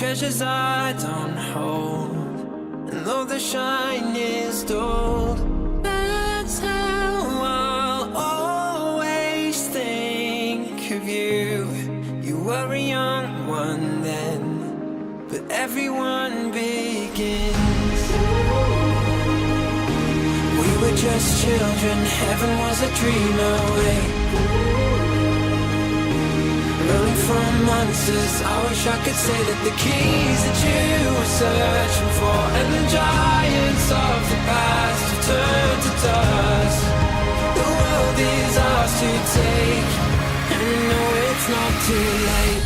treasures I don't hold, and though the shine is dulled, that's how I'll always think of you. You were a young one then, but everyone begins. We were just children, heaven was a dream away. Running from monsters, I wish I could say that the keys that you were searching for, and the giants of the past have turned to dust. The world is ours to take, and I know it's not too late.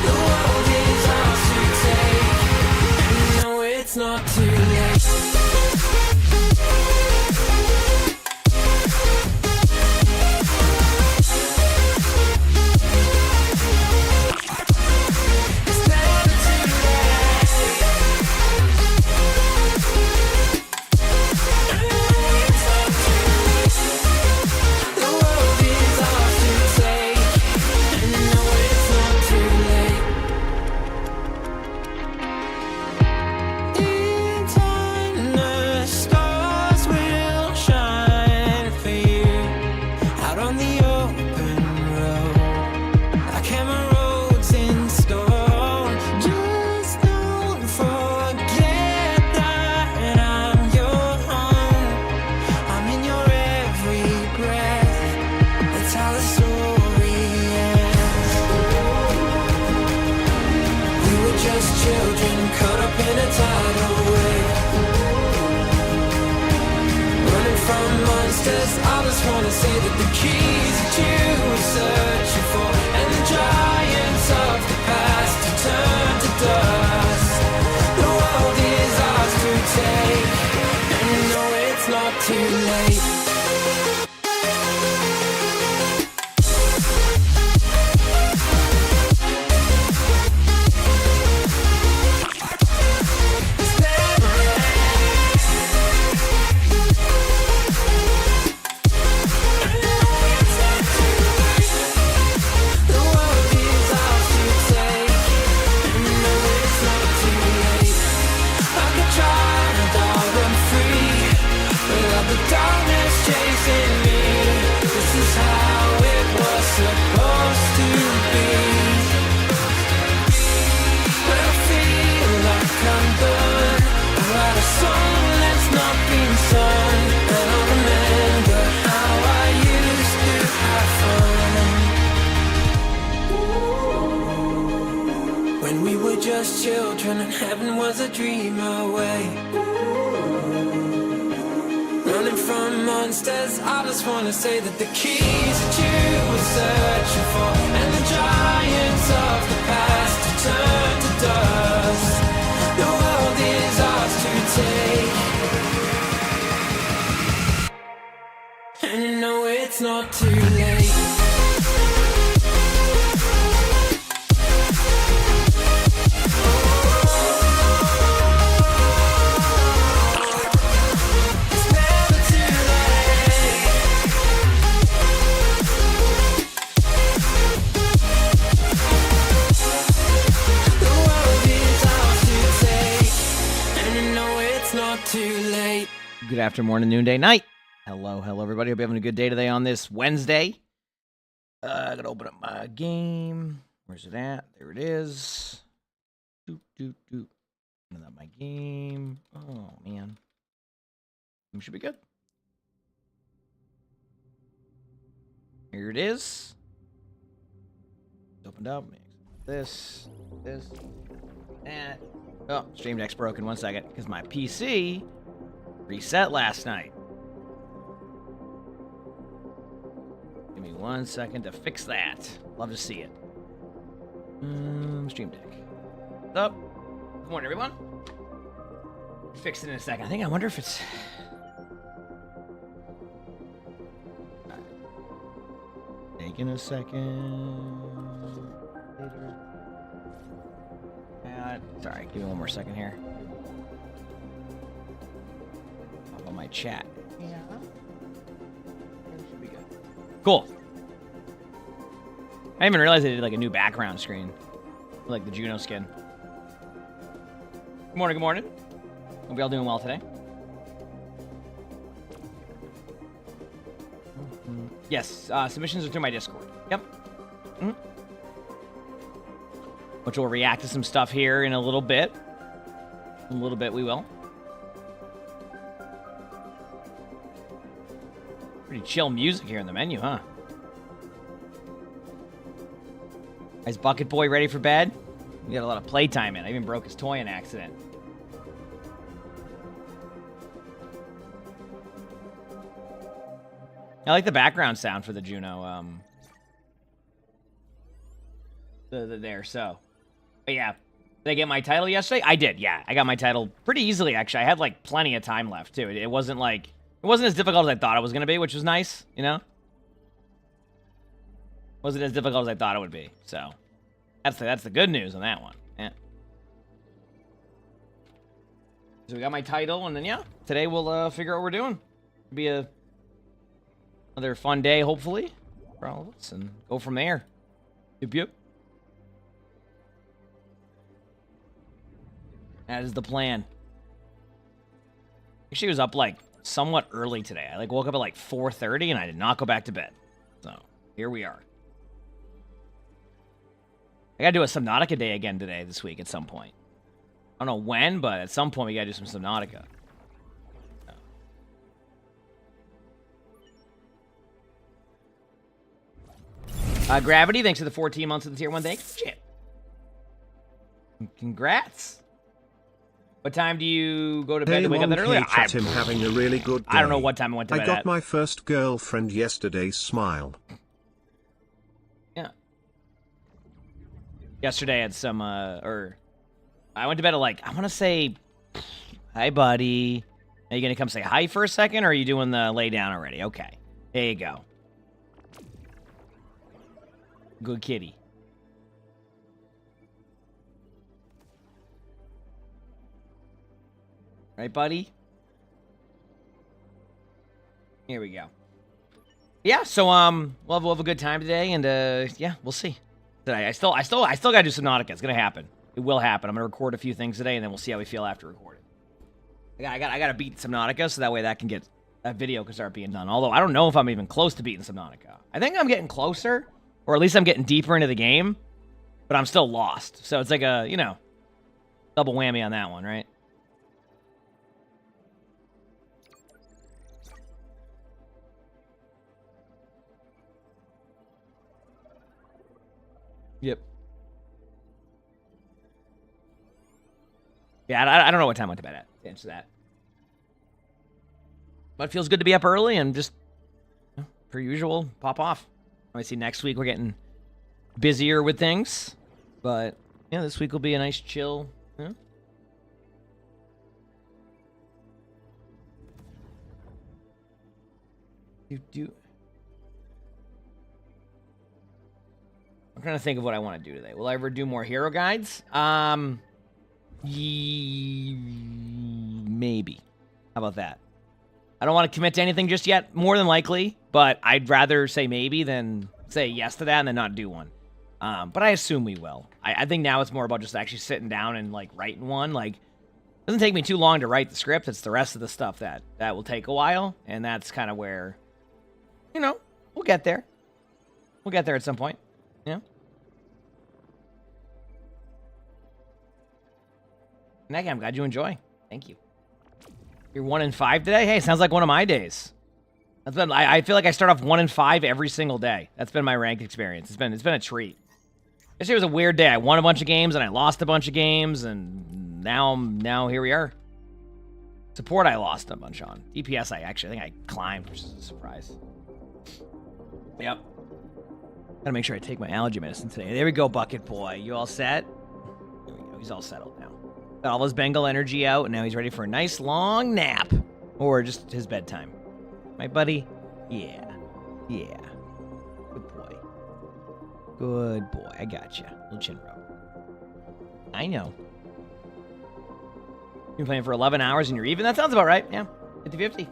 The world is ours to take, and I know it's not too late. Children and heaven was a dream away. Running from monsters, I just wanna say that the keys that you were searching for, and the giants of the past have turned to dust. The world is ours to take, and you know it's not too late. Good afternoon, morning, noonday, night. Hello, everybody. Hope you're having a good day today on this Wednesday. I gotta open up my game. Where's it at? There it is. Open up my game. Oh man, we should be good. Here it is. It's opened up. This, that. Oh, Stream Deck's broken. 1 second, because my PC reset last night. Give me 1 second to fix that. Love to see it. Stream Deck. What's up? Good morning, everyone. Fix it in a second. I wonder if it's... Taking a second. Later. Sorry, give me 1 more second here. Up on my chat. Yeah. Should be good. Cool. I didn't even realize they did like a new background screen. Like the Juno skin. Good morning, good morning. Hope y'all doing well today. Yes, submissions are through my Discord. Yep. Which will react to some stuff here in a little bit. In a little bit we will. Pretty chill music here in the menu, huh? Is Bucket Boy ready for bed? We got a lot of playtime in. I even broke his toy in accident. I like the background sound for the Juno. There, so. But yeah. Did I get my title yesterday? I did, yeah. I got my title pretty easily, actually. I had, like, plenty of time left, too. It wasn't, like... It wasn't as difficult as I thought it was going to be, which was nice, you know? Wasn't as difficult as I thought it would be, so... That's the good news on that one. Yeah. So we got my title, and then, yeah. Today we'll figure out what we're doing. It'll be another fun day, hopefully, for all of us, and go from there. Yep, yep. That is the plan. Actually, I was up, like, somewhat early today. I, like, woke up at, like, 4:30, and I did not go back to bed. So, here we are. I gotta do a Subnautica day again today, this week, at some point. I don't know when, but at some point we gotta do some Subnautica. Gravity, thanks for the 14 months of the tier 1. Thanks. Shit. Congrats. What time do you go to bed to wake up that early? I'm having a really good day. I don't know what time I went to bed I got at. my first girlfriend yesterday. Smile. Yeah. Yesterday I had some, I went to bed at, like, I want to say, hi, buddy. Are you going to come say hi for a second, or are you doing the lay down already? Okay. There you go. Good kitty. Right, buddy? Here we go. Yeah, so we'll have a good time today, and yeah, we'll see. Today, I still gotta do Subnautica. It's gonna happen. It will happen. I'm gonna record a few things today, and then we'll see how we feel after recording. I gotta beat Subnautica, so that way that video can start being done. Although I don't know if I'm even close to beating Subnautica. I think I'm getting closer, or at least I'm getting deeper into the game, but I'm still lost. So it's like a, you know, double whammy on that one, right? Yep. Yeah, I don't know what time I went to bed at, to answer that. But it feels good to be up early and just, you know, per usual, pop off. Obviously, next week we're getting busier with things. But, yeah, this week will be a nice chill. You know? I'm trying to think of what I want to do today. Will I ever do more hero guides? Maybe. How about that? I don't want to commit to anything just yet, more than likely, but I'd rather say maybe than say yes to that and then not do one. But I assume we will. I think now it's more about just actually sitting down and, like, writing one. Like, it doesn't take me too long to write the script. It's the rest of the stuff that will take a while, and that's kind of where, you know, we'll get there. We'll get there at some point. Yeah. Nick, I'm glad you enjoy. Thank you. You're 1 in 5 today? Hey, sounds like one of my days. That's been. I feel like I start off 1 in 5 every single day. That's been my ranked experience. It's been a treat. This year was a weird day. I won a bunch of games and I lost a bunch of games, and now here we are. Support I lost a bunch on. DPS I think I climbed, which is a surprise. Yep. Gotta make sure I take my allergy medicine today. There we go, Bucket Boy. You all set? There we go. He's all settled now. Got all his Bengal energy out, and now he's ready for a nice long nap. Or just his bedtime. My buddy? Yeah. Yeah. Good boy. Good boy. I got you. Little chin rub. I know. You've been playing for 11 hours and you're even? That sounds about right. Yeah. 50-50.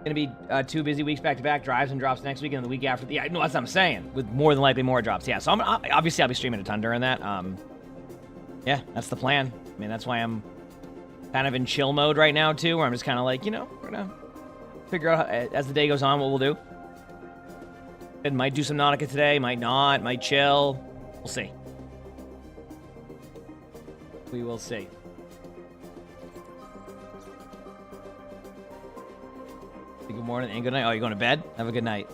Gonna be 2 busy weeks back to back, drives and drops next week and the week after. Yeah, no, that's what I'm saying. With more than likely more drops. Yeah, so obviously I'll be streaming a ton during that. Yeah, that's the plan. I mean, that's why I'm kind of in chill mode right now too, where I'm just kind of like, you know, we're gonna figure out as the day goes on what we'll do. It might do some Nautica today, might not, might chill. We'll see. We will see. Good morning and good night. Oh, you're going to bed? Have a good night.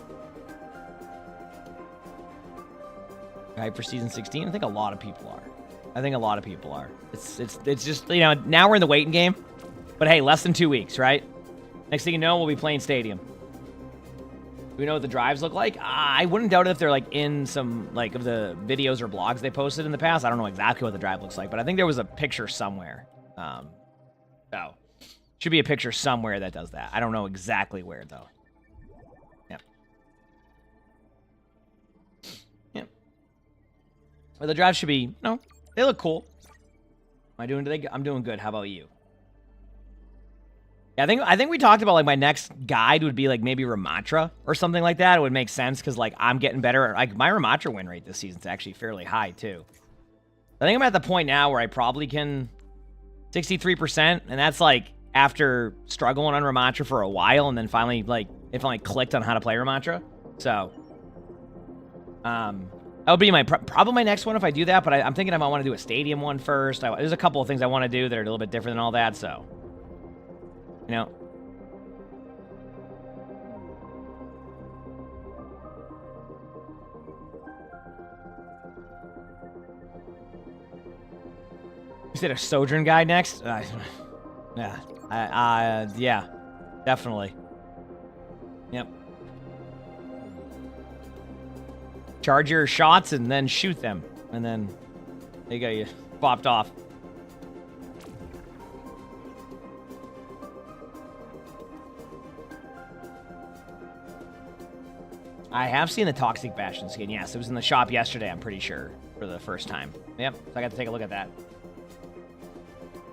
Hype for season 16? I think a lot of people are. It's just, you know, now we're in the waiting game. But hey, less than 2 weeks, right? Next thing you know, we'll be playing Stadium. Do we know what the drives look like? I wouldn't doubt it if they're like in some like of the videos or blogs they posted in the past. I don't know exactly what the drive looks like, but I think there was a picture somewhere. So should be a picture somewhere that does that. I don't know exactly where though. Yep. Yep. Well, the drives should be, you know, they look cool. Am I doing today? I'm doing good. How about you? Yeah, I think we talked about like my next guide would be like maybe Ramatra or something like that. It would make sense because like I'm getting better. Like my Ramatra win rate this season is actually fairly high too. I think I'm at the point now where I probably can 63%, and that's like after struggling on Ramatra for a while, and then finally like it finally clicked on how to play Ramatra. So, that would be my probably my next one if I do that. But I'm thinking I might want to do a Stadium one first. There's a couple of things I want to do that are a little bit different than all that. So. You know. You said a Sojourn guide next? Yeah. Yeah. Definitely. Yep. Charge your shots and then shoot them. And then there you go, you popped off. I have seen the Toxic Bastion skin. Yes, it was in the shop yesterday, I'm pretty sure, for the first time. Yep, so I got to take a look at that.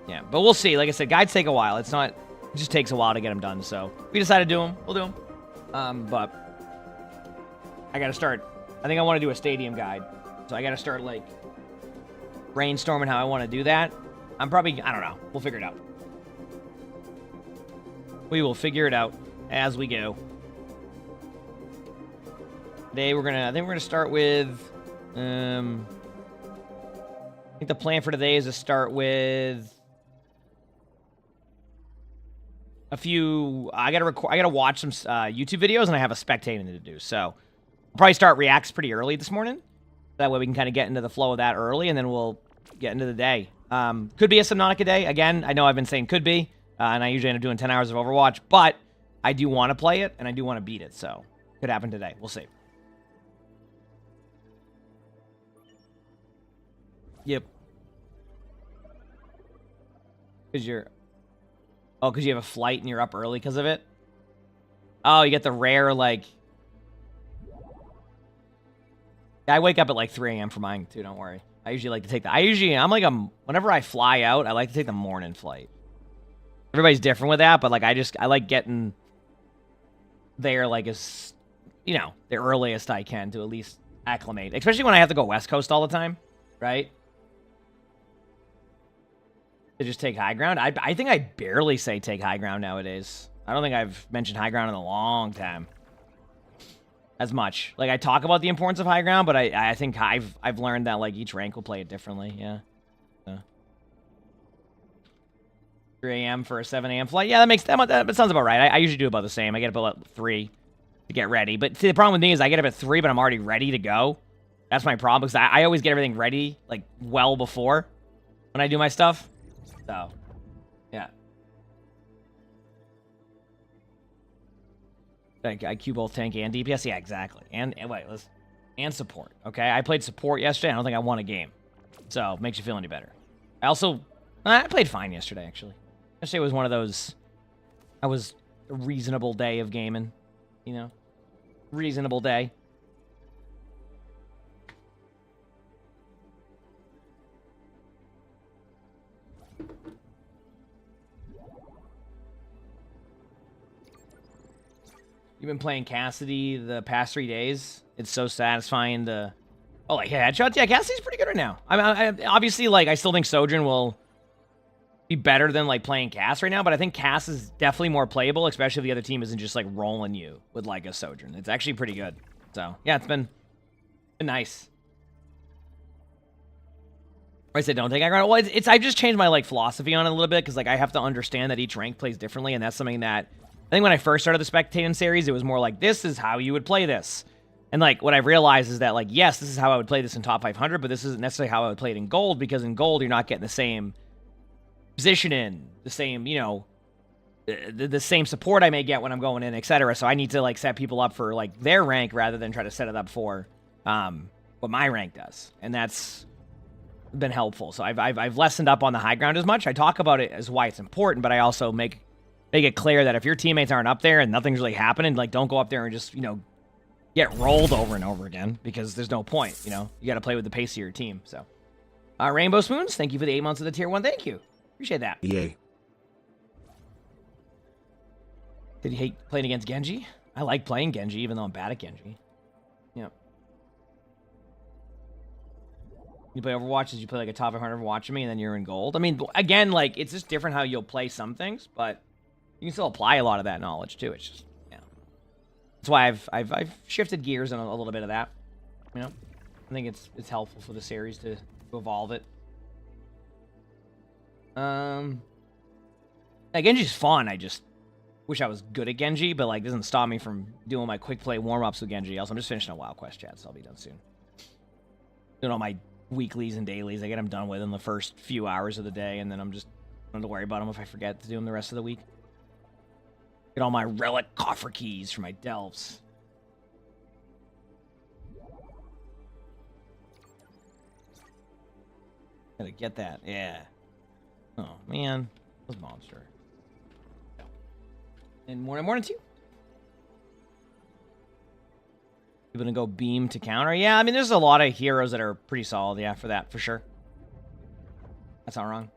Yeah, but we'll see. Like I said, guides take a while. It just takes a while to get them done, so we decided to do them. We'll do them. But I got to start. I think I want to do a Stadium guide, so I got to start, like, brainstorming how I want to do that. I don't know. We'll figure it out. We will figure it out as we go. Today I think we're gonna start with, I think the plan for today is to start with a few, I gotta watch some YouTube videos, and I have a spectating to do, so I'll probably start reacts pretty early this morning. That way we can kind of get into the flow of that early, and then we'll get into the day. Could be a Subnautica day. Again, I know I've been saying could be, and I usually end up doing 10 hours of Overwatch, but I do want to play it, and I do want to beat it, so could happen today. We'll see. Yep. Because you have a flight and you're up early because of it? Oh, you get the rare, like... I wake up at like 3 a.m. for mine, too, don't worry. I usually like to take whenever I fly out, I like to take the morning flight. Everybody's different with that, but like I like getting there like as, you know, the earliest I can to at least acclimate. Especially when I have to go West Coast all the time, right? To just take high ground. I think I barely say take high ground nowadays. I don't think I've mentioned high ground in a long time. As much. Like, I talk about the importance of high ground, but I think I've learned that, like, each rank will play it differently, yeah. 3 a.m. for a 7 a.m. flight. Yeah, that sounds about right. I usually do about the same. I get up at 3 to get ready. But see, the problem with me is I get up at 3, but I'm already ready to go. That's my problem, because I always get everything ready, like, well before when I do my stuff. So, yeah. Like, I queue both tank and DPS? Yeah, exactly. And support, okay? I played support yesterday. I don't think I won a game. So, makes you feel any better. I played fine yesterday, actually. Yesterday was one of those... I was a reasonable day of gaming. You know? Reasonable day. you've been playing Cassidy the past 3 days. It's so satisfying to... Oh, like, yeah, headshots? Yeah, Cassidy's pretty good right now. I obviously, like, I still think Sojourn will be better than, like, playing Cass right now, but I think Cass is definitely more playable, especially if the other team isn't just, like, rolling you with, like, a Sojourn. It's actually pretty good. So, yeah, it's been nice. I said don't take aggro. Well, I've just changed my, like, philosophy on it a little bit, because, like, I have to understand that each rank plays differently, and that's something that... I think when I first started the Spectating series, it was more like, this is how you would play this. And, like, what I've realized is that, like, yes, this is how I would play this in top 500, but this isn't necessarily how I would play it in gold, because in gold, you're not getting the same position in, the same, you know, the same support I may get when I'm going in, etc. So I need to, like, set people up for, like, their rank rather than try to set it up for what my rank does. And that's been helpful. So I've lessened up on the high ground as much. I talk about it as why it's important, but I also make it clear that if your teammates aren't up there and nothing's really happening, like, don't go up there and just, you know, get rolled over and over again, because there's no point, you know? You got to play with the pace of your team, so. Rainbow Spoons, thank you for the 8 months of the tier 1. Thank you. Appreciate that. Yay. Did you hate playing against Genji? I like playing Genji, even though I'm bad at Genji. Yeah. You play Overwatch as you play, like, a top 500 watching me, and then you're in gold. I mean, again, like, it's just different how you'll play some things, but you can still apply a lot of that knowledge, too. It's just... That's why I've shifted gears on a little bit of that. You know, I think it's helpful for the series to evolve it. Genji's fun. I just wish I was good at Genji, but, like, doesn't stop me from doing my quick play warm ups with Genji. Also, I'm just finishing a WoW quest, chat, so I'll be done soon. Doing all my weeklies and dailies. I get them done with in the first few hours of the day, and then I don't have to worry about them if I forget to do them the rest of the week. Get all my relic coffer keys for my delves. Gotta get that, yeah. Oh, man. Those monster. And morning to you. You gonna go beam to counter? Yeah, I mean, there's a lot of heroes that are pretty solid, yeah, for that, for sure. That's not wrong.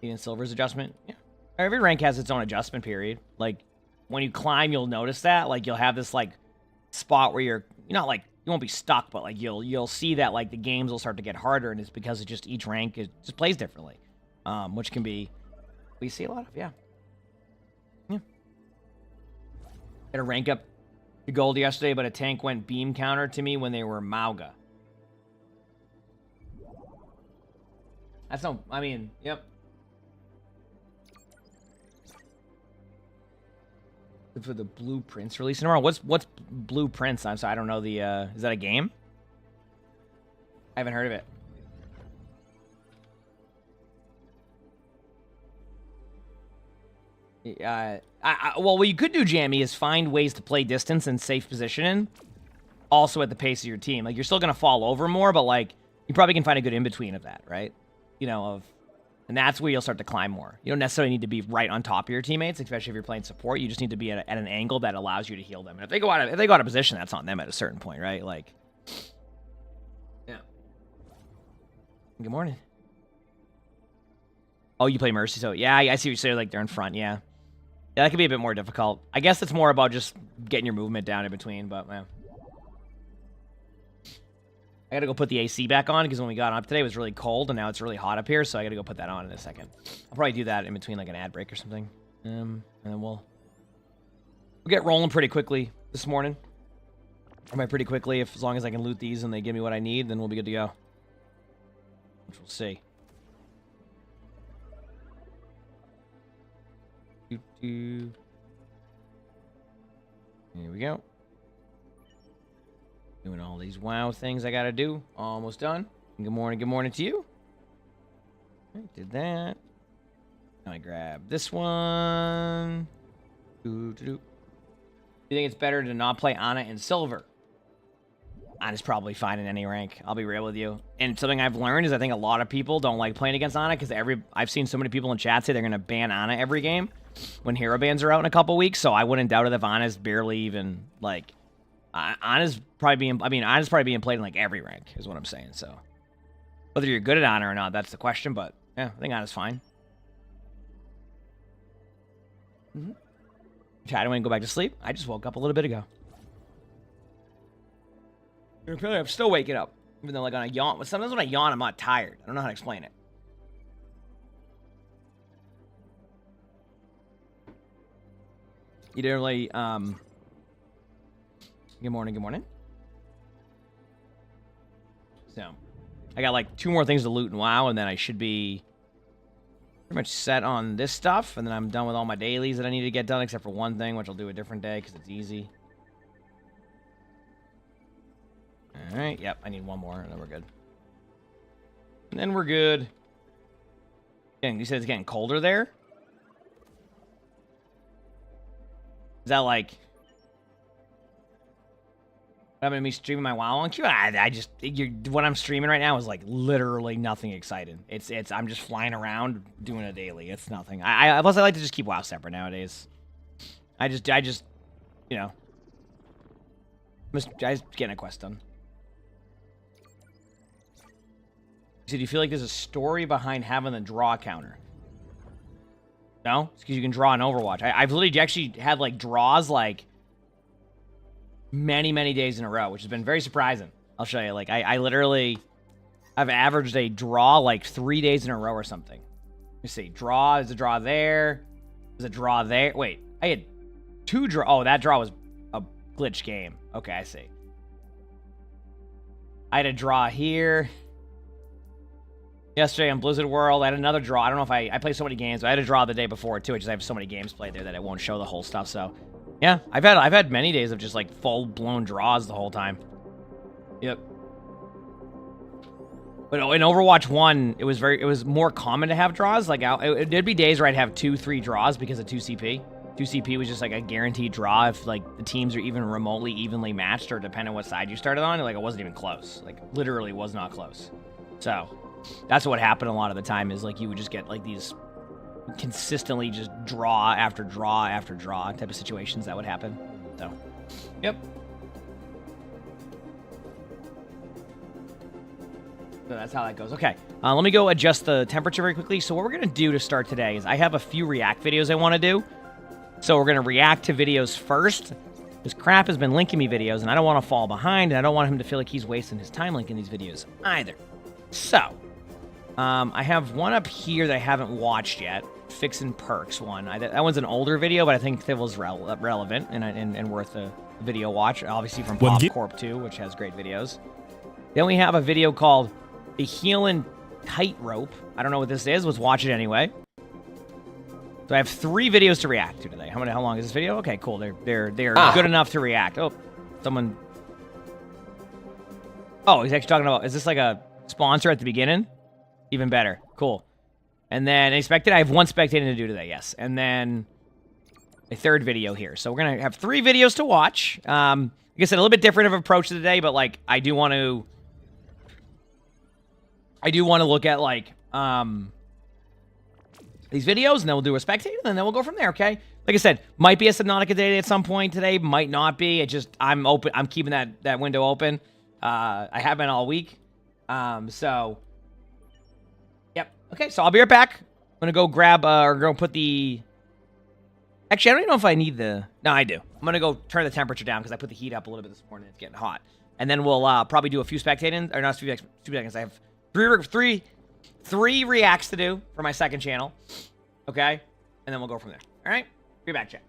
Even Silver's adjustment, yeah. Every rank has its own adjustment period. Like, when you climb, you'll notice that. Like, you'll have this, like, spot where you're not, like, you won't be stuck, but, like, you'll see that, like, the games will start to get harder, and it's because each rank just plays differently. Which can be, we see a lot of, yeah. Yeah. Had a rank up to gold yesterday, but a tank went beam counter to me when they were Mauga. That's no, I mean, yep. For the Blueprints releasing tomorrow. What's Blueprints? I'm sorry, I don't know the is that a game? I haven't heard of it. Well, what you could do, Jammy, is find ways to play distance and safe positioning, also at the pace of your team. Like, you're still gonna fall over more, but, like, you probably can find a good in between of that, right? You know, and that's where you'll start to climb more. You don't necessarily need to be right on top of your teammates, especially if you're playing support. You just need to be at an angle that allows you to heal them. And if they go out of position, that's on them at a certain point, right? Like, yeah. Good morning. Oh, you play Mercy, so yeah, I see what you're saying. Like, they're in front, yeah. Yeah, that could be a bit more difficult. I guess it's more about just getting your movement down in between, but man. I gotta go put the AC back on, because when we got up today, it was really cold, and now it's really hot up here, so I gotta go put that on in a second. I'll probably do that in between, like, an ad break or something. And then we'll get rolling pretty quickly this morning. Or by pretty quickly, as long as I can loot these and they give me what I need, then we'll be good to go. Which we'll see. Here we go. Doing all these WoW things I gotta do. Almost done. Good morning to you. I did that. Now I grab this one. Do you think it's better to not play Ana in silver? Ana's probably fine in any rank. I'll be real with you. And something I've learned is I think a lot of people don't like playing against Ana, because I've seen so many people in chat say they're gonna ban Ana every game when hero bans are out in a couple weeks. So I wouldn't doubt it if Ana's barely even, like, Ana's probably being played in, like, every rank, is what I'm saying. So whether you're good at Ana or not, that's the question. But yeah, I think Ana's fine. Chat, I went to go back to sleep. I just woke up a little bit ago. Apparently, I'm still waking up. Even though, like, on a yawn. Sometimes when I yawn, I'm not tired. I don't know how to explain it. You didn't really, Good morning, good morning. So, I got, like, 2 more things to loot in WoW, and then I should be pretty much set on this stuff, and then I'm done with all my dailies that I need to get done, except for one thing, which I'll do a different day, because it's easy. Alright, yep, I need one more, and then we're good. And then we're good. Dang, you said it's getting colder there? Is that like... I'm gonna be streaming my WoW on Q? What I'm streaming right now is like literally nothing exciting. I'm just flying around doing a daily. It's nothing. Plus I like to just keep WoW separate nowadays. I just, you know, I just getting a quest done. So do you feel like there's a story behind having the draw counter? No? It's because you can draw in Overwatch. I've literally actually had, like, draws, like, many days in a row, which has been very surprising. I'll show you. Like, I've averaged a draw, like, 3 days in a row or something. Let me see. Draw. There's a draw there. There's a draw there. Wait. I had 2 draw. Oh, that draw was a glitch game. Okay, I see. I had a draw here. Yesterday on Blizzard World, I had another draw. I don't know if I play so many games, but I had a draw the day before too. I just have so many games played there that I won't show the whole stuff. So, yeah, I've had many days of just like full blown draws the whole time. Yep. But in Overwatch 1, it was more common to have draws. Like there'd be days where I'd have 2-3 draws because of 2CP. 2CP was just like a guaranteed draw if like the teams are even remotely evenly matched or depending on what side you started on. Like it wasn't even close. Like literally was not close. So. That's what happened a lot of the time is, like, you would just get, like, these consistently just draw after draw after draw type of situations that would happen. So, yep. So that's how that goes. Okay, let me go adjust the temperature very quickly. So what we're going to do to start today is I have a few React videos I want to do. So we're going to react to videos first. Because Crap has been linking me videos, and I don't want to fall behind, and I don't want him to feel like he's wasting his time linking these videos either. So... I have one up here that I haven't watched yet. Fixin' Perks one. That one's an older video, but I think it was relevant and worth a video watch. Obviously from Pop Corp 2, which has great videos. Then we have a video called The Healin' Tightrope. I don't know what this is. Let's watch it anyway. So I have 3 videos to react to today. How long is this video? Okay, cool. They're good enough to react. Oh, someone. Oh, he's actually talking about. Is this like a sponsor at the beginning? Even better. Cool. And then expected. I have 1 spectating to do today, yes. And then a 3rd video here. So we're going to have 3 videos to watch. Like I said, a little bit different of an approach to today, but like I do want to look at like these videos, and then we'll do a spectating, and then we'll go from there, okay? Like I said, might be a Subnautica day at some point today, might not be. It just I'm keeping that window open. I have been all week. So yep. Okay, so I'll be right back. I'm gonna go grab or go put the. Actually, I don't even know if I need the. No, I do. I'm gonna go turn the temperature down because I put the heat up a little bit this morning. It's getting hot, and then we'll probably do a few spectating or not 2 seconds. I have three reacts to do for my 2nd channel. Okay, and then we'll go from there. All right, be back, chat.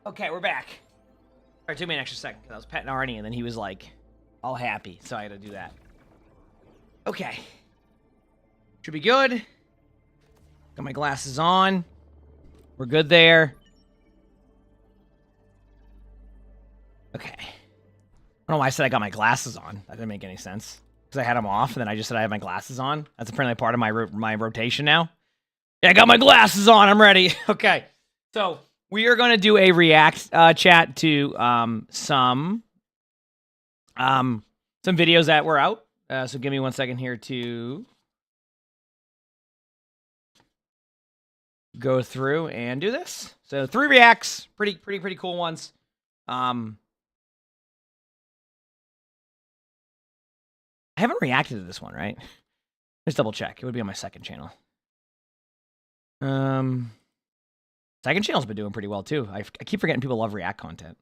Okay, we're back. All right, took me an extra second because I was petting Arnie, and then he was like, all happy, so I had to do that. Okay. Should be good. Got my glasses on. We're good there. Okay. I don't know why I said I got my glasses on. That didn't make any sense. Because I had them off, and then I just said I had my glasses on. That's apparently part of my rotation now. Yeah, I got my glasses on. I'm ready. Okay. So we are going to do a react chat to some videos that were out. So give me 1 second here to go through and do this. So 3 reacts, pretty cool ones. I haven't reacted to this one, right? Let's double check. It would be on my second channel. Second channel's been doing pretty well too. I keep forgetting people love react content.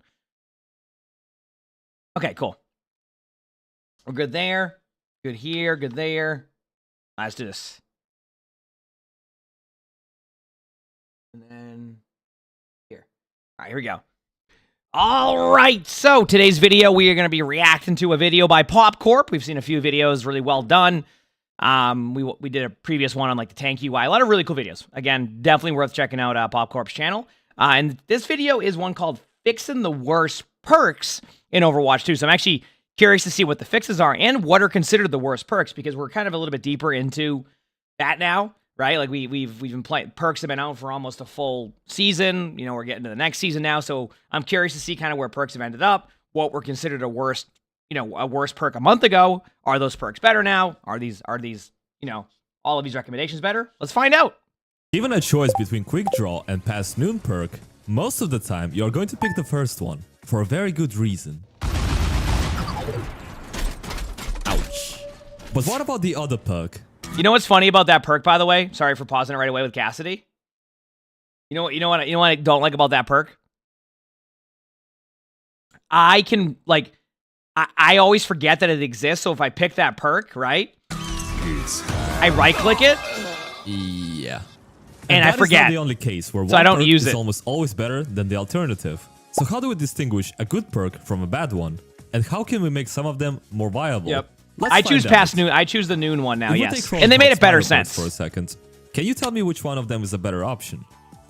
Okay, cool. We're good there. Good here. Good there. Let's do this. And then here. All right, here we go. All right, so today's video, we are going to be reacting to a video by PopCorp. We've seen a few videos, really well done. We did a previous one on like the tank UI. A lot of really cool videos. Again, definitely worth checking out PopCorp's channel. And this video is one called Fixing the Worst Perks in Overwatch 2. So I'm actually curious to see what the fixes are and what are considered the worst perks, because we're kind of a little bit deeper into that now, right? Like we've been playing, perks have been out for almost a full season. You know, we're getting to the next season now. So I'm curious to see kind of where perks have ended up, what were considered a worst perk a month ago. Are those perks better now? Are these, all of these recommendations better? Let's find out. Given a choice between Quick Draw and Past Noon perk, most of the time you're going to pick the first one, for a very good reason. Ouch. But what about the other perk? You know what's funny about that perk, by the way? Sorry for pausing it right away with Cassidy. You know what I don't like about that perk? I always forget that it exists, so if I pick that perk, right? I right-click it. Yeah. And I that forget. Is not the only case where so I don't perk use is it. almost always better than the alternative. So how do we distinguish a good perk from a bad one? And how can we make some of them more viable? Yep. Let's I choose find out. Past Noon. I choose the Noon one now, If we yes. take And they made Roadhog's it better final perks sense. For a second, can you tell me which one of them is a better option?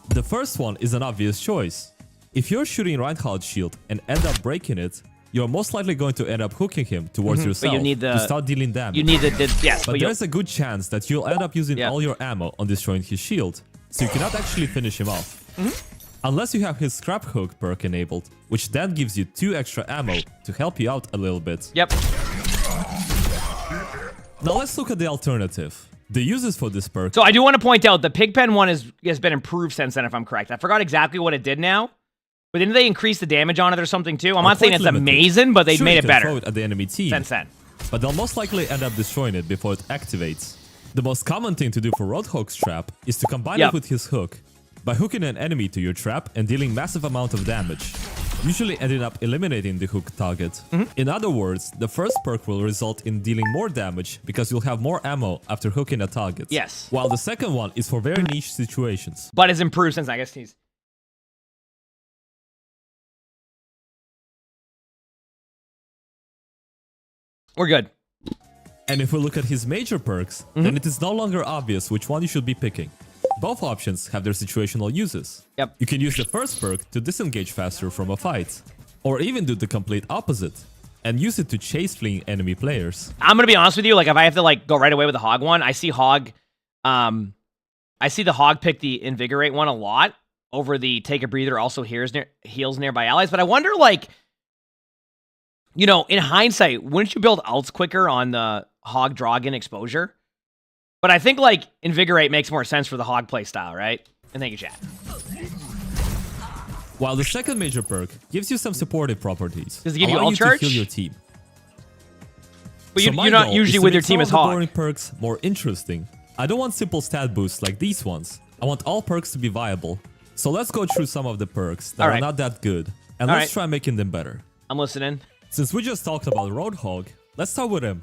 The first one is an obvious choice. If you're shooting Reinhardt's shield and end up breaking it, you're most likely going to end up hooking him towards yourself But you need to start dealing damage. You need yes. But there's a good chance that you'll end up using all your ammo on destroying his shield, so you cannot actually finish him off. Unless you have his Scrap Hook perk enabled, which then gives you 2 extra ammo to help you out a little bit. Yep. Now let's look at the alternative. The uses for this perk. So I do want to point out the Pigpen one has been improved since then, if I'm correct. I forgot exactly what it did now. But didn't they increase the damage on it or something too? I'm not saying it's amazing, but they made it better. Throw it at the enemy team since then. But they'll most likely end up destroying it before it activates. The most common thing to do for Roadhog's trap is to combine it with his hook, by hooking an enemy to your trap and dealing massive amount of damage, usually ending up eliminating the hook target. In other words, the first perk will result in dealing more damage because you'll have more ammo after hooking a target. Yes. While the second one is for very niche situations. But it's improved since I guess he's... We're good. And if we look at his major perks, then it is no longer obvious which one you should be picking. Both options have their situational uses. Yep. You can use the first perk to disengage faster from a fight, or even do the complete opposite, and use it to chase fleeing enemy players. I'm gonna be honest with you, like if I have to like go right away with the Hog one, I see Hog, I see the Hog pick the Invigorate one a lot over the Take a Breather, also heals nearby allies, but I wonder like, you know, in hindsight, wouldn't you build ults quicker on the Hog Dragon exposure? But I think, like, Invigorate makes more sense for the Hog playstyle, right? And thank you, chat. While the second major perk gives you some supportive properties. Does it give you allowing ult charge? to heal your team. But So you're not usually with your team as Hog. Hog. Boring perks more interesting. I don't want simple stat boosts like these ones. I want all perks to be viable. So let's go through some of the perks that are not that good, and let's try making them better. I'm listening. Since we just talked about Roadhog, let's start with him.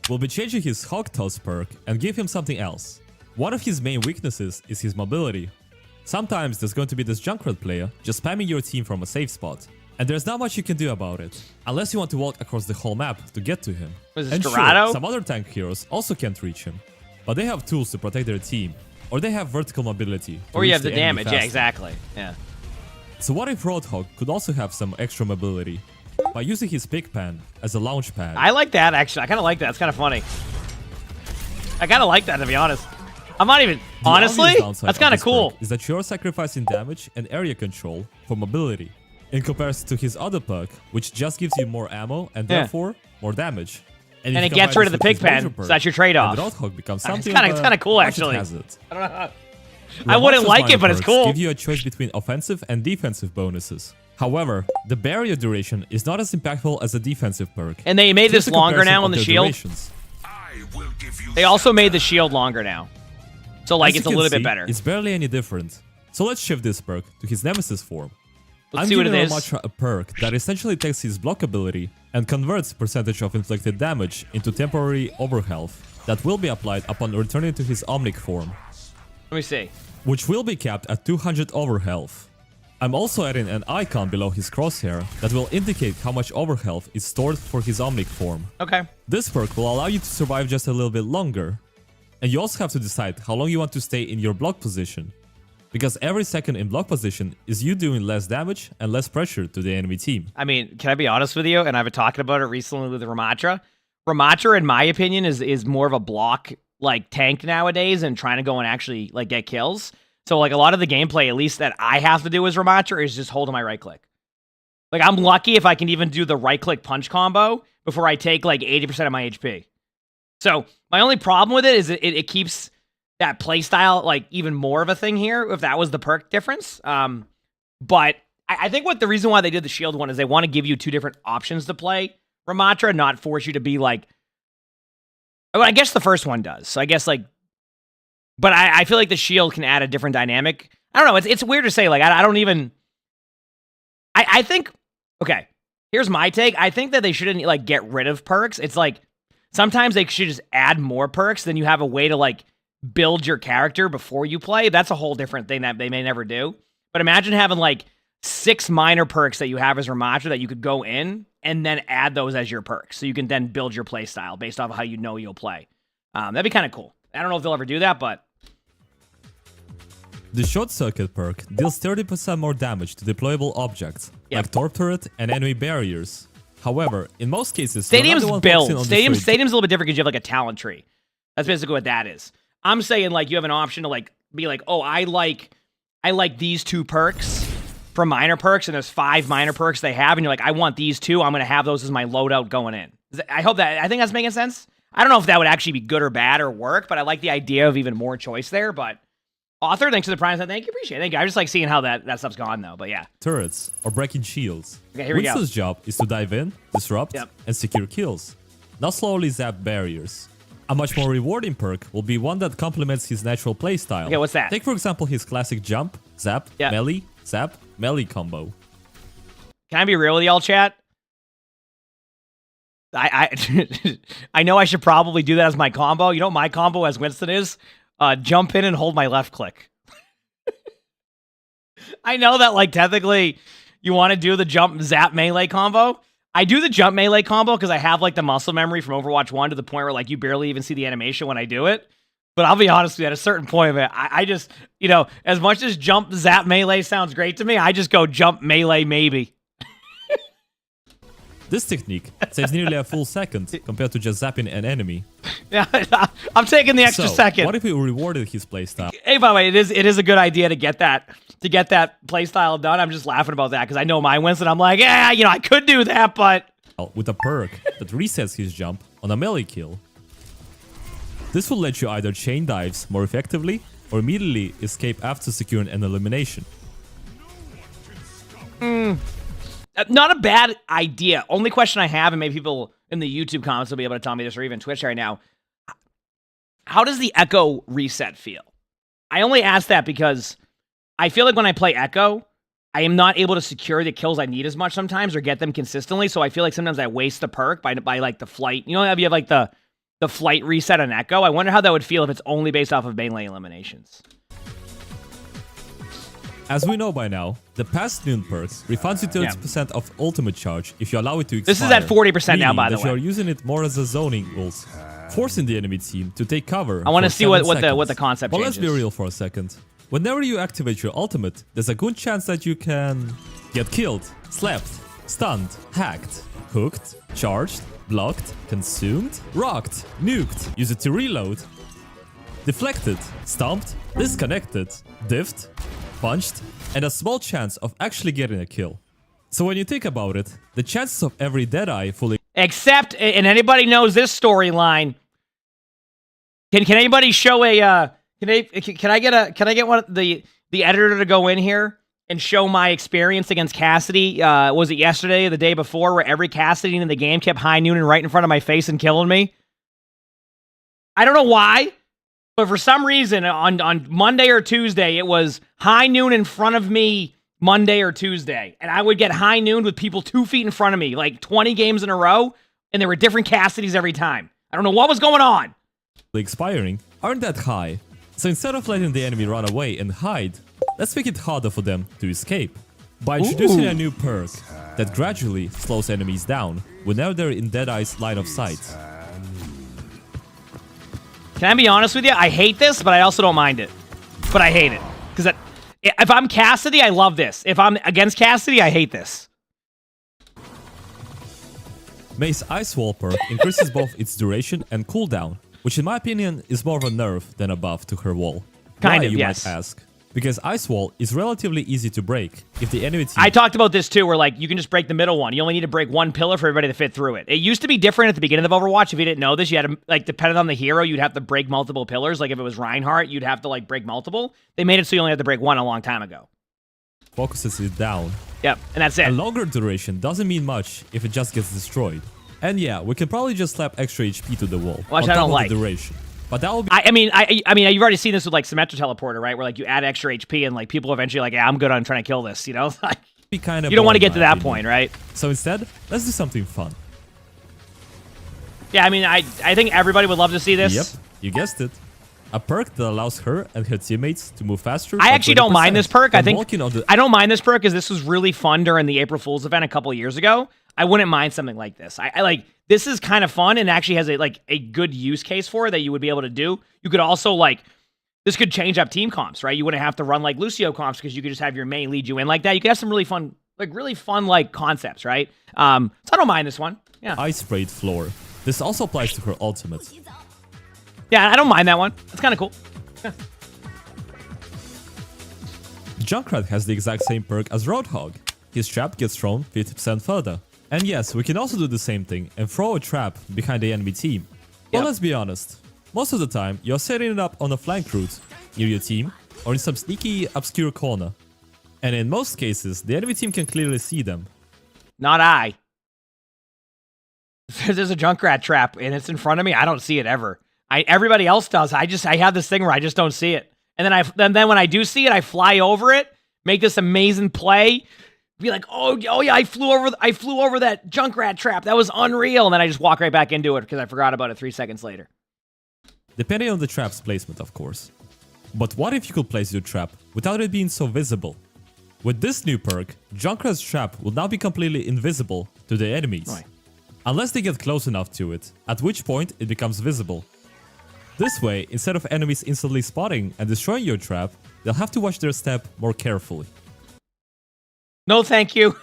We'll be changing his Hog Toss perk and give him something else. One of his main weaknesses is his mobility. Sometimes there's going to be this Junkrat player just spamming your team from a safe spot. And there's not much you can do about it, unless you want to walk across the whole map to get to him. Was And this sure, Dorado? some other tank heroes also can't reach him, but they have tools to protect their team, or they have vertical mobility. Or you have the damage, yeah, exactly. Yeah. So what if Roadhog could also have some extra mobility by using his pick pan as a launch pad? I like that, actually. I kind of like that. It's kind of funny. I kind of like that, to be honest. I'm not even... The Honestly? obvious downside That's kind of this cool. perk is that you're sacrificing damage and area control for mobility, in comparison to his other perk, which just gives you more ammo and Yeah. therefore more damage. And And if it you gets combine rid of the this with pig his pen, major so perk, that's your trade-off. then Roadhog becomes It's something kinda cool, actually. It. I wouldn't Ramatra's like it, minor but it's perks cool. Give you a choice between offensive and defensive bonuses. However, the barrier duration is not as impactful as a defensive perk. And they made Here's this a longer comparison now on of the their shield. durations. They also made the shield longer now. So, like, As it's you a can little bit see, better. It's barely any different. So let's shift this perk to his nemesis form. Let's I'm see what giving it is. Ramatra a perk that essentially takes his block ability and converts percentage of inflicted damage into temporary overhealth that will be applied upon returning to his Omnic form, Let me see. which will be capped at 200 overhealth. I'm also adding an icon below his crosshair that will indicate how much overhealth is stored for his Omnic form. Okay. This perk will allow you to survive just a little bit longer, and you also have to decide how long you want to stay in your block position, because every second in block position is you doing less damage and less pressure to the enemy team. I mean, can I be honest with you? And I've been talking about it recently with Ramatra. Ramatra, in my opinion, is more of a block like tank nowadays and trying to go and actually like get kills. So like a lot of the gameplay, at least that I have to do as Ramatra, is just holding my right click. Like I'm lucky if I can even do the right click punch combo before I take like 80% of my HP. So my only problem with it is it keeps that playstyle like even more of a thing here, if that was the perk difference. But I think what the reason why they did the shield one is they want to give you two different options to play Ramatra, not force you to be like... Well, I guess the first one does. So I guess like... But I feel like the shield can add a different dynamic. I don't know. It's weird to say. Like, I don't even... I think... Okay, here's my take. I think that they shouldn't like get rid of perks. It's like, sometimes they should just add more perks, then you have a way to like build your character before you play. That's a whole different thing that they may never do. But imagine having like 6 minor perks that you have as Ramatra that you could go in and then add those as your perks. So you can then build your play style based off of how you know you'll play. That'd be kind of cool. I don't know if they'll ever do that, but... The Short Circuit perk deals 30% more damage to deployable objects, like Torp Turret and enemy barriers. However, in most cases, Stadium's build. Stadium's Stadium. a little bit different because you have like a talent tree. That's basically what that is. I'm saying like you have an option to like be like, oh, I like these 2 perks from minor perks, and there's 5 minor perks they have, and you're like, I want these 2. I'm gonna have those as my loadout going in. I think that's making sense. I don't know if that would actually be good or bad or work, but I like the idea of even more choice there. But Author, thanks for the prize. Thank you, appreciate it. Thank you. I just like seeing how that stuff's gone though. But yeah, Turrets or breaking shields. Okay, here we go. Winston's job is to dive in, disrupt, and secure kills, not slowly zap barriers. A much more rewarding perk will be one that complements his natural playstyle. Okay, what's that? Take for example his classic jump, zap, melee, zap, melee combo. Can I be real with y'all, chat? I know I should probably do that as my combo. You know what my combo as Winston is? Jump in and hold my left click. I know that, like, technically you want to do the jump zap melee combo. I do the jump melee combo because I have, like, the muscle memory from Overwatch 1 to the point where, like, you barely even see the animation when I do it. But I'll be honest with you, at a certain point of it, I just, you know, as much as jump zap melee sounds great to me, I just go jump melee maybe. This technique saves nearly a full second compared to just zapping an enemy. Yeah, I'm taking the extra second. What if we rewarded his playstyle? Hey, by the way, it is a good idea to get that playstyle done. I'm just laughing about that because I know my Winston. I'm like, yeah, you know, I could do that, but with a perk that resets his jump on a melee kill. This will let you either chain dives more effectively or immediately escape after securing an elimination. Not a bad idea. Only question I have, and maybe people in the YouTube comments will be able to tell me this, or even Twitch right now. How does the Echo reset feel? I only ask that because I feel like when I play Echo, I am not able to secure the kills I need as much sometimes or get them consistently. So I feel like sometimes I waste the perk by like the flight. You know how you have like the flight reset on Echo? I wonder how that would feel if it's only based off of melee eliminations. As we know by now, the past Noon perk refunds you 30% of ultimate charge if you allow it to expire. This is at 40% now, by the way. You're using it more as a zoning ult, forcing the enemy team to take cover. I want to see what the concept but changes. Let's be real for a second. Whenever you activate your ultimate, there's a good chance that you can get killed, slapped, stunned, hacked, hooked, charged, blocked, consumed, rocked, nuked, use it to reload, deflected, stomped, disconnected, diffed, punched, and a small chance of actually getting a kill. So when you think about it, the chances of every Deadeye fully... Except, and anybody knows this storyline, can anybody show a, can I get one the editor to go in here and show my experience against Cassidy, was it yesterday or the day before, where every Cassidy in the game kept high nooning right in front of my face and killing me? I don't know why, but for some reason on Monday or Tuesday, it was high noon in front of me Monday or Tuesday, and I would get high noon with people 2 feet in front of me, like 20 games in a row, and there were different Cassidys every time. I don't know what was going on. Expiring aren't that high, so instead of letting the enemy run away and hide, let's make it harder for them to escape by introducing a new perk that gradually slows enemies down whenever they're in Deadeye's line of sight. Can I be honest with you? I hate this, but I also don't mind it. But I hate it. Because if I'm Cassidy, I love this. If I'm against Cassidy, I hate this. May's Ice Wall perk increases both its duration and cooldown, which in my opinion is more of a nerf than a buff to her wall. Kind Why, of, you yes. might ask? Because Ice Wall is relatively easy to break if the enemy team... I talked about this too, where like you can just break the middle one. You only need to break one pillar for everybody to fit through it. It used to be different at the beginning of Overwatch. If you didn't know this, you had to, like, depending on the hero, you'd have to break multiple pillars. Like if it was Reinhardt, you'd have to like break multiple. They made it so you only had to break one a long time ago. focuses it down. Yep, and that's it. A longer duration doesn't mean much if it just gets destroyed. And yeah, we can probably just slap extra HP to the wall Which on I top don't of like. the duration. But that will be... I mean, you've already seen this with like Symmetra Teleporter, right? Where like you add extra HP and like people eventually like, yeah, I'm good on trying to kill this, you know? Like, be kind of you don't want to boring, get to in my that opinion. point, right? So instead, let's do something fun. Yeah, I mean, I think everybody would love to see this. Yep, you guessed it. A perk that allows her and her teammates to move faster. I actually don't mind this perk. I think the... I don't mind this perk because this was really fun during the April Fool's event a couple years ago. I wouldn't mind something like this. I like this is kind of fun and actually has a good use case for it that you would be able to do. You could also like this could change up team comps, right? You wouldn't have to run like Lucio comps because you could just have your main lead you in like that. You could have some really fun concepts, right? So I don't mind this one. Yeah. Ice sprayed floor. This also applies to her ultimate. Yeah, I don't mind that one. It's kind of cool. Junkrat has the exact same perk as Roadhog. His trap gets thrown 50% further. And yes, we can also do the same thing and throw a trap behind the enemy team. But let's be honest, most of the time you're setting it up on a flank route, near your team, or in some sneaky, obscure corner. And in most cases, the enemy team can clearly see them. Not I. There's a Junkrat trap and it's in front of me. I don't see it ever. Everybody else does. I have this thing where I just don't see it. And then when I do see it, I fly over it, make this amazing play, be like, oh yeah, I flew over that Junkrat trap. That was unreal. And then I just walk right back into it because I forgot about it 3 seconds later. Depending on the trap's placement, of course. But what if you could place your trap without it being so visible? With this new perk, Junkrat's trap will now be completely invisible to the enemies. Right. Unless they get close enough to it, at which point it becomes visible. This way, instead of enemies instantly spotting and destroying your trap, they'll have to watch their step more carefully. No, thank you.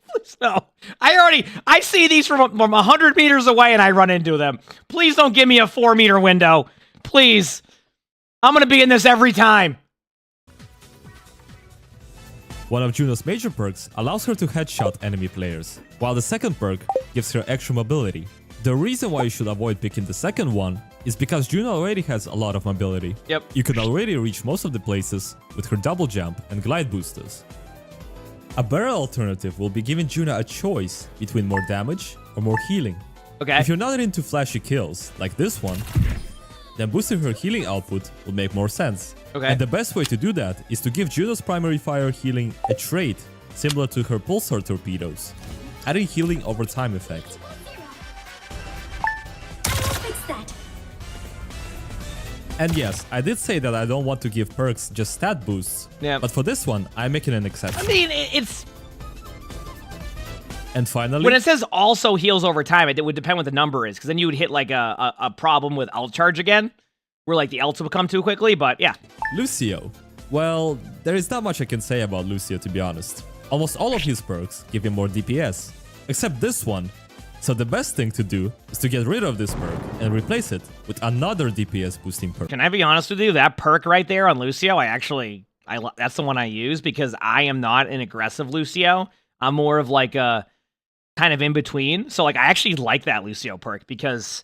Please, no. I see these from 100 meters away and I run into them. Please don't give me a 4-meter window. Please. I'm going to be in this every time. One of Juno's major perks allows her to headshot enemy players, while the second perk gives her extra mobility. The reason why you should avoid picking the second one is because Juno already has a lot of mobility. Yep. You can already reach most of the places with her double jump and glide boosters. A better alternative will be giving Juno a choice between more damage or more healing. Okay. If you're not into flashy kills, like this one, then boosting her healing output will make more sense. Okay. And the best way to do that is to give Juno's primary fire healing a trait similar to her pulsar torpedoes, adding healing over time effect. And yes, I did say that I don't want to give perks just stat boosts. Yeah. But for this one, I'm making an exception. I mean, it's... And finally... When it says also heals over time, it would depend what the number is, because then you would hit like a problem with ult charge again, where like the ults would come too quickly, but yeah. Lucio. Well, there is not much I can say about Lucio, to be honest. Almost all of his perks give him more DPS, except this one. So the best thing to do is to get rid of this perk and replace it with another DPS boosting perk. Can I be honest with you? That perk right there on Lucio, that's the one I use because I am not an aggressive Lucio. I'm more of like a kind of in between. So like I actually like that Lucio perk because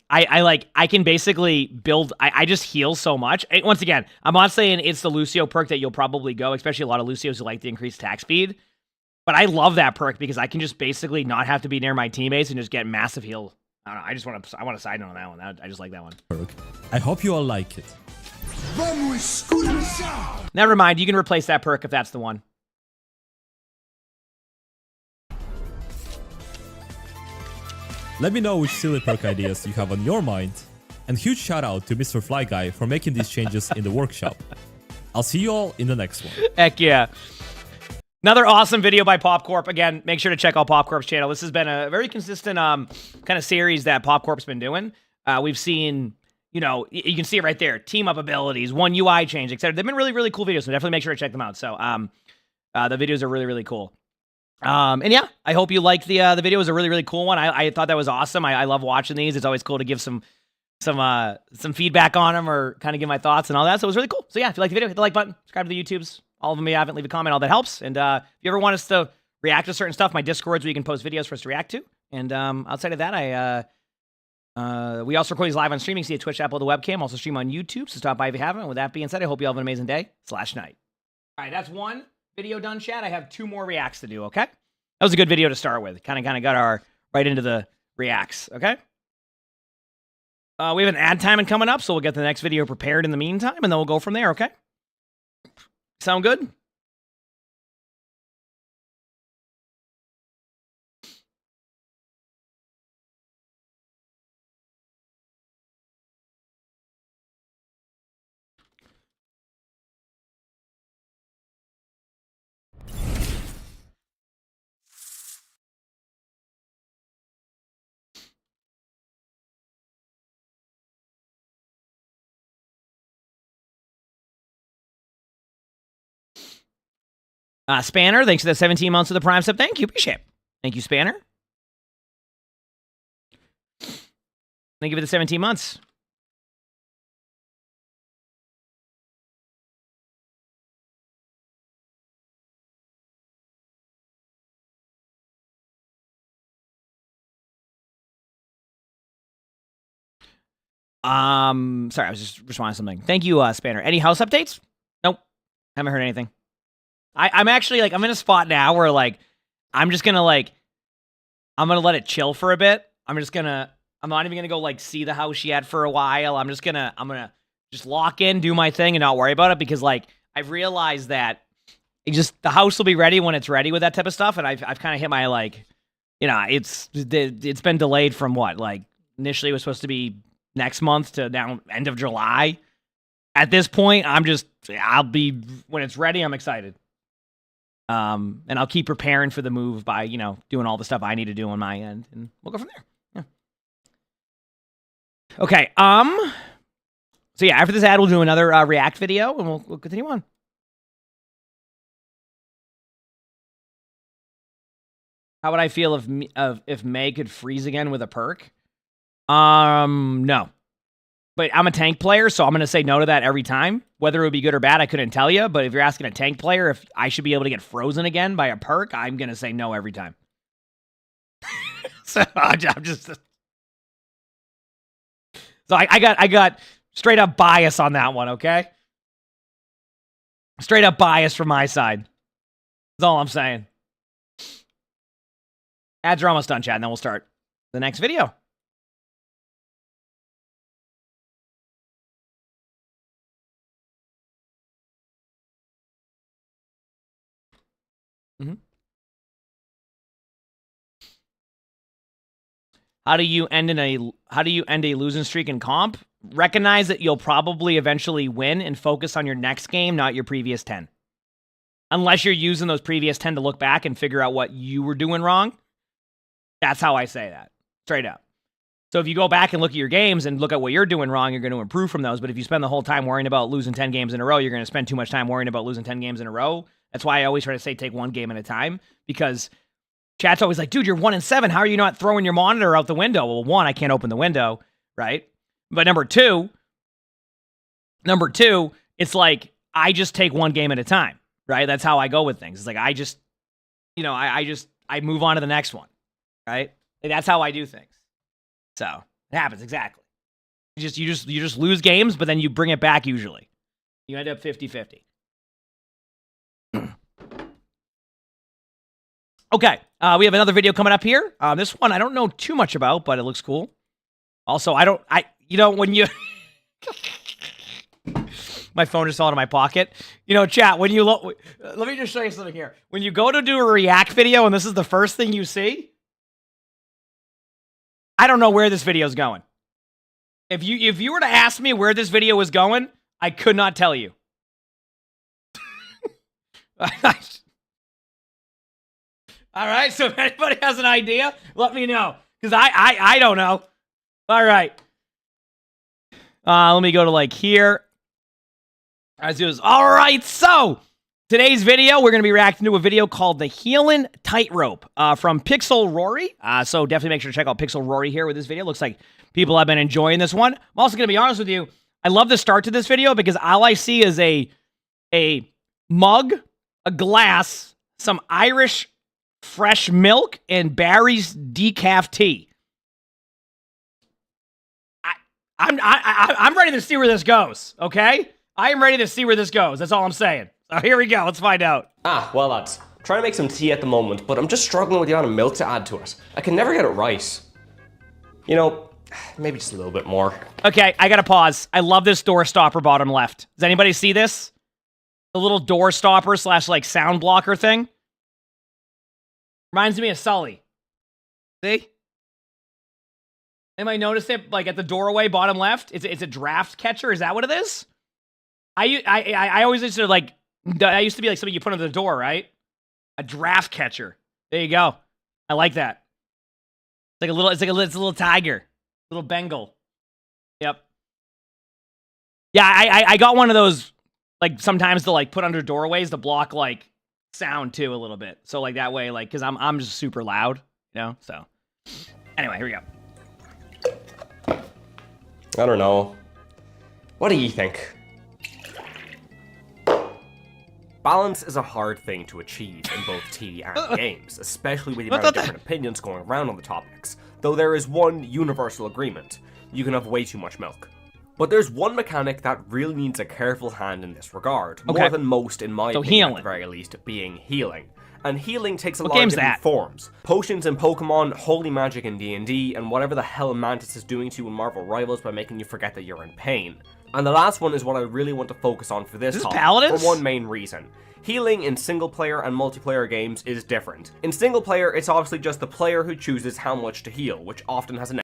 I can basically build. I just heal so much. And once again, I'm not saying it's the Lucio perk that you'll probably go, especially a lot of Lucios who like the increased attack speed. But I love that perk because I can just basically not have to be near my teammates and just get massive heal. I don't know. I want a side note on that one. I just like that one. Perk. I hope you all like it. Never mind. You can replace that perk if that's the one. Let me know which silly perk ideas you have on your mind. And huge shout out to Mr. Fly Guy for making these changes in the workshop. I'll see you all in the next one. Heck yeah. Another awesome video by PopCorp. Again, make sure to check out PopCorp's channel. This has been a very consistent kind of series that PopCorp's been doing. We've seen, you know, you can see it right there. Team up abilities, one UI change, etc. They've been really, really cool videos, so definitely make sure to check them out. So the videos are really, really cool. And yeah, I hope you liked the video. It was a really, really cool one. I thought that was awesome. I love watching these. It's always cool to give some feedback on them or kind of give my thoughts and all that. So it was really cool. So yeah, if you like the video, hit the like button, subscribe to the YouTubes. All of them, if you haven't, leave a comment. All that helps. And if you ever want us to react to certain stuff, my Discord's where you can post videos for us to react to. And outside of that, we also record these live on streaming. See a Twitch, upload the webcam. Also stream on YouTube. So stop by if you haven't. With that being said, I hope you all have an amazing day/night. All right, that's one video done, chat. I have two more reacts to do. Okay, that was a good video to start with. Kind of got our right into the reacts. Okay. We have an ad timing coming up, so we'll get the next video prepared in the meantime, and then we'll go from there. Okay. Sound good? Spanner, thanks for the 17 months of the Prime sub. Thank you. Appreciate it. Thank you, Spanner. Thank you for the 17 months. Sorry, I was just responding to something. Thank you, Spanner. Any house updates? Nope. Haven't heard anything. I'm actually, like, I'm in a spot now where, like, I'm just gonna, like, I'm gonna let it chill for a bit. I'm not even gonna go, like, see the house yet for a while. I'm gonna just lock in, do my thing, and not worry about it, because, like, I've realized that the house will be ready when it's ready with that type of stuff, and I've kind of hit my, like, you know, it's been delayed from what, like, initially it was supposed to be next month to now end of July. At this point, I'll be, when it's ready, I'm excited. And I'll keep preparing for the move by, you know, doing all the stuff I need to do on my end, and we'll go from there. Yeah. Okay. So yeah, after this ad, we'll do another React video, and we'll continue on. How would I feel if May could freeze again with a perk? No. But I'm a tank player, so I'm going to say no to that every time. Whether it would be good or bad, I couldn't tell you. But if you're asking a tank player if I should be able to get frozen again by a perk, I'm going to say no every time. So I'm just... So I got straight up bias on that one, okay? Straight up bias from my side. That's all I'm saying. Ads are almost done, chat, and then we'll start the next video. How do you end a losing streak in comp? recognize that you'll probably eventually win and focus on your next game, not your previous 10. Unless you're using those previous 10 to look back and figure out what you were doing wrong. That's how I say that. Straight up. So if you go back and look at your games and look at what you're doing wrong, you're going to improve from those. But if you spend the whole time worrying about losing 10 games in a row, you're going to spend too much time worrying about losing 10 games in a row. That's why I always try to say take one game at a time, because chat's always like, dude, you're 1-7. How are you not throwing your monitor out the window? Well, one, I can't open the window, right? But number two, it's like I just take one game at a time, right? That's how I go with things. It's like I just, I move on to the next one, right? Like, that's how I do things. So it happens exactly. You just lose games, but then you bring it back usually. You end up 50-50. Okay, we have another video coming up here. This one I don't know too much about, but it looks cool. Also, when you... My phone just fell out of my pocket. Chat, when you look... Let me just show you something here. When you go to do a react video and this is the first thing you see, I don't know where this video is going. If you were to ask me where this video was going, I could not tell you. All right, so if anybody has an idea, let me know, because I don't know. All right. Let me go to here. All right, so today's video, we're going to be reacting to a video called The Healin' Tightrope from Pixel Rory. So definitely make sure to check out Pixel Rory here with this video. Looks like people have been enjoying this one. I'm also going to be honest with you. I love the start to this video because all I see is a mug, a glass, some Irish fresh milk, and Barry's decaf tea. I'm ready to see where this goes, okay? I am ready to see where this goes. That's all I'm saying. So here we go. Let's find out. Well, lads. Trying to make some tea at the moment, but I'm just struggling with the amount of milk to add to it. I can never get it right. Maybe just a little bit more. Okay, I gotta pause. I love this door stopper bottom left. Does anybody see this? The little door stopper / sound blocker thing? Reminds me of Sully. See? Anybody notice it? At the doorway, bottom left? It's a draft catcher. Is that what it is? I always used to I used to be something you put under the door, right? A draft catcher. There you go. I like that. It's a little tiger, little Bengal. Yep. Yeah, I got one of those sometimes to put under doorways to block sound too a little bit. So that way because I'm just super loud, So anyway, here we go. I don't know. What do you think? Balance is a hard thing to achieve in both tea and games, especially with the amount of different opinions going around on the topics, though there is one universal agreement: you can have way too much milk. But there's one mechanic that really needs a careful hand in this regard, more than most in my opinion, at the very least, being healing. And healing takes a lot of different forms. Potions in Pokemon, holy magic in D&D, and whatever the hell Mantis is doing to you in Marvel Rivals by making you forget that you're in pain. And the last one is what I really want to focus on for this topic, for one main reason. Healing in single-player and multiplayer games is different. In single-player, it's obviously just the player who chooses how much to heal, which often has an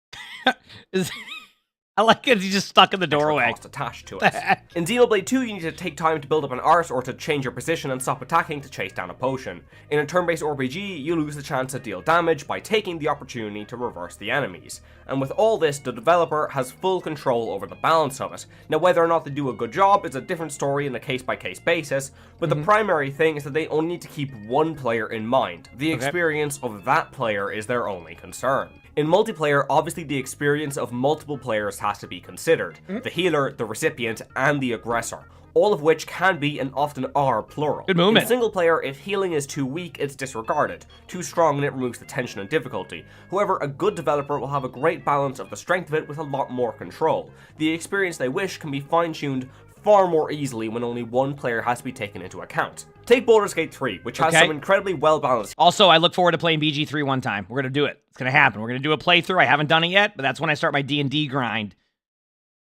I like it, he's just stuck in the doorway. Cost attached to it. In Xenoblade 2, you need to take time to build up an art or to change your position and stop attacking to chase down a potion. In a turn-based RPG, you lose the chance to deal damage by taking the opportunity to reverse the enemies. And with all this, the developer has full control over the balance of it. Now, whether or not they do a good job is a different story in a case-by-case basis, but the primary thing is that they only need to keep one player in mind. The experience of that player is their only concern. In multiplayer, obviously the experience of multiple players has to be considered. The healer, the recipient, and the aggressor. All of which can be and often are plural. Good movement. In single player, if healing is too weak, it's disregarded. Too strong and it removes the tension and difficulty. However, a good developer will have a great balance of the strength of it with a lot more control. The experience they wish can be fine-tuned far more easily when only one player has to be taken into account. Take Baldur's Gate 3, which has some incredibly well-balanced... Also, I look forward to playing BG3 one time. We're going to do it. It's going to happen. We're going to do a playthrough. I haven't done it yet, but that's when I start my D&D grind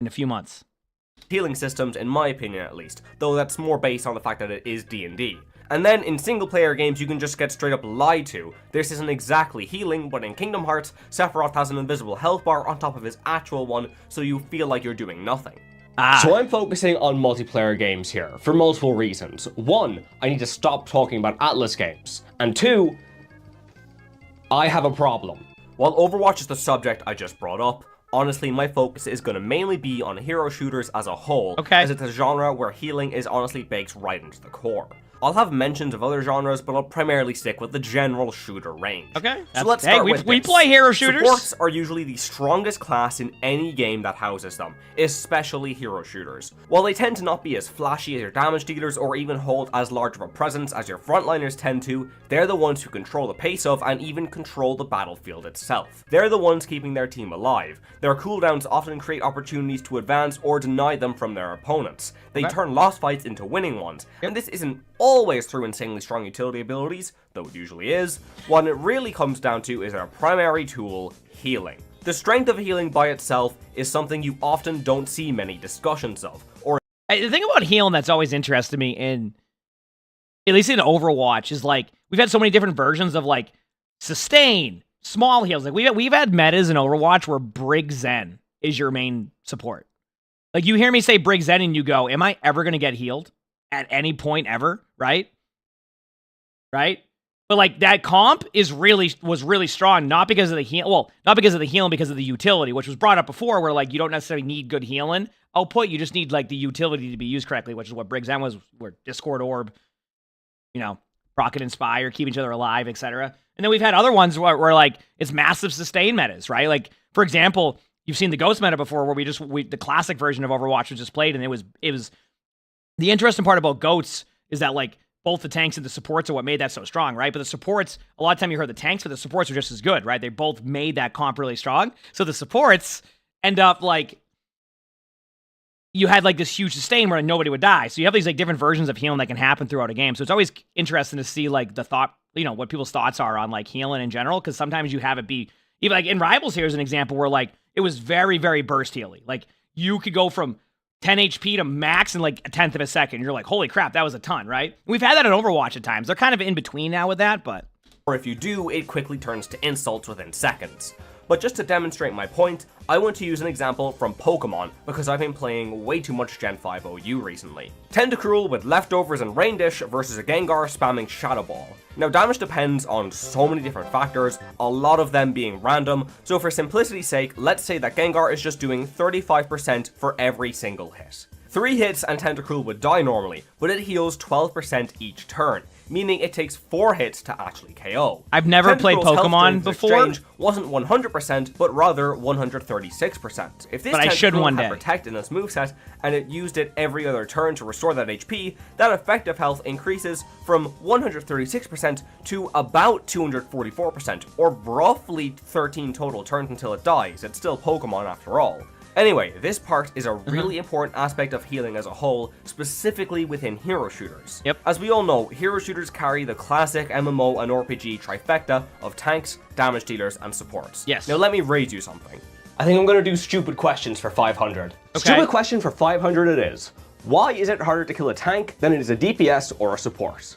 in a few months. Healing systems, in my opinion at least, though that's more based on the fact that it is D&D. And then in single player games, you can just get straight up lied to. This isn't exactly healing, but in Kingdom Hearts, Sephiroth has an invisible health bar on top of his actual one, so you feel like you're doing nothing. So I'm focusing on multiplayer games here, for multiple reasons. One, I need to stop talking about Atlas games. And two, I have a problem. While Overwatch is the subject I just brought up, honestly, my focus is going to mainly be on hero shooters as a whole, as it's a genre where healing is honestly baked right into the core. I'll have mentions of other genres, but I'll primarily stick with the general shooter range. Okay. So let's start with we this. play hero shooters. Supports are usually the strongest class in any game that houses them, especially hero shooters. While they tend to not be as flashy as your damage dealers or even hold as large of a presence as your frontliners tend to, they're the ones who control the pace of and even control the battlefield itself. They're the ones keeping their team alive. Their cooldowns often create opportunities to advance or deny them from their opponents. They turn lost fights into winning ones, and this isn't always through insanely strong utility abilities, though it usually is. What it really comes down to is their primary tool, healing. The strength of healing by itself is something you often don't see many discussions of. The thing about healing that's always interested me at least in Overwatch, is like, we've had so many different versions of like sustain, small heals. Like we've had metas in Overwatch where Brig Zen is your main support. Like you hear me say Brig Zen and you go, am I ever going to get healed at any point ever? Right? But like that comp was really strong, not because of the healing, because of the utility, which was brought up before, where like you don't necessarily need good healing output, you just need like the utility to be used correctly, which is what Brig Zen was, where Discord Orb, Rocket Inspire, keep each other alive, etc. And then we've had other ones where like it's massive sustain metas, right? Like for example, you've seen the Ghost meta before, where the classic version of Overwatch was just played, and it was the interesting part about Goats is that like both the tanks and the supports are what made that so strong, right? But the supports, a lot of time you heard the tanks, but the supports are just as good, right? They both made that comp really strong. So the supports end up like, you had like this huge sustain where nobody would die. So you have these like different versions of healing that can happen throughout a game. So it's always interesting to see like the thought, what people's thoughts are on like healing in general. Cause sometimes you have it be, even like in Rivals, here's an example where like it was very, very burst healing. Like you could go from 10 HP to max in like a tenth of a second. You're like, holy crap, that was a ton, right? We've had that in Overwatch at times. They're kind of in between now with that, but... Or if you do, it quickly turns to insults within seconds. But just to demonstrate my point, I want to use an example from Pokemon, because I've been playing way too much Gen 5 OU recently. Tentacruel with Leftovers and Rain Dish versus a Gengar spamming Shadow Ball. Now damage depends on so many different factors, a lot of them being random, so for simplicity's sake, let's say that Gengar is just doing 35% for every single hit. 3 hits and Tentacruel would die normally, but it heals 12% each turn, meaning it takes 4 hits to actually KO. I've never played Pokemon before. Wasn't 100%, but rather 136%. If this Tentacruel had Protect in its moveset, and it used it every other turn to restore that HP, that effective health increases from 136% to about 244%, or roughly 13 total turns until it dies. It's still Pokemon after all. Anyway, this part is a really important aspect of healing as a whole, specifically within hero shooters. Yep. As we all know, hero shooters carry the classic MMO and RPG trifecta of tanks, damage dealers, and supports. Yes. Now let me raise you something. I think I'm going to do stupid questions for 500. Okay. Stupid question for 500 it is. Why is it harder to kill a tank than it is a DPS or a support?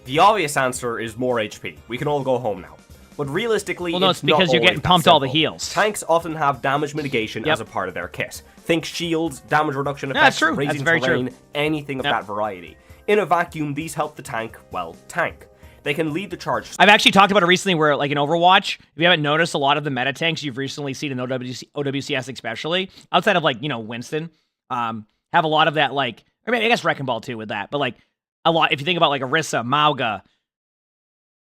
The obvious answer is more HP. We can all go home now. But realistically, it's because you're getting pumped all the heals. Tanks often have damage mitigation as a part of their kit. Think shields, damage reduction effects, raising terrain, anything of that variety. In a vacuum, these help the tank, tank. They can lead the charge. I've actually talked about it recently where, like in Overwatch, if you haven't noticed, a lot of the meta tanks you've recently seen in OWCS especially, outside of like, Winston, have a lot of that like, I mean, I guess Wrecking Ball too with that, but like a lot, if you think about like Orisa, Mauga,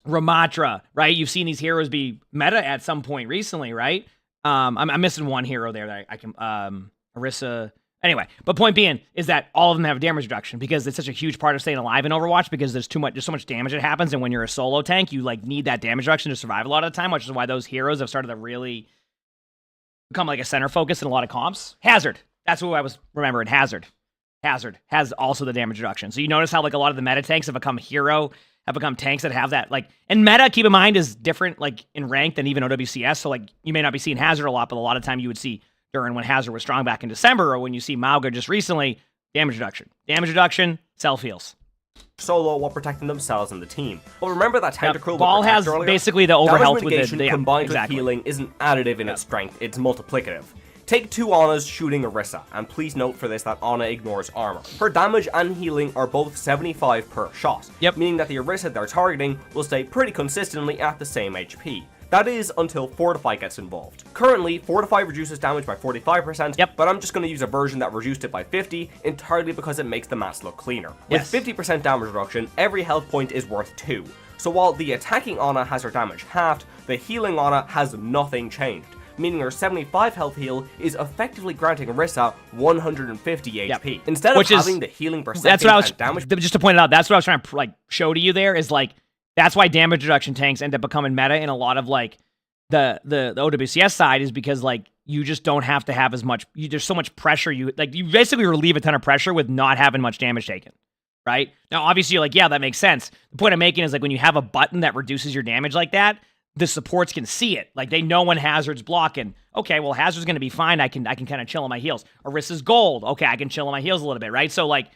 Ramatra, right? You've seen these heroes be meta at some point recently, right? I'm missing one hero there that I can, Orisa. Anyway, but point being is that all of them have damage reduction because it's such a huge part of staying alive in Overwatch because there's so much damage that happens, and when you're a solo tank, you like need that damage reduction to survive a lot of the time, which is why those heroes have started to really become like a center focus in a lot of comps. Hazard, that's who I was remembering. Hazard has also the damage reduction. So you notice how like a lot of the meta tanks have become tanks that have that, like, and meta, keep in mind, is different like in rank than even OWCS. So like you may not be seeing Hazard a lot, but a lot of time you would see during when Hazard was strong back in December, or when you see Mauga just recently, damage reduction, Self-heals. Solo while protecting themselves and the team. But remember that Tentacruel Ball has basically the overhealth with mitigation the combined with healing isn't additive in its strength, it's multiplicative. Take 2 Annas shooting Orisa, and please note for this that Ana ignores armor. Her damage and healing are both 75 per shot, meaning that the Orisa they're targeting will stay pretty consistently at the same HP. That is until Fortify gets involved. Currently, Fortify reduces damage by 45%, but I'm just going to use a version that reduced it by 50 entirely because it makes the mats look cleaner. With 50% damage reduction, every health point is worth 2. So while the attacking Ana has her damage halved, the healing Ana has nothing changed, meaning her 75 health heal is effectively granting Orisa 150 HP. Instead of having the healing percentage and damage... Just to point it out, that's what I was trying to like show to you there, is like, that's why damage reduction tanks end up becoming meta in a lot of like the OWCS side, is because like you just don't have to have as much. There's so much pressure. You basically relieve a ton of pressure with not having much damage taken. Right now, obviously, you're like, yeah, that makes sense. The point I'm making is like when you have a button that reduces your damage like that, the supports can see it. Like they know when Hazard's blocking. Okay, well Hazard's gonna be fine. I can kind of chill on my heals. Orisa's gold. Okay, I can chill on my heals a little bit. Right. So like,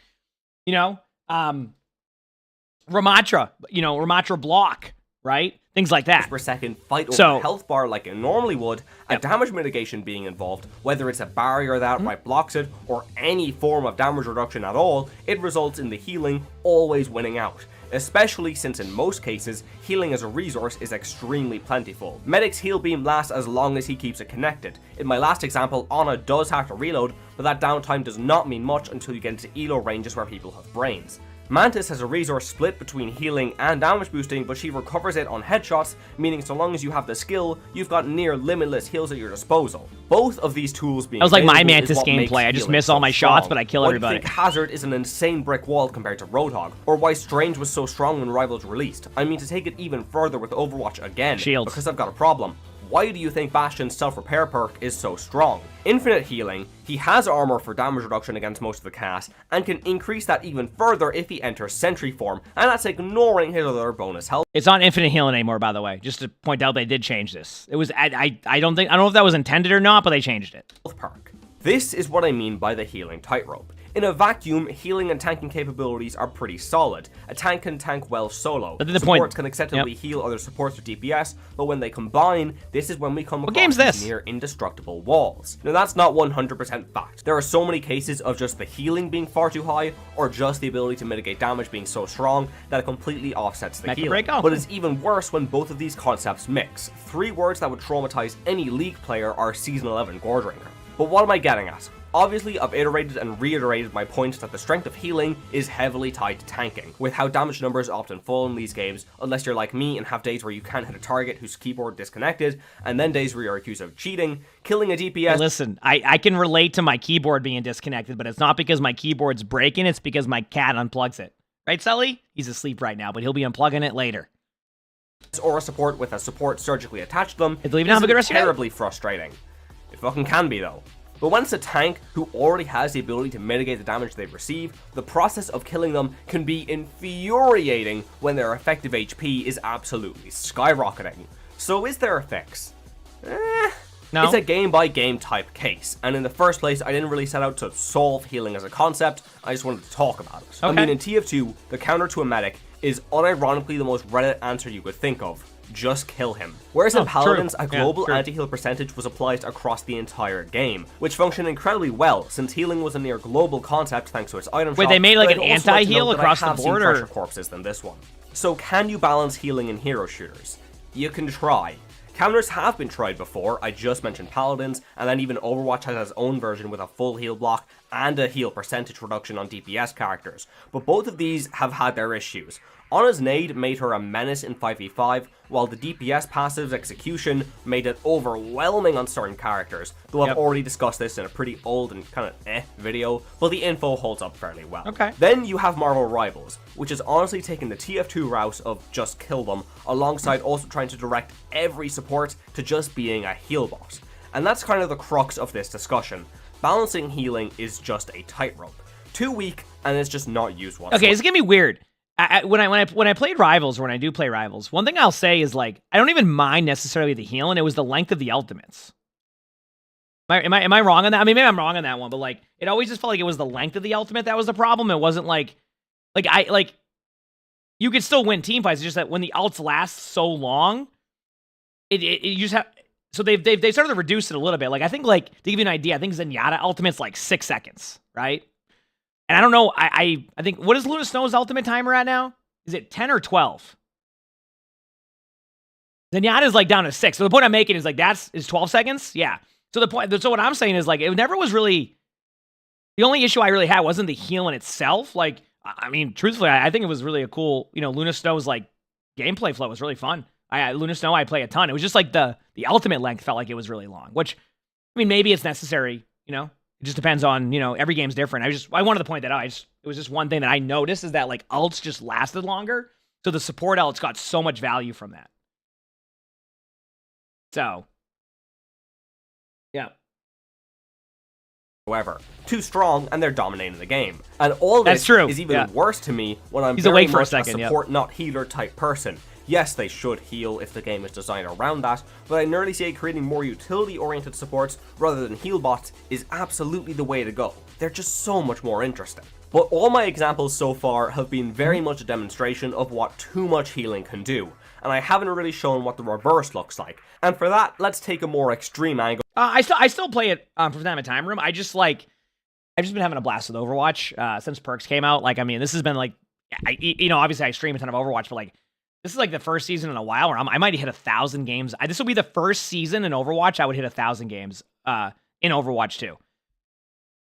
Ramatra block, right? Things like that. Per second fight over health bar like it normally would, a damage mitigation being involved, whether it's a barrier that outright blocks it, or any form of damage reduction at all, it results in the healing always winning out. Especially since in most cases, healing as a resource is extremely plentiful. Medic's heal beam lasts as long as he keeps it connected. In my last example, Ana does have to reload, but that downtime does not mean much until you get into elo ranges where people have brains. Mantis has a resource split between healing and damage boosting, but she recovers it on headshots, meaning so long as you have the skill, you've got near limitless heals at your disposal. Both of these tools being that was like my Mantis gameplay. I just miss all my shots, but I kill everybody. I think Hazard is an insane brick wall compared to Roadhog, or why Strange was so strong when Rivals released. I mean, to take it even further with Overwatch again, Shields. Because I've got a problem. Why do you think Bastion's self-repair perk is so strong? Infinite healing, he has armor for damage reduction against most of the cast, and can increase that even further if he enters sentry form, and that's ignoring his other bonus health. It's not infinite healing anymore, by the way. Just to point out, they did change this. It was I don't know if that was intended or not, but they changed it. Perk. This is what I mean by the healing tightrope. In a vacuum, healing and tanking capabilities are pretty solid. A tank can tank well solo. But the supports can acceptably heal other supports with DPS, but when they combine, this is when we come across these near indestructible walls. Now that's not 100% fact. There are so many cases of just the healing being far too high, or just the ability to mitigate damage being so strong that it completely offsets the healing. But it's even worse when both of these concepts mix. 3 words that would traumatize any League player are Season 11 Goredrinker. But what am I getting at? Obviously, I've iterated and reiterated my point that the strength of healing is heavily tied to tanking, with how damage numbers often fall in these games, unless you're like me and have days where you can't hit a target whose keyboard disconnected, and then days where you're accused of cheating, killing a DPS... Hey, listen, I can relate to my keyboard being disconnected, but it's not because my keyboard's breaking, it's because my cat unplugs it. Right, Sully? He's asleep right now, but he'll be unplugging it later. Or a support with a support surgically attached to them, is terribly frustrating. It fucking can be, though. But when it's a tank who already has the ability to mitigate the damage they receive, the process of killing them can be infuriating when their effective HP is absolutely skyrocketing. So is there a fix? No. It's a game-by-game type case, and in the first place, I didn't really set out to solve healing as a concept, I just wanted to talk about it. I mean, in TF2, the counter to a medic is unironically the most Reddit answer you could think of. Just kill him. Whereas in Paladins, a global anti-heal percentage was applied across the entire game, which functioned incredibly well, since healing was a near global concept thanks to its item shop. Wait, they made like an anti-heal across the board, or? Fresher corpses than this one. So can you balance healing in hero shooters? You can try. Counters have been tried before, I just mentioned Paladins, and then even Overwatch has its own version with a full heal block and a heal percentage reduction on DPS characters, but both of these have had their issues. Ana's nade made her a menace in 5v5, while the DPS passive's execution made it overwhelming on certain characters, though I've already discussed this in a pretty old and kind of video, but the info holds up fairly well. Then you have Marvel Rivals, which is honestly taking the TF2 route of just kill them, alongside also trying to direct every support to just being a heal bot. And that's kind of the crux of this discussion. Balancing healing is just a tightrope. Too weak, and it's just not used whatsoever. Okay, it's gonna be weird. When I played Rivals, or when I do play Rivals, one thing I'll say is, like, I don't even mind necessarily the healing. It was the length of the ultimates. Am I wrong on that? I mean, maybe I'm wrong on that one, but like, it always just felt like it was the length of the ultimate that was the problem. It wasn't like like you could still win team fights. It's just that when the ults last so long, you just have. So they've started to reduce it a little bit. Like I think, like to give you an idea, I think Zenyatta ultimate's like 6 seconds, right? And I don't know. I think what is Luna Snow's ultimate timer at now? Is it 10 or 12? Zenyatta's like down to 6. So the point I'm making is like is 12 seconds. Yeah. So what I'm saying is like it never was really. The only issue I really had wasn't the heal in itself. Like I mean, truthfully, I think it was really a cool. Luna Snow's like gameplay flow was really fun. Luna Snow, I play a ton. It was just like the ultimate length felt like it was really long, which, I mean, maybe it's necessary, it just depends on, every game's different. I wanted to point that out. It was just one thing that I noticed is that like ults just lasted longer. So the support ults got so much value from that. So, yeah. However, too strong and they're dominating the game. And all this is even worse to me when I'm very much a support, not healer type person. Yes, they should heal if the game is designed around that, but I nearly say creating more utility-oriented supports rather than heal bots is absolutely the way to go. They're just so much more interesting. But all my examples so far have been very much a demonstration of what too much healing can do, and I haven't really shown what the reverse looks like. And for that, let's take a more extreme angle. I still play it from time to time. I've just been having a blast with Overwatch since Perks came out. Like, I mean, this has been like, obviously I stream a ton of Overwatch, but like, this is like the first season in a while where I might hit 1,000 games. This will be the first season in Overwatch I would hit 1,000 games in Overwatch 2.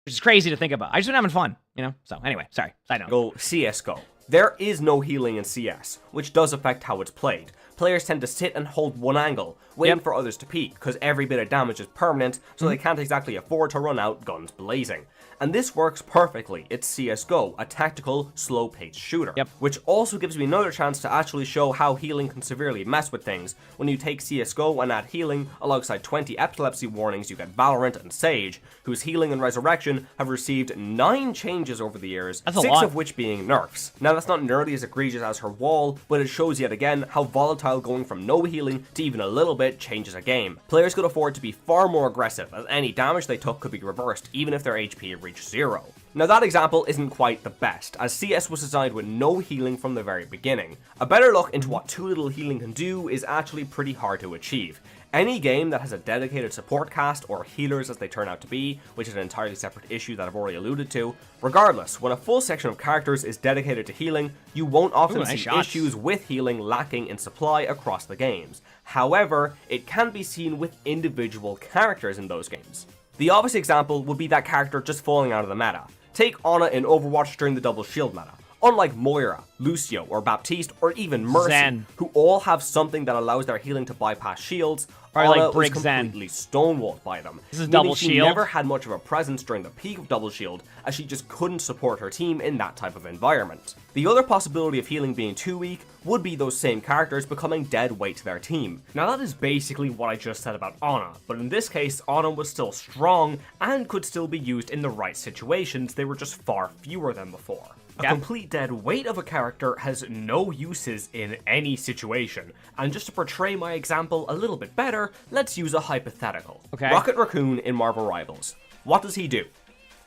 Which is crazy to think about. I just been having fun, So anyway, sorry. Side note. Go CSGO. There is no healing in CS, which does affect how it's played. Players tend to sit and hold one angle, waiting for others to peek, because every bit of damage is permanent, so they can't exactly afford to run out guns blazing. And this works perfectly. It's CSGO, a tactical, slow-paced shooter. Which also gives me another chance to actually show how healing can severely mess with things. When you take CSGO and add healing, alongside 20 epilepsy warnings, you get Valorant and Sage, whose healing and resurrection have received 9 changes over the years, 6 of which being nerfs. Now that's not nearly as egregious as her wall, but it shows yet again how volatile going from no healing to even a little bit changes a game. Players could afford to be far more aggressive, as any damage they took could be reversed, even if their HP reached 0. Now that example isn't quite the best, as CS was designed with no healing from the very beginning. A better look into what too little healing can do is actually pretty hard to achieve. Any game that has a dedicated support cast, or healers as they turn out to be, which is an entirely separate issue that I've already alluded to, regardless, when a full section of characters is dedicated to healing, you won't often see issues with healing lacking in supply across the games. However, it can be seen with individual characters in those games. The obvious example would be that character just falling out of the meta. Take Ana in Overwatch during the double shield meta. Unlike Moira, Lucio, or Baptiste, or even Mercy, who all have something that allows their healing to bypass shields, Ana was completely stonewalled by them. This is double shield. She never had much of a presence during the peak of double shield, as she just couldn't support her team in that type of environment. The other possibility of healing being too weak would be those same characters becoming dead weight to their team. Now that is basically what I just said about Ana, but in this case, Ana was still strong and could still be used in the right situations. They were just far fewer than before. A complete dead weight of a character has no uses in any situation, and just to portray my example a little bit better, let's use a hypothetical. Rocket Raccoon in Marvel Rivals. What does he do?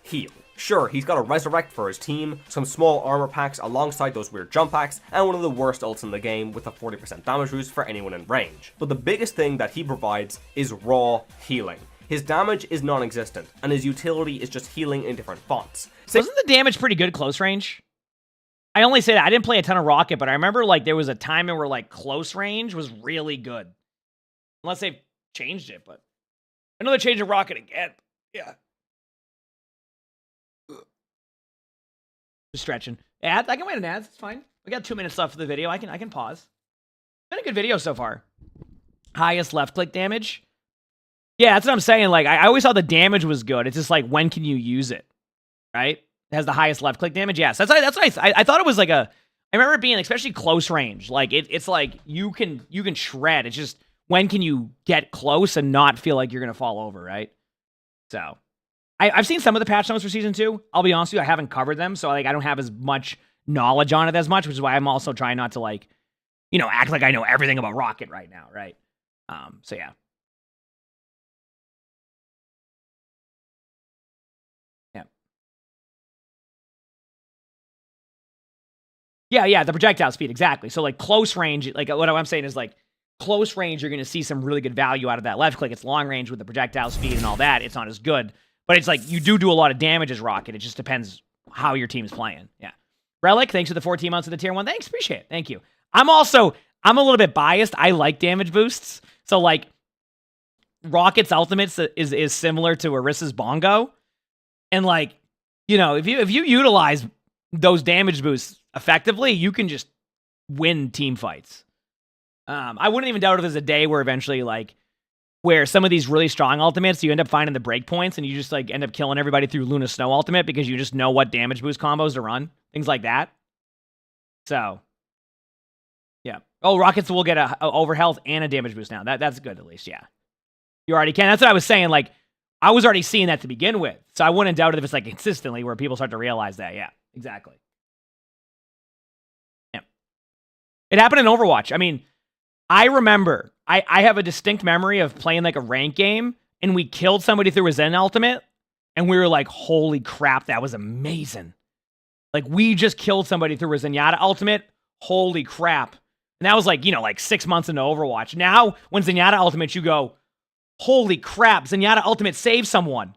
Heal. Sure, he's got a resurrect for his team, some small armor packs alongside those weird jump packs, and one of the worst ults in the game with a 40% damage boost for anyone in range. But the biggest thing that he provides is raw healing. His damage is non-existent, and his utility is just healing in different fonts. Wasn't the damage pretty good close range? I only say that. I didn't play a ton of Rocket, but I remember like there was a time where like close range was really good. Unless they've changed it, but I know they're changing Rocket again. Yeah. Just stretching. Ads? I can wait on ads. It's fine. We got 2 minutes left for the video. I can pause. It's been a good video so far. Highest left click damage. Yeah, that's what I'm saying. Like, I always thought the damage was good. It's just like, when can you use it? Right? It has the highest left click damage. Yes, that's what I thought it was like a. I remember it being especially close range. Like it's like you can shred. It's just when can you get close and not feel like you're gonna fall over, right? So I've seen some of the patch notes for season 2. I'll be honest with you, I haven't covered them, so like I don't have as much knowledge on it as much, which is why I'm also trying not to like, act like I know everything about Rocket right now, right? So yeah. Yeah, the projectile speed, exactly. So, like, close range, like, what I'm saying is, like, close range, you're going to see some really good value out of that left click. It's long range with the projectile speed and all that. It's not as good. But it's like, you do a lot of damage as Rocket. It just depends how your team's playing. Yeah. Relic, thanks for the 14 months of the tier 1. Thanks, appreciate it. Thank you. I'm a little bit biased. I like damage boosts. So, like, Rocket's ultimate is similar to Orissa's Bongo. And, like, you know, if you utilize those damage boosts effectively, you can just win team fights. I wouldn't even doubt if there's a day where eventually, like, where some of these really strong ultimates, you end up finding the breakpoints and you just, like, end up killing everybody through Luna Snow ultimate because you just know what damage boost combos to run. Things like that. So, yeah. Oh, Rockets will get a overhealth and a damage boost now. That's good, at least, yeah. You already can. That's what I was saying. Like, I was already seeing that to begin with. So I wouldn't doubt it if it's, like, consistently where people start to realize that. Yeah, exactly. Yeah. It happened in Overwatch. I mean, I remember, I have a distinct memory of playing, like, a rank game, and we killed somebody through a Zen ultimate, and we were like, holy crap, that was amazing. Like, we just killed somebody through a Zenyatta ultimate. Holy crap. And that was, like, you know, like 6 months into Overwatch. Now, when Zenyatta ultimate, you go, holy crap, Zenyatta ultimate saved someone.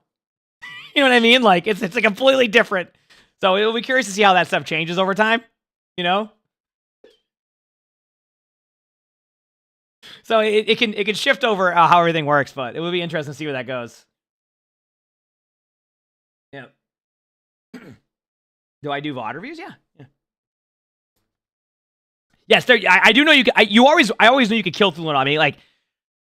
You know what I mean? Like, it's a completely different. So it'll be curious to see how that stuff changes over time, you know? So it can shift over how everything works, but it would be interesting to see where that goes. Yeah. Do I do VOD reviews? Yeah. Yes, I do know you can. I always knew you could kill through Luna. I mean, like,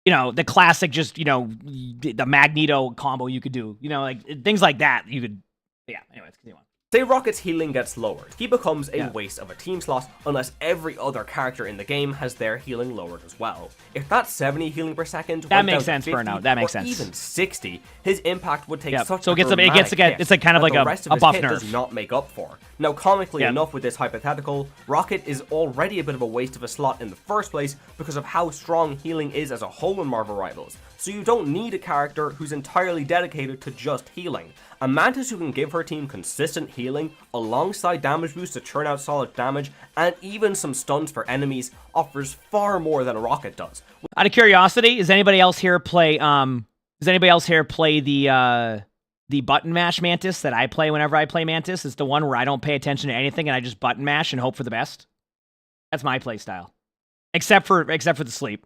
you know, the classic, just, you know, the Magneto combo you could do. You know, like, things like that you could. Yeah. Anyways, continue on. Say Rocket's healing gets lowered. He becomes a waste of a team slot unless every other character in the game has their healing lowered as well. If that's 70 healing per second, that makes sense, Burnout. That makes sense. Even 60, his impact would take such so a dramatic hit it's like kind of like a buff nerf. Does not make up for. Now, comically enough with this hypothetical, Rocket is already a bit of a waste of a slot in the first place because of how strong healing is as a whole in Marvel Rivals. So you don't need a character who's entirely dedicated to just healing. A Mantis who can give her team consistent healing, alongside damage boosts to churn out solid damage, and even some stuns for enemies, offers far more than a Rocket does. Out of curiosity, does anybody else here play the button mash Mantis that I play whenever I play Mantis? It's the one where I don't pay attention to anything and I just button mash and hope for the best. That's my play style. Except for the sleep.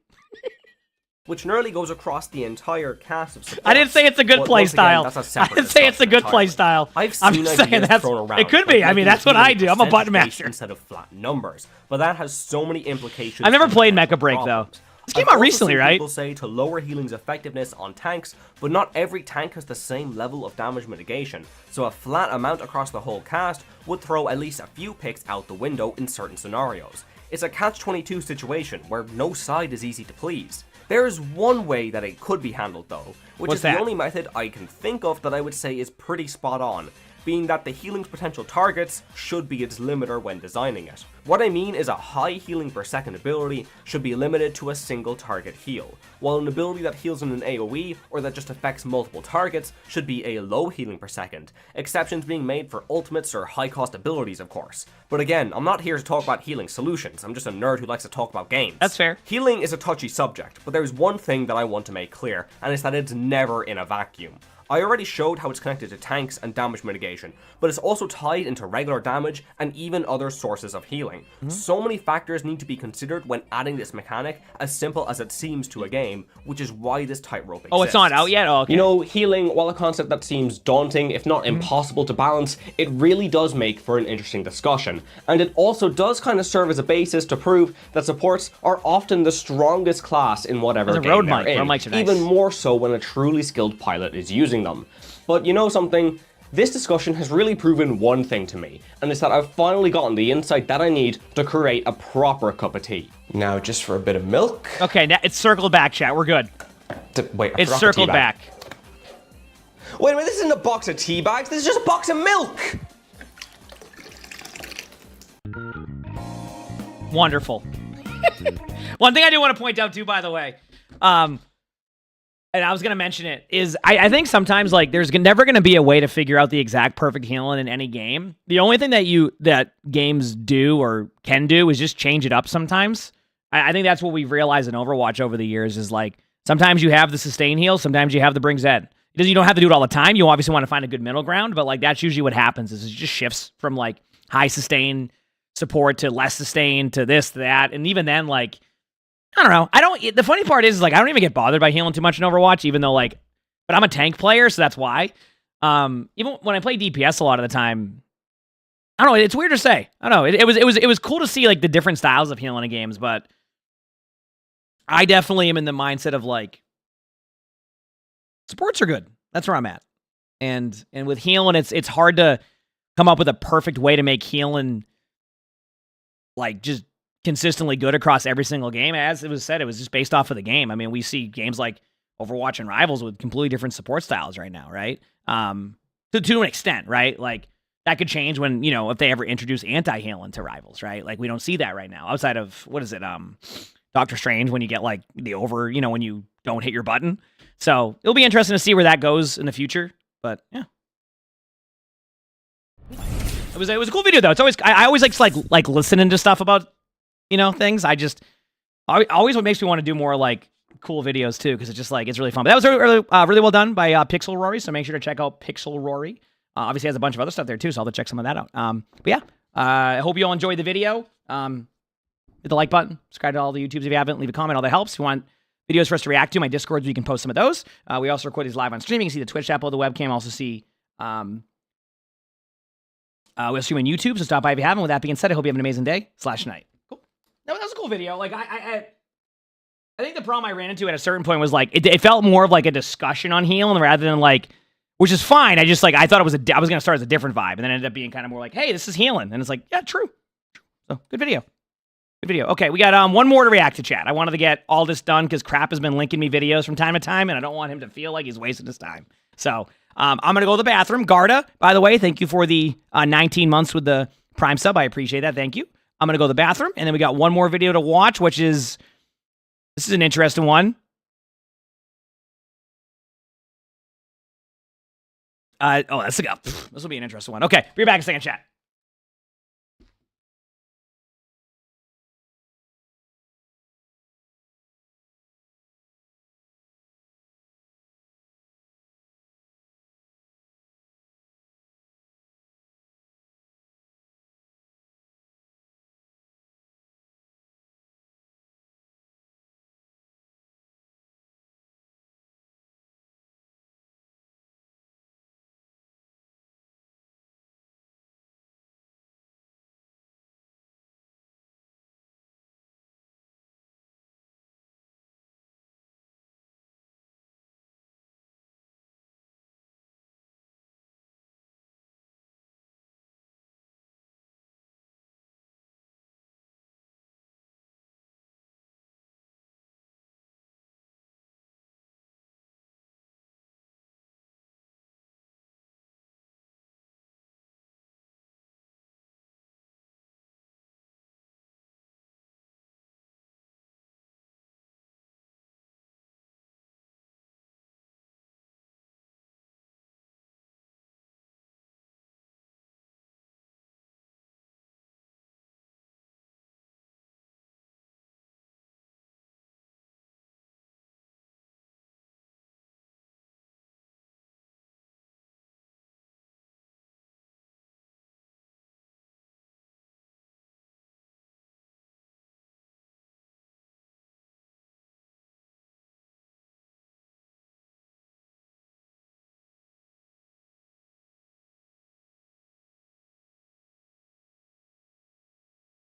Which nearly goes across the entire cast of supports. I didn't say it's a good play style. I didn't say it's a good play style. I'm just saying thrown around. It could be. I mean, that's what I do. I'm a button masher. Instead of flat numbers. But that has so many implications. I've never played Mecha Break, though. This came out recently, right? People say to lower healing's effectiveness on tanks, but not every tank has the same level of damage mitigation, so a flat amount across the whole cast would throw at least a few picks out the window in certain scenarios. It's a catch-22 situation where no side is easy to please. There is one way that it could be handled though, which is the only method I can think of that I would say is pretty spot on, being that the healing's potential targets should be its limiter when designing it. What I mean is a high healing per second ability should be limited to a single target heal, while an ability that heals in an AoE or that just affects multiple targets should be a low healing per second, exceptions being made for ultimates or high cost abilities of course. But again, I'm not here to talk about healing solutions, I'm just a nerd who likes to talk about games. That's fair. Healing is a touchy subject, but there's one thing that I want to make clear, and it's that it's never in a vacuum. I already showed how it's connected to tanks and damage mitigation, but it's also tied into regular damage and even other sources of healing. So many factors need to be considered when adding this mechanic, as simple as it seems to a game, which is why this tightrope exists. Oh, it's not out yet? Oh, okay. You know, healing, while a concept that seems daunting, if not impossible to balance, it really does make for an interesting discussion. And it also does kind of serve as a basis to prove that supports are often the strongest class in whatever game they're in, nice. even more so when a truly skilled pilot is using them. But you know something? This discussion has really proven one thing to me, and it's that I've finally gotten the insight that I need to create a proper cup of tea. Now, just for a bit of milk. Okay, now it's circled back, chat. We're good. Wait, it's circled back. Wait a minute, this isn't a box of tea bags, this is just a box of milk! Wonderful. One thing I do want to point out too, by the way, and I was gonna mention it, is I think sometimes like there's never gonna be a way to figure out the exact perfect healing in any game. The only thing that games do or can do is just change it up sometimes. I think that's what we've realized in Overwatch over the years is like sometimes you have the sustain heal, sometimes you have the bring Zed. You don't have to do it all the time. You obviously want to find a good middle ground, but like that's usually what happens is it just shifts from like high sustain support to less sustain to this, to that, and even then like. I don't know. The funny part is like I don't even get bothered by healing too much in Overwatch, even though like, but I'm a tank player, so that's why. Even when I play DPS a lot of the time, I don't know. It's weird to say. I don't know. It was cool to see like the different styles of healing in games, but I definitely am in the mindset of like supports are good. That's where I'm at, and with healing, it's hard to come up with a perfect way to make healing like just consistently good across every single game. As it was said, it was just based off of the game. I mean, we see games like Overwatch and Rivals with completely different support styles right now, right? To an extent, right? Like that could change when, if they ever introduce anti-healing to Rivals, right? Like we don't see that right now outside of, what is it? Doctor Strange, when you get like the when you don't hit your button. So it'll be interesting to see where that goes in the future, but yeah. It was a cool video though. It's always, I always like listening to stuff about things. Always what makes me want to do more like cool videos too, because it's just like it's really fun. But that was really well done by Pixel Rory. So make sure to check out Pixel Rory. Obviously has a bunch of other stuff there too, so I'll have to check some of that out. But yeah, I hope you all enjoyed the video. Hit the like button, subscribe to all the YouTubes if you haven't, leave a comment, all that helps. If you want videos for us to react to, my Discords, we can post some of those. We also record these live on streaming. You can see the Twitch app of the webcam. Also see we also stream on YouTube, so stop by if you haven't. With that being said, I hope you have an amazing day/night. No, that was a cool video. Like I think the problem I ran into at a certain point was like it felt more of like a discussion on healing rather than like, which is fine. I just like I thought I was gonna start as a different vibe, and then it ended up being kind of more like, hey, this is healing, and it's like, yeah, true. So good video. Okay, we got one more to react to, chat. I wanted to get all this done because Crap has been linking me videos from time to time, and I don't want him to feel like he's wasting his time. So I'm gonna go to the bathroom. Garda, by the way, thank you for the 19 months with the Prime sub. I appreciate that. Thank you. I'm going to go to the bathroom, and then we got one more video to watch, which is, this is an interesting one. This will be an interesting one. Okay, be back in a second, chat.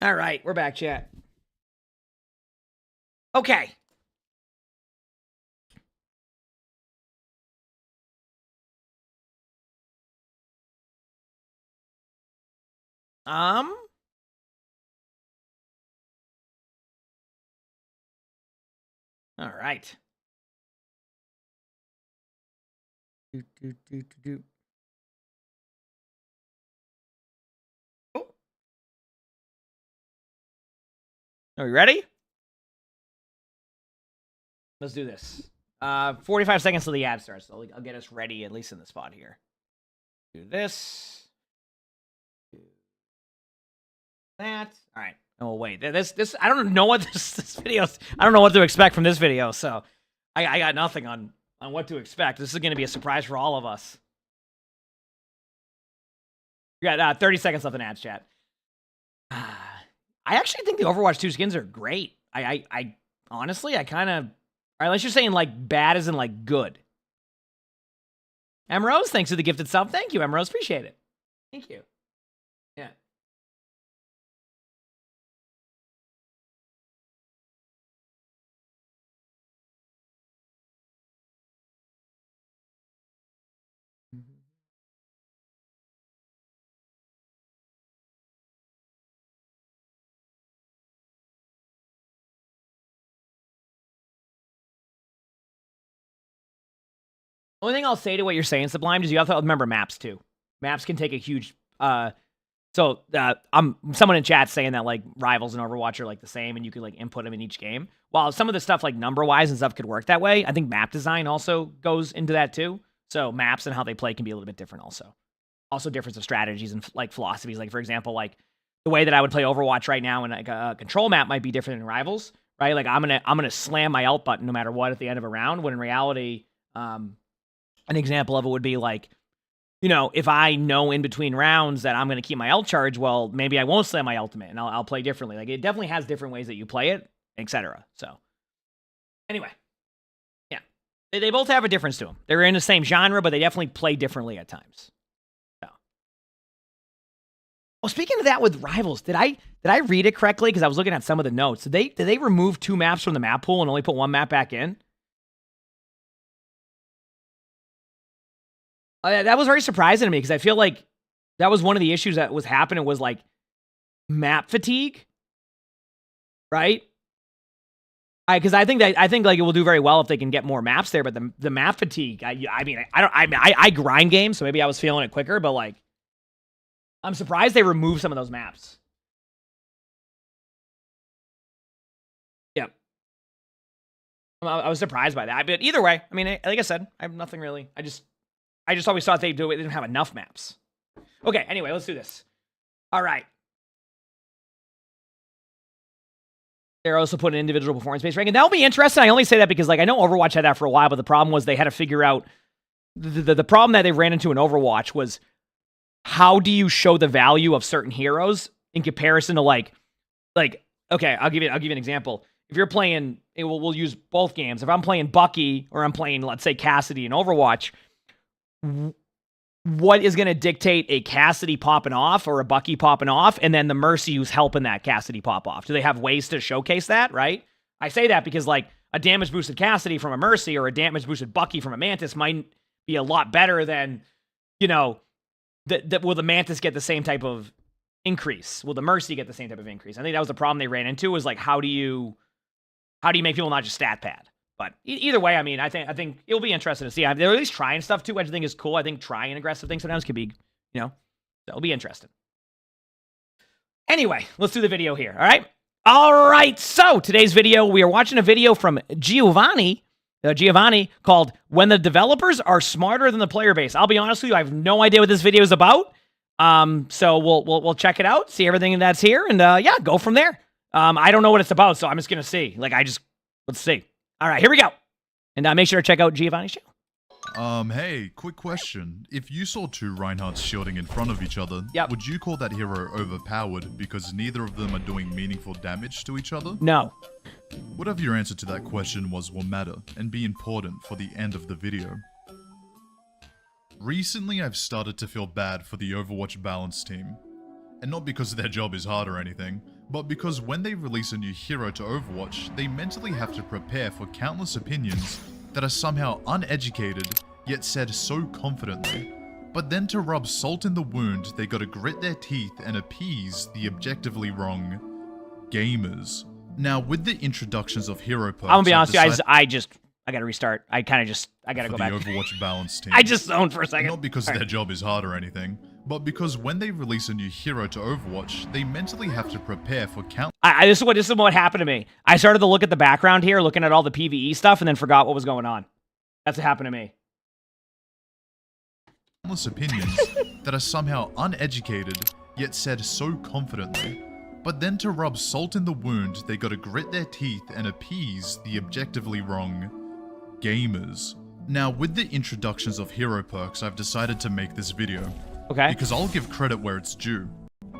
All right, we're back, chat. Okay. All right. Oh. Are we ready? Let's do this. 45 seconds till the ad starts. So I'll get us ready, at least in the spot here. Do this. Do that. All right. Oh, wait. This. I don't know what this video. I don't know what to expect from this video. So I got nothing on what to expect. This is going to be a surprise for all of us. We got 30 seconds left in ads, chat. I actually think the Overwatch 2 skins are great. I honestly, I kind of... All right, unless you're saying, like, bad as in, like, good. M. Rose, thanks for the gifted sub. Thank you, M. Rose. Appreciate it. Thank you. Yeah. Only thing I'll say to what you're saying, Sublime, is you have to remember maps too. Maps can take a huge. I'm someone in chat saying that like rivals and Overwatch are like the same, and you could like input them in each game. While some of the stuff like number wise and stuff could work that way, I think map design also goes into that too. So maps and how they play can be a little bit different also. Also difference of strategies and like philosophies. Like for example, like the way that I would play Overwatch right now and like a control map might be different than rivals, right? Like I'm gonna slam my alt button no matter what at the end of a round. When in reality, an example of it would be like, you know, if I know in between rounds that I'm going to keep my ult charge, well, maybe I won't slam my ultimate and I'll play differently. Like, it definitely has different ways that you play it, etc. So, anyway, yeah. They both have a difference to them. They're in the same genre, but they definitely play differently at times. So. Oh, speaking of that with rivals, did I read it correctly? Because I was looking at some of the notes. Did they remove 2 maps from the map pool and only put 1 map back in? That was very surprising to me because I feel like that was one of the issues that was happening was like map fatigue, right? Because I think like it will do very well if they can get more maps there, but the map fatigue. I grind games, so maybe I was feeling it quicker, but like I'm surprised they removed some of those maps. Yeah, I was surprised by that, but either way, I mean, like I said, I have nothing really. I just always thought they didn't have enough maps. Okay, anyway, let's do this. All right. They're also putting individual performance-based ranking. That'll be interesting. I only say that because, like, I know Overwatch had that for a while, but the problem was they had to figure out... The problem that they ran into in Overwatch was how do you show the value of certain heroes in comparison to, like okay, I'll give you an example. If you're playing... We'll use both games. If I'm playing Bucky or I'm playing, let's say, Cassidy in Overwatch... What is going to dictate a Cassidy popping off or a Bucky popping off, and then the Mercy who's helping that Cassidy pop off? Do they have ways to showcase that, right? I say that because, like, a damage-boosted Cassidy from a Mercy or a damage-boosted Bucky from a Mantis might be a lot better than, you know, will the Mantis get the same type of increase? Will the Mercy get the same type of increase? I think that was the problem they ran into, was, like, how do you make people not just stat pad? But either way, I mean, I think it'll be interesting to see. They're at least trying stuff too, which I think is cool. I think trying aggressive things sometimes could be, you know, it'll be interesting. Anyway, let's do the video here. All right. So today's video, we are watching a video from Giovanni called "When the Developers Are Smarter Than the Player Base." I'll be honest with you, I have no idea what this video is about. So we'll check it out, see everything that's here, and yeah, go from there. I don't know what it's about, so I'm just gonna see. Let's see. All right, here we go. And make sure to check out Giovanni's channel. Hey, quick question. If you saw 2 Reinhardts shielding in front of each other, would you call that hero overpowered because neither of them are doing meaningful damage to each other? No. Whatever your answer to that question will matter and be important for the end of the video. Recently, I've started to feel bad for the Overwatch balance team. And not because their job is hard or anything, but because when they release a new hero to Overwatch, they mentally have to prepare for countless opinions that are somehow uneducated, yet said so confidently. But then to rub salt in the wound, they gotta grit their teeth and appease the objectively wrong gamers. Now, with the introductions of hero perks, I'm gonna be honest with you, I gotta restart. I gotta go back. The Overwatch balance team. I just zoned for a second. Not because their job is hard or anything, but because when they release a new hero to Overwatch, they mentally have to prepare for This is what happened to me. I started to look at the background here, looking at all the PvE stuff, and then forgot what was going on. That's what happened to me. countless opinions that are somehow uneducated, yet said so confidently. But then to rub salt in the wound, they gotta grit their teeth and appease the objectively wrong gamers. Now, with the introductions of hero perks, I've decided to make this video. Okay. Because I'll give credit where it's due.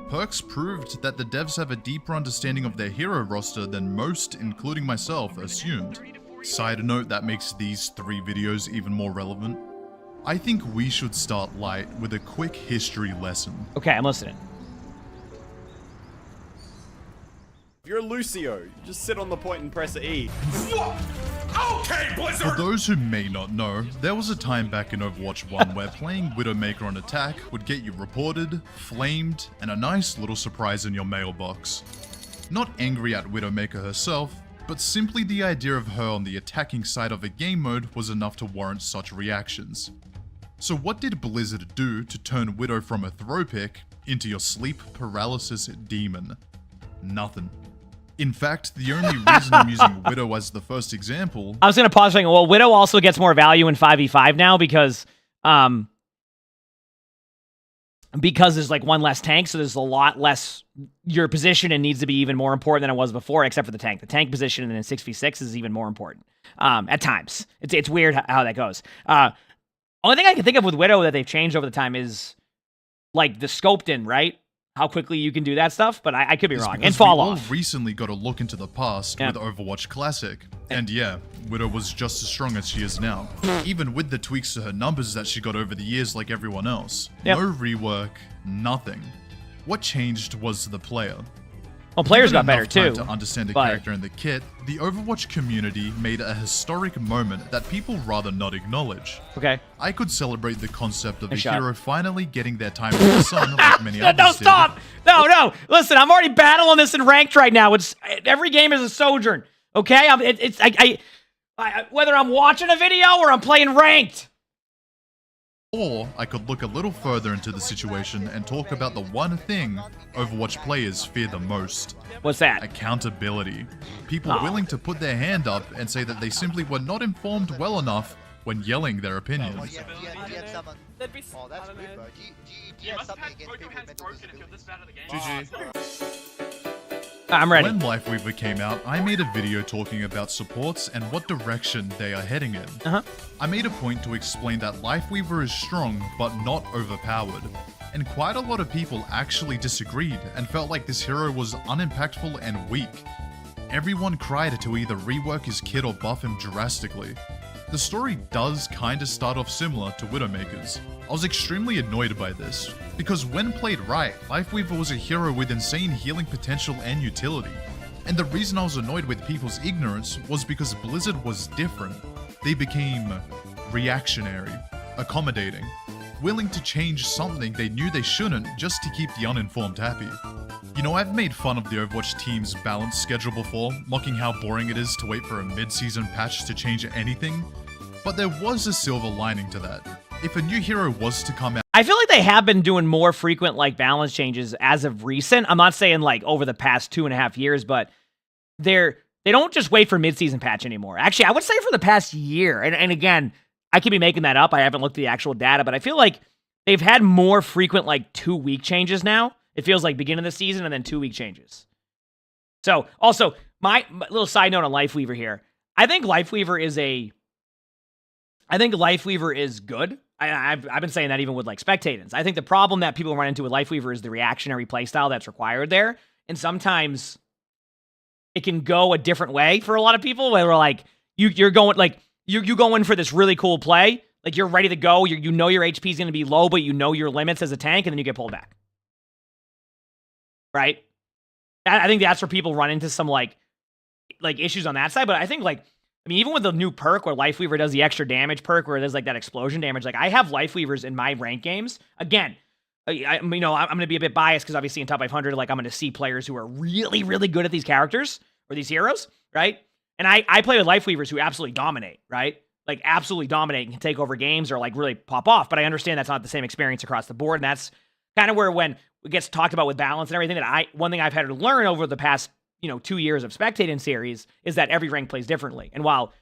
Perks proved that the devs have a deeper understanding of their hero roster than most, including myself, assumed. Side note that makes these 3 videos even more relevant. I think we should start light with a quick history lesson. Okay, I'm listening. If you're Lucio, you just sit on the point and press E. Okay, Blizzard! For those who may not know, there was a time back in Overwatch 1 where playing Widowmaker on attack would get you reported, flamed, and a nice little surprise in your mailbox. Not angry at Widowmaker herself, but simply the idea of her on the attacking side of a game mode was enough to warrant such reactions. So what did Blizzard do to turn Widow from a throw pick into your sleep paralysis demon? Nothing. In fact, the only reason I'm using Widow as the first example... I was going to pause saying, well, Widow also gets more value in 5v5 now because there's like one less tank, so there's a lot less... Your position and needs to be even more important than it was before, except for the tank. The tank position in 6v6 is even more important at times. It's weird how that goes. Only thing I can think of with Widow that they've changed over the time is like the scoped in, right? How quickly you can do that stuff, but I could be wrong. And fall off. We recently got to look into the past with Overwatch Classic. And yeah, Widow was just as strong as she is now. Even with the tweaks to her numbers that she got over the years like everyone else. Yep. No rework, nothing. What changed was the player. Well, players Given got better enough time too. To understand the but- character and the kit, the Overwatch community made a historic moment that people rather not acknowledge. Okay. I could celebrate the concept of Nice a shot. hero finally getting their time in the sun like many others No, did. stop! No! Listen, I'm already battling this in ranked right now. Every game is a sojourn. Okay, whether I'm watching a video or I'm playing ranked. Or I could look a little further into the situation and talk about the one thing Overwatch players fear the most. What's that? Accountability. People willing to put their hand up and say that they simply were not informed well enough when yelling their opinions. Oh, that's good, bro. GG something against people with mental disabilities. I'm ready. When Lifeweaver came out, I made a video talking about supports and what direction they are heading in. I made a point to explain that Lifeweaver is strong, but not overpowered. And quite a lot of people actually disagreed and felt like this hero was unimpactful and weak. Everyone cried to either rework his kit or buff him drastically. The story does kinda start off similar to Widowmaker's. I was extremely annoyed by this, because when played right, Lifeweaver was a hero with insane healing potential and utility. And the reason I was annoyed with people's ignorance was because Blizzard was different. They became reactionary, accommodating, willing to change something they knew they shouldn't just to keep the uninformed happy. You know, I've made fun of the Overwatch team's balance schedule before, mocking how boring it is to wait for a mid-season patch to change anything, but there was a silver lining to that. If a new hero was to come out, I feel like they have been doing more frequent like balance changes as of recent. I'm not saying like over the past 2.5 years, but they don't just wait for mid-season patch anymore. Actually, I would say for the past year, and again, I could be making that up. I haven't looked at the actual data, but I feel like they've had more frequent like 2-week changes now. It feels like beginning of the season and then 2-week changes. So also my little side note on Lifeweaver here. I think Lifeweaver is good. I've been saying that even with like Spectatings. I think the problem that people run into with Lifeweaver is the reactionary playstyle that's required there. And sometimes it can go a different way for a lot of people where we're like, you're going like, you go in for this really cool play. Like you're ready to go. You know your HP is going to be low, but you know your limits as a tank, and then you get pulled back. Right? I think that's where people run into some like issues on that side. But I think like, I mean, even with the new perk where Lifeweaver does the extra damage perk where there's like that explosion damage, like I have Lifeweavers in my rank games. Again, I'm going to be a bit biased because obviously in top 500, like I'm going to see players who are really, really good at these characters or these heroes, right? And I play with Lifeweavers who absolutely dominate, right? Like absolutely dominate and can take over games or like really pop off. But I understand that's not the same experience across the board. And that's kind of where when it gets talked about with balance and everything, one thing I've had to learn over the past 2 years of spectating series is that every rank plays differently. And while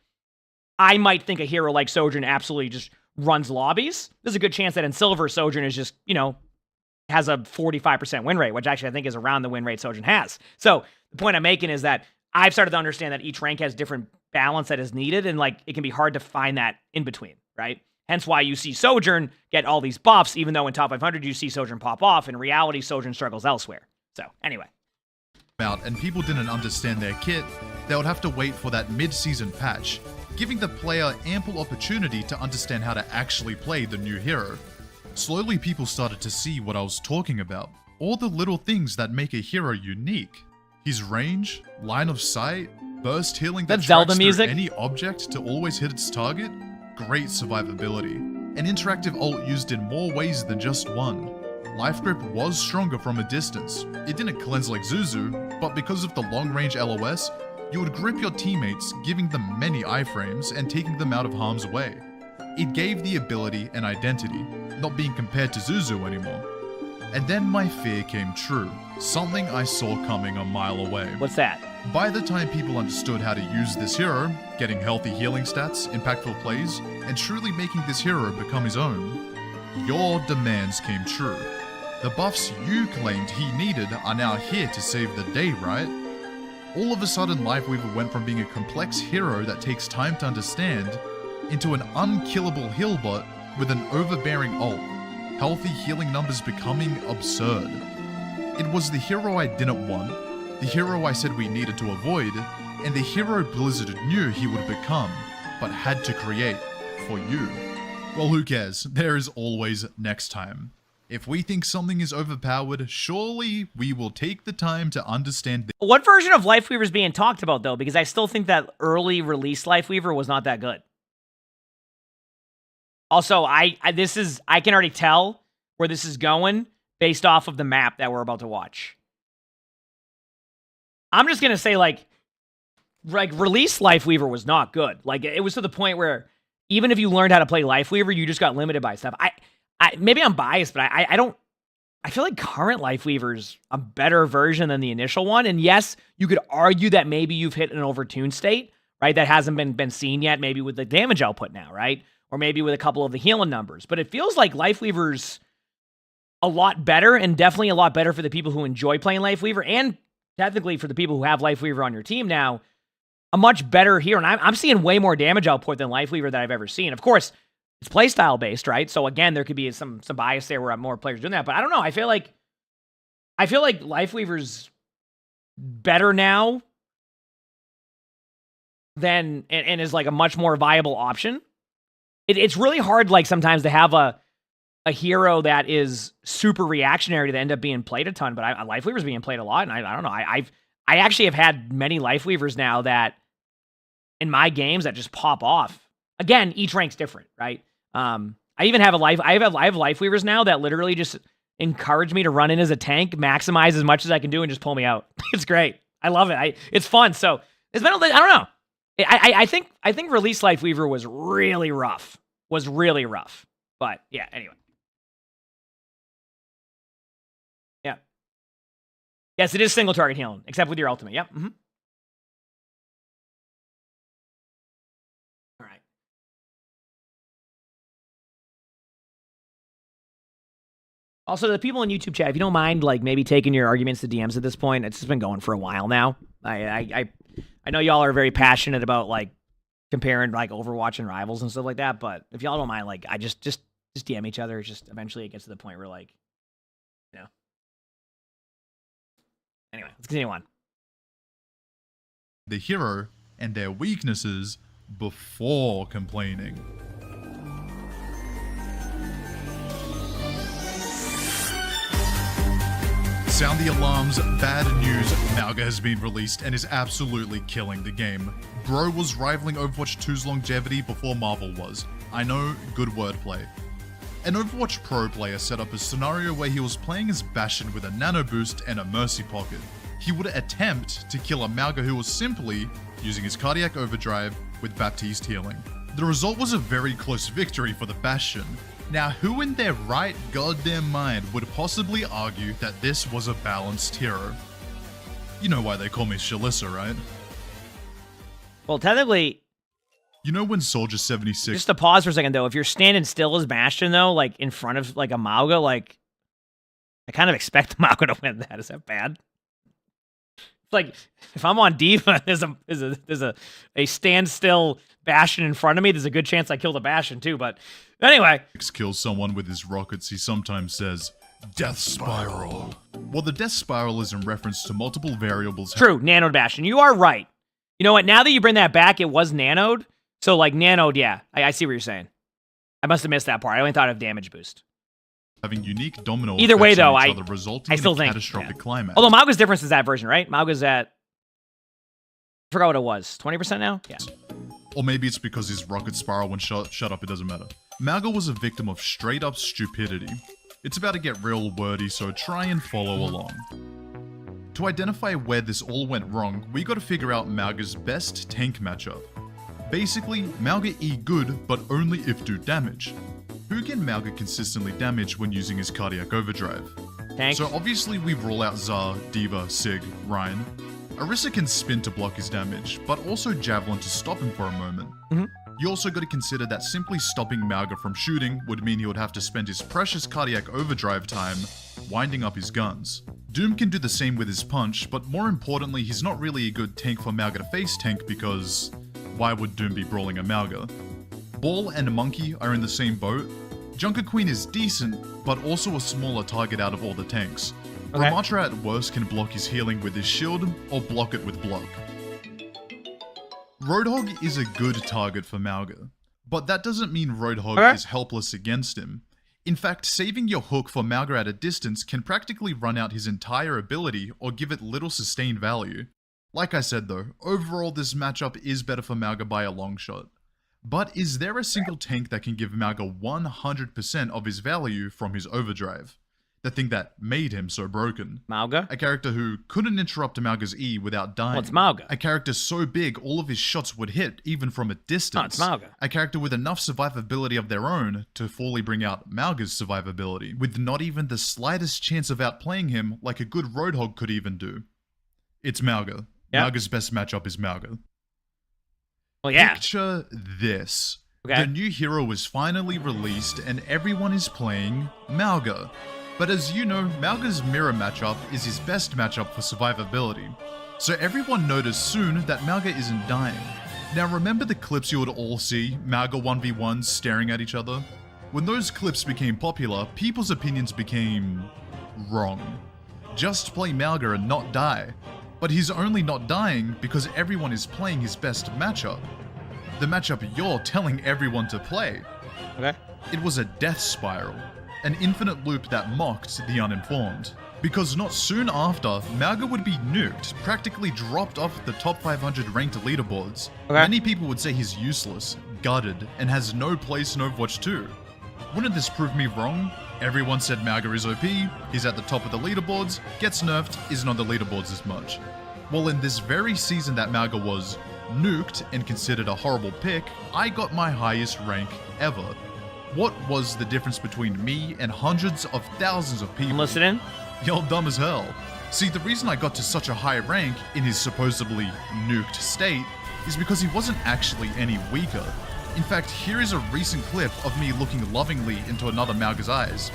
I might think a hero like Sojourn absolutely just runs lobbies, there's a good chance that in Silver, Sojourn is just, has a 45% win rate, which actually I think is around the win rate Sojourn has. So the point I'm making is that I've started to understand that each rank has different balance that is needed, and like it can be hard to find that in between, right? Hence why you see Sojourn get all these buffs, even though in top 500 you see Sojourn pop off. In reality, Sojourn struggles elsewhere. So anyway. Out and people didn't understand their kit, they would have to wait for that mid-season patch, giving the player ample opportunity to understand how to actually play the new hero. Slowly people started to see what I was talking about. All the little things that make a hero unique. His range, line of sight, burst healing that Zelda tracks music. through any object to always hit its target, great survivability. An interactive ult used in more ways than just one. Life Grip was stronger from a distance. It didn't cleanse like Zuzu, but because of the long-range LOS, you would grip your teammates, giving them many iframes and taking them out of harm's way. It gave the ability an identity, not being compared to Zuzu anymore. And then my fear came true, something I saw coming a mile away. What's that? By the time people understood how to use this hero, getting healthy healing stats, impactful plays, and truly making this hero become his own, your demands came true. The buffs you claimed he needed are now here to save the day, right? All of a sudden, Lifeweaver went from being a complex hero that takes time to understand into an unkillable heal bot with an overbearing ult, healthy healing numbers becoming absurd. It was the hero I didn't want, the hero I said we needed to avoid, and the hero Blizzard knew he would become, but had to create for you. Well, who cares? There is always next time. If we think something is overpowered, surely we will take the time to understand. What version of Lifeweaver is being talked about, though? Because I still think that early release Lifeweaver was not that good. Also, I can already tell where this is going based off of the map that we're about to watch. I'm just gonna say, like release Lifeweaver was not good. Like, it was to the point where even if you learned how to play Lifeweaver, you just got limited by stuff. Maybe I'm biased, but I feel like current Lifeweaver's a better version than the initial one. And yes, you could argue that maybe you've hit an overtuned state, right? That hasn't been seen yet, maybe with the damage output now, right? Or maybe with a couple of the healing numbers. But it feels like Lifeweaver's a lot better, and definitely a lot better for the people who enjoy playing Lifeweaver, and technically for the people who have Lifeweaver on your team now, a much better hero. And I'm seeing way more damage output than Lifeweaver that I've ever seen. Of course, it's playstyle based, right? So again, there could be some bias there where more players doing that. But I don't know. I feel like Lifeweaver's better now than and is like a much more viable option. It's really hard, like, sometimes to have a hero that is super reactionary to end up being played a ton. But Lifeweaver's being played a lot, and I don't know. I actually have had many Lifeweavers now that in my games that just pop off. Again, each rank's different, right? I even have I have Lifeweavers now that literally just encourage me to run in as a tank, maximize as much as I can do, and just pull me out. It's great. I love it. It's fun. So it's been I don't know. I think release Lifeweaver was really rough. But yeah, anyway. Yeah. Yes, it is single target healing, except with your ultimate. Yep. Mm-hmm. All right. Also, the people in YouTube chat, if you don't mind, like, maybe taking your arguments to DMs at this point, it's just been going for a while now. I know y'all are very passionate about, like, comparing, like, Overwatch and Rivals and stuff like that, but if y'all don't mind, like, I just DM each other. Just eventually it gets to the point where, like, you know. Anyway, let's continue on. The hero and their weaknesses before complaining. Sound the alarms, bad news, Malga has been released and is absolutely killing the game. Bro was rivaling Overwatch 2's longevity before Marvel was. I know, good wordplay. An Overwatch Pro player set up a scenario where he was playing as Bastion with a nano boost and a mercy pocket. He would attempt to kill a Malga who was simply using his cardiac overdrive with Baptiste healing. The result was a very close victory for the Bastion. Now, who in their right goddamn mind would possibly argue that this was a balanced hero? You know why they call me Shalissa, right? Well, technically, You know when Soldier 76... just to pause for a second, though, if you're standing still as Bastion, though, like, in front of, like, a Mauga, like, I kind of expect Mauga to win that. Is that bad? It's like, if I'm on Diva, there's a standstill Bastion in front of me, there's a good chance I kill the Bastion, too, but anyway. kills someone with his rockets, he sometimes says, Death Spiral. Well, the Death Spiral is in reference to multiple variables... True, nanoed Bastion. You are right. You know what? Now that you bring that back, it was nanoed. So, like, nanoed, yeah. I see what you're saying. I must have missed that part. I only thought of damage boost. Having unique domino Either way, effects on though, each I other, resulting still in a think... catastrophic Yeah. climax. Although Mauga's difference is that version, right? Mauga's at... I forgot what it was. 20% now? Yeah. Or maybe it's because his rocket spiral when shut up, it doesn't matter. Mauga was a victim of straight-up stupidity. It's about to get real wordy, so try and follow along. To identify where this all went wrong, we gotta figure out Mauga's best tank matchup. Basically, Mauga E good, but only if do damage. Who can Mauga consistently damage when using his cardiac overdrive? Tank. So obviously we rule out Xar, Diva, Sig, Ryan. Orisa can spin to block his damage, but also Javelin to stop him for a moment. You also got to consider that simply stopping Mauga from shooting would mean he would have to spend his precious cardiac overdrive time winding up his guns. Doom can do the same with his punch, but more importantly, he's not really a good tank for Mauga to face tank because why would Doom be brawling a Mauga? Ball and Monkey are in the same boat. Junker Queen is decent, but also a smaller target out of all the tanks. Okay. Ramatra at worst can block his healing with his shield, or block it with block. Roadhog is a good target for Mauga, but that doesn't mean Roadhog is helpless against him. In fact, saving your hook for Mauga at a distance can practically run out his entire ability or give it little sustained value. Like I said though, overall this matchup is better for Mauga by a long shot. But is there a single tank that can give Mauga 100% of his value from his overdrive? The thing that made him so broken. Mauga? A character who couldn't interrupt Mauga's E without dying. Well, it's Mauga. A character so big all of his shots would hit even from a distance. No, it's Mauga. A character with enough survivability of their own to fully bring out Mauga's survivability, with not even the slightest chance of outplaying him like a good Roadhog could even do. It's Mauga. Yep. Mauga's best matchup is Mauga. Well, yeah. Picture this. Okay. The new hero is finally released and everyone is playing Mauga. But as you know, Mauga's mirror matchup is his best matchup for survivability. So everyone noticed soon that Mauga isn't dying. Now remember the clips you would all see, Mauga 1v1s staring at each other? When those clips became popular, people's opinions became wrong. Just play Mauga and not die. But he's only not dying because everyone is playing his best matchup. The matchup you're telling everyone to play. Okay. It was a death spiral. An infinite loop that mocked the uninformed. Because not soon after, Mauga would be nuked, practically dropped off the top 500 ranked leaderboards. Okay. Many people would say he's useless, gutted, and has no place in Overwatch 2. Wouldn't this prove me wrong? Everyone said Mauga is OP, he's at the top of the leaderboards, gets nerfed, isn't on the leaderboards as much. Well, in this very season that Mauga was nuked and considered a horrible pick, I got my highest rank ever. What was the difference between me and hundreds of thousands of people? I'm listening. Y'all dumb as hell. See, the reason I got to such a high rank in his supposedly nuked state is because he wasn't actually any weaker. In fact, here is a recent clip of me looking lovingly into another Mauga's eyes.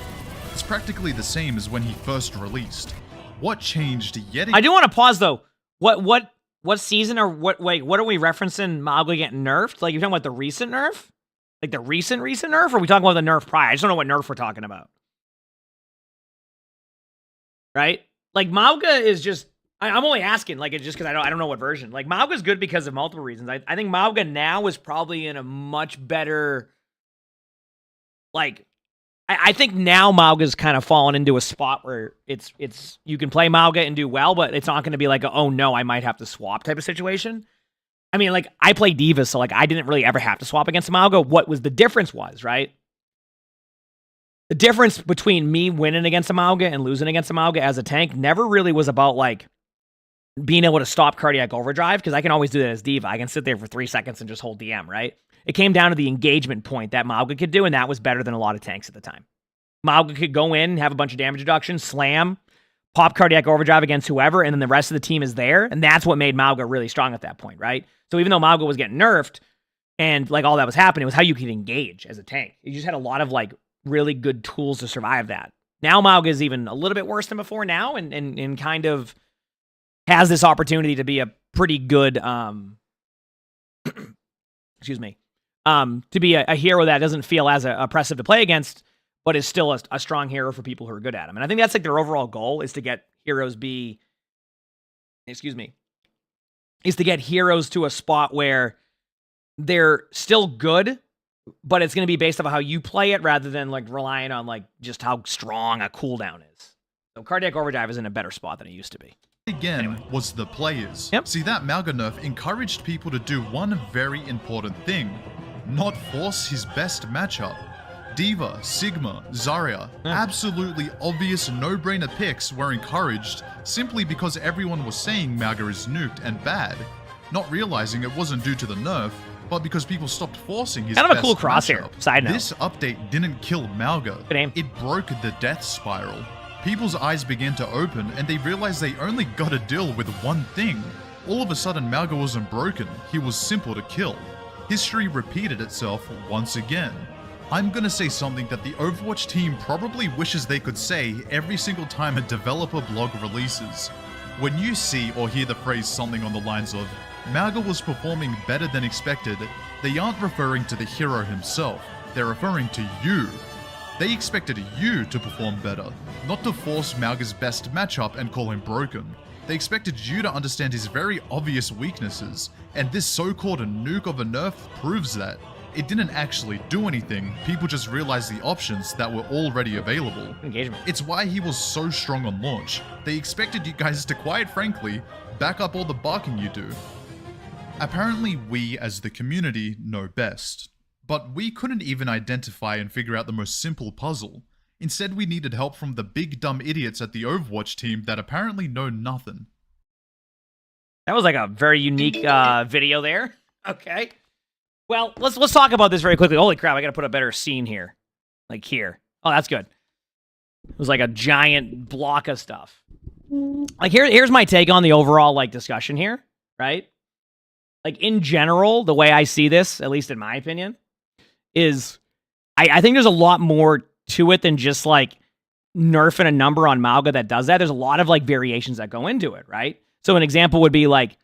It's practically the same as when he first released. What changed yet again? I do want to pause though. What season or what are we referencing Mauga getting nerfed? Like, you're talking about the recent nerf? Like the recent nerf, or are we talking about the nerf prior? I just don't know what nerf we're talking about. Right? Like, Mauga is just... I'm only asking, like, it's just because I don't know what version. Like, Mauga's good because of multiple reasons. I think Mauga now is probably in a much better... Like, I think now Mauga's kind of fallen into a spot where it's you can play Mauga and do well, but it's not going to be like, oh no, I might have to swap type of situation. I mean, like, I play Diva, so, like, I didn't really ever have to swap against Mauga. What was the difference was, right? The difference between me winning against a Mauga and losing against a Mauga as a tank never really was about, like, being able to stop cardiac overdrive, because I can always do that as Diva. I can sit there for 3 seconds and just hold DM, right? it came down to the engagement point that Mauga could do, and that was better than a lot of tanks at the time. Mauga could go in, have a bunch of damage reduction, slam, pop cardiac overdrive against whoever, and then the rest of the team is there, and that's what made Mauga really strong at that point, right? So even though Mauga was getting nerfed, and like all that was happening, it was how you could engage as a tank. You just had a lot of like really good tools to survive that. Now Mauga is even a little bit worse than before now, and kind of has this opportunity to be a pretty good, excuse me, to be a hero that doesn't feel as oppressive to play against, but is still a strong hero for people who are good at him. And I think that's like their overall goal, is to get heroes is to get heroes to a spot where they're still good, but it's going to be based off how you play it rather than like relying on like just how strong a cooldown is. So cardiac overdrive is in a better spot than it used to be. Again, was the players. Yep. See, that Mauga nerf encouraged people to do one very important thing: not force his best matchup. Diva, Sigma, Zarya, absolutely obvious no-brainer picks were encouraged simply because everyone was saying Mauga is nuked and bad, not realizing it wasn't due to the nerf, but because people stopped forcing his kind of a best cool crosshair. matchup. Side note. This update didn't kill Mauga. Good aim. It broke the death spiral. People's eyes began to open and they realized they only got to deal with one thing. All of a sudden Mauga wasn't broken, he was simple to kill. History repeated itself once again. I'm gonna say something that the Overwatch team probably wishes they could say every single time a developer blog releases. When you see or hear the phrase something on the lines of, Mauga was performing better than expected, they aren't referring to the hero himself, they're referring to you. They expected you to perform better, not to force Mauga's best matchup and call him broken. They expected you to understand his very obvious weaknesses, and this so-called nuke of a nerf proves that. It didn't actually do anything, people just realized the options that were already available. Engagement. It's why he was so strong on launch. They expected you guys to, quite frankly, back up all the barking you do. Apparently we as the community know best. But we couldn't even identify and figure out the most simple puzzle. Instead, we needed help from the big dumb idiots at the Overwatch team that apparently know nothing. That was like a very unique video there. Okay. Well, let's talk about this very quickly. Holy crap, I gotta put a better scene here. Like here. Oh, that's good. It was like a giant block of stuff. Like here's my take on the overall like discussion here, right? Like in general, the way I see this, at least in my opinion, is I think there's a lot more to it than just like nerfing a number on Mauga that does that. There's a lot of like variations that go into it, right? So an example would be like,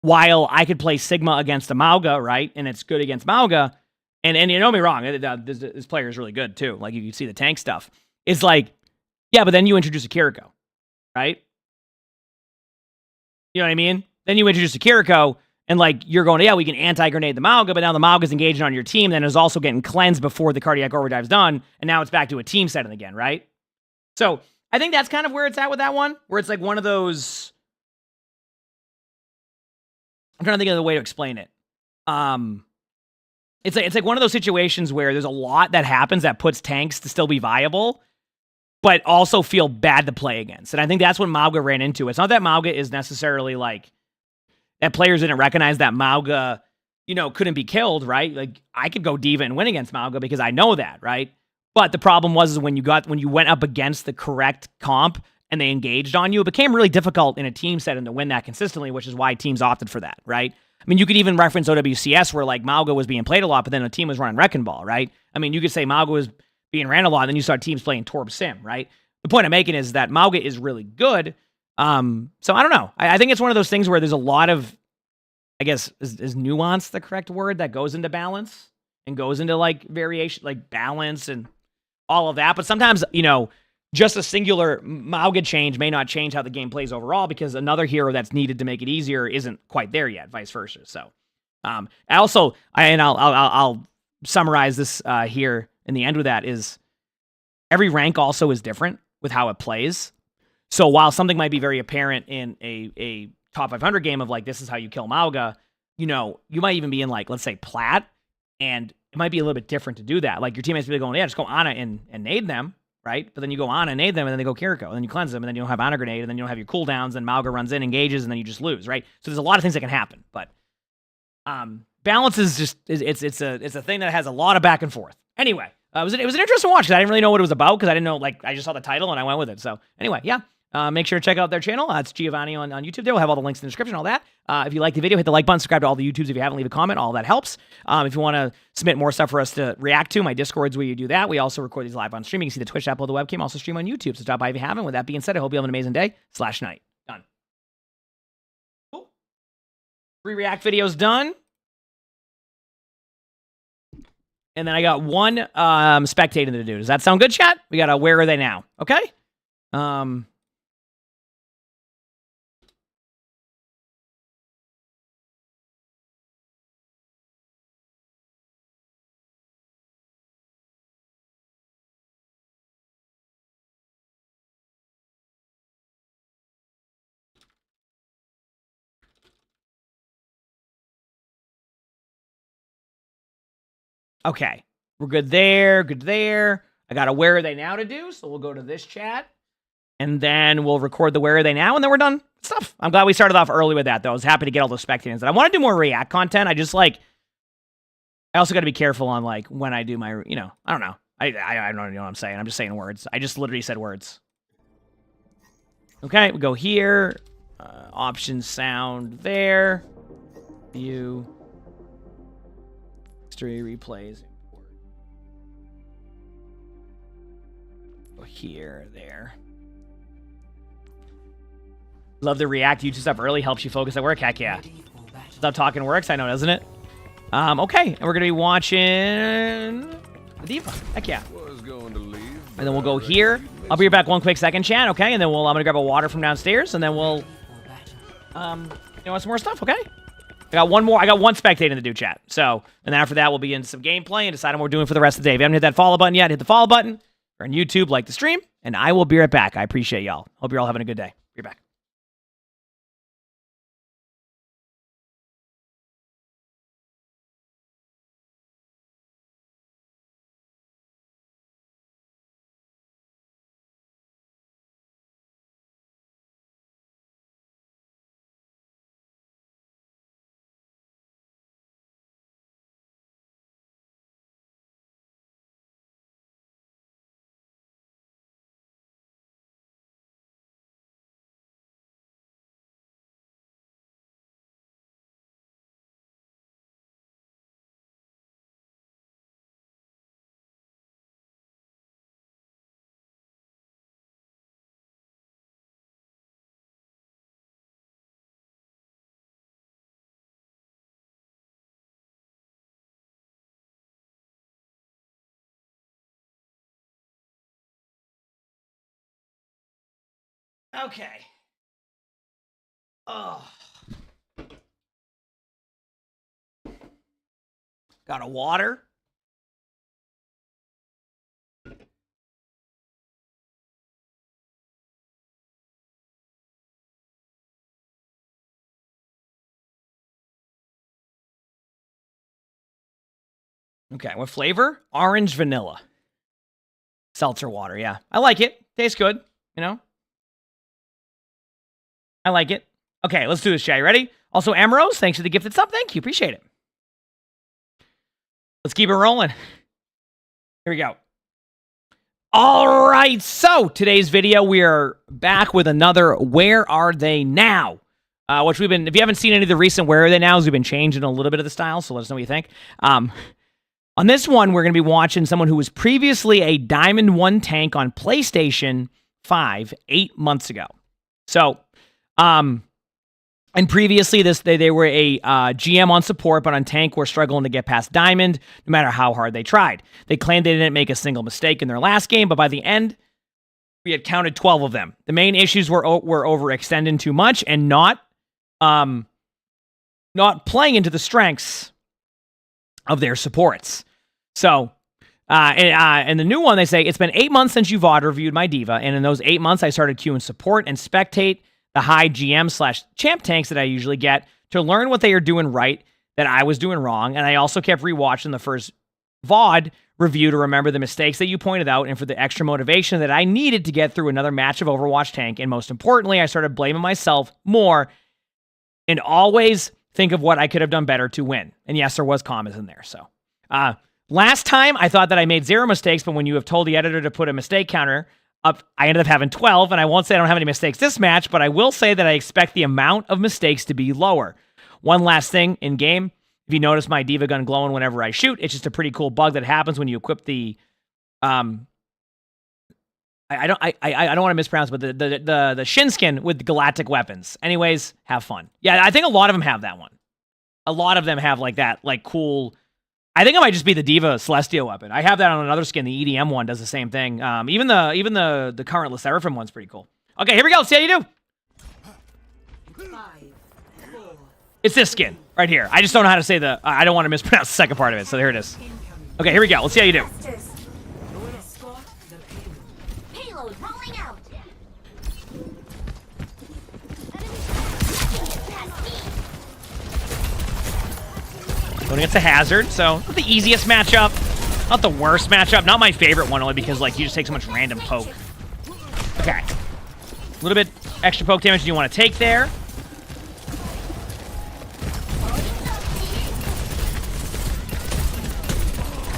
while I could play Sigma against a Mauga, right, and it's good against Mauga, and you know me wrong, this player is really good too. Like you can see the tank stuff. It's like, yeah, but then you introduce a Kiriko, right? You know what I mean? Then you introduce a Kiriko, and like you're going, yeah, we can anti-grenade the Mauga, but now the Mauga's engaging on your team, then is also getting cleansed before the cardiac overdrive's done, and now it's back to a team setting again, right? So I think that's kind of where it's at with that one, where it's like one of those. I'm trying to think of the way to explain it. It's like one of those situations where there's a lot that happens that puts tanks to still be viable, but also feel bad to play against. And I think that's what Mauga ran into. It's not that Mauga is necessarily like that players didn't recognize that Mauga, you know, couldn't be killed, right? Like I could go Diva and win against Mauga because I know that, right? But the problem was when you went up against the correct comp and they engaged on you, it became really difficult in a team setting to win that consistently, which is why teams opted for that, right? I mean, you could even reference OWCS where like Mauga was being played a lot, but then a team was running Wrecking Ball, right? I mean, you could say Mauga was being ran a lot, and then you saw teams playing Torb Sim, right? The point I'm making is that Mauga is really good. So I don't know. I think it's one of those things where there's a lot of, I guess, is nuance the correct word, that goes into balance and goes into like variation, like balance and all of that. But sometimes, you know, just a singular Mauga change may not change how the game plays overall because another hero that's needed to make it easier isn't quite there yet, vice versa. So, I'll summarize this here in the end with that is every rank also is different with how it plays. So while something might be very apparent in a top 500 game of like, this is how you kill Mauga, you know, you might even be in like, let's say Plat, and it might be a little bit different to do that. Like your teammates be going, yeah, just go Ana and nade them. Right? But then you go on and nade them, and then they go Kiriko, and then you cleanse them, and then you don't have Honor Grenade, and then you don't have your cooldowns, and Mauga runs in, engages, and then you just lose, right? So there's a lot of things that can happen, but balance is just it's a thing that has a lot of back and forth. Anyway, it was an interesting watch because I didn't really know what it was about because I didn't know, like, I just saw the title and I went with it. So anyway, yeah. Make sure to check out their channel. It's Giovanni on YouTube. There we'll have all the links in the description, all that. If you like the video, hit the like button, subscribe to all the YouTubes if you haven't, leave a comment. All that helps. If you want to submit more stuff for us to react to, my Discord's where you do that. We also record these live on stream. You can see the Twitch upload the webcam, also stream on YouTube. So stop by if you haven't. With that being said, I hope you have an amazing day/night. Done. Cool. 3 react videos done. And then I got 1 spectating to do. Does that sound good, chat? We got a where are they now? Okay. Okay, we're good there, good there. I got a where are they now to do, so we'll go to this chat, and then we'll record the where are they now, and then we're done. Stuff. I'm glad we started off early with that, though. I was happy to get all those spectators. I want to do more react content. I also got to be careful on, like, when I do my, you know, I don't know. I don't know what I'm saying. I'm just saying words. I just literally said words. Okay, we go here. Options, sound there. View. History, replays, import. Go here, there. Love the React YouTube stuff early, helps you focus at work. Heck yeah. Stop talking works, I know, doesn't it? Okay, and we're gonna be watching the Diva. Heck yeah. And then we'll go here. I'll be back 1 quick second, chat, okay? And then I'm gonna grab a water from downstairs, and then we'll some more stuff, okay? I got one spectating to do, chat. So, and then after that, we'll be into some gameplay and decide what we're doing for the rest of the day. If you haven't hit that follow button yet, hit the follow button. Or on YouTube, like the stream, and I will be right back. I appreciate y'all. Hope you're all having a good day. Be right back. Okay. Oh. Got a water. Okay, what flavor? Orange vanilla. Seltzer water, yeah. I like it. Tastes good, you know? I like it. Okay, let's do this, chat. You ready? Also, Amrose, thanks for the gifted sub. Thank you. Appreciate it. Let's keep it rolling. Here we go. All right, so today's video, we are back with another Where Are They Now? Which we've been, if you haven't seen any of the recent Where Are They Nows, we've been changing a little bit of the style, so let us know what you think. On this one, we're going to be watching someone who was previously a Diamond 1 tank on PlayStation 5 8 months ago. So, and previously they were a GM on support, but on tank were struggling to get past Diamond, no matter how hard they tried. They claimed they didn't make a single mistake in their last game, but by the end, we had counted 12 of them. The main issues were overextending too much and not playing into the strengths of their supports. So, and the new one, they say, it's been 8 months since you VOD reviewed my Diva, and in those 8 months, I started queuing support and spectate the high GM/champ tanks that I usually get to learn what they are doing right that I was doing wrong, and I also kept rewatching the first VOD review to remember the mistakes that you pointed out and for the extra motivation that I needed to get through another match of Overwatch tank, and most importantly, I started blaming myself more and always think of what I could have done better to win. And yes, there was commas in there. So last time I thought that I made 0 mistakes, but when you have told the editor to put a mistake counter up, I ended up having 12. And I won't say I don't have any mistakes this match, but I will say that I expect the amount of mistakes to be lower. One last thing in game. If you notice my Diva gun glowing whenever I shoot, it's just a pretty cool bug that happens when you equip the I don't want to mispronounce, but the shin skin with galactic weapons. Anyways, have fun. Yeah, I think a lot of them have that one. A lot of them have like that, like cool. I think it might just be the Diva Celestial weapon. I have that on another skin. The EDM one does the same thing. Even the current Le Seraphim one's pretty cool. Okay, here we go. Let's see how you do. It's this skin right here. I just don't know how to say the. I don't want to mispronounce the second part of it. So there it is. Okay, here we go. Let's see how you do. Payload rolling out. Going against a hazard, so not the easiest matchup, not the worst matchup, not my favorite one only because like you just take so much random poke. Okay, a little bit extra poke damage you want to take there.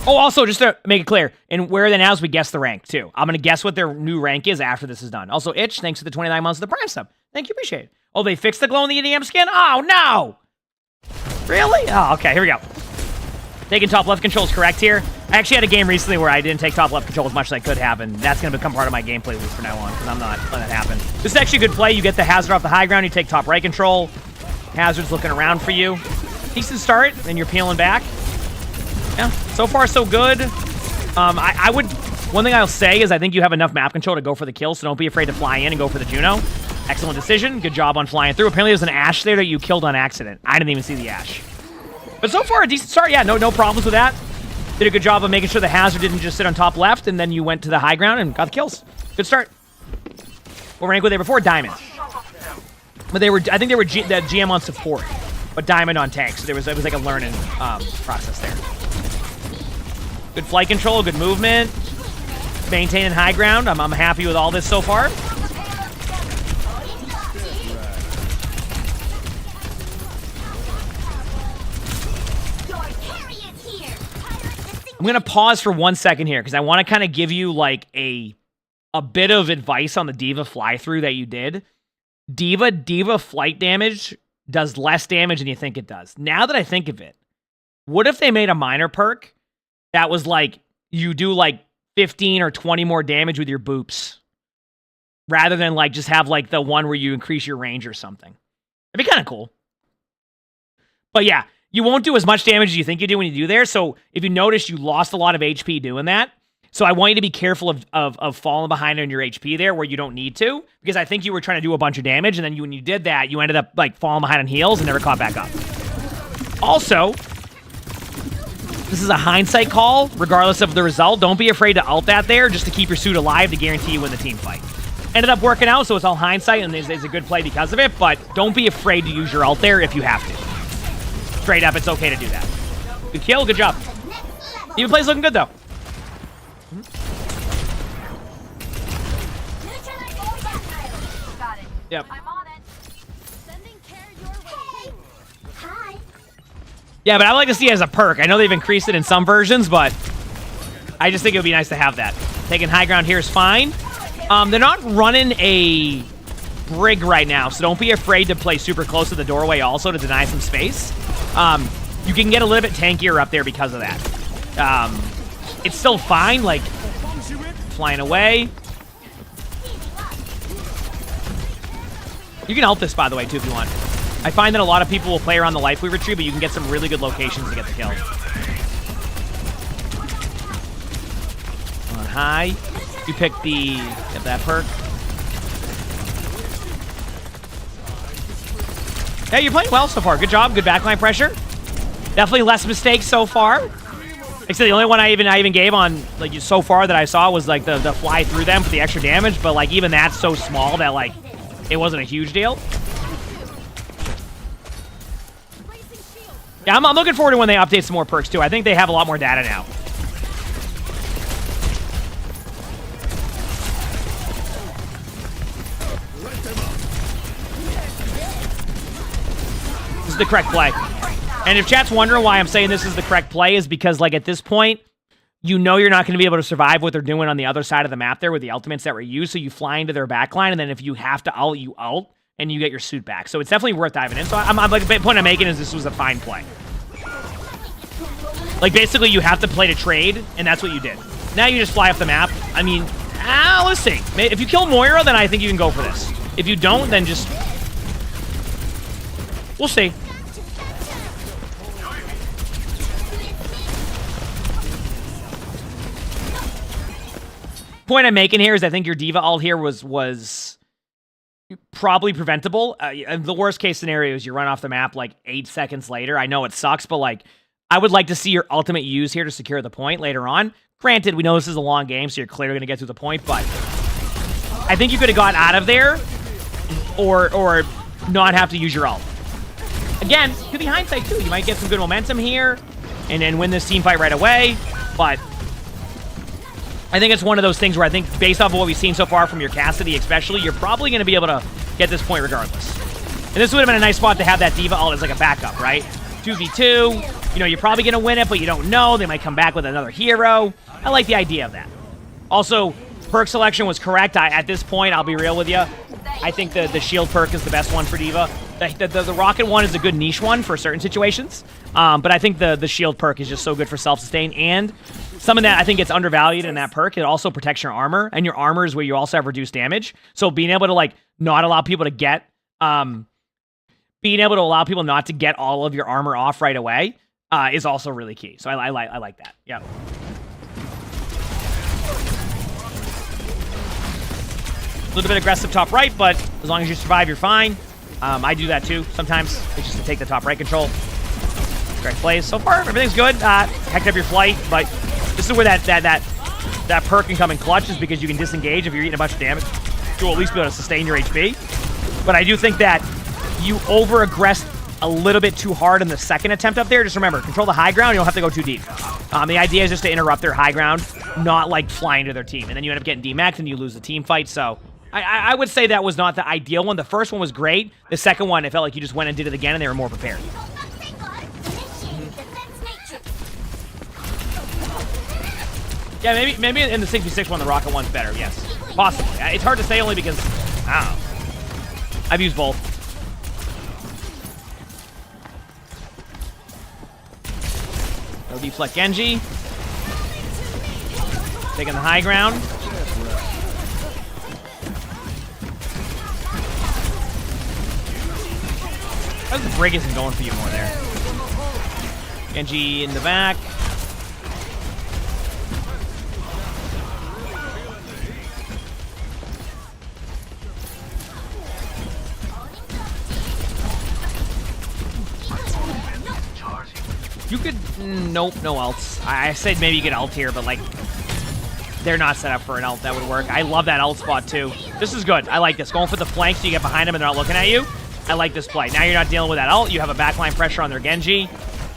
Oh, also, just to make it clear, in Where Are They Nows, we guess the rank, too. I'm going to guess what their new rank is after this is done. Also, Itch, thanks for the 29 months of the Prime sub. Thank you, appreciate it. Oh, they fixed the glow in the EDM skin? Oh, no! Really? Oh, okay, here we go. Taking top left control is correct here. I actually had a game recently where I didn't take top left control as much as I could have, and that's going to become part of my gameplay loop from now on, because I'm not letting that happen. This is actually a good play. You get the hazard off the high ground, you take top right control. Hazard's looking around for you. Decent start, and you're peeling back. Yeah, so far so good. I would, one thing I'll say is I think you have enough map control to go for the kill, so don't be afraid to fly in and go for the Juno. Excellent decision. Good job on flying through. Apparently there's an Ashe there that you killed on accident. I didn't even see the Ashe. But so far, a decent start. Yeah, no problems with that. Did a good job of making sure the hazard didn't just sit on top left, and then you went to the high ground and got the kills. Good start. What rank were they before? Diamond. But they were, I think they were the GM on support, but Diamond on tank. So it was like a learning process there. Good flight control, good movement, maintaining high ground. I'm happy with all this so far. I'm going to pause for 1 second here because I want to kind of give you like a bit of advice on the Diva fly-through that you did. Diva flight damage does less damage than you think it does. Now that I think of it, what if they made a minor perk that was like, you do like 15 or 20 more damage with your boops, rather than like just have like the one where you increase your range or something? That'd be kind of cool. But yeah, you won't do as much damage as you think you do when you do there. So if you notice, you lost a lot of HP doing that. So I want you to be careful of falling behind on your HP there where you don't need to, because I think you were trying to do a bunch of damage, and then when you did that, you ended up like falling behind on heals and never caught back up. Also, this is a hindsight call, regardless of the result. Don't be afraid to ult that there just to keep your suit alive to guarantee you win the team fight. Ended up working out, so it's all hindsight, and it's a good play because of it, but don't be afraid to use your ult there if you have to. Straight up, it's okay to do that. Good kill, good job. Even play's looking good, though. Yep. Yeah, but I like to see it as a perk. I know they've increased it in some versions, but I just think it would be nice to have that. Taking high ground here is fine. They're not running a brig right now, so don't be afraid to play super close to the doorway also to deny some space. You can get a little bit tankier up there because of that. It's still fine, like flying away. You can ult this, by the way, too, if you want. I find that a lot of people will play around the life weaver tree, but you can get some really good locations to get the kill. On high, you pick get that perk. Yeah, you're playing well so far. Good job, good backline pressure. Definitely less mistakes so far. Like I said, the only one I even gave on like so far that I saw was like the fly through them for the extra damage, but like even that's so small that like it wasn't a huge deal. Yeah, I'm looking forward to when they update some more perks too. I think they have a lot more data now. is the correct play. And if chat's wondering why I'm saying this is the correct play is because, like, at this point, you know you're not going to be able to survive what they're doing on the other side of the map there with the ultimates that were used, so you fly into their backline, and then if you have to ult, you ult, and you get your suit back. So it's definitely worth diving in. So I'm like, the point I'm making is this was a fine play. Like, basically, you have to play to trade, and that's what you did. Now you just fly off the map. I mean, let's see. If you kill Moira, then I think you can go for this. If you don't, then just... We'll see. Point I'm making here is I think your D.Va ult here was probably preventable. The worst case scenario is you run off the map like 8 seconds later. I know it sucks, but like I would like to see your ultimate use here to secure the point later on. Granted, we know this is a long game, so you're clearly going to get through the point, but I think you could have got out of there or not have to use your ult. Again, could be hindsight too. You might get some good momentum here and then win this team fight right away, but I think it's one of those things where I think based off of what we've seen so far from your Cassidy especially, you're probably going to be able to get this point regardless. And this would have been a nice spot to have that D.Va ult as like a backup, right? 2v2, you know, you're probably going to win it, but you don't know. They might come back with another hero. I like the idea of that. Also, perk selection was correct. At this point, I'll be real with you. I think the shield perk is the best one for D.Va. The rocket one is a good niche one for certain situations. But I think the shield perk is just so good for self-sustain, and some of that I think gets undervalued in that perk. It also protects your armor, and your armor is where you also have reduced damage. So being able to like not allow people to get being able to allow people not to get all of your armor off right away is also really key. So I like that. Yeah. A little bit aggressive top right, but as long as you survive, you're fine. I do that too sometimes. It's just to take the top right control. Great plays so far. Everything's good. Hecked up your flight, but this is where that perk can come in clutch, is because you can disengage if you're eating a bunch of damage. You'll at least be able to sustain your HP. But I do think that you over-aggressed a little bit too hard in the second attempt up there. Just remember, control the high ground. You don't have to go too deep. The idea is just to interrupt their high ground, not like flying to their team. And then you end up getting DMAX and you lose the team fight. So I would say that was not the ideal one. The first one was great. The second one, it felt like you just went and did it again and they were more prepared. Yeah, maybe in the 6v6 one, the rocket one's better. Yes, possibly. It's hard to say only because, I don't know. I've used both. No deflect Genji. Taking the high ground. How's the Brig isn't going for you more there? Genji in the back. You could... Nope, no ults. I said maybe you could ult here, but, like, they're not set up for an ult. That would work. I love that ult spot, too. This is good. I like this. Going for the flank so you get behind them and they're not looking at you. I like this play. Now you're not dealing with that ult. You have a backline pressure on their Genji.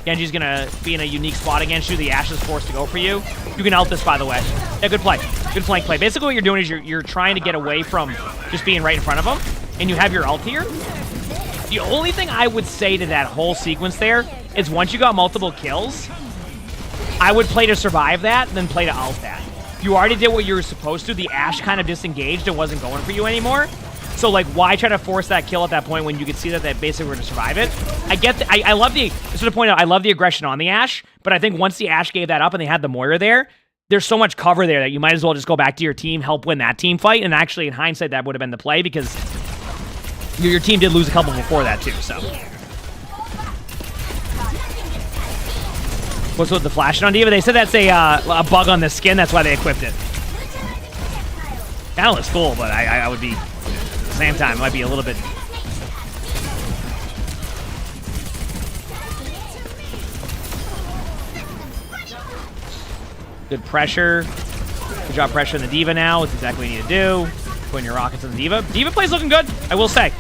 Genji's going to be in a unique spot against you. The Ashe is forced to go for you. You can ult this, by the way. Yeah, good play. Good flank play. Basically, what you're doing is you're trying to get away from just being right in front of them, and you have your ult here. The only thing I would say to that whole sequence there is once you got multiple kills, I would play to survive that, then play to ult that. You already did what you were supposed to. The Ashe kind of disengaged and wasn't going for you anymore. So, like, why try to force that kill at that point when you could see that they basically were to survive it? I get I love the... Just to point out, I love the aggression on the Ashe, but I think once the Ashe gave that up and they had the Moira there, there's so much cover there that you might as well just go back to your team, help win that team fight, and actually, in hindsight, that would have been the play because your team did lose a couple before that, too, so... What's with the flashing on D.Va? They said that's a bug on the skin, that's why they equipped it. Kind of looks cool, but I would be... At the same time, it might be a little bit... Good pressure. Good job pressuring the D.Va now. It's exactly what you need to do. Putting your rockets on the D.Va. D.Va plays looking good, I will say.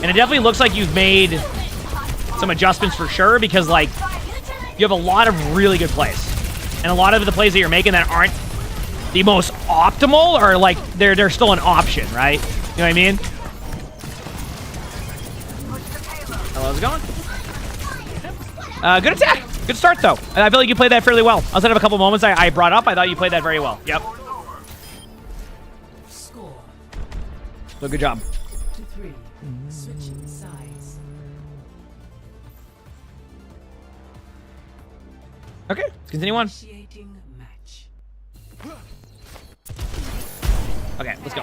And it definitely looks like you've made some adjustments for sure because, like, you have a lot of really good plays. And a lot of the plays that you're making that aren't the most optimal are, like, they're still an option, right? You know what I mean? How's it going? Good attack. Good start, though. I feel like you played that fairly well. Outside of a couple moments I brought up, I thought you played that very well. Yep. So good job. Okay, let's continue on. Okay, let's go.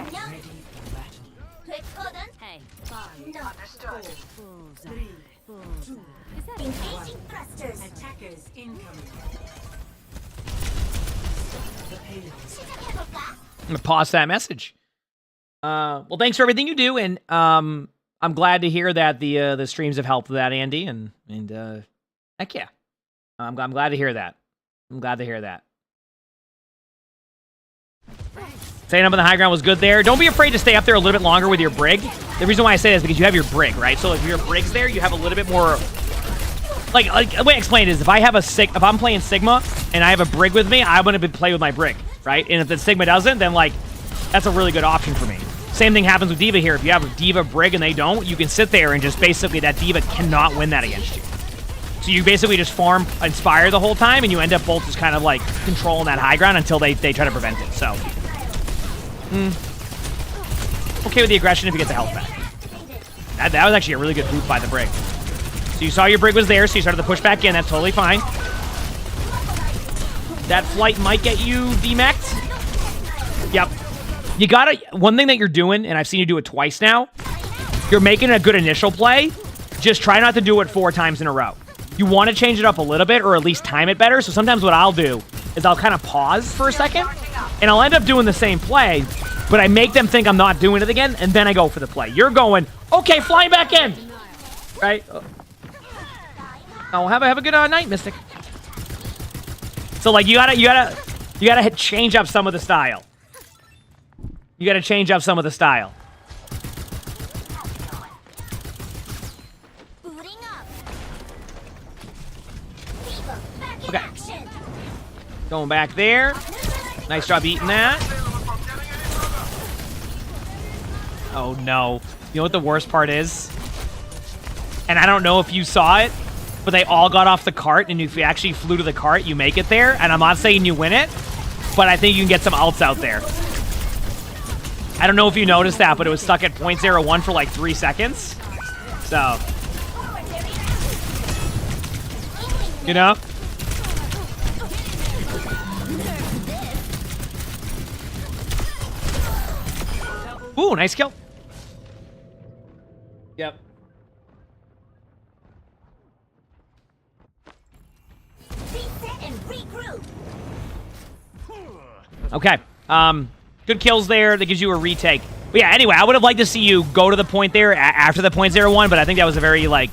Hey. Engaging thrusters. Attackers incoming. I'm gonna pause that message. Well, thanks for everything you do, and I'm glad to hear that the streams have helped with that, Andy, and heck yeah, I'm glad to hear that. I'm glad to hear that. Staying up on the high ground was good there. Don't be afraid to stay up there a little bit longer with your brig. The reason why I say that is because you have your brig, right? So if your brig's there, you have a little bit more. Like the way I explain it is, if I'm playing Sigma and I have a brig with me, I'm gonna play with my brig, right? And if the Sigma doesn't, then like that's a really good option for me. Same thing happens with D.Va here. If you have a D.Va brig and they don't, you can sit there and just basically that D.Va cannot win that against you. So you basically just farm Inspire the whole time, and you end up both just kind of like controlling that high ground until they try to prevent it. So, okay with the aggression if you get the health back. That was actually a really good boot by the brig. So you saw your brig was there, so you started to push back in. That's totally fine. That flight might get you demeched. Yep. You gotta, one thing that you're doing, and I've seen you do it twice now, you're making a good initial play. Just try not to do it 4 times in a row. You want to change it up a little bit, or at least time it better. So sometimes what I'll do is I'll kind of pause for a second, and I'll end up doing the same play, but I make them think I'm not doing it again, and then I go for the play. You're going, okay, flying back in, right? Oh, have a good night, Mystic. So like you gotta change up some of the style. You gotta change up some of the style. Okay. Going back there. Nice job eating that. Oh no. You know what the worst part is? And I don't know if you saw it, but they all got off the cart, and if you actually flew to the cart, you make it there. And I'm not saying you win it, but I think you can get some ults out there. I don't know if you noticed that, but it was stuck at 0.01 for like 3 seconds. So. You know? Ooh, nice kill. Yep. Okay. Good kills there. That gives you a retake. But yeah, anyway, I would have liked to see you go to the point there after the 0.01, but I think that was a very, like,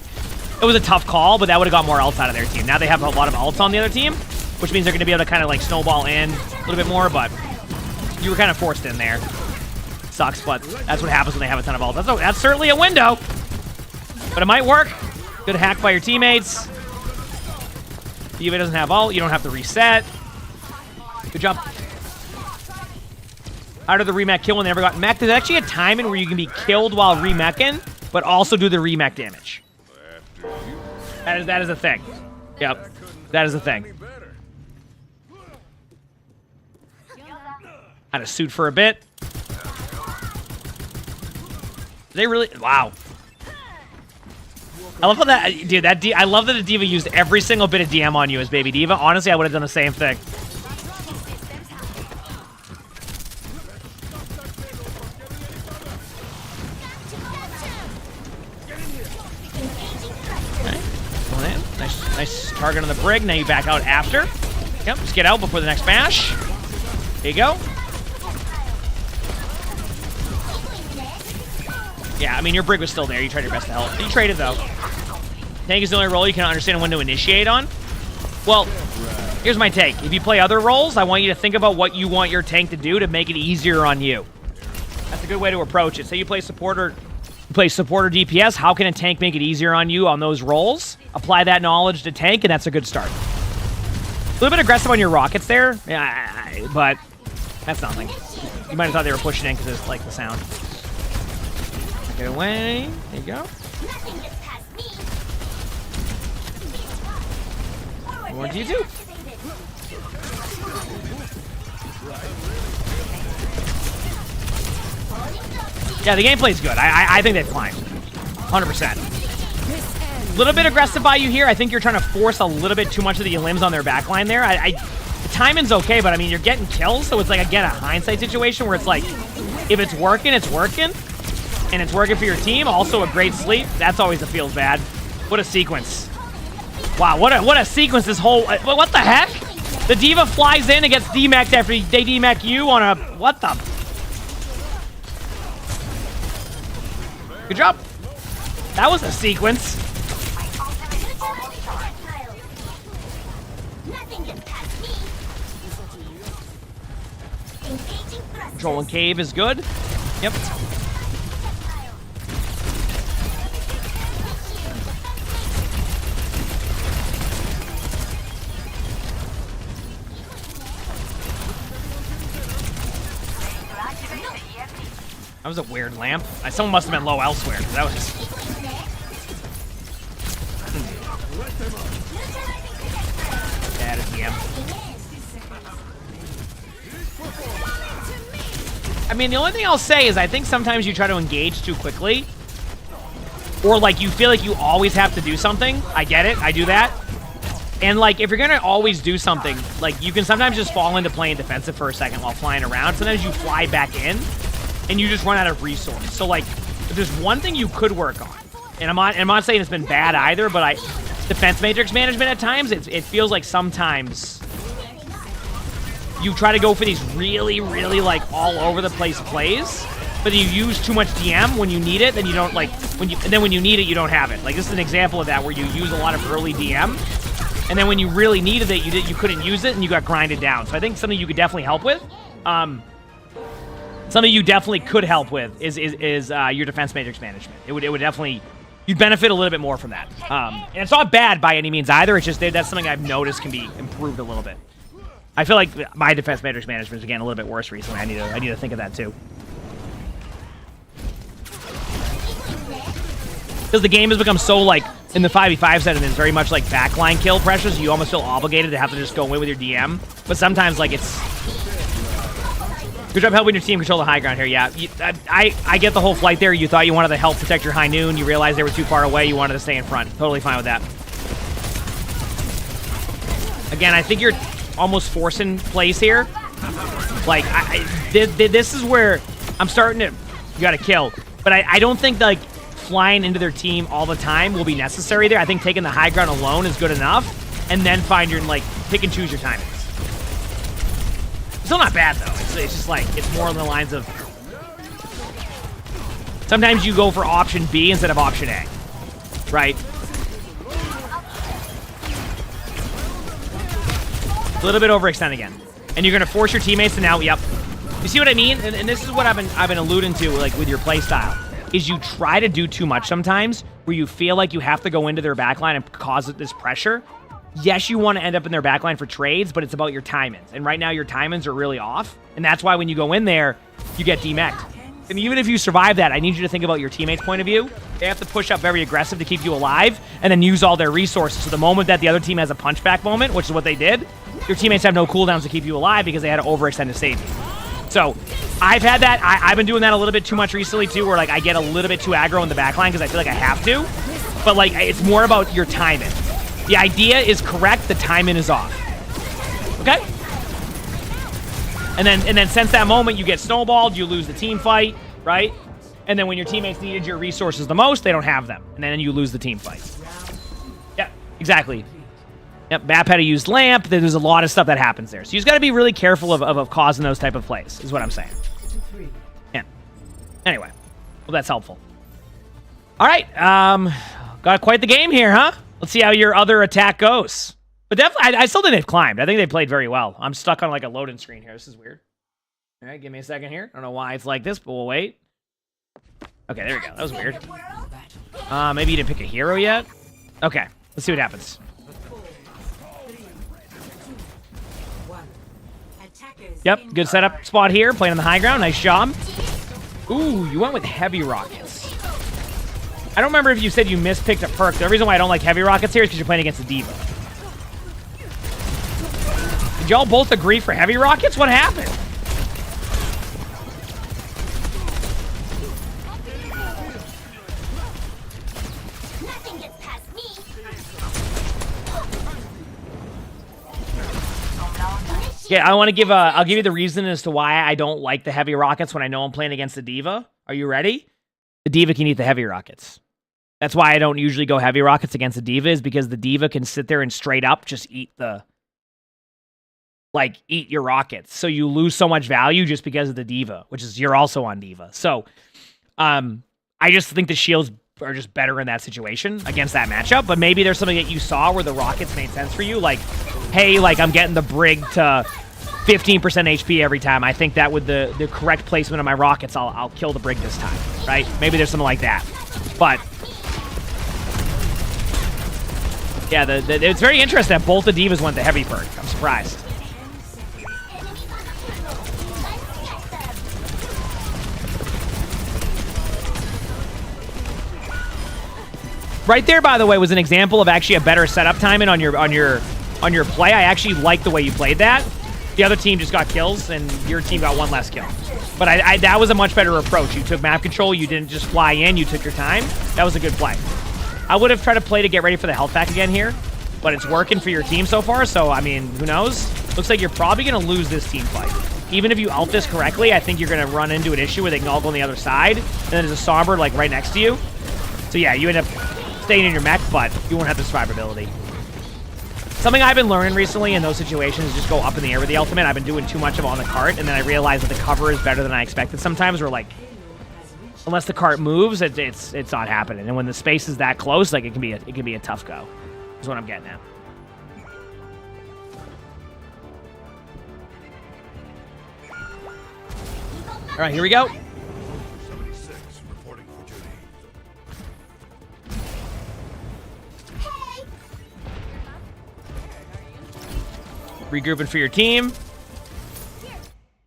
it was a tough call, but that would have got more ults out of their team. Now they have a lot of ults on the other team, which means they're going to be able to kind of, like, snowball in a little bit more, but you were kind of forced in there. Sucks, but that's what happens when they have a ton of ults. That's certainly a window, but it might work. Good hack by your teammates. D.Va doesn't have ult. You don't have to reset. Good job. How did the remech kill when they never got mech? There's actually a timing where you can be killed while remeching, but also do the remech damage. That is a thing. Yep. That is a thing. Had a suit for a bit. They really... Wow. I love how that... Dude, I love that the D.Va used every single bit of DM on you as Baby D.Va. Honestly, I would have done the same thing. Nice target on the brig. Now you back out after. Yep, just get out before the next bash. There you go. Yeah, I mean, your brig was still there. You tried your best to help. You traded, though. Tank is the only role you can understand when to initiate on. Well, here's my take. If you play other roles, I want you to think about what you want your tank to do to make it easier on you. That's a good way to approach it. Say you play support or DPS, how can a tank make it easier on you on those roles? Apply that knowledge to tank, and that's a good start. A little bit aggressive on your rockets there, yeah, but that's nothing. You might have thought they were pushing in because it's like the sound. Get away. There you go. More to you too. Yeah, the gameplay's good. I think they've climbed. 100%. A little bit aggressive by you here. I think you're trying to force a little bit too much of the limbs on their backline there. The timing's okay, but I mean, you're getting kills, so it's like, again, a hindsight situation where it's like, if it's working, it's working. And it's working for your team. Also a great sleep. That's always feels bad. What a sequence. Wow, what a sequence this whole... What the heck? The D.Va flies in and gets D-Mech'd after they D-Mech you on a... What the... Good job. That was a sequence. Controlling cave is good. Yep. That was a weird lamp. Someone must have been low elsewhere, because that was just... Bad at the end. I mean, the only thing I'll say is I think sometimes you try to engage too quickly. Or, like, you feel like you always have to do something. I get it. I do that. And, like, if you're going to always do something, like, you can sometimes just fall into playing defensive for a second while flying around. Sometimes you fly back in, and you just run out of resource. So, like, if there's one thing you could work on, and I'm not saying it's been bad either, but defense matrix management at times, it feels like sometimes you try to go for these really, really, like, all over the place plays, but you use too much DM when you need it, then you don't, like, and then when you need it, you don't have it. Like, this is an example of that, where you use a lot of early DM, and then when you really needed it, you couldn't use it, and you got grinded down. So I think something you could definitely help with, something you definitely could help with is your defense matrix management. It would definitely, you'd benefit a little bit more from that. And it's not bad by any means either. It's just that's something I've noticed can be improved a little bit. I feel like my defense matrix management is getting a little bit worse recently. I need to think of that too. Because the game has become so, like, in the 5v5 setting, it's very much like backline kill pressure, so you almost feel obligated to have to just go in with your DM. But sometimes, like, it's... Good job helping your team control the high ground here, yeah. I get the whole flight there. You thought you wanted to help protect your high noon. You realized they were too far away. You wanted to stay in front. Totally fine with that. Again, I think you're almost forcing plays here. Like, this is where I'm starting to... You gotta kill. But I don't think, like, flying into their team all the time will be necessary there. I think taking the high ground alone is good enough. And then find your, like, pick and choose your timings. Still not bad, though. It's just, like, it's more on the lines of... Sometimes you go for option B instead of option A. Right? A little bit overextend again. And you're going to force your teammates to now... Yep. You see what I mean? And this is what I've been alluding to, like, with your play style. Is you try to do too much sometimes, where you feel like you have to go into their backline and cause this pressure. Yes, you want to end up in their backline for trades, but it's about your timings. And right now, your timings are really off. And that's why when you go in there, you get demeched. And even if you survive that, I need you to think about your teammates' point of view. They have to push up very aggressive to keep you alive, and then use all their resources. So the moment that the other team has a punchback moment, which is what they did, your teammates have no cooldowns to keep you alive because they had to overextend to save you. So I've had that. I've been doing that a little bit too much recently, too, where, like, I get a little bit too aggro in the backline because I feel like I have to. But, like, it's more about your timing. The idea is correct. The timing is off. Okay? And then since that moment, you get snowballed. You lose the team fight, right? And then when your teammates needed your resources the most, they don't have them. And then you lose the team fight. Yeah, exactly. Yep, Bap had to use lamp. There's a lot of stuff that happens there. So you just got to be really careful of causing those type of plays, is what I'm saying. Yeah. Anyway, well, that's helpful. All right, got quite the game here, huh? Let's see how your other attack goes. But definitely, I still think they've climbed. I think they played very well. I'm stuck on, like, a loading screen here. This is weird. All right, give me a second here. I don't know why it's like this, but we'll wait. Okay, there we go. That was weird. Maybe you didn't pick a hero yet? Okay, let's see what happens. Yep, good setup spot here. Playing on the high ground. Nice job. Ooh, you went with heavy rockets. I don't remember if you said you mispicked a perk. The reason why I don't like heavy rockets here is because you're playing against the D.Va. Did y'all both agree for heavy rockets? What happened? Nothing gets past me. Yeah, I want to give I'll give you the reason as to why I don't like the heavy rockets when I know I'm playing against the D.Va. Are you ready? The D.Va can eat the heavy rockets. That's why I don't usually go heavy rockets against the D.Va, is because the D.Va can sit there and straight up just eat your rockets. So you lose so much value just because of the D.Va, which is you're also on D.Va. So I just think the shields are just better in that situation against that matchup. But maybe there's something that you saw where the rockets made sense for you. Like, hey, like I'm getting the Brig to 15% HP every time. I think that with the correct placement of my rockets, I'll kill the Brig this time, right? Maybe there's something like that. But yeah, it's very interesting that both the D.Vas went the heavy perk. I'm surprised. Right there, by the way, was an example of actually a better setup timing on your play. I actually like the way you played that. The other team just got kills, and your team got one less kill. But that was a much better approach. You took map control. You didn't just fly in. You took your time. That was a good play. I would have tried to play to get ready for the health pack again here, but it's working for your team so far, so, I mean, who knows? Looks like you're probably going to lose this team fight. Even if you ult this correctly, I think you're going to run into an issue where they can all go on the other side, and then there's a Somber, like, right next to you. So, yeah, you end up staying in your mech, but you won't have the survivability. Something I've been learning recently in those situations is just go up in the air with the ultimate. I've been doing too much of it on the cart, and then I realized that the cover is better than I expected sometimes, where, like, unless the cart moves, it's not happening. And when the space is that close, like, it can be a tough go. Is what I'm getting at. All right, here we go. 76, reporting for duty. Regrouping for your team.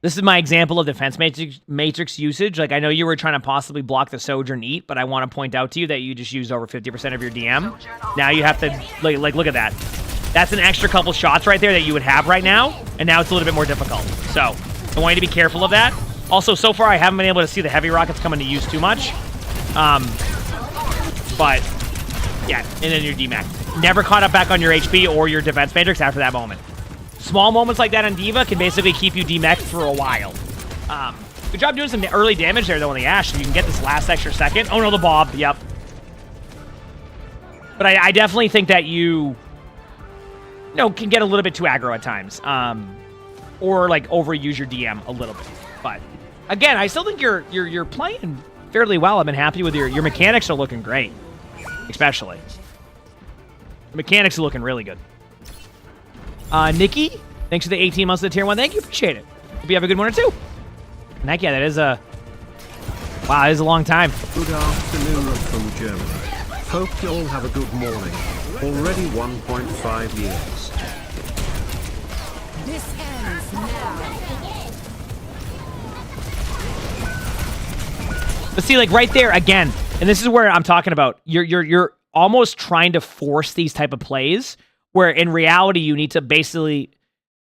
This is my example of defense matrix usage. Like, I know you were trying to possibly block the Sojourn Eat, but I want to point out to you that you just used over 50% of your DM. Now you have to, like, look at that. That's an extra couple shots right there that you would have right now, and now it's a little bit more difficult. So, I want you to be careful of that. Also, so far, I haven't been able to see the heavy rockets coming to use too much. But, yeah, and then your DMAC. Never caught up back on your HP or your defense matrix after that moment. Small moments like that on D.Va can basically keep you demeched for a while. Good job doing some early damage there, though, on the Ashe. You can get this last extra second. Oh, no, the Bob. Yep. But I definitely think that you can get a little bit too aggro at times. Or, like, overuse your DM a little bit. But, again, I still think you're playing fairly well. I've been happy with your mechanics are looking great. Especially. The mechanics are looking really good. Nikki, thanks for the 18 months of the tier 1. Thank you. Appreciate it. Hope you have a good one or two. And heck yeah, that is a... Wow, that is a long time. Good afternoon from Germany. Hope you all have a good morning. Already 1.5 years. This ends now. But see, like, right there, again, and this is where I'm talking about, you're almost trying to force these type of plays, where in reality, you need to basically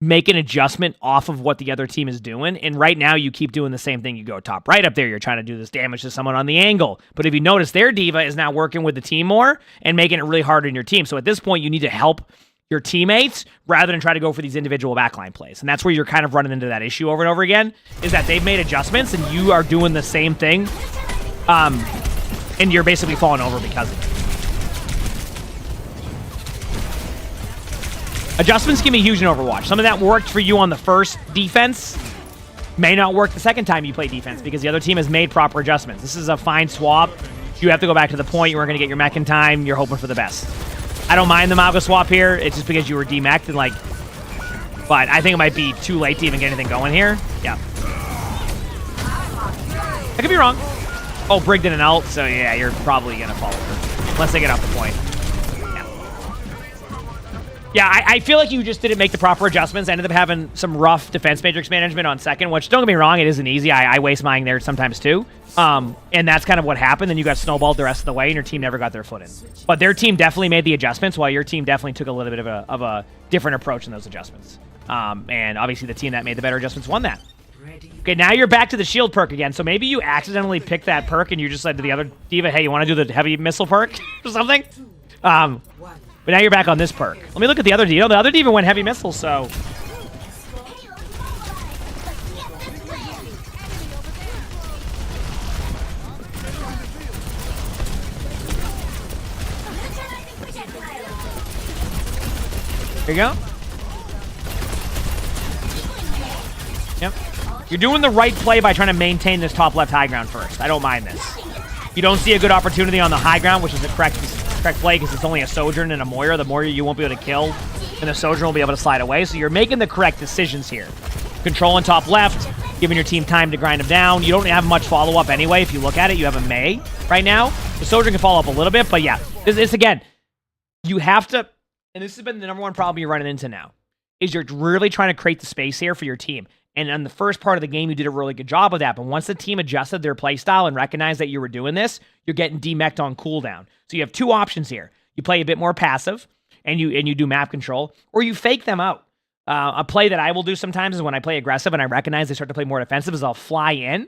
make an adjustment off of what the other team is doing. And right now, you keep doing the same thing. You go top right up there. You're trying to do this damage to someone on the angle. But if you notice, their D.Va is now working with the team more and making it really hard on your team. So at this point, you need to help your teammates rather than try to go for these individual backline plays. And that's where you're kind of running into that issue over and over again, is that they've made adjustments and you are doing the same thing. And you're basically falling over because of it. Adjustments can be huge in Overwatch. Some of that worked for you on the first defense may not work the second time you play defense because the other team has made proper adjustments. This is a fine swap. You have to go back to the point. You weren't going to get your mech in time. You're hoping for the best. I don't mind the Malga swap here. It's just because you were demeched and, like... But I think it might be too late to even get anything going here. Yeah. I could be wrong. Oh, Brig did an ult, so yeah, you're probably going to fall over. Unless they get off the point. Yeah, I feel like you just didn't make the proper adjustments. I ended up having some rough defense matrix management on second, which, don't get me wrong, it isn't easy. I waste mine there sometimes too. And that's kind of what happened. Then you got snowballed the rest of the way, and your team never got their foot in. But their team definitely made the adjustments, while your team definitely took a little bit of a different approach in those adjustments. And obviously the team that made the better adjustments won that. Okay, now you're back to the shield perk again. So maybe you accidentally picked that perk and you just said to the other diva, hey, you want to do the heavy missile perk or something? But now you're back on this perk. Let me look at the other diva. The other diva went heavy missile, so... There you go. Yep. You're doing the right play by trying to maintain this top left high ground first. I don't mind this. You don't see a good opportunity on the high ground, which is the correct play because it's only a Sojourn and a Moira. The Moira you won't be able to kill, and the Sojourn will be able to slide away. So you're making the correct decisions here. Controlling top left, giving your team time to grind them down. You don't have much follow-up anyway. If you look at it, you have a Mei right now. The Sojourn can follow up a little bit, but yeah. This again, you have to... And this has been the number one problem you're running into now, is you're really trying to create the space here for your team. And on the first part of the game, you did a really good job of that. But once the team adjusted their play style and recognized that you were doing this, you're getting demeched on cooldown. So you have two options here. You play a bit more passive, and you do map control, or you fake them out. A play that I will do sometimes is when I play aggressive and I recognize they start to play more defensive is I'll fly in,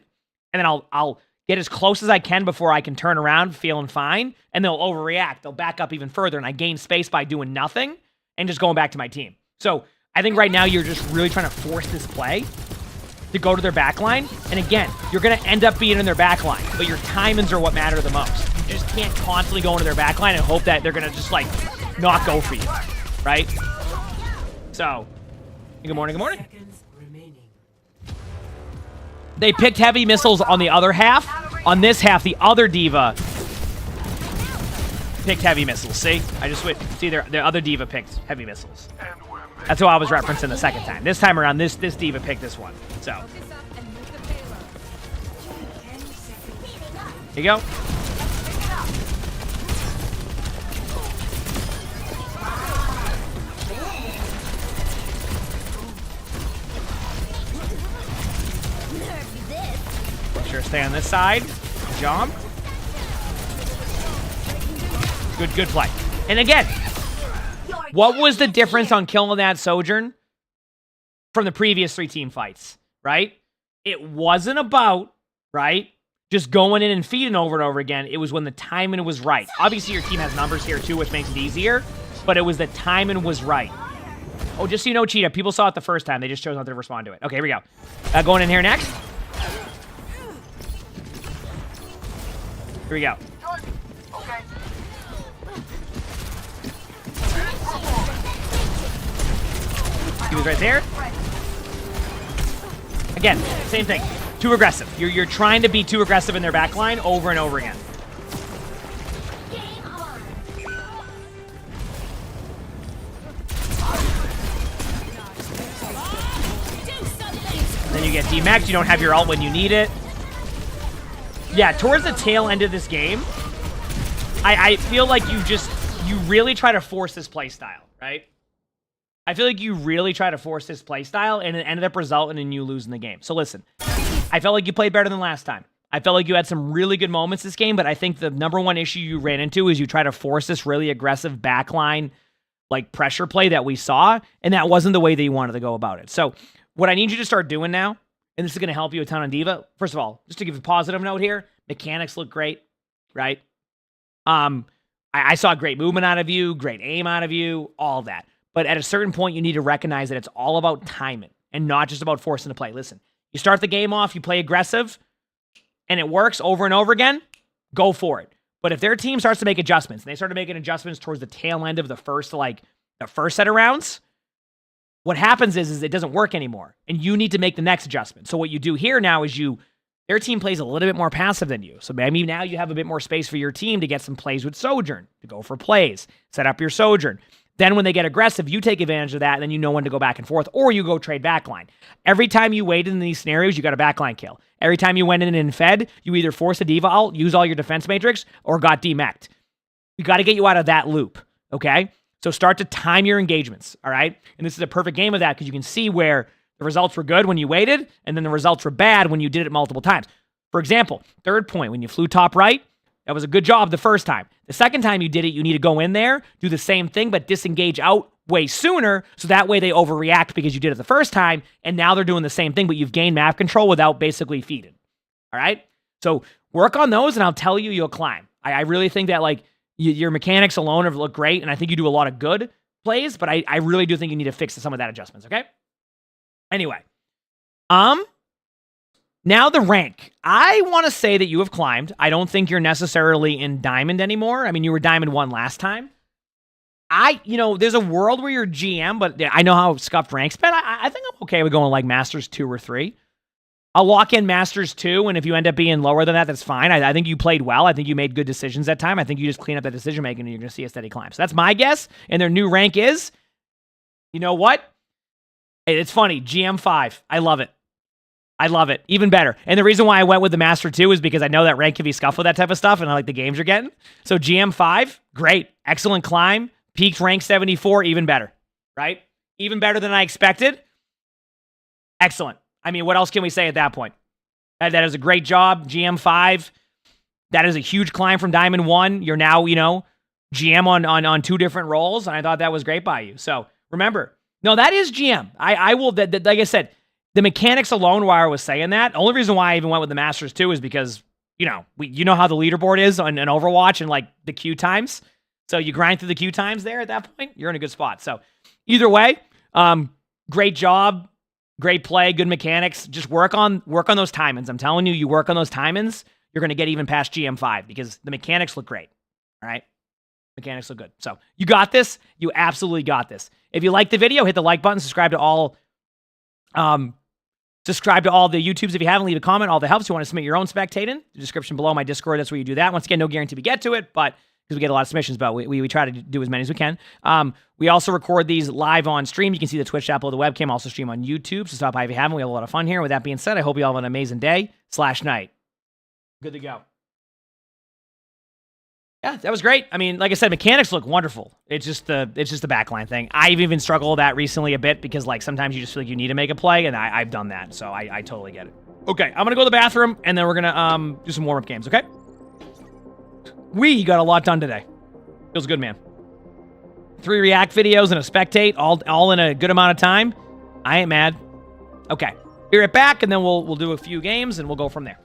and then I'll get as close as I can before I can turn around feeling fine, and they'll overreact. They'll back up even further, and I gain space by doing nothing and just going back to my team. So I think right now you're just really trying to force this play to go to their backline. And again, you're going to end up being in their backline, but your timings are what matter the most. You just can't constantly go into their backline and hope that they're going to just, like, not go for you, right? So, good morning, good morning. They picked heavy missiles on the other half. On this half, the other diva picked heavy missiles. See? I just switched. See, the other diva picked heavy missiles. That's what I was referencing the second time. This time around, this diva picked this one. So. Here you go. Sure, stay on this side. Jump. Good play. And again, what was the difference on killing that Sojourn from the previous 3 team fights, right? It wasn't about, right, just going in and feeding over and over again. It was when the timing was right. Obviously, your team has numbers here too, which makes it easier, but it was the timing was right. Oh, just so you know, Cheetah, people saw it the first time. They just chose not to respond to it. Okay, here we go. Going in here next. Here we go. He was right there. Again, same thing. Too aggressive. You're trying to be too aggressive in their backline over and over again. Then you get demexed. You don't have your ult when you need it. Yeah, towards the tail end of this game, I feel like you really try to force this play style, right? I feel like you really try to force this play style, and it ended up resulting in you losing the game. So listen, I felt like you played better than last time. I felt like you had some really good moments this game, but I think the number one issue you ran into is you try to force this really aggressive backline, like pressure play that we saw, and that wasn't the way that you wanted to go about it. So what I need you to start doing now, and this is going to help you a ton on Diva. First of all, just to give a positive note here, mechanics look great, right? I saw great movement out of you, great aim out of you, all that. But at a certain point, you need to recognize that it's all about timing and not just about forcing the play. Listen, you start the game off, you play aggressive, and it works over and over again, go for it. But if their team starts to make adjustments, and they started making adjustments towards the tail end of the first set of rounds, what happens is it doesn't work anymore, and you need to make the next adjustment. So what you do here now is their team plays a little bit more passive than you. So maybe now you have a bit more space for your team to get some plays with Sojourn, to go for plays, set up your Sojourn. Then when they get aggressive, you take advantage of that, and then you know when to go back and forth, or you go trade backline. Every time you waited in these scenarios, you got a backline kill. Every time you went in and fed, you either forced a diva ult, use all your defense matrix, or got demeched. We got to get you out of that loop, okay? So start to time your engagements, all right? And this is a perfect game of that because you can see where the results were good when you waited, and then the results were bad when you did it multiple times. For example, third point, when you flew top right, that was a good job the first time. The second time you did it, you need to go in there, do the same thing, but disengage out way sooner, so that way they overreact because you did it the first time, and now they're doing the same thing, but you've gained map control without basically feeding. All right? So work on those, and I'll tell you, you'll climb. I really think that, like, your mechanics alone have looked great, and I think you do a lot of good plays, but I really do think you need to fix some of that adjustments, okay? Anyway. Now the rank. I want to say that you have climbed. I don't think you're necessarily in Diamond anymore. I mean, you were Diamond 1 last time. There's a world where you're GM, but I know how scuffed rank's been. I think I'm okay with going like Masters 2 or 3. I'll lock in Masters 2, and if you end up being lower than that, that's fine. I think you played well. I think you made good decisions that time. I think you just clean up that decision making, and you're going to see a steady climb. So that's my guess, and their new rank is, you know what? It's funny, GM5. I love it. I love it. Even better. And the reason why I went with the Master 2 is because I know that rank can be scuffed with that type of stuff, and I like the games you're getting. So GM5, great. Excellent climb. Peaked rank 74, even better. Right? Even better than I expected. Excellent. I mean, what else can we say at that point? That is a great job. GM5, that is a huge climb from Diamond 1. You're now, GM on 2 different roles, and I thought that was great by you. So remember, no, that is GM. I will, like I said, the mechanics alone, why I was saying that, the only reason why I even went with the Masters 2 is because, you know how the leaderboard is on Overwatch and like the queue times. So you grind through the queue times there at that point, you're in a good spot. So either way, great job, great play, good mechanics. Just work on those timings. I'm telling you, you work on those timings, you're going to get even past GM5 because the mechanics look great. All right? Mechanics look good. So you got this. You absolutely got this. If you like the video, hit the like button, subscribe to all the YouTubes if you haven't, leave a comment. All that helps. You want to submit your own spectating, the description below, my Discord, that's where you do that. Once again, no guarantee we get to it, but because we get a lot of submissions, but we try to do as many as we can. We also record these live on stream. You can see the Twitch app of the webcam, also stream on YouTube, so stop by if you haven't. We have a lot of fun here. With that being said, I hope you all have an amazing day/night. Good to go. Yeah, that was great. I mean, like I said, mechanics look wonderful. It's just the backline thing. I've even struggled with that recently a bit because like sometimes you just feel like you need to make a play, and I've done that, so I totally get it. Okay, I'm gonna go to the bathroom, and then we're gonna do some warm-up games, okay? We got a lot done today. Feels good, man. 3 React videos and a Spectate, all in a good amount of time. I ain't mad. Okay, be right back, and then we'll do a few games, and we'll go from there.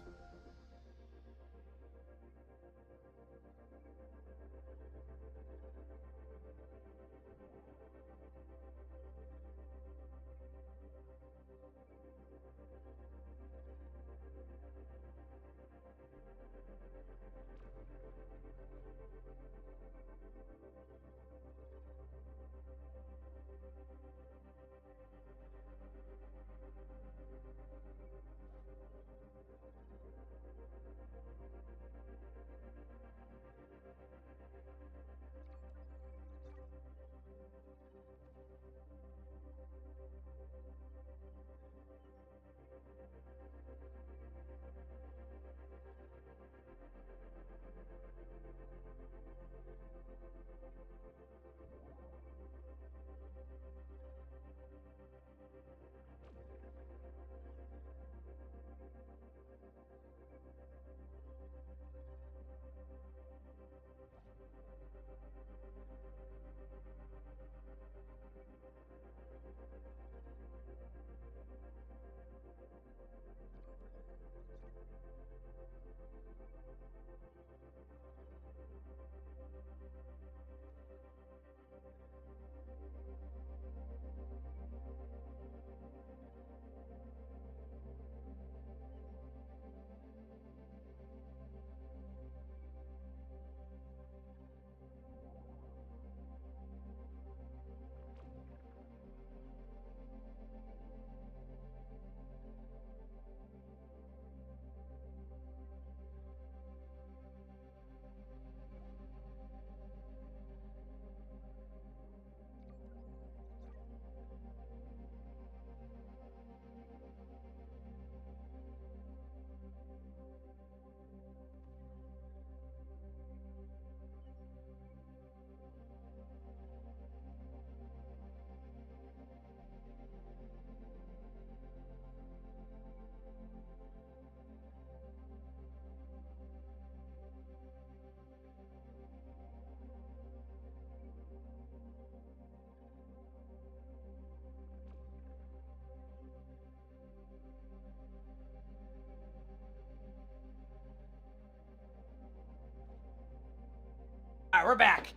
right, we're back.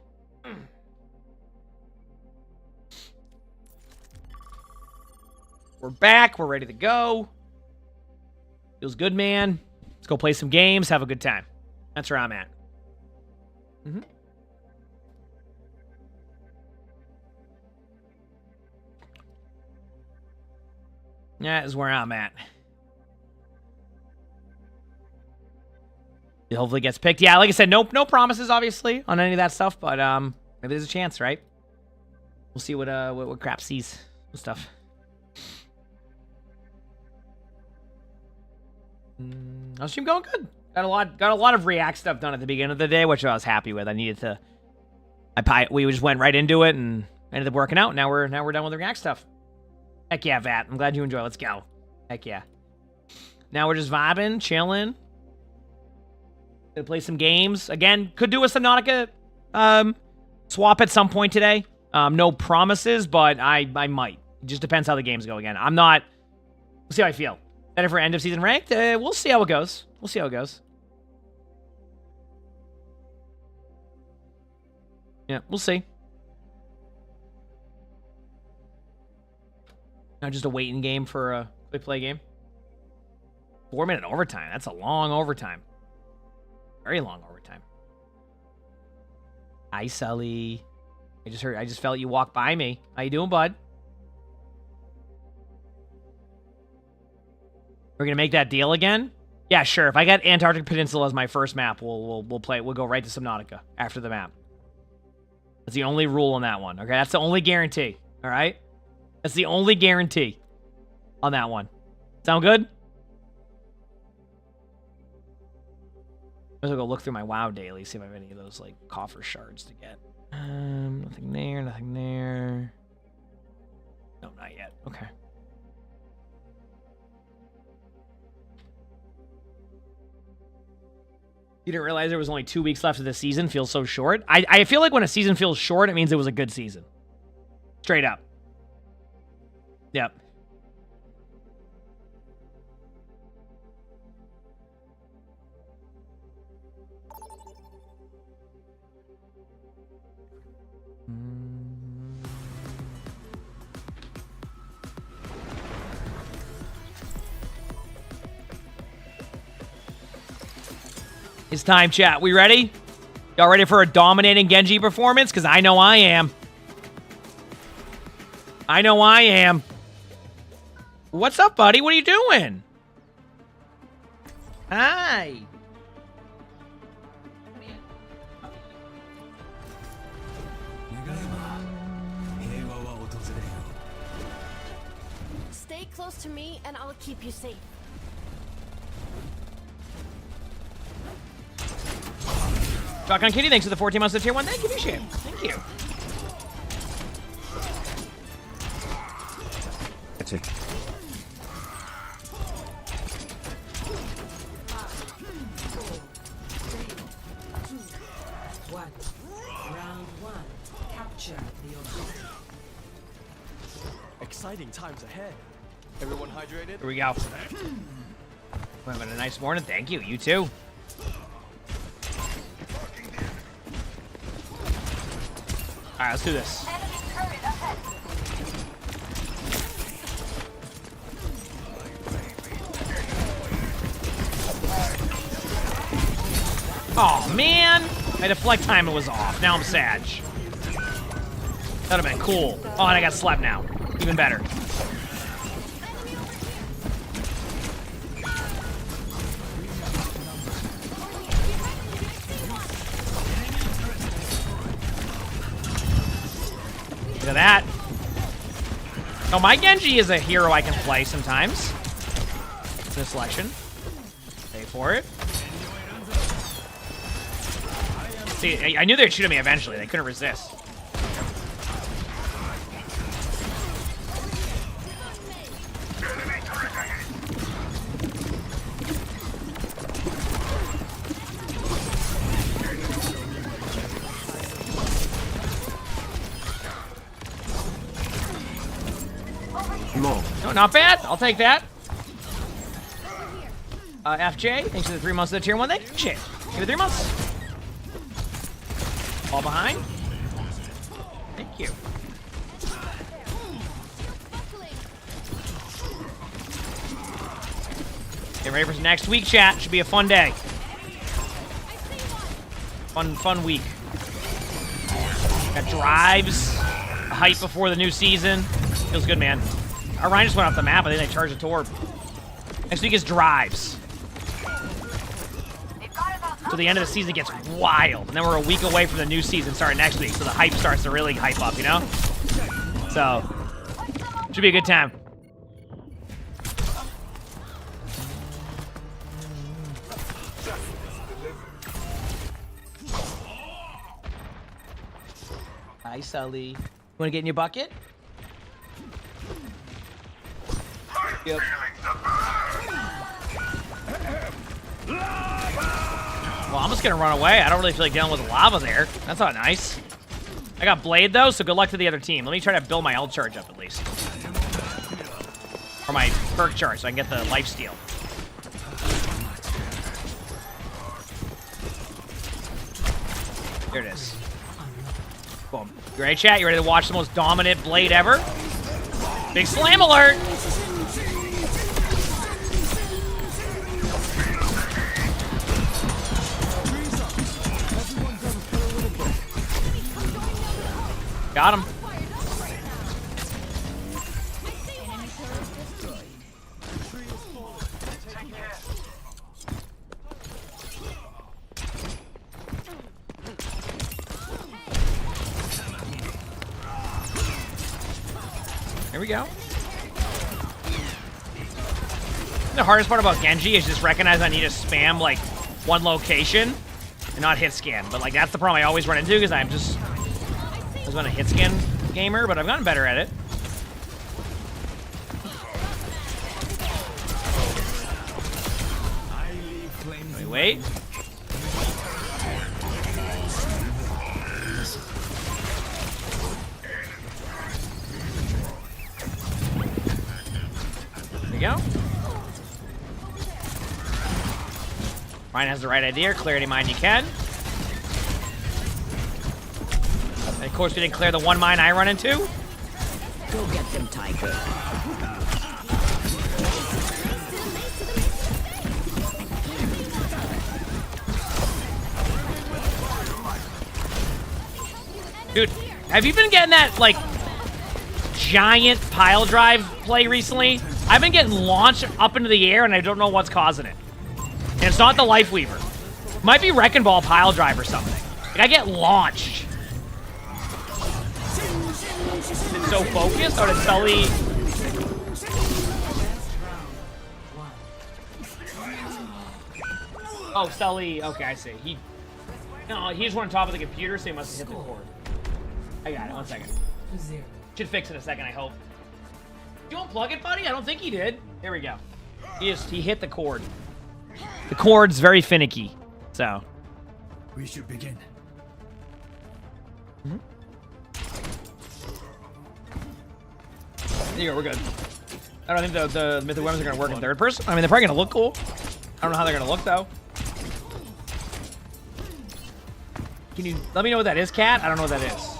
We're back. We're ready to go. Feels good, man. Let's go play some games. Have a good time. That's where I'm at. That is where I'm at. It hopefully gets picked. Yeah, like I said, no promises, obviously, on any of that stuff, but maybe there's a chance, right? We'll see what crap sees and stuff. How's stream going? Good. Got a lot of React stuff done at the beginning of the day, which I was happy with. I needed to. We just went right into it and ended up working out. Now we're done with the React stuff. Heck yeah, Vat. I'm glad you enjoy. Let's go. Heck yeah. Now we're just vibing, chilling. Gonna play some games. Again, could do a Subnautica swap at some point today. No promises, but I might. It just depends how the games go again. I'm not... We'll see how I feel. Better for end of season ranked? We'll see how it goes. We'll see how it goes. Yeah, we'll see. Not just a waiting game for a quick play game. 4-minute overtime. That's a long overtime. Very long overtime. Hi, Sully. I just felt you walk by me. How you doing, bud? We're gonna make that deal again? Yeah, sure. If I got Antarctic Peninsula as my first map, we'll play. We'll go right to Subnautica after the map. That's the only rule on that one. Okay, that's the only guarantee. All right, that's the only guarantee on that one. Sound good? I'm gonna go look through my WoW daily, see if I have any of those like coffer shards to get. Nothing there. Nothing there. No, not yet. Okay. You didn't realize there was only 2 weeks left of the season? Feels so short. I feel like when a season feels short, it means it was a good season. Straight up. Yep. It's time, chat. We ready? Y'all ready for a dominating Genji performance? Because I know I am. I know I am. What's up, buddy? What are you doing? Hi. Stay close to me and I'll keep you safe. Shotgun Kitty, thanks for the 14 months of tier 1. Thank you, appreciate it. Thank you. That's it. Exciting times ahead. Everyone hydrated? Here we go. We're having a nice morning. Thank you. You too. All right, let's do this. Oh, man. My deflect timer was off. Now I'm sad. That would have been cool. Oh, and I got slept now. Even better. Look at that. Oh, my Genji is a hero I can play sometimes. It's a selection. Pay for it. See, I knew they'd shoot at me eventually. They couldn't resist. No, not bad. I'll take that. FJ, thanks for the 3 months of the tier 1. Thank you. Shit. Give it 3 months. Ball behind. Thank you. Get ready for next week, chat. Should be a fun day. Fun week. Got drives, hype before the new season. Feels good, man. Our Ryan just went off the map. I think they charged a torp. Next week is drives. So the end of the season gets wild. And then we're a week away from the new season starting next week. So the hype starts to really hype up, you know? So, should be a good time. Hi, Sully. You want to get in your bucket? Yep. Well, I'm just gonna run away. I don't really feel like dealing with the lava there. That's not nice. I got Blade, though, so good luck to the other team. Let me try to build my ult charge up, at least. Or my perk charge, so I can get the lifesteal. There it is. Boom. You ready, chat? You ready to watch the most dominant Blade ever? Big slam alert! Got him. There we go. The hardest part about Genji is just recognize I need to spam like one location and not hit scan. But like that's the problem I always run into because I was not a hit scan gamer, but I've gotten better at it. Wait. There we go. Ryan has the right idea. Clear any mine you can. And of course, we didn't clear the one mine I run into. Go get them, Tiger. Dude, have you been getting that, like, giant pile drive play recently? I've been getting launched up into the air, and I don't know what's causing it. And it's not the Life Weaver. It might be Wrecking Ball pile drive or something. Like, I get launched. Is it so focused, or did Sully... Oh, Sully... Okay, I see. No, he just went on top of the computer, so he must have hit the cord. I got it. 1 second. Should fix it in a second, I hope. You unplug it, buddy? I don't think he did. There we go. He hit the cord. The cord's very finicky, so. We should begin. There you go, we're good. I don't think the mythic weapons are going to work in third person. I mean, they're probably going to look cool. I don't know how they're going to look, though. Can you let me know what that is, Cat? I don't know what that is.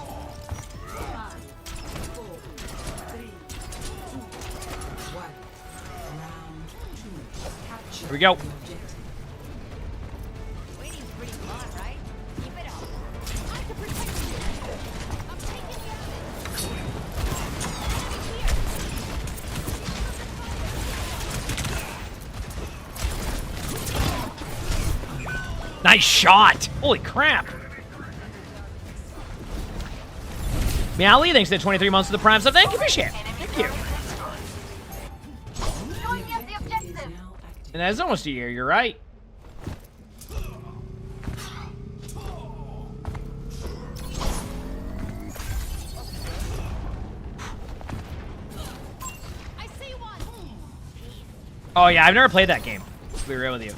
Here we go. Nice shot! Holy crap! Meowly, thanks to the 23 months of the Prime sub. Thank you, appreciate it. Thank you. And that's almost a year, you're right. Oh yeah, I've never played that game, to be real with you.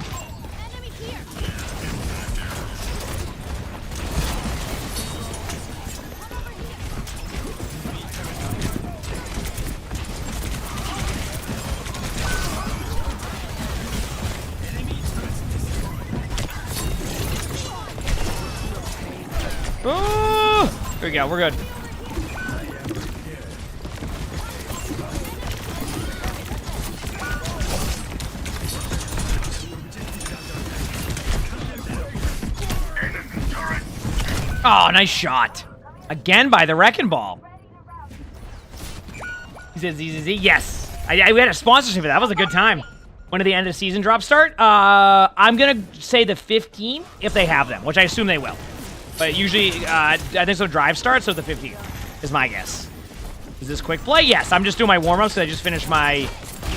Oh! There we go. We're good. Oh, nice shot. Again by the Wrecking Ball. He says, yes. We had a sponsorship for that. That was a good time. When did the end of season drops start? I'm going to say the 15th if they have them, which I assume they will. But usually, I think so drive starts, so the 15th is my guess. Is this quick play? Yes, I'm just doing my warm-ups. So I just finished I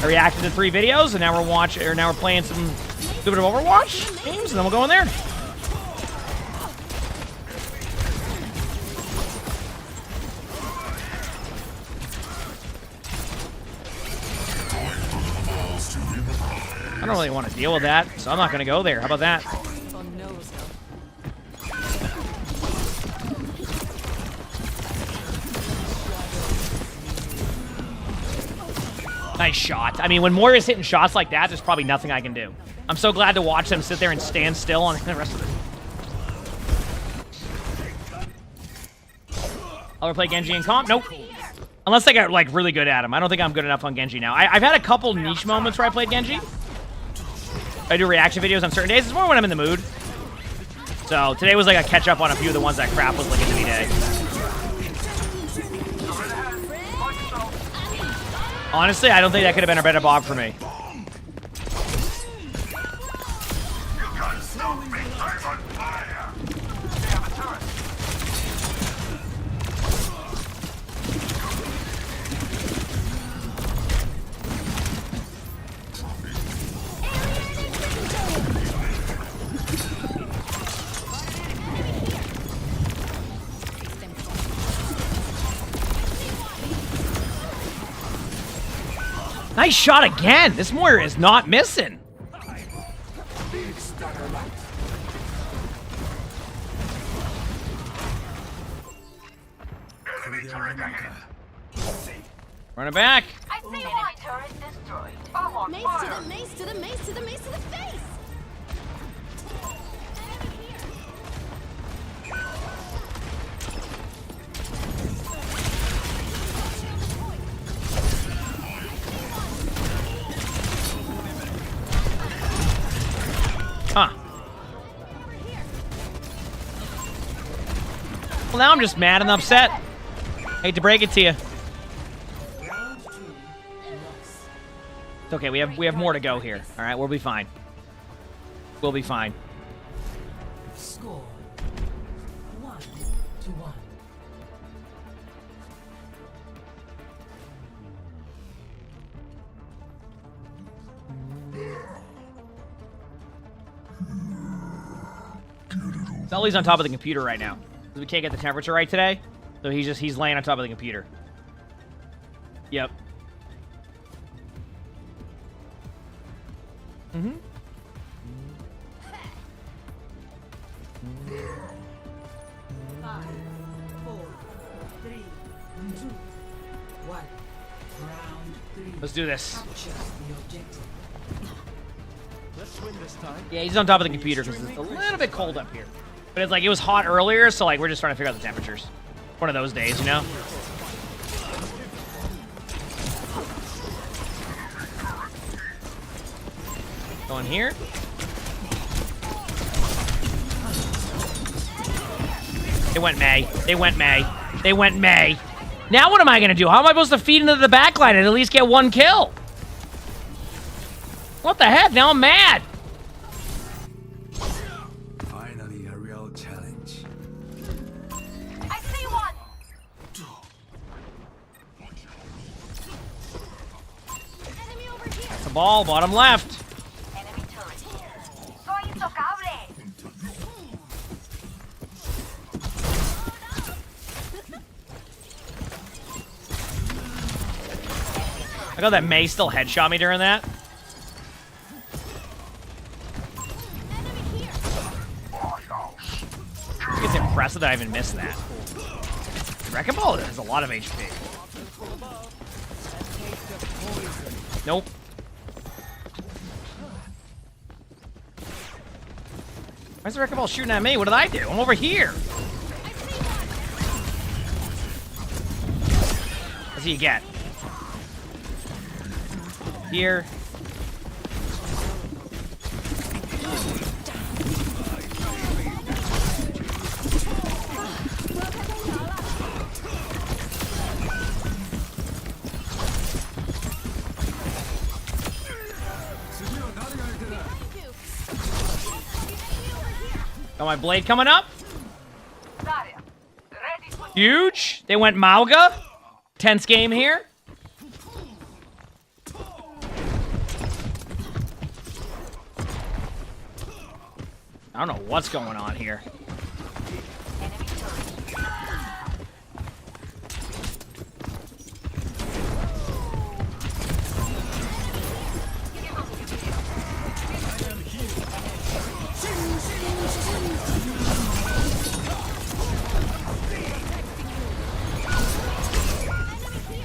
reacted to 3 videos, and now we're playing some little bit of Overwatch games, and then we'll go in there. I don't really want to deal with that, so I'm not going to go there. How about that? Nice shot. I mean, when Moira's hitting shots like that, there's probably nothing I can do. I'm so glad to watch them sit there and stand still on the rest of it. I'll ever play Genji in comp? Nope. Unless I got, like, really good at him. I don't think I'm good enough on Genji now. I've had a couple niche moments where I played Genji. I do reaction videos on certain days. It's more when I'm in the mood. So today was like a catch up on a few of the ones that crap was like a mini day. Honestly, I don't think that could have been a better Bob for me. Nice shot again. This Moira is not missing. Run it back. I see one turret destroyed. Mace to the mace to the mace to the mace to the face. Huh. Well, now I'm just mad and upset. Hate to break it to you. It's okay. We have more to go here. All right, we'll be fine. We'll be fine. Score 1-1. Sully's on top of the computer right now. We can't get the temperature right today, so he's laying on top of the computer. Yep. Mm-hmm. 5, 4, 3, 2, 1. Round 3. Let's do this. Capture the objective. Let's win this time. Yeah, he's on top of the computer because it's a little bit cold up here. But it's like it was hot earlier, so like we're just trying to figure out the temperatures. One of those days, you know? Going here. They went May. They went May. They went May. Now what am I going to do? How am I supposed to feed into the backline and at least get 1 kill? What the heck? Now I'm mad. Finally, a real challenge. I see one. Enemy over here. That's the ball, bottom left. Enemy turret here. Soy intocable. I got that May still headshot me during that. It's impressive that I even missed that. Wrecking Ball has a lot of HP. Nope. Why's the Wrecking Ball shooting at me? What did I do? I'm over here. That's what you get. Here. Got my blade coming up. Huge. They went Mauga. Tense game here. I don't know what's going on here.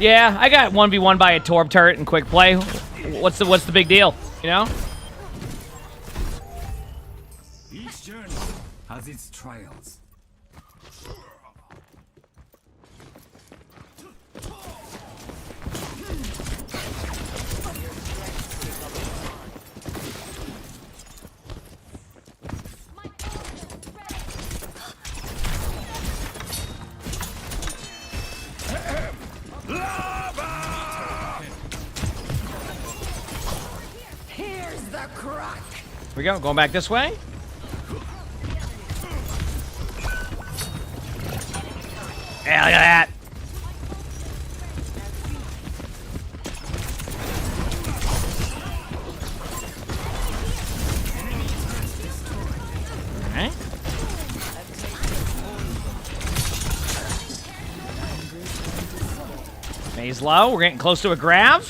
Yeah, I got 1v1 by a Torb turret in quick play. What's the big deal? You know? Each journey has its trials. Here's the crack. Here we go. Going back this way. Yeah, look at that. Okay. Phase low. We're getting close to a grab.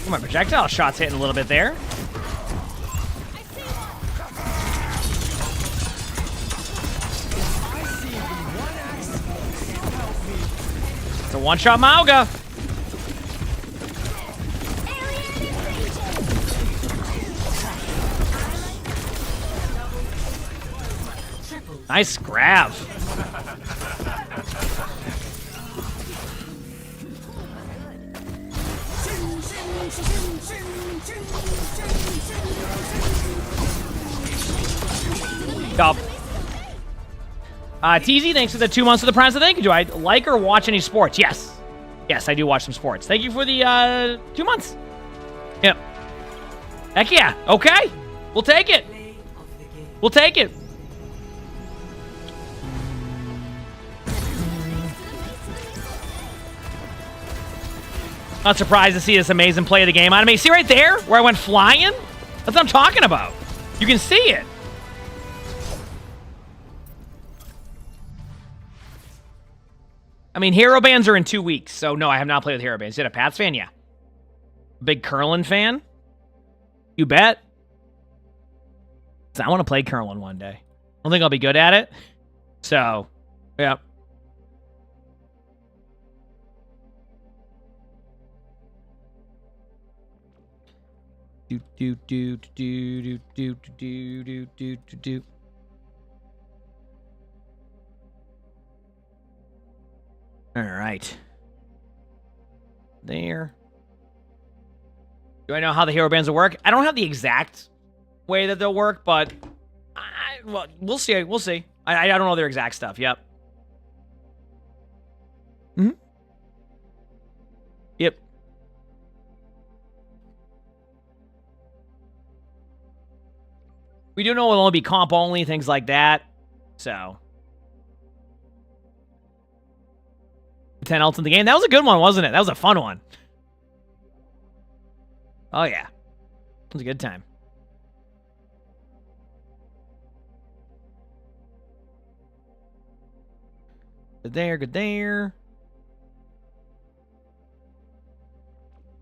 Oh, my projectile shot's hitting a little bit there. It's a one-shot Mauga. Nice grab. Up. TZ, thanks for the 2 months of the prize. Thank you. Do I like or watch any sports? Yes. Yes, I do watch some sports. Thank you for the 2 months. Yep. Heck yeah. Okay. We'll take it. We'll take it. Not surprised to see this amazing play of the game. I mean, see right there where I went flying? That's what I'm talking about. You can see it. I mean, hero bands are in 2 weeks, so no, I have not played with hero bands. You a Pats fan? Yeah. Big curling fan? You bet. I want to play curling one day. I don't think I'll be good at it. So, yeah. Do. All right. There. Do I know how the hero bands will work? I don't have the exact way that they'll work, but well, we'll see. We'll see. I don't know their exact stuff. Yep. Yep. We do know it'll only be comp only, things like that. So. 10 ults in the game. That was a good one, wasn't it? That was a fun one. Oh, yeah. It was a good time. Good there, good there.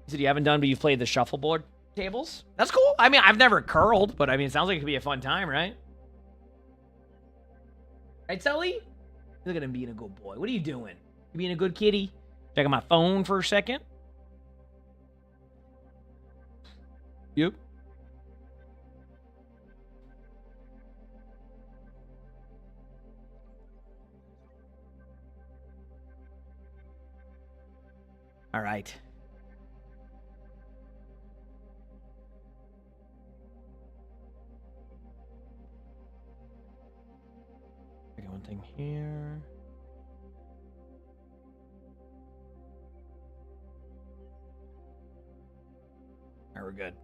You said you haven't done, but you've played the shuffleboard tables? That's cool. I mean, I've never curled, but I mean, it sounds like it could be a fun time, right? Right, Sully? Look at him being a good boy. What are you doing? You being a good kitty? Checking my phone for a second. Yep. right. I got one thing here. All right, we're good.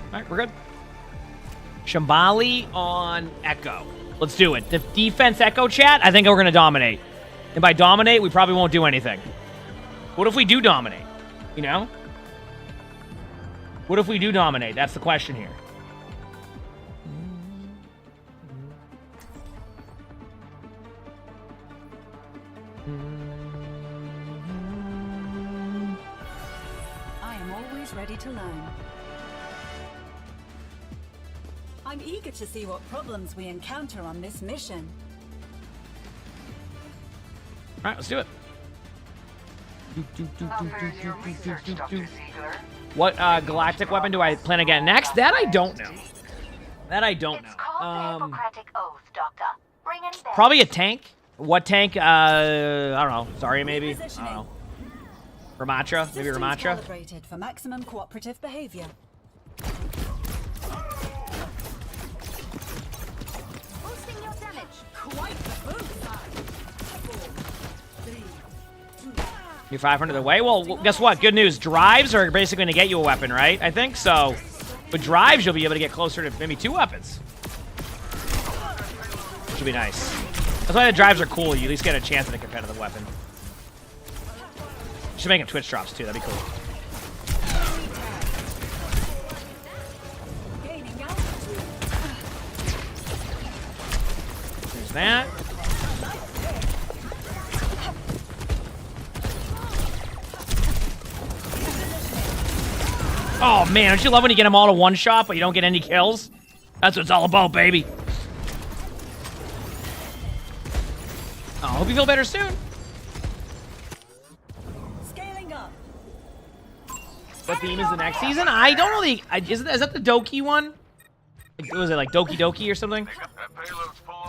All right, we're good. Shambali on Echo. Let's do it. The defense Echo chat, I think we're going to dominate. And by dominate, we probably won't do anything. What if we do dominate? You know? What if we do dominate? That's the question here. I am always ready to learn. I'm eager to see what problems we encounter on this mission. All right, let's do it. What galactic weapon do I plan to get next? That I don't know. That I don't know. Probably a tank. What tank? I don't know. Sorry, maybe. I don't know. Ramatra? Maybe Ramatra? Calibrated for maximum cooperative behavior. Boosting your damage. Quite the boost. You're 500 away? Well, guess what? Good news. Drives are basically going to get you a weapon, right? I think so. With drives, you'll be able to get closer to maybe 2 weapons. Which would be nice. That's why the drives are cool. You at least get a chance at a competitive weapon. Should make them Twitch drops, too. That'd be cool. There's that. Oh, man, don't you love when you get them all to one shot, but you don't get any kills? That's what it's all about, baby. Oh, hope you feel better soon. Scaling up. What theme is the next season? I don't know is that the Doki one? Was it like Doki Doki or something?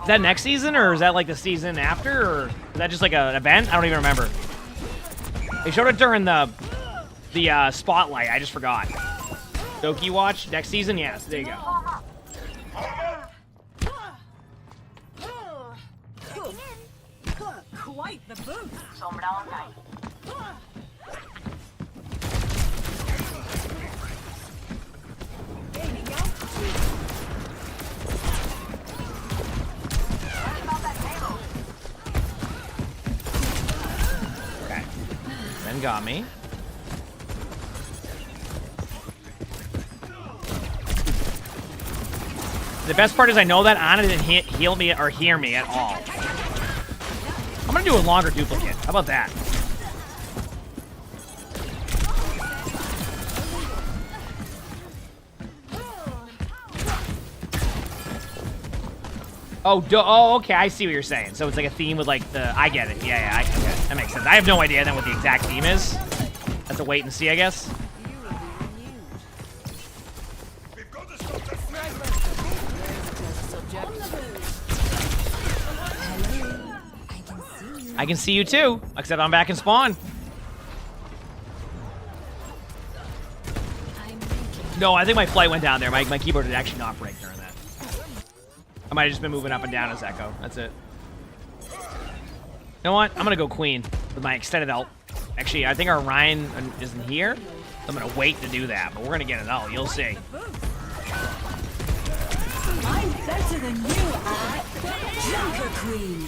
Is that next season, or is that like the season after, or is that just like an event? I don't even remember. They showed it during the spotlight. I just forgot. Doki Watch next season. Yes, there you go. Quite the boost. Okay. Then got me. The best part is I know that Anna didn't heal me or hear me at all. I'm gonna do a longer duplicate. How about that? Oh, okay. I see what you're saying. So it's like a theme with like the. I get it. Yeah. Okay. That makes sense. I have no idea then what the exact theme is. Have to wait and see, I guess. I can see you too, except I'm back in spawn. No, I think my flight went down there. My keyboard did actually not break during that. I might have just been moving up and down as Echo. That's it. You know what? I'm going to go Queen with my extended ult. Actually, I think our Ryan isn't here. I'm going to wait to do that, but we're going to get an ult. You'll see. I'm better than you at Junker Queen.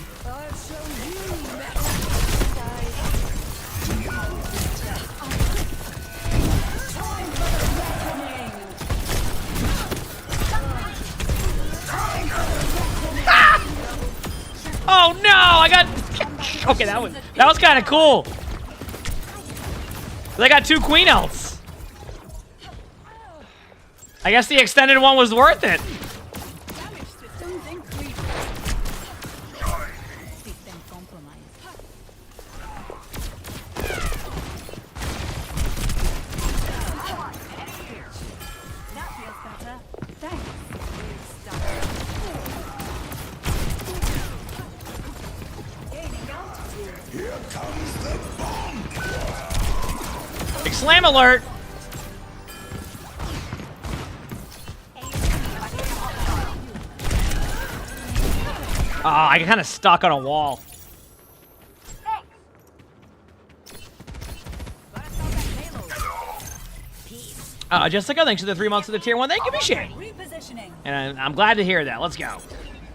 Oh no! I got. Okay, that was kind of cool. I got 2 Queen ults. I guess the extended one was worth it. Big slam alert! Oh, I got kind of stuck on a wall. Jessica, thanks for the 3 months of the tier 1. Thank you, Michelle. And I'm glad to hear that. Let's go.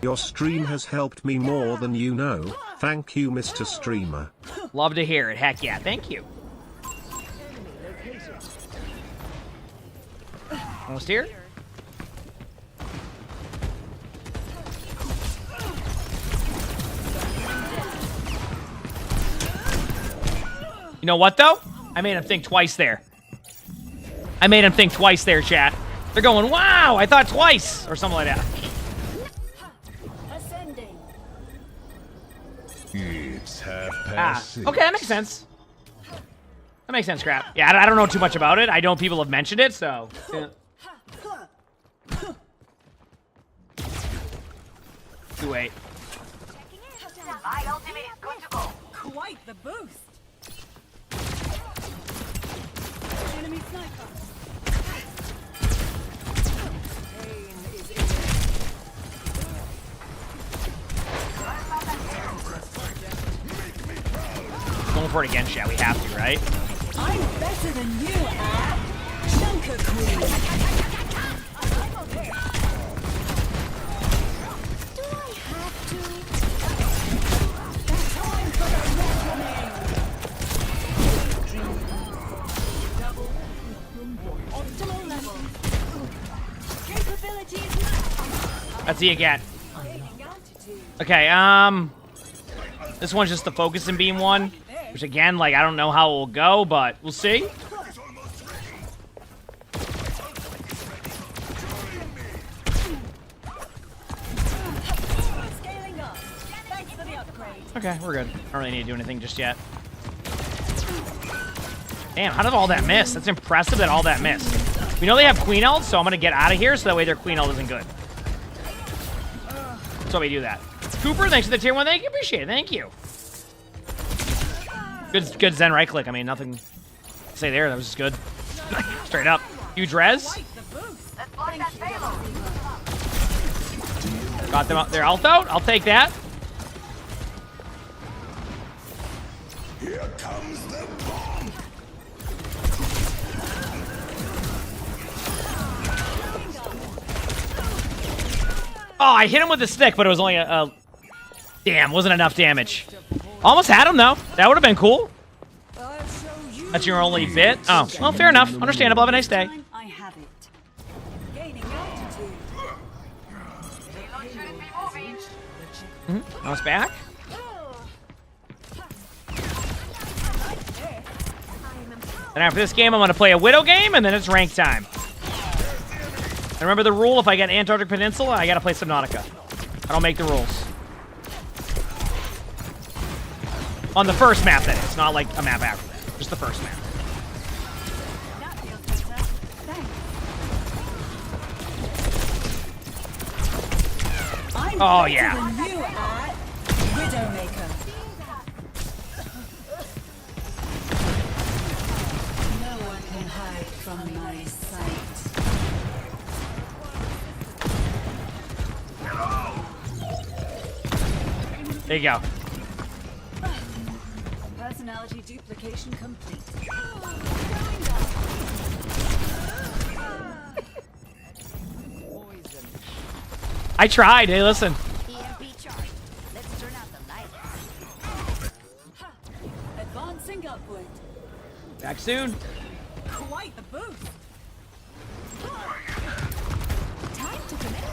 Your stream has helped me more than you know. Thank you, Mr. Streamer. Love to hear it. Heck yeah. Thank you. Almost here. You know what, though? I made him think twice there. I made him think twice there, chat. They're going, wow, I thought twice, or something like that. It's half past six. Okay, that makes sense. That makes sense, crap. Yeah, I don't know too much about it. I know people have mentioned it, so. Yeah. 2-8. My ultimate is good to go. Quite the boost. Enemy sniper. Going for it again, chat. We have to, right? I'm better than you at Junker Queen. Do I have to? Time for the reckoning. Optimal level. Capabilities. Let's see again. Okay, this one's just the focus and beam one, which again, like, I don't know how it will go, but we'll see. Okay, we're good. I don't really need to do anything just yet. Damn, how did all that miss? That's impressive that all that missed. We know they have Queen Ult, so I'm going to get out of here so that way their Queen Ult isn't good. That's why we do that. Cooper, thanks for the tier 1. Thank you. Appreciate it. Thank you. Good Zen right click. I mean, nothing to say there. That was just good. Straight up. Huge res. Got them up their ult out. I'll take that. Here comes the bomb. Oh, I hit him with the stick, but it was only a damn, wasn't enough damage. Almost had him, though. That would have been cool. That's your only bit? Oh, well, fair enough. Understandable. Have a nice day. I have it. Gaining altitude. Mouse back. And after this game, I'm going to play a Widow game, and then it's rank time. And remember the rule, if I get Antarctic Peninsula, I got to play Subnautica. I don't make the rules. On the first map, that is. Not like a map after that. Just the first map. Oh, yeah. Widowmaker. No one can hide from my sight. There you go. Personality duplication complete. I tried. Hey, listen. Let's turn out the lights. Advancing upward. Back soon. Quite the boost. Time to commit the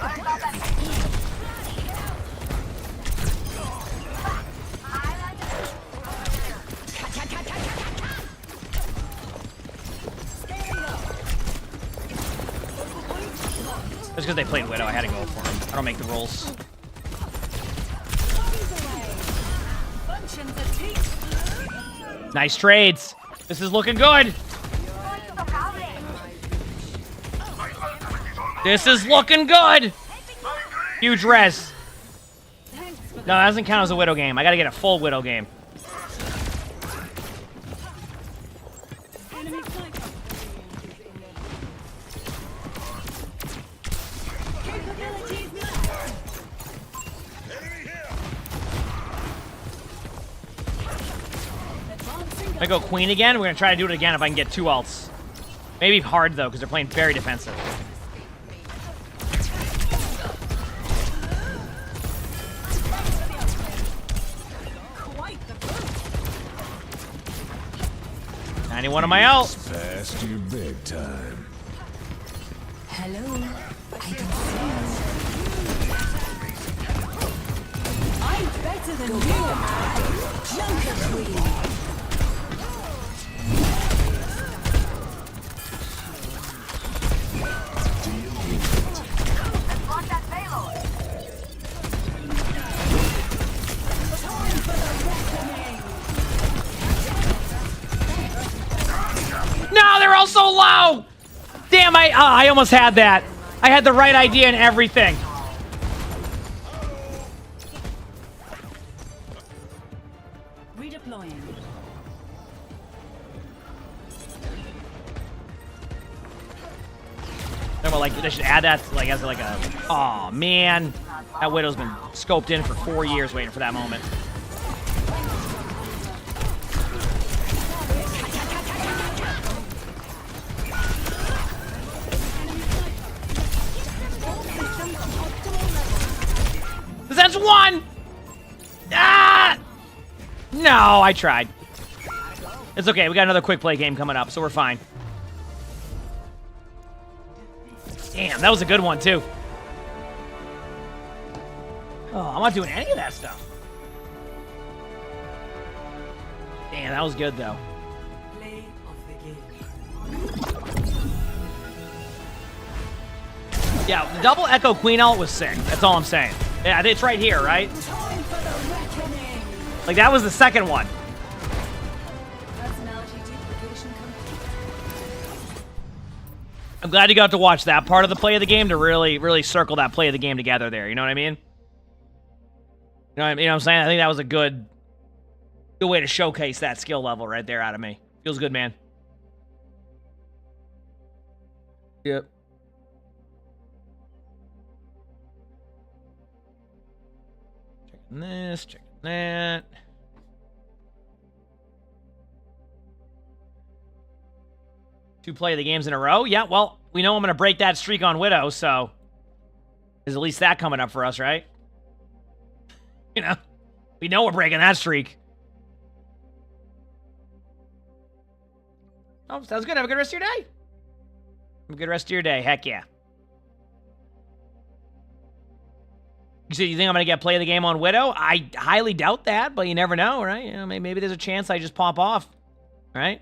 Just because they played Widow, I had to go for him. I don't make the rules. Nice trades. This is looking good. This is looking good. Huge res. No, that doesn't count as a Widow game. I gotta get a full Widow game. I go Queen again. We're gonna try to do it again if I can get 2 ults. Maybe hard though, because they're playing very defensive. Quite the 91 on my ult. Past your big time. Hello. I can see. I'm better than you. Junker Queen. No, they're all so low. Damn, I almost had that. I had the right idea and everything. Redeploying. No, but like they should add that like as like a. Oh man, that Widow's been scoped in for 4 years waiting for that moment. That's 1! Ah! No, I tried. It's okay. We got another quick play game coming up, so we're fine. Damn, that was a good one, too. Oh, I'm not doing any of that stuff. Damn, that was good, though. Play of the game. Yeah, the double Echo Queen ult was sick. That's all I'm saying. Yeah, it's right here, right? Time for the reckoning. Like, that was the second one. Personality duplication complete. I'm glad you got to watch that part of the play of the game to really circle that play of the game together there. You know what I mean? You know what I'm saying? I think that was a good way to showcase that skill level right there out of me. Feels good, man. Yep. Checking this, checking that. Two play of the games in a row? Yeah, well, we know I'm going to break that streak on Widow, so there's at least that coming up for us, right? You know, we know we're breaking that streak. Oh, sounds good. Have a good rest of your day. Have a good rest of your day. Heck yeah. So you think I'm going to get play of the game on Widow? I highly doubt that, but you never know, right? You know, maybe there's a chance I just pop off, right?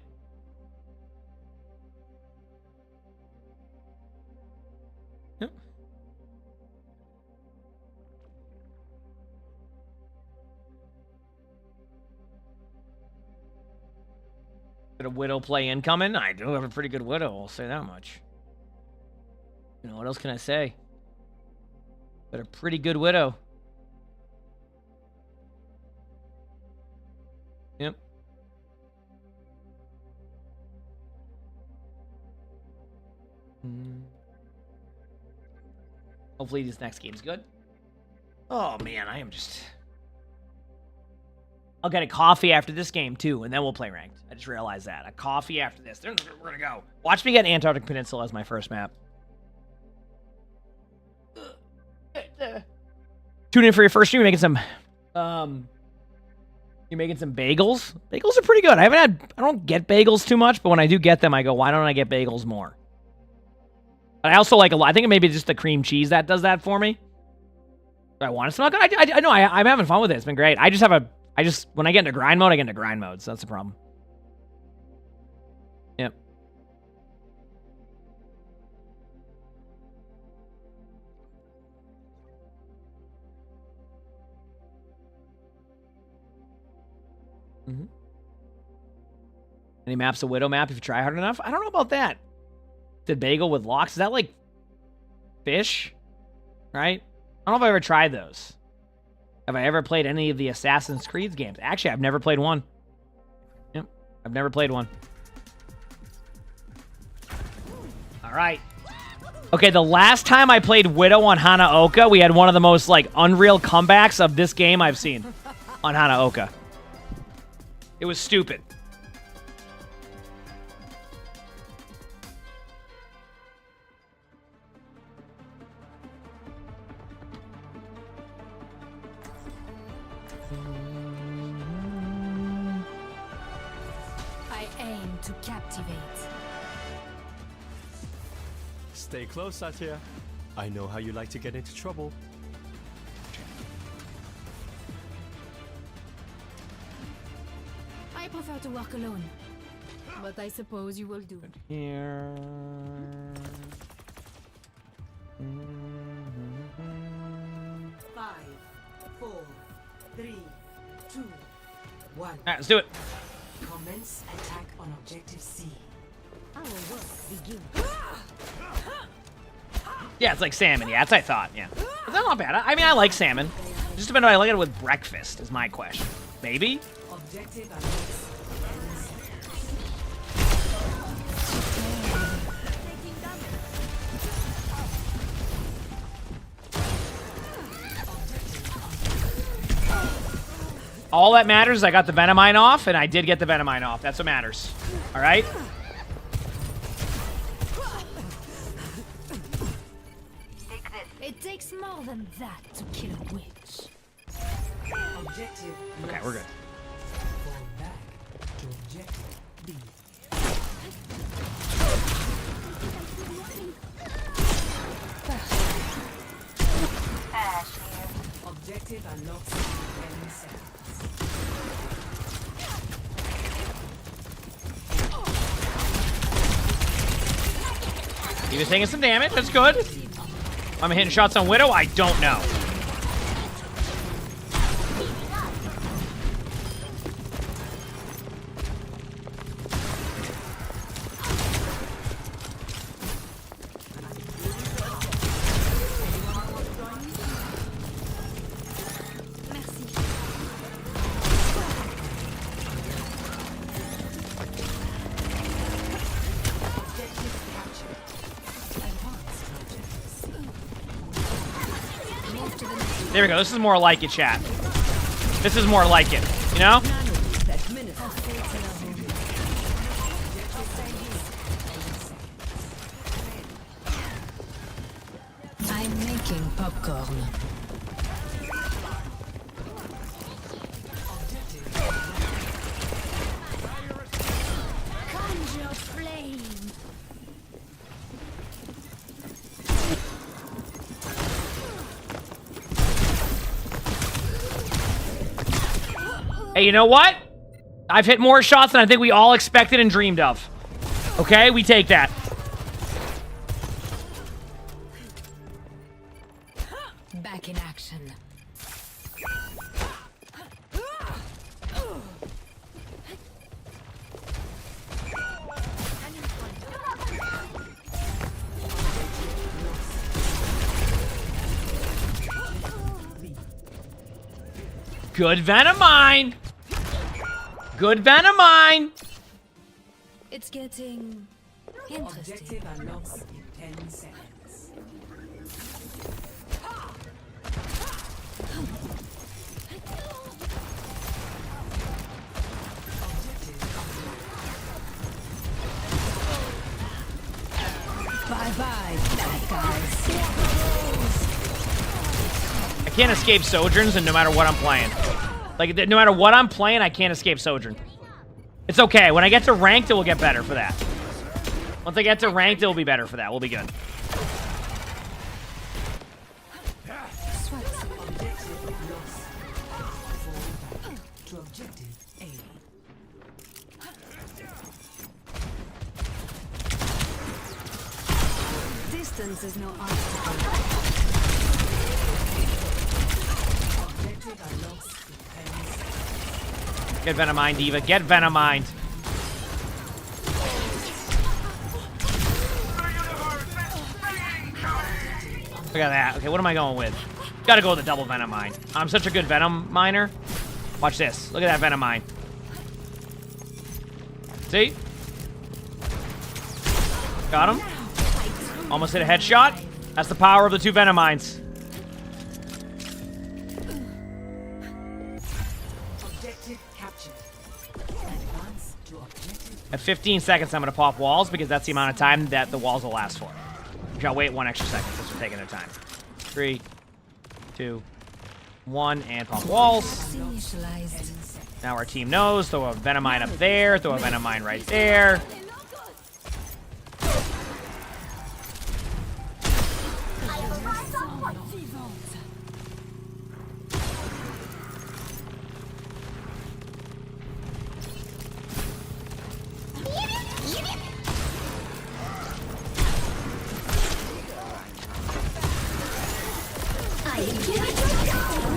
Yep. Bit of Widow play incoming. I do have a pretty good Widow, I'll say that much. You know, what else can I say? But a pretty good Widow. Yep. Hopefully this next game's good. Oh man, I am just... I'll get a coffee after this game too, and then we'll play ranked. I just realized that. A coffee after this. We're gonna go. Watch me get Antarctic Peninsula as my first map. Tune in for your first stream. You're making some bagels. Bagels are pretty good. I don't get bagels too much, but when I do get them, I go, why don't I get bagels more? But I also like a lot. I think maybe just the cream cheese that does that for me. Do I want to smell good? I know I'm having fun with it. It's been great. When I get into grind mode, I get into grind mode, so that's the problem. Yep. Any maps a Widow map if you try hard enough? I don't know about that. Did bagel with locks? Is that like fish? Right? I don't know if I ever tried those. Have I ever played any of the Assassin's Creed games? Actually, I've never played one. Yep, I've never played one. All right. Okay, the last time I played Widow on Hanaoka, we had one of the most, like, unreal comebacks of this game I've seen on Hanaoka. It was stupid. I aim to captivate. Stay close, Satya. I know how you like to get into trouble. I prefer to work alone. But I suppose you will do. Here. 5, 4, 3, 2, 1. Alright, let's do it. Commence attack on objective C. Our work begins. Yeah, it's like salmon. Yeah, that's what I thought. Yeah. But that's not bad. I mean, I like salmon. Just depends on I like it with breakfast is my question. Maybe? Objective unlocks. All that matters is I got the Venomine off, and I did get the Venomine off. That's what matters. All right? It takes more than that to kill a witch. Objective. Okay, we're good. Fall back to objective B. Objective unlocks in 10 seconds. He was taking some damage. That's good. I'm hitting shots on Widow. I don't know. There we go. This is more like it, chat. This is more like it. You know? I'm making popcorn. Conjure flame. Hey, you know what? I've hit more shots than I think we all expected and dreamed of. Okay? We take that. Back in action. Good Venomine. Good Venomine. It's getting interesting. Objective unlocks in 10 seconds. Bye-bye, bad guys. I can't escape Sojourns, and no matter what I'm playing. Like, no matter what I'm playing, I can't escape Sojourn. It's okay. When I get to ranked, it will get better for that. Once I get to ranked, it will be better for that. We'll be good. To objective A. Distance is no obstacle. Objective unlocks in 10 seconds. Get Venomine, Diva. Get Venomine. Look at that. Okay, what am I going with? Gotta go with the double Venomine. I'm such a good Venom miner. Watch this. Look at that Venomine. See? Got him. Almost hit a headshot. That's the power of the two Venomines. Objective captured. Advance to objective. At 15 seconds, I'm going to pop walls because that's the amount of time that the walls will last for. You gotta wait 1 extra second since we're taking their time. 3, 2, 1 and pump walls. Now our team knows. Throw a Venomine up there. Throw a Venomine right there.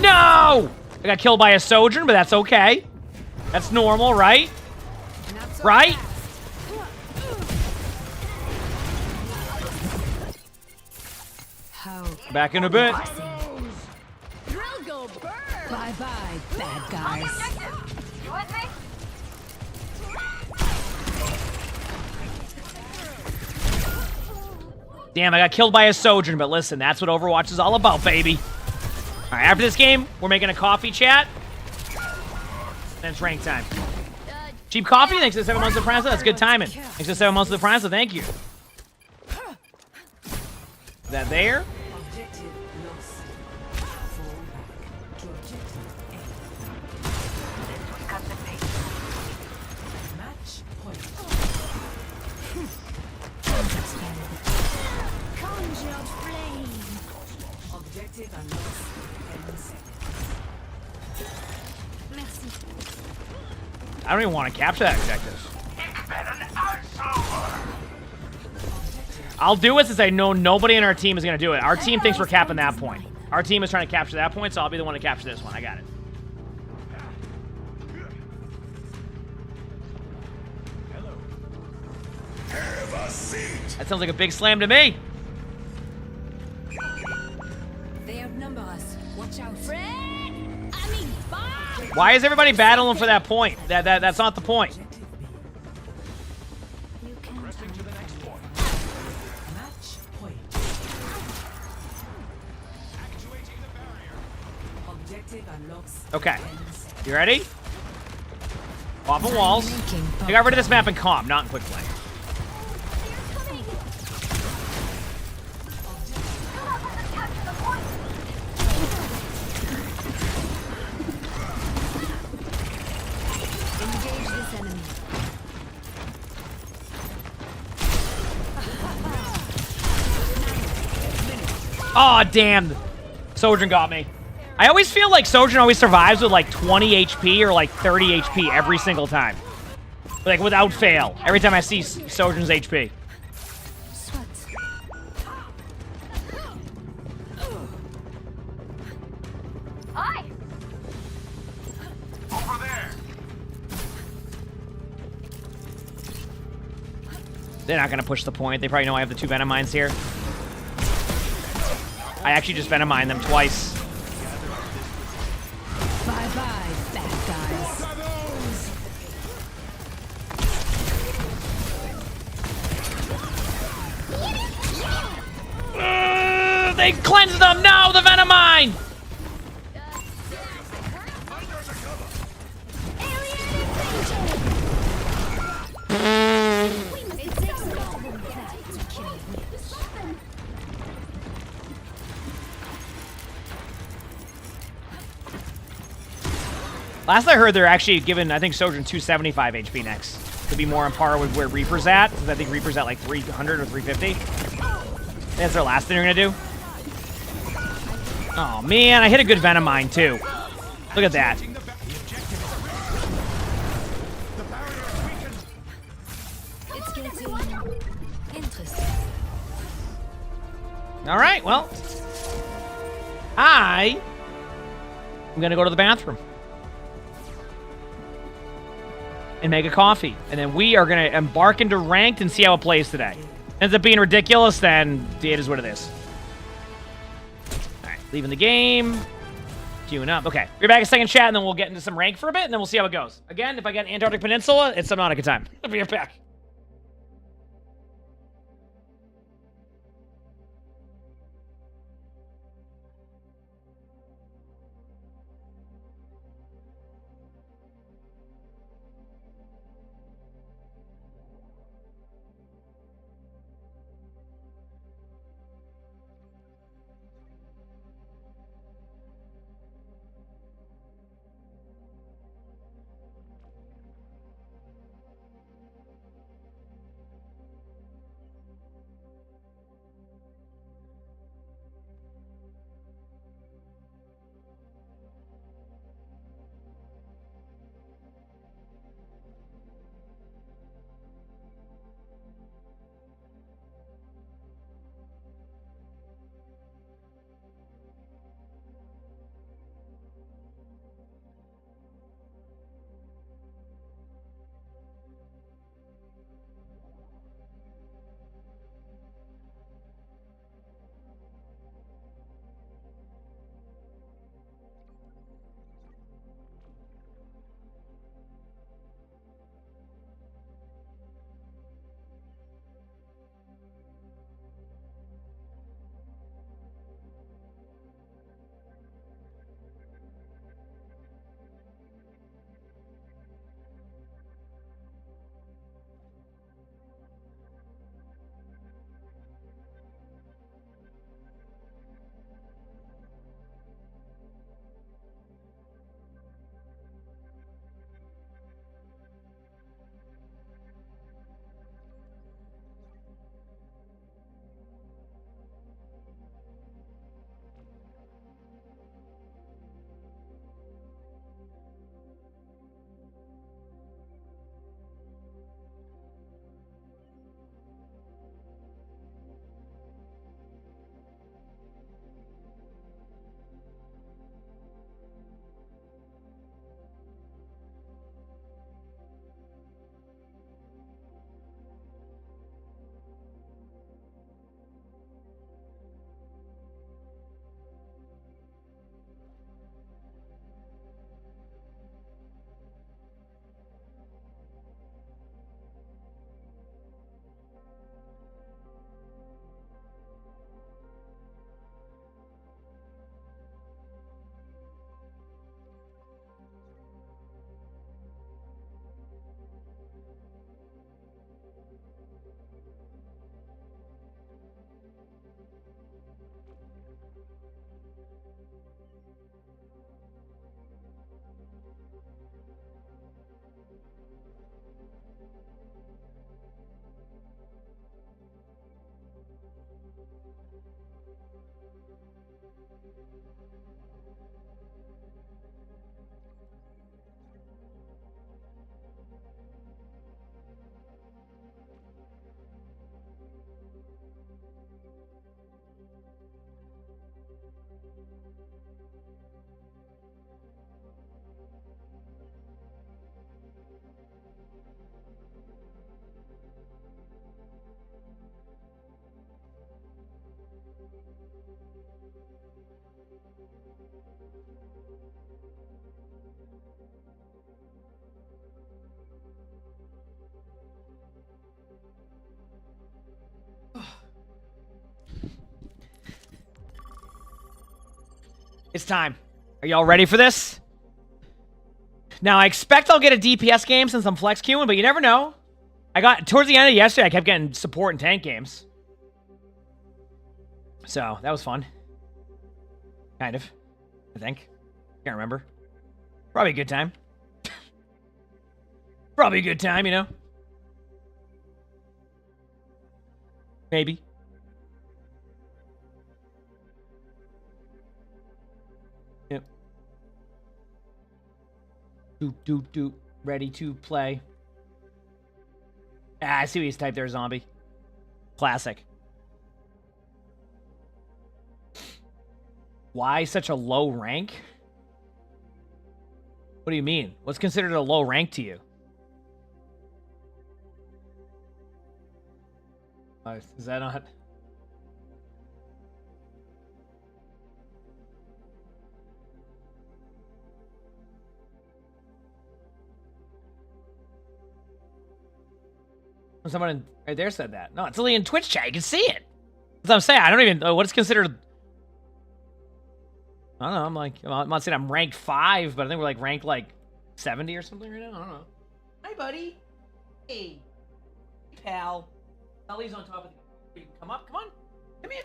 No! I got killed by a Sojourn, but that's okay. That's normal, right? Right? Back in a bit. Bye-bye, bad guys. Damn, I got killed by a Sojourn, but listen, that's what Overwatch is all about, baby. All right, after this game, we're making a coffee chat. Then it's rank time. Cheap coffee, thanks to 7 months of Prime. That's good timing. Thanks to 7 months of the Prime, so thank you. Is that there? I don't even want to capture that objective. I'll do it since I know nobody in our team is going to do it. Our team thinks we're capping that point. Our team is trying to capture that point, so I'll be the one to capture this one. I got it. That sounds like a big slam to me. They outnumber us. Watch out. Why is everybody battling for that point? That's not the point. Okay. You ready? Popping walls. I got rid of this map in calm, not in quick play. Oh, damn. Sojourn got me. I always feel like Sojourn always survives with like 20 HP or like 30 HP every single time. Like without fail. Every time I see Sojourn's HP. Hi. Over there. They're not going to push the point. They probably know I have the 2 Venomines here. I actually just Venomine them twice. Bye-bye, bad guys. They cleansed them! No, the Venomine! Last I heard, they're actually giving, I think, Sojourn 275 HP next. To be more on par with where Reaper's at, because I think Reaper's at like 300 or 350. That's their last thing they're going to do. Oh, man, I hit a good Venomine, too. Look at that. It's getting interesting. All right, well. I'm going to go to the bathroom. And make a coffee. And then we are going to embark into ranked and see how it plays today. Ends up being ridiculous, then it is what it is. All right, leaving the game. Queuing up. Okay, we're back in second chat, and then we'll get into some rank for a bit, and then we'll see how it goes. Again, if I get Antarctic Peninsula, it's Subnautica time. I'll be right back. It's time. Are y'all ready for this? Now, I expect I'll get a DPS game since I'm flex queuing, but you never know. Towards the end of yesterday, I kept getting support and tank games. So, that was fun. Kind of. I think. Can't remember. Probably a good time. Probably a good time, you know? Maybe. Yep. Do. Ready to play. Ah, I see what he's typed there, zombie. Classic. Why such a low rank? What do you mean? What's considered a low rank to you? Is that not... Someone right there said that. No, it's only in Twitch chat. You can see it. That's what I'm saying. I don't even know what is considered... I don't know. I'm not saying I'm ranked 5, but I think we're like ranked like 70 or something right now. I don't know. Hi, buddy. Hey, pal. Ellie's on top of the... You can come up. Come on. Come here.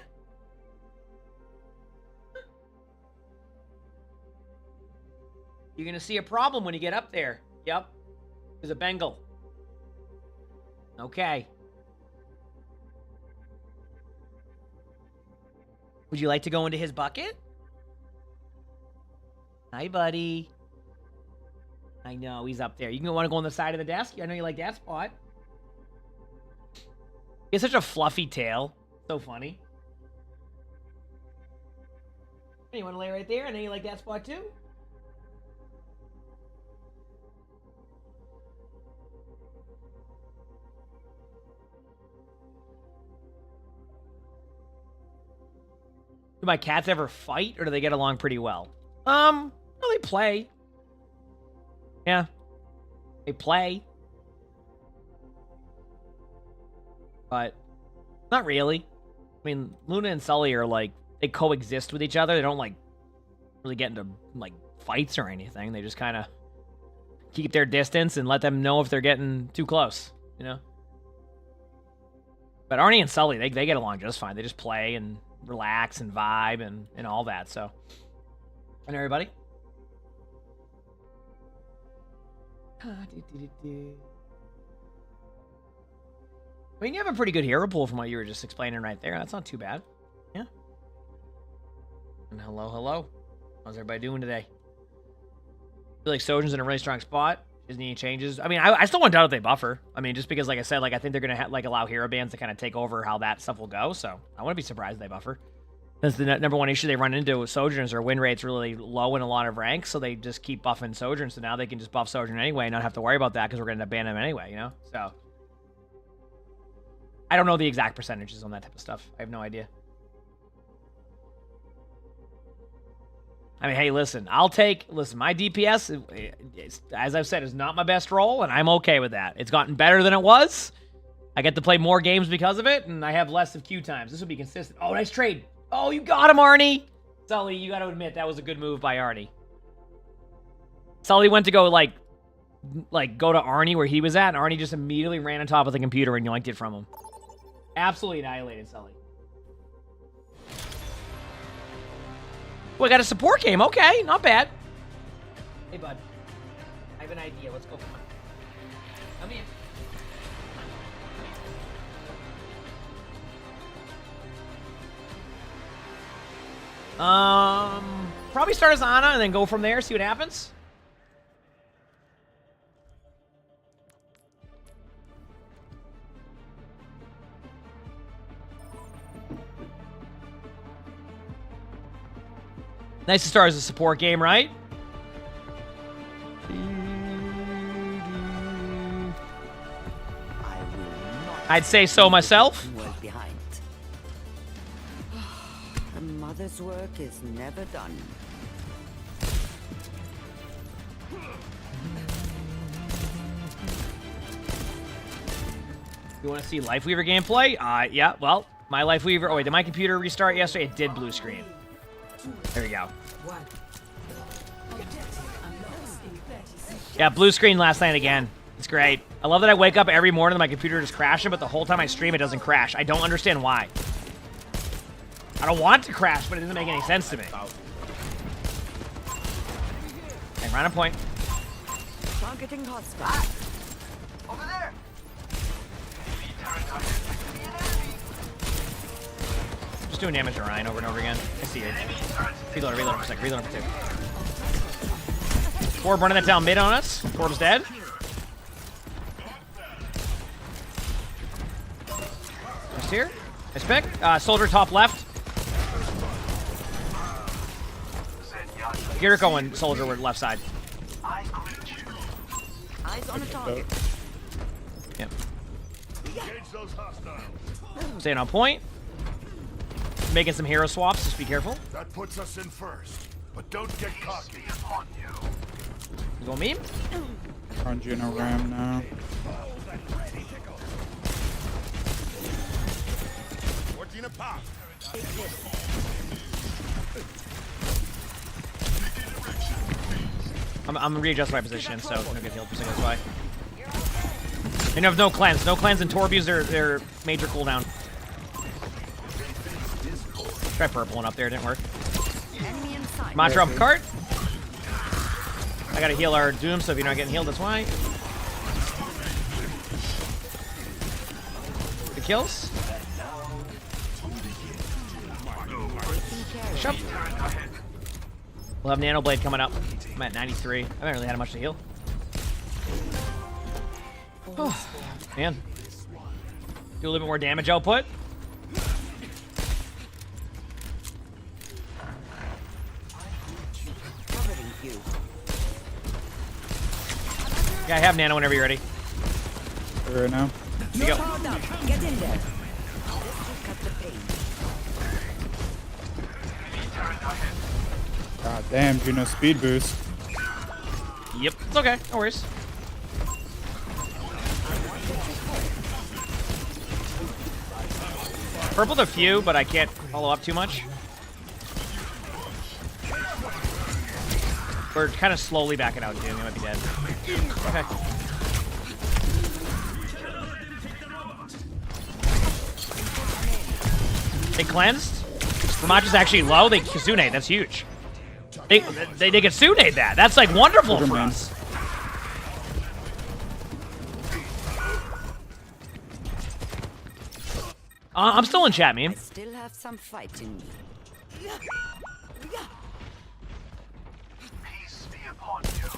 You're gonna see a problem when you get up there. Yep. There's a Bengal. Okay. Would you like to go into his bucket? Hi, buddy. I know, he's up there. You want to go on the side of the desk? I know you like that spot. He has such a fluffy tail. So funny. Hey, you want to lay right there? I know you like that spot too. Do my cats ever fight, or do they get along pretty well? Well, they play. Yeah. They play. But not really. I mean, Luna and Sully are like, they coexist with each other. They don't like really get into like fights or anything. They just kind of keep their distance and let them know if they're getting too close, you know? But Arnie and Sully, they get along just fine. They just play and relax and vibe and all that, so. And everybody? I mean, you have a pretty good hero pool from what you were just explaining right there. That's not too bad. Yeah. And hello. How's everybody doing today? I feel like Sojourn's in a really strong spot. Isn't any changes? I mean, I still want to doubt if they buffer. I mean, just because, like I said, like I think they're gonna like allow hero bans to kind of take over how that stuff will go. So I wouldn't be surprised if they buffer. That's the number one issue they run into with Sojourners. Their win rate's really low in a lot of ranks, so they just keep buffing Sojourn. So now they can just buff Sojourn anyway and not have to worry about that because we're gonna ban them anyway. You know, so I don't know the exact percentages on that type of stuff. I have no idea. I mean, hey, listen, my DPS, as I've said, is not my best role, and I'm okay with that. It's gotten better than it was. I get to play more games because of it, and I have less of queue times. This will be consistent. Oh, nice trade. Oh, you got him, Arnie. Sully, you got to admit, that was a good move by Arnie. Sully went to go, go to Arnie where he was at, and Arnie just immediately ran on top of the computer and yoinked it from him. Absolutely annihilated Sully. Well, I got a support game. Okay, not bad. Hey, bud. I have an idea. Let's go. Come in. Probably start as Ana and then go from there, see what happens. Nice to start as a support game, right? I'd say so myself. Hero's work is never done. You want to see Lifeweaver gameplay? Yeah, well, my Lifeweaver... Oh, wait, did my computer restart yesterday? It did blue screen. There we go. Yeah, blue screen last night again. It's great. I love that I wake up every morning and my computer is crashing, but the whole time I stream, it doesn't crash. I don't understand why. I don't want it to crash, but it doesn't make any sense to me. Okay, round a point. Targeting hostile. Over there. Just doing damage to Ryan over and over again. I see it. Reload for a sec. Reload for 2. 4 burning that down mid on us. Corb's dead. Just here. Nice pick. Soldier top left. Here going, soldier, we're left side. Eyes on a target. Yep. Staying on point. Making some hero swaps, just be careful. That puts us in first, but don't get cocky. You go meme? On Juno Ram now. I'm readjusting my position, so I'm gonna get healed for seconds by. And you have no cleanse. No cleanse and Torb use their major cooldown. Try purpling up there, didn't work. Matra up cart. I gotta heal our Doom, so if you're not getting healed, that's why. The kills. Shove. We'll have Nano Blade coming up. I'm at 93. I haven't really had much to heal. Oh, man. Do a little bit more damage output. Yeah, I have Nano whenever you're ready. Right now. Here you go. Get in there. Cut the pain. God damn, Juno speed boost. Yep, it's okay. No worries. Purpled a few, but I can't follow up too much. We're kind of slowly backing out, Doom. He might be dead. Okay. They cleansed. Ramaja's actually low. They Kizune. That's huge. They Kizune that. That's like wonderful for us. I'm still in chat, meme. I still have some fight in me. Peace be upon you.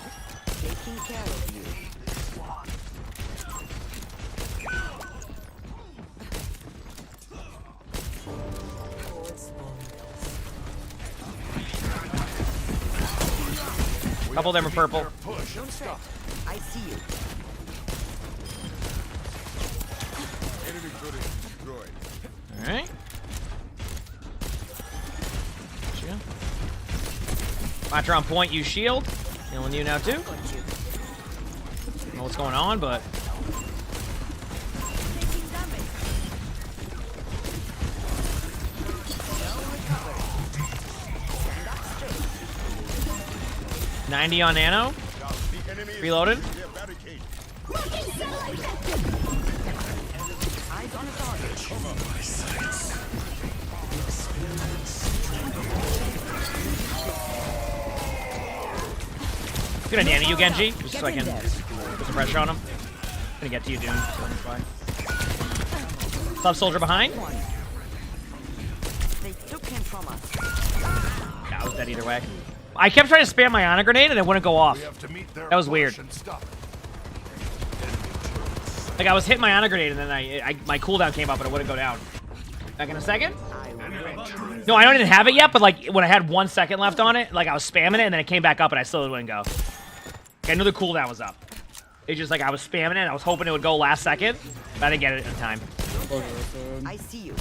Taking care of you. Couple of them are purple. Don't stop. I see you. All right. Gotcha. Matra on point. Use shield. Healing you now too. Don't know what's going on, but. $90 on Nano. Reloaded. I'm gonna Nano you, Genji, just so I can put some pressure on him. I'm gonna get to you, Doom. Sub soldier behind. They took him from us. Yeah, I was dead either way. I kept trying to spam my Ion Grenade and it wouldn't go off. That was weird. Like I was hitting my Ion Grenade and then my cooldown came up and it wouldn't go down. Back in a second? No, I didn't have it yet, but like when I had 1 second left on it, like I was spamming it and then it came back up and I still wouldn't go. Like, I knew the cooldown was up. It's just like I was spamming it and I was hoping it would go last second, but I didn't get it in time. I see you.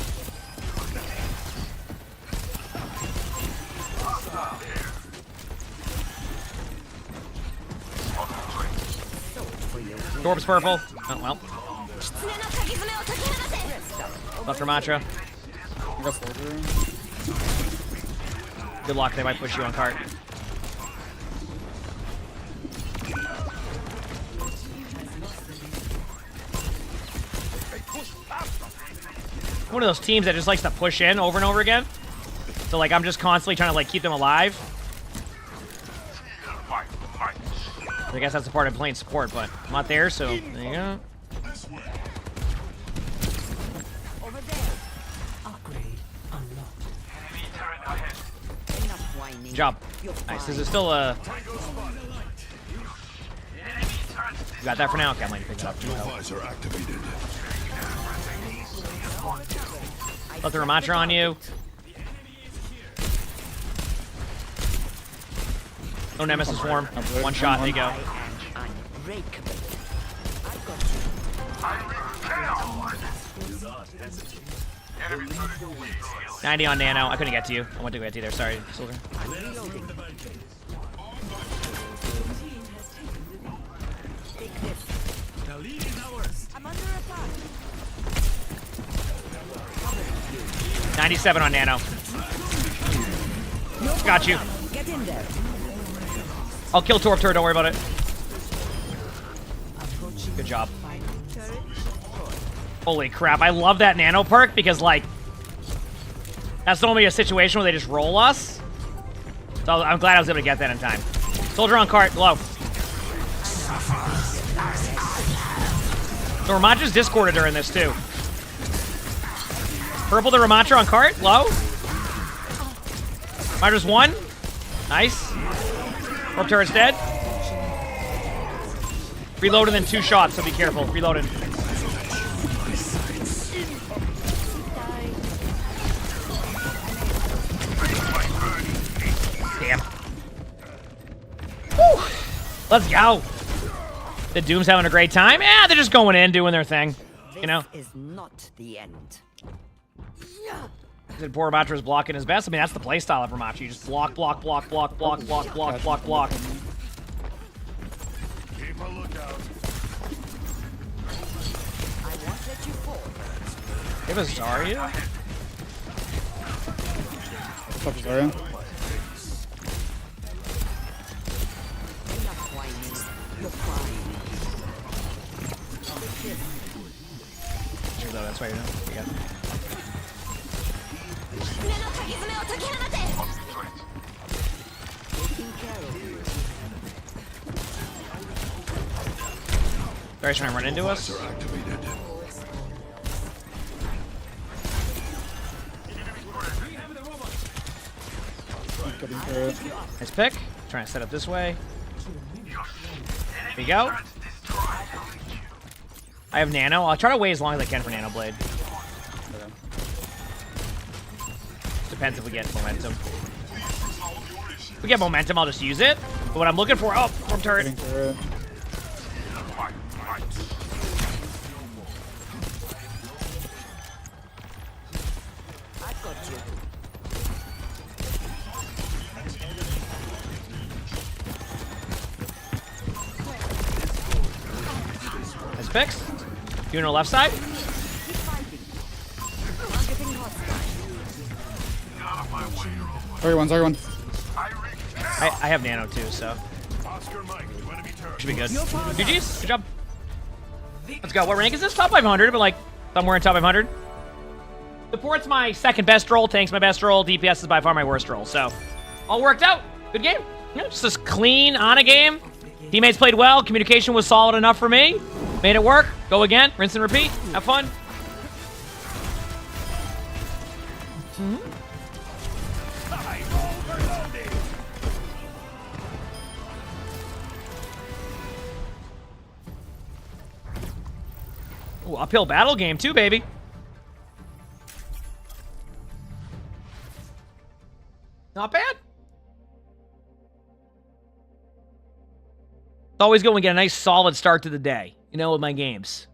Torp's purple. Oh, well. Left Ramatra. Good luck, they might push you on cart. One of those teams that just likes to push in over and over again. So like I'm just constantly trying to like keep them alive. I guess that's the part of playing support, but I'm not there, so there you go. Over there. Upgrade unlocked. Enough whining. Good job. Nice. This is still a. You got that for now? Okay, I'm going to pick it up. Let the Ramatra on you. No Nemesis form. One shot, there you go. 90 on Nano. I couldn't get to you. I went to get to you there. Sorry, Silver. The lead is ours. I'm under attack. 97 on Nano. Got you. Get in there. I'll kill Torp Turret, don't worry about it. Good job. Holy crap, I love that Nano perk because, like, that's normally a situation where they just roll us. So I'm glad I was able to get that in time. Soldier on cart, low. So Ramatra's discorded during this, too. Purple to Ramatra on cart, low. Ramatra's one. Nice. Torp turret's dead. Reloading in 2 shots, so be careful. Reloading. Damn. Woo. Let's go. The Doom's having a great time. Yeah, they're just going in, doing their thing. You know? This is not the end. Said poor Ramatra's blocking his best. I mean, that's the playstyle of Ramatra. You just block, block, block, block, block, block, block, block, block. Keep a lookout. I won't let you fall. Give us Zarya. What's up, Zarya? Enough whining. You're fine. Sure, though, that's why you're not. Yeah. Barry's trying to run into us. Nice pick. Trying to set up this way. There you go. I have Nano. I'll try to wait as long as I can for Nano Blade. Depends if we get momentum. If we get momentum, I'll just use it. But what I'm looking for... Oh, from turret. Nice picks. You on the left side? Everyone. I have Nano too, so should be good. GG's, good job. Let's go. What rank is this? Top 500, but like somewhere in top 500. Support's my second best roll. Tank's my best roll. DPS is by far my worst roll. So all worked out. Good game. Yeah, just a clean on a game. Teammates played well. Communication was solid enough for me. Made it work. Go again. Rinse and repeat. Have fun. Ooh, uphill battle game too, baby. Not bad. It's always good when we get a nice solid start to the day, you know, with my games.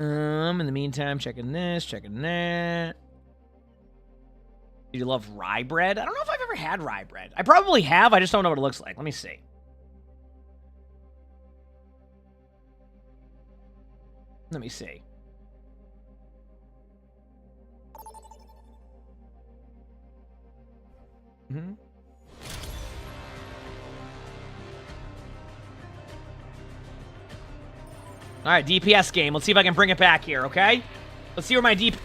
In the meantime, checking this, checking that. Do you love rye bread? I don't know if I've ever had rye bread. I probably have. I just don't know what it looks like. Let me see. Let me see. Mm-hmm. All right, DPS game. Let's see if I can bring it back here, okay? Let's see where my DP...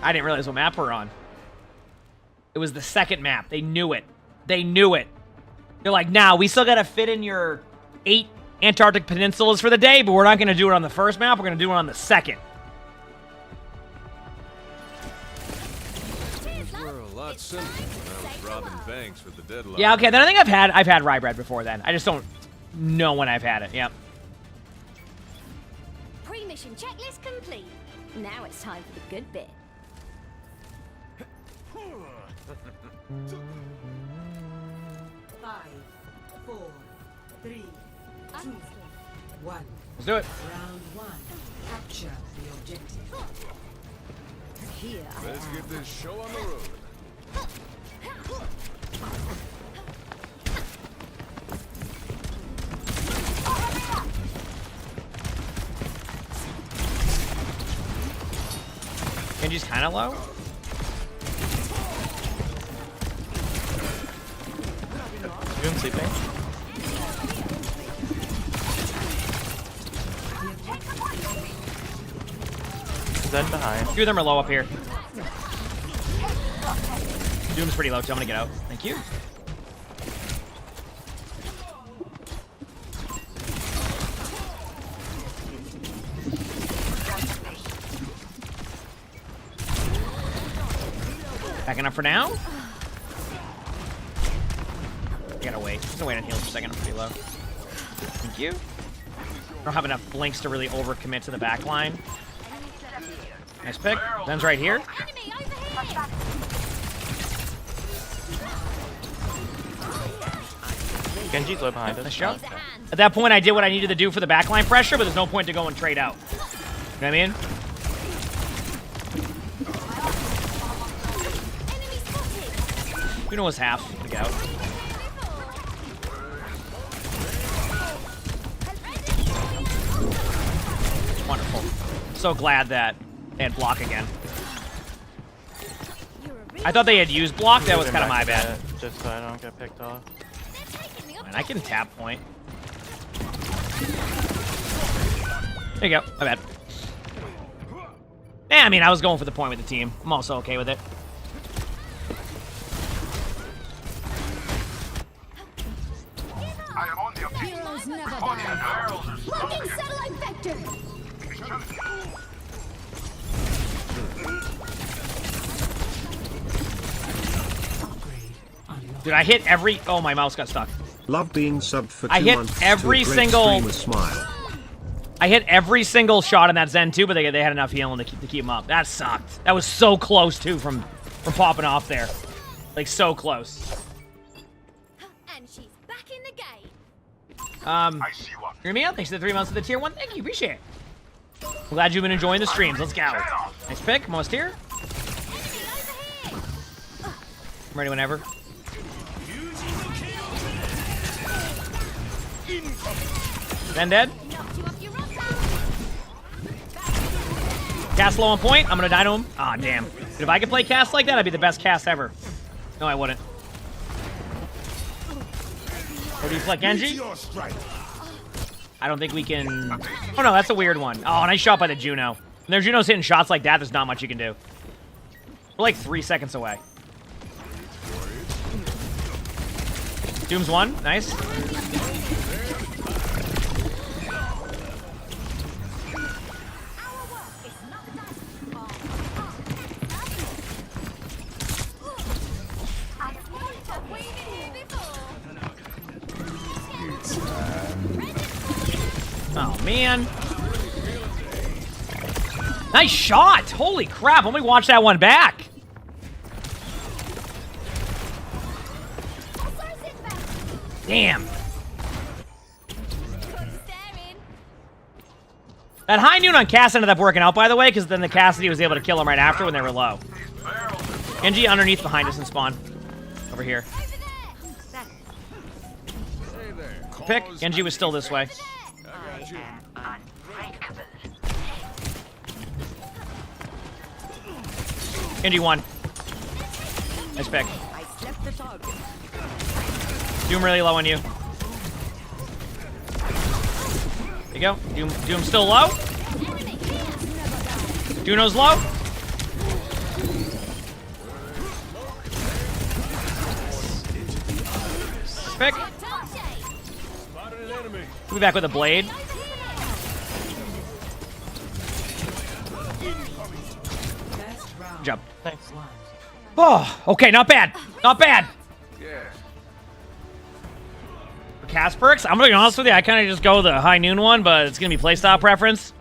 I didn't realize what map we're on. It was the second map. They knew it. They knew it. They're like, nah, we still gotta fit in your 8 Antarctic peninsulas for the day, but we're not gonna do it on the first map. We're gonna do it on the second. Yeah, okay, then I think I've had rye bread before then. I just don't know when I've had it. Yep. Pre-mission checklist complete. Now it's time for the good bit. Five, 4, 3, 2, 1. Let's do it. Round 1. Capture the objective. Here Let's get this show on the road. Genji's kind of low. You sleeping? Zen behind. Two of them are low up here. Doom's pretty low, so I'm gonna get out. Thank you. Backing up for now. I gotta wait. Just gonna wait on heals for a second. I'm pretty low. Thank you. I don't have enough blinks to really overcommit to the back line. Nice pick. Zen's right here. Genji's low behind us. Nice shot. At that point, I did what I needed to do for the backline pressure, but there's no point to go and trade out. You know what I mean? Uno was half to go. Wonderful. So glad that they had block again. I thought they had used block. That was kind of my bad. Just so I don't get picked off. And I can tap point. There you go. My bad. Yeah, I mean, I was going for the point with the team. I'm also okay with it. Heroes never die. Locking satellite vector. Dude, I hit every... Oh, my mouse got stuck. Love being subbed for 2 I hit months every to a great single... streamer smile. I hit every single shot in that Zen too, but they had enough healing to keep him up. That sucked. That was so close too from popping off there. Like so close. And she's back in the game. Hear me out. Thanks for the 3 months of the tier 1. Thank you. Appreciate it. I'm glad you've been enjoying the streams. Let's go. Nice pick. I'm almost here. I'm ready whenever. Zen dead. Cast low on point. I'm gonna die to him. Ah, damn. Dude, if I could play cast like that, I'd be the best cast ever. No, I wouldn't. Or do you play Genji? I don't think we can... Oh, no, that's a weird one. Oh, nice shot by the Juno. When their Juno's hitting shots like that, there's not much you can do. We're like 3 seconds away. Doom's one. Nice. Oh, man. Nice shot. Holy crap. Let me watch that one back. Damn. That high noon on Cass ended up working out, by the way, because then the Cassidy was able to kill him right after when they were low. Genji underneath behind us in spawn. Over here. Pick. Genji was still this way. Genji won. Nice pick. Doom really low on you. There you go. Doom still low. Juno's low. Pick. We'll be back with a blade. Jump. Thanks. Oh, okay, not bad. Not bad. For cast perks, I'm gonna be honest with you, I kind of just go the high noon one, but it's gonna be playstyle preference.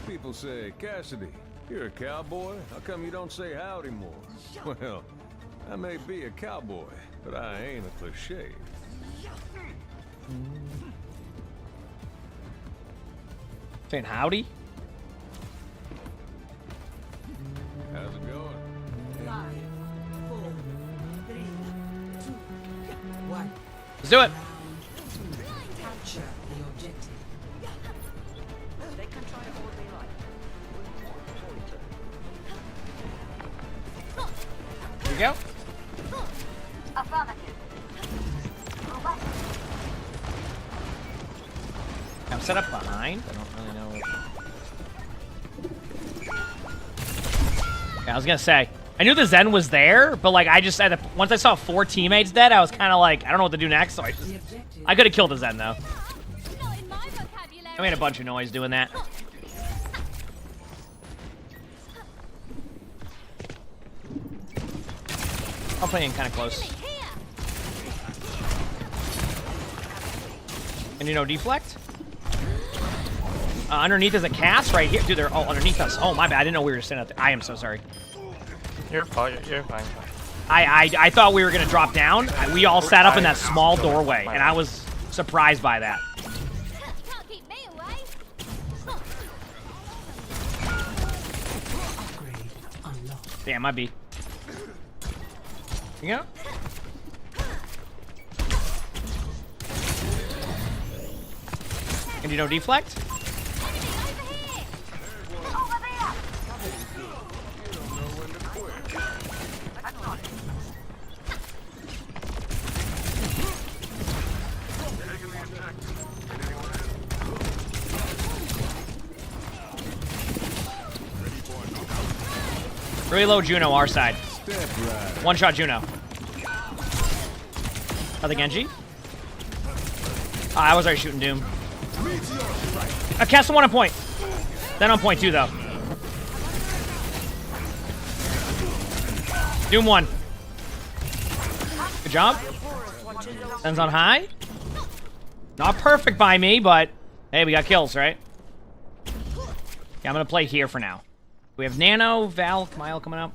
People say, Cassidy, you're a cowboy. How come you don't say howdy more? Well, I may be a cowboy, but I ain't a cliche. Saying howdy? How's it going? 5, 4, 3, 2, 1. Let's do it. Capture the objective. They can try it all they like. Here we go. I'm set up behind. I don't really know. Yeah, I was gonna say. I knew the Zen was there, but like I just had once I saw 4 teammates dead, I was kind of like, I don't know what to do next. So I could have killed the Zen though. I made a bunch of noise doing that. I'm playing kind of close. And you know, deflect. Underneath is a cast right here. Dude, they're all underneath us. Oh, my bad. I didn't know we were standing out there. I am so sorry. You're fine. You're fine. I thought we were going to drop down. We all sat up in that small doorway, and I was surprised by that. Damn, might be. You go. And you know deflect? Really low Juno, our side. One shot Juno. Other Genji. I was already shooting Doom. I cast one on point. Then on point 2 though. Doom 1. Good job. Zen's on high. Not perfect by me, but hey, we got kills, right? Yeah, I'm gonna play here for now. We have Nano, Val, Kamile coming up.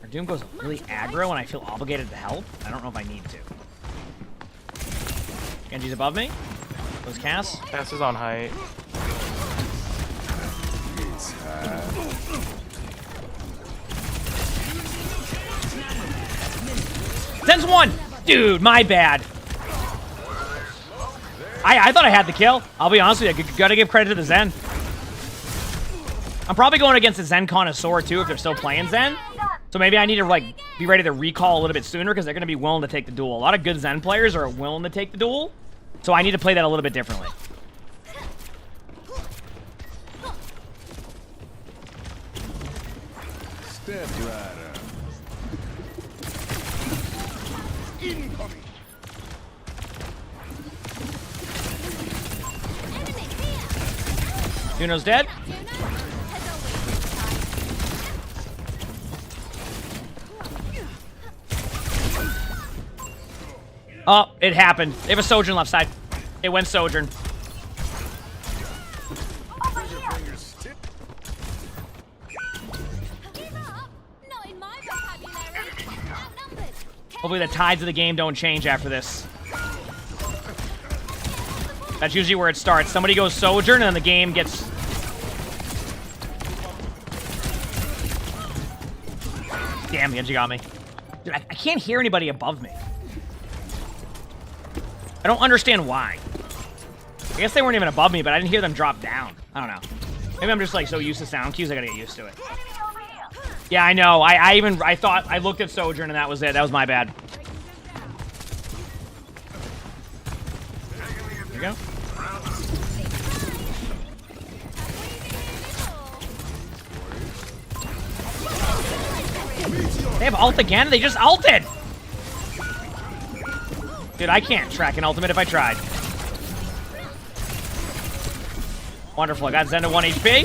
Our Doom goes really aggro and I feel obligated to help. I don't know if I need to. Genji's above me. Goes Cass. Cass is on height. Zen's 1! Dude, my bad. I thought I had the kill. I'll be honest with you. Gotta give credit to the Zen. I'm probably going against the Zen connoisseur too if they're still playing Zen. So maybe I need to like be ready to recall a little bit sooner because they're gonna be willing to take the duel. A lot of good Zen players are willing to take the duel. So I need to play that a little bit differently. Step rider. Incoming. Juno's dead. Oh, it happened. They have a Sojourn left side. It went Sojourn. Hopefully the tides of the game don't change after this. That's usually where it starts. Somebody goes Sojourn, and then the game gets... Damn, Genji got me. Dude, I can't hear anybody above me. I don't understand why. I guess they weren't even above me, but I didn't hear them drop down. I don't know. Maybe I'm just like so used to sound cues, I gotta get used to it. Yeah, I know. I thought I looked at Sojourn and that was it. That was my bad. There you go. They have ult again? They just ulted! Dude, I can't track an ultimate if I tried. Wonderful, I got Zen to 1 HP.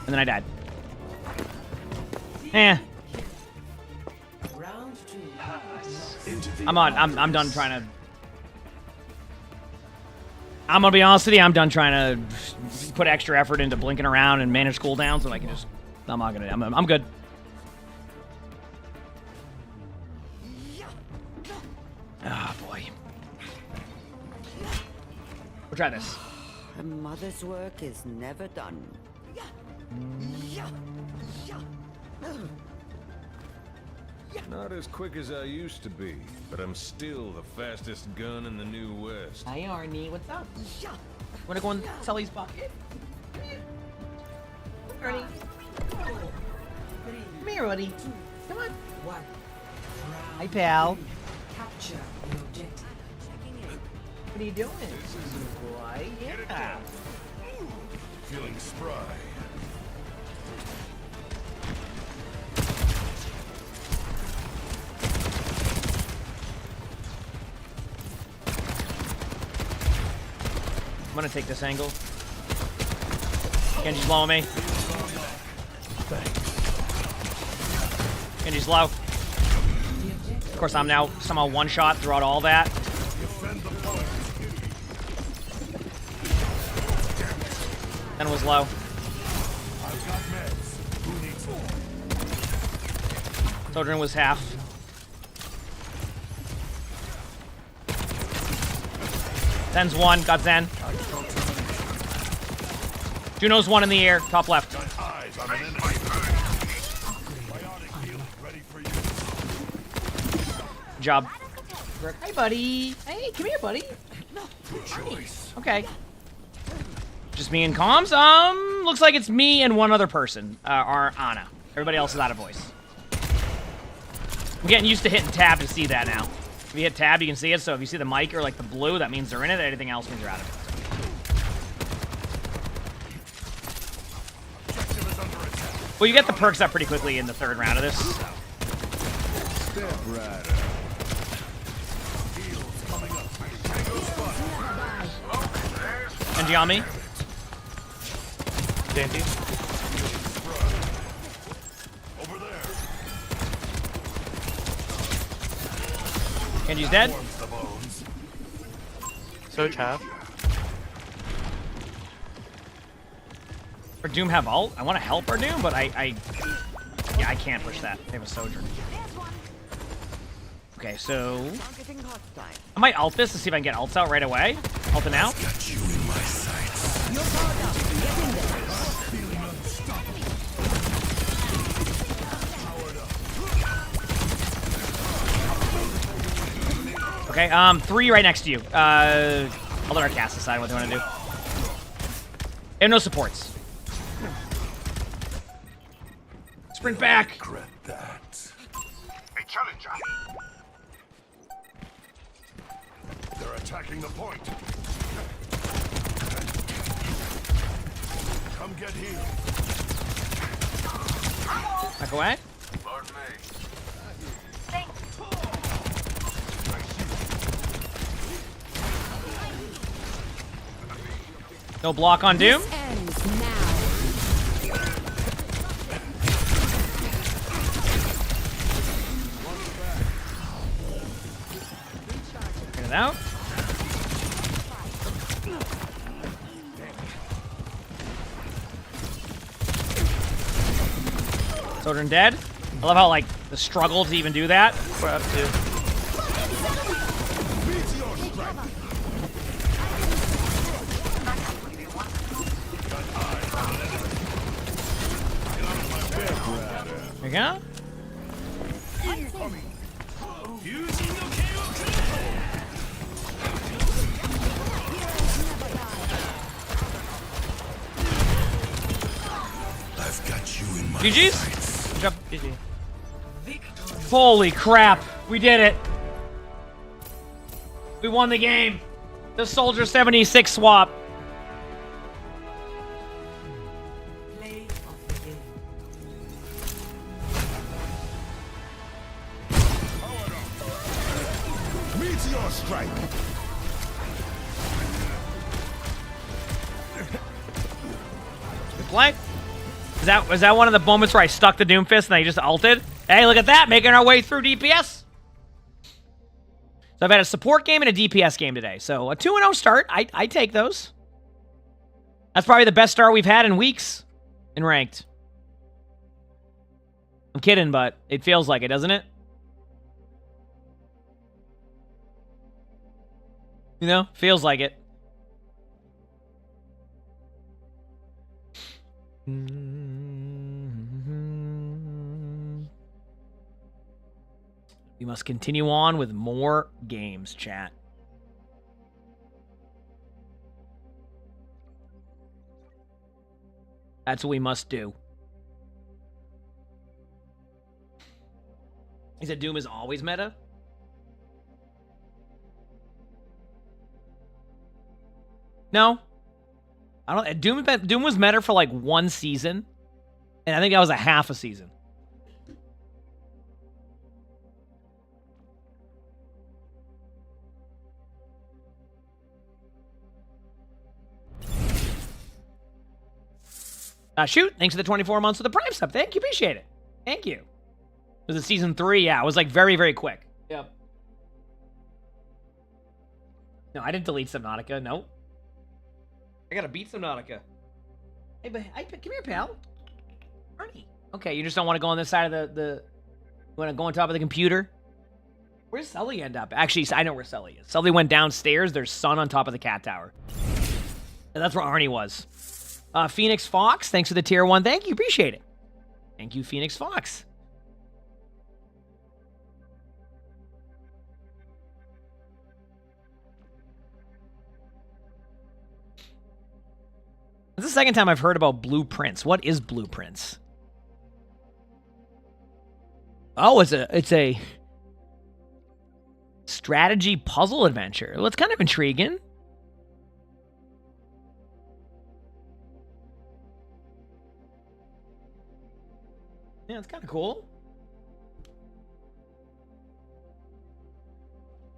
And then I died. I'm done trying to... I'm gonna be honest with you, I'm done trying to put extra effort into blinking around and manage cooldowns, so I can just... I'm not gonna... I'm good. Oh, boy. We'll try this. A mother's work is never done. Not as quick as I used to be, but I'm still the fastest gun in the New West. Hi, Arnie. What's up? Wanna go in Sully's bucket? Arnie. Come here, Arnie. Come on. Hi, pal. Capture the objective. What are you doing? Boy, yeah. Feeling spry. I'm gonna take this angle. Genji's low on me. Genji's low. Of course, I'm now somehow one-shot throughout all that. Then was low. Sojourn was half. Zen's one, got Zen. Juno's one in the air, top left. Good job. Hi, buddy. Hey, come here, buddy. Good choice. Okay. Just me and comms? Looks like it's me and one other person. Our Ana. Everybody else is out of voice. I'm getting used to hitting tab to see that now. If you hit tab, you can see it, so if you see the mic or like the blue, that means they're in it. Anything else means they're out of it. Well, you get the perks up pretty quickly in the third round of this. Step right. Genji on me. Dainty. Genji's dead. So Chav. Or Doom have ult? I want to help our Doom, but I can't push that. They have a Sojourn. Okay, so I might ult this to see if I can get ults out right away. Ult it now. Okay, 3 right next to you. I'll let our cast decide what they want to do. And no supports. Sprint back. Regret that. A challenger. They're attacking the point. Come get healed. Back away. Pardon me. No block on Doom. Get it out. Sojourn dead. I love how, like, the struggle to even do that. Grab two. There you go. I've got you in my GG's. Good job. GG. Holy crap. We did it. We won the game. The Soldier 76 swap. Play of the game. Meteor strike. Play. Was that one of the moments where I stuck the Doomfist and I just ulted? Hey, look at that, making our way through DPS. So I've had a support game and a DPS game today. So a 2-0 start, I take those. That's probably the best start we've had in weeks in ranked. I'm kidding, but it feels like it, doesn't it? You know, feels like it. We must continue on with more games, chat. That's what we must do. He said Doom is always meta? No. I don't. Doom was meta for like one season. And I think that was a half a season. Shoot, thanks for the 24 months of the Prime sub. Thank you, appreciate it. Thank you. Was it season 3? Yeah, it was like very, very quick. Yep. No, I didn't delete Subnautica. No. I gotta beat Subnautica. Hey, but come here, pal. Arnie. Okay, you just don't want to go on this side of the you want to go on top of the computer? Where's Sully end up? Actually, I know where Sully is. Sully went downstairs. There's sun on top of the cat tower. And that's where Arnie was. Phoenix Fox, thanks for the tier 1. Thank you, appreciate it. Thank you, Phoenix Fox. This is the second time I've heard about blueprints. What is blueprints? Oh, it's a strategy puzzle adventure. Well, it's kind of intriguing. Yeah, it's kind of cool.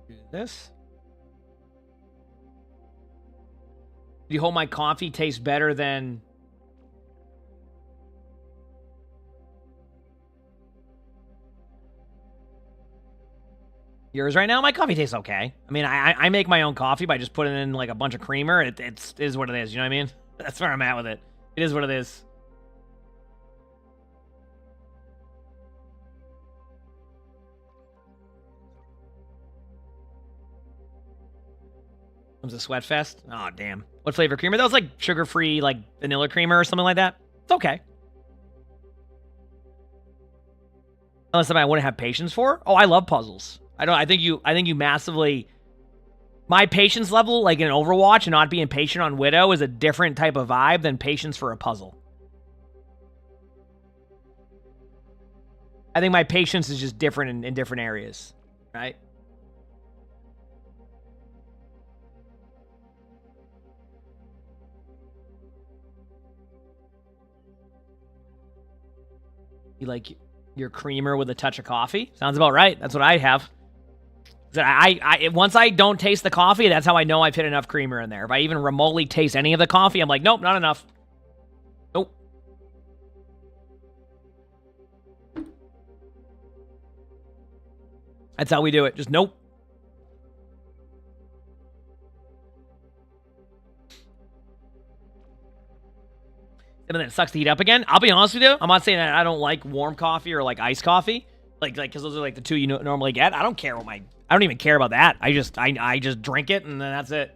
Do this. Do you hope my coffee tastes better than... yours right now? My coffee tastes okay. I mean, I make my own coffee by just putting in like a bunch of creamer. It is what it is, you know what I mean? That's where I'm at with it. It is what it is. Comes a Sweatfest. Oh, damn. What flavor creamer? That was like sugar-free, like vanilla creamer or something like that. It's okay. Unless something I wouldn't have patience for. Oh, I love puzzles. I think you massively... My patience level, like in Overwatch and not being patient on Widow, is a different type of vibe than patience for a puzzle. I think my patience is just different in different areas. Right? You like your creamer with a touch of coffee? Sounds about right. That's what I have. Once I don't taste the coffee, that's how I know I've hit enough creamer in there. If I even remotely taste any of the coffee, I'm like, nope, not enough. Nope. That's how we do it. Just nope. and then it sucks the heat up again. I'll be honest with you. I'm not saying that I don't like warm coffee or like iced coffee, like because those are like the two you normally get. I don't care what I don't even care about that. I just drink it and then that's it.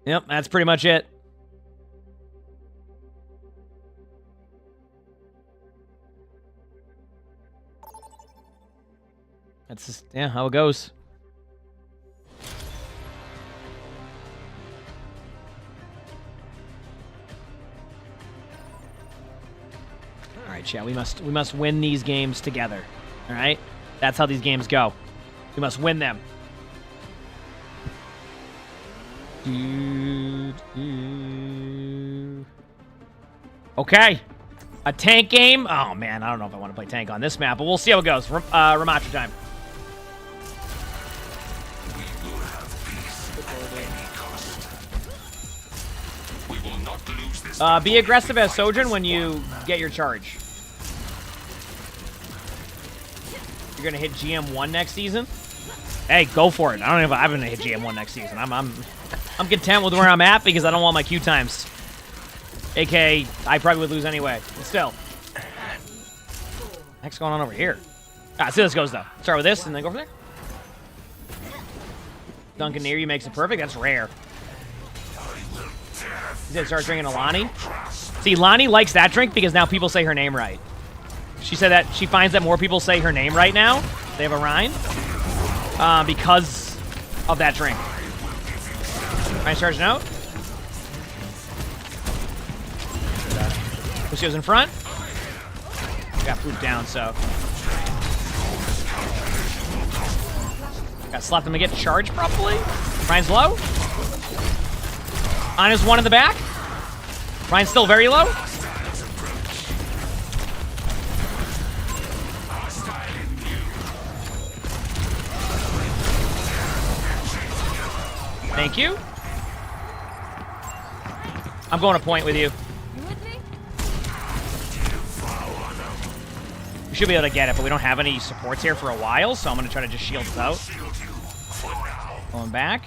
Yep, that's pretty much it. That's just, yeah, how it goes. All right, chat. We must win these games together. All right, that's how these games go. We must win them. Okay, a tank game. Oh man, I don't know if I want to play tank on this map, but we'll see how it goes. Ramatra time. Be aggressive as Sojourn when you get your charge. You're gonna hit GM1 next season? Hey, go for it. I don't know if I'm gonna hit GM1 next season. I'm content with where I'm at because I don't want my queue times. AKA, I probably would lose anyway. But still. What's going on over here? Ah, see how this goes though. Start with this and then go from there. Duncan near you makes it perfect. That's rare. He said start drinking Alani. See, Lonnie likes that drink because now people say her name right. She said that she finds that more people say her name right now. They have a rhyme. Because of that drink. Ryan's charging out. Lucio's in front. Got pooped down, so. Got slapped him to get charged, probably. Ryan's low. Ana's one in the back. Ryan's still very low. Thank you. I'm going to point with you. We should be able to get it, but we don't have any supports here for a while, so I'm going to try to just shield it out. Going back.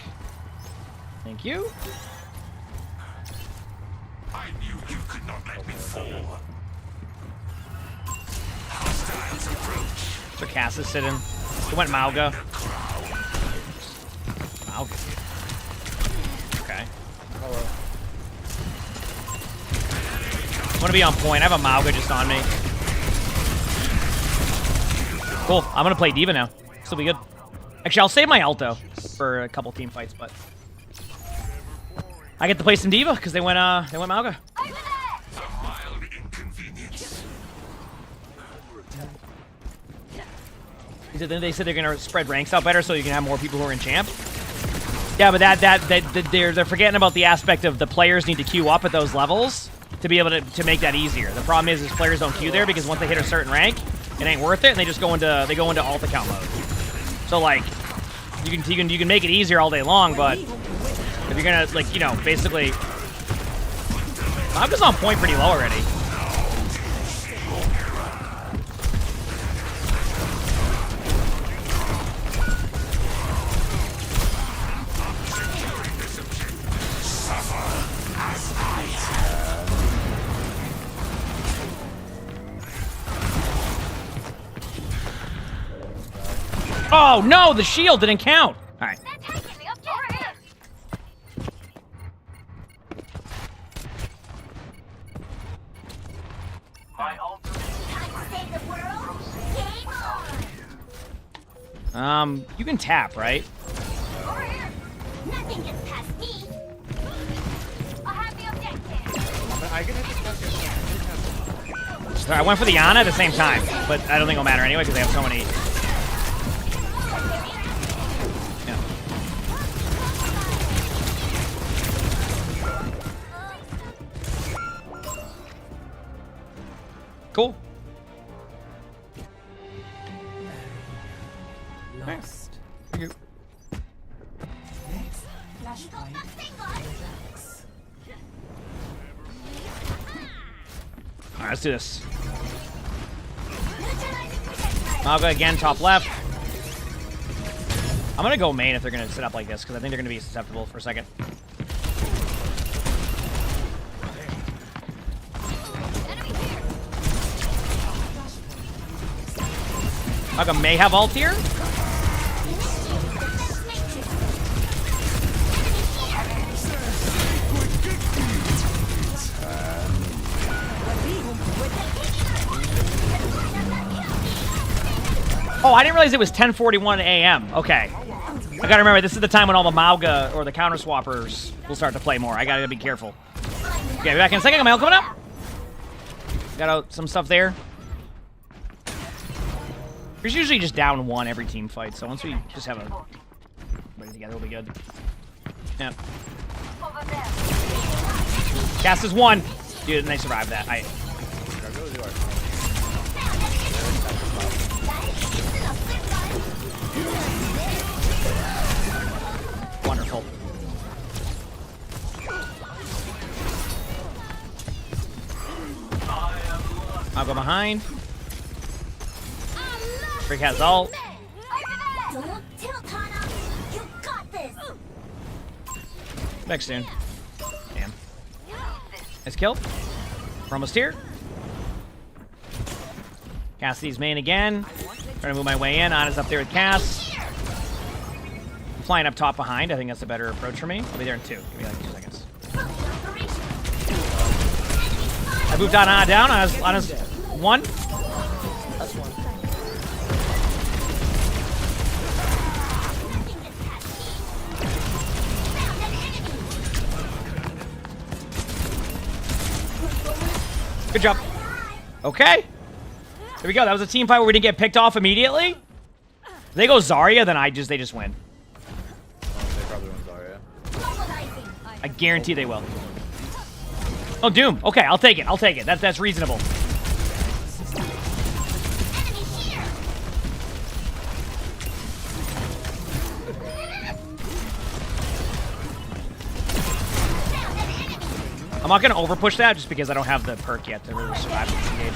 Thank you. I knew you could not let me fall. So Cass is sitting. He went Mauga. Mauga. Okay. I'm gonna be on point. I have a Mauga just on me. Cool. I'm gonna play D.Va now. This will be good. Actually, I'll save my Alto for a couple team fights, but I get to play some D.Va because they went Mauga. They said they're gonna spread ranks out better so you can have more people who are in champ. Yeah, but they're forgetting about the aspect of the players need to queue up at those levels to be able to make that easier. The problem is players don't queue there because once they hit a certain rank, it ain't worth it, and they just go into alt account mode. So like, you can make it easier all day long, but if you're gonna basically, I'm just on point pretty low already. Oh no, the shield didn't count. All right. You can tap, right? Nothing gets past me. I have the objective. Sorry, I went for the Ana at the same time, but I don't think it'll matter anyway because they have so many. Cool. Lost. Thank you. Next flashpoint. All right, let's do this. Mauga again, top left. I'm gonna go main if they're gonna set up like this because I think they're gonna be susceptible for a second. Aga may have ult here. Oh, I didn't realize it was 10:41 a.m. Okay. I gotta remember, this is the time when all the Mauga or the counter swappers will start to play more. I gotta be careful. Okay, be back in a second. Got my ult coming up. Got out some stuff there. There's usually just down one every team fight, so once we just have a everybody together, we'll be good. Yep. Cast is one. Dude, and they survived that. Wonderful. I'll go behind. Freak has ult. Back soon. Damn. Nice kill. We're almost here. Cassidy's main again. Trying to move my way in. Ana's up there with Cass. I'm flying up top behind. I think that's a better approach for me. I'll be there in 2. Give me like 2 seconds. I moved Ana down. Ana's 1. That's one. Good job. Okay. There we go. That was a team fight where we didn't get picked off immediately. If they go Zarya, then they just win. They probably win Zarya. I guarantee they will. Oh, Doom. Okay, I'll take it. I'll take it. That's reasonable. I'm not going to overpush that just because I don't have the perk yet to really survive this engage.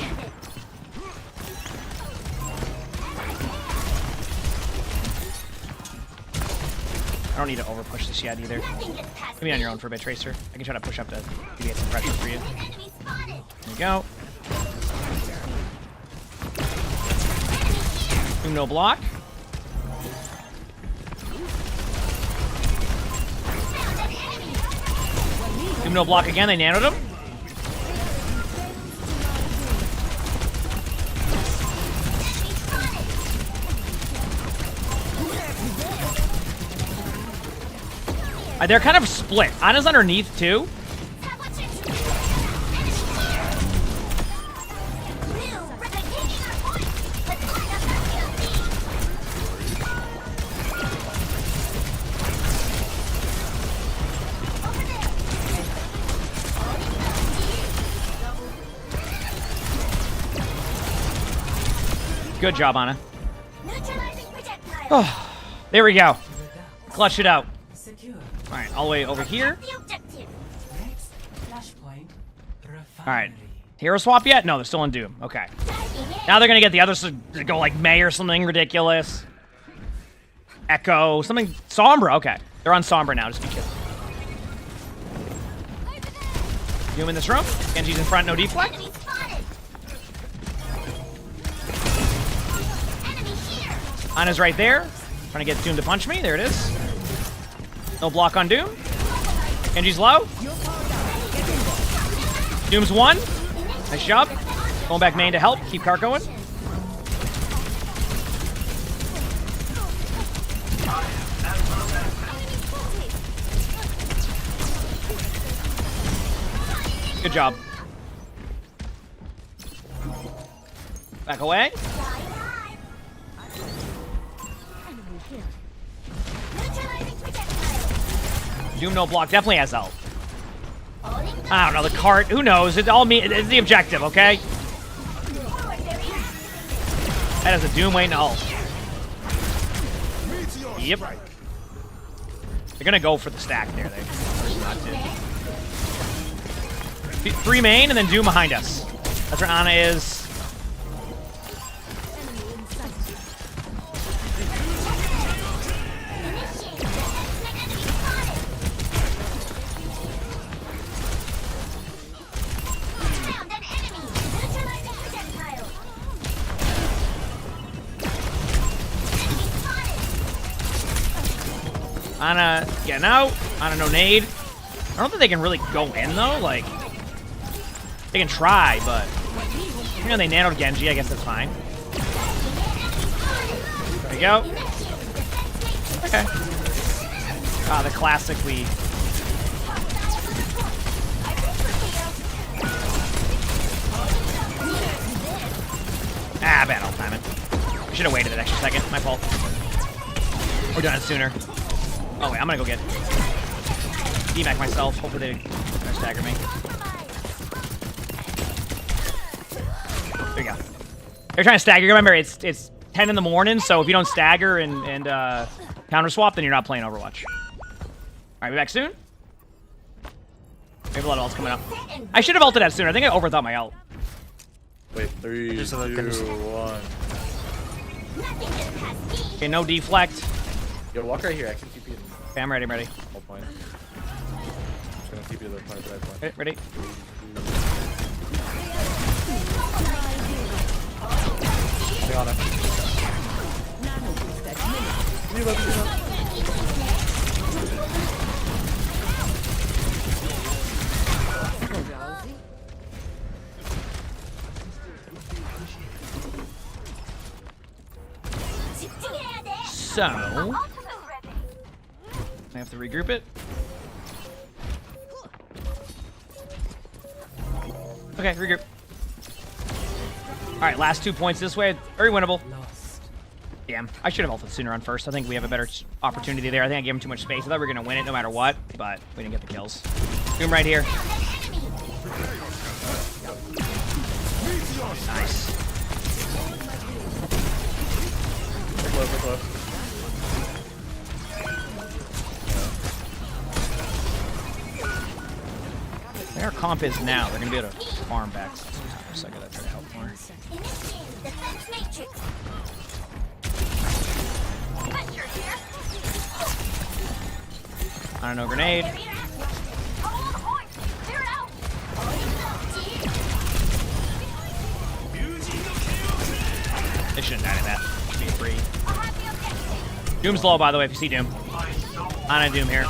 I don't need to overpush this yet either. Be on your own for a bit, Tracer. I can try to push up to get some pressure for you. There you go. No block. No block again, they nanoed him. They're kind of split. Ana's underneath too. Good job, Ana. Oh, there we go. Clutch it out. Alright, all the way over here. Alright. Hero swap yet? No, they're still in Doom. Okay. Now they're gonna get the others to go like May or something ridiculous. Echo, something. Sombra, okay. They're on Sombra now, just be careful. Doom in this room. Genji's in front, no deflect. Ana's right there. Trying to get Doom to punch me. There it is. No block on Doom. Genji's low. Doom's 1. Nice job. Going back main to help. Keep Kark going. Good job. Back away. Doom no block definitely has ult. I don't know, the cart, who knows? It's the objective, okay? That has a Doom waiting to ult. Yep. They're gonna go for the stack there. They not to. 3 main and then Doom behind us. That's where Ana is. Ana getting out. Ana no nade. I don't think they can really go in though. Like, they can try, but you know they nanoed Genji. I guess that's fine. There you go. Okay. Ah, the classic we. Ah, bad ult timing. I should have waited an extra second. My fault. Or done it sooner. Oh wait, I'm gonna go get DMAC myself. Hopefully they don't stagger me. There you go. They're trying to stagger. Remember, it's 10 in the morning, so if you don't stagger and counter swap, then you're not playing Overwatch. All right, be back soon. We have a lot of ults coming up. I should have ulted that sooner. I think I overthought my ult. Wait, 3, 2, 1. Okay, no deflect. Yo, walk right here. I can keep you in. Okay, I'm ready. I'm ready. Whole point. Just gonna keep you to the point. Okay, ready. Stay on it. So, I have to regroup it. Okay, regroup. All right, last 2 points this way. Very winnable. Damn, I should have ulted sooner on first. I think we have a better opportunity there. I think I gave him too much space. I thought we were going to win it no matter what, but we didn't get the kills. Doom right here. Nice. Close. Where our comp is now, they're going to be able to farm back sometimes, so I got to try to help more. I don't know, grenade. They shouldn't die to that. Should be free. Doom's low, by the way, if you see Doom. On a Doom here.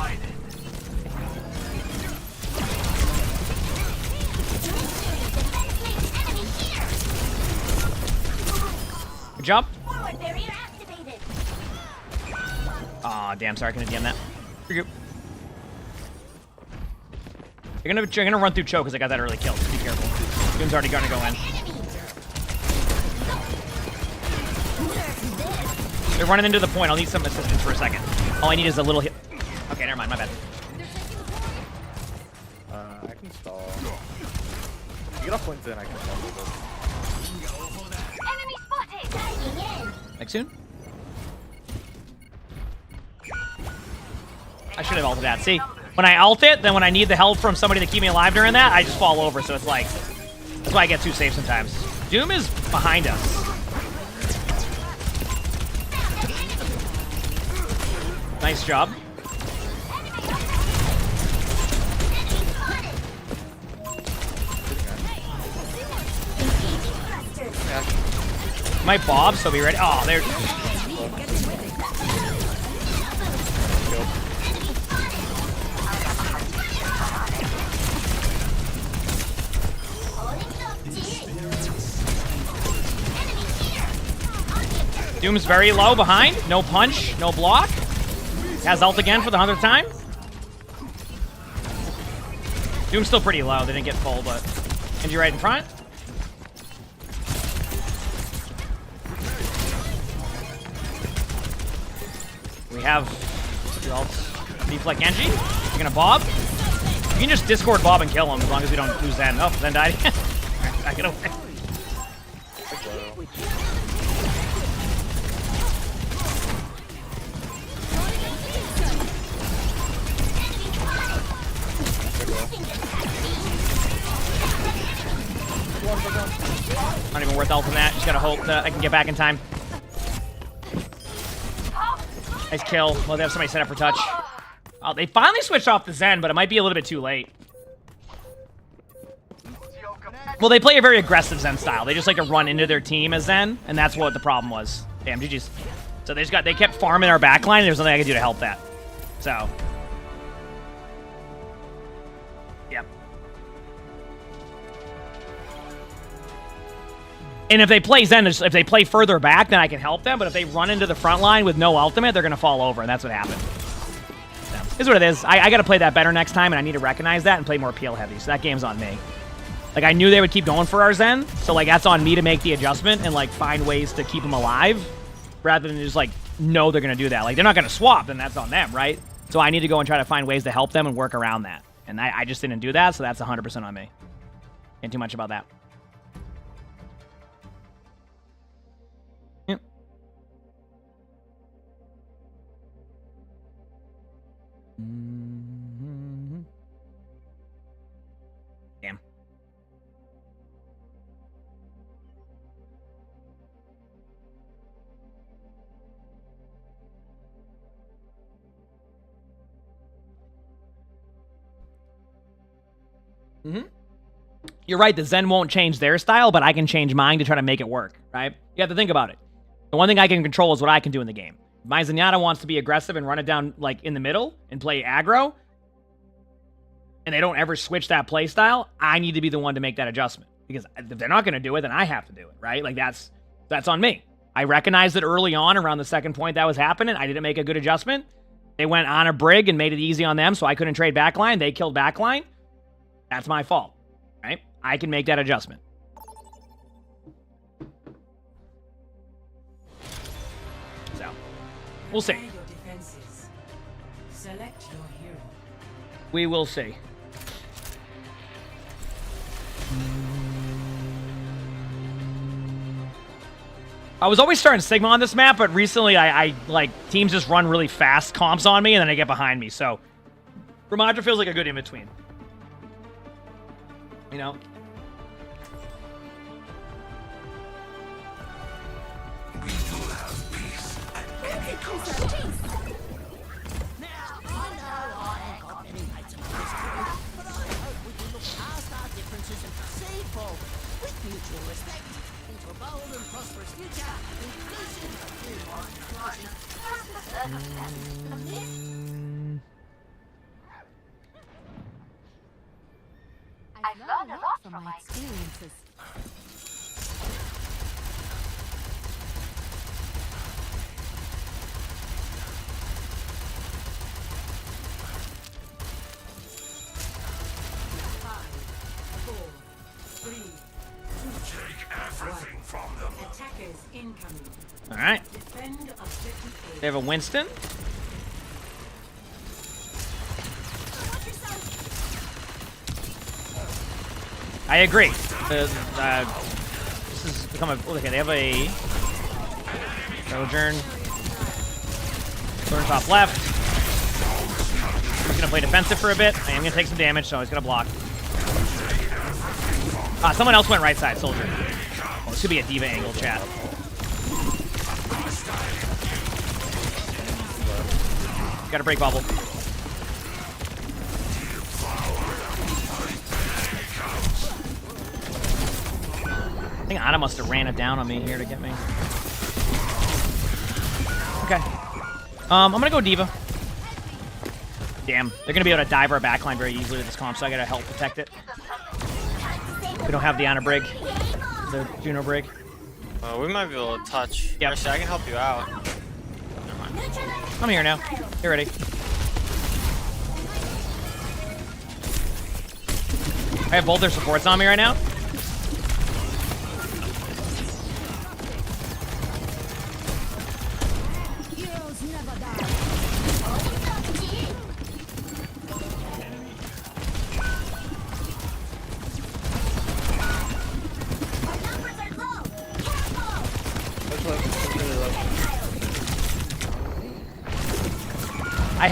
Good job. Aw, damn, sorry, I couldn't DM that. Regroup. You're gonna run through choke because I got that early kill. Just be careful. Doom's already gonna go in. They're running into the point. I'll need some assistance for a second. All I need is a little hit. Okay, never mind. My bad. I can stall. If you get off points in, I can stall a little bit. Enemy spotted. Diving in. Next soon. I should have ulted that. See, when I ult it, then when I need the help from somebody to keep me alive during that, I just fall over. So it's like, that's why I get too safe sometimes. Doom is behind us. Nice job. Might bob, so be ready. Oh, there. Doom's very low behind. No punch, no block. Has ult again for the 100th time. Doom's still pretty low. They didn't get full, but Genji right in front. We have the ults. Deflect Genji. You're gonna bob. You can just Discord bob and kill him as long as we don't lose Zen. Oh, Zen died. Back it away. Not even worth ulting that. Just gotta hope that I can get back in time. Nice kill. Well, they have somebody set up for touch. Oh, they finally switched off the Zen, but it might be a little bit too late. Well, they play a very aggressive Zen style. They just like to run into their team as Zen, and that's what the problem was. Damn, GG's. So they kept farming our backline, and there's nothing I could do to help that. So, yep. And if they play Zen, if they play further back, then I can help them. But if they run into the front line with no ultimate, they're going to fall over, and that's what happened. So, is what it is. I got to play that better next time, and I need to recognize that and play more peel heavy. So that game's on me. Like, I knew they would keep going for our Zen, so, like, that's on me to make the adjustment and, like, find ways to keep them alive rather than just, like, know they're going to do that. Like, they're not going to swap, then that's on them, right? So I need to go and try to find ways to help them and work around that. And I just didn't do that, so that's 100% on me. Can't do much about that. Yep. Damn. You're right, the Zen won't change their style, but I can change mine to try to make it work, right? You have to think about it. The one thing I can control is what I can do in the game. If my Zenyatta wants to be aggressive and run it down, like, in the middle and play aggro, and they don't ever switch that play style, I need to be the one to make that adjustment. Because if they're not going to do it, then I have to do it, right? Like, that's on me. I recognized it early on around the second point that was happening. I didn't make a good adjustment. They went on a brig and made it easy on them, so I couldn't trade backline. They killed backline. That's my fault, right? I can make that adjustment. So, we'll see. Select your hero. We will see. I was always starting Sigma on this map, but recently I like, teams just run really fast comps on me and then they get behind me. So, Ramadra feels like a good in-between. You know? I've learned a lot from my experiences. Attackers incoming. All right. Defend objective A. They have a Winston. I agree. This has become a... Okay, they have a... Sojourn. Sojourn top left. I'm going to play defensive for a bit. I am going to take some damage, so he's going to block. Someone else went right side, Soldier. Oh, this could be a diva angle, chat. Got a break bubble. I think Ana must have ran it down on me here to get me. Okay. I'm gonna go Diva. Damn, they're gonna be able to dive our backline very easily with this comp, so I gotta help protect it. We don't have the Ana brig, the Juno brig. We might be able to touch. Yep. Actually, I can help you out. I'm here now. Get ready. I have both their supports on me right now.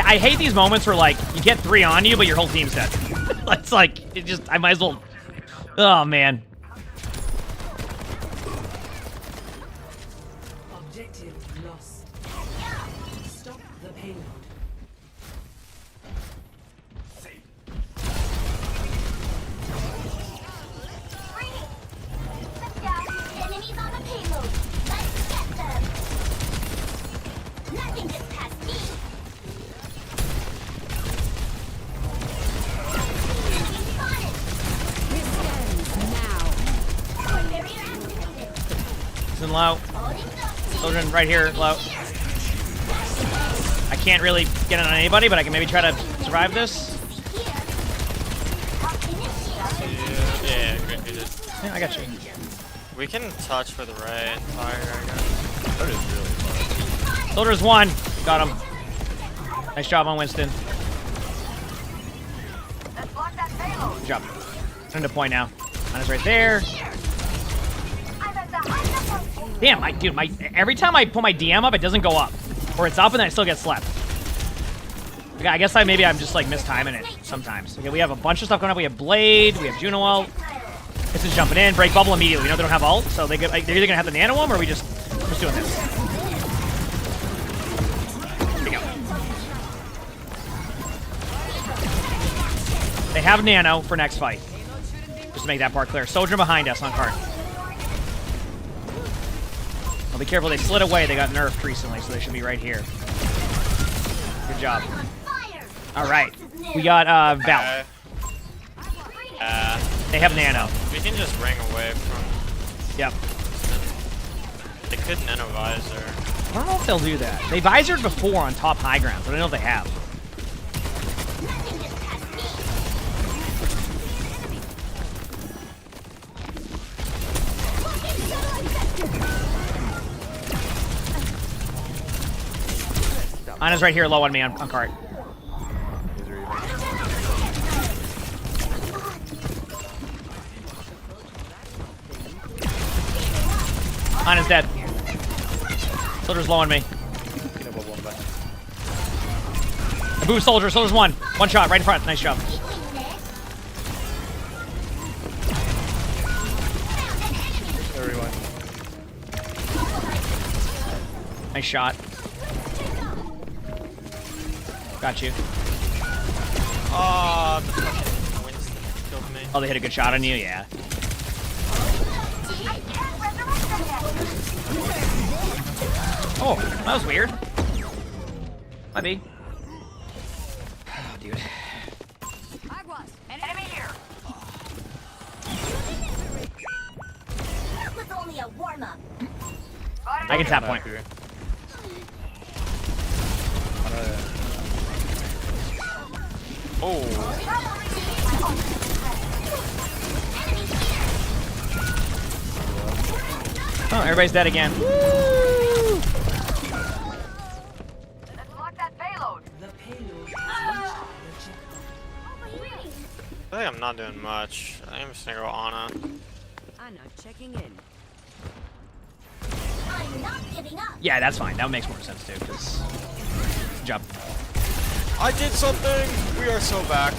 I hate these moments where, like, you get 3 on you, but your whole team's dead. It's like, it just, I might as well... Oh, man. Objective lost. Stop the payload. Enemies on the payload. Let's get them. Nothing gets past me. Soldier's low. Soldier right here, low. I can't really get it on anybody, but I can maybe try to survive this. Yeah, great. Yeah, I got you. We can touch for the right fire, I guess. That is really fun. Soldier's 1. Got him. Nice job on Winston. Good job. Turn to point now. Ana's right there. Damn, dude, every time I put my DM up, it doesn't go up. Or it's up and then it still gets slept. Okay, I guess maybe I'm just like mistiming it sometimes. Okay, we have a bunch of stuff going up. We have Blade, we have Juno ult. This is jumping in, break bubble immediately. We know they don't have ult, so they're either gonna have the nano them or we just doing this. Here we go. They have nano for next fight. Just to make that part clear. Soldier behind us on cart. Well, be careful, they slid away. They got nerfed recently, so they should be right here. Good job. Alright. We got Val. They have nano. We can just ring away from... Yep. They could nano visor. I don't know if they'll do that. They visored before on top high ground, but I don't know if they have. Ana's right here, low on me on cart. Ana's dead. Soldier's low on me. I boost Soldier. Soldier's 1. 1 shot right in front. Nice job. Everyone. Nice shot. Got you. Oh, the fucking Winston killed me. Oh, they hit a good shot on you? Yeah. Oh, that was weird. Might be. Oh, dude. Enemy here. That was only a warm-up. I can tap point. Oh. Oh, everybody's dead again. Woo! Let's lock that payload. The payload is I think I'm not doing much. I think I'm just gonna go Ana. Ana checking in. I'm not giving up. Yeah, that's fine. That makes more sense too, because jump. I did something! We are so back.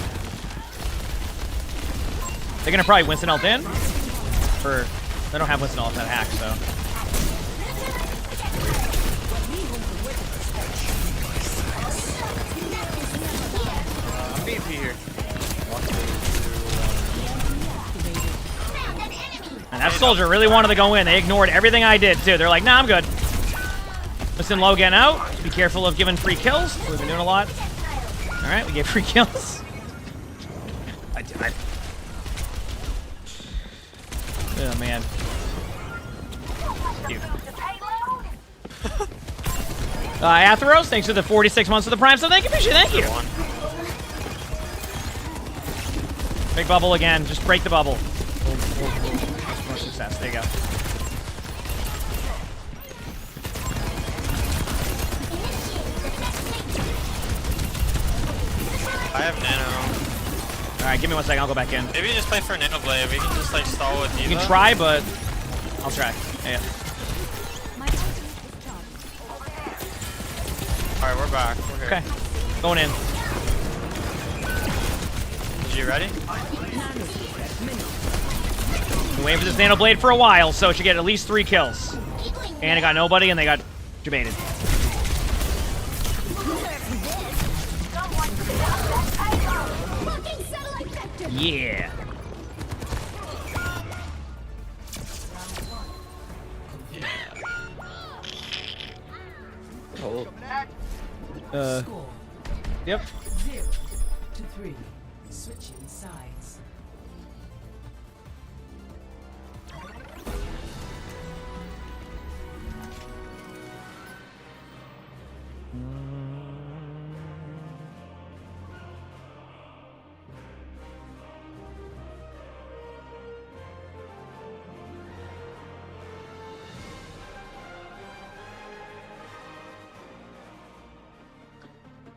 They're gonna probably Winston ult in. For they don't have Winston ult that hack, so. I'm BP here. And that Soldier really wanted to go in. They ignored everything I did too. They're like, nah, I'm good. Winston low getting out. Be careful of giving free kills. We've been doing a lot. All right, we get free kills. I did. Oh man. Dude. Atheros, thanks for the 46 months of the Prime. So thank you, appreciate it. Thank you. Big bubble again. Just break the bubble. More success. There you go. I have nano. Alright, give me 1 second, I'll go back in. Maybe just play for nano blade. We can just like stall with Diva. You can try, but I'll try. Yeah. Alright, we're back. We're here. Okay. Going in. You ready? Been waiting for this nano blade for a while, so it should get at least 3 kills. And it got nobody, and they got debated. Yeah. Oh. Yep. 0-3. Switching sides.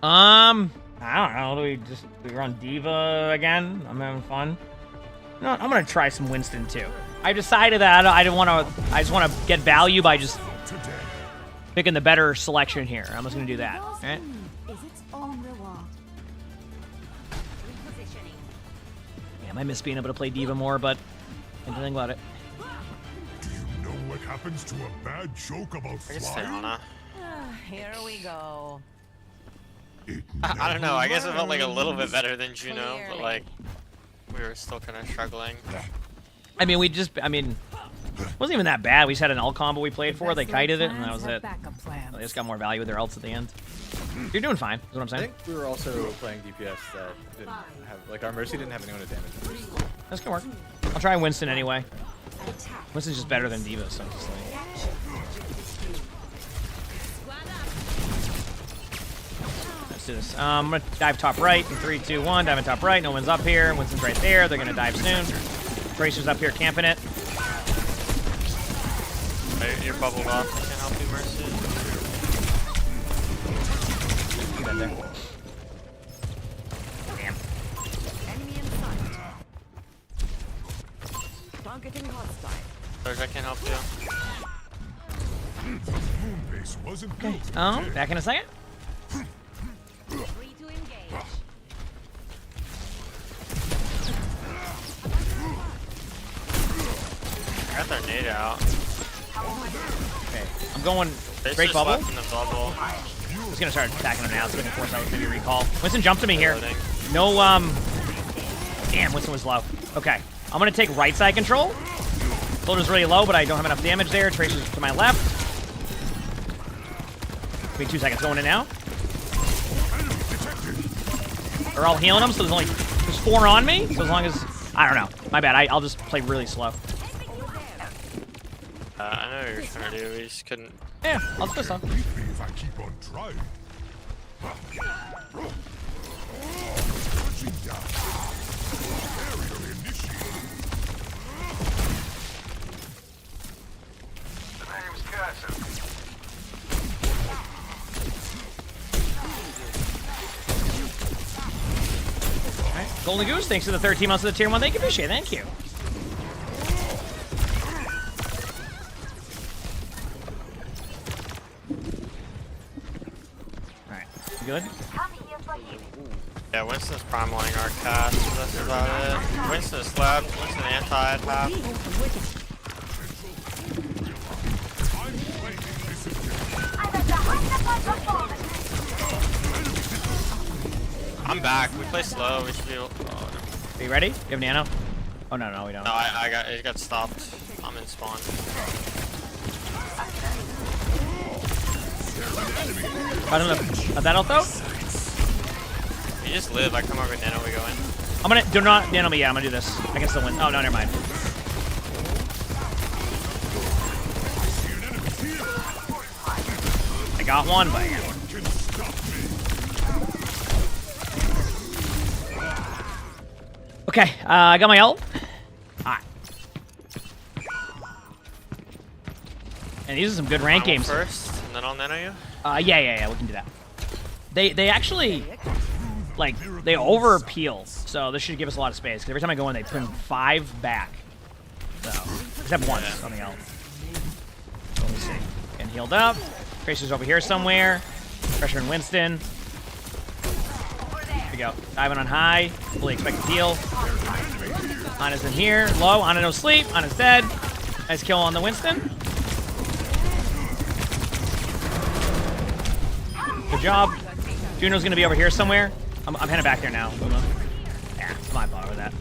I don't know. Do we run Diva again? I'm having fun. No, I'm gonna try some Winston too. I decided that I didn't want to. I just want to get value by just picking the better selection here. I'm just gonna do that. All right. Damn, I miss being able to play Diva more, but I didn't think about it. Do you know what happens to a bad joke about flying? Here we go. I don't know. I guess it felt like a little bit better than Juno, but like we were still kind of struggling. I mean, it wasn't even that bad. We just had an ult combo we played for. They kited it, and that was it. They just got more value with their ults at the end. You're doing fine, is what I'm saying. I think we were also playing DPS that didn't have, like, our Mercy didn't have anyone to damage. That's gonna work. I'll try Winston anyway. Winston's just better than Diva, so I'm just like... Let's do this. I'm gonna dive top right in 3, 2, 1. Dive in top right. No one's up here. Winston's right there. They're gonna dive soon. Tracer's up here camping it. You're bubbled off. I can't help you, Mercy. Too bad there. Damn. Enemy in sight. Targeting hostile. Surge, I can't help you. Okay. Back in a second. Free to engage. I got their nade out. Okay. I'm going They straight just bubble. left in the bubble. I'm just gonna start attacking him now so we can force out maybe recall. Winston jumped to me here. Reloading. No, damn, Winston was low. Okay. I'm gonna take right side control. Soldier's really low, but I don't have enough damage there. Tracer's to my left. Give me 2 seconds. Going in now. They're all healing them, so there's 4 on me. So as long as... I don't know. My bad. I'll just play really slow. I know what you're trying to do. We just couldn't. Yeah, I'll just go slow. If I keep on trying. Touching down. Aerial initiated. The name's Cassidy. Alright. Golden Goose, thanks for the 13 months of the tier 1. Thank you, appreciate it. Thank you. Alright. Good? Yeah, Winston's primaling our cast, so that's about it. Winston slept, Winston anti-attack. I'm back. We play slow. We should be able... Are you ready? You have nano? Oh, no, we don't. No, it got stopped. I'm in spawn. I don't know. That ult though? You just live. I come over nano, we go in. I'm gonna... Do not nano me. Yeah, I'm gonna do this. I can still win. Oh, no, never mind. I got one, but I got one. Okay, I got my ult. Alright. And these are some good rank games. First, and then I'll nano you? Yeah, we can do that. They actually, like, they over peel, so this should give us a lot of space. Because every time I go in, they put 5 back. So, except once on the ult. Let me see. Getting healed up. Tracer's over here somewhere. Pressure in Winston. Here we go. Diving on high. Fully expected heal. Ana's in here. Low. Ana no sleep. Ana's dead. Nice kill on the Winston. Good job. Juno's gonna be over here somewhere. I'm heading back there now. Uma. Yeah, I'm not bothered with that.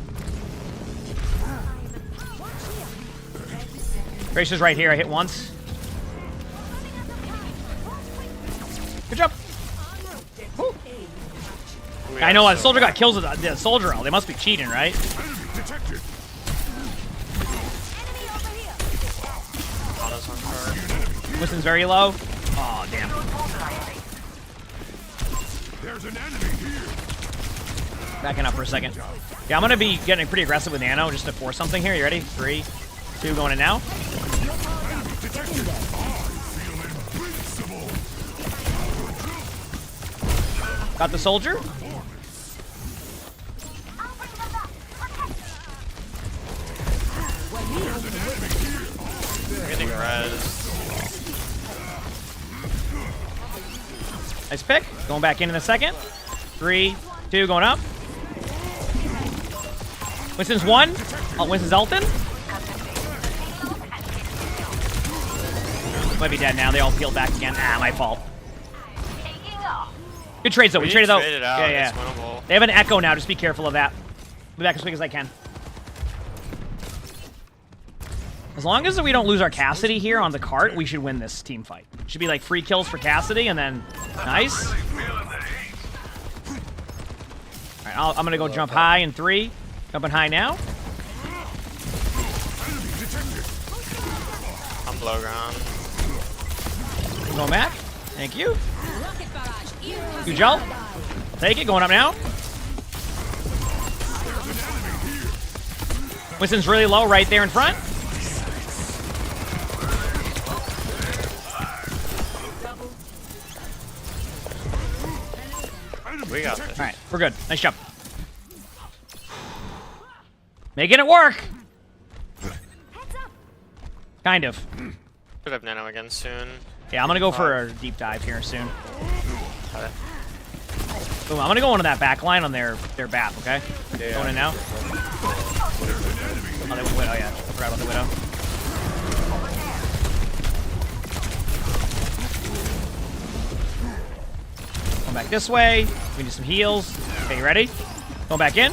Tracer's right here. I hit once. Good job. Woo. I know a soldier got kills with the soldier ult. They must be cheating, right? Winston's very low. Oh, damn. There's an enemy here. Backing up for a second. Yeah, I'm gonna be getting pretty aggressive with nano just to force something here. You ready? 3, 2, going in now. Got the soldier. Getting res. Nice pick. Going back in a second. 3, 2, going up. Winston's 1. Oh, Winston's ulting. Might be dead now. They all peeled back again. Ah, my fault. Good trades though. We traded though. Out. Yeah. They have an echo now. Just be careful of that. Be back as quick as I can. As long as we don't lose our Cassidy here on the cart, we should win this team fight. Should be like free kills for Cassidy, and then nice. All right, I'm gonna go jump high in 3. Jumping high now. I'm low ground. Going back. Thank you. Huge ult. I'll take it. Going up now. Winston's really low right there in front. We got this. All right, we're good. Nice jump. Making it work. Kind of. Should have nano again soon. Yeah, I'm gonna go for a deep dive here soon. Boom, I'm gonna go into that back line on their BAP, okay? Yeah. Going in now. Oh, they went Widow, yeah. I forgot about the Widow. Going back this way. We need some heals. Okay, you ready? Going back in.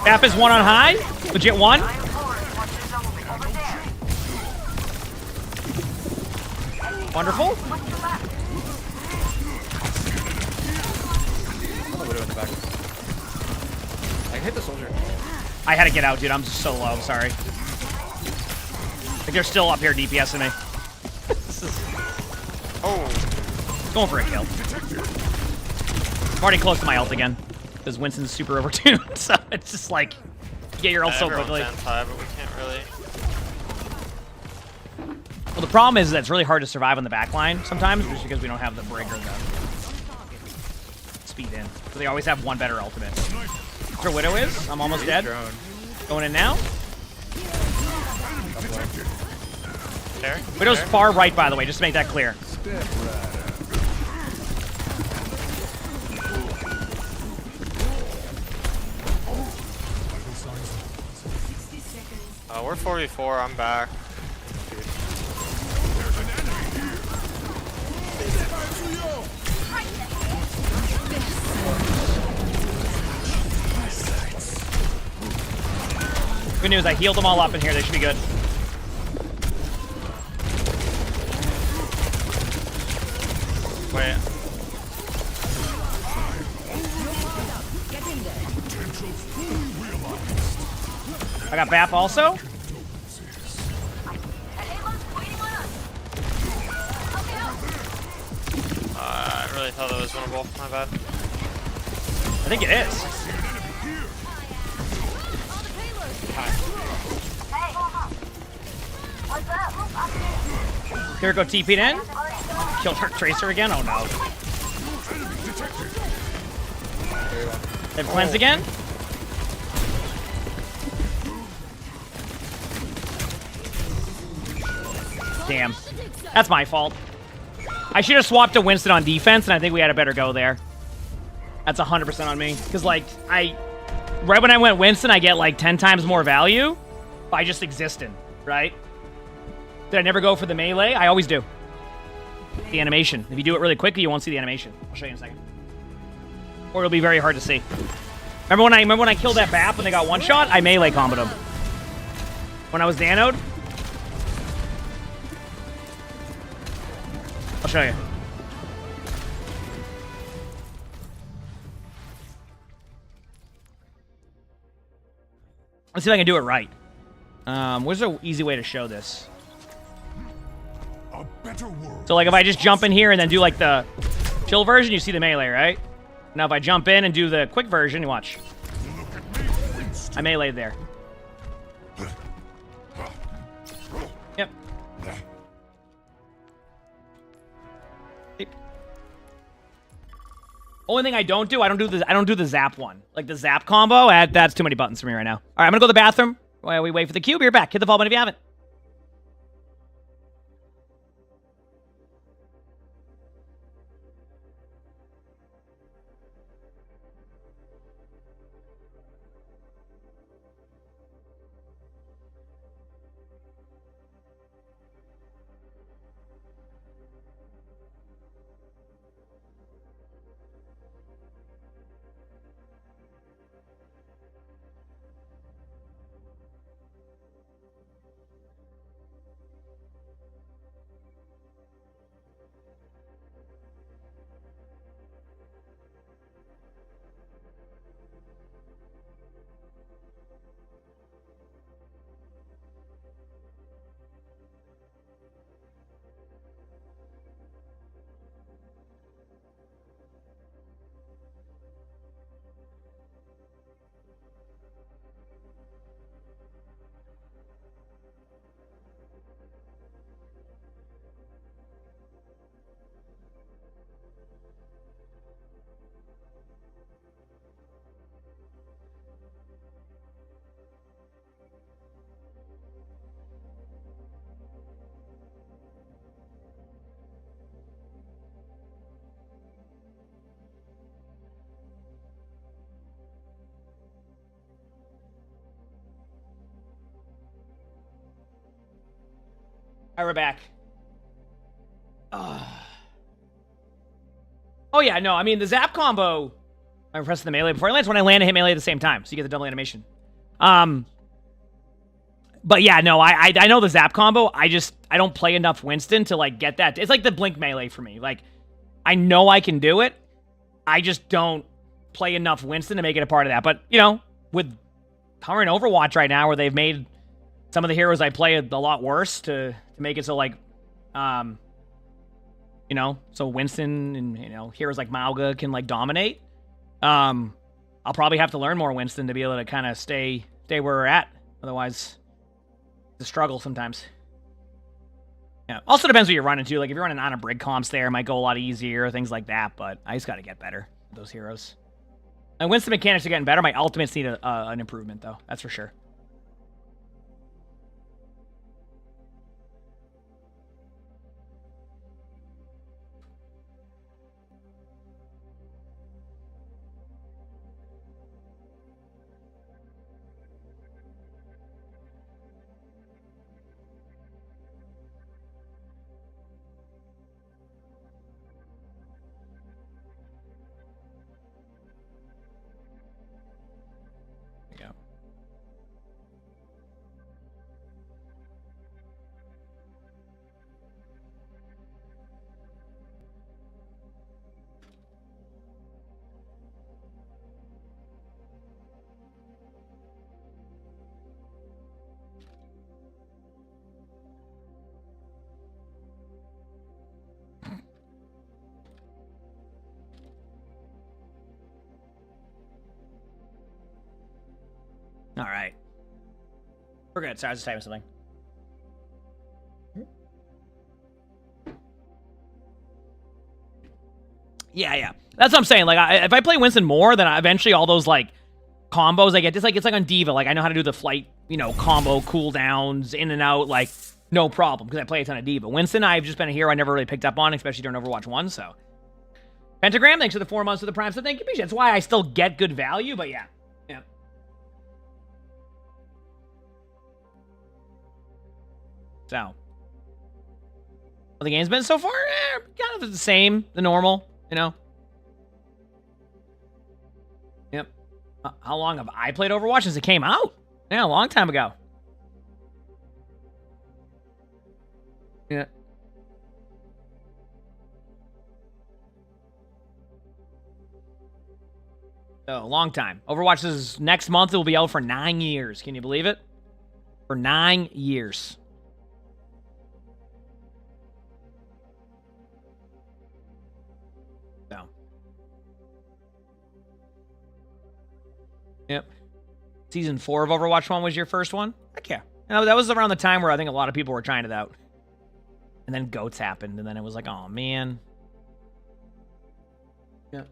BAP is 1 on high. Legit 1. Wonderful. I hit the soldier. I had to get out, dude. I'm just so low. Sorry. Like they're still up here DPSing me. Going for a kill. I'm already close to my ult again because Winston's super overtuned. So it's just like you get your ult so quickly. But we can't really. Well, the problem is that it's really hard to survive on the back line sometimes just because we don't have the Brig or the speed in. So they always have one better ultimate. That's where Widow is. I'm almost dead. Going in now. There. Widow's far right, by the way, just to make that clear. We're 4v4. I'm back. Good news, I healed them all up in here. They should be good. Wait. I got BAP also. I really thought that was winnable. My bad. I think it is. Here go TP'd in. Killed her Tracer again. Oh no. They've cleansed again. Damn. That's my fault. I should have swapped to Winston on defense, and I think we had a better go there. That's 100% on me. Because, like, right when I went Winston, I get, like, 10 times more value by just existing, right? Did I never go for the melee? I always do. The animation. If you do it really quickly, you won't see the animation. I'll show you in a second. Or it'll be very hard to see. Remember when I killed that BAP when they got one shot? I melee comboed them. When I was Danoed? I'll show you. Let's see if I can do it right. Where's an easy way to show this? A better world. So like if I just jump in here and then do like the chill version, you see the melee, right? Now if I jump in and do the quick version, you watch. I meleeed there. Yep. Only thing I don't do the zap one. Like the zap combo, that's too many buttons for me right now. All right, I'm gonna go to the bathroom while we wait for the cube. You're back. Hit the follow button if you haven't. All right, we're back. Oh yeah, no, I mean the zap combo. I'm pressing the melee before I land. When I land, I hit melee at the same time, so you get the double animation. But yeah, no, I know the zap combo. I don't play enough Winston to like get that. It's like the blink melee for me. Like I know I can do it. I just don't play enough Winston to make it a part of that. But you know, with current Overwatch right now, where they've made some of the heroes I play a lot worse to make it so like, you know, so Winston and, you know, heroes like Mauga can like dominate. I'll probably have to learn more Winston to be able to kind of stay where we're at. Otherwise, it's a struggle sometimes. Yeah. Also depends what you're running to. Like if you're running on a brig comps there, it might go a lot easier, things like that. But I just got to get better with those heroes. And Winston mechanics are getting better. My ultimates need an improvement though. That's for sure. All right. We're good. Sorry, I was just typing something. Yeah. That's what I'm saying. Like, if I play Winston more, then eventually all those, like, combos I get, it's like on D.Va. Like, I know how to do the flight, you know, combo cooldowns, in and out, like, no problem, because I play a ton of D.Va. Winston, I've just been a hero I never really picked up on, especially during Overwatch 1, so. Pentagram, thanks for the 4 months of the Prime, so thank you. That's why I still get good value, but yeah. Yeah. So. Well, the game's been so far, kind of the same, the normal, you know. Yep. How long have I played Overwatch since it came out? Yeah, a long time ago. Yeah. So, a long time. Overwatch is next month. It will be out for 9 years. Can you believe it? For 9 years. So. Yep. Season 4 of Overwatch 1 was your first one? Heck yeah. You know, that was around the time where I think a lot of people were trying it out. And then GOATS happened, and then it was like, oh, man. Yeah.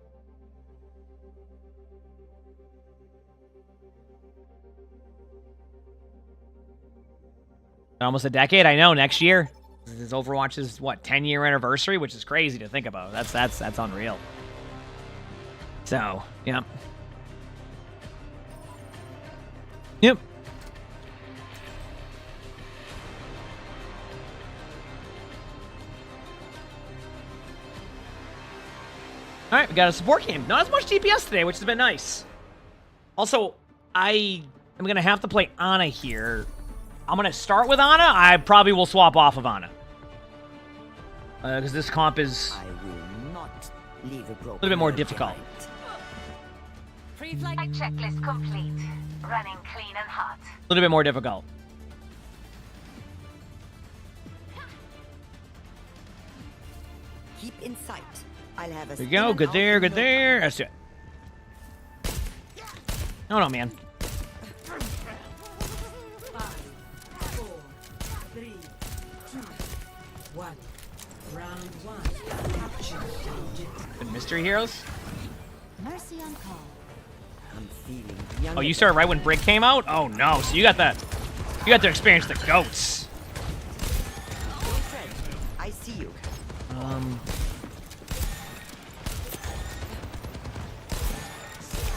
Almost a decade. I know. Next year, this is Overwatch's what 10-year anniversary, which is crazy to think about. That's unreal. So, yeah. Yep. All right, we got a support game. Not as much DPS today, which has been nice. Also, I am going to have to play Ana here. I'm going to start with Ana. I probably will swap off of Ana. Because this comp is a little bit more difficult. Pre-flight checklist complete. Running clean and hot. A little bit more difficult. Keep in sight. I'll have a There you go. Good there. Good there. That's it. Oh no, man. 5, 4, 3, 2, 1. Round 1. Capture the objective. Good mystery heroes. Mercy on call. I'm feeling Oh, you started right when Brick came out? Oh no. So you got to experience the goats. I see you.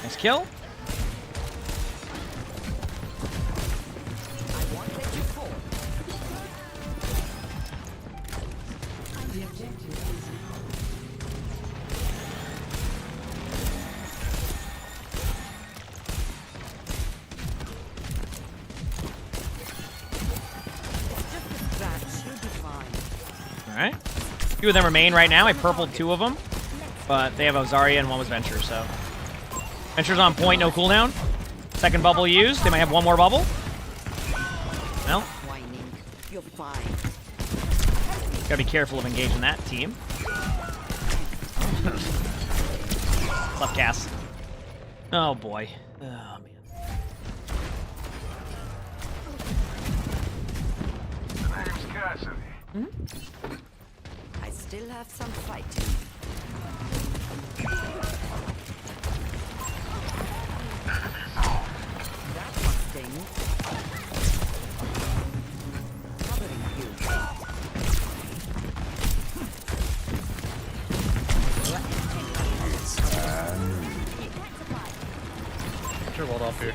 Nice kill. The objective is Alright. Two of them remain right now. I purpled 2 of them. But they have Ozaria and one was Venture, so. Venture's on point, no cooldown. Second bubble used. They might have one more bubble. Well. You're fine. Gotta be careful of engaging that team. Left cast. Oh boy. Oh man. I still have some fighting. That must sting. Covering you. Sure, walled off here.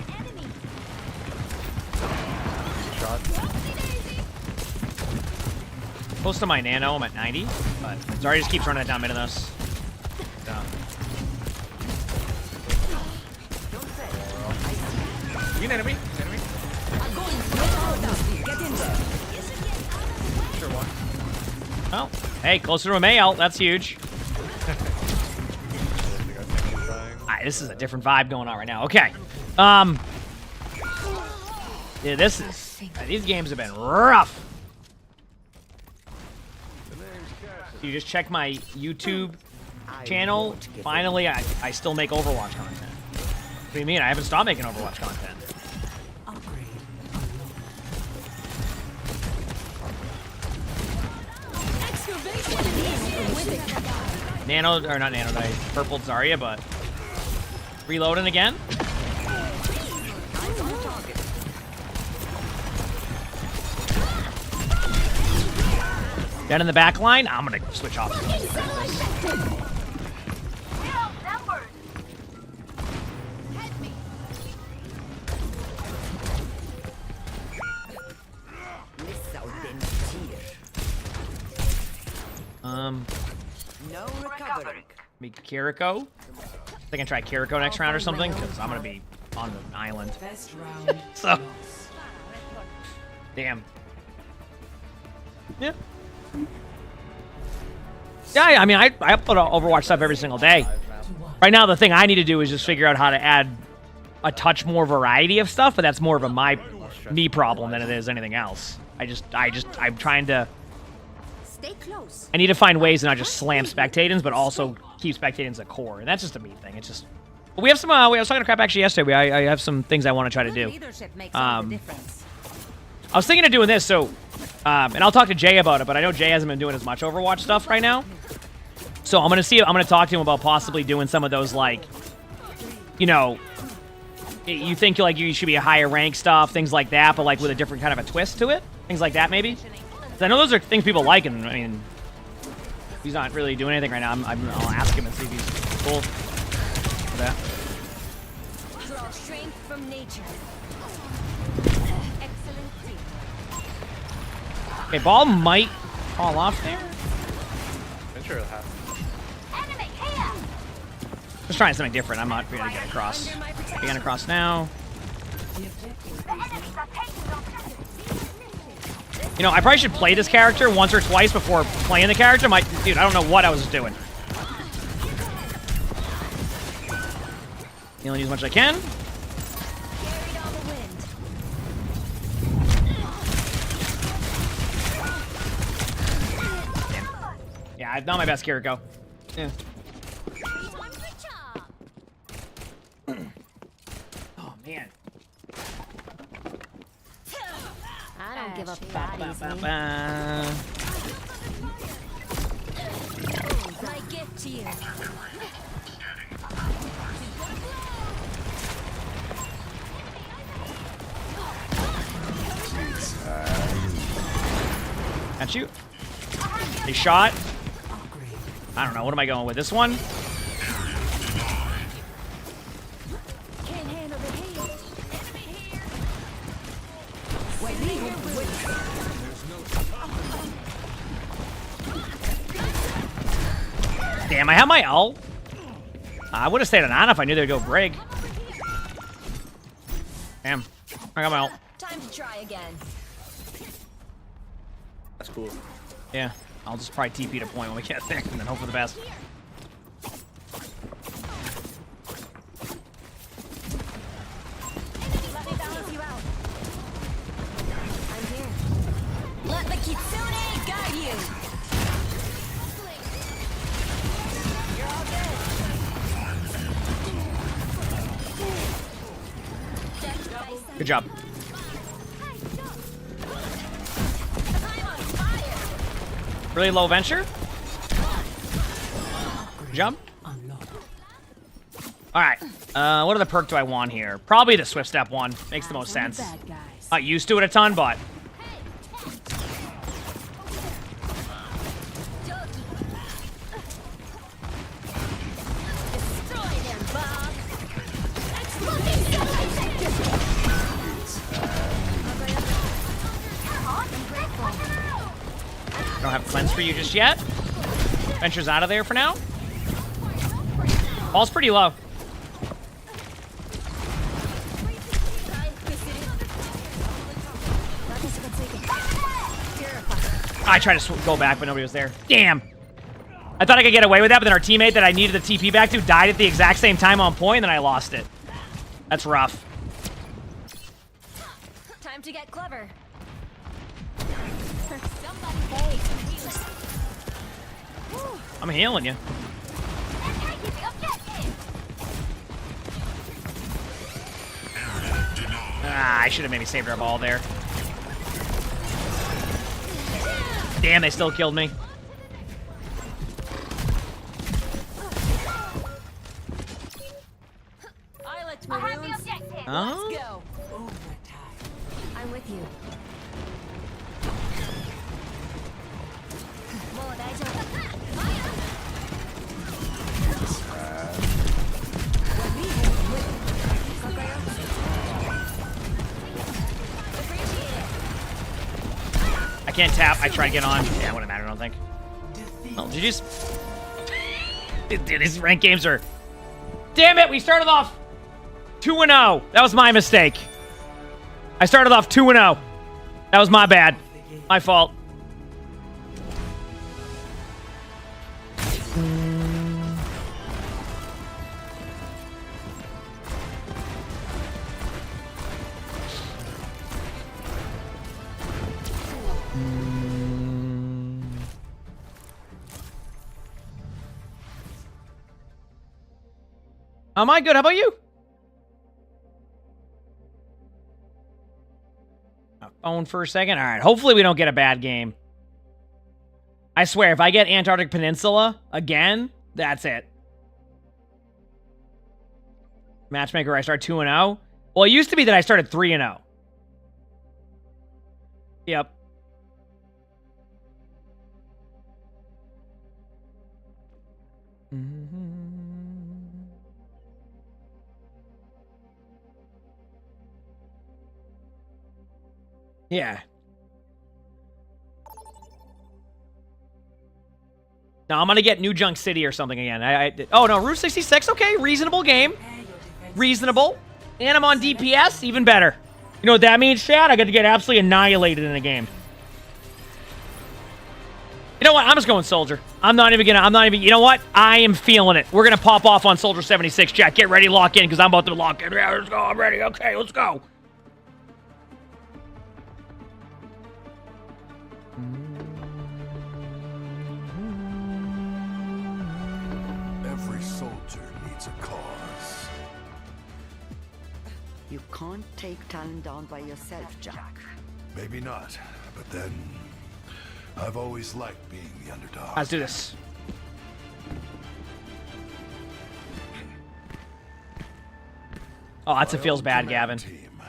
Shot. Close to my nano, I'm at 90, but Zarya just keeps running it down mid of this. So. You an enemy? Enemy? Get in there. Sure one. Well, hey, closer to a Mayo, that's huge. Alright, this is a different vibe going on right now. Okay. Yeah, these games have been rough. You just check my YouTube channel. Finally, I still make Overwatch content. What do you mean? I haven't stopped making Overwatch content. Nano, or not Nano, I purpled Zarya, but reloading again. Down in the back line, I'm gonna switch off. No recovery. Maybe Kiriko. I can try Kiriko next round or something, because I'm gonna be on the island. So, damn. Yeah. Yeah, I mean, I upload Overwatch stuff every single day. Right now, the thing I need to do is just figure out how to add a touch more variety of stuff, but that's more of a me problem than it is anything else. I'm trying to. Stay close. I need to find ways to not just slam Spectatings, but also keep Spectatings a core, and that's just a me thing. It's just. But we have some. I was talking to Crap actually yesterday. I have some things I want to try to do. I was thinking of doing this, so, and I'll talk to Jay about it, but I know Jay hasn't been doing as much Overwatch stuff right now. So I'm gonna talk to him about possibly doing some of those, like, you know, you think like you should be a higher rank stuff, things like that, but like with a different kind of a twist to it. Things like that, maybe? 'Cause I know those are things people like, and I mean, he's not really doing anything right now. I'll ask him and see if he's cool with that. Draw strength from nature. Excellent. Okay, ball might fall off there. I'm sure it'll happen. Enemy here. Just trying something different. I'm not going to get across. Getting across now. You know, I probably should play this character once or twice before playing the character. Dude, I don't know what I was doing. Healing as much as I can. Yeah, not my best Kiriko. Yeah. Oh, man. I don't give up bodies. My gift to you. Got you. A shot. I don't know. What am I going with? This one? Can't handle the heat. Damn, I have my ult. I would have stayed on Ana if I knew they'd go Brig. Damn. I got my ult. Time to try again. That's cool. Yeah. I'll just probably TP to point when we get there and then hope for the best. Let me balance you out. I'm here. Let the Kitsune guide you. You're all good. Good job. Really low venture. Jump. Alright. What other perk do I want here? Probably the Swift Step one. Makes the most sense. Not used to it a ton, but... I don't have cleanse for you just yet. Venture's out of there for now. Ball's pretty low. I tried to go back, but nobody was there. Damn. I thought I could get away with that, but then our teammate that I needed the TP back to died at the exact same time on point, and then I lost it. That's rough. Time to get clever. I'm healing you. Ah, I should have maybe saved our ball there. Damn, they still killed me. Oh? Let's go. I'm with you. I can't tap. I tried to get on. Yeah, it wouldn't matter, I don't think. Oh, GG's. Dude, these ranked games are... Damn it, we started off 2-0. That was my mistake. I started off 2-0. That was my bad. My fault. Am I good? How about you? Phone for a second. All right. Hopefully we don't get a bad game. I swear, if I get Antarctic Peninsula again, that's it. Matchmaker, I start 2-0. Well, it used to be that I started 3-0. Yep. Yeah. No, I'm gonna get New Junk City or something again. Oh no, Route 66. Okay, reasonable game. Reasonable. And I'm on DPS, even better. You know what that means, Chad? I got to get absolutely annihilated in a game. You know what? I'm just going Soldier. I'm not even, you know what? I am feeling it. We're gonna pop off on Soldier 76, chat. Get ready, lock in, because I'm about to lock in. Yeah, let's go, I'm ready. Okay, let's go. Every soldier needs a cause. You can't take Talon down by yourself, Jack. Maybe not, but then I've always liked being the underdog. Let's do this. Oh, that's a feels bad, Gavin.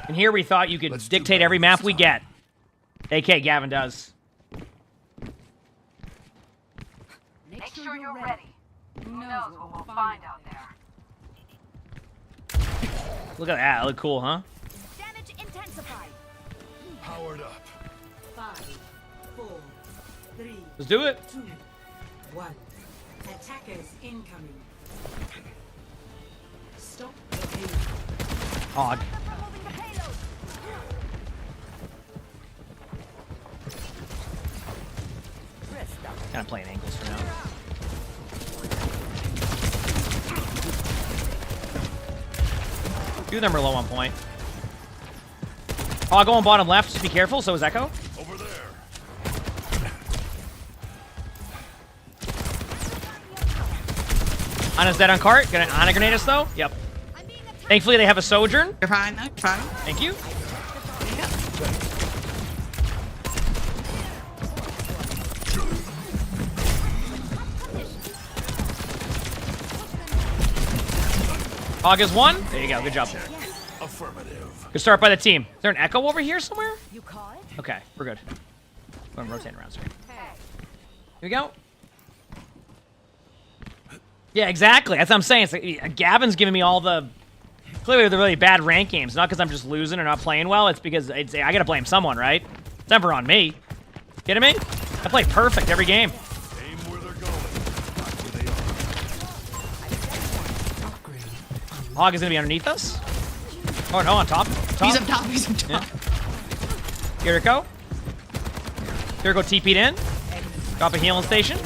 And here we thought you could dictate every map we get. AK, Gavin does. Make sure you're ready. Who knows what we'll find out there. Look at that. Look cool, huh? Damage intensified. Powered up. 5, 4, 3, Let's do it. 2, 1. Attackers incoming. Stop the payload. Odd. Kind of playing angles for now. Two of them are low on point. Oh, I'll go on bottom left. Just be careful. So is Echo. Over there. Ana's dead on cart. Gonna Ana grenade us though. Yep. Thankfully they have a Sojourn. You're fine. You're fine. Thank you. Hog is one. There you go. Good job. Affirmative. Good start by the team. Is there an Echo over here somewhere? You call it? Okay, we're good. I'm rotating around, sorry. Here we go. Yeah, exactly. That's what I'm saying. It's like, Gavin's giving me all the... Clearly, the really bad rank games. Not because I'm just losing or not playing well. It's because I gotta blame someone, right? It's never on me. Kidding me? I play perfect every game. Aim where they're going. Hog is gonna be underneath us. Oh no, on top. He's up top. He's up top. Yeah. Kiriko. Kiriko TP'd in. Drop a healing station.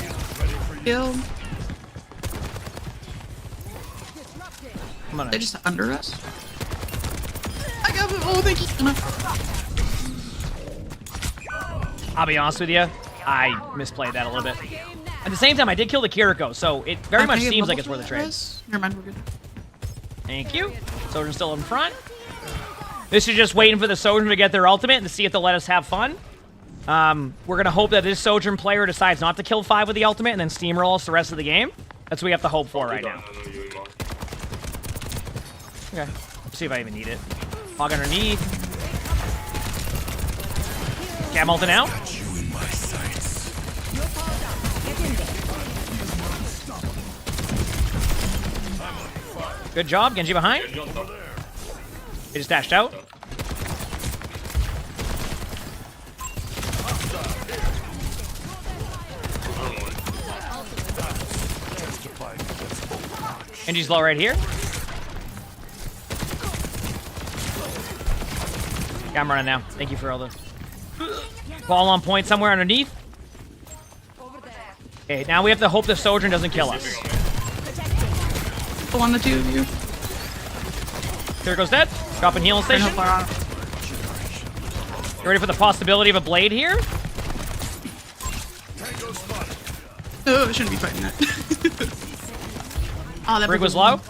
Kill. I'm gonna... They're just under us. I got him. Oh, thank you. I'll be honest with you. I misplayed that a little bit. At the same time, I did kill the Kiriko, so it very much seems like it's worth a trade. Never mind, we're good. Thank you. Sojourn's still in front. This is just waiting for the Sojourn to get their ultimate and to see if they'll let us have fun. We're gonna hope that this Sojourn player decides not to kill 5 with the ultimate and then steamroll us the rest of the game. That's what we have to hope for right now. Okay. Let's see if I even need it. Hog underneath. Cam ulting out. Good job. Genji behind. He just dashed out. Genji's low right here. Yeah, I'm running now. Thank you for all the... Ball on point somewhere underneath. Okay, now we have to hope the Sojourn doesn't kill us. The one, the two of you. Here goes dead. Dropping healing station. You ready for the possibility of a blade here? Oh, I shouldn't be fighting that. Oh, that Brig was low.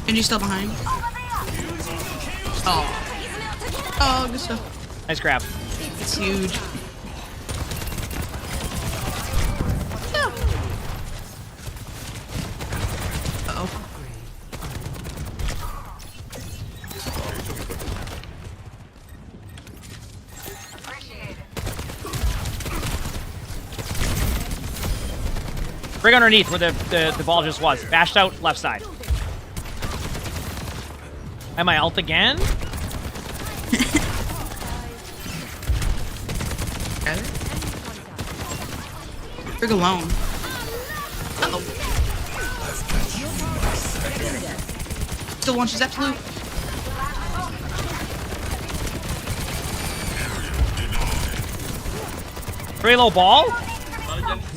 And you still behind? Oh. Oh, good stuff. Nice grab. It's huge. No. Uh-oh. Brig underneath where the ball just was. Bashed out left side. Am I ult again? Got it. Perk alone. Uh-oh. Still one, she's absolute. Pretty low ball?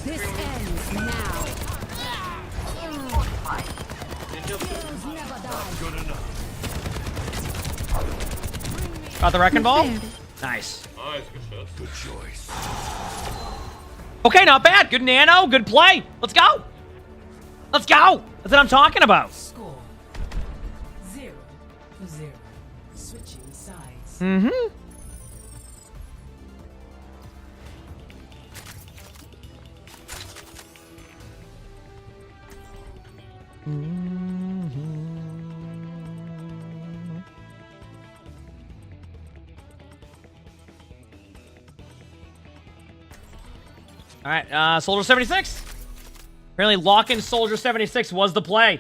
This ends now. Got the wrecking ball? Nice. Good choice. Okay, not bad. Good nano, good play. Let's go. Let's go. That's what I'm talking about. Score 0-0. Switching sides. Mm-hmm. All right, Soldier 76. Apparently, locking Soldier 76 was the play.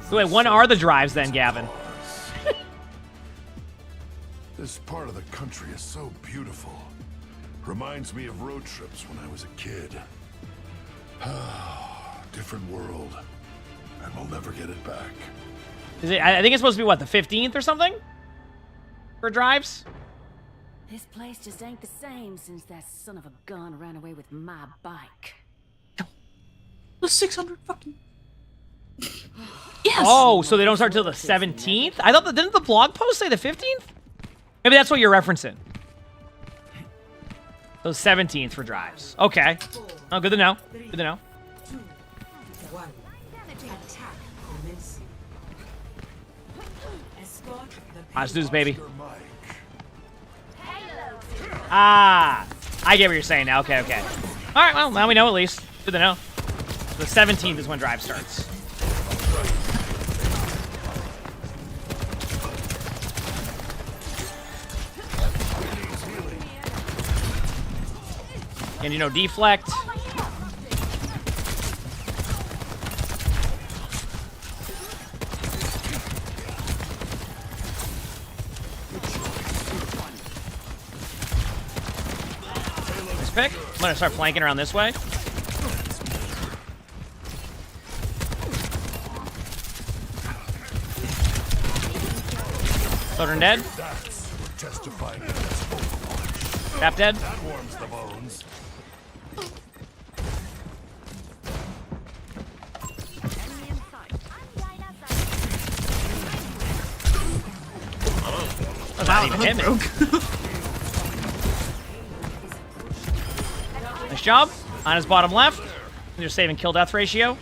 So wait, when are the drives then, Gavin? This part of the country is so beautiful. Reminds me of road trips when I was a kid. Different world. And we'll never get it back. Is it? I think it's supposed to be, what, the 15th or something? For drives? This place just ain't the same since that son of a gun ran away with my bike. The 600 fucking... Yes! Oh, so they don't start till the 17th? I thought didn't the blog post say the 15th? Maybe that's what you're referencing. So 17th for drives. Okay. Oh, good to know. Good to know. Let's do this, baby. Ah, I get what you're saying now. Okay, okay. All right, well, now we know at least. Good to know. The 17th is when drive starts. And, you know, deflect. Nice pick. I'm gonna start flanking around this way. Soldier dead. Tap dead. That warms the bones. Oh, not even hit me. Nice job. On his bottom left. You're saving kill death ratio.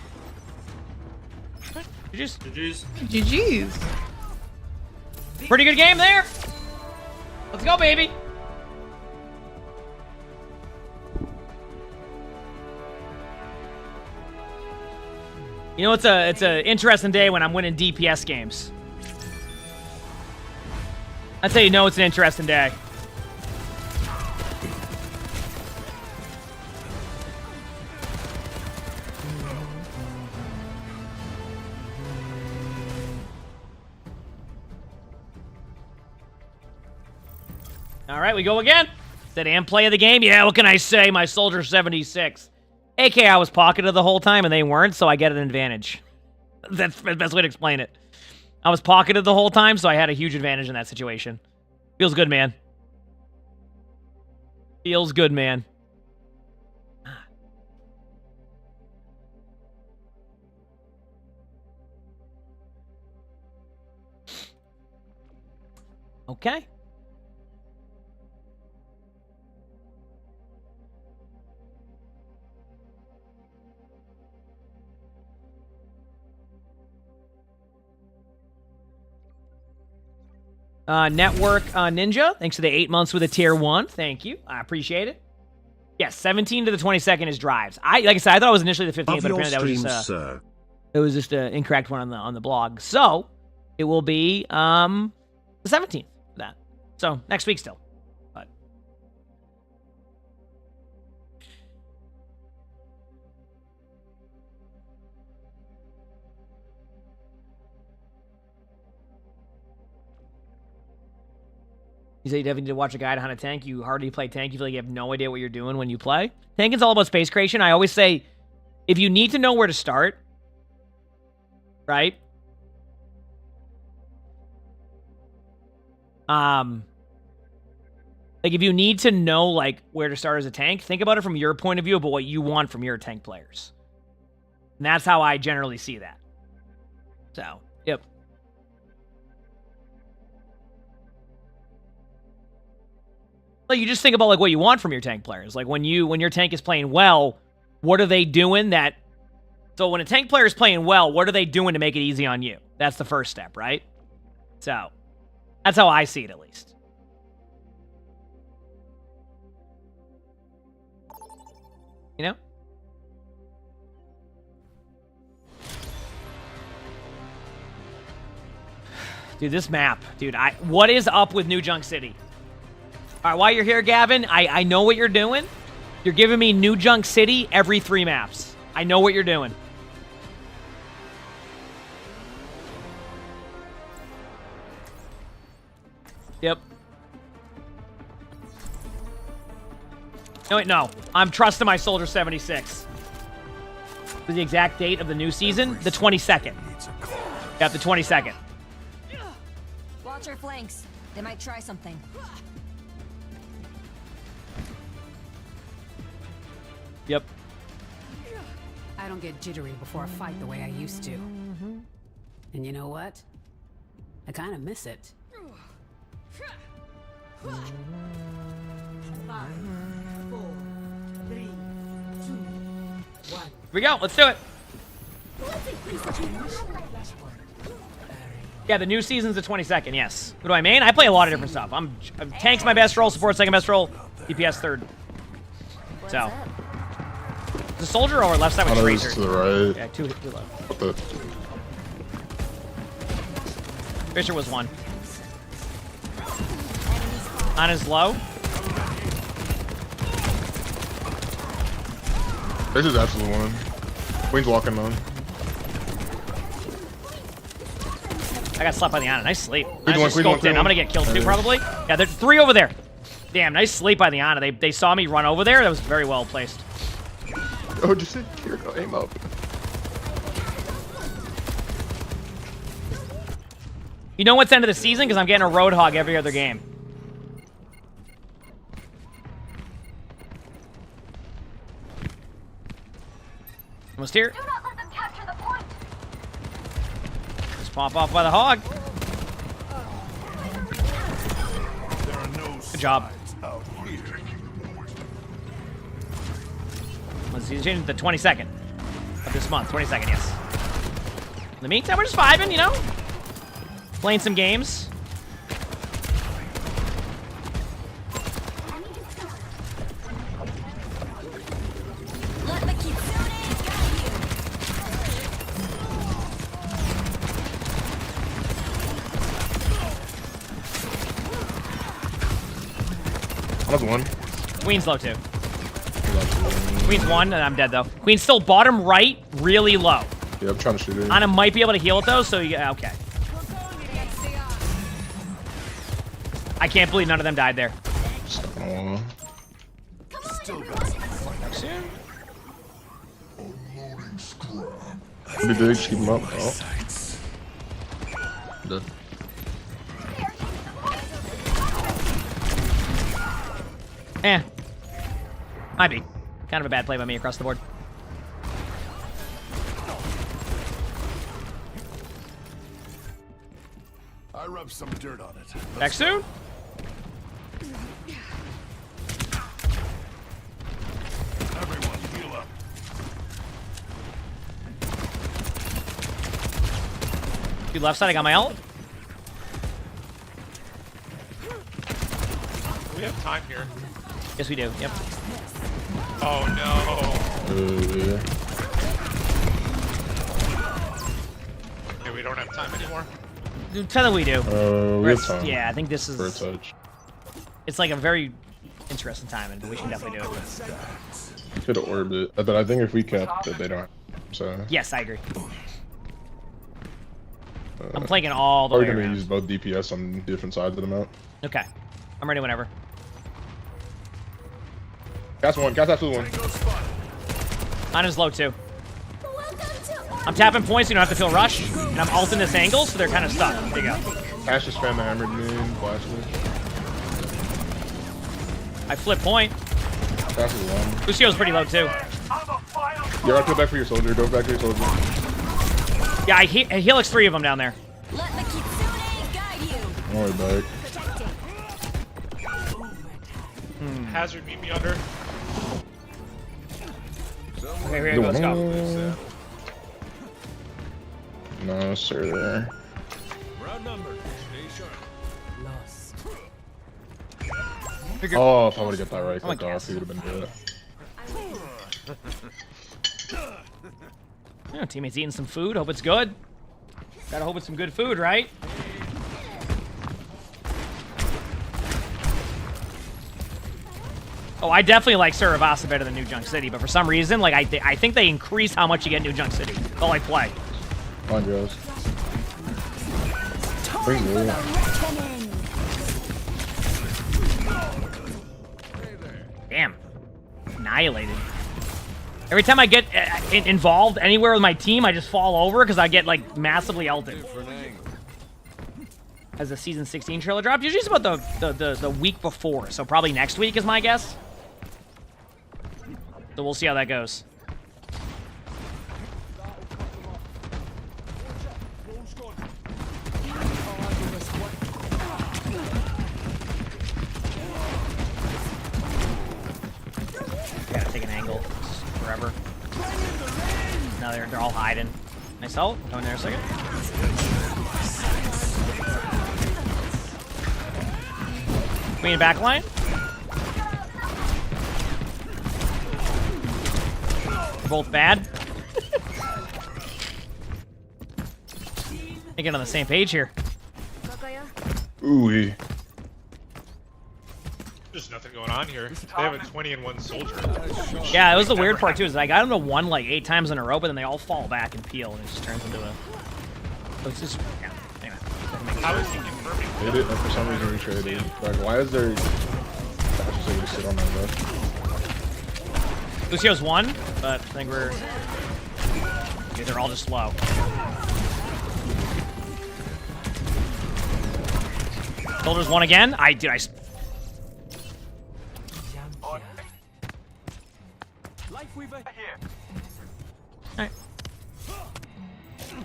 GG's. GG's. GG's. Pretty good game there. Let's go, baby. You know, it's a interesting day when I'm winning DPS games. That's how you know it's an interesting day. All right, we go again. Said and play of the game. Yeah, what can I say? My Soldier 76. AK, I was pocketed the whole time and they weren't, so I get an advantage. That's the best way to explain it. I was pocketed the whole time, so I had a huge advantage in that situation. Feels good, man. Feels good, man. Okay. Network Ninja, thanks for the 8 months with a tier 1. Thank you. I appreciate it. Yes, 17 to the 22nd is drives. Like I said, I thought it was initially the 15th, but apparently that was just an incorrect one on the blog. So it will be the 17th for that. So next week still. But You say you definitely need to watch a guide on how to tank. You hardly play tank. You feel like you have no idea what you're doing when you play. Tanking's all about space creation. I always say, if you need to know where to start, right? Like, if you need to know, like, where to start as a tank, think about it from your point of view about what you want from your tank players. And that's how I generally see that. So, yep. Like, you just think about, like, what you want from your tank players. Like, when your tank is playing well, what are they doing that... So, when a tank player is playing well, what are they doing to make it easy on you? That's the first step, right? So, that's how I see it, at least. You know? Dude, this map. Dude, what is up with New Junk City? All right, while you're here, Gavin, I know what you're doing. You're giving me New Junk City every 3 maps. I know what you're doing. Yep. No, wait, no. I'm trusting my Soldier 76. The exact date of the new season? The 22nd. Yeah, the 22nd. Watch your flanks. They might try something. Yep. I don't get jittery before a fight the way I used to. And you know what? I kind of miss it. 5, 4, 3, 2, 1. Here we go. Let's do it. Yeah, the new season's the 22nd, yes. What do I mean? I play a lot of different stuff. I'm tank's my best role, support second best role, DPS third. So. The soldier or left side with Tracer? To the right. Yeah, two left. The... Tracer was 1. On his low. Tracer's absolutely 1. Queen's walking on. I got slapped by the Ana. Nice sleep. Queen I'm gonna get killed too, probably. Yeah, there's 3 over there. Damn, nice sleep by the Ana. They saw me run over there. That was very well placed. Oh, just here, go aim up. You know what's end of the season? Because I'm getting a Roadhog every other game. Almost here. Do not let them capture the point. Just pop off by the hog. Good job. Let's see, change the 22nd of this month. 22nd, yes. In the meantime, we're just vibing, you know? Playing some games. Let the Kitsune guide you. Another 1. Queen's low too. Queen's 1, and I'm dead though. Queen's still bottom right, really low. Yeah, I'm trying to shoot her. Ana might be able to heal it though, so yeah, okay. I can't believe none of them died there. Pretty big, just keep him up. Oh. Dead. Might be. Kind of a bad play by me across the board. I rubbed some dirt on it. Back soon. Everyone, heal up. Dude, left side, I got my ult. We have time here. Yes, we do. Yep. Oh no. Yeah. Okay, we don't have time anymore. Dude, tell them we do. We have time. Yeah, I think this is. For a touch. It's like a very interesting time, and we can definitely do it. Could have orbed it, but I think if we kept it, they don't. So. Yes, I agree. I'm playing all the way We're gonna around. use both DPS on different sides of the map. Okay. I'm ready whenever. Cast one. Cast absolute one. Mine is low too. I'm tapping points so you don't have to feel rushed. And I'm ulting this angle so they're kind of stuck. There you go. Ash just spam the hammered moon. Blasted. I flip point. Cast is one. Lucio's pretty low too. You gotta go back for your soldier. Go back for your soldier. Yeah, I helix 3 of them down there. Let the kitsune guide you. Don't worry about it. Hazard, meet me under. Okay, here we go. Let's go. No, sir. Round number. Stay sharp. Oh, if I would have got that right, Oh my fuck off, he would have been good. Yeah, teammate's eating some food. Hope it's good. Gotta hope it's some good food, right? Oh, I definitely like Saravasa better than New Junk City, but for some reason, like I think they increase how much you get in New Junk City. All I play. Andros. Bring me. Damn. Annihilated. Every time I get involved anywhere with my team, I just fall over because I get, like, massively ulted. As the Season 16 trailer dropped, usually it's about the week before, so probably next week is my guess. So we'll see how that goes. Gotta take an angle. Forever. Now they're all hiding. Nice ult. Go in there a second. Queen back line. Both bad. They get on the same page here. Ooh. There's nothing going on here. They have a 20 and 1 soldier. Yeah, it was the weird part too. Is I got them to 1 like 8 times in a row, but then they all fall back and peel, and it just turns into a. So it's just yeah. Anyway. How is he confirming? They did, and for some reason we traded. Like, why is there? I just able to sit on that left. Lucio's 1, but I think we're. Okay, they're all just low. Soldier's 1 again. I. Alright.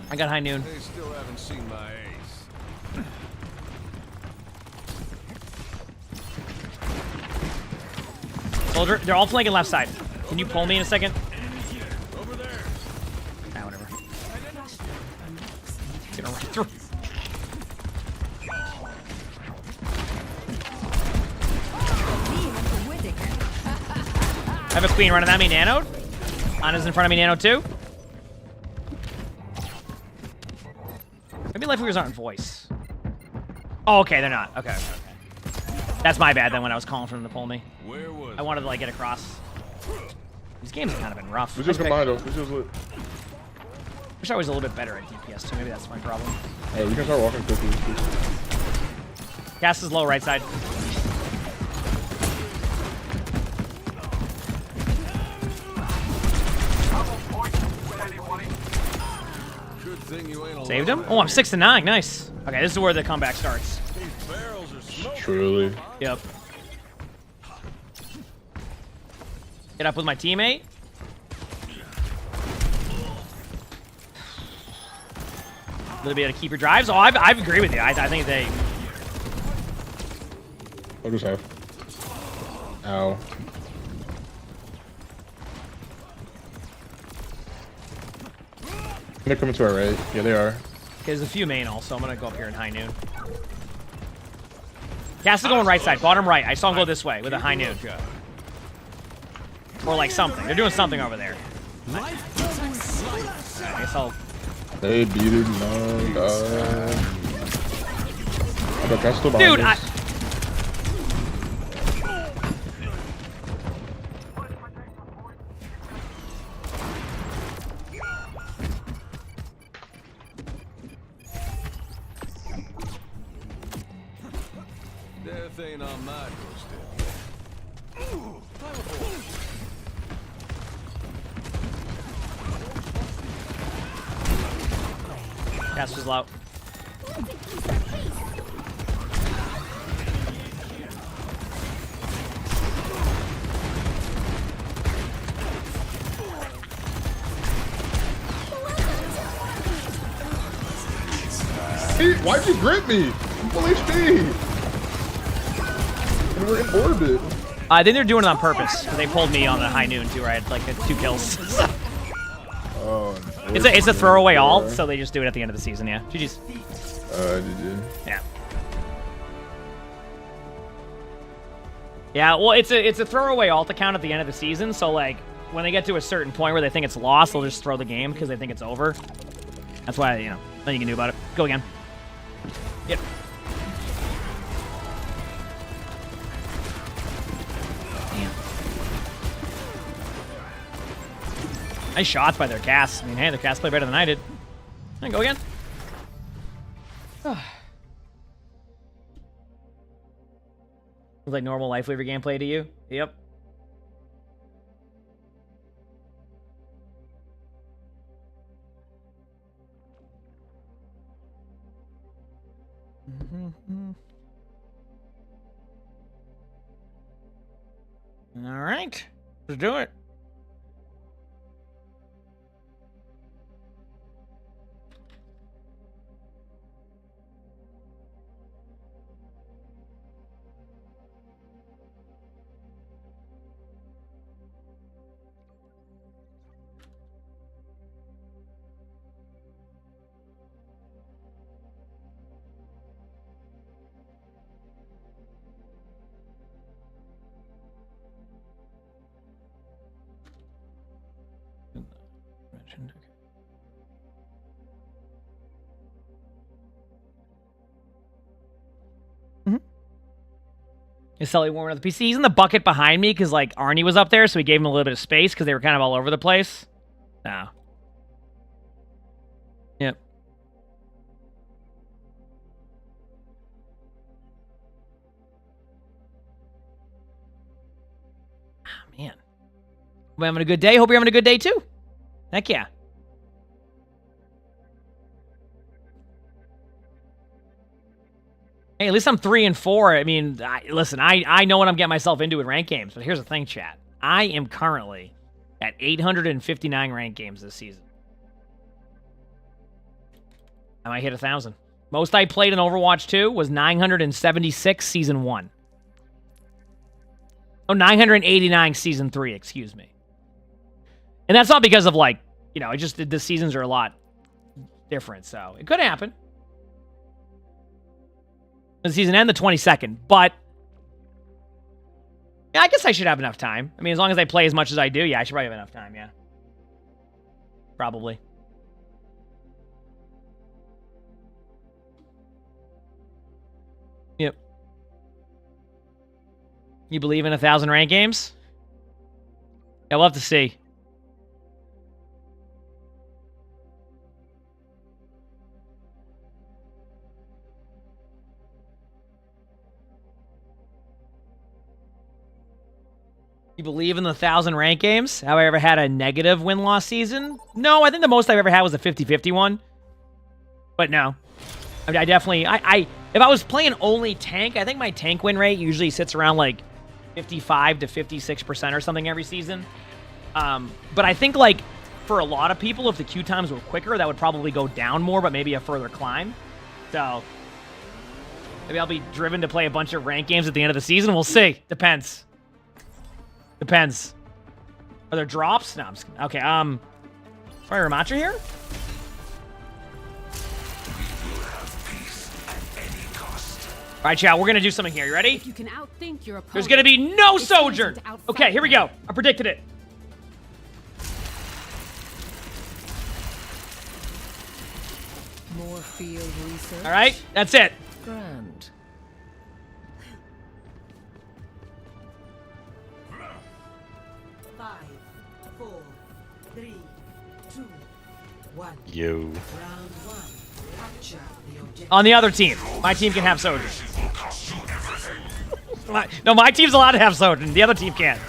I got high noon. They still haven't seen my ace. Soldier, they're all flanking left side. Can you pull me in a second? Over there. Ah, whatever. Gonna run through. I have a queen running at me, nanoed. Ana's in front of me, nano too. Maybe life leaders aren't in voice. Oh, okay, they're not. Okay. That's my bad then when I was calling for them to pull me. Where was I wanted to like get across. These games have kind of been rough. We just combined though. We just lit. Wish I was a little bit better at DPS too. Maybe that's my problem. Hey, we can start walking quickly. Gas is low, right side. Good thing you ain't Saved him? Oh, I'm 6 to 9. Nice. Okay, this is where the comeback starts. Truly. Yep. Get up with my teammate. A little bit of keeper drives. Oh, I agree with you. I think they. I'll just have. Ow. They're coming to our right. Yeah, they are. Okay, there's a few main also. I'm gonna go up here in high noon. Cass is going right side, bottom right. I saw him go this way with a high noon. Or like something. They're doing something over there. I guess I'll. They beat it. No, God. Dude, Death death ain't on my doorstep. Gas was low. Hey, why'd you grip me? I'm full HP. And we're in orbit. I think they're doing it on purpose. They pulled me on a high noon too, right? Like 2 kills. Oh, it's a throwaway ult, so they just do it at the end of the season. Yeah. GG's. GG. Yeah. Yeah. Well, it's a throwaway ult account at the end of the season, so like when they get to a certain point where they think it's lost, they'll just throw the game because they think it's over. That's why, you know, nothing you can do about it. Go again. Yep. Damn. Nice shots by their cast. I mean, hey, their cast play better than I did. Go again. Like normal Life Leaver gameplay to you? Yep. All right, let's do it. Is Sully warming up the PC? He's in the bucket behind me because, like, Arnie was up there, so he gave him a little bit of space because they were kind of all over the place. No. Yep. Oh, man. We're having a good day. Hope you're having a good day, too. Heck yeah. Hey, at least I'm 3 and 4. I mean, listen, I know what I'm getting myself into with ranked games, but here's the thing, chat. I am currently at 859 ranked games this season. I might hit 1,000. Most I played in Overwatch 2 was 976 Season 1. Oh, 989 Season 3, excuse me. And that's not because of, like, you know, the seasons are a lot different, so it could happen. The season end the 22nd, but yeah, I guess I should have enough time. I mean, as long as I play as much as I do, yeah, I should probably have enough time, yeah. Probably. Yep. You believe in 1,000 ranked games? Yeah, we'll have to see. You believe in the 1,000 rank games? Have I ever had a negative win-loss season? No, I think the most I've ever had was a 50-50 one. But no. I mean, I definitely... if I was playing only tank, I think my tank win rate usually sits around like 55 to 56% or something every season. But I think like for a lot of people, if the queue times were quicker, that would probably go down more, but maybe a further climb. So maybe I'll be driven to play a bunch of ranked games at the end of the season. We'll see. Depends. Depends. Are there drops? No, I'm just kidding. Okay, probably Ramacha here? Alright, chat, we're gonna do something here. You ready? If you can outthink your opponent, there's gonna be no Sojourn! Okay, here we go. I predicted it. More field research. Alright, that's it. Grand. Yo. On the other team. My team can have Sojourn. No, my team's allowed to have Sojourn. The other team can't.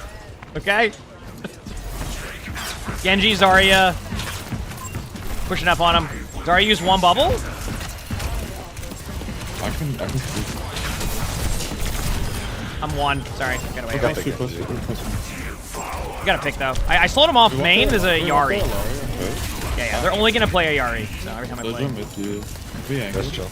Okay? Genji, Zarya. Pushing up on him. Zarya used one bubble. I can speak. I'm one. Sorry. Got away. You Got to pick, though. I slowed him off main as a Yari. Yeah, they're only going to play a Yari. So every time I play. That's chill.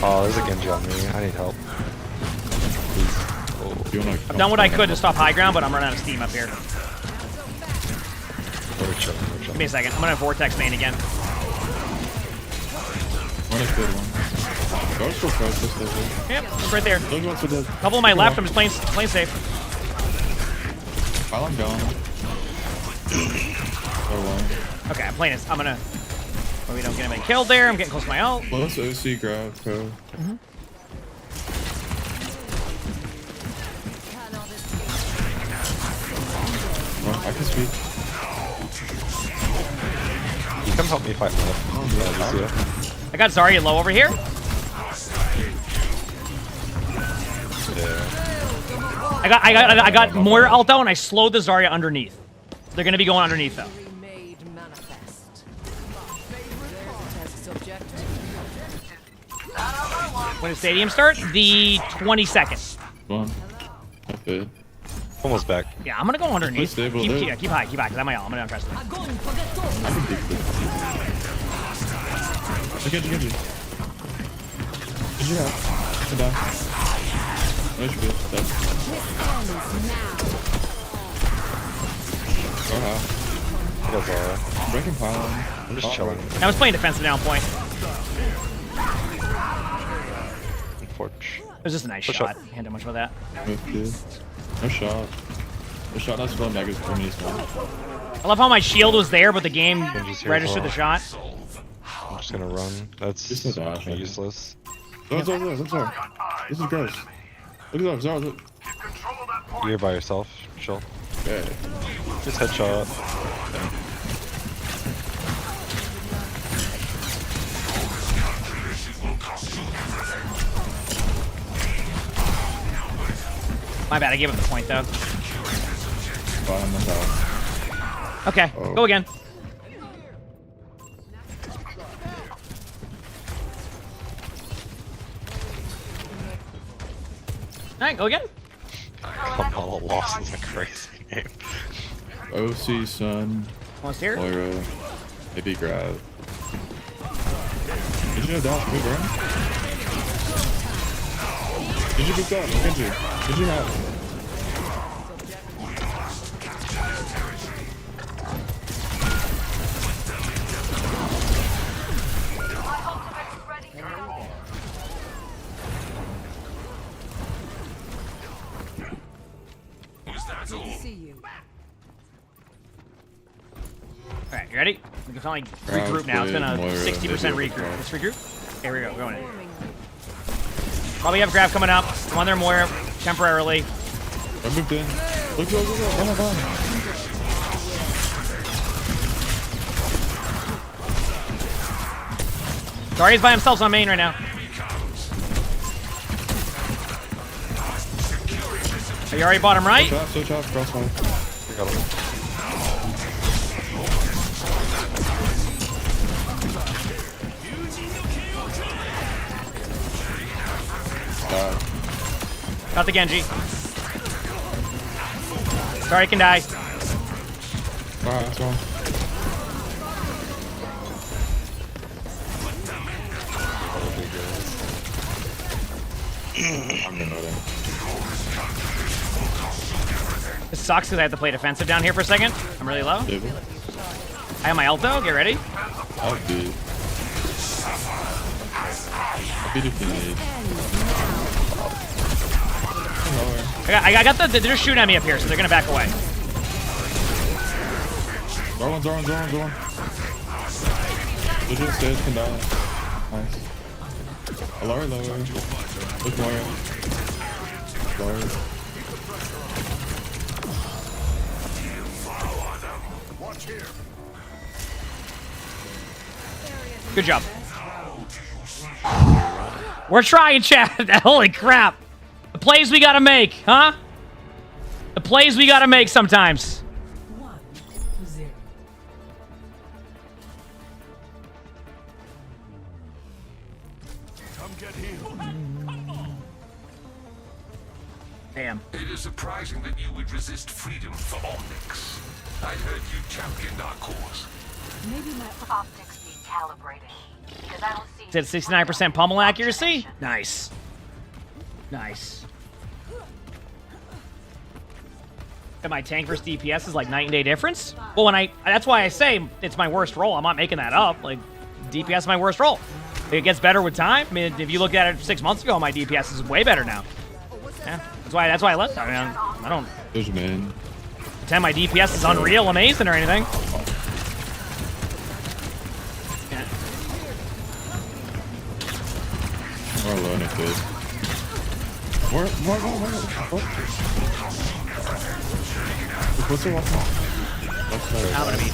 Oh, there's a Genji on me. I need help. Oh. I've done what I could to stop high ground, but I'm running out of steam up here. We're chilling. Give me a second. I'm going to Vortex main again. One is good one. Go for process level. Yep, it's right there. Couple on my left. I'm just playing safe. While I'm going. Okay, I'm playing this. I'm gonna. Well, we don't get anybody killed there. I'm getting close to my ult. Let's OC grab, Pro. Oh, I can speak. You come help me fight left. I got Zarya low over here. I got Moira ult though, and I slowed the Zarya underneath. They're gonna be going underneath though. When does stadium start? The 22nd. One. That's it. Almost back. Yeah, I'm gonna go underneath. Keep high, keep high, because I'm my ult. I'm gonna press it. I can dig this. Genji. Genji out. Can die. No HP. Dead. I got Zara. Breaking pylon. I'm just chilling. I was playing defensive down point. Forge. It was just a nice shot. Can't do much with that. No shot. No shot. That's what Mega's for me. I love how my shield was there, but the game registered the shot. I'm just gonna run. That's useless. Look, Zara. This is gross. Look at Zara. Look. You're by yourself. Chill. Yeah. Just headshot. My bad, I gave up the point though. Okay, go again. Alright, go again. Kamala lost is a crazy game. OC, Sun. Almost here. Moira. Maybe grab. Did you know that? Move around. Did you beat that? Genji. Did you have? Alright, you ready? We can finally regroup now. It's been a 60% regroup. Let's regroup. Here we go, going in. Probably have grab coming up. I'm on there more temporarily. I moved in. Look. Oh my god. Zarya's by himself on main right now. Are you already bottom right? Switch off, crossfire. Got the Genji. Sorry, can die. Alright, that's wrong. I'm gonna know that. This sucks because I have to play defensive down here for a second. I'm really low. I have my ult though. Get ready. I'll beat. I'll beat if you need. I got they're just shooting at me up here, so they're gonna back away. Zone. They're just stairs can die. Nice. Lower. Look Moira. Lower. Good job. We're trying, chat. Holy crap. The plays we gotta make, huh? The plays we gotta make sometimes. 1-0. Come get healed. Damn. It is surprising that you would resist freedom for Omnix. I heard you championed our cause. Maybe my optics need calibrating. Because I don't see. It's at 69% pummel accuracy. Nice. Nice. And my tank versus DPS is like night and day difference. Well, that's why I say it's my worst role. I'm not making that up. Like, DPS is my worst role. It gets better with time. I mean, if you look at it 6 months ago, my DPS is way better now. Yeah, that's why I left. I mean, I don't. There's a man. Pretend my DPS is unreal, amazing, or anything. Yeah. More alone, it could. More. What's the walk? Out of me.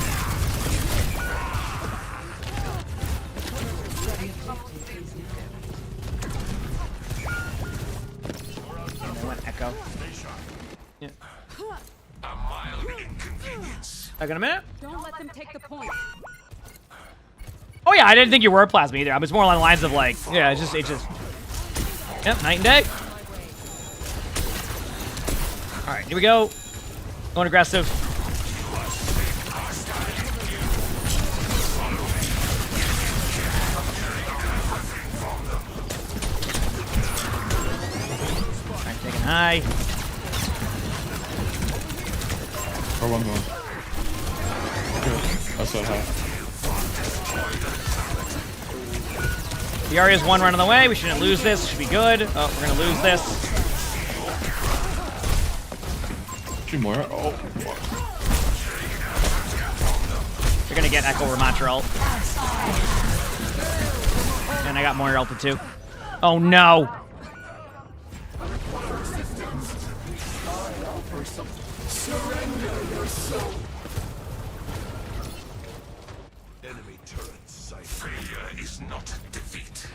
Echo. Yeah. Back in a minute. Don't let them take the point. Oh yeah, I didn't think you were plasma either. I was more along the lines of like, yeah, it's just. Yep, night and day. All right, here we go. Going aggressive. All right, taking high. Or one more. That's so high. The Arya's one running the way. We shouldn't lose this. Should be good. Oh, we're gonna lose this. 2 more. Oh. They're gonna get Echo Ramatra ult. And I got more ulted too. Oh no! Enemy turret sight. Failure is not defeat.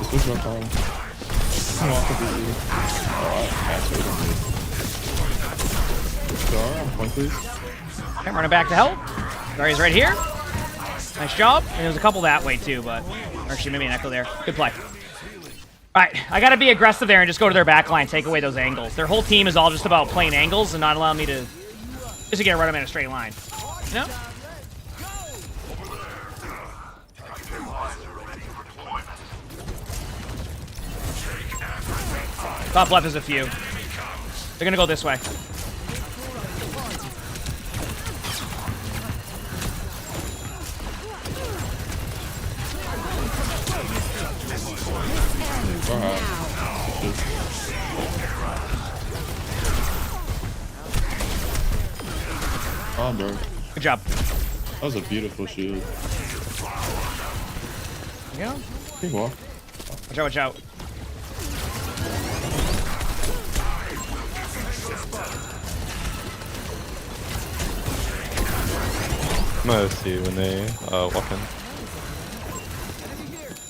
This was my time. I'm off of the Star, on point, please. Okay, running back to help. Zarya's right here. Nice job. And there's a couple that way too, but actually maybe an Echo there. Good play. All right, I gotta be aggressive there and just go to their back line, take away those angles. Their whole team is all just about playing angles and not allowing me to just get run them in a straight line. You know? Top left is a few. They're gonna go this way. Oh, bro. Good job. That was a beautiful shield. Yeah. Good walk. Watch out, watch out. I'm gonna see when they walk in.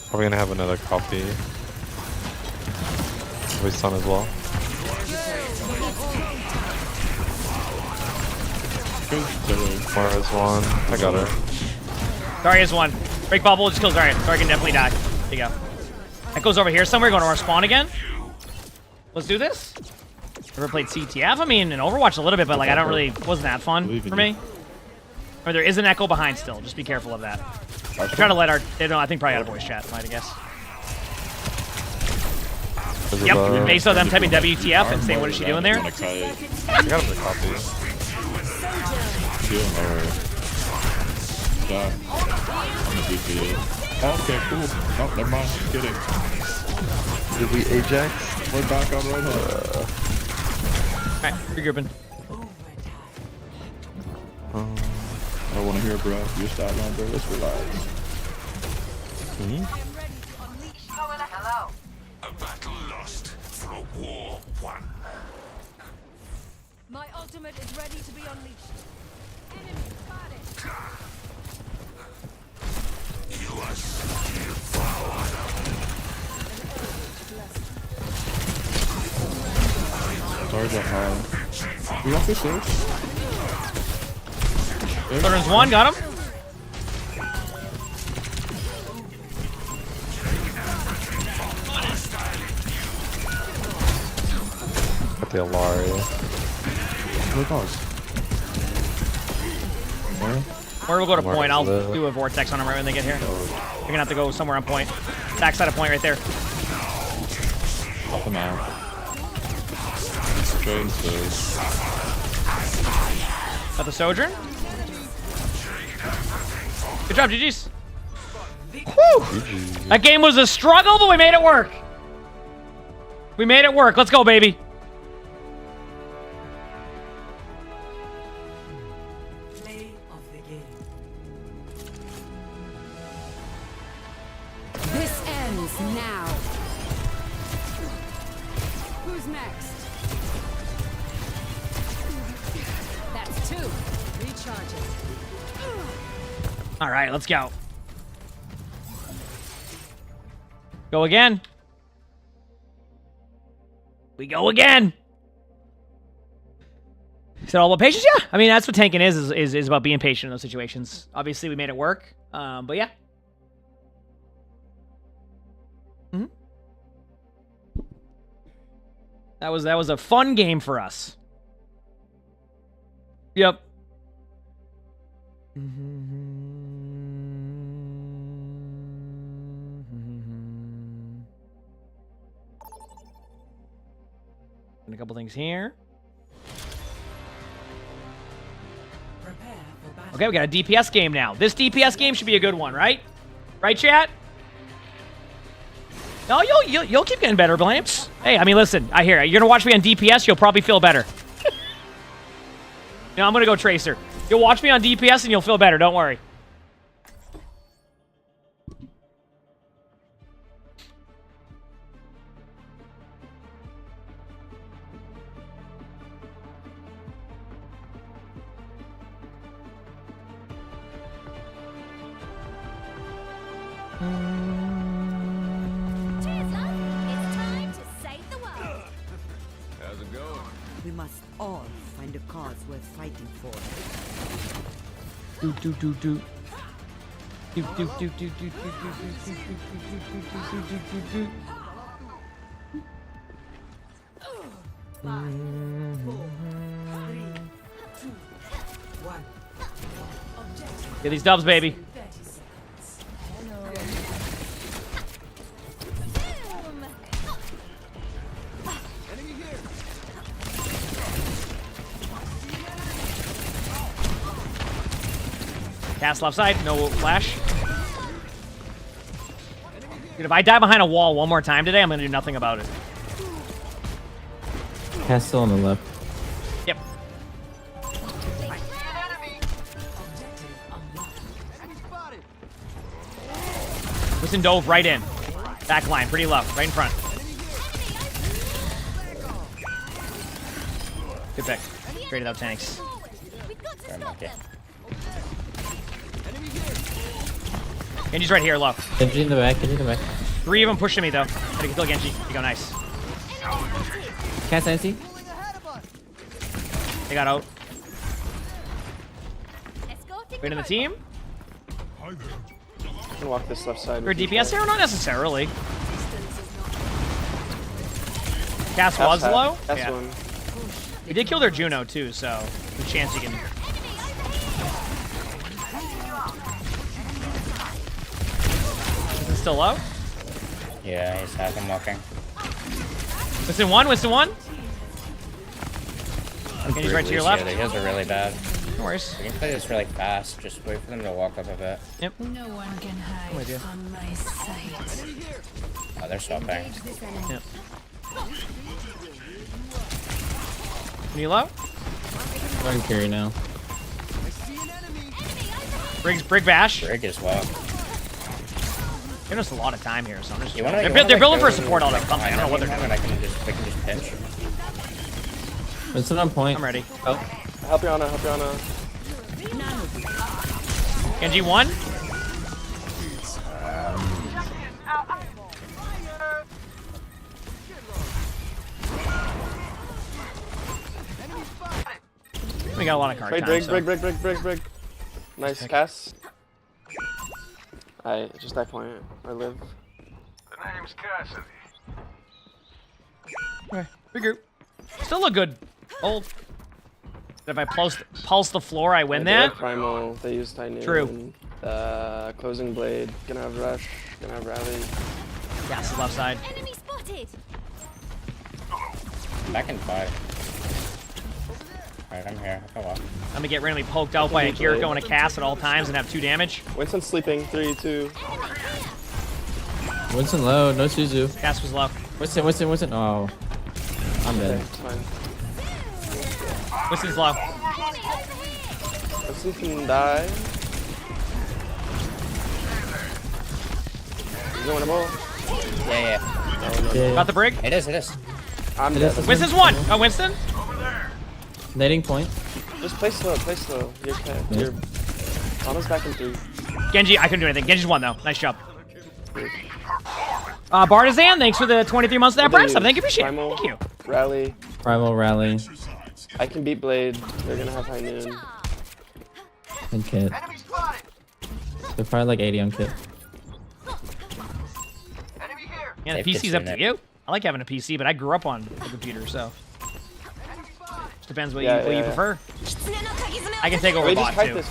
Probably gonna have another copy. Probably stun as well. Mara's one. I got her. Zarya's one. Break bubble, just kill Zarya. Zarya can definitely die. There you go. That goes over here somewhere, going to our spawn again. Let's do this. Ever played CTF? I mean, in Overwatch a little bit, but like I don't really, wasn't that fun for me. Or there is an Echo behind still. Just be careful of that. I'm trying to let our, they don't, I think probably out of voice chat, might I guess. Yep, based on them typing WTF and saying what is she doing there? I got him the copy. Okay, cool. Oh, never mind. Kidding. Did we Ajax? We're back on Roadhog. Alright, regrouping. I don't want to hear, bro. Your stat line, bro. Let's relax. A battle lost for a war won. My ultimate is ready to be unleashed. Enemy spotted. You are still forward. Doors are high. You want this here? Children's one, got him. Got the Alari. Look on. Or we'll go to point. I'll do a vortex on them right when they get here. You're gonna have to go somewhere on point. Backside of point right there. Help him out. James. Got the Sojourn. Good job, GG's. Whew! That game was a struggle, but we made it work. We made it work. Let's go, baby. Play of the game. This ends now. Who's next? That's 2. Recharging. All right, let's go. Go again. We go again. Is it all about patience? Yeah. I mean, that's what tanking is about being patient in those situations. Obviously, we made it work. But yeah. That was a fun game for us. Yep. And a couple things here. Okay, we got a DPS game now. This DPS game should be a good one, right? Right, chat? No, you'll keep getting better, Blamps. Hey, I mean, listen, I hear it. You're gonna watch me on DPS, you'll probably feel better. No, I'm gonna go Tracer. You'll watch me on DPS and you'll feel better, don't worry. How's it going? We must all find a cause worth fighting for. Do do do do. Do do do do do do do. Get these dubs, baby. Cast left side, no flash. Dude, if I die behind a wall one more time today, I'm gonna do nothing about it. Cast still on the left. Yep. Listen, dove right in. Back line, pretty low, right in front. Good pick. Traded out tanks. Genji's right here, low. Genji in the back, Genji in the back. 3 of them pushing me, though. Gotta kill Genji. You go, nice. Cast NC. They got out. Wait in the team? I can walk this left side. For DPS here? Not necessarily. Cast was low? Cast one. We did kill their Juno, too, so there's a chance you can... Is it still low? Yeah, he's half him walking. Winston 1, Winston 1. Okay, he's right to your left. Yeah, the heals are really bad. No worries. We can play this really fast. Just wait for them to walk up a bit. Yep. No one can hide from my sight. Oh, they're swapping. Yep. Can you low? I can carry now. Brig bash. Brig as well. Giving us a lot of time here, so I'm just. You wanna, they're building for a support all day. I don't know what they're doing. I can just pinch. It's on point. I'm ready. Oh. Help Yana, help Yana. Genji 1. We got a lot of card time. Break. Nice cast. I just die point. I live. The name's Cassidy. Okay, regroup. Still look good. Old. If I pulse the floor, I win that. Primal. They use Tiny. True. Closing blade. Gonna have rush. Gonna have rally. Gas is left side. Enemy spotted. Back in 5. Alright, I'm here. I can walk. I'm gonna get randomly poked out by a Kiriko and a cast at all times and have 2 damage. Winston's sleeping. 3, 2. Winston low, no Suzu. Cast was low. Winston. Oh. I'm dead. Okay, it's fine. Winston's low. Winston can die. He's going to ball. Yeah. Oh, no. Got the brig? It is. I'm dead. Winston's 1. Oh, Winston? Nading point. Just play slow. You're Ana's back in 3. Genji, I couldn't do anything. Genji's 1 though. Nice job. Bartizan, thanks for the 23 months of that prime stuff. Thank you, appreciate it. Thank you. Rally. Primal rally. I can beat Blade. They're gonna have high noon. And Kit. They're probably like 80 on Kit. Yeah, the PC's up to you. I like having a PC, but I grew up on a computer, so. Just depends what you prefer. I can take over bot too.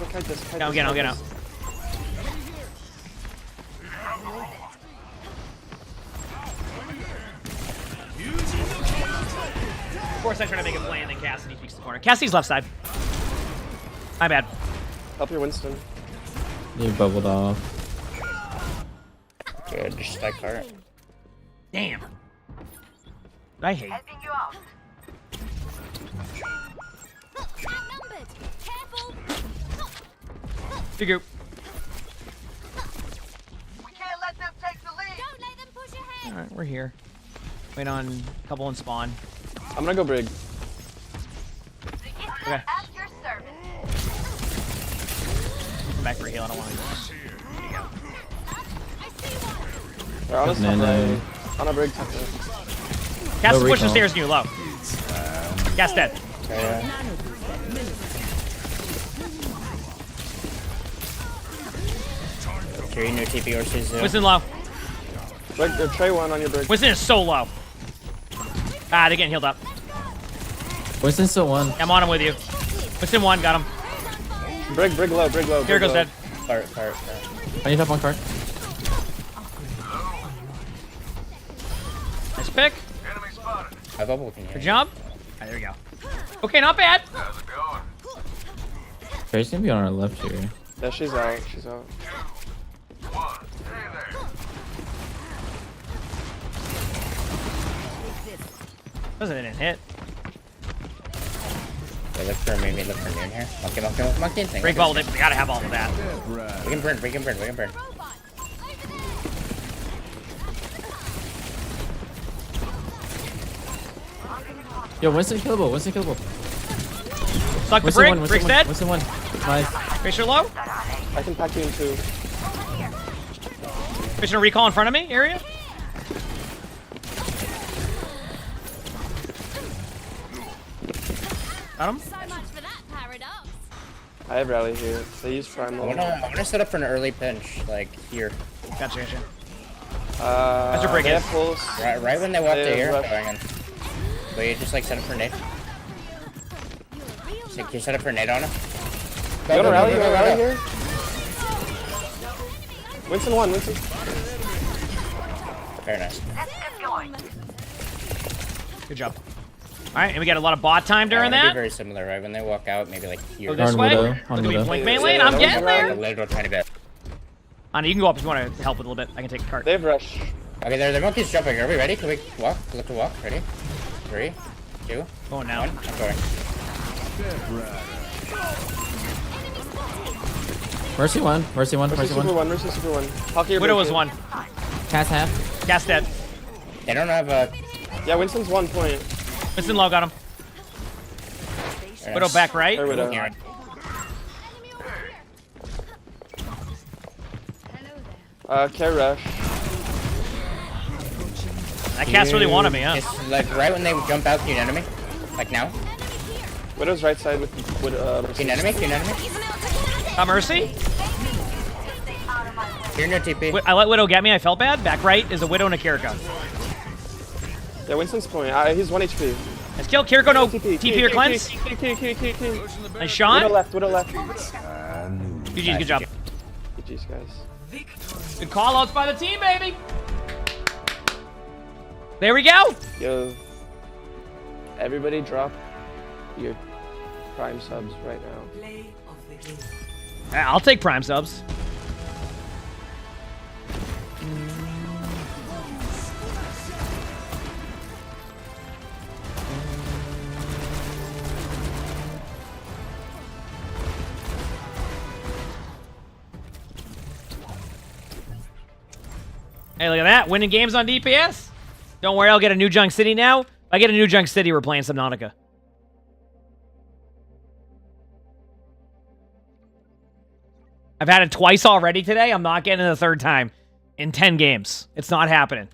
I'll get out. Of course, I try to make a play and then Cassidy peeks the corner. Cassidy's left side. My bad. Help your Winston. You bubbled off. Good, just strike cart. Damn. I hate. Figure. We can't let them take the lead. Don't let them push ahead. All right, we're here. Wait on a couple and spawn. I'm gonna go brig. Okay. At your service. Come back for a heal. I don't want to go. They're honest on a brig. Cast is pushing the stairs new low. Cast dead. Carry no TP or Suzu. Winston low. Tray 1 on your brig. Winston is so low. Ah, they're getting healed up. Winston's still 1. I'm on him with you. Winston 1, got him. Brig low. Here goes dead. Cart. I need up on cart. Nice pick. I bubble can Good job. There we go. Okay, not bad. Trey's gonna be on our left here. Yeah, she's out. Doesn't even hit. Okay, look for noon here. Monkey thing. Break ball, they gotta have all of that. We can burn. Yo, Winston killable. Suck the brick. Brick's dead. Winston 1. Nice. Fisher low. I can pack you in 2. Fisher recall in front of me. Area. Got him. So much for that paradox. I have rally here. They use primal. I wanna set up for an early pinch, like here. Gotcha. That's your break they is. have pulse. Right when they walk to They here, have going in. But you just like set up for nade. So you set up for nade on him. You wanna rally here? Winston 1. Very nice. Good job. All right, and we got a lot of bot time during that. Very similar, right? When they walk out, maybe like here. Go this way. Look at me blink main lane. I'm getting there. A little tiny bit. Anna, you can go up if you want to help with a little bit. I can take a cart. They have rush. Okay, their monkey's jumping. Are we ready? Can we walk? Look to walk. Ready? 3, 2, going now. 1. I'm going. Mercy one. Mercy one. Mercy one. Mercy super one. Hockey Widow was one. Cass half. Cass dead. They don't have a. Yeah, Winston's 1 point. Winston low got him. Widow back right. Or Widow. Yeah. Care rush. That Cass really wanted me, huh? It's like right when they jump out to an enemy. Like now. Widow's right side with Mercy. To an enemy. Mercy? You're no TP. I let Widow get me. I felt bad. Back right is a Widow and a Kiriko. Yeah, Winston's point. He's 1 HP. Let's kill Kiriko. No TP or cleanse. Nice shot. Widow left. GG's, good job. GG's, guys. Good call outs by the team, baby. There we go. Yo, everybody drop your Prime subs right now. Play of the game. I'll take Prime subs. Hey, look at that. Winning games on DPS. Don't worry, I'll get a new Junk City now. If I get a new Junk City, we're playing Subnautica. I've had it twice already today. I'm not getting it the third time in 10 games. It's not happening.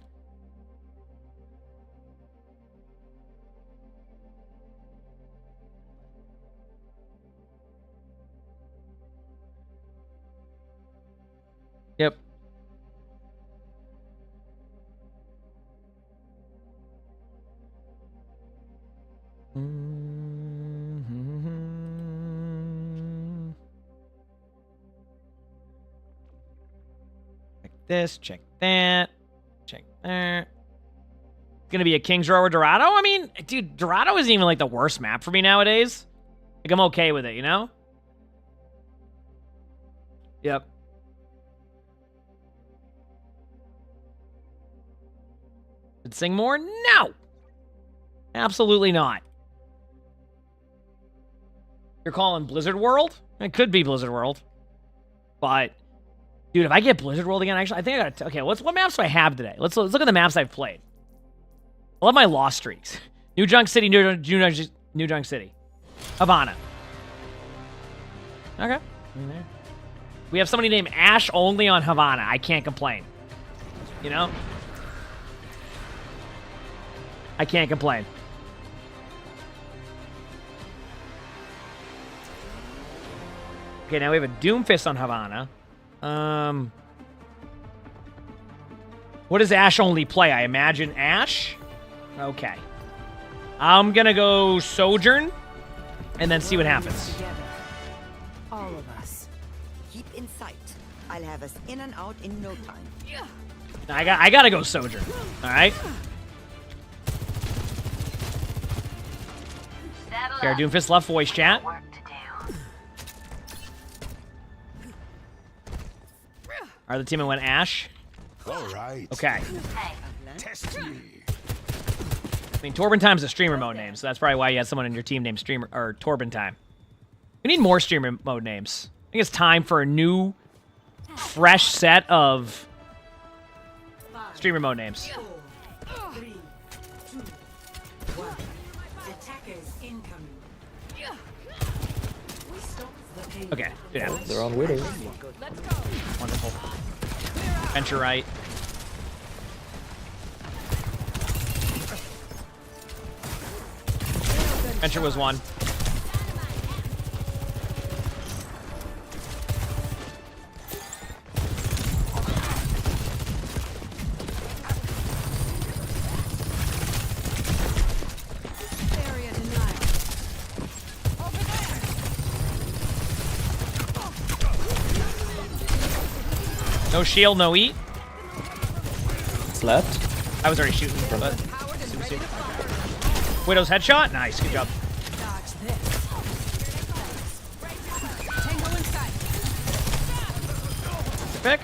Yep. Check this, check that, check that. It's gonna be a King's Row or Dorado? I mean, dude, Dorado isn't even like the worst map for me nowadays. Like, I'm okay with it, you know? Yep. Did sing more? No! Absolutely not. You're calling Blizzard World? It could be Blizzard World. But, dude, if I get Blizzard World again, actually, I think I gotta... Okay, what maps do I have today? Let's look at the maps I've played. I love my lost streaks. New Junk City, New Junk City. Havana. Okay. We have somebody named Ash only on Havana. I can't complain. You know? I can't complain. Okay, now we have a Doomfist on Havana. What does Ash only play? I imagine Ash? Okay. I'm gonna go Sojourn, and then see what happens. All of us. Keep in sight. I'll have us in and out in no time. I gotta go Sojourn. Alright? Okay, our Doomfist left voice chat. Alright, the team went Ash. Alright. Okay. Test me. I mean, Torben Time's a streamer mode name, so that's probably why you had someone in your team named Streamer or Torben Time. We need more streamer mode names. I think it's time for a new, fresh set of streamer mode names. 4, 3, 2, 1. Attackers incoming. Okay, good happens. They're on Widow. Wonderful. Venture right. Venture was one. No shield, no eat. Left. I was already shooting, but Widow's headshot. Nice, good job. Pick.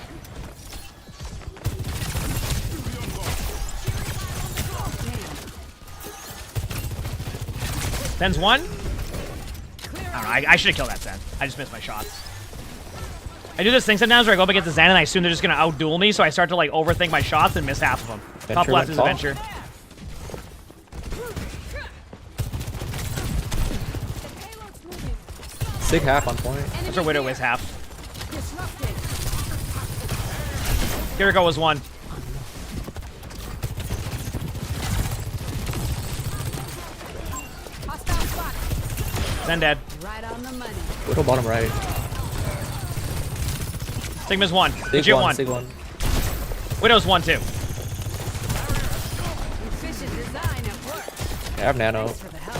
Zen's one. I don't know. I should have killed that Zen. I just missed my shots. I do this thing sometimes where I go up against the Zen and I assume they're just gonna outduel me, so I start to like overthink my shots and miss half of them. Top left is a Venture. Sig half on point. That's our Widow is half. Jericho was 1. Zen dead. Right on the money. Widow bottom right. Sigma's 1. Sig Legit 1. Sig 1. Widow's 1 too. Efficient design at work. I have nano. Thanks for the help.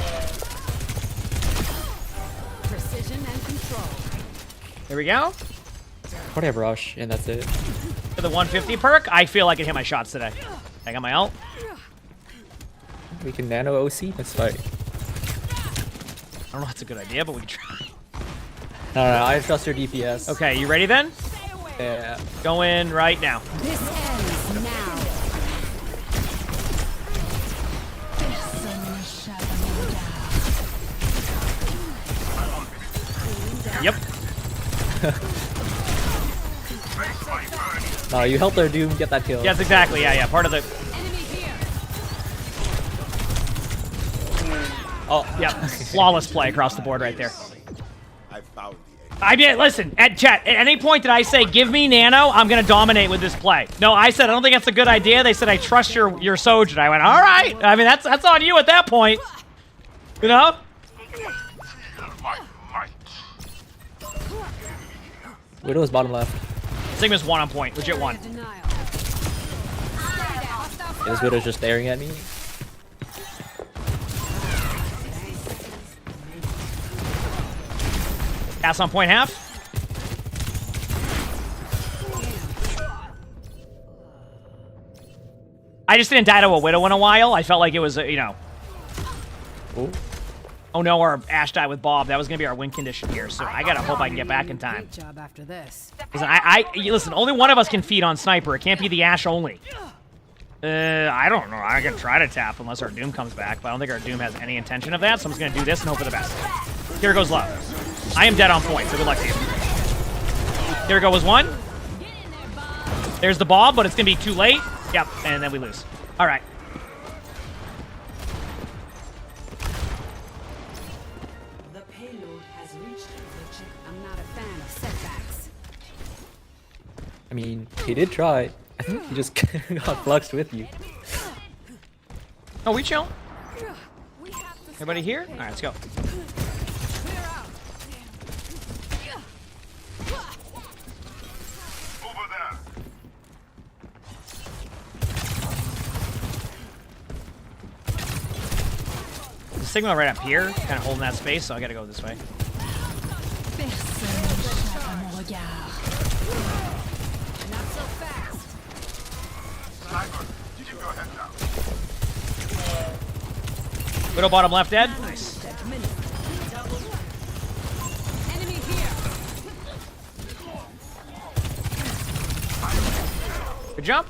Precision and control. Here we go. Probably have rush, and that's it. For the 150 perk, I feel I can hit my shots today. I got my ult. We can nano OC. Let's fight. I don't know if that's a good idea, but we can try. No, I trust your DPS. Okay, you ready then? Yeah. Go in right now. This ends now. Yep. No, you helped our Doom get that kill. Yes, exactly. Yeah, part of the... Oh, yeah. Flawless play across the board right there. I mean, listen, at chat, at any point that I say, give me Nano, I'm going to dominate with this play. No, I said, I don't think that's a good idea. They said, I trust your Sojin. I went, all right. I mean, that's on you at that point. You know? Widow's bottom left. Sigma's 1 on point. Legit 1. This Widow's just staring at me. Pass on point half. I just didn't die to a Widow in a while. I felt like it was, you know. Ooh. Oh no, our Ash died with Bob. That was going to be our win condition here, so I got to hope I can get back in time. Great job after this. Listen, listen, only one of us can feed on Sniper. It can't be the Ash only. I don't know. I can try to tap unless our Doom comes back, but I don't think our Doom has any intention of that, so I'm just going to do this and hope for the best. Here goes low. I am dead on point, so good luck to you. Here goes 1. There's the Bob, but it's going to be too late. Yep, and then we lose. All right. The payload has reached the chip. I'm not a fan of setbacks. I mean, he did try. I think he just got fluxed with you. Oh, we chill. Everybody here? All right, let's go. Sigma right up here, kind of holding that space, so I gotta go this way. Not so fast. Widow bottom left dead. Nice. Enemy here. Good jump.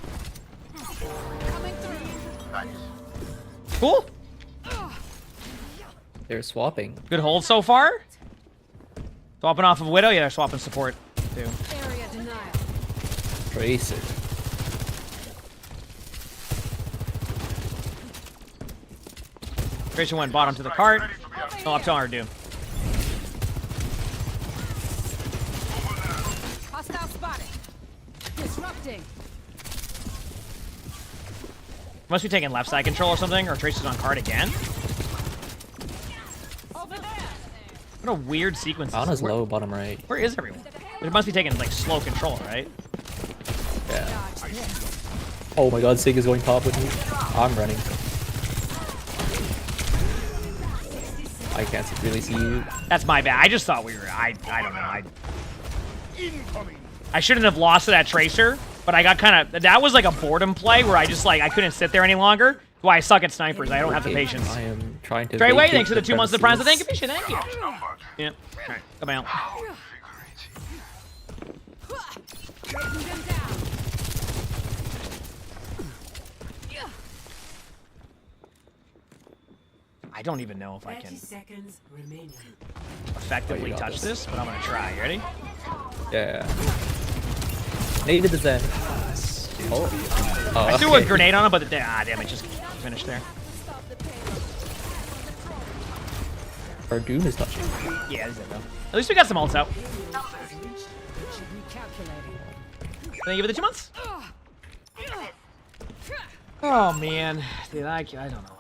Coming through. Cool. They're swapping. Good hold so far. Swapping off of Widow. Yeah, they're swapping support too. Area denial. Tracer. Tracer went bottom to the cart. Oh, up to our Doom. Hostile spotted. Disrupting. Must be taking left side control or something, or Tracer's on cart again. What a weird sequence. Ana's low, bottom right. Where is everyone? It must be taking like slow control, right? Yeah. Oh my god, Sig is going top with me. I'm running. I can't really see you. That's my bad. I just thought we were. I don't know. I shouldn't have lost to that Tracer, but I got kind of. That was like a boredom play where I just like I couldn't sit there any longer. Why I suck at snipers. I don't have the patience. I am trying to. Treyway, thanks for the 2 months of Prime. Thank you, appreciate it. Thank you. Yeah. All right. Come out. I don't even know if I can seconds remaining. effectively touch this, but I'm gonna try. You ready? Yeah. Naded the Zen. Oh. I threw a grenade on him, but damn it, just finished there. Our Doom is touching. Yeah, he's dead though. At least we got some ults out. Thank you for the 2 months. Oh man, dude, I don't know.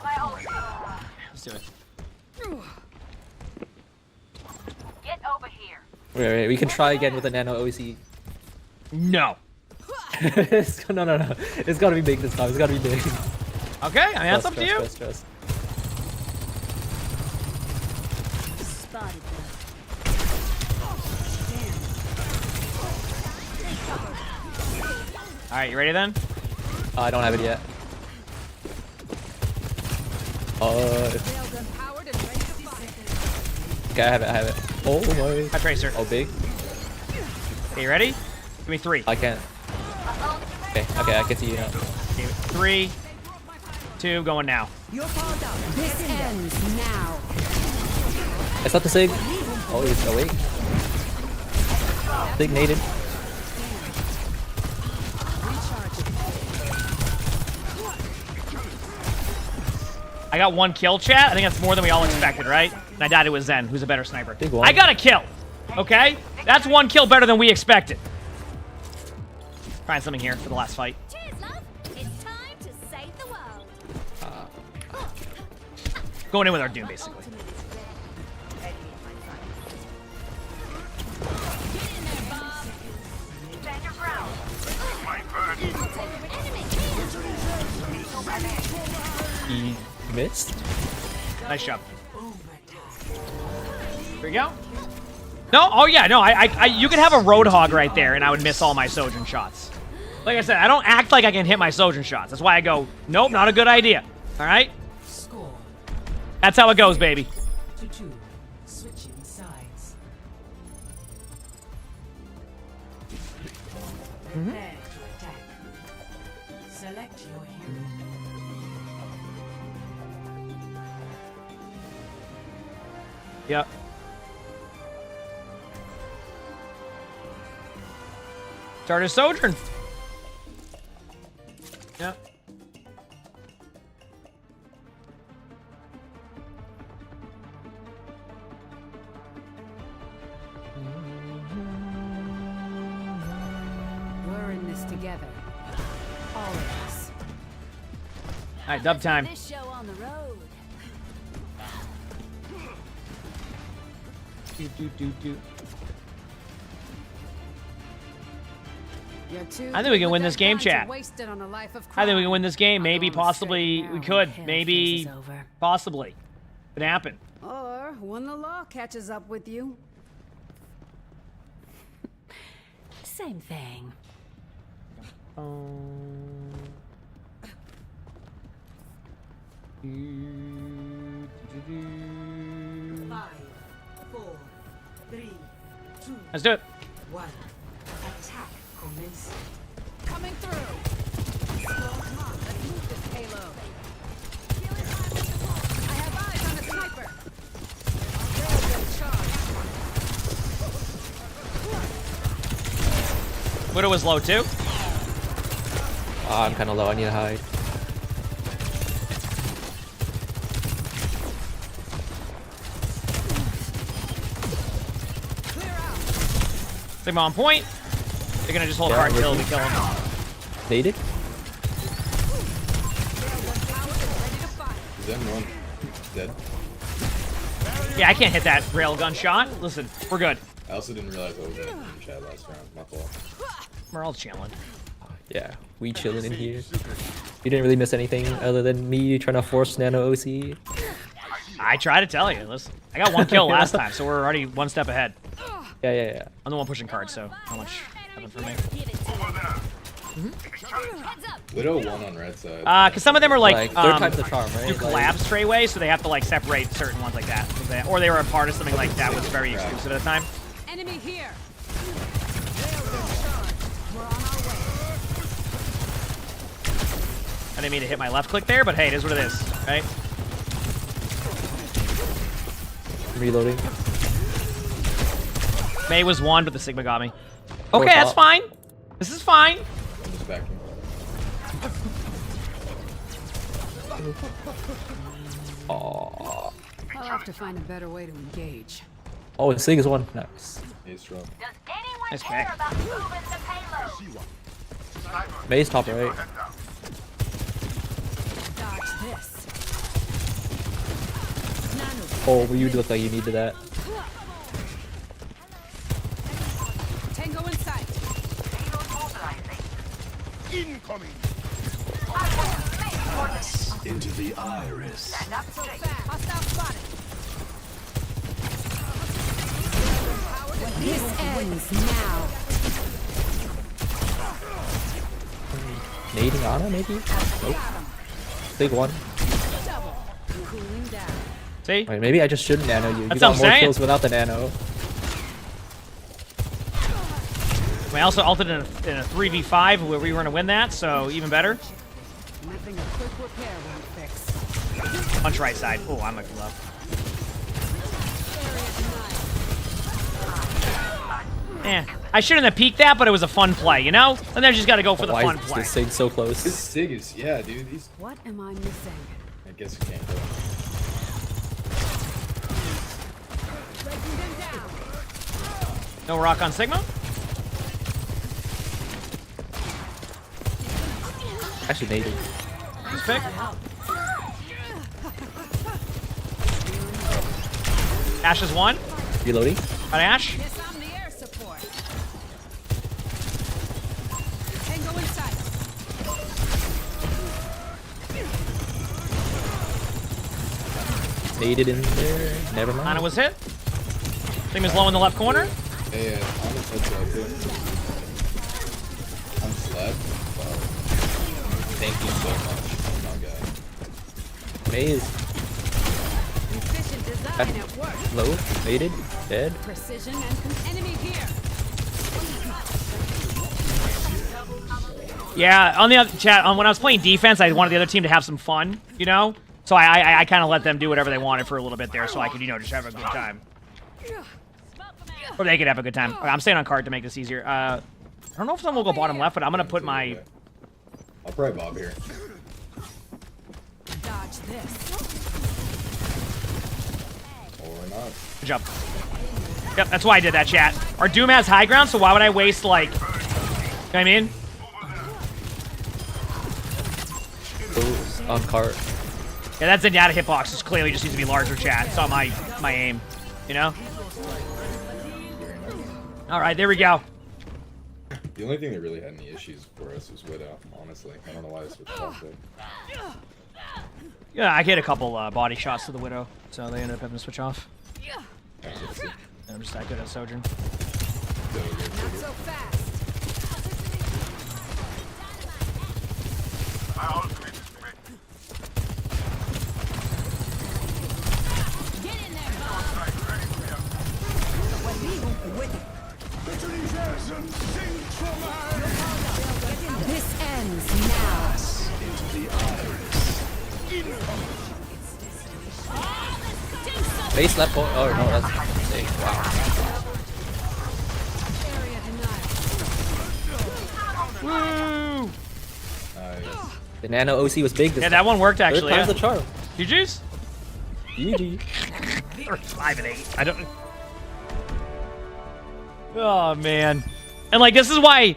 Let's do it. Get over here. Wait, we can try again with a nano OC. No. No. It's gotta be big this time. It's gotta be big. Okay, I mean, that's up to you. Trust. Alright, you ready then? I don't have it yet. Okay, I have it. Oh my. High Tracer. Oh, big. Okay, you ready? Give me 3. I can't. Okay, I can see you now. Okay, 3, 2, going now. This ends now. It's not the Sig. Oh, he's awake. Sig naded. I got 1 kill, chat. I think that's more than we all expected, right? And I died to a Zen, who's a better sniper. Big one. I got a kill. Okay? That's 1 kill better than we expected. Find something here for the last fight. Cheers, love. It's time to save the world. Going in with our Doom, basically. He missed. Nice job. Here we go. No, oh yeah, no, you could have a Roadhog right there, and I would miss all my Sojourn shots. Like I said, I don't act like I can hit my Sojourn shots. That's why I go, nope, not a good idea. All right? That's how it goes, baby. To 2, switching sides. Prepare to attack. Select your hero. Yep. Start a Sojourn. Yep. We're in this together. All of us. All right, dub time. This show on the road. Do. You're too I think we can good win with this that game, gun to chat. waste it on a life of I think we crime. can win this game. Maybe, I'm going possibly, straight we now. could. Hell, Maybe, this is over. possibly. Could happen. Or when the law catches up with you. Same thing. Five, 4, 3, 2, Let's do it. 1. Attack commencing. Coming through. Come on, let's move this payload. I have eyes on the sniper. Widow was low too. I'm kind of low. I need to hide. Sigma on point. They're gonna just hold hard until we kill him. Naded? Zen 1. Dead. Yeah, I can't hit that railgun shot. Listen, we're good. I also didn't realize I was in chat last round. My fault. We're all chilling. Yeah, we chilling in here. You didn't really miss anything other than me trying to force nano OC. I try to tell you. Listen, I got 1 kill last time, so we're already 1 step ahead. Yeah. I'm the one pushing cards, so how much happened for me? Widow 1 on red side. Cause some of them are like third time's the charm, right? do collabs straightway, so they have to like separate certain ones like that, or they were a part of something like that was very exclusive at the time. Enemy here. I didn't mean to hit my left click there, but hey, it is what it is, right? Reloading. May was 1, but the Sigma got me. Go Okay, that's top. fine. This is fine. I'm just backing. Oh, I'll have to find a better way to engage. oh, Sig is one. Nice. He's drunk. Nice back. Maze top right. Dodge this. Oh, you look like you needed that. Tango in sight. Incoming. Into the iris. Not so fast. Hostile spotted. This ends now. Nading Ana, maybe? Nope. Big one. Cooling down. See? Wait, maybe I just shouldn't nano you. You That's got what I'm more saying. kills without the nano. We also ulted in a 3v5 where we were going to win that, so even better. Nothing a quick repair won't fix. Punch right side. Oh, I'm looking low. I shouldn't have peeked that, but it was a fun play, you know? And then just got to go for the Why fun is play. this Sig so close? This Sig is, yeah, dude. He's. What am I missing? I guess you can't go. No rock on Sigma? Actually, naded. Just pick. Ash is one. Reloading. On Ash. Yes, I'm the air support. Tango in sight. Naded in there. Never mind. Ana was hit. Sigma's low in the left corner. Hey, I'm a touch right too. I'm slab. Thank you so much. Oh my god. Maze. Efficient design at work. Low. Naded. Dead. Precision and enemy here. Yeah, on the other chat, when I was playing defense, I wanted the other team to have some fun, you know? So I kind of let them do whatever they wanted for a little bit there so I could, you know, just have a good time. Or they could have a good time. Okay, I'm staying on card to make this easier. I don't know if someone will go bottom left, but I'm going to put my... I'll probably bob here. Dodge this. Or not. Good job. Yep, that's why I did that, chat. Our Doom has high ground, so why would I waste, like... You know what I mean? Goes on cart. Yeah, that Zenyatta hitbox is clearly just needs to be larger, chat. It's not my aim, you know? Alright, there we go. The only thing that really had any issues for us was Widow, honestly. I don't know why I switched off there. Yeah, I hit a couple body shots to the Widow, so they ended up having to switch off. I'm just that good at Sojourn. Not so fast. This ends now. Base left. Oh no, that's Sig. Wow. Woo! Nice. The nano OC was big. This Yeah, that one worked actually. Third time's Yeah. the charm. GG's? GG. 5 and 8. I don't. Oh man. And like this is why.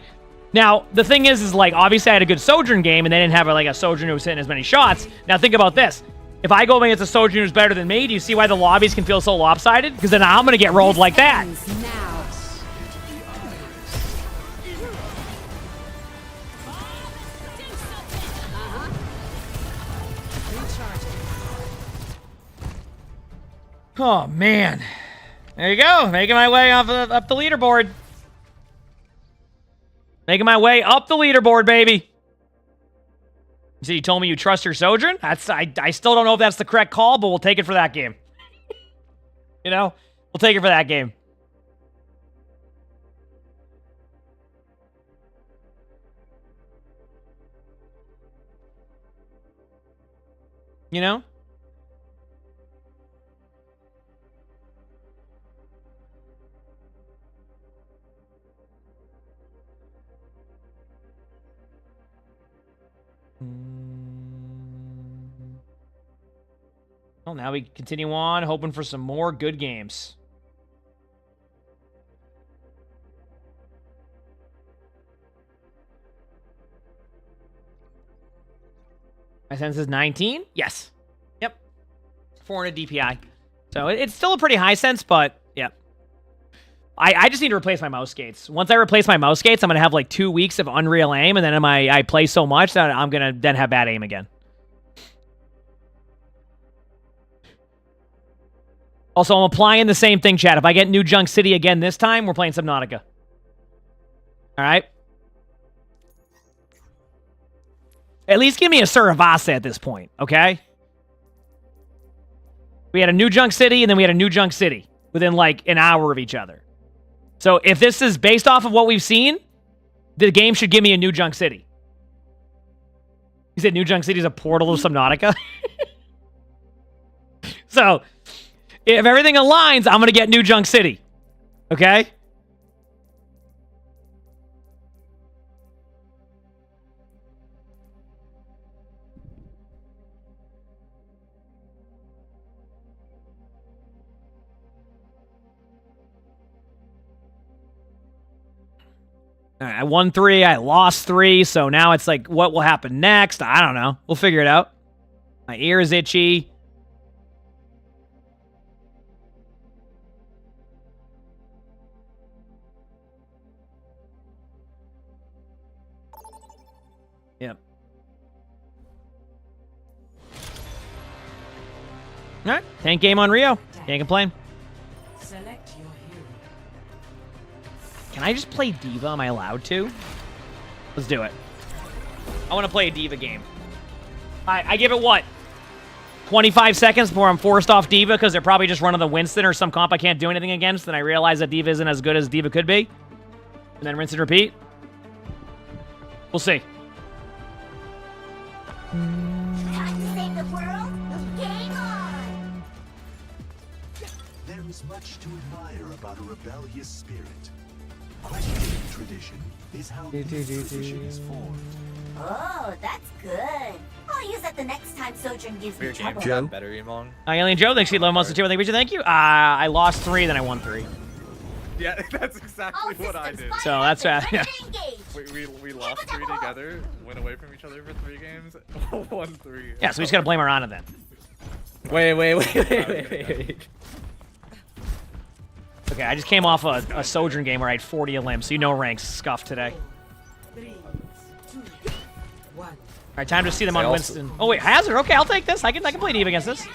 Now the thing is like obviously I had a good Sojourn game and they didn't have like a Sojourn who was hitting as many shots. Now think about this. If I go against a Sojourn who's better than me, do you see why the lobbies can feel so lopsided? Because then I'm gonna get rolled like that. Oh man. There you go. Making my way up the leaderboard. Making my way up the leaderboard, baby. So you told me you trust your Sojourn? I still don't know if that's the correct call, but we'll take it for that game. You know? We'll take it for that game. You know? Well, now we continue on, hoping for some more good games. My sense is 19? Yes. Yep. 400 DPI. So it's still a pretty high sense, but yeah. I just need to replace my mouse skates. Once I replace my mouse skates, I'm going to have like 2 weeks of Unreal aim, and then I play so much that I'm going to then have bad aim again. Also, I'm applying the same thing, chat. If I get New Junk City again this time, we're playing Subnautica. All right? At least give me a Suravasa at this point, okay? We had a New Junk City, and then we had a New Junk City within like an hour of each other. So if this is based off of what we've seen, the game should give me a New Junk City. You said New Junk City is a portal of Subnautica? So, if everything aligns, I'm going to get New Junk City. Okay? All right, I won 3, I lost 3, so now it's like, what will happen next? I don't know. We'll figure it out. My ear is itchy. Yep. All right, tank game on Rio. Can't complain. Select your hero. Can I just play Diva? Am I allowed to? Let's do it. I want to play a Diva game. I give it what? 25 seconds before I'm forced off Diva because they're probably just running the Winston or some comp I can't do anything against, then I realize that Diva isn't as good as Diva could be. And then rinse and repeat. We'll see. Time to save the world? Game on! There is much to admire about a rebellious spirit. Questioning tradition is how this tradition is formed. Oh, that's good. I'll use that the next time Sojourn gives me trouble. Joe? Better emongg. Hi, Alien Joe. Thanks for 11 months to 2. Thank you. I lost 3, then I won 3. Yeah, that's exactly what I did. So that's yeah. We lost 3 together, went away from each other for 3 games, won 3. Yeah, so we just gotta blame Arana then. Wait. Okay, I just came off a Sojourn game where I had 40 Elim, so you know ranks scuffed today. 3, 2, 1. Alright, time to see them on Winston. Oh wait, Hazard. Okay, I'll take this. I can play Diva against this.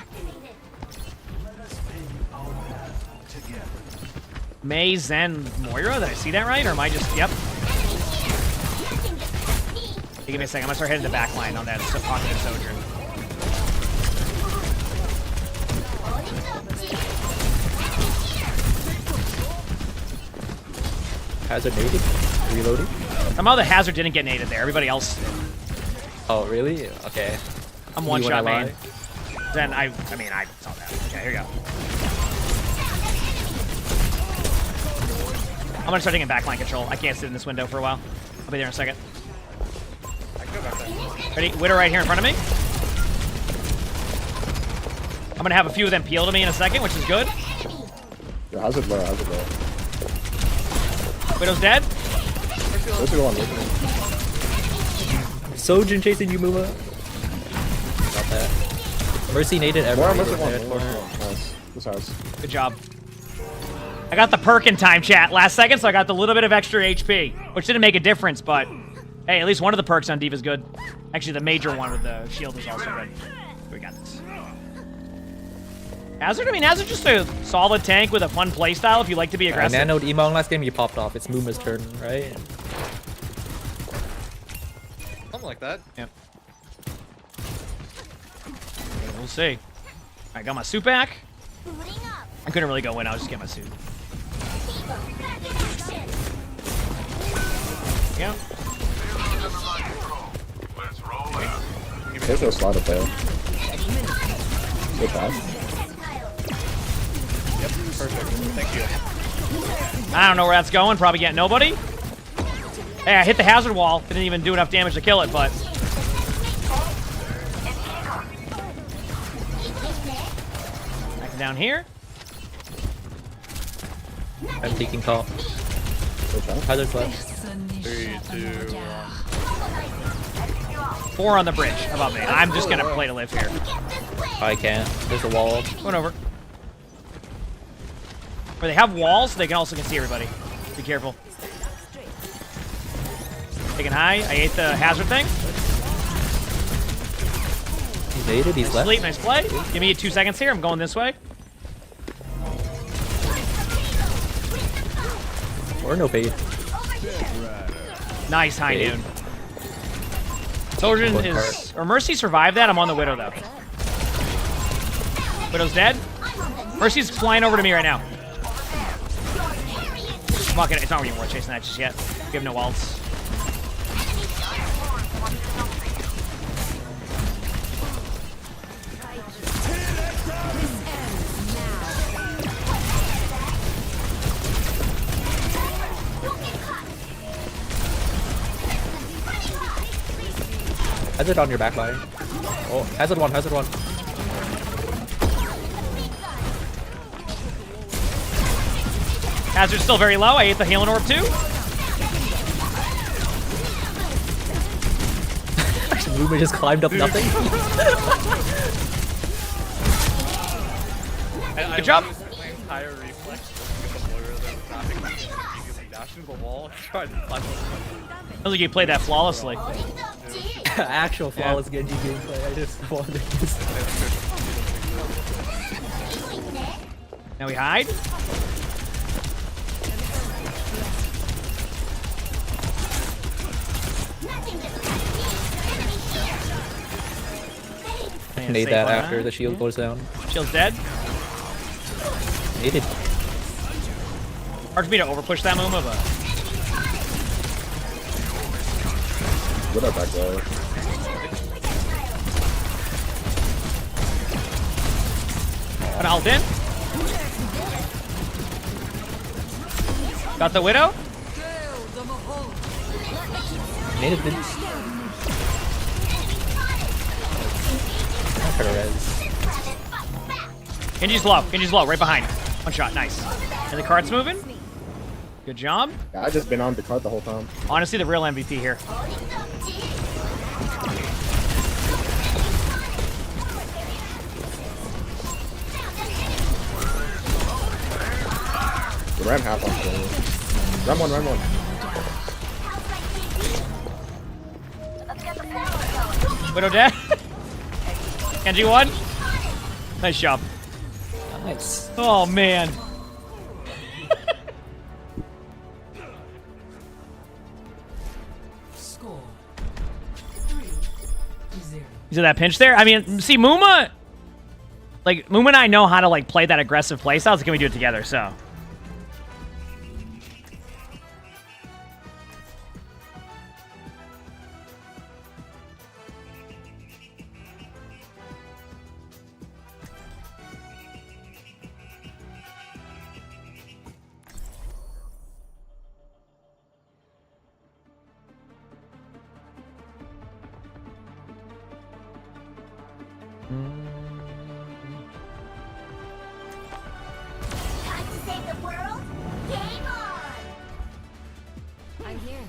Mei, Zen, Moira? Did I see that right? Or am I just... Yep. Hey, give me a second. I'm gonna start hitting the back line on that pocket of Sojourn. Hazard naded? Reloading? Somehow the Hazard didn't get naded there. Everybody else did. Oh, really? Okay. I'm one-shot main. Then I mean, I saw that. Okay, here you go. I'm gonna start taking backline control. I can't sit in this window for a while. I'll be there in a second. Ready? Widow right here in front of me. I'm gonna have a few of them peel to me in a second, which is good. Yeah, Hazard low, Hazard low. Widow's dead. Where's the one? Sojourn chasing you, Muma. Got that. Mercy naded everywhere. Nice. This house. Good job. I got the perk in time, chat, last second, so I got the little bit of extra HP, which didn't make a difference, but hey, at least one of the perks on Diva is good. Actually, the major one with the shield is also good. We got this. Hazard? I mean, Hazard's just a solid tank with a fun playstyle if you like to be aggressive. I nanoed emongg last game, you popped off. It's Muma's turn, right? Something like that. Yep. We'll see. I got my suit back. I couldn't really go in, I was just getting my suit. Yeah. There's no slide up there. Good pass. Yep, perfect. Thank you. I don't know where that's going, probably getting nobody. Hey, I hit the hazard wall. Didn't even do enough damage to kill it, but... down here. I'm taking top. Hazard's left. 3, 2, 1. 4 on the bridge above me. I'm just gonna play to live here. I can't. There's a wall. Going over. Where they have walls, they can also see everybody. Be careful. Taking high. I ate the hazard thing. He's aided. He's left. Sleep. Nice play. Give me 2 seconds here. I'm going this way. Or no fade. Nice high Fade. noon. Trojan is... Or Mercy survived that. I'm on the Widow, though. Widow's dead. Mercy's flying over to me right now. Fuck it. It's not really worth chasing that just yet. Give him no ults. Hazard on your back line. Oh, hazard one, hazard one. Hazard's still very low. I ate the healing orb too. Luma just climbed up nothing. Good job. My entire reflex was to get the lawyer that was dropping immediately dash into the wall and try to climb up. Sounds like you played that flawlessly. Actual flawless Genji gameplay. I just wanted this. Now we hide. Nade that after the shield goes down. Shield's dead. Naded. Hard for me to overpush that Muma, but What up, back there? got ult in. Got the Widow. Naded did. I'm gonna res. Genji's low. Genji's low. Right behind. One shot. Nice. And the cart's moving. Good job. Yeah, I just been on the cart the whole time. Honestly, the real MVP here. The ram half on the Ram one, ram one. Widow dead. Genji won. Nice job. Nice. Oh man. Score 3-0. You see that pinch there? I mean, see, Muma, like, Muma and I know how to, like, play that aggressive playstyle, so can we do it together, so. Time to save the world? Game on! I'm here.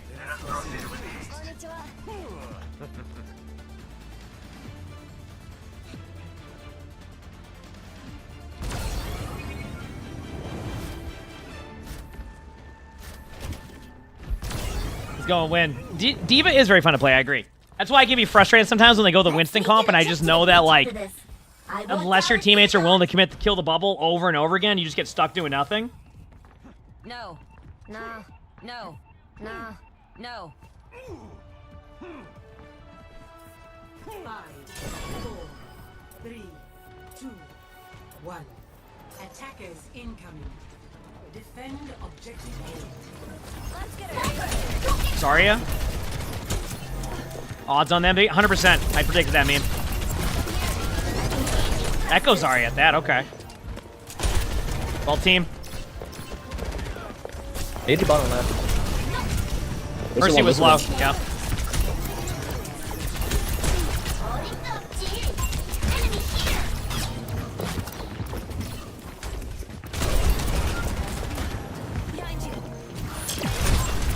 He's going to win. D.Va is very fun to play, I agree. That's why I can be frustrated sometimes when they go the Winston comp, and I just know that, like, unless your teammates are willing to commit to kill the bubble over and over again, you just get stuck doing nothing. No. Nah. No. Nah. No. 5, 4, 3, 2, 1. Attackers incoming. Defend objective A. Let's get it. Zarya. Odds on them, 100%. I predicted that meme. Echo Zarya at that, okay. Well, team. 80 bottom left. Mercy was low, yeah.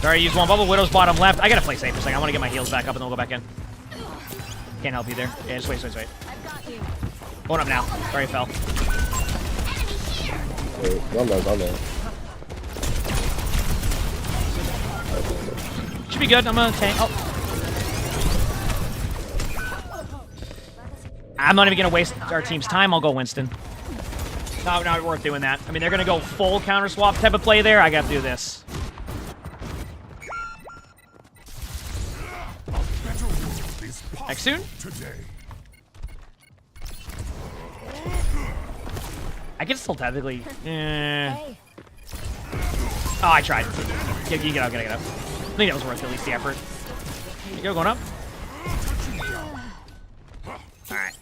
Sorry, use one bubble. Widow's bottom left. I gotta play safe for a second. I want to get my heals back up and then we'll go back in. Can't help you there. Yeah, just wait. Going up now. Sorry, I fell. Wait, one low. Should be good. I'm gonna tank. Oh. I'm not even gonna waste our team's time. I'll go Winston. Not worth doing that. I mean, they're gonna go full counter swap type of play there. I gotta do this. Next soon? I can still technically. Oh, I tried. Get out. I think that was worth at least the effort. You go, going up. All right.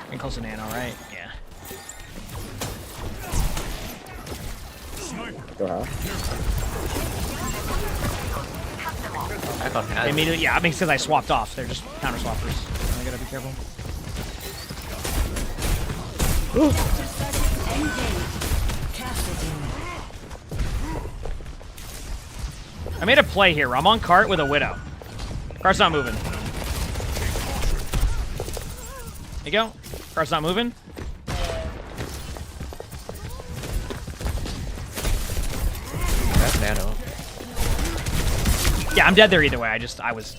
Getting close to Nano, right? Yeah. Go half. I thought that. Immediately, yeah, it makes sense. I swapped off. They're just counter swappers. I gotta be careful. I made a play here. I'm on cart with a Widow. Cart's not moving. There you go. Cart's not moving. That's Nano. Yeah, I'm dead there either way. I was.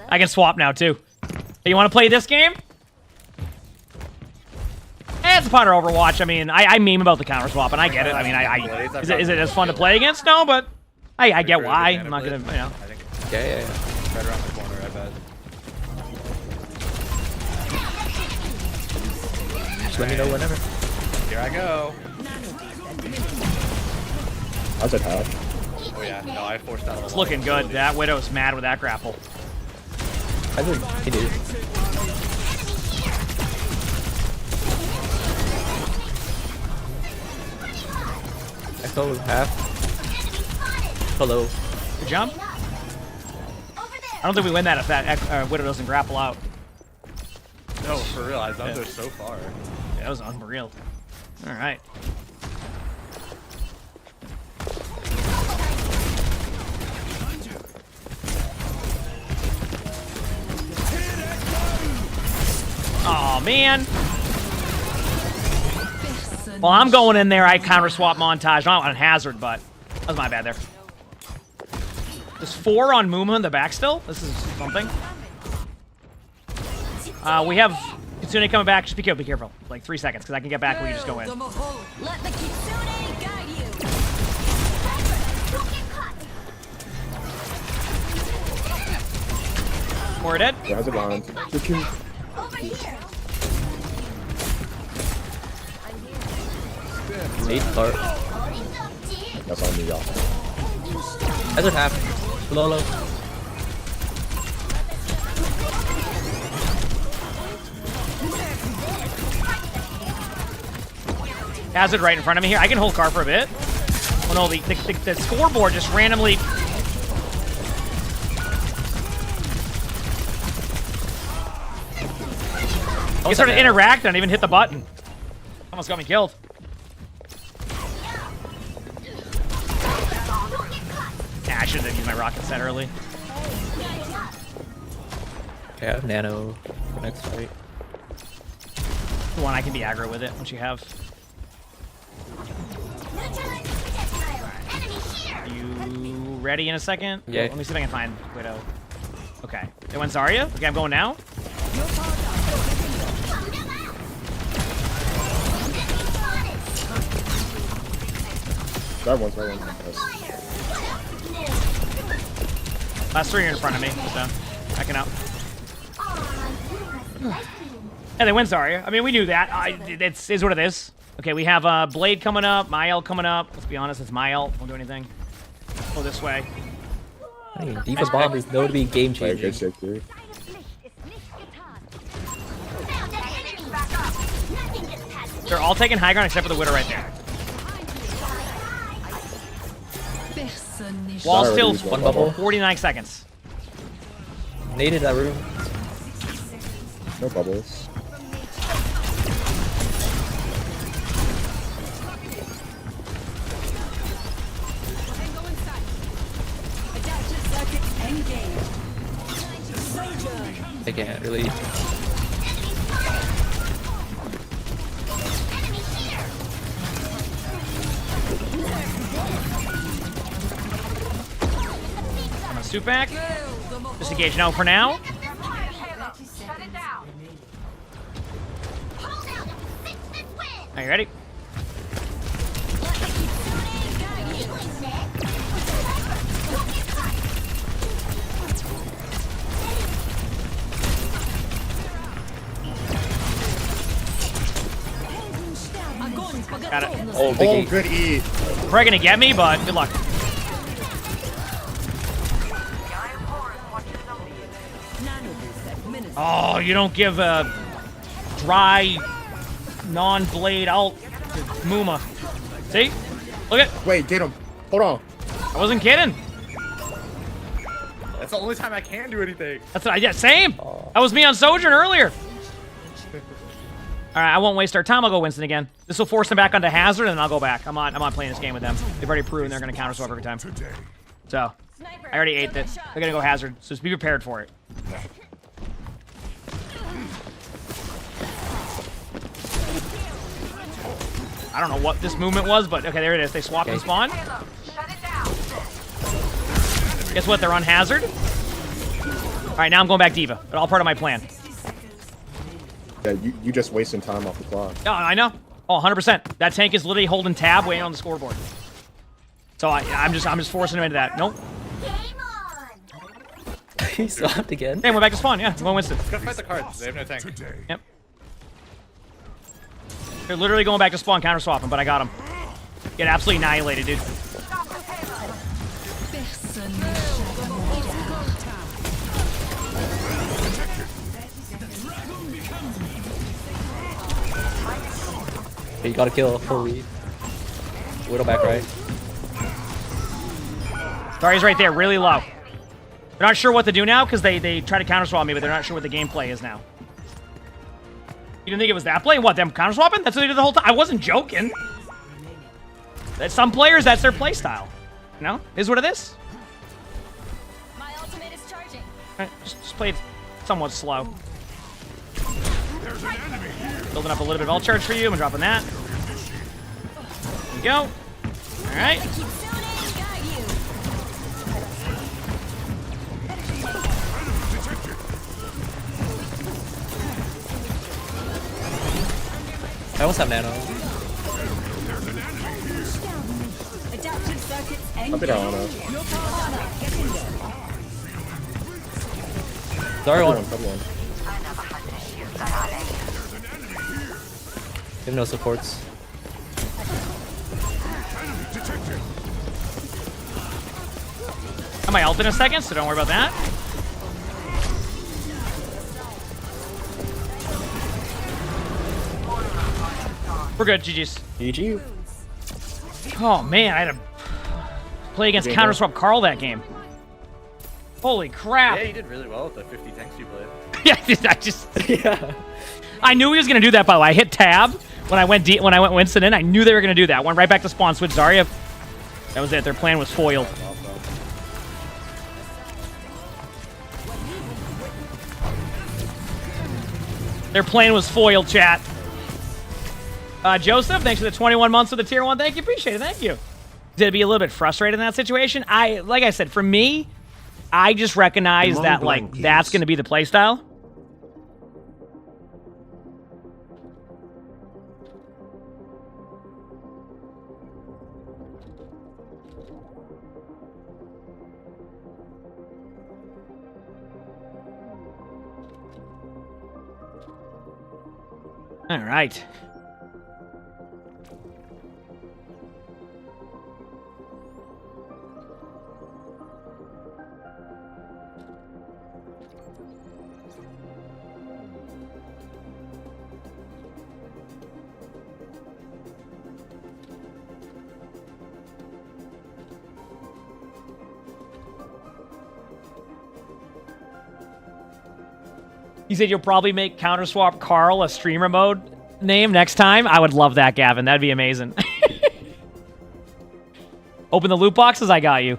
I can swap now too. Hey, you want to play this game? It's a part of Overwatch. I mean, I meme about the counter swap, and I get it. I mean, is it as fun to play against? No, but I get why. I'm not gonna, you know. Yeah. Right around the corner, I bet. Just let me know whenever. Here I go. How's it half? Oh yeah, no, I forced out. It's looking good. That Widow's mad with that grapple. I think he did. Echo half. Hello. Good jump. I don't think we win that if that Widow doesn't grapple out. No, for real, I thought they're so far. Yeah, that was unreal. All right. Oh man. Well, I'm going in there. I counter swap montage. Not on hazard, but that was my bad there. There's 4 on Muma in the back still. This is something. We have Kitsune coming back. Just be careful. Like 3 seconds, because I can get back when you just go in. Let the Kitsune guide you. More dead. Yeah, how's it going? Over here. Nate start. That's on me, y'all. Hazard half. Low. Hazard right in front of me here. I can hold car for a bit. Oh no, the scoreboard just randomly. You sort of interact and even hit the button. Almost got me killed. I shouldn't have used my rocket set early. Okay, I have Nano for next fight. The one I can be aggro with it once you have. You ready in a second? Yeah. Let me see if I can find Widow. Okay. That one's Zarya? Okay, I'm going now. Grab one. Yes. Last 3 are in front of me, so backing out. And they win Zarya. I mean, we knew that. It is what it is. Okay, we have Blade coming up, my ult coming up. Let's be honest, it's my ult. Won't do anything. Go this way. I mean, Diva's bomb is known to be game changing. They're all taking high ground except for the Widow right there. Wall still one bubble. 49 seconds. Naded that room. No bubbles. I can't really. I'm gonna suit back. Disengage no for now. Are you ready? Got it. Oh, big good E. Probably gonna get me, but good luck. Oh, you don't give a dry, non-blade ult to Muma. See? Look at. Wait, get him. Hold on. I wasn't kidding. That's the only time I can do anything. That's what yeah, same. That was me on Sojourn earlier. All right, I won't waste our time. I'll go Winston again. This will force them back onto Hazard, and then I'll go back. I'm on playing this game with them. They've already proven they're going to counter swap every time. So, I already ate that. They're going to go Hazard, so just be prepared for it. I don't know what this movement was, but okay, there it is. They swapped and spawn. Guess what? They're on Hazard. All right, now I'm going back Diva, but all part of my plan. Yeah, you just wasting time off the clock. Oh, I know. Oh, 100%. That tank is literally holding tab waiting on the scoreboard. So I'm just forcing him into that. Nope. He swapped again. Hey, we're back to spawn. Yeah, I'm going Winston. Let's go fight the cards. They have no tank. Yep. They're literally going back to spawn, counter swapping, but I got him. Get absolutely annihilated, dude. You gotta kill. Holy. Widow back right. Zarya's right there, really low. They're not sure what to do now because they try to counter swap me, but they're not sure what the gameplay is now. You didn't think it was that play? What, them counter swapping? That's what they did the whole time. I wasn't joking. Some players, that's their play style. You know? Is what it is. My ultimate is charging. All right, just play it somewhat slow. Building up a little bit of ult charge for you. I'm dropping that. There you go. All right. I almost have nano. Up it on. Sorry, one. Come on. We have no supports. I might ult in a second, so don't worry about that. We're good, GG's. GG. Oh man, I had to play against counter swap Carl that game. Holy crap! Yeah, you did really well with the 50 tanks you played. Yeah, I knew he was gonna do that. By the way, I hit tab when I went Winston in. I knew they were gonna do that. Went right back to spawn, switch Zarya. That was it. Their plan was foiled. Their plan was foiled, chat. Joseph, thanks for the 21 months of the tier 1. Thank you, appreciate it. Thank you. Did it be a little bit frustrated in that situation? Like I said, for me, I just recognize that like that's going to be the playstyle. All right. He said you'll probably make counter-swap Carl a streamer mode name next time. I would love that, Gavin. That'd be amazing. Open the loot boxes. I got you.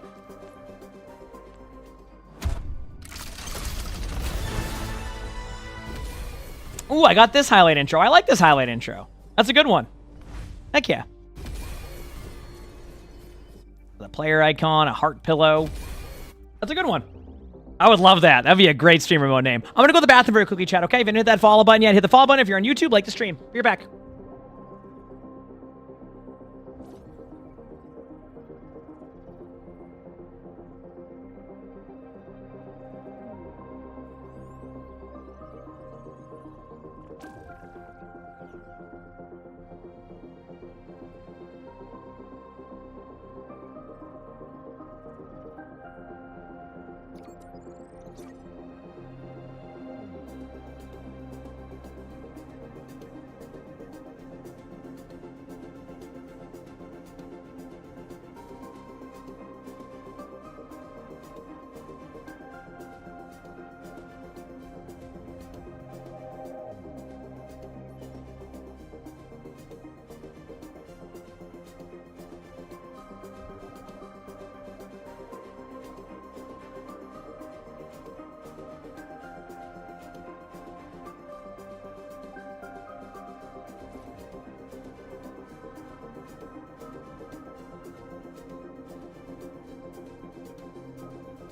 Ooh, I got this highlight intro. I like this highlight intro. That's a good one. Heck yeah. The player icon, a heart pillow. That's a good one. I would love that. That'd be a great streamer mode name. I'm gonna go to the bathroom very quickly, chat, okay? If you didn't hit that follow button yet, hit the follow button. If you're on YouTube, like the stream. Be right back.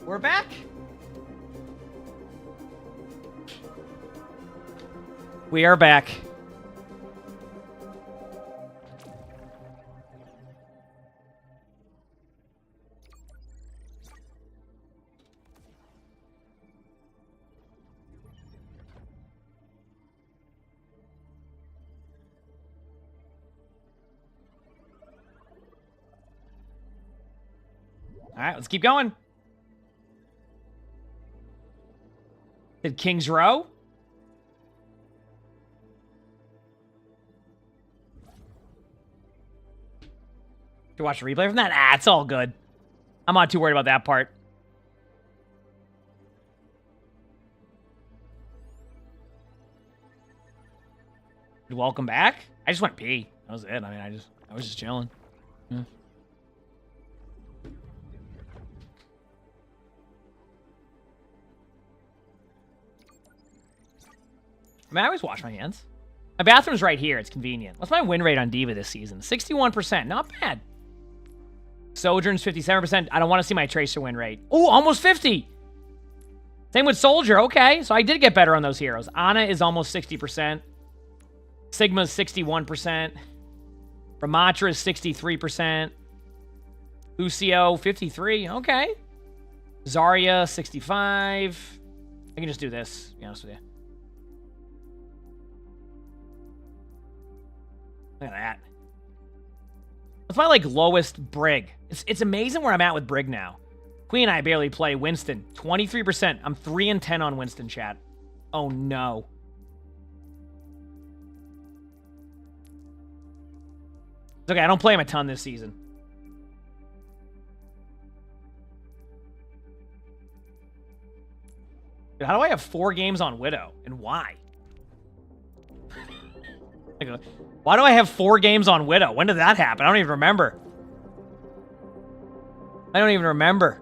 We're back. We are back. All right, let's keep going. Did Kings Row? To watch a replay from that? Ah, it's all good. I'm not too worried about that part. Welcome back. I just went pee. That was it. I mean, I was just chilling. Yeah. I mean, I always wash my hands. My bathroom's right here. It's convenient. What's my win rate on Diva this season? 61%. Not bad. Sojourn's 57%. I don't want to see my Tracer win rate. Oh, almost 50. Same with Soldier. Okay, so I did get better on those heroes. Ana is almost 60%. Sigma's 61%. Ramatra is 63%. Lucio, 53. Okay. Zarya, 65. I can just do this, to be honest with you. Look at that. What's my, lowest Brig? It's amazing where I'm at with Brig now. Queen and I barely play. Winston, 23%. I'm 3 and 10 on Winston, chat. Oh, no. It's okay, I don't play him a ton this season. Dude, how do I have 4 games on Widow? And why? Why do I have 4 games on Widow? When did that happen? I don't even remember. I don't even remember.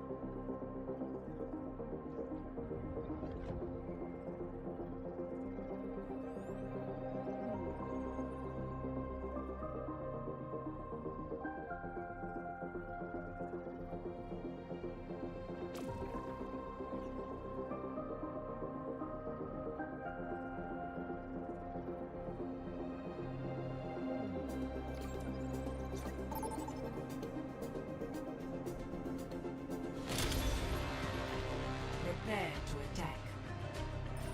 Prepare to attack.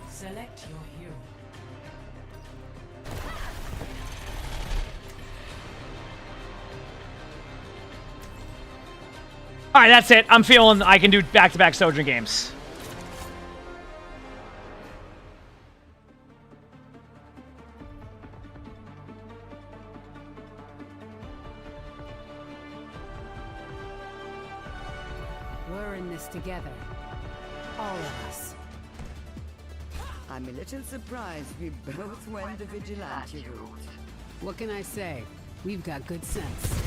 Select your hero. All right, that's it. I'm feeling I can do back-to-back Sojourn games. We're in this together. All of us. I'm a little surprised we both went the vigilante route. What can I say? We've got good sense.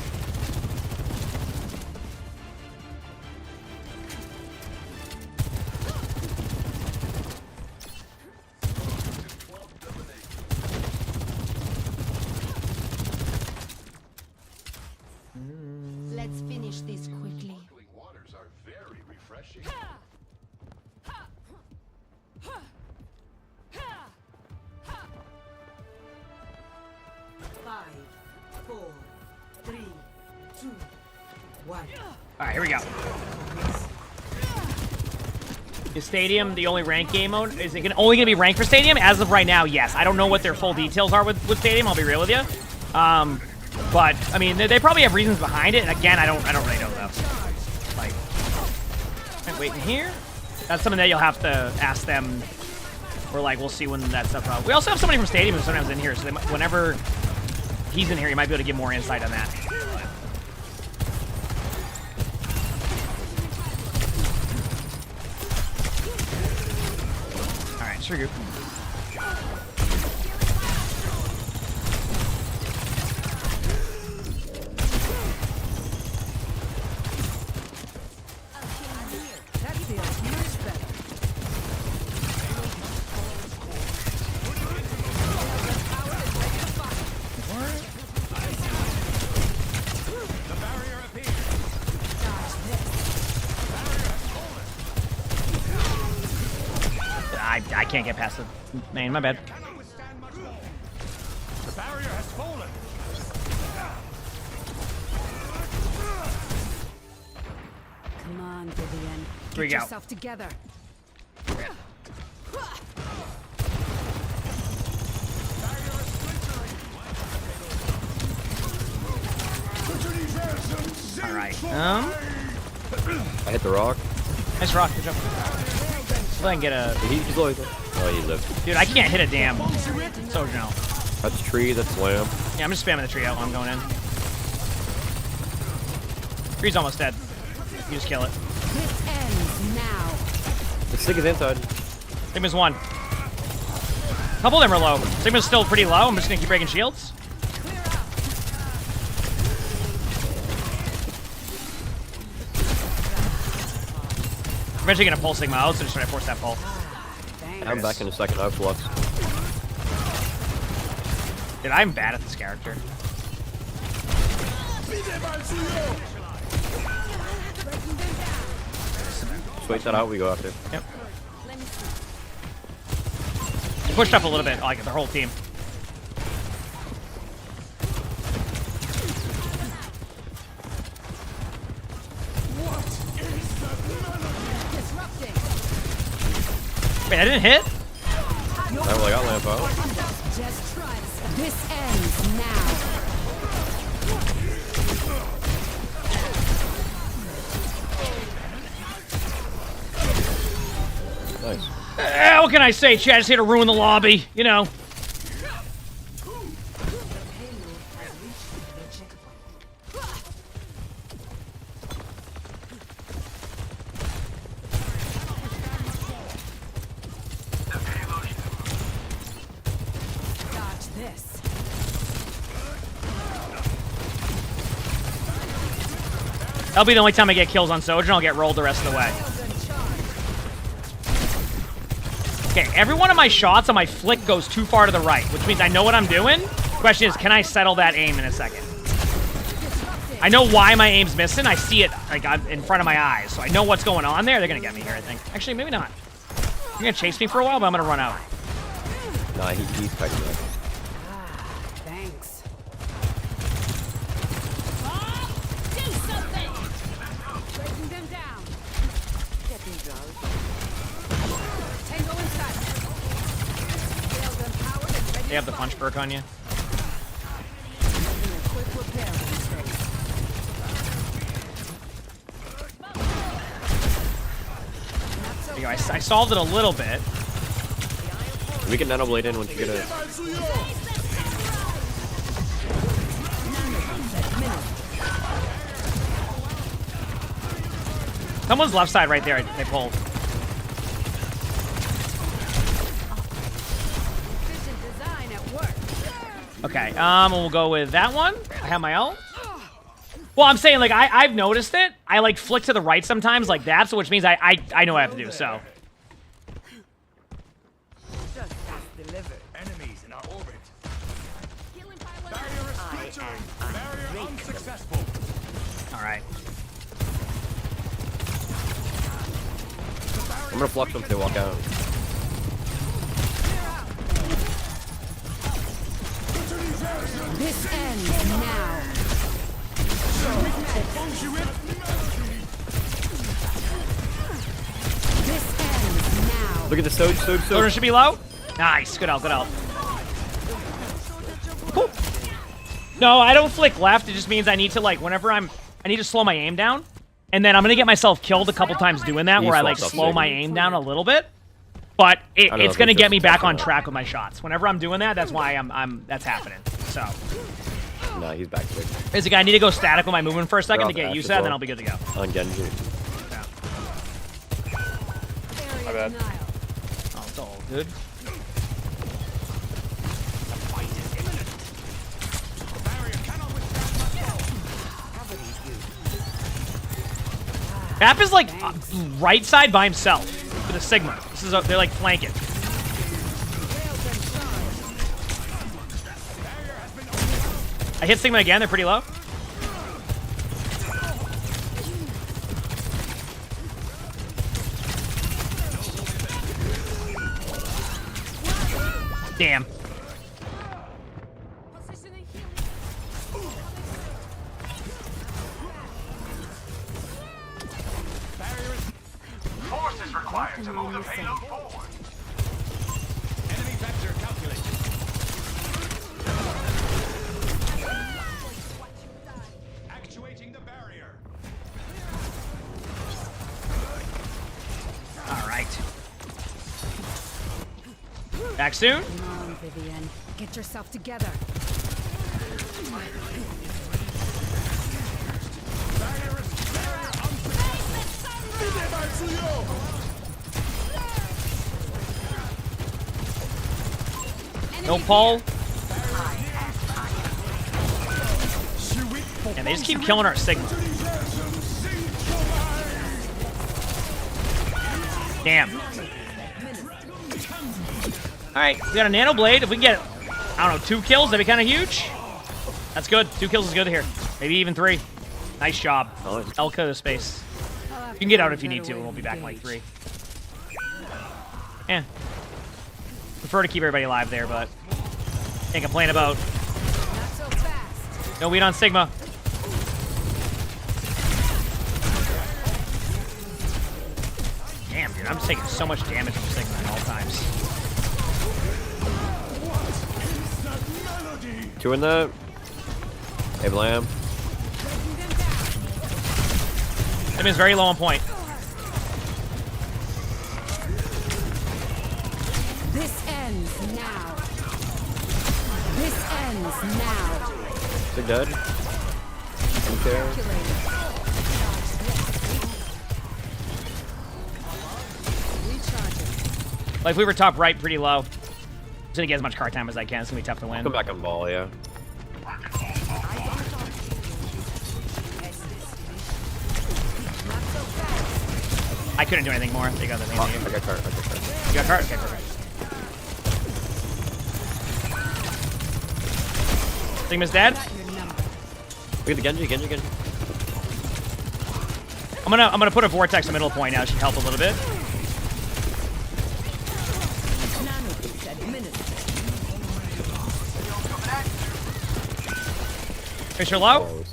Five, 4, 3, 2, 1. Alright, here we go. Is Stadium the only rank game mode? Is it only going to be ranked for Stadium? As of right now, yes. I don't know what their full details are with Stadium, I'll be real with you. But, I mean, they probably have reasons behind it. And again, I don't really know, though. Like, waiting here? That's something that you'll have to ask them. Or, like, we'll see when that stuff... we also have somebody from Stadium who's sometimes in here, so they might, whenever he's in here, you might be able to get more insight on that. Alright, sure you. That feels much better. I can't get past the main, my bad. The barrier has fallen. Come on, Vivian. Here we Get go. yourself together. Alright, I hit the rock. nice rock, good job. So I can get a... He's low. Oh, he lived. Dude, I can't hit a damn Sojourner. That's tree, that's lamp. Yeah, I'm just spamming the tree out while I'm going in. Tree's almost dead. You just kill it. This ends now. The stick is inside. Sigma's one. A couple of them are low. Sigma's still pretty low. I'm just gonna keep breaking shields. I'm eventually gonna pull Sigma out, so just try to force that pull. I'm back in a second. I have flux. Dude, I'm bad at this character. Just wait that out, we go after. Yep. Pushed up a little bit, like their whole team. Wait, I didn't hit? I really got lamp out. Just try this. This ends now. Nice. What can I say, Chad? Just here to ruin the lobby, you know. Dodge this. That'll be the only time I get kills on Sojourn. I'll get rolled the rest of the way. Okay, every one of my shots on my flick goes too far to the right, which means I know what I'm doing. Question is, can I settle that aim in a second? I know why my aim's missing. I see it like in front of my eyes, so I know what's going on there. They're gonna get me here, I think. Actually, maybe not. They're gonna chase me for a while, but I'm gonna run out. Nah, he's fighting that. Thanks. Do something! Breaking them down. Getting drunk. Tango inside. Build them powered and ready They have the to punch perk on you. Making a quick repair in this space. There you go. I solved it a little bit. We can nano blade in once you get it. Someone's left side right there. They pulled. Efficient design at work. Okay, we'll go with that one. I have my ult. Well, I'm saying, like, I've noticed it. I, like, flick to the right sometimes like that, so which means I know what I have to do, so. Just as delivered. Enemies in our orbit. Barrier unsuccessful. All right. I'm gonna flux them if they walk out. This ends now. This ends now. Look at the Sojourner. Sojourner should be low. Nice. Good out. Good out. Cool. No, I don't flick left. It just means I need to, like, whenever I need to slow my aim down. And then I'm going to get myself killed a couple times doing that, where I, like, slow my aim down a little bit. But it's going to get me back on track with my shots. Whenever I'm doing that, that's why that's happening. So. Nah, he's back big. Basically, I need to go static with my movement for a second to get used to that, then I'll be good to go. On Genji. Yeah. My bad. Oh, it's all good. Map is like right side by himself with a Sigma. This is they're like flanking. I hit Sigma again. They're pretty low. Damn. Force is required to move the payload forward. Enemy vector calculated. Actuating the barrier. All right. Back soon. Come on, Vivian. Get yourself together. No Paul. And they just keep killing our Sigma. Damn. Alright, we got a Nano Blade. If we can get, I don't know, 2 kills, that'd be kind of huge. That's good. 2 kills is good here. Maybe even 3. Nice job. Elka to space. You can get out if you need to, and we'll be back in like 3. Yeah. Prefer to keep everybody alive there, but can't complain about. No weed on Sigma. Damn, dude, I'm just taking so much damage from Sigma at all times. 2 in the. Hey, Blam. Sigma's very low on point. This ends now. This ends now. Big dead. Okay. Like, we were top right pretty low. Just gonna get as much card time as I can. It's gonna be tough to win. Come back on ball, yeah. I couldn't do anything more. They got the main game. I got card. You got card? Okay, perfect. Sigma's dead. Look at the Genji. I'm gonna put a vortex in the middle point now. It should help a little bit. Fisher low.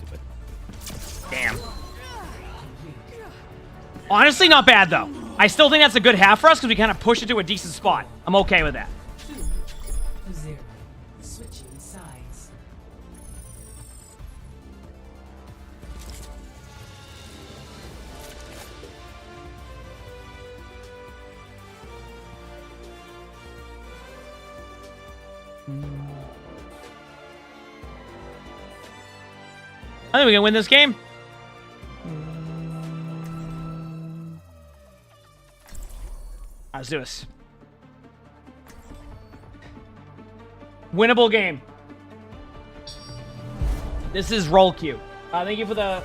Damn. Honestly, not bad though. I still think that's a good half for us because we kind of pushed it to a decent spot. I'm okay with that. 2-0. Switching sides. I think we can win this game. Let's do this. Winnable game. This is roll queue. Thank you for the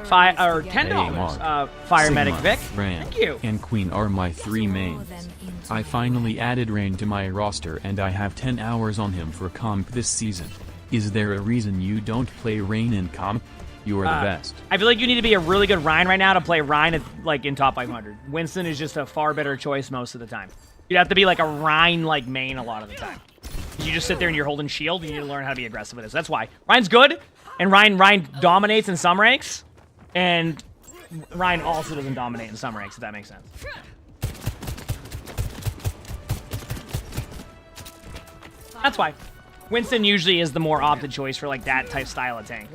$10. Fire Medic Vic. Ran, Thank you. and Queen are my 3 mains. I finally added Rain to my roster and I have 10 hours on him for comp this season. Is there a reason you don't play Rain in comp? You are the best. I feel like you need to be a really good Ryan right now to play Ryan at, like in top 500. Winston is just a far better choice most of the time. You'd have to be like a Ryan like main a lot of the time. You just sit there and you're holding shield. You need to learn how to be aggressive with this. That's why Ryan's good, and Ryan dominates in some ranks, and Ryan also doesn't dominate in some ranks. If that makes sense. That's why Winston usually is the more opted choice for like that type style of tank.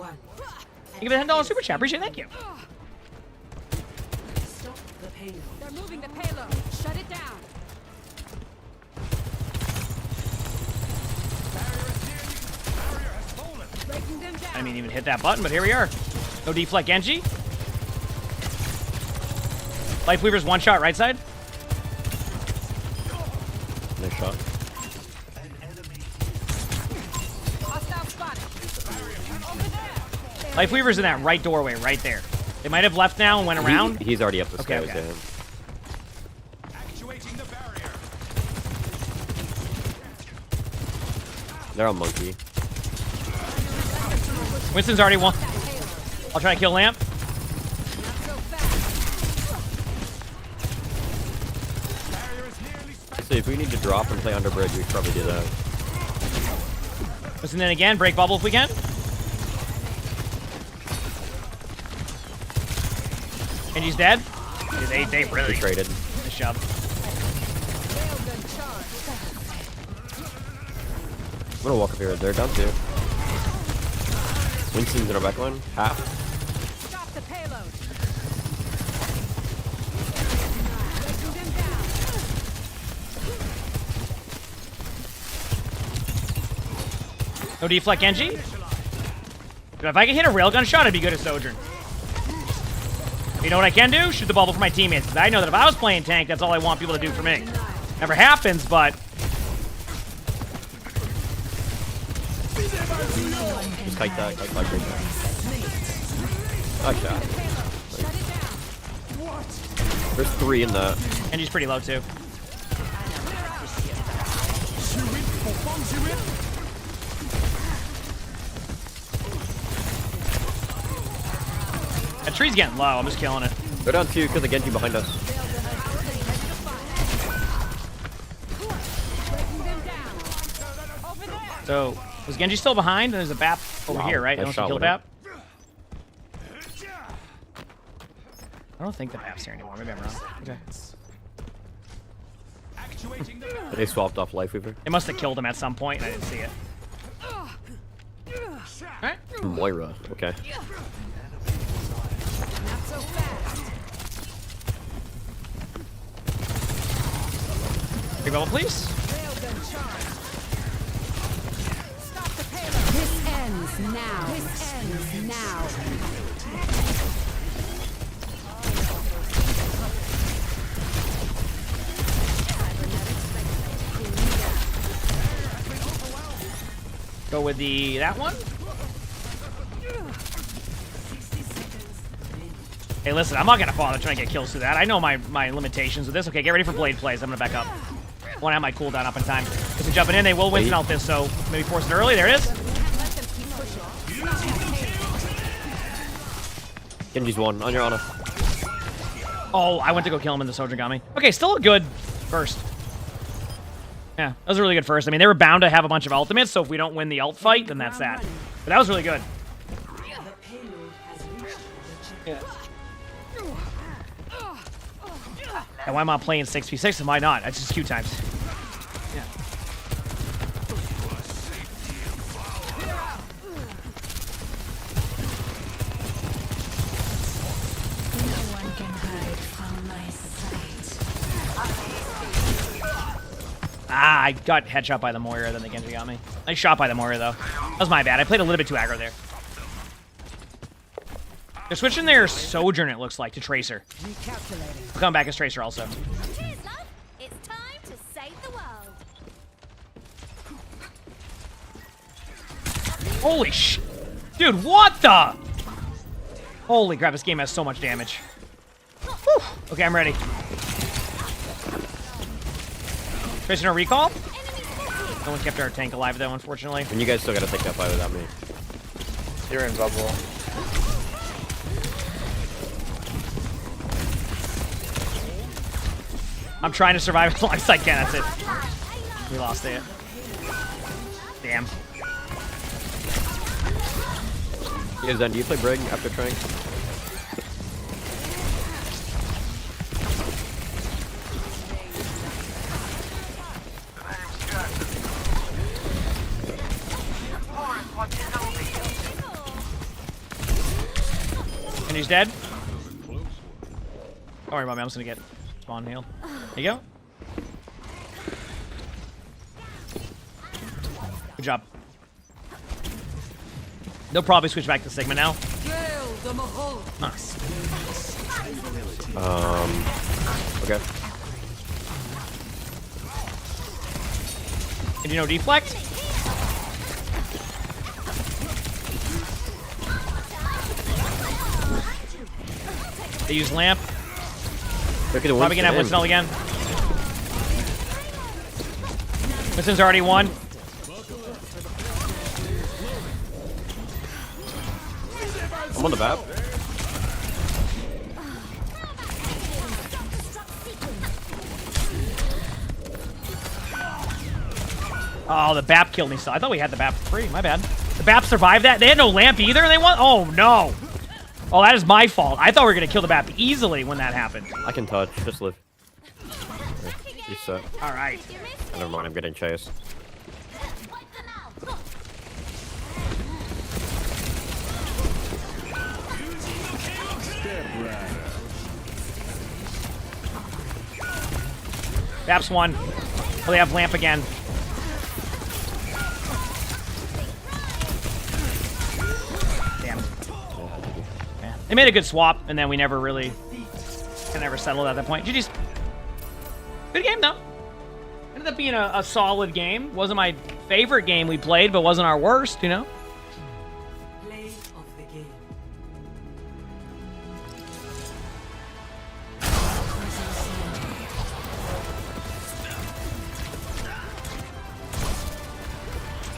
Give it a $10 super chat. Appreciate it. Thank you. Stop the payload. They're moving the payload. Shut it down. Breaking them down. I didn't even hit that button, but here we are. No deflect Genji. Life Weaver's one shot right side. Nice shot. Hostile spotted. Over there. Life Weaver's in that right doorway right there. They might have left now and went around. He's already up the stairs. Okay. Yeah. They're on monkey. Winston's already won. I'll try to kill Lamp. So if we need to drop and play under bridge, we should probably do that. Winston then again. Break bubble if we can. And he's dead. Dude, they really traded. Nice job. I'm gonna walk up here. They're down two. Winston's in our back line. Half. Stop the payload. No deflect Genji. Dude, if I can hit a railgun shot, I'd be good at Sojourn. You know what I can do? Shoot the bubble for my teammates. Because I know that if I was playing tank, that's all I want people to do for me. Never happens, but... Just kite that. Kite that. Nice shot. There's 3 in that. Genji's pretty low, too. That tree's getting low. I'm just killing it. They're down 2 because of Genji behind us. So, was Genji still behind? And there's a BAP over here, right? Nice Unless shot you killed with it. BAP? I don't think the BAP's here anymore. Maybe I'm wrong. Okay. They swapped off Life Weaver. They must have killed him at some point, and I didn't see it. Alright. Moira. Okay. Big bubble, please. This ends now. This ends now. Go with that one. Hey, listen, I'm not gonna bother trying to get kills through that. I know my limitations with this. Okay, get ready for blade plays. I'm gonna back up. I want to have my cooldown up in time. Because they're jumping in, they will Winston out this, so maybe force it early. There it is. Genji's 1 on your honor. Oh, I went to go kill him and the Sojourn got me. Okay, still a good first. Yeah, that was a really good first. I mean, they were bound to have a bunch of ultimates, so if we don't win the ult fight, then that's that. But that was really good. Yeah. And why am I playing 6v6 and why not? That's just Q times. Yeah. Ah, I got headshot by the Moira, then the Genji got me. Nice shot by the Moira, though. That was my bad. I played a little bit too aggro there. They're switching their Sojourn, it looks like, to Tracer. We'll come back as Tracer also. Cheers, love. It's time to save the world. Holy sh... Dude, what the... Holy crap, this game has so much damage. Whew. Okay, I'm ready. Tracer, no recall? No one kept our tank alive, though, unfortunately. And you guys still gotta take that fight without me. You're in bubble. I'm trying to survive as long as I can. That's it. We lost it. Damn. Yeah, Zen, do you play Brig after trying? And he's dead. Don't worry about me. I'm just gonna get spawn healed. There you go. Good job. They'll probably switch back to Sigma now. Nice. Okay. And you know deflect? They use lamp. Probably gonna have Winston again. Winston's already won. I'm on the map. Oh, the BAP killed me. So I thought we had the BAP for free. My bad. The BAP survived that. They had no lamp either. And they won. Oh no. Oh, that is my fault. I thought we were gonna kill the BAP easily when that happened. I can touch. Just live. Reset. All right. Oh, never mind. I'm getting chased. BAP's won. Oh, they have lamp again. Damn. Yeah. They made a good swap, and then we never really settled at that point. GG's. Good game, though. Ended up being a solid game. Wasn't my favorite game we played, but wasn't our worst, you know? Play of the game.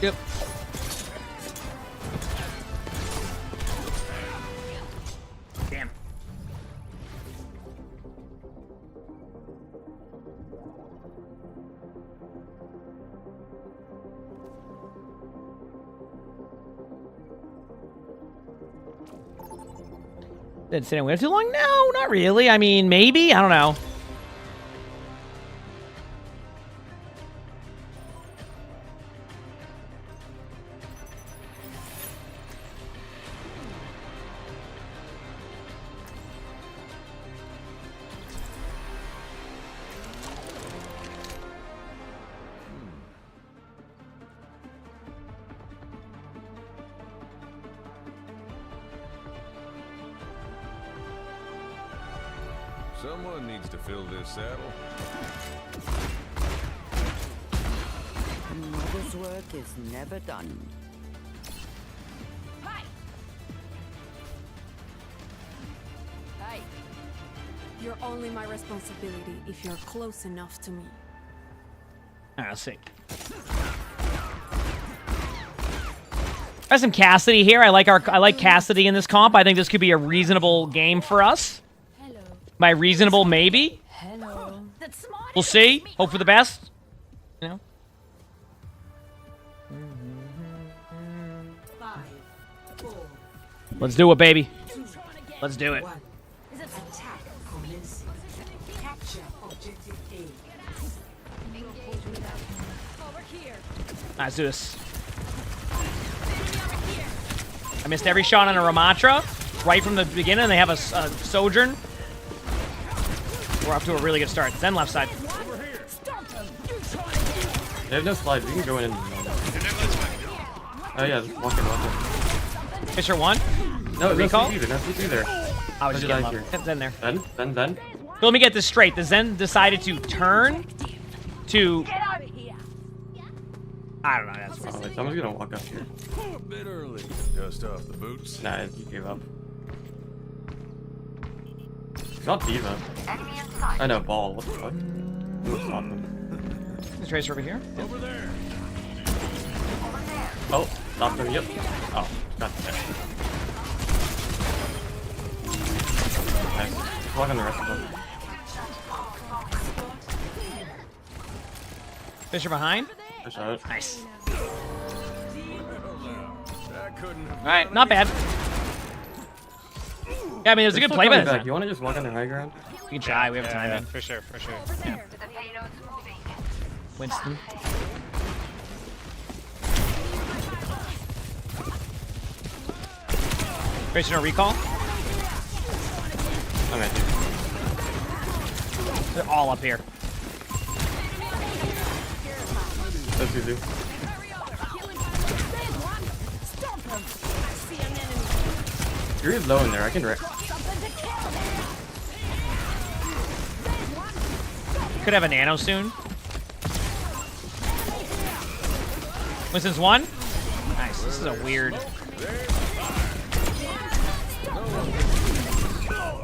Yep. Damn. Did it sit in window too long? No, not really. I mean, maybe. I don't know. Someone needs to fill this saddle. Mother's work is never done. Hey. You're only my responsibility if you're close enough to me. Let's see. Got some Cassidy here. I like Cassidy in this comp. I think this could be a reasonable game for us. By reasonable, maybe. We'll see. Hope for the best. You know. 5, 4, Let's do it, baby. Let's do it. attack commencing. Capture objective A. Let's do this. I missed every shot on a Ramatra right from the beginning. They have a Sojourn. We're off to a really good start. Zen left side. They have no slides. We can go in. Oh yeah, just walk in. Fisher one. No, recall. No CP there. I was just getting low. Zen there. Then. So let me get this straight. The Zen decided to turn to. I don't know. That's wrong. Someone's gonna walk up here. A bit early. Dust off the boots. Nah, he gave up. It's not Diva. I know, ball. What the fuck? Who stopped him? There's Tracer over here. Over there. Oh, stopped him. Yep. Oh, got that. Nice. Walk on the rest of them. Fisher behind. Nice. Alright, not bad. Yeah, I mean, it was a good play by this. You want to just walk on the high ground? We can try, we have time. Yeah, for sure, for sure. Yeah. Winston. Tracer, no recall? I'm at you. They're all up here. That's easy. Fury's low in there, I can wreck. Could have a nano soon. Winston's one. Nice, this is a weird...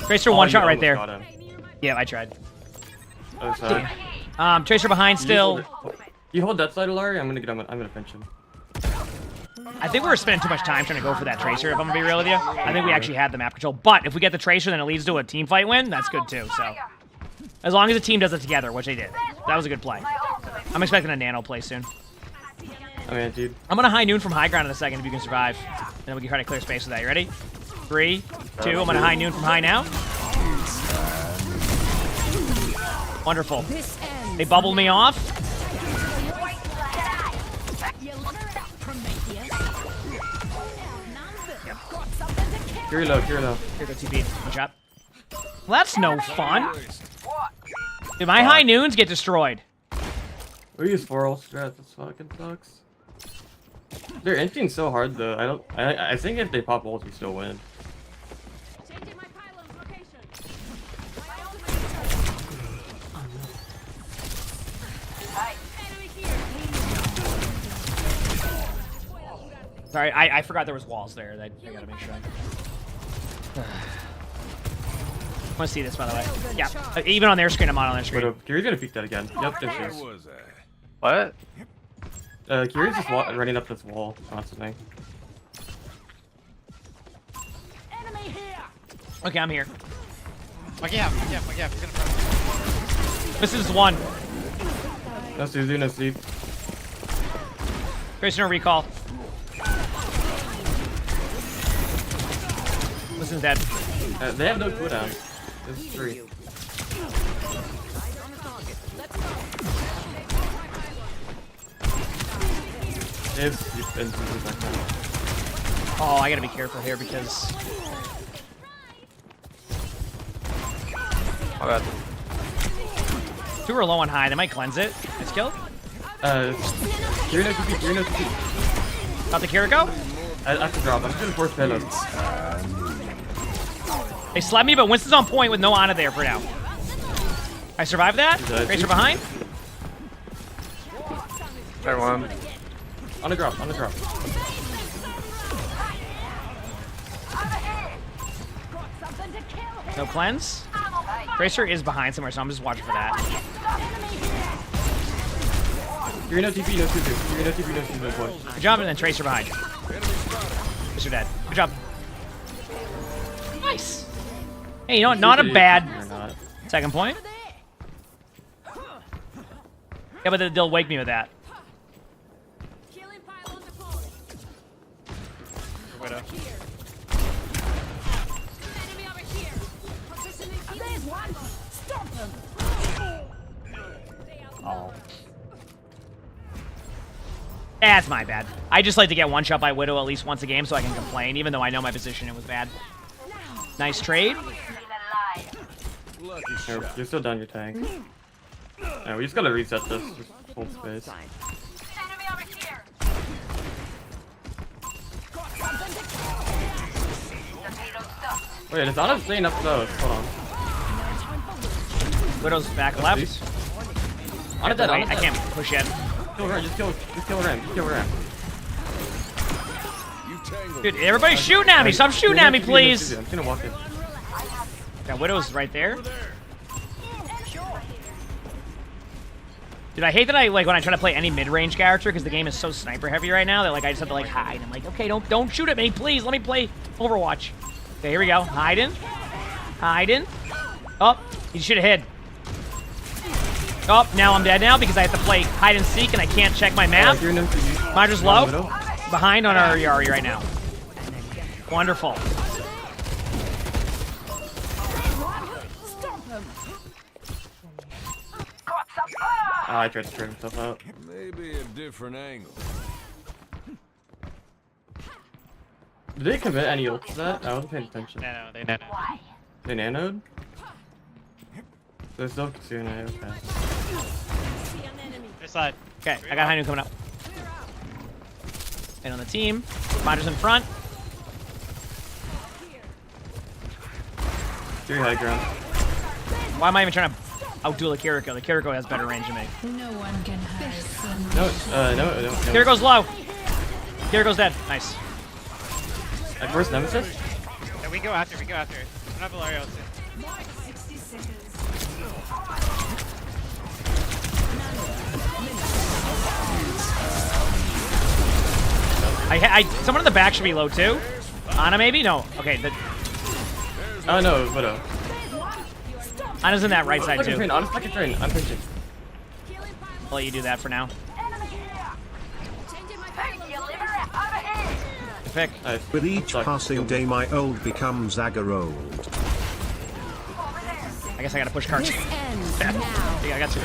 Tracer one shot right there. Yeah, I tried. Oh, sorry. Tracer behind still. You hold that side, Larry. I'm gonna pinch him. I think we were spending too much time trying to go for that Tracer, if I'm gonna be real with you. I think we actually had the map control. But if we get the Tracer, then it leads to a team fight win. That's good too. So as long as the team does it together, which they did, that was a good play. I'm expecting a nano play soon. I mean, dude. I'm gonna high noon from high ground in a second if you can survive. And then we can try to clear space with that. You ready? 3, 2. I'm gonna high noon from high now. Wonderful. They bubbled me off. Fury low, Fury low. Here go TP. One shot. Well, that's no fun. Dude, my high noons get destroyed. We use 4 ult strat. This fucking sucks. They're inching so hard though. I think if they pop ult, we still win. Sorry, I forgot there was walls there. I gotta make sure. I want to see this, by the way. Yeah, even on their screen, I'm on their screen. Kiri's gonna peek that again. Yep, there she is. What? Kiri's just running up this wall constantly. Okay, I'm here. Yeah. This is one. No Suzu, no sleep. Tracer, no recall. Listen's dead. They have no cooldown. This is 3. They have sleep and Suzu back now. Oh, I gotta be careful here because... Oh god. 2 are low on high. They might cleanse it. It's killed. Kiri no TP, Kiri no TP. About the Kiriko? I have to drop. I'm just gonna force payload. They slapped me, but Winston's on point with no Ana there for now. I survived that. Tracer behind. Fair one. On the drop, on the drop. No cleanse. Tracer is behind somewhere, so I'm just watching for that. Kiri no TP, no Suzu. Kiri no TP, no Suzu, no push. Good job, and then Tracer behind. Tracer dead. Good job. Nice. Hey, you know what? Not a bad second point. Yeah, but they'll wake me with that. Widow. Oh. That's my bad. I just like to get one shot by Widow at least once a game so I can complain, even though I know my position it was bad. Nice trade. You're still down your tank. Yeah, we just gotta reset this. Just hold space. Wait, is Ana staying up close? Hold on. Widow's back left. Ana dead, Ana I can't push yet. Kill her, just kill her, just kill her. Dude, everybody's shooting at me. Stop shooting at me, please. I'm gonna walk in. Yeah, Widow's right there. Dude, I hate that when I try to play any mid-range character because the game is so sniper heavy right now that I just have to hide. I'm like, okay, don't shoot at me, please. Let me play Overwatch. Okay, here we go. Hiding. Oh, you should have hid. Oh, now I'm dead now because I have to play hide and seek and I can't check my map. Roger's low. Behind on our Yari right now. Wonderful. Oh, I tried to turn himself out. Maybe a different angle. Did they commit any ult to that? I wasn't paying attention. No, they nanoed. They nanoed? There's no Kitsune, okay. This side. Okay, I got Hainu coming up. And on the team, Roger's in front. Three high ground. Why am I even trying to outduel the Kiriko? The Kiriko has better range than me. No one can hide. No. Kiriko's low. Kiriko's dead. Nice. Where's Nemesis? Yeah, we go after. I don't have Valerio soon. 60 seconds. Someone in the back should be low too. Ana maybe? No. Okay. Oh no, Widow. Ana's in that right side too. I'm pinching. I'll let you do that for now. Pick. With each passing day, my old becomes Agger old. I guess I gotta push cards. Yeah, I got you.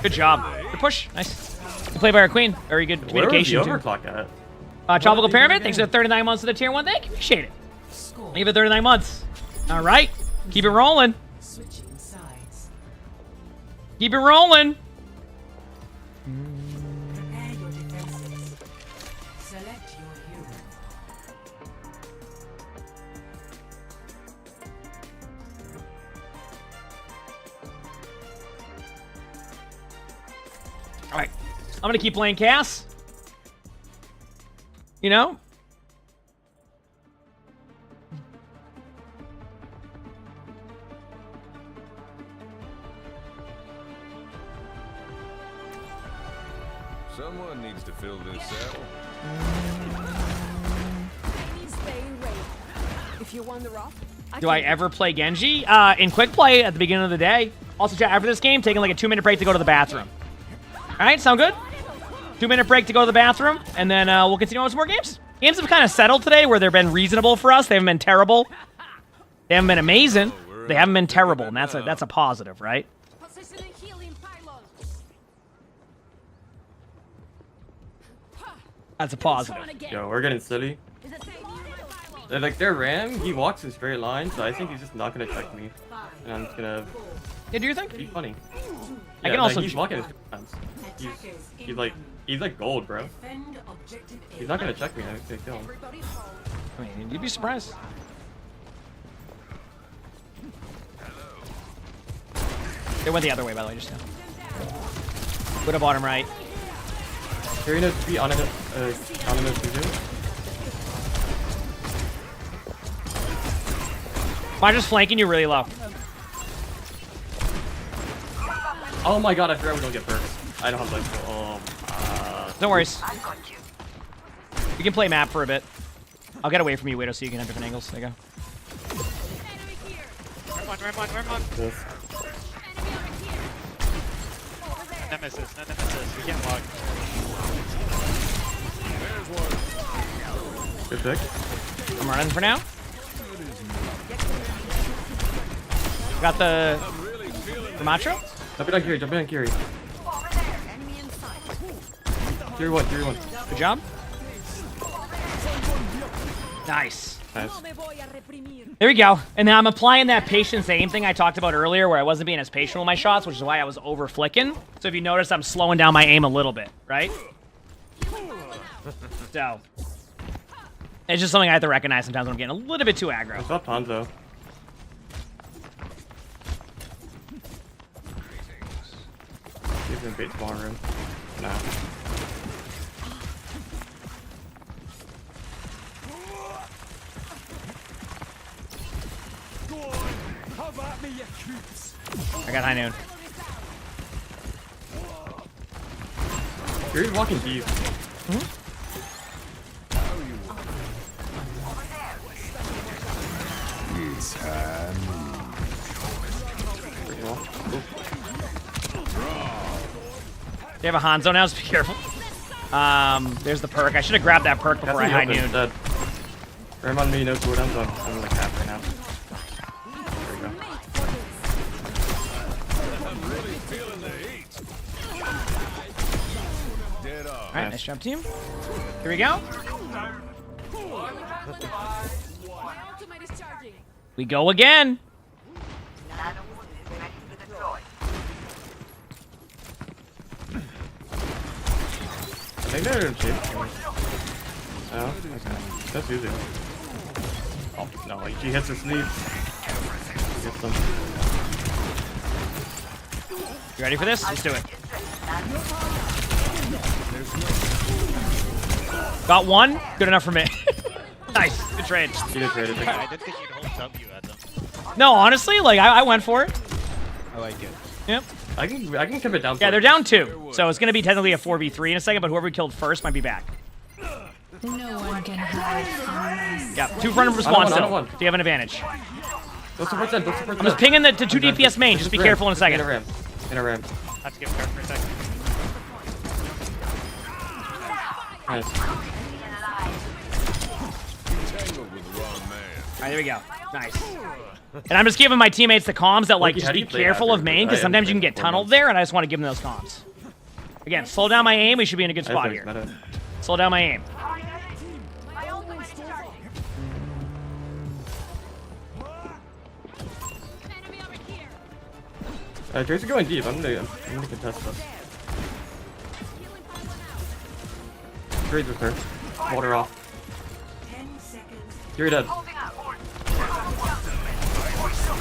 Good job. Good push. Nice. Good play by our queen. Very good communication. Where was the overclock at? Tropical Pyramid, thanks for the 39 months of the tier 1. Thank you. Appreciate it. Leave it 39 months. All right. Keep it rolling. Switching sides. Keep it rolling. Prepare your defenses. Select your hero. All right. I'm going to keep playing Cass. You know? Someone needs to fill this saddle. If you wander off, Do I ever play Genji? In quick play at the beginning of the day. Also, chat, after this game, taking like a 2-minute break to go to the bathroom. All right, sound good? 2-minute break to go to the bathroom, and then we'll continue on with some more games. Games have kind of settled today where they've been reasonable for us. They haven't been terrible. They haven't been amazing. They haven't been terrible, and that's a positive, right? That's a positive. Yo, we're getting silly. Like their Ram, he walks in straight line, so I think he's just not gonna check me, and I'm just gonna. Yeah, do you think? Be funny. I Yeah, can also. He's walking in straight lines. He's like gold, bro. He's not gonna check me. I'm just gonna kill him. I mean, you'd be surprised. They went the other way, by the way, just now. Put a bottom right. Carry note 3 on a note 2. Am I just flanking you really low? Oh my god, I forgot we don't get perks. I don't have like. No worries. You can play map for a bit. I'll get away from you, Widow, so you can have different angles. There you go. Where am I? Yes. Nemesis. We can't walk. Good pick. I'm running for now. Got the Macho. Jump in on Kiri. Kiri 1. Good job. Nice. There we go. And then I'm applying that patience aim thing I talked about earlier where I wasn't being as patient with my shots, which is why I was over flicking. So if you notice, I'm slowing down my aim a little bit, right? So it's just something I have to recognize sometimes when I'm getting a little bit too aggro. What's up, Hanzo? He's in bait spawn room. Nah. I got high noon. You're walking deep. wall. They have a Hanzo now, so be careful. There's the perk. I should have grabbed that perk before I high noon. Remind me, no cooldowns on like half right now. There we go. I'm really feeling the heat. Dead off. Alright, nice job, team. Here we go. We go again. I think they're in shape. Oh, okay. That's easy. Oh, no, like he hits his sleeve. He gets them. You ready for this? Let's do it. Got one. Good enough for me. Nice. Good trade. You did trade it. I didn't think you'd hold W at them. No, honestly, like I went for it. I like it. Yep. I can keep it down. Yeah, they're down 2, so it's gonna be technically a 4v3 in a second. But whoever we killed first might be back. No one can hide from us. Yeah, 2 front of respawn still. Do you have an advantage? I'm just pinging the 2 DPS main. Just be careful in a second. In a ram. In a ram. I have to give Perk for a second. Nice. Alright, there we go. Nice. And I'm just giving my teammates the comms that, like, just be careful of main, because sometimes you can get tunneled there, and I just want to give them those comms. Again, slow down my aim, we should be in a good spot here. Slow down my aim. Tracer going deep. I'm gonna contest this. Trade with her. Hold her off. You're dead.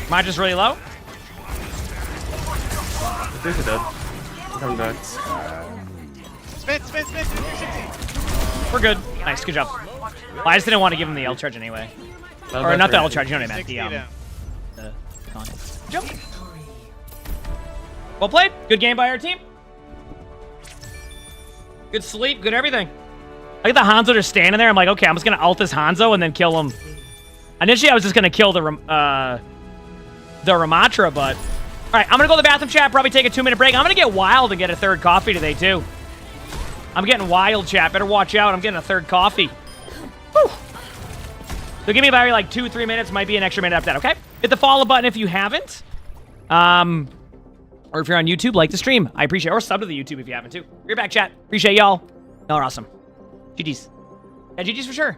Mine just really low. Tracer dead. I'm coming back. Spin, 360. We're good. Nice, good job. Well, I just didn't want to give him the L charge anyway. Or not the L charge, you know what I meant. The con. Jump. Well played. Good game by our team. Good sleep, good everything. Look at the Hanzo just standing there. I'm like, okay, I'm just gonna ult this Hanzo and then kill him. Initially, I was just gonna kill the Ramatra, but all right, I'm gonna go to the bathroom, chat. Probably take a 2-minute break. I'm gonna get wild and get a 3rd coffee today too. I'm getting wild, chat. Better watch out. I'm getting a 3rd coffee. Whew. So give me about like 2-3 minutes. Might be an extra minute after that. Okay. Hit the follow button if you haven't. Or if you're on YouTube, like the stream. I appreciate it. Or sub to the YouTube if you haven't too. You're back, chat. Appreciate y'all. Y'all are awesome. GG's. Yeah, GG's for sure.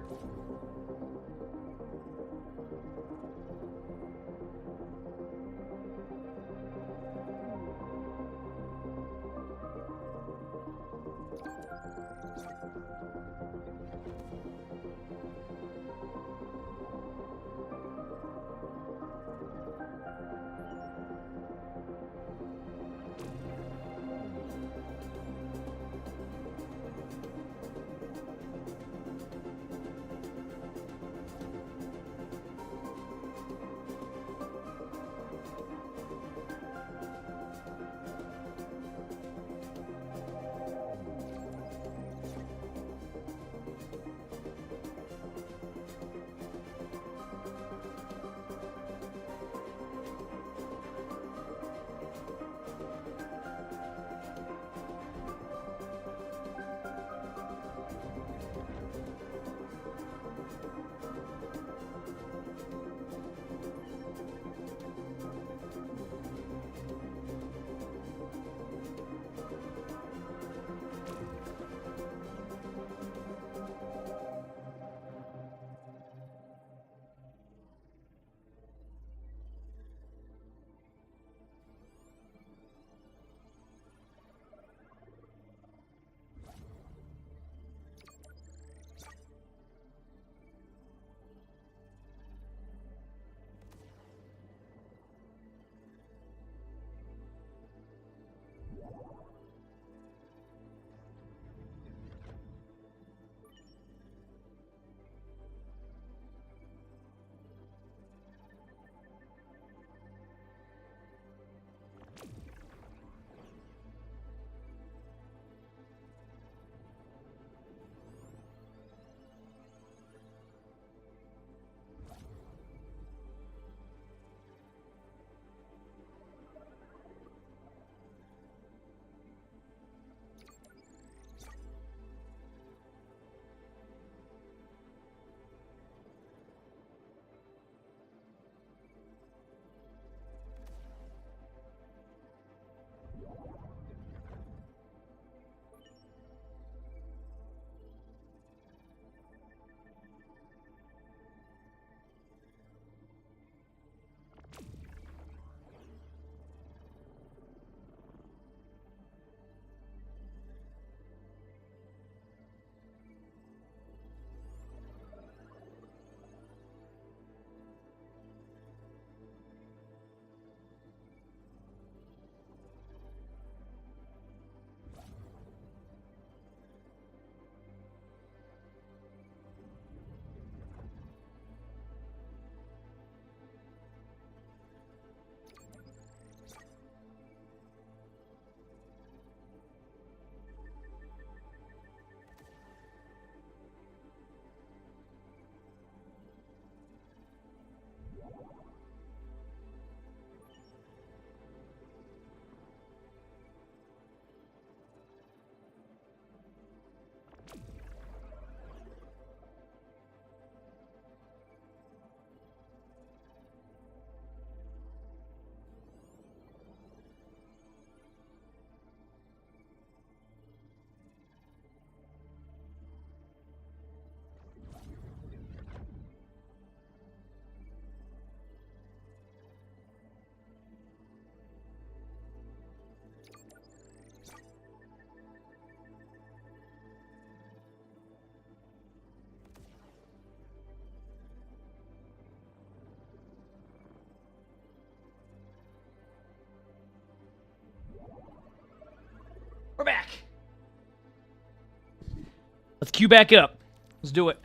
Let's queue back up. Let's do it.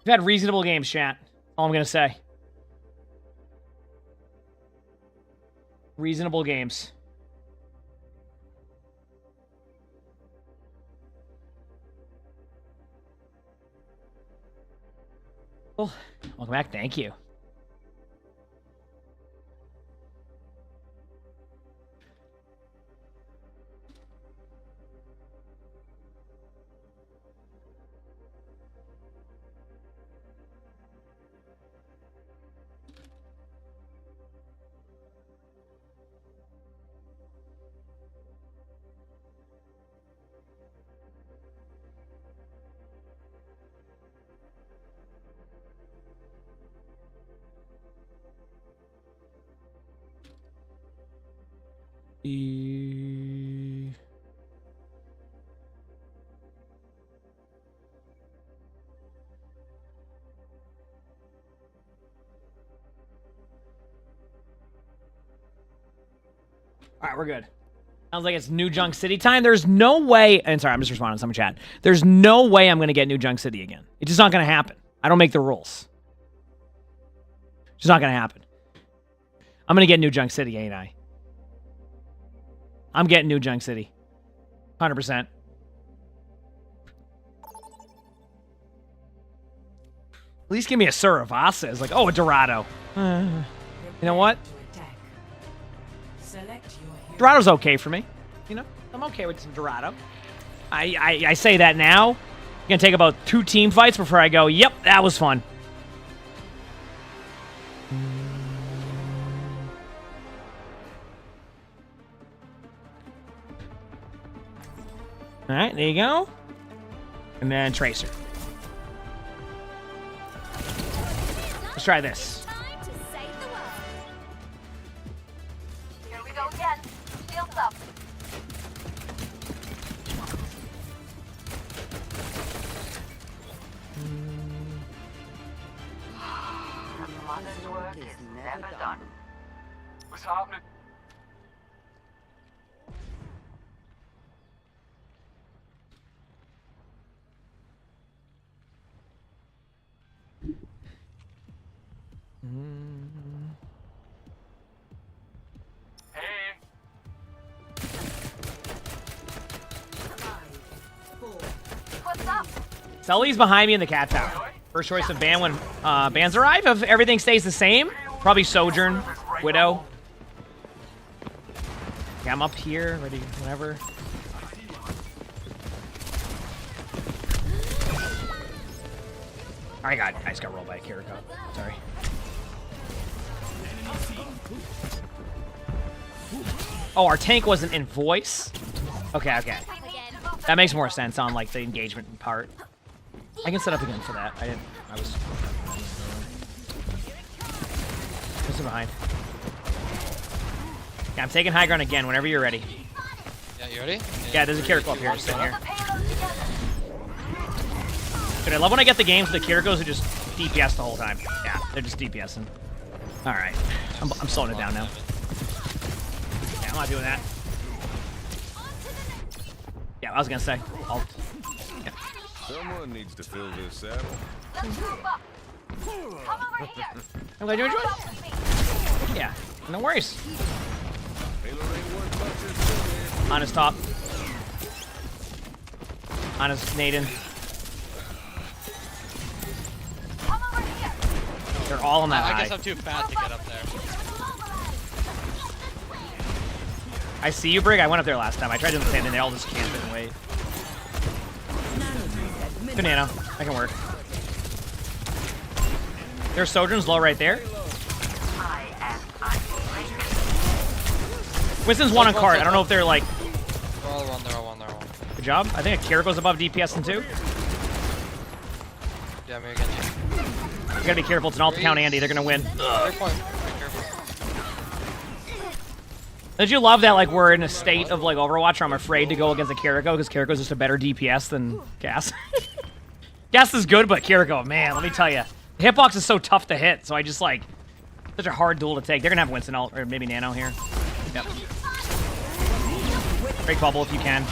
We've had reasonable games, chat. All I'm gonna say. Reasonable games. Well, welcome back. Thank you. All right, we're good. Sounds like it's New Junk City time. There's no way, and sorry, I'm just responding to some chat. There's no way I'm going to get New Junk City again. It's just not going to happen. I don't make the rules. It's just not going to happen. I'm going to get New Junk City, ain't I? I'm getting New Junk City. 100%. At least give me a Saravasa. It's like, oh, a Dorado. You know what? Dorado's okay for me. You know, I'm okay with some Dorado. I say that now. It's going to take about 2 team fights before I go, yep, that was fun. All right, there you go. And then Tracer. Let's try this. Here we go again. Shields up. Mother's work is never done. What's happening? What's up? Sully's behind me in the cat tower. First choice of ban when bans arrive. If everything stays the same, probably Sojourn, Widow. Yeah, I'm up here, ready, whatever. I just got rolled by a Kiriko. Sorry. Oh, our tank wasn't in voice? Okay. That makes more sense on, like, the engagement part. I can set up again for that. I was behind. Yeah, I'm taking high ground again whenever you're ready. Yeah, you ready? Yeah, there's a Kiriko up here, just sitting here. Dude, I love when I get the games with the Kirikos who just DPS the whole time. Yeah, they're just DPSing. Alright. I'm slowing it down now. Yeah, I'm not doing that. Yeah, I was gonna say. Yeah. Someone needs to fill this saddle. I'm glad you enjoyed it. Yeah, no worries. On his top. On his Naden. They're all on that high. I guess I'm too fat to get up there. I see you, Brig. I went up there last time. I tried doing the same thing. They all just camped and wait. Good nano. I can work. There's Sojourn's low right there. Winston's one on cart. I don't know if they're like... They're all one, they're all one, they're all one. Good job. I think a Kiriko's above DPS in 2. Yeah, maybe again. You gotta be careful. It's an alt count, Andy. They're gonna win. Don't you love that, like, we're in a state of, like, Overwatch where I'm afraid to go against a Kiriko because Kiriko's just a better DPS than Gas? Gas is good, but Kiriko, man, let me tell you. The hitbox is so tough to hit, so I just, like, such a hard duel to take. They're gonna have Winston ult, or maybe Nano here. Yep. Break bubble if you can.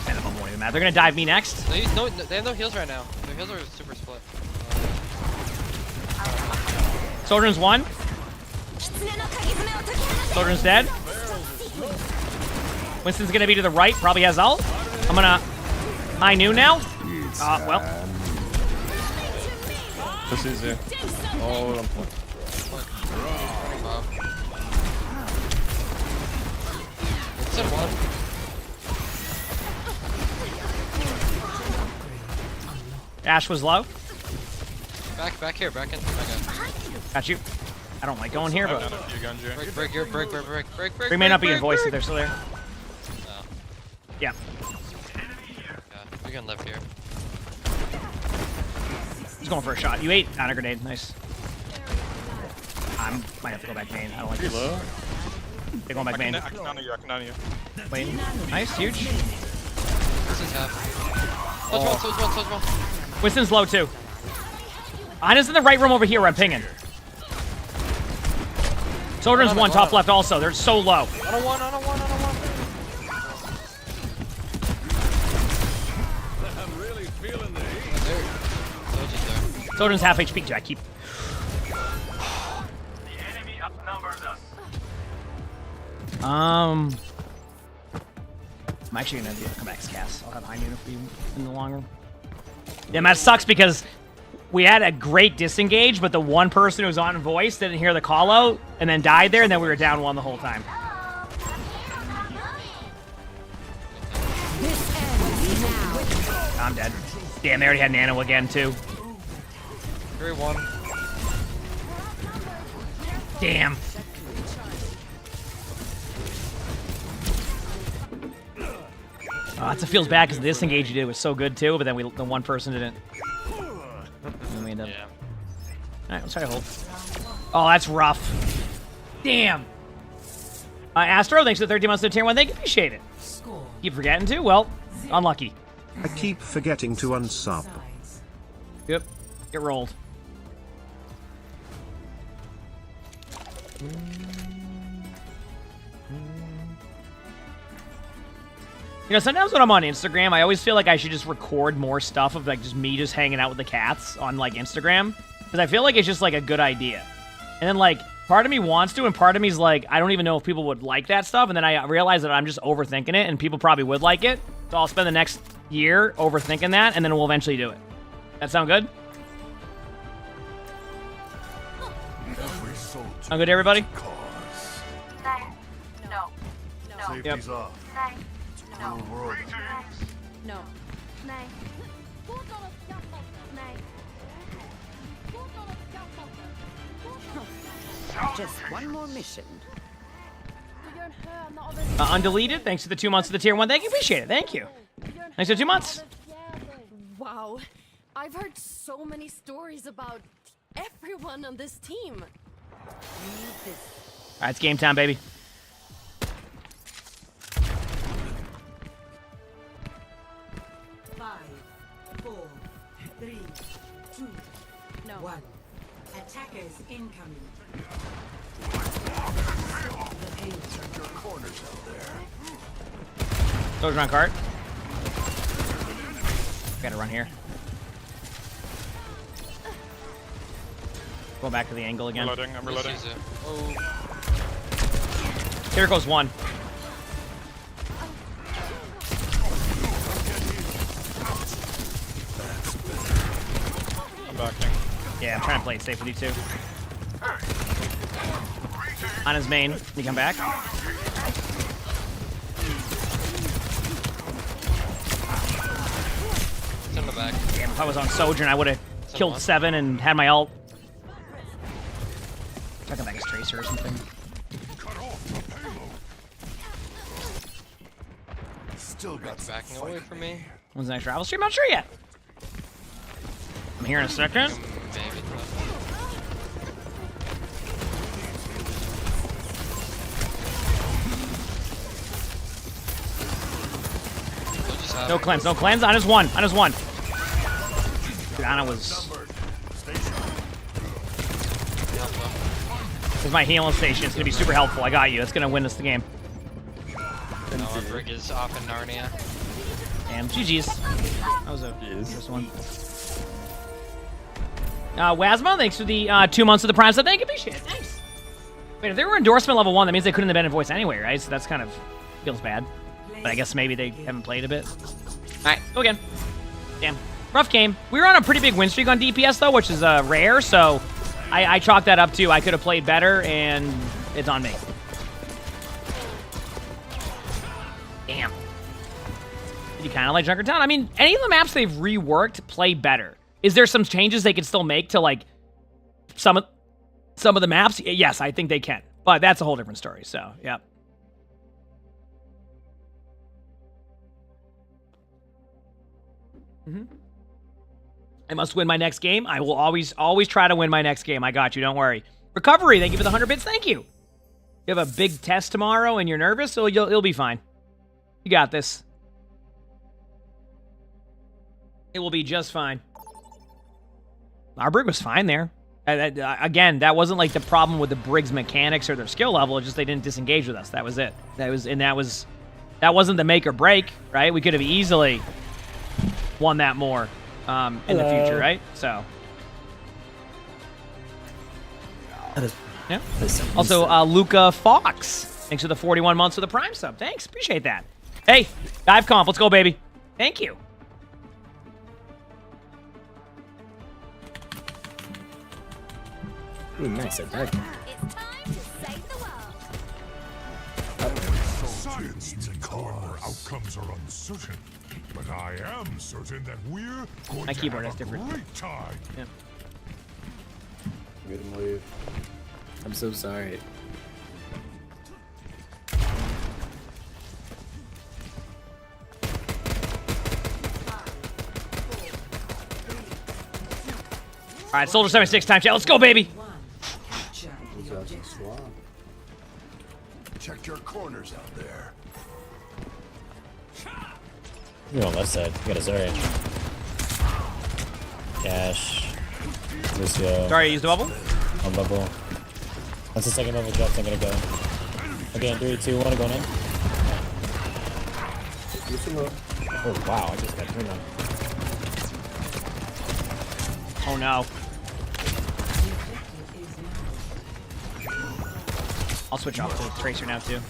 And the bubble won't even matter. They're gonna dive me next. They have no heals right now. Their heals are super split. Soldier's one. Soldier's dead. Winston's gonna be to the right. Probably has ult. I'm gonna high noon now. Well. This is it. Oh, I'm point. Ash was low. Back here, back in. Got you. I don't like going here, but Break may not be in voice if they're still there. Yeah. We can live here. He's going for a shot. You ate on a grenade. Nice. I might have to go back main. I don't like this. They're going back main. I can down you. Wait. Nice. Huge. This is half. Touch one. Winston's low too. Ana's in the right room over here where I'm pinging. Soldier's one top left also. They're so low. I don't want. I'm really feeling the heat. Soldier's half HP too. I keep. The enemy outnumbers us. I'm actually gonna come back to cast. I'll have high noon for you in the long run. Yeah, that sucks because we had a great disengage, but the one person who was on voice didn't hear the call out and then died there, and then we were down one the whole time. I'm dead. Damn, they already had Nano again too. 3-1. Damn. It feels bad because the disengage you did was so good too, but then the one person didn't. And we end up. Alright, let's try to hold. Oh, that's rough. Damn. Astro, thanks for the 13 months to tier 1. Thank you, appreciate it. Keep forgetting to? Well, unlucky. I keep forgetting to unsub. Yep. Get rolled. You know, sometimes when I'm on Instagram, I always feel like I should just record more stuff of like just me just hanging out with the cats on like Instagram. Because I feel like it's just like a good idea. And then like part of me wants to and part of me's like, I don't even know if people would like that stuff. And then I realize that I'm just overthinking it and people probably would like it. So I'll spend the next year overthinking that and then we'll eventually do it. That sound good? Sound good to everybody? No. Yep. No. No. Just one more mission. Undeleted, thanks for the 2 months of the tier 1. Thank you, appreciate it. Thank you. Thanks for 2 months. Wow. I've heard so many stories about everyone on this team. Alright, it's game time, baby. No. 1. Attackers incoming. Soldier on cart. Gotta run here. Go back to the angle again. I'm reloading. Here goes one. I'm backing. Yeah, I'm trying to play it safe with you too. On his main. Can you come back? It's in the back. Damn, if I was on Sojourn, I would have killed 7 and had my ult. Try to come back as Tracer or something. Still got backing away from me. When's the next travel stream? I'm not sure yet. I'm here in a second. Maybe. No cleanse, no cleanse. On his one. On his one. Dude, Ana was. This is my healing station. It's gonna be super helpful. I got you. That's gonna win us the game. Brig is off in Narnia. Damn, GG's. That was a first one. Wasma, thanks for the 2 months of the Prime, so thank you, appreciate it. Thanks. Wait, if they were endorsement level 1, that means they couldn't have been in voice anyway, right? So that's kind of feels bad. But I guess maybe they haven't played a bit. Alright, go again. Damn. Rough game. We were on a pretty big win streak on DPS, though, which is rare, so I chalked that up, too. I could have played better, and it's on me. Damn. You kind of like Junkertown? I mean, any of the maps they've reworked play better. Is there some changes they could still make to, like, some of the maps? Yes, I think they can. But that's a whole different story, so, yeah. I must win my next game. I will always try to win my next game. I got you, don't worry. Recovery, thank you for the 100 bits. Thank you. You have a big test tomorrow and you're nervous, so you'll be fine. You got this. It will be just fine. Our Brig was fine there. Again, that wasn't like the problem with the Brig's mechanics or their skill level. It's just they didn't disengage with us. That was it. That wasn't the make or break, right? We could have easily won that more in the future, right? So. Yeah. Also, Luca Fox. Thanks for the 41 months for the Prime sub. Thanks. Appreciate that. Hey, Dive Comp. Let's go, baby. Thank you. Ooh, nice. It's time to save the world. Science needs a cause. Outcomes are uncertain, but I am certain that we're going My to keyboard have is a different. great time. Yeah. Good move. I'm so sorry. All right, Soldier 76 time chat. Let's go, baby. Check your corners out there. You're on left side. You got a Zarya. Cash. Lucio. Sorry, use the bubble. On bubble. Once the second bubble drops, I'm gonna go. Okay, in 3, 2, 1, going in. Oh wow, I just got turned on. Oh no. I'll switch off to Tracer now too.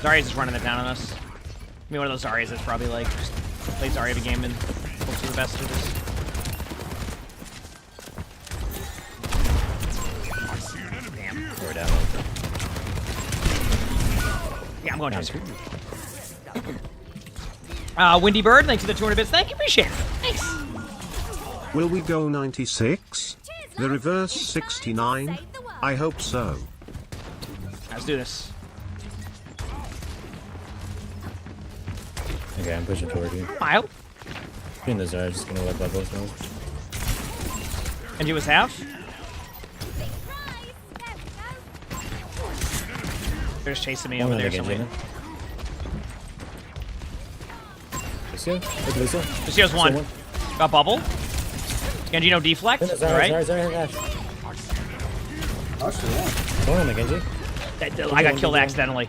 Zarya's just running it down on us. I mean, one of those Zaryas that's probably like, just play Zarya every game and hope for the best for this. Damn. We're down. Yeah, I'm going down. Windy Bird, thanks for the 200 bits. Thank you, appreciate it. Thanks. Will we go 96? The reverse 69? I hope so. Let's do this. Okay, I'm pushing toward you. Mile. In the Zarya, just gonna let bubbles go. And he was half. They're just chasing me over there somewhere. Lucio? Look, Lucio. Lucio's one. Got bubble. Genji no deflect. Alright. I got killed accidentally.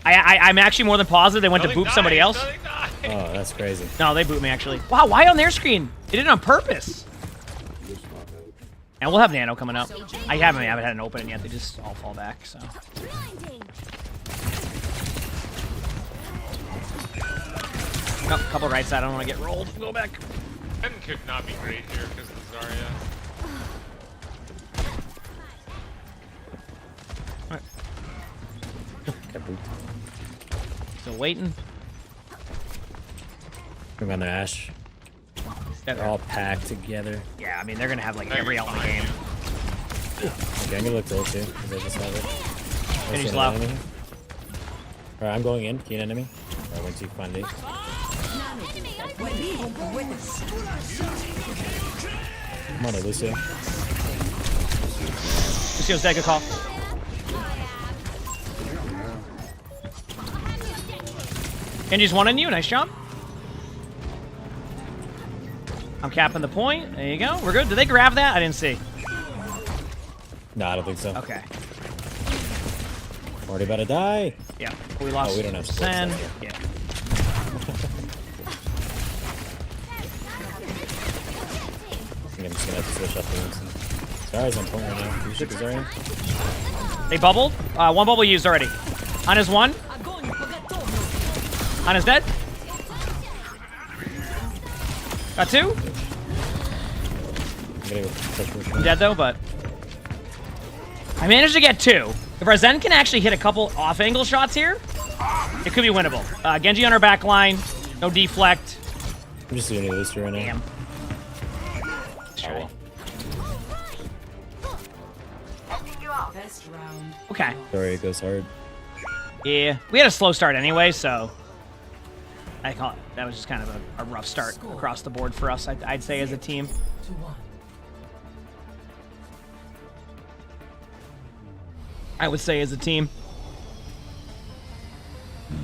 I'm actually more than positive they went to boop somebody else. Oh, that's crazy. No, they boot me actually. Wow, why on their screen? They did it on purpose. And we'll have Nano coming up. I haven't had an open yet. They just all fall back, so. Oh, couple right side. I don't want to get rolled. Go back. Ben could not be great here because of the Zarya. Still waiting. We're on their Ash. They're all packed together. Yeah, I mean, they're going to have like every ult in the game. Okay, I'm gonna look through too, because I just have it. Finish low. Alright, I'm going in. Key an enemy. Or once you find it. Come on, Lucio. Lucio's dead, good call. Genji's one on you, nice job. I'm capping the point. There you go. We're good. Did they grab that? I didn't see. No, I don't think so. Okay. Already about to die. Yeah, we lost. Oh, we don't have Sen. sports Yeah. I think I'm just gonna have to switch up the Winston. Zarya's on point right now. You should be Zarya. They bubbled. One bubble used already. On his one. On his dead. Got two. I'm dead though, but I managed to get two. If our Zen can actually hit a couple off-angle shots here, it could be winnable. Genji on our back line. No deflect. I'm just doing this right now. Damn. Best round. Okay. Sorry, it goes hard. Yeah, we had a slow start anyway, so I call it, that was just kind of a rough start across the board for us, I'd say, as a team. 2-1. I would say as a team. You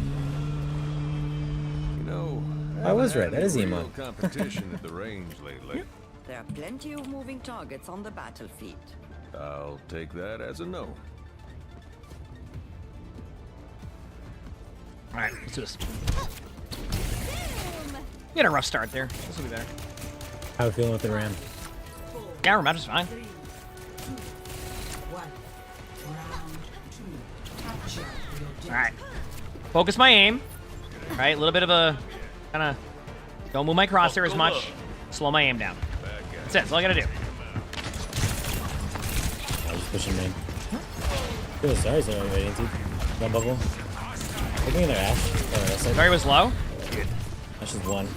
know, I was right. That haven't is had any emongg. real competition at the range lately. There are plenty of moving targets on the battlefield. I'll take that as a no. Alright, let's do this. We had a rough start there. This will be better. How are you feeling with the Ram? Yeah, Rematch is fine. 3, 2, 1. Round 2. Capture your objective. Alright. Focus my aim. Alright, a little bit of a kind of don't move my crosshair as much. Slow my aim down. That's it. That's all I gotta do. I was pushing main. Good, Zarya's not already into. One bubble. Look at their Ash. Oh, that's it. Zarya was low. Ash is one.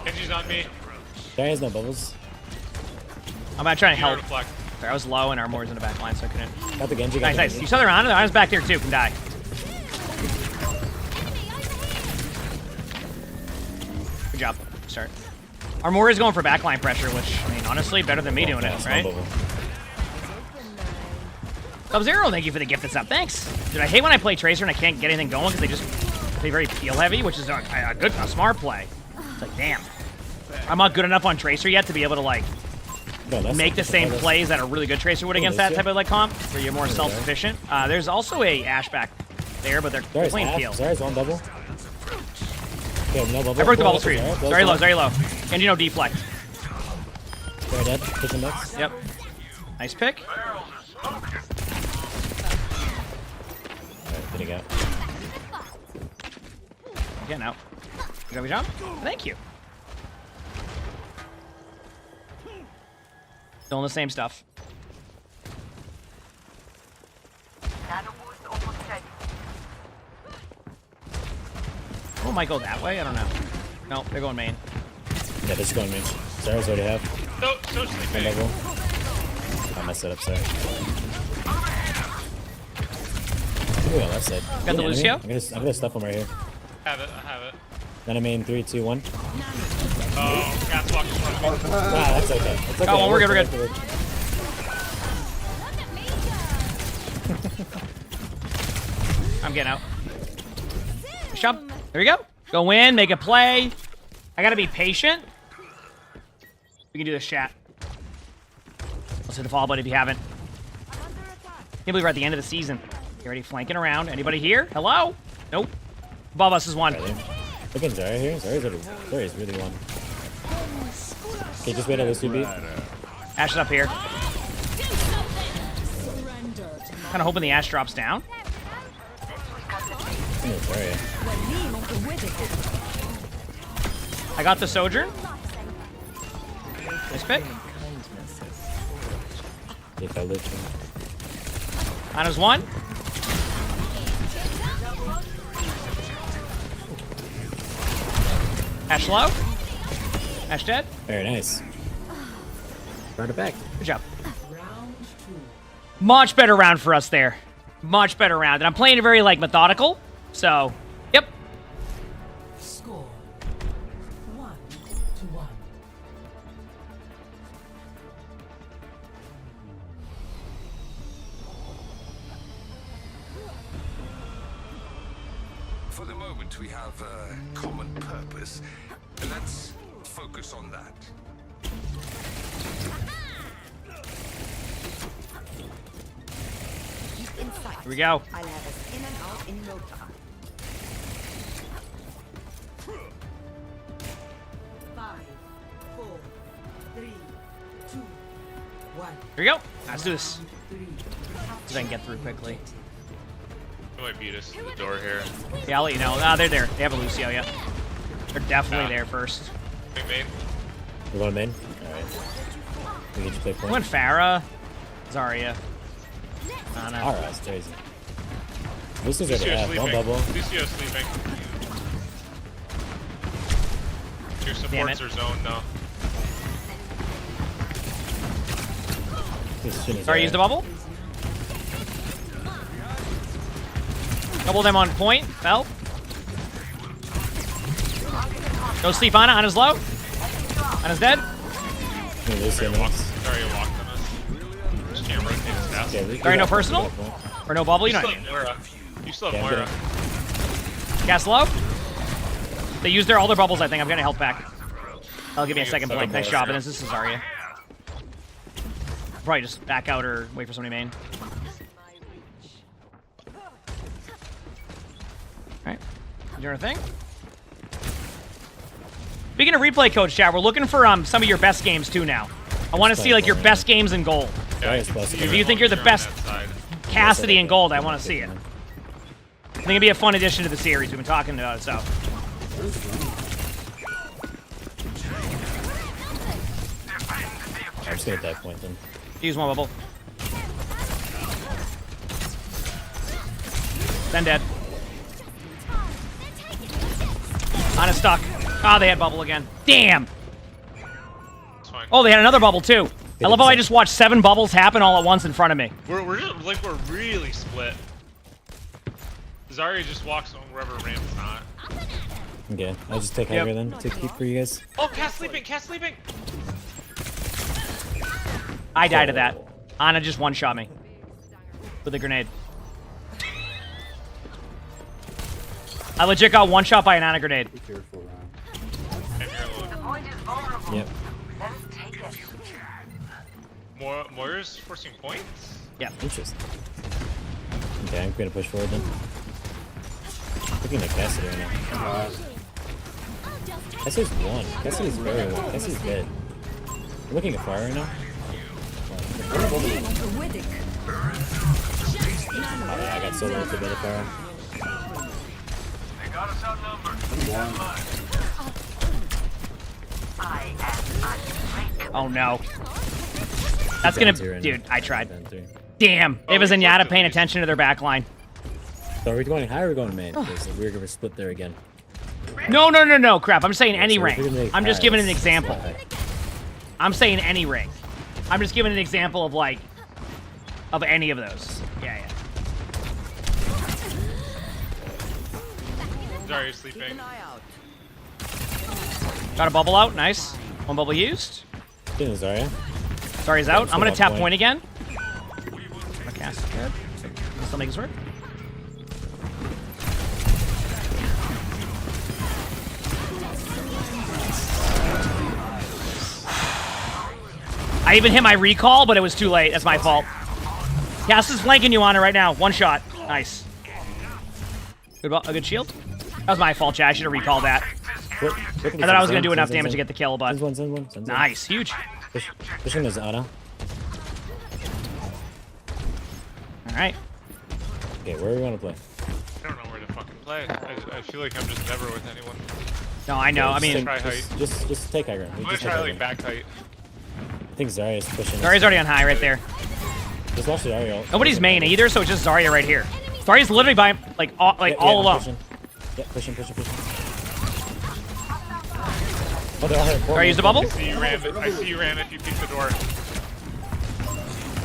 Genji's on me. Zarya has no bubbles. I'm gonna try and help. Deflect. Sorry, I was low and our Moira's in the back line, so I couldn't. Got the Genji. Nice, nice. You saw they're on. The Ana's back there too. Can die. Good job. Start. Our Moira's going for backline pressure, which, I mean, honestly, better than me doing it, right? Sub-Zero, thank you for the gift that's up. Thanks. Dude, I hate when I play Tracer and I can't get anything going because they just play very peel heavy, which is a smart play. It's like, damn. I'm not good enough on Tracer yet to be able to, like, make the same plays that a really good Tracer would against that type of, like, comp, where you're more self-sufficient. There's also a Ashe back there, but they're playing peel. Zarya's one bubble. Yeah, no bubble. I broke the bubble screen. Very low, very low. And you know, deflect. Zarya dead. Push him next. Yep. Nice pick. Alright, getting out. Getting out. Good job. Thank you. Still in the same stuff. Oh, might go that way? I don't know. No, they're going main. Yeah, they're just going main. Zarya's already have. So sleeping. One bubble. I messed it up, sorry. Ooh, on that side. Got the Lucio? I'm gonna stuff him right here. I have it. Then I'm in 3, 2, 1. Oh, Cat's walking in front of me. Wow, that's okay. That's okay. Got one, we're good, we're good. I'm getting out. Shop. There we go. Go in, make a play. I gotta be patient. We can do this, chat. Let's hit the follow button if you haven't. Can't believe we're at the end of the season. You already flanking around. Anybody here? Hello? Nope. Above us is one. Look at Zarya here. Zarya's really one. Okay, just wait till this 2 beat. Ashe is up here. Kind of hoping the Ashe drops down. Zarya. I got the Sojourn. Nice pick. They fell it. Ana's one. Ashe low. Ashe dead. Very nice. Brought it back. Good job. Much better round for us there. Much better round. And I'm playing it very, like, methodical. So, yep. Score 1-1. For the moment, we have a common purpose. Let's focus on that. Keep in sight. Here we go. I'll have us in and out in no time. 5, 4, 3, 2, 1. Here we go. Let's do this. See if I can get through quickly. They might beat us to the door here. Yeah, I'll let you know. Ah, they're there. They have a Lucio, yeah. They're definitely there first. Big main. You want him in? Alright. We get you play I point. went Farah, Zarya. Ana. Alright, that's crazy. Lucy's already Lucio's half. Don't sleeping. bubble. Lucio's sleeping. Your supports are zoned now. Sorry, use the bubble. Double them on point. Fell. Go sleep on it. Ana's low. Ana's dead. Sorry, walked on us. Just can't rotate as fast. Sorry, no personal? Or no bubble? You still don't. have Moira. You still have Moira. Cast low. They used all their bubbles, I think. I'm getting health back. I'll give me a second point. Nice job. And this is Zarya. Probably just back out or wait for somebody main. Alright. Doing our thing. Speaking of replay coach chat, we're looking for some of your best games too now. I want to see like your best games in gold. If you think you're the best Cassidy in gold, I want to see it. I think it'd be a fun addition to the series. We've been talking about it, so. I'm just gonna dive point then. Use one bubble. Then dead. Ana's stuck. Ah, they had bubble again. Damn! Oh, they had another bubble too. I love how I just watched 7 bubbles happen all at once in front of me. We're just like we're really split. Zarya just walks on wherever Ram's not. Okay, I'll just take Hydra then to keep for you guys. Oh, Cat's sleeping! Cat's sleeping! I died to that. Ana just one-shot me with a grenade. I legit got one-shot by an Ana grenade. Yep. Moira's forcing points? Yeah. Interesting. Okay, I'm gonna push forward then. Looking at Cassidy right now. Cassidy's one. Cassidy's very one. Cassidy's dead. I'm looking at fire right now. Oh yeah, I got so low to bed of fire. They got us outnumbered. Oh no. That's gonna... Dude, I tried. Damn. It was Zenyatta paying attention to their back line. So are we going high or are we going main? Because we're gonna split there again. No, crap. I'm saying any so rank. I'm just giving an example. I'm saying any rank. I'm just giving an example of, like, of any of those. Yeah. Zarya's sleeping. Got a bubble out. Nice. One bubble used. Getting Zarya. Zarya's out. I'm gonna tap point again. My cast is good. Still make this work. I even hit my recall, but it was too late. That's my fault. Cass is flanking you on it right now. One shot. Nice. A good shield. That was my fault, chat. I should have recalled that. I thought I was going to do enough damage to get the kill, but... Nice. Huge. Pushing is Ana. Alright. Okay, where are we going to play? I don't know where to fucking play. I feel like I'm just never with anyone. No, I know. I mean... Just take high ground. I'm going to try like back height. I think Zarya's pushing. Zarya's already on high right there. Just watch the Zarya. Nobody's main either, so it's just Zarya right here. Zarya's literally by all alone. Pushing. Zarya, use the bubble. I see you ran if you peek the door.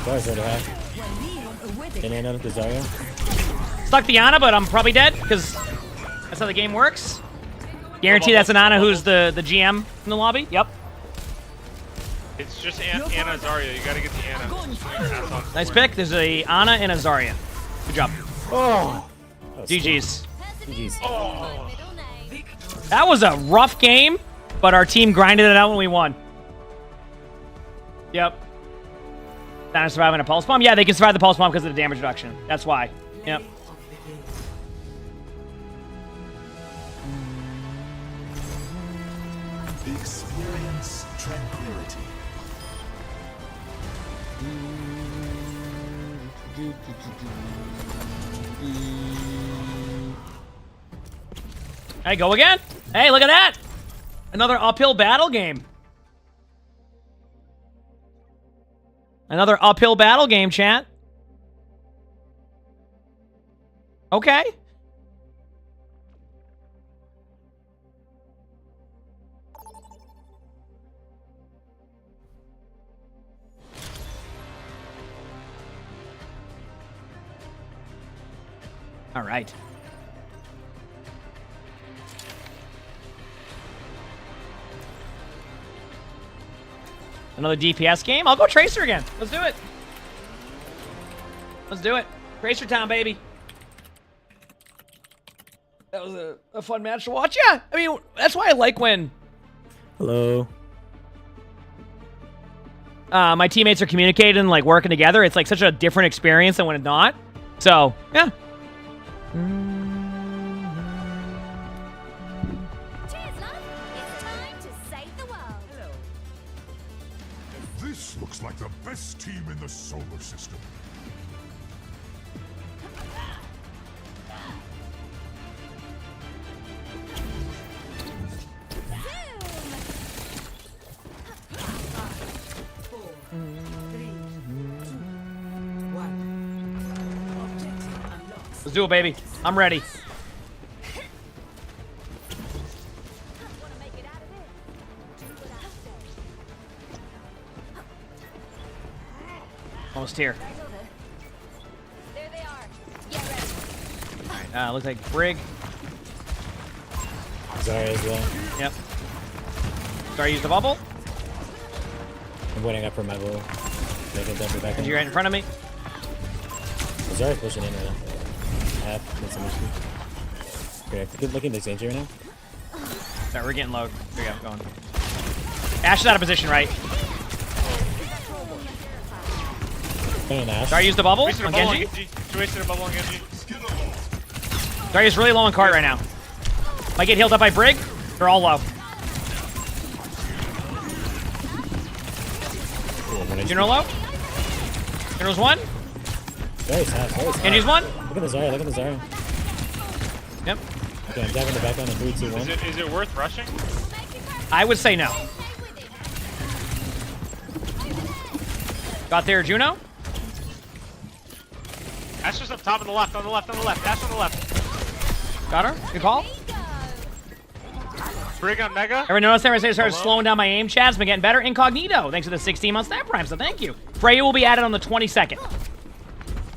Zarya's already half. Can I know the Zarya? Stuck the Ana, but I'm probably dead because that's how the game works. Guarantee that's an Ana who's the GM in the lobby. Yep. It's just Ana Zarya. You gotta get the Ana. Nice pick. There's a Ana and a Zarya. Good job. Oh. GG's. Oh. That was a rough game, but our team grinded it out when we won. Yep. Not surviving a pulse bomb? Yeah, they can survive the pulse bomb because of the damage reduction. That's why. Yep. Experience tranquility. Hey, go again. Hey, look at that. Another uphill battle game. Another uphill battle game, chat. Okay. All right. Another DPS game? I'll go Tracer again. Let's do it. Let's do it. Tracer time, baby. That was a fun match to watch. Yeah, I mean, that's why I like when Hello. My teammates are communicating and like working together. It's like such a different experience than when it's not. So, yeah. This looks like the best team in the solar system. Let's do it, baby. I'm ready. Almost here. There they are. Get ready. Alright, looks like Brig. Zarya as well. Yep. Sorry, use the bubble. I'm waiting up for my bull. They can dump it back in. You're right in front of me. Zarya's pushing in right now. Half, that's some issue. Okay, good looking this danger right now. Sorry, we're getting low. Here we go, going. Ash is out of position, right? Sorry, use the bubble Wasted a on bubble Genji. She wasted a bubble on Genji. Sorry, is really low on cart right now. Might get healed up by Brig. They're all low. General low. General's one. Very sad. Genji's one. Look at the Zarya, look at the Zarya. Yep. Okay, I'm diving the back on in 3, 2, 1. Is it worth rushing? I would say no. Got there, Juno. Ash just up top on the left, on the left, on the left. Ash on the left. Got her. Good call. Brig on Mega. Everyone notice there? I started slowing down my aim. Chad's been getting better. Incognito. Thanks for the 16 month Snap Prime, so thank you. Freya will be added on the 22nd.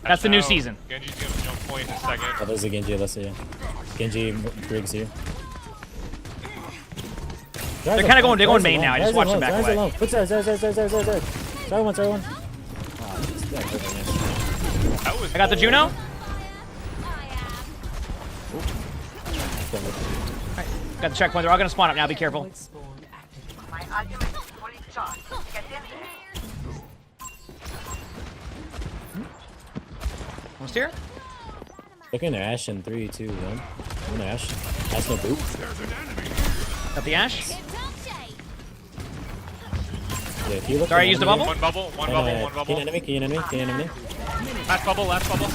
That's the new season. Genji's gonna jump point in a second. Oh, there's a Genji, let's see. Genji, Briggs here. They're kind of going main now. I just watched them back away. Put Zarya one. I got the Juno. Alright, got the checkpoint. They're all gonna spawn up now. Be careful. Almost here. Looking at Ash in 3, 2, 1. One Ash. Ash no boot. Got the Ash. Yeah, if you look. Sorry, I used the bubble. One bubble, one bubble. Keen enemy. Last bubble, last bubble.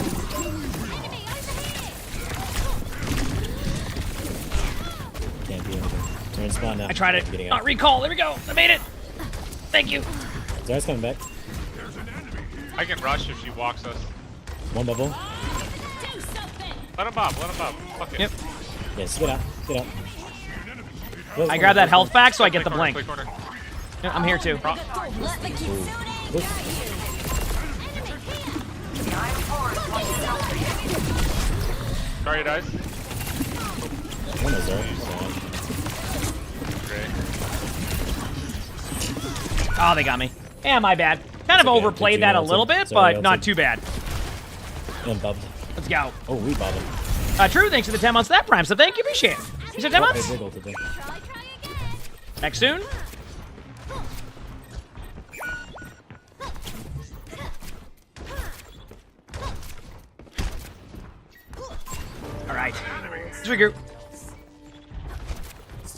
Can't do anything. Turn spawn now. I tried it. Not recall. There we go. I made it. Thank you. Zarya's coming back. I can rush if she walks us. One bubble. Let him bob, Fuck it. Yep. Yes, get out. I grab that health back so I get the blink. Yeah, I'm here too. Sorry, guys. One is there. Oh, they got me. Yeah, my bad. Kind of overplayed that a little bit, but not too bad. And bobbed. Let's go. Oh, we bobbed him. True, thanks for the 10 months Snap Prime, so thank you, appreciate it. You said 10 months? Back soon. Alright. Let's regroup.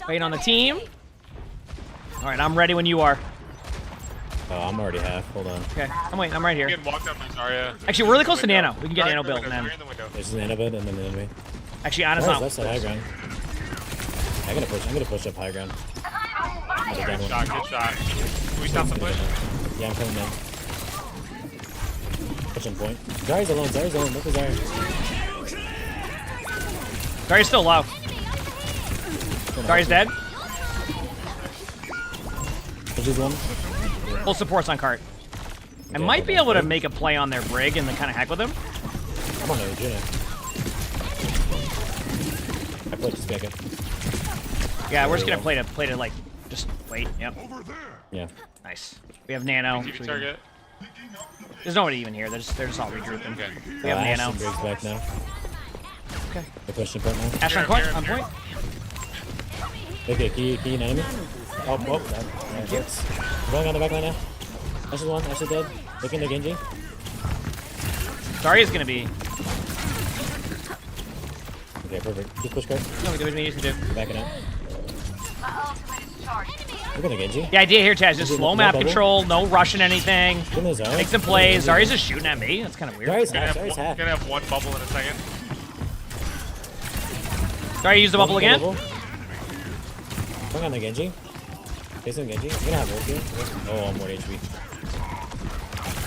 Waiting on the team. Alright, I'm ready when you are. Oh, I'm already half. Hold on. Okay, I'm waiting. I'm right here. You can walk down my Zarya. Actually, we're really close to Nano. We can get Nano built and then... There's an Nano build and then the enemy. Actually, Ana's Nice, not. that's the high ground. I'm gonna push up high ground. Good shot, good shot. Can we stop the push? Yeah, I'm coming in. Pushing point. Zarya's alone, Look for Zarya. Zarya's still low. Zarya's dead. Pushes one. Full supports on cart. I might be able to make a play on their Brig and then kind of hack with him. I'm on the Juno. I played just it. Yeah, we're just gonna play to like just wait. Yep. Yeah. Nice. We have Nano. TV target. There's nobody even here. They're just all regrouping. Okay. We have Nano. Ashton Briggs back now. Okay. They're pushing point now. Ash on point. On point. Okay, key an enemy. Oh, that hurts. Going on the back line now. Ash is one. Ash is dead. Looking to Genji. Zarya's gonna be. Okay, perfect. Just push card. No, we do what we need to do. Backing out. Looking to Genji. The idea here, Chaz, is just slow map control, no rushing anything. Make some plays. Zarya's just shooting at me. That's kind of weird. Zarya's Gonna have one bubble in a second. Zarya, use the bubble again. Going on the Genji. Facing Genji. He's gonna have ult here. Oh, I'm 1 HP.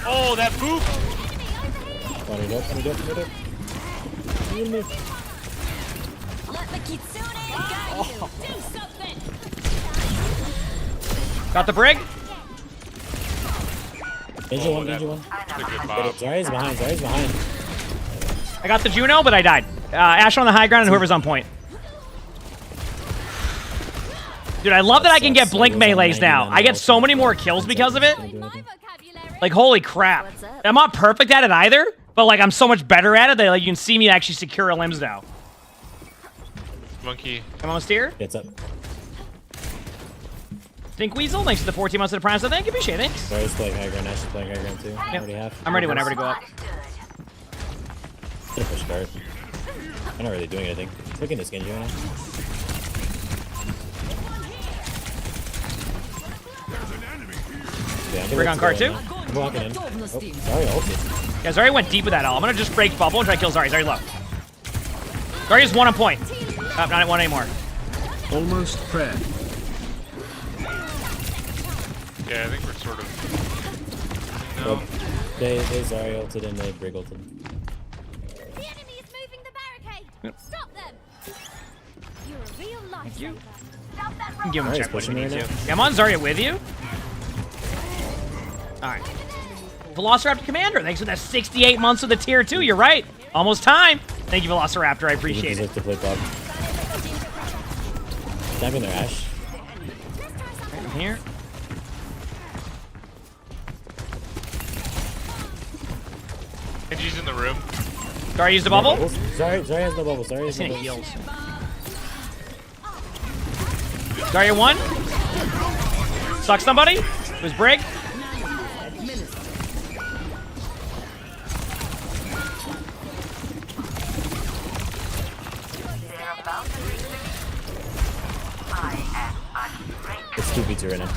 Oh, that boop! Let me do it. Let the kitsune guide you. Do something. Got the Brig. Genji one. Zarya's behind. I got the Juno, but I died. Ash on the high ground and whoever's on point. Dude, I love that I can get blink melees now. I get so many more kills because of it. Like, holy crap. I'm not perfect at it either, but like I'm so much better at it that like you can see me actually secure limbs now. Monkey. I'm almost here. It's up. Think Weasel, thanks for the 14 months of the Prime, so thank you, appreciate it. Thanks. Zarya's playing high ground. Ash is playing high ground too. Yep. Already half. I'm ready whenever to go up. Gonna push card. I'm not really doing anything. Look at this Genji right now. Yeah, Brig on card too. I'm walking in. Oh, Zarya ulted. Yeah, Zarya went deep with that all. I'm gonna just break bubble and try to kill Zarya. Zarya's low. Zarya's one on point. Not at one anymore. Almost prayer. Yeah, I think we're sort of. No. Well, they Zarya ulted and they Brig ulted. The enemy is moving the barricade. Stop them. You're a real lifesaver. Give him a Zarya's check what you pushing need right to. now. Yeah, I'm on Zarya with you. Alright. Velociraptor Commander, thanks for that 68 months of the tier 2. You're right. Almost time. Thank you, Velociraptor. I appreciate it. To play Bob. Stabbing their Ash. Right in here. Genji's in the room. Zarya used the bubble. Zarya has no bubble. Zarya has no bubble. Heals. Zarya 1. Suck somebody. It was Brig. It's 2v2 right now.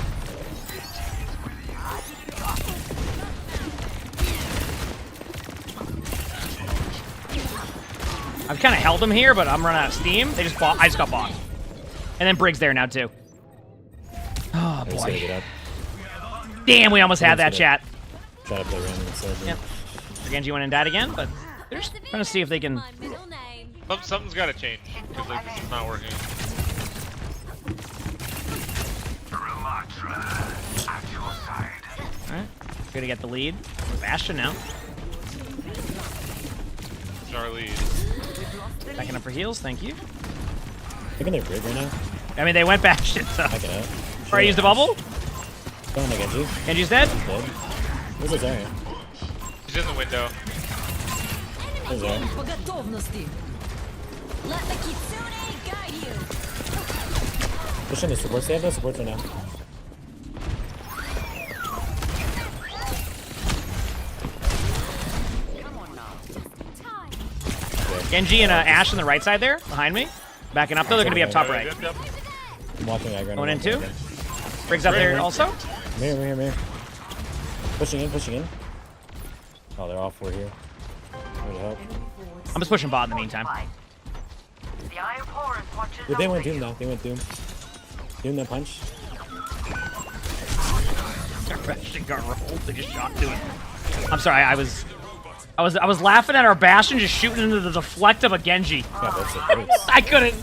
I've kind of held them here, but I'm running out of steam. I just got bought. And then Brig's there now too. Oh boy. Damn, we almost had that chat. Try to play random instead. Yep. Genji went and died again, but they're just trying to see if they can. Something's got to change because like this is not working. Alright. We're gonna get the lead. With Bastion now. Charlie. Backing up for heals, thank you. Thinking they're Brig right now. I mean, they went Bastion, so. Back it up. Alright, use the bubble. Going to Genji. Genji's dead. Dead. Where's the Zarya? He's in the window. Where's Zarya? Let the kitsune guide you. Pushing the supports. They have no supports right now. Genji and Ashe on the right side there, behind me. Backing up though, they're gonna be up top right. I'm walking aggro. Going in too. Briggs up there also. I'm here. Pushing in. Oh, they're all 4 here. Need help. I'm just pushing bot in the meantime. Yeah, they went Doom though. Doom that punch. Bastion got rolled. They just shot to it. I'm sorry. I was laughing at our Bastion just shooting into the deflect of a Genji. Yeah, that's it. I couldn't.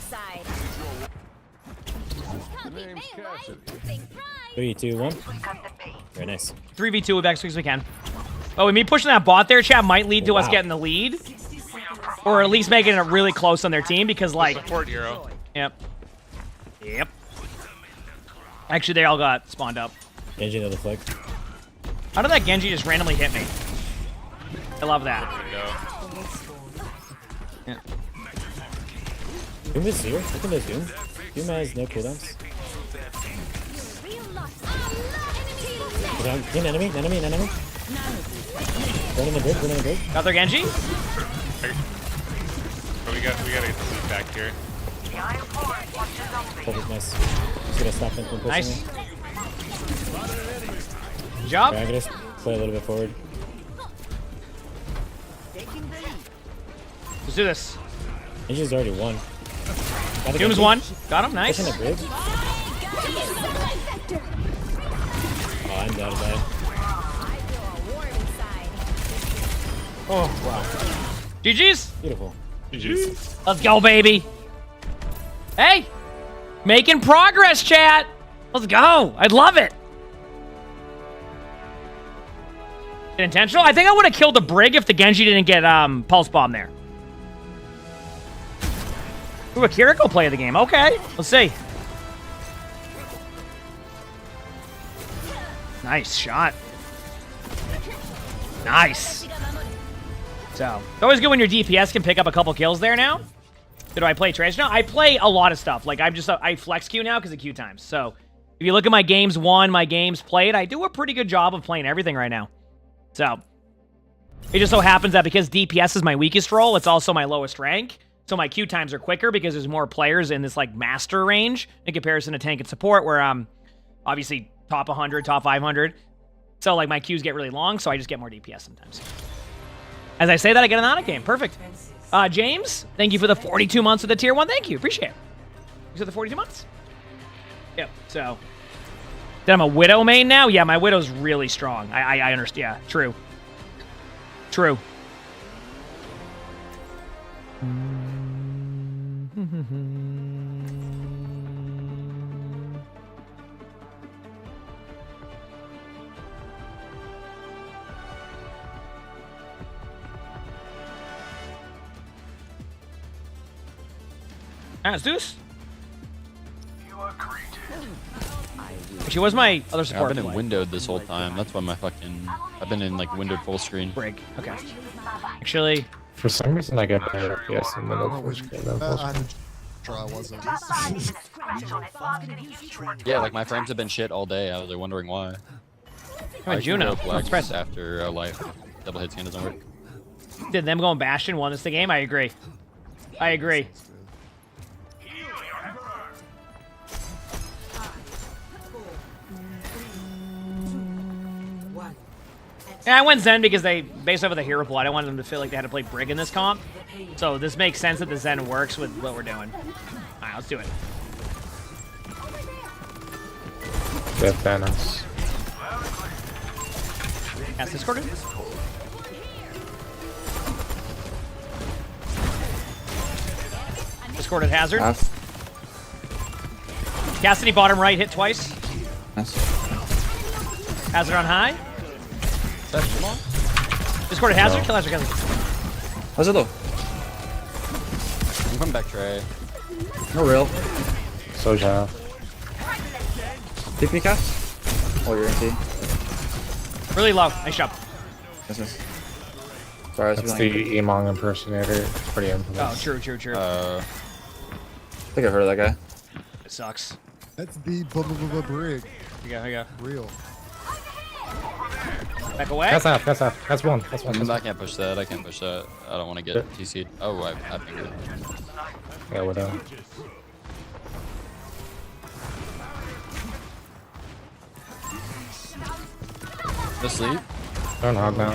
3, 2, 1. Very nice. 3v2 with X as we can. Oh, and me pushing that bot there, chat, might lead to us getting the lead. Or at least making it really close on their team because, like... Support hero. Yep. Actually, they all got spawned up. Genji another flick. How did that Genji just randomly hit me? I love that. Yeah. Doom is 0. I think there's Doom. Doom has no cooldowns. Enemy. Going in the bridge. Got their Genji? Oh, we gotta get the lead back here. Perfect, nice. Just gonna stop them from pushing Nice. me. Good job. Okay, I'm gonna play a little bit forward. Let's do this. Genji's already won. Doom's won. Got him, nice. Pushing the bridge. Oh, I'm down to die. Oh, wow. GG's. Beautiful. GG's. Let's go, baby. Hey, making progress, chat. Let's go. I love it. Intentional? I think I would have killed the Brig if the Genji didn't get Pulse Bomb there. Ooh, a Kiriko play of the game. Okay, let's see. Nice shot. Nice. So, it's always good when your DPS can pick up a couple kills there now. So do I play Tracer now? I play a lot of stuff. Like, I flex queue now because of queue times. So, if you look at my games won, my games played, I do a pretty good job of playing everything right now. So, it just so happens that because DPS is my weakest role, it's also my lowest rank. So my queue times are quicker because there's more players in this, like, master range in comparison to tank and support, where I'm obviously top 100, top 500. So, like, my queues get really long, so I just get more DPS sometimes. As I say that, I get an Ana game. Perfect. James, thank you for the 42 months of the tier 1. Thank you. Appreciate it. You said the 42 months? Yep. So, then I'm a Widow main now? Yeah, my Widow's really strong. I understand. Yeah, true. True. Let's do this. She was my other support. I've been in windowed this whole time. That's why I've been in like windowed full screen. Brig. Okay. Actually, for some reason I get better FPS in windowed full screen than full screen. I wasn't. Yeah, like my frames have been shit all day. I was like wondering why. Juno. Flex after life. Double hit scan doesn't work. Did them going Bastion won us the game? I agree. I agree. Yeah, I went Zen because they, based off of the hero pool, I didn't want them to feel like they had to play Brig in this comp. So this makes sense that the Zen works with what we're doing. Alright, let's do it. Death Thanos. Cast discorded. Discorded hazard. Cassidy bottom right hit twice. Hazard on high. Discorded hazard. Kill hazard. How's it low? I'm coming back Trey. No real. Soja. TP cast? Oh, you're in T. Really low. Nice job. Yes. Sorry, That's the emongg impersonator. It's pretty infamous. Oh, true. I think I heard of that guy. It sucks. That's the Brig. Here you go. Real. Back away. That's half. That's half. That's one. That's one. I can't push that. I can't push that. I don't want to get TC'd. Oh, I pinged it. Yeah, whatever. Just sleep. Don't hog now.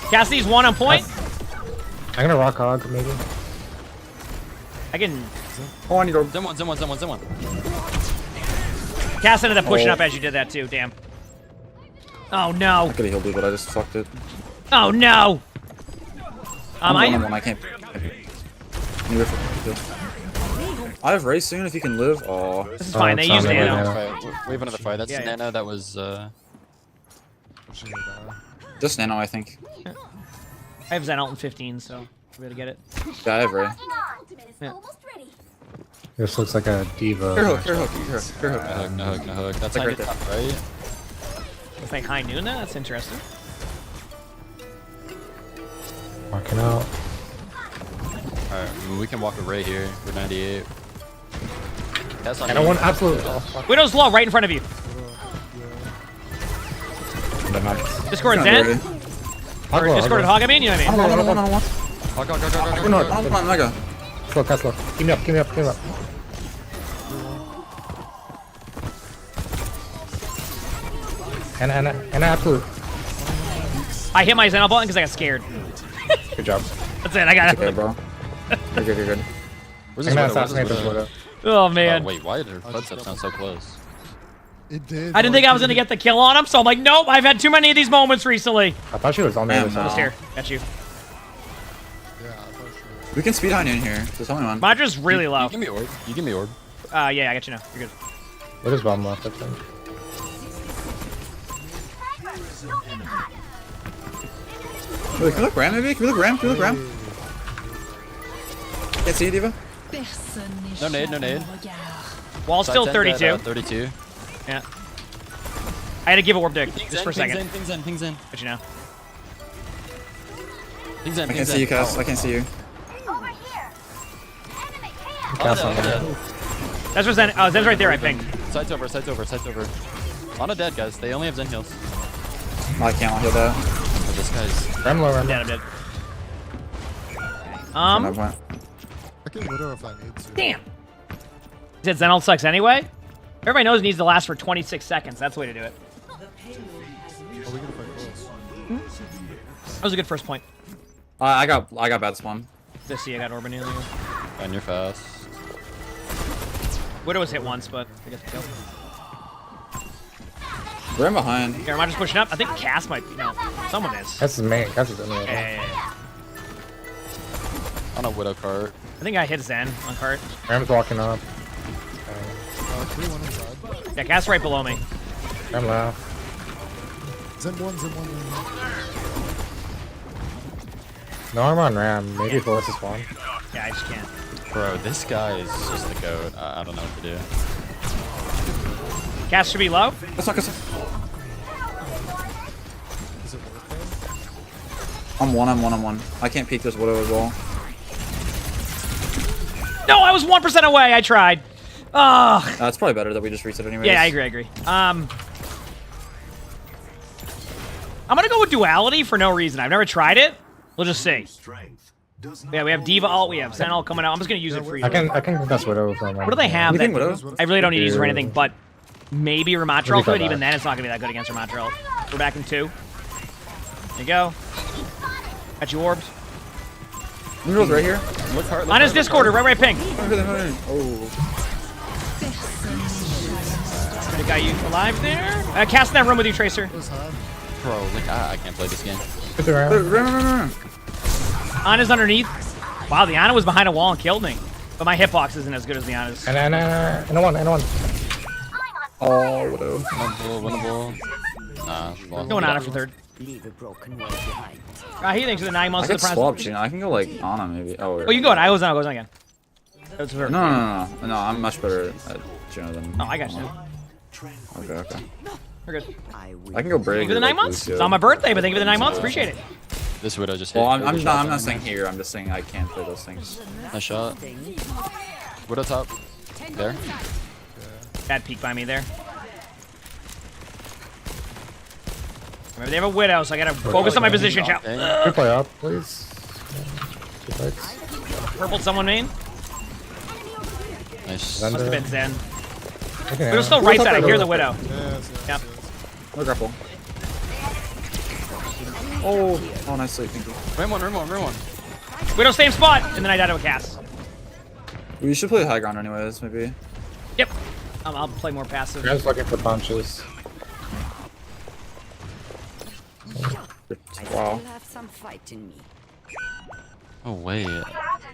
Cassidy's one on point. I'm gonna rock hog maybe. I can. Oh, I need orb. Zen one. Cass ended up pushing up as you did that too. Damn. Oh no. I could have healed you, but I just fucked it. Oh no. I'm one. I can't. I have race soon if you can live. Oh. This is fine. They use Nano. We have another fight. That's Nano. That was. Just Nano, I think. I have Zen ult in 15, so we're gonna get it. Yeah, I have Ray. Yeah. This looks like a diva. Here hook. No hook. That's like how right you there. top, right? It's like high noon now. That's interesting. Walking out. Alright, we can walk a Ray here. We're 98. That's on And I want absolute. Widow's low, right in front of you. Discord Zen. Or Discord Hog, I mean, you know what I mean? I don't want. Hog. Mega. Slow, cast slow. Keep me up. And absolute. I hit my Zen button because I got scared. Good job. That's it, I got it. Okay, bro. You're good. Where's this Widow? Oh man. Oh, wait, why did her footsteps sound so close? It did. I didn't think I was gonna get the kill on him, so I'm like, nope, I've had too many of these moments recently. I thought she was on the other side. Just here, got you. We can speed high noon here. So tell me one. Madra's really low. You give me orb. Yeah, I got you now. You're good. What is bomb left, I think? Wait, can we look Ram maybe? Can we look Ram? Can't see you, Diva. No nade. Wall's still 32. 32. Yeah. I had to give a warp dig just for a second. Pings in. But you know. I can't see you, Cass. I can't see you. That's where Zen. Oh, Zen's right there, I think. Side's over. On a dead, guys. They only have Zen heals. Oh, I can't heal that. Oh, this guy's. Ram low. I'm dead. I can Widow if I need to. Damn. He said Zen ult sucks anyway? Everybody knows it needs to last for 26 seconds. That's the way to do it. Are we gonna fight close? That was a good first point. I got bad spawn. Just see, I got Orban near you. And you're fast. Widow was hit once, but I got the kill. Ram behind. Here, am I just pushing up? I think Cass might be. No, someone is. That's his main. That's his main. Yeah. On a Widow cart. I think I hit Zen on cart. Ram's walking up. One inside. Yeah, Cass right below me. Ram low. Zen one. No armor on Ram. Maybe force this one. Yeah, I just can't. Bro, this guy is just the goat. I don't know what to do. Cass should be low. That's not good. I'm one. I can't peek this Widow as well. No, I was 1% away. I tried. Ugh. It's probably better that we just reset anyways. Yeah, I agree. I'm gonna go with duality for no reason. I've never tried it. We'll just see. Yeah, we have Diva ult, we have Zen ult coming out. I'm just gonna use it for you. I can contest Widow from What do they have? That Widow? I really don't need to use it for anything, but maybe Ramatra ult, but even then it's not gonna be that good against Ramatra ult. We're back in 2. There you go. Got you orbs. Noodle's right here. On his Discorder, right ping. Oh. The guy you alive there? Cast in that room with you, Tracer. Bro, like, I can't play this game. Run. Ana's underneath. Wow, the Ana was behind a wall and killed me. But my hitbox isn't as good as the Ana's. And a one. Oh, Widow. Winnable. Nah, going Ana for 3rd. He thinks of the 9 months I of the can prize. swap, I can go like Ana maybe. Oh, you go on. I goes on again. No, I'm much better at Juno than. Oh, I got you. Okay. We're good. I can go Brave. Thank you for the 9 months. It's on my birthday, but thank you for the 9 months. Appreciate it. This Widow just hit. Well, I'm not saying here. I'm just saying I can't play those things. Nice shot. Widow top. There. Bad peek by me there. Maybe they have a widow, so I gotta focus on my position, chat. Good play up, please. Two fights. Purpled someone main. Nice. Must have been Zen. Okay, Widow's still right side. I hear the widow. Yep. No grapple. Oh, nicely. Thank you. Ram one. Widow, same spot, and then I died to a cast. We should play high ground anyways, maybe. Yep. I'll play more passive. I was looking for punches. Wow. have some fight in me. Oh wait. Oh,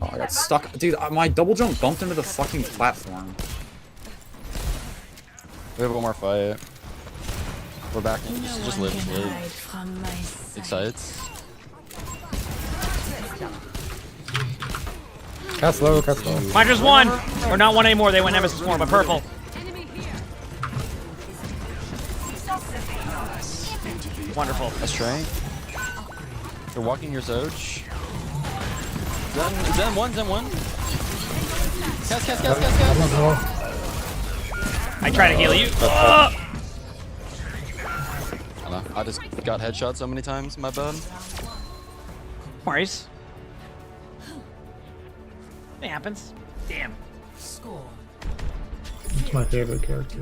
I got stuck. Dude, my double jump bumped into the fucking platform. We have one more fight. We're back. Just live. Excited. Cast low. Mine just one. Or not one anymore. They went Nemesis more, but purple. Wonderful. That's right. You're walking your Zoch. Zen one. Cast. I try to heal you. I don't know. I just got headshot so many times. My bad. Worries. It happens. Damn. Score. It's my favorite character.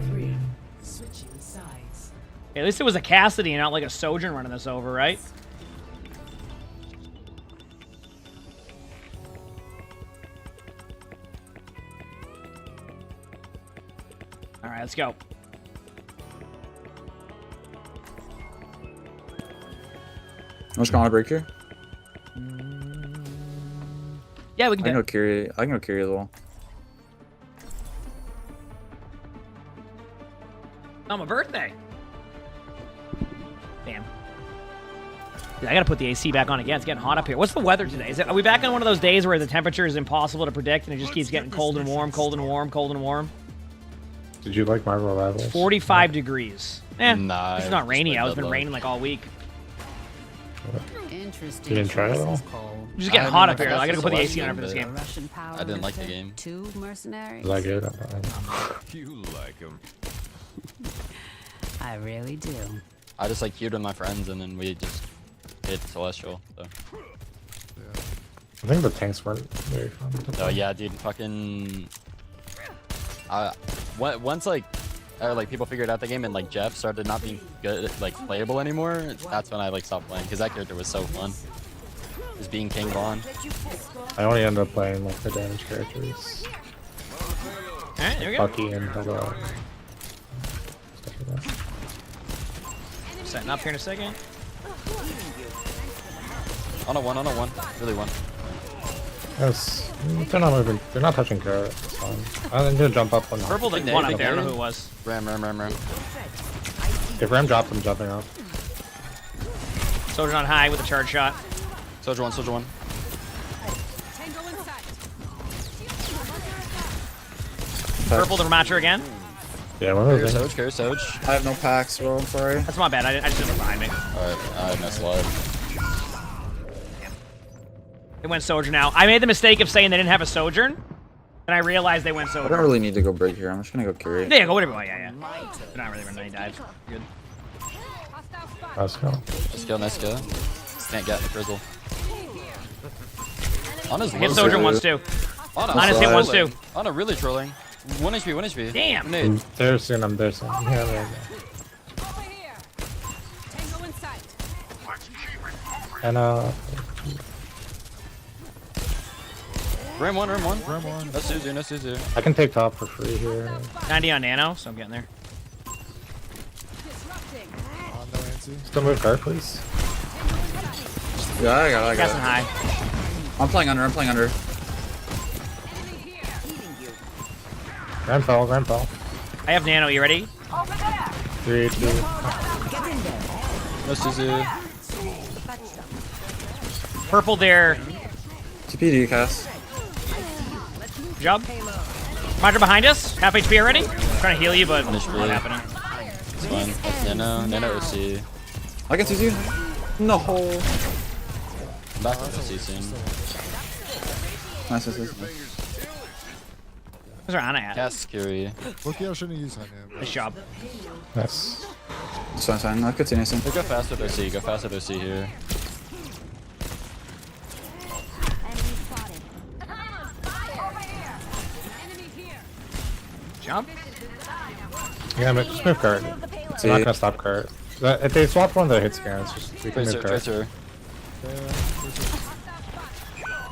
Switching sides. At least it was a Cassidy and not like a Sojourn running this over, right? Alright, let's go. I'm just gonna break here. Yeah, we can I can go carry. I can go carry as well. On my birthday. Damn. Dude, I gotta put the AC back on again. It's getting hot up here. What's the weather today? Are we back in one of those days where the temperature is impossible to predict and it just keeps getting cold and warm, cold and warm, cold and warm? Did you like Marvel Rivals? 45 degrees. Nah. It's not rainy out. It's been raining like all week. Interesting. You didn't try it at all? I'm just getting hot up here. I gotta go put the AC on for this game. I didn't like the game. Two mercenaries. Is that good? You like him. I really do. I just like queued with my friends and then we just hit Celestial. So. I think the tanks weren't very fun. Oh yeah, dude, fucking. Once like people figured out the game and like Jeff started not being good, like playable anymore, that's when I like stopped playing because that character was so fun. Just being King Vaughn. I only ended up playing like the damage characters. Alright, there we go. Bucky and Hello. Setting up here in a second. On a one. Really one. Yes. They're not moving. They're not touching carrot. It's fine. I'm gonna jump up on Purple like one up there. I don't know who it was. Ram. If Ram drops, I'm jumping up. Soldier's on high with a charge shot. Soldier one. Purple the Remacher again. Yeah, one of those. Carry Soch. I have no packs, bro. I'm sorry. That's my bad. I just didn't look behind me. Alright, I have no slide. They went Sojourn now. I made the mistake of saying they didn't have a Sojourn. Then I realized they went Sojourn. I don't really need to go break here. I'm just gonna go carry. Yeah, go whatever. Yeah. They're not really running any dives. Good. Let's go. Nice go. Can't get the Frizzle. Anna's hit Sojourn once too. Anna's hit once too. Anna really trolling. 1 HP. Damn. Nade. There's soon. I'm there soon. Yeah, there you go. And Ram one. No Suzu. I can take top for free here. 90 on Nano, so I'm getting there. Still move car, please. Yeah, I got it. Guessing high. I'm playing under. Ram fell. I have Nano. You ready? 3, 2. No Suzu. Purple there. TPD cast. Good job. Roger behind us. Half HP already. Trying to heal you, but Finish not happening. It's fine. Nano OC. I get Suzu. No. I'm back to OC soon. Nice. Where's our Anna at? Cast Curie. Look, I shouldn't use her name. Nice job. Nice. It's fine. I'll continue soon. Go fast with OC. Go fast with OC here. Jump. Yeah, but just move cart. I'm not gonna stop cart. If they swap one of the hit scans, just we can move cart. Tracer.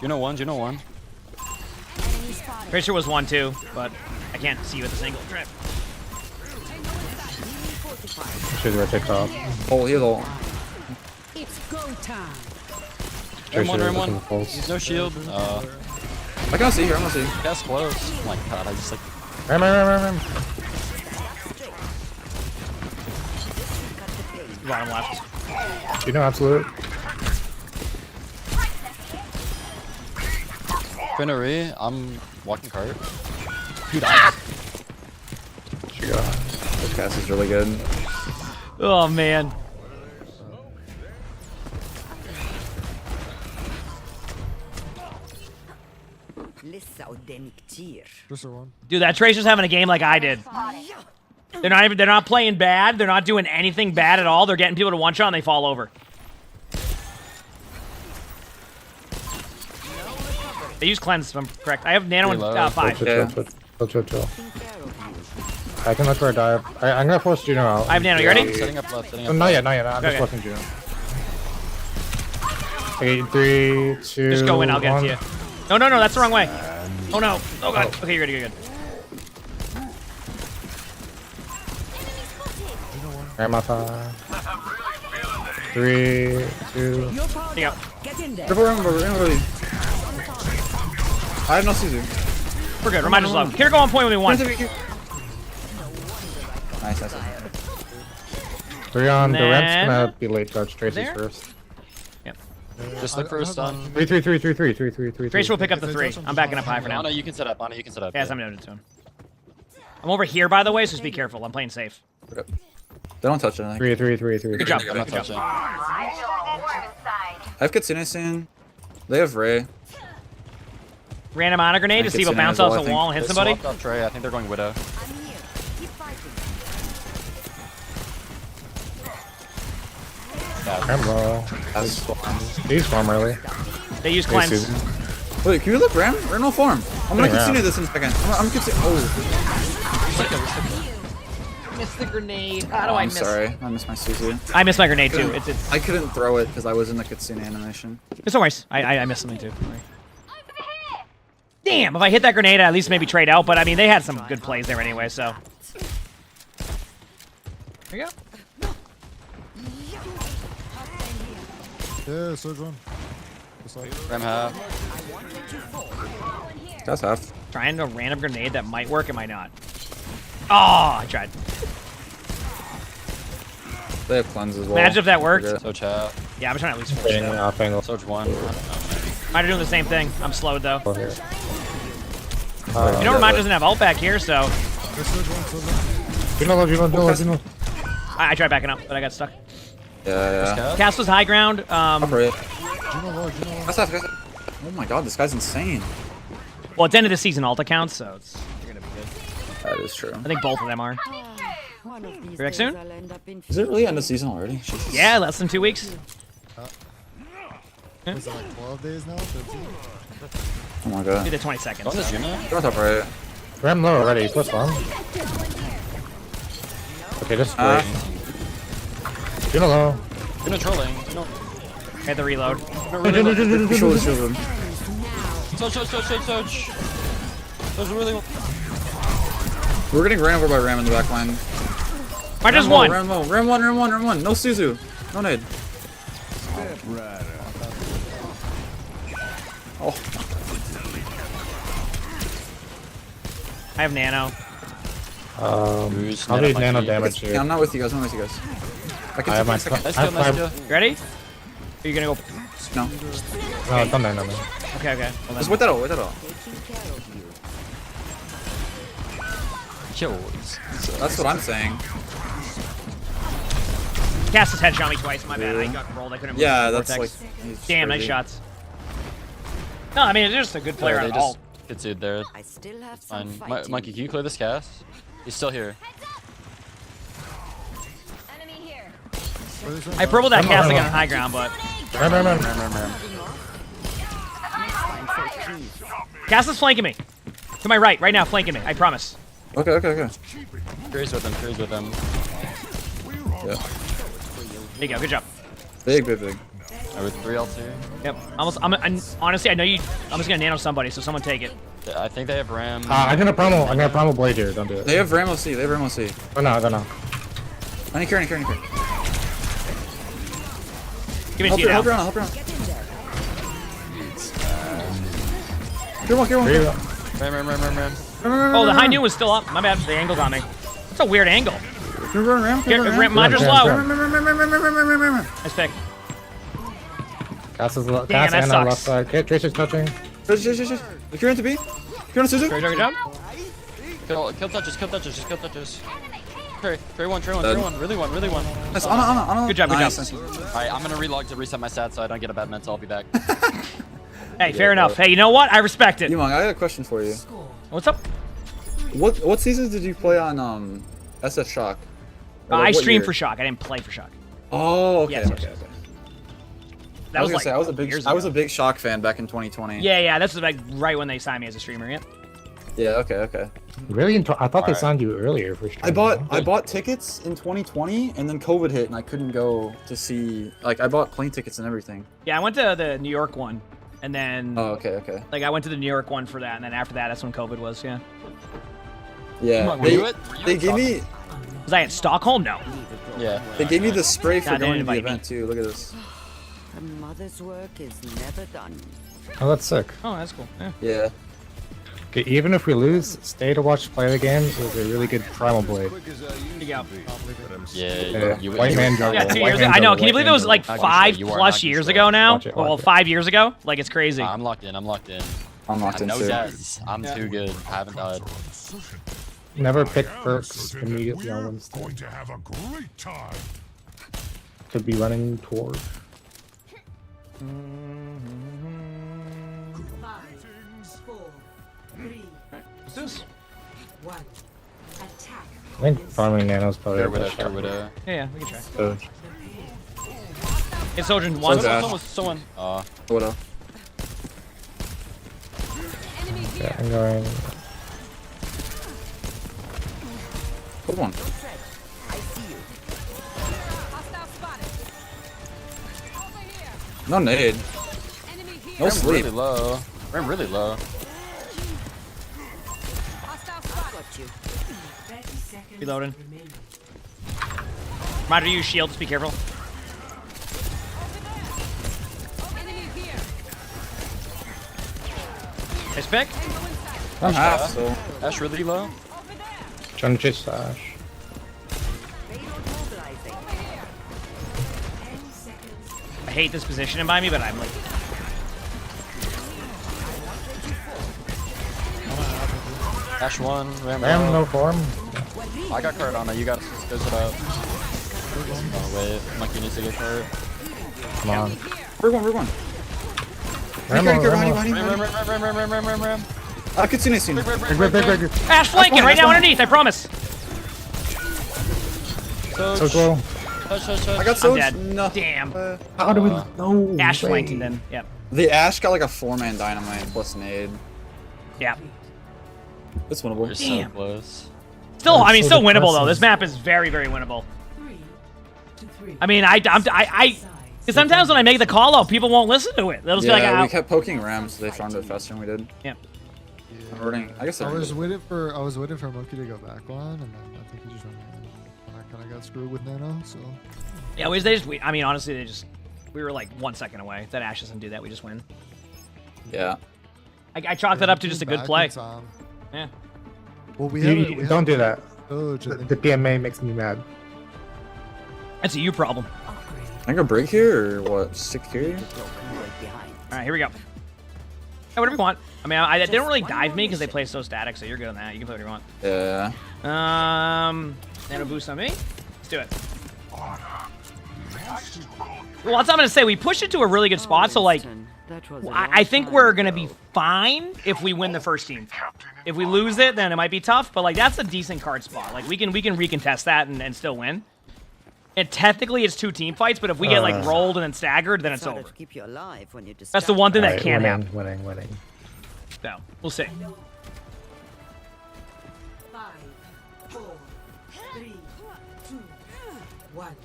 You know one. Tracer was 1-2, but I can't see with a single trip. Should we take off? Oh, he's all. It's go time. One. He's no shield. I can't see here. I'm not seeing. That's close. Oh my god, I just like. Ram. Bottom left. You know, absolute. Trinity, I'm walking cart. 2 dogs. She got. This cast is really good. Oh man. Dude, that Tracer's having a game like I did. They're not playing bad. They're not doing anything bad at all. They're getting people to one shot and they fall over. They use cleanse, if I'm correct. I have nano in 5. Chill. I can let her dive. I'm gonna force Juno out. I have nano. You ready? Setting up left. Not yet. I'm just looking Juno. 8, 3, 2. Just go in. I'll get it to you. No, that's the wrong way. Oh no. Oh god. Oh. Okay, you're good. Grandma 5. 3, 2. Here you go. Remember. I have no Caesar. We're good. Remind us low. Here, go on point when we won. Nice. 3 on. The ramp's gonna be late touch. Tracy's first. Yep. Just look for a stun. 3. Tracer will pick up the 3. I'm backing up high for now. Anna, you can set up. Yes, I'm noted to him. I'm over here, by the way, so just be careful. I'm playing safe. Okay. They don't touch anything. 3. Good job. I'm not touching. I have Kitsune soon. They have Ray. Random honor grenade to see if it'll bounce off the wall and hit somebody. Swapped off Trey. I think they're going Widow. He's farm early. They use cleanse. Wait, can you look Ram? We're no farm. I'm gonna Kitsune this in a second. I'm Kitsune. Oh. Missed the grenade. How do I miss? I'm sorry. I missed my Suzu. I missed my grenade too. I couldn't throw it because I was in the Kitsune animation. It's no worries. I missed something too. Damn, if I hit that grenade, I at least maybe trade out. But I mean, they had some good plays there anyway, so. There you go. Yeah, Surge one. Ram half. That's half. Trying a random grenade that might work, it might not. Oh, I tried. They have cleanse as well. Imagine if that worked. So chat. Yeah, I'm trying to at least force it. Off angle. Surge 1. Might are doing the same thing. I'm slowed though. Here. You know, mine doesn't have ult back here, so. Juno. I tried backing up, but I got stuck. Yeah. Cast was high ground. That's half. Oh my god, this guy's insane. Well, it's end of the season ult accounts, so you're gonna be good. That is true. I think both of them are. Be back soon? Is it really end of season already? Jesus. Yeah, less than 2 weeks. Was it like 12 days now? 13? Oh my god. Do the 20 seconds. On the Juno? Go top right. Ram low already. Plus 1. Okay, just wait. Juno low. Juno trolling. I had the reload. Shoulder. Surge. There's really. We're getting ran over by Ram in the back line. I just won. Ram one. No Suzu. No nade. Oh. I have nano. I'll need nano damage here. Yeah, I'm not with you guys. I have my You ready? Are you gonna go? No. No, it's on nano. Okay. Well, just wait that out. That's what I'm saying. Cast his headshot me twice. My bad. I got rolled. I couldn't. Yeah, move that's vortex. like. Damn, nice shots. No, I mean, it's just a good player They at all. just Kitsu'd there. I still have Fine. some fighting. Monkey, can you clear this cast? He's still here. Enemy here. I purpled that casting on high ground, but Cass is flanking me. To my right now, flanking me. I promise. Okay. Curious with him. Yeah. There you go. Good job. Big. I with 3 L2. Yep. Honestly, I know you. I'm just gonna nano somebody, so someone take it. I think they have Ram. I'm gonna promo blade here. Don't do it. They have Ram OC. Oh no. I need carry. Give me Help to you now. her on. Get one. Ram. Oh, the high noon was still up. My bad. The angle's on me. That's a weird angle. Ram. Mandra's low. Nice pick. Cass is low. Damn, Cass that and sucks. left side. Okay, Tracer's touching. You're into B. You're on Suzu. Good job. Kill touches. Trey one. Really one. Nice. On. Good job. Alright, I'm gonna relog to reset my stats so I don't get a bad mental. I'll be back. Hey, fair enough. Hey, you know what? I respect it. Emongg, I got a question for you. What's up? What seasons did you play on SF Shock? I streamed for Shock. I didn't play for Shock. Oh, okay. Yes. That was like I was a big Shock fan back in 2020. Yeah. That's like right when they signed me as a streamer. Yep. Yeah. Okay. Really? I thought they signed you earlier for streaming. I bought tickets in 2020, and then COVID hit, and I couldn't go to see. Like, I bought plane tickets and everything. Yeah, I went to the New York one, and then. Oh, okay. Like I went to the New York one for that, and then after that, that's when COVID was. Yeah. Yeah. They gave me. Was I at Stockholm? No. Yeah. They gave me the spray for Nah, they going to didn't the invite event too. Look at this. A mother's work is never done. Oh, that's sick. Oh, that's cool. Yeah. Okay, even if we lose, stay to watch play the game. It was a really good primal blade. Yeah. White man juggle. Yeah, 2 years ago. I know. Can you believe it was like 5+ years ago now? Well, 5 years ago. Like it's crazy. I'm locked in. I'm locked in No too. deaths. I'm too good. I haven't died. Never pick perks immediately on Wednesday. Going to have a great time. Could be running toward. 5, 4, 3, What's this? 1. Attack. I think farming nano's probably Fair the best shot. Yeah, we can try. So, It's Sojourn 1. Someone. What up? yeah, I'm going. Good one. No nade. No sleep. Really low. I'm really low. Reloading. Reminder, use shields. Be careful. Nice pick. I'm half, so. Ash really low. Trying to chase Slash. I hate this positioning by me, but I'm like. Ash 1. Ram No form. I got card on it. You got to goes it up. Oh, wait. Monkey needs to get card. Come on. Rig one. Ram. Kitsune soon. Ash flanking right now underneath, I promise. So cool. I got I'm dead. No. Damn. How do we know? Ash flanking then. Yep. The Ash got like a 4-man dynamite plus nade. Yeah. It's winnable. You're so close. Still, I mean, so still winnable though. depressing. This map is very, very winnable. I mean, because sometimes when I make the call out, people won't listen to it. They'll just be like, Yeah, ah. we kept poking Ram, so they farmed it faster than we did. Yep. I guess I was waiting for Monkey to go back one, and then I think he just ran in, and I kind of got screwed with Nano. So Yeah, I mean, honestly, we were like 1 second away. If that Ash doesn't do that, we just win. Yeah. I chalked that up to just a good play. Yeah. Well, Don't do that. Doge, The PMA makes me mad. That's a you problem. I go break here or what? Stick here? All right, here we go. Yeah, whatever you want. I mean, they don't really dive me because they play so static, so you're good on that. You can play whatever you want. Yeah. Nano boost on me. Let's do it. Well, that's what I'm gonna say. We pushed it to a really good spot, so like, I think we're gonna be fine if we win the first team. If we lose it, then it might be tough. But like, that's a decent card spot. Like, we can recontest that and still win. And technically it's 2 team fights, but if we get like rolled and then staggered, then it's over. To keep you alive when you're That's the one thing that Alright, can't winning, happen. winning. No, we'll see. 5, 4, 3, 2, 1.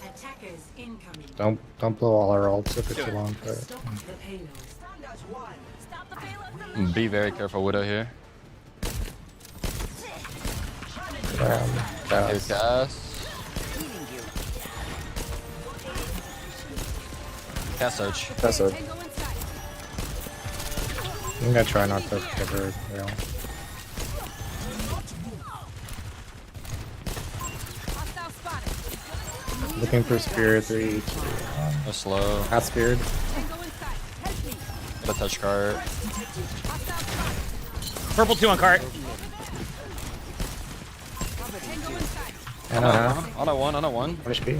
Attackers incoming. Don't blow all our ults if it's too long. But... Stop the payload. Be very careful, Widow here. Here's Cass. Cass Surge. Cass Surge. I'm gonna try not to give her, you know. Looking for Spirit 3, 2, 1. Go slow. Half Spirit. Got a touch cart. Purple 2 on cart. And on a 1, on a 1. What HP?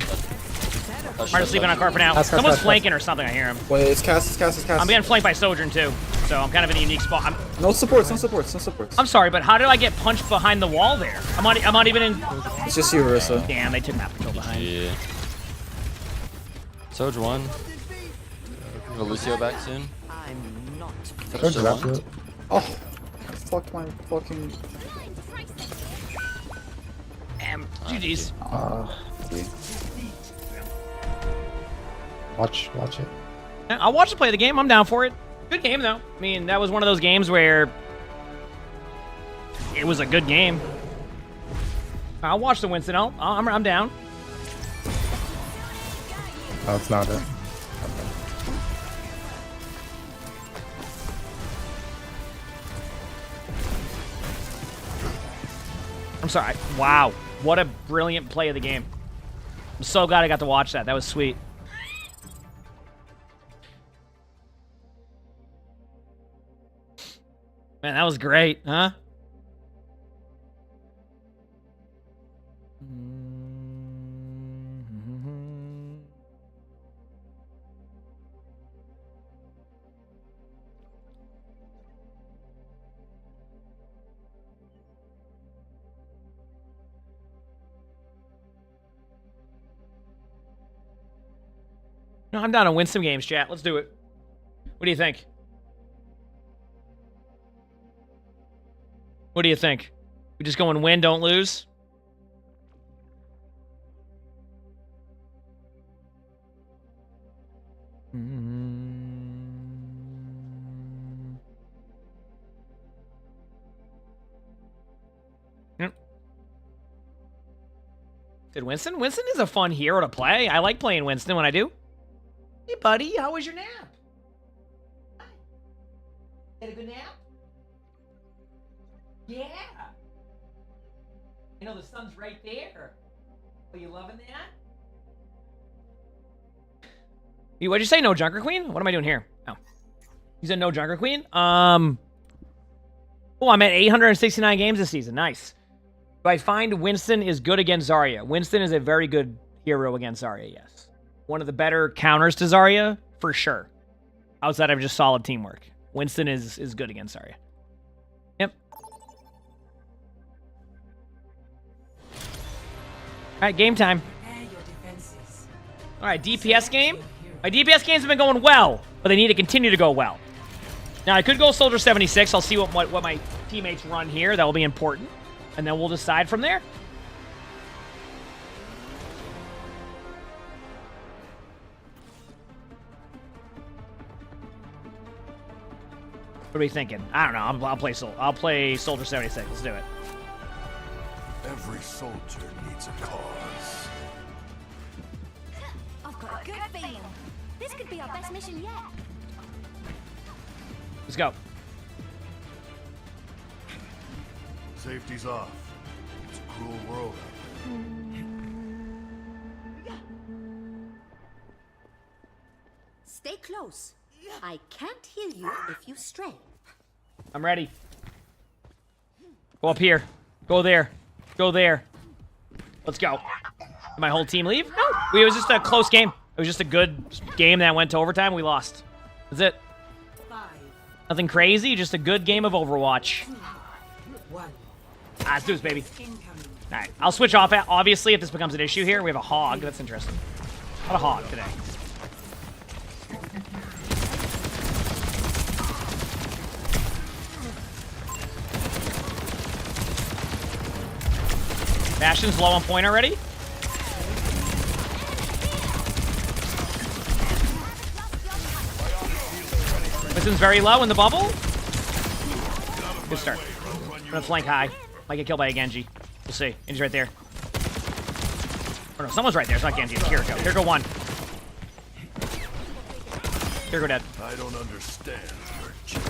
Martin's sleeping on cart for now. Someone's flanking or something, I hear him. Wait, it's Cass. I'm getting flanked by Sojourn too, so I'm kind of in a unique spot. No supports. I'm sorry, but how did I get punched behind the wall there? I'm not even in... It's just you, Orisa. Damn, they took map control behind. Yeah. Soj 1. Will Lucio back soon? I'm not. Soj left. Oh, fuck my fucking... Damn, GG's. Watch it. I'll watch the play of the game. I'm down for it. Good game, though. I mean, that was one of those games where it was a good game. I'll watch the Winston. I'm down. No, it's not it. I'm sorry. Wow. What a brilliant play of the game. I'm so glad I got to watch that. That was sweet. Man, that was great, huh? No, I'm down to win some games, chat. Let's do it. What do you think? What do you think? We just go and win, don't lose? Yep. Did Winston? Winston is a fun hero to play. I like playing Winston when I do. Hey, buddy, how was your nap? Had a good nap? Yeah. I know the sun's right there. Are you loving that? What'd you say? No Junker Queen? What am I doing here? Oh. You said no Junker Queen? Oh, I'm at 869 games this season. Nice. Do I find Winston is good against Zarya? Winston is a very good hero against Zarya, yes. One of the better counters to Zarya, for sure. Outside of just solid teamwork. Winston is good against Zarya. Yep. Alright, game time. Alright, DPS game. My DPS games have been going well, but they need to continue to go well. Now, I could go Soldier 76. I'll see what my teammates run here. That will be important. And then we'll decide from there. What are we thinking? I don't know. I'll play Soldier 76. Let's do it. Every soldier needs a cause. I've got a good feeling. This could be our best mission yet. Let's go. Safety's off. It's a cruel world out there. Stay close. I can't heal you if you stray. I'm ready. Go up here. Go there. Go there. Let's go. Did my whole team leave? No. It was just a close game. It was just a good game that went to overtime. We lost. That's it. Nothing crazy. Just a good game of Overwatch. Let's do this, baby. Alright, I'll switch off, obviously, if this becomes an issue here. We have a hog. That's interesting. Not a hog today. Bastion's low on point already. Winston's very low in the bubble. Good start. I'm gonna flank high. Might get killed by a Genji. We'll see. Genji's right there. Oh no, someone's right there. It's not Genji, it's Kiriko. Kiriko 1. Kiriko dead. I don't understand your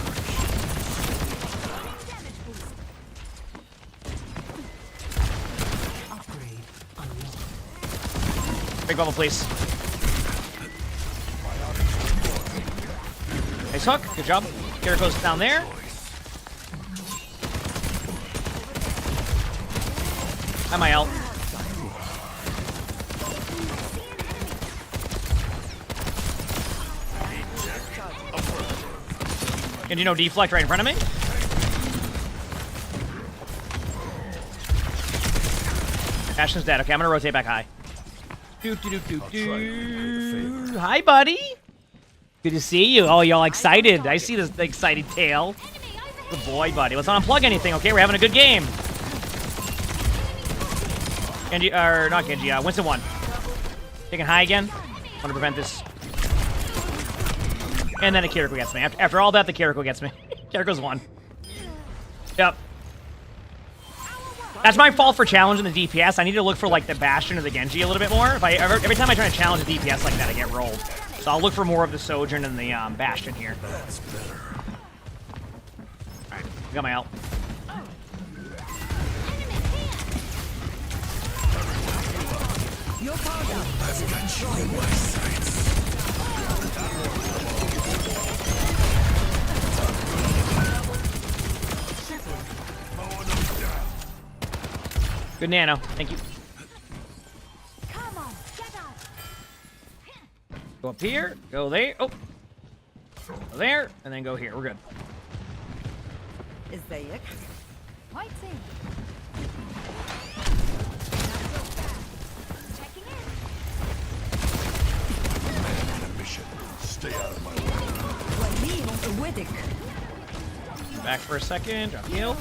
Big bubble, please. Nice hook. Good job. Kiriko's down there. I'm my ult. And you know deflect right in front of me? Bastion's dead. Okay, I'm gonna rotate back high. Hi, buddy. Good to see you. Oh, y'all excited. I see this excited tail. Good boy, buddy. Let's not unplug anything, okay? We're having a good game. Genji, or not Genji, Winston 1. Taking high again. Want to prevent this. And then the Kiriko gets me. After all that, the Kiriko gets me. Kiriko's 1. Yep. That's my fault for challenging the DPS. I need to look for like the Bastion or the Genji a little bit more. Every time I try to challenge the DPS like that, I get rolled. So I'll look for more of the Sojourn and the Bastion here. Alright, got my ult. I've got you in my sights. Good nano. Thank you. Go up here. Go there. Oh. Go there. And then go here. We're good. Is that it? Stay out of my way. Back for a second. Drop heal.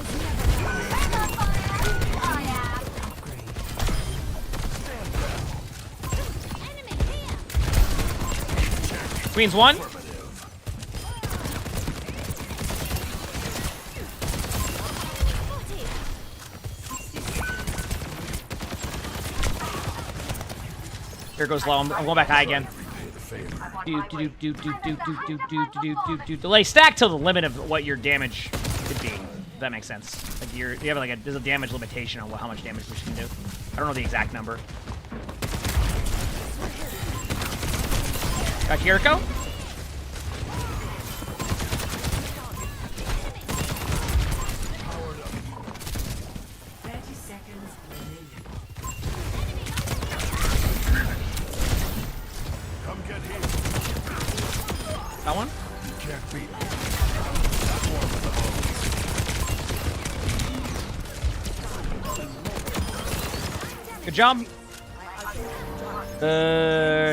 Queen's 1. Here goes low. I'm going back high again. Delay stack till the limit of what your damage could be. If that makes sense. Like you have like there's a damage limitation on how much damage we can do. I don't know the exact number. Got Kiriko. That one? Good job.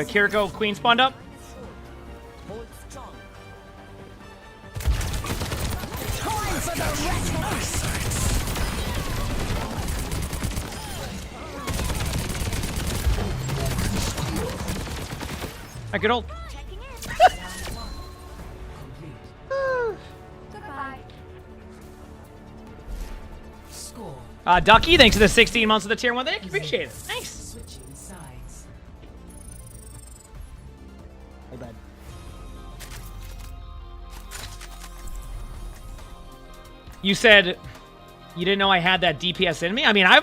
Kiriko Queen spawned up. I could ult. Ducky, thanks for the 16 months of the tier 1. Thank you, appreciate it. Nice. Oh, bad. You said you didn't know I had that DPS in me? I mean, I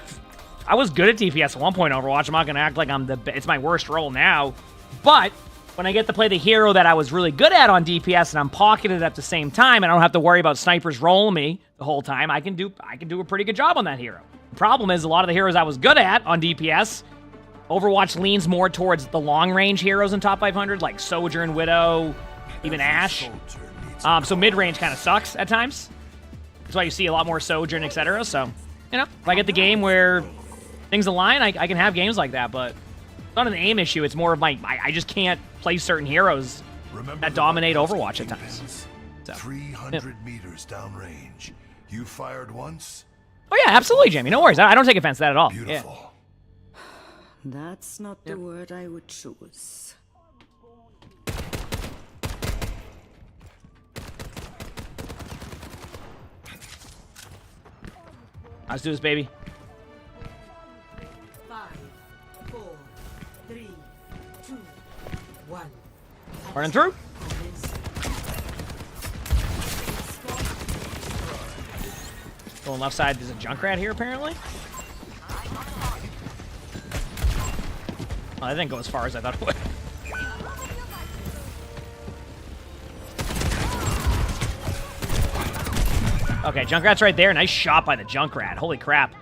was good at DPS at one point in Overwatch. I'm not going to act like it's my worst role now. But when I get to play the hero that I was really good at on DPS and I'm pocketed at the same time and I don't have to worry about snipers rolling me the whole time, I can do a pretty good job on that hero. The problem is a lot of the heroes I was good at on DPS, Overwatch leans more towards the long-range heroes in top 500, like Sojourn, Widow, even Ashe. So mid-range kind of sucks at times. That's why you see a lot more Sojourn, etc. So, you know, if I get the game where things align, I can have games like that, but it's not an aim issue. It's more of I just can't play certain heroes that dominate Overwatch at times. So, 300 meters downrange. You fired once? Oh yeah, absolutely, Jamie. No worries. I don't take offense to that at all. Beautiful. Yeah. That's not the word I would choose. Let's do this, baby. 5, 4, 3, 2, 1. Running through. Going left side, there's a Junkrat here, apparently. Oh, that didn't go as far as I thought it would. Okay, Junkrat's right there. Nice shot by the Junkrat. Holy crap.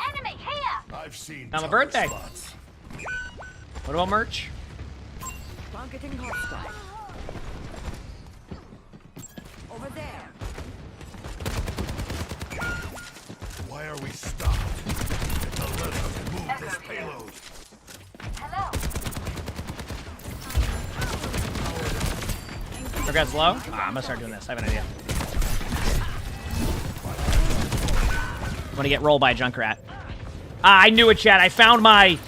Enemy here. I've seen Now my birthday. spots. What about merch? Targeting hostile. Over there. Why are we stopped? Now let us move this payload. Junkrat's low? Ah, I'm gonna start doing this. I have an idea. I'm gonna get rolled by a Junkrat. Ah, I knew it, Chad. I found my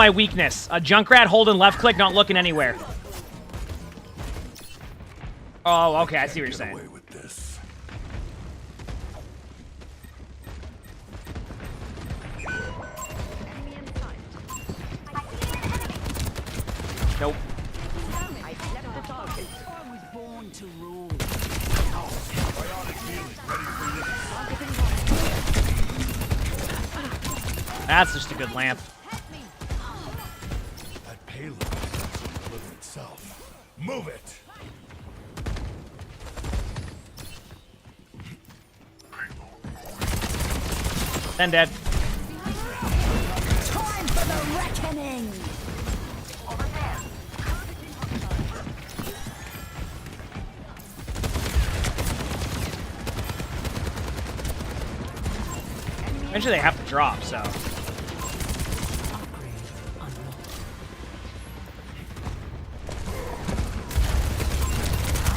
weakness. A Junkrat holding left click, not looking anywhere. Oh, okay. I see what you're saying. Nope. That's just a good lamp. That payload doesn't deliver itself. Move it. Then dead. Time for the reckoning. Eventually they have to drop, so.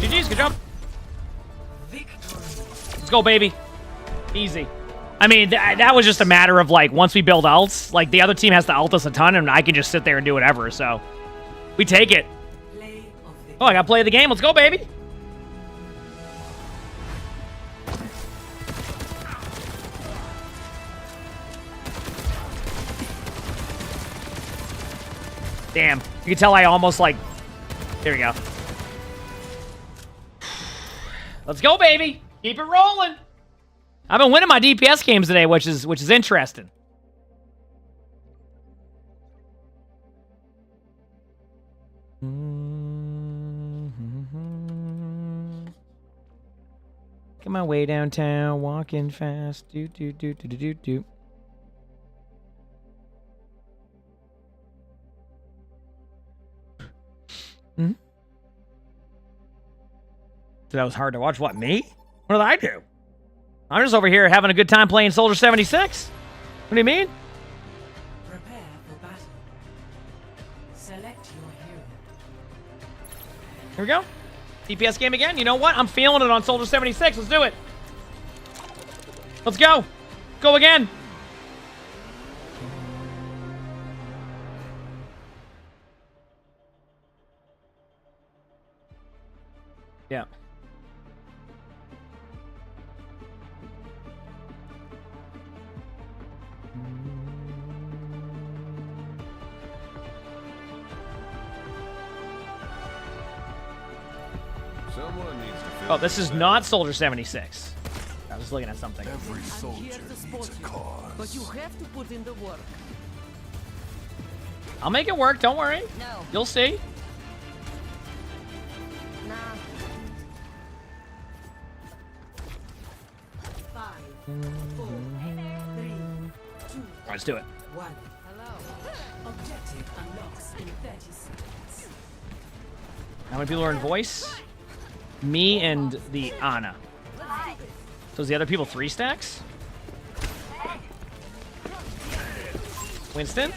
GG's, good job. Let's go, baby. Easy. I mean, that was just a matter of, like, once we build ults, like, the other team has to ult us a ton, and I can just sit there and do whatever, so. We take it. Oh, I gotta play the game. Let's go, baby. Damn. You can tell I almost, like... There we go. Let's go, baby. Keep it rolling. I've been winning my DPS games today, which is interesting. Get my way downtown, walking fast. Do do do do do do do. Hmm? So that was hard to watch. What, me? What did I do? I'm just over here having a good time playing Soldier 76. What do you mean? Prepare for battle. Select your hero. Here we go. DPS game again. You know what? I'm feeling it on Soldier 76. Let's do it. Let's go. Go again. Yeah. Someone needs to Oh, this is not Soldier 76. I was looking at something. Every soldier needs a cause. But you have to put in the work. I'll make it work. Don't worry. No. You'll see. Nah. 5, 4, 3, 2, Let's do it. 1. Hello. Objective unlocks in 30 seconds. How many people are in voice? Me and the Ana. So is the other people 3 stacks? Winston?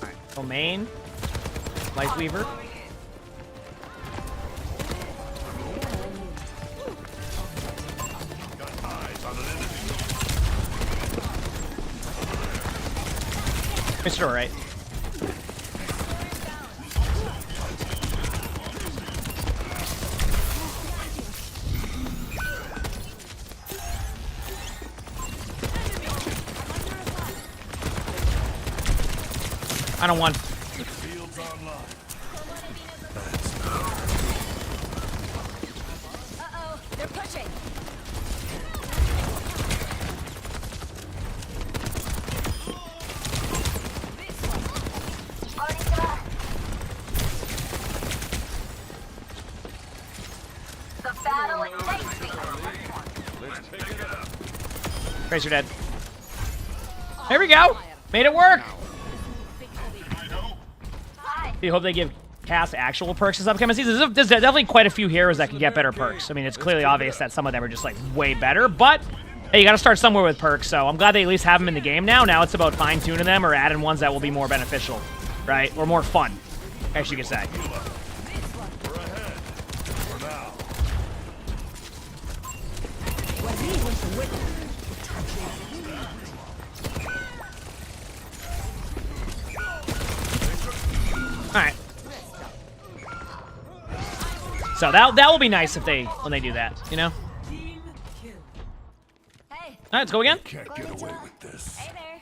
Alright, so main. Life Weaver. Mr. Alright. I don't want. Uh-oh, they're pushing. The battle is raging. Let's pick it up. Tracer dead. There we go. Made it work. You hope they give Cass actual perks this upcoming season. There's definitely quite a few heroes that can get better perks. I mean, it's clearly obvious that some of them are just like way better, but hey, you got to start somewhere with perks. So I'm glad they at least have them in the game now. Now it's about fine-tuning them or adding ones that will be more beneficial, right? Or more fun, as you could say. All right. So that will be nice if when they do that, you know. All right, let's go again. Can't get away with this. Hey there.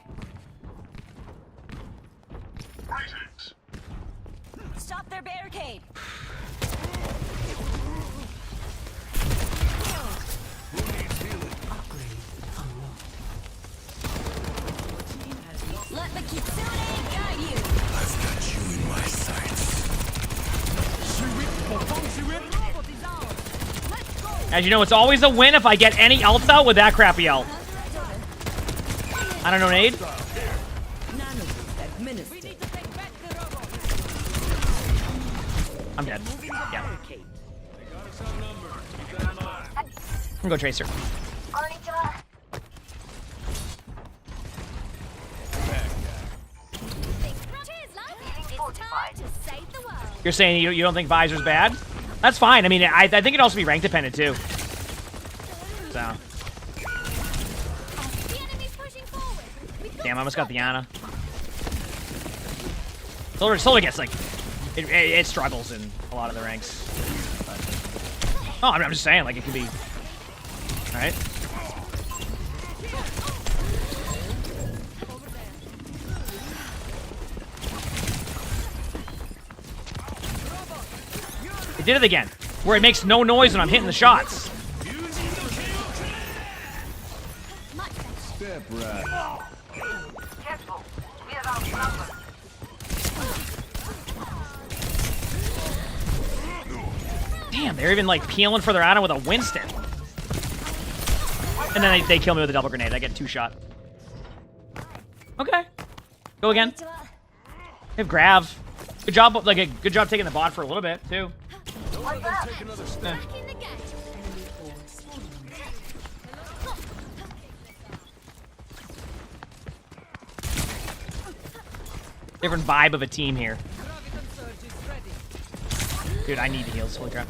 Stop their barricade. Let the Kitsune guide you. I've got you in my sights. As you know, it's always a win if I get any ult out with that crappy ult. I don't know, nade. I'm dead. Yeah. I'm gonna go Tracer. You're saying you don't think Visor's bad? That's fine. I mean, I think it'd also be rank dependent too. So. Damn, I almost got the Ana. Soldier gets like, it struggles in a lot of the ranks. But, oh, I'm just saying, like it could be. All right. It did it again, where it makes no noise when I'm hitting the shots. Step right. Damn, they're even like peeling further out with a Winston. And then they kill me with a double grenade. I get 2 shot. Okay. Go again. They have Grav. Good job, like a good job taking the bot for a little bit too. Yeah. Different vibe of a team here. Dude, I need the heals. Holy crap.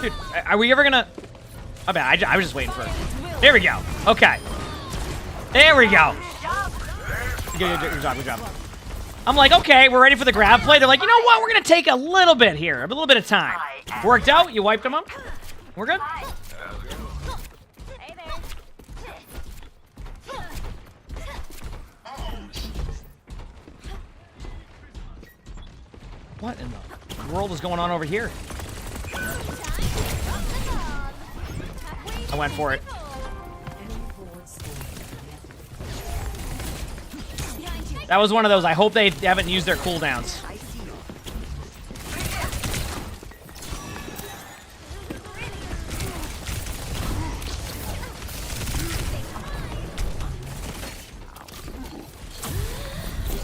Dude, are we ever gonna... Oh, bad. I was just waiting for it. There we go. Okay. There we go. Good job. I'm like, okay, we're ready for the grab play. They're like, you know what? We're going to take a little bit here. A little bit of time. Worked out. You wiped them up. We're good. What in the world is going on over here? I went for it. That was one of those. I hope they haven't used their cooldowns.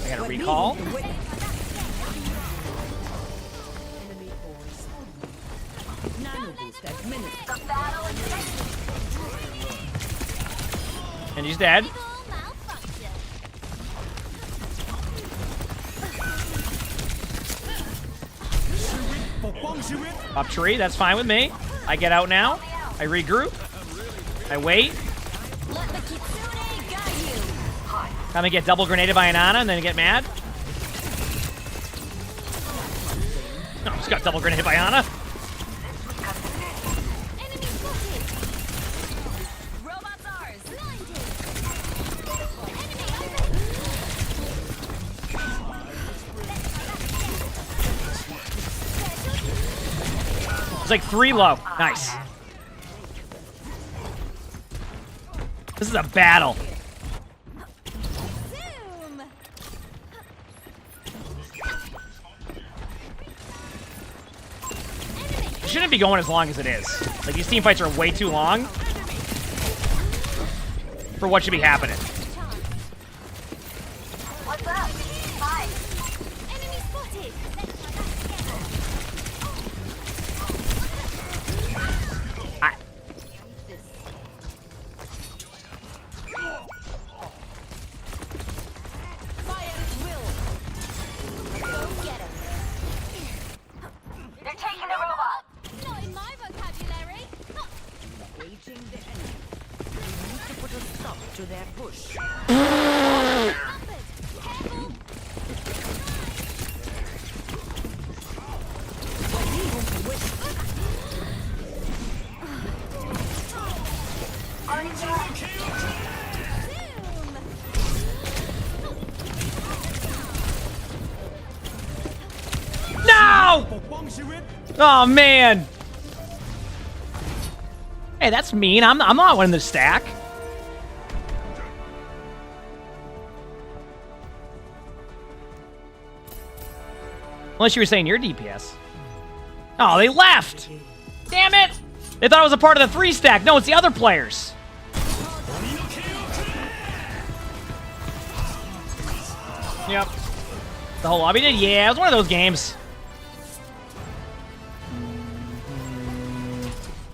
I got a recall. And he's dead. Up tree, that's fine with me. I get out now. I regroup. I wait. Time to get double grenaded by an Ana and then get mad. No, just got double grenaded by Ana. It's like 3 low. Nice. This is a battle. It shouldn't be going as long as it is. Like, these team fights are way too long for what should be happening. What's up? Hi. Enemy spotted. They're taking the robot. Not in my vocabulary. Engaging the enemy. We need to put a stop to their push. No! Oh man. Hey, that's mean. I'm not winning the stack. Unless you were saying your DPS. Oh, they left. Damn it! They thought it was a part of the 3 stack. No, it's the other players. Yep. The whole lobby did? Yeah, it was one of those games.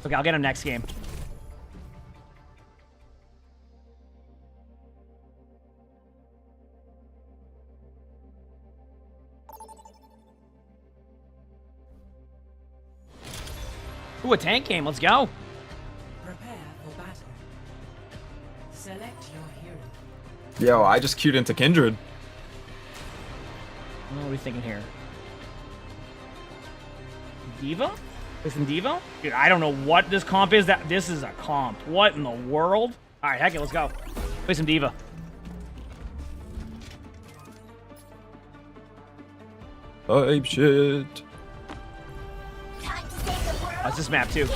Okay, I'll get him next game. Ooh, a tank game. Let's go. Prepare for battle. Select your hero. Yo, I just queued into Kindred. What are we thinking here? Diva? Is in Diva? Dude, I don't know what this comp is. This is a comp. What in the world? All right, heck it, let's go. Play some Diva. Ape shit. What's this map too?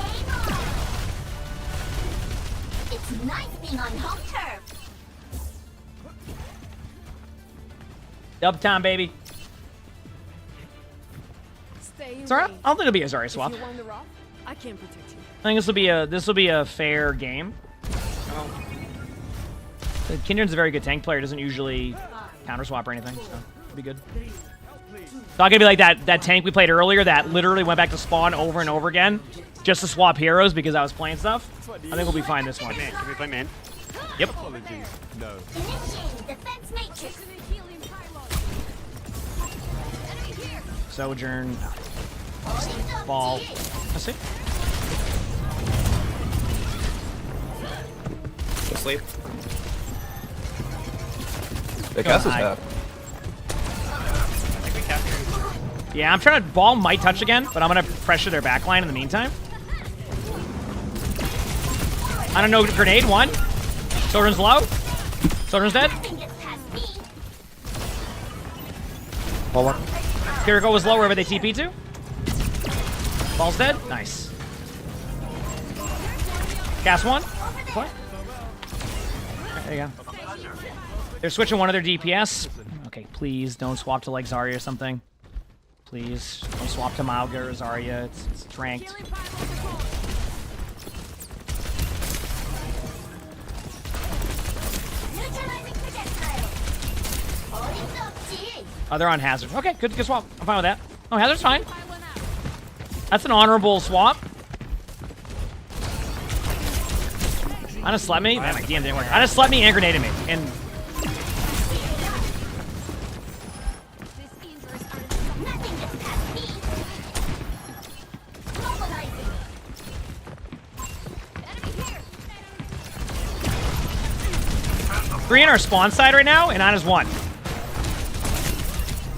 It's nice being on home turf. Dub time, baby. Sorry, I don't think it'll be a Zarya swap. I can't protect you. I think this will be a fair game. Kindred's a very good tank player. Doesn't usually counter swap or anything, so it'll be good. It's not gonna be like that tank we played earlier that literally went back to spawn over and over again just to swap heroes because I was playing stuff. I think we'll be fine this one. Can we play man? Yep. Apologies. No. Defense matrix. Sojourn. Ball. Let's see. Go sleep. They cast us half. Yeah, I'm trying to... Ball might touch again, but I'm going to pressure their backline in the meantime. I don't know. Grenade, 1. Sojourn's low. Sojourn's dead. Ball 1. Kiriko was low wherever they TP to. Ball's dead. Nice. Cast 1. What? There you go. They're switching one of their DPS. Okay, please don't swap to like Zarya or something. Please don't swap to Mauga or Zarya. It's ranked. Oh, they're on Hazard. Okay, good swap. I'm fine with that. Oh, Hazard's fine. That's an honorable swap. Anna slept me. Man, my DM didn't work. Anna slept me and grenaded me. And three in our spawn side right now, and Anna's one.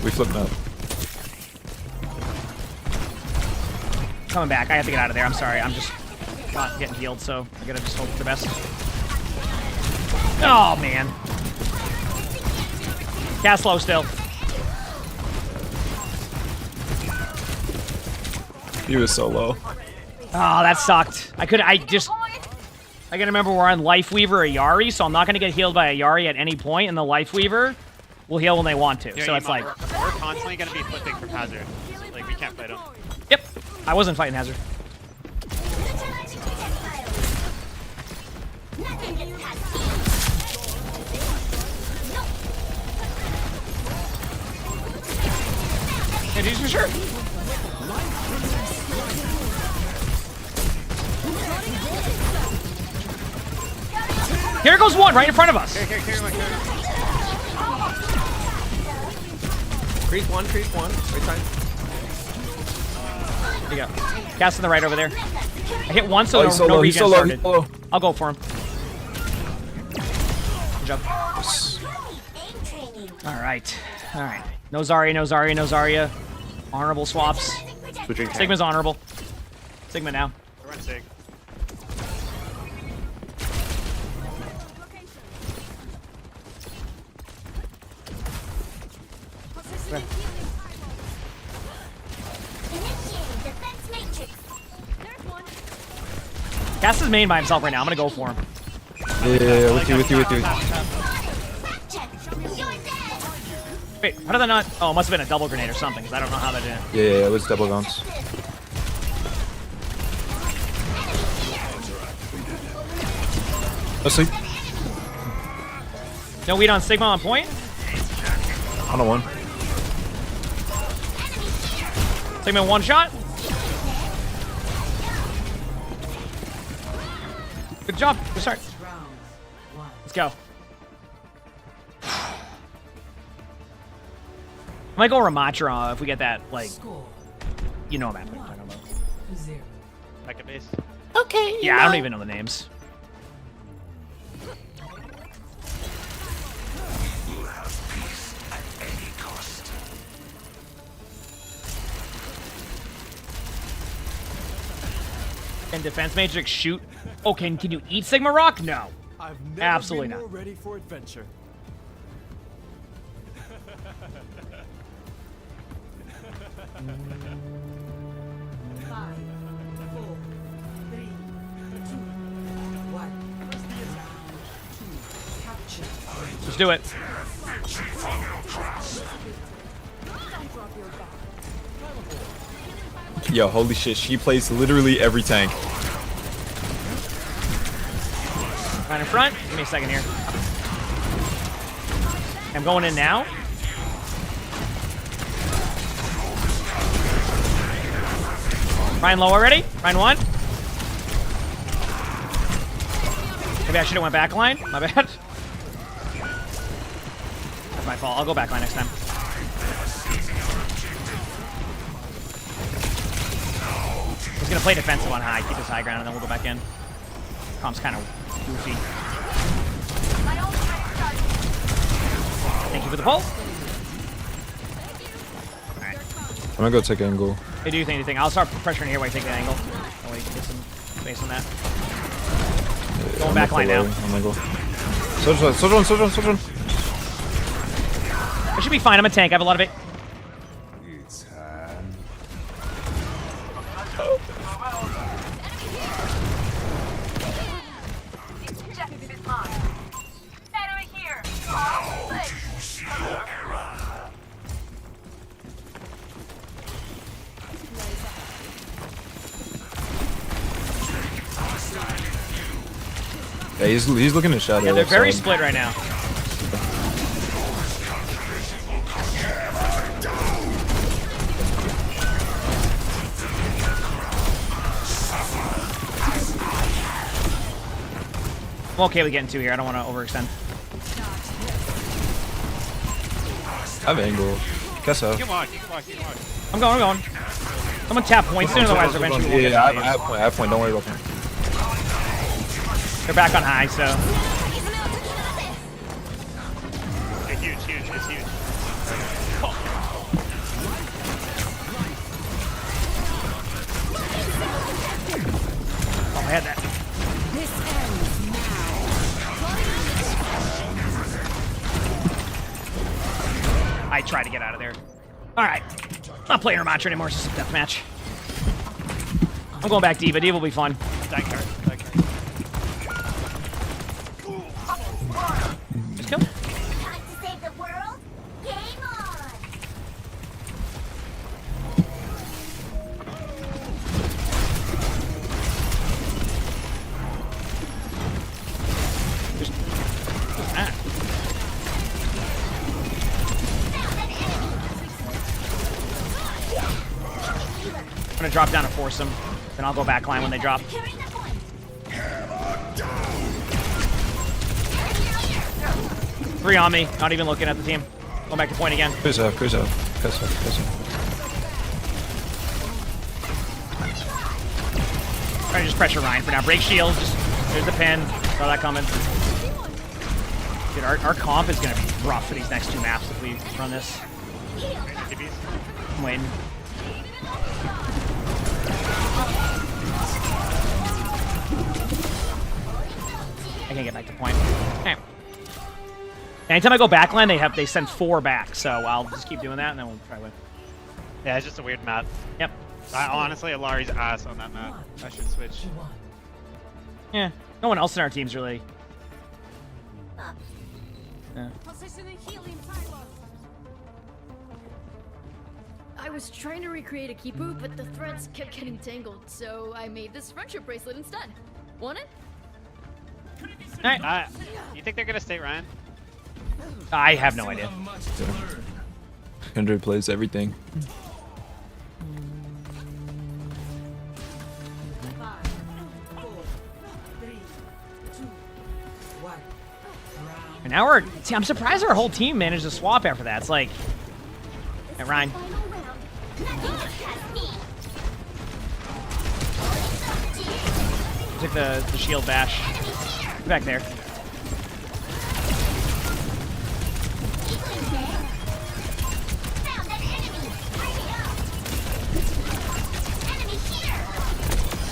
We flipped up. Coming back. I have to get out of there. I'm sorry. I'm just not getting healed, so I gotta just hope for the best. Oh, man. Cast low still. He was so low. Oh, that sucked. I gotta remember we're on Life Weaver or Yari, so I'm not gonna get healed by a Yari at any point, and the Life Weaver will heal when they want to. Yeah, so it's like... We're constantly gonna be flipping from Hazard. Like, we can't fight him. Yep. I wasn't fighting Hazard. Yeah, dude, for sure. Here goes one right in front of us. Crease one. Wait time. There you go. Cast on the right over there. I hit one, so no regen started. I'll go for him. Good job. All right. No Zarya. Honorable swaps. Sigma's honorable. Sigma now. We're on Sig. Cass is main by himself right now. I'm gonna go for him. Yeah, with you. Wait, how did that not? Oh, it must have been a double grenade or something, because I don't know how that did. Yeah, it was double guns. Let's see. No weed on Sigma on point. On a one. Sigma one shot. Good job. Good start. Let's go. I might go Ramatra if we get that, like, you know what I'm talking about. Back at base. Okay. Yeah, I don't even know the names. Can Defense Matrix shoot? Oh, can you eat Sigma Rock? No. Absolutely not. Ready for adventure. Let's do it. Yo, holy shit, she plays literally every tank. Right in front. Give me a second here. I'm going in now. Ryan low already. Ryan one. Maybe I should have went back line. My bad. That's my fault. I'll go back line next time. He's gonna play defensive on high, keep his high ground, and then we'll go back in. Comp's kind of goofy. Thank you for the pull. Alright. I'm gonna go take angle. Hey, do you think anything? I'll start pressuring here while you take the angle. That way you can get some space on that. Yeah, Going back line now. I'm gonna go. Soldier one. I should be fine. I'm a tank. I have a lot of it. Yeah, he's looking at shadow. Yeah, they're very split right now. I'm okay with getting 2 here. I don't want to overextend. I have angle. Guess so. You can walk, you can walk, you can walk. I'm going. Someone tap points soon, otherwise eventually we'll get Yeah, I values. have point. Don't worry about point. They're back on high, so. It's huge, it's huge. Oh, I had that. This ends now. I tried to get out of there. Alright. Not playing Ramattra anymore, it's just a deathmatch. I'm going back Diva. Diva will be fun. Just kill. Time to save the world? Game on! I'm gonna drop down and force them. Then I'll go backline when they drop. 3 on me. Not even looking at the team. Going back to point again. Cruise off. Trying to just pressure Ryan for now. Break shield. Just there's the pin. Saw that coming. Dude, our comp is gonna be rough for these next 2 maps if we run this. I'm waiting. I can't get back to point. Okay. Anytime I go backline, they send 4 back, so I'll just keep doing that and then we'll try with. Yeah, it's just a weird map. Yep. Honestly, Alari's ass on that map. I should switch. Yeah. No one else in our team's really. Yeah. I was trying to recreate a Kipu, but the threads kept getting tangled, so I made this friendship bracelet instead. Want it? Alright. You think they're gonna stay Ryan? I have no idea. 100 plays everything. And now we're. See, I'm surprised our whole team managed to swap after that. It's like. Hey, Ryan. Took the shield bash. Get back there.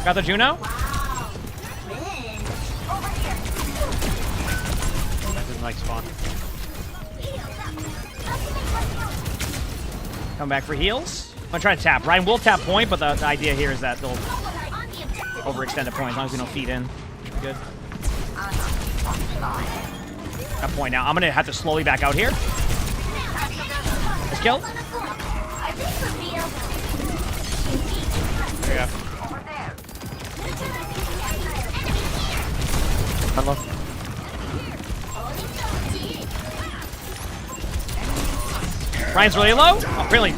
Got the Juno? That doesn't like spawn. Come back for heals. I'm gonna try to tap. Ryan will tap point, but the idea here is that they'll overextend the point as long as we don't feed in. Good. Got point now. I'm gonna have to slowly back out here. Let's kill. There you go. Hello. Ryan's really low. Oh, really?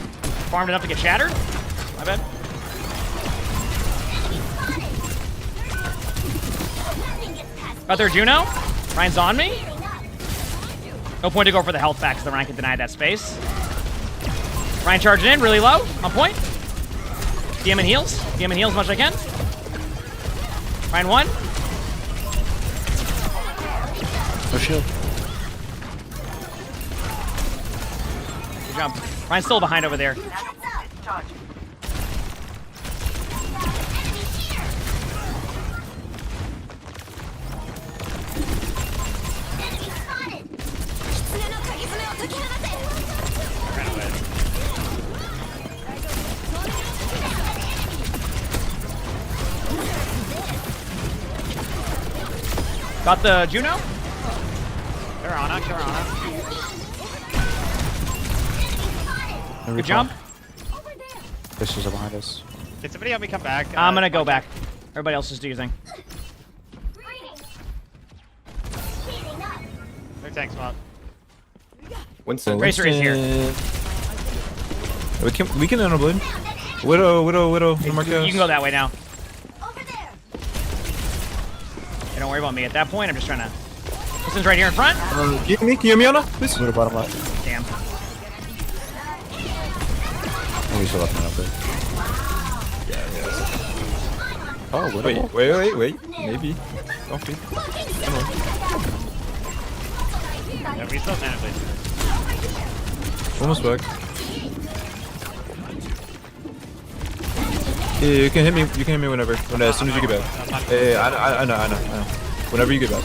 Farmed enough to get shattered? My bad. Got their Juno. Ryan's on me. No point to go for the health back because the Ryan can deny that space. Ryan charging in, really low. On point. DM and heals. DM and heals as much as I can. Ryan 1. No shield. Good jump. Ryan's still behind over there. Got the Juno? Karana. Good jump. This is behind us. Can somebody help me come back? I'm gonna go back. Everybody else just do your thing. Their tank spot. Winston. Racer is here. We can enter blade. Widow. You can go that way now. They don't Don't worry about me at that point. I'm just trying to... This right here in front. Can you hear me, Anna? Please. Go to bottom left. Damn. Oh, we still left now, but... Oh, wait. Maybe. Okay. Yeah, we still have it. Almost back. Yeah, you can hit me. You can hit me whenever. As soon as you get back. Yeah, I know. Whenever you get back.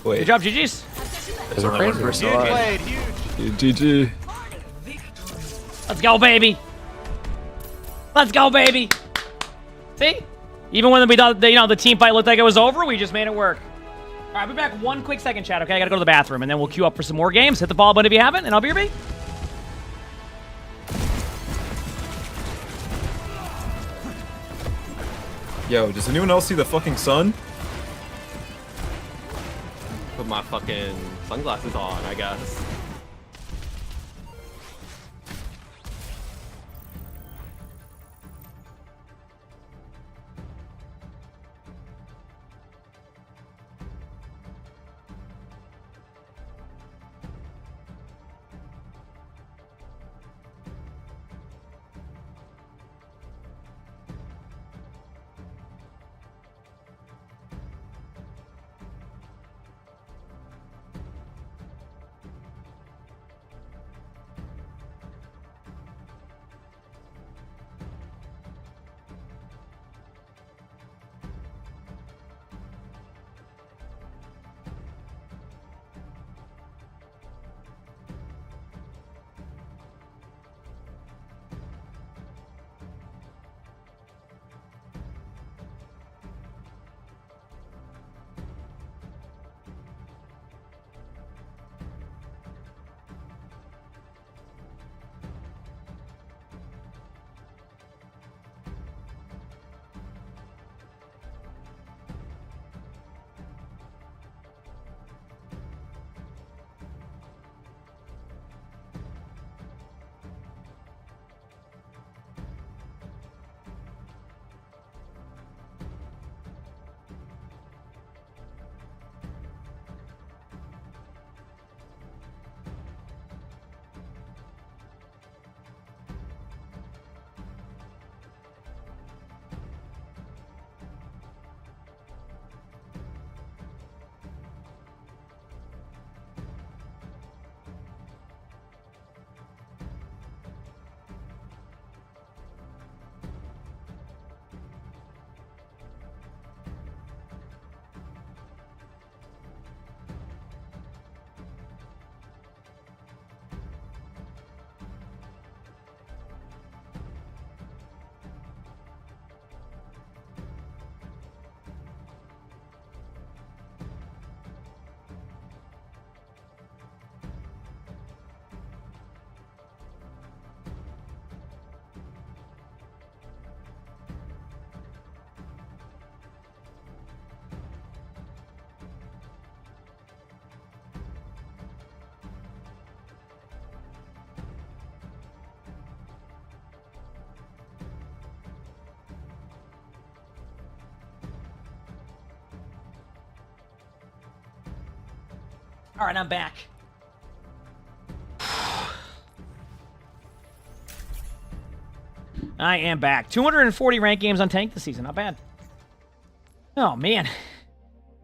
Wait. Good job, GG's. Is it crazy? Huge played, huge. GG. Let's go, baby. Let's go, baby. See? Even when we thought the team fight looked like it was over, we just made it work. All right, I'll be back 1 quick second, chat, okay? I gotta go to the bathroom, and then we'll queue up for some more games. Hit the follow button if you haven't, and I'll be your B. Yo, does anyone else see the fucking sun? Put my fucking sunglasses on, I guess. All right, I'm back. I am back. 240 ranked games on Tank this season. Not bad. Oh, man.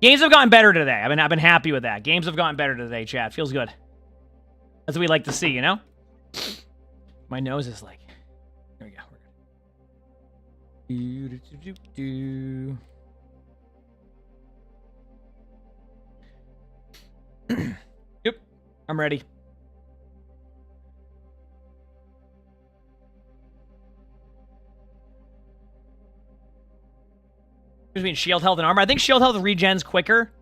Games have gotten better today. I've been happy with that. Games have gotten better today, chat. Feels good. That's what we like to see, you know? My nose is like... There we go. We're good. Yep. I'm ready. Between shield health and armor. I think shield health regens quicker.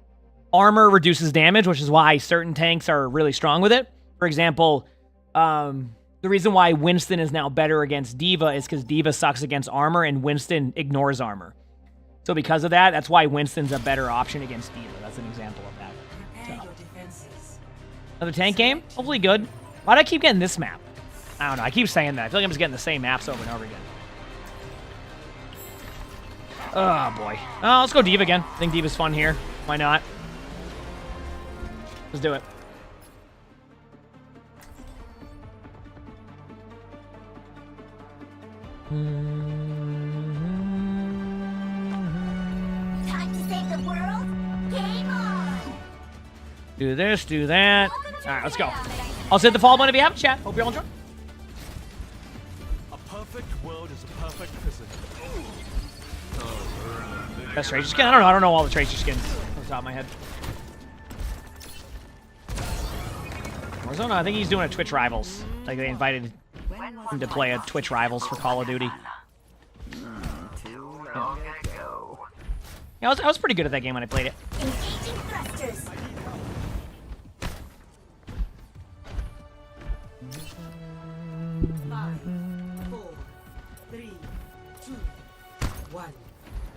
Armor reduces damage, which is why certain tanks are really strong with it. For example, the reason why Winston is now better against D.Va is because D.Va sucks against armor and Winston ignores armor. So because of that, that's why Winston's a better option against D.Va. That's an example of that. So. Another tank game? Hopefully good. Why do I keep getting this map? I don't know. I keep saying that. I feel like I'm just getting the same maps over and over again. Oh, boy. Oh, let's go D.Va again. I think D.Va's fun here. Why not? Let's do it. Time to save the world? Game on! Do this, do that. Alright, let's go. I'll hit the follow button if you have chat. Hope you all enjoy. A perfect world is a perfect prison. Best Tracer skin? I don't know all the Tracer skins off the top of my head. Warzone? I think he's doing a Twitch Rivals. Like they invited him to play a Twitch Rivals for Call of Duty. Yeah, I was pretty good at that game when I played it. Engaging thrusters. 5, 4, 3, 2, 1.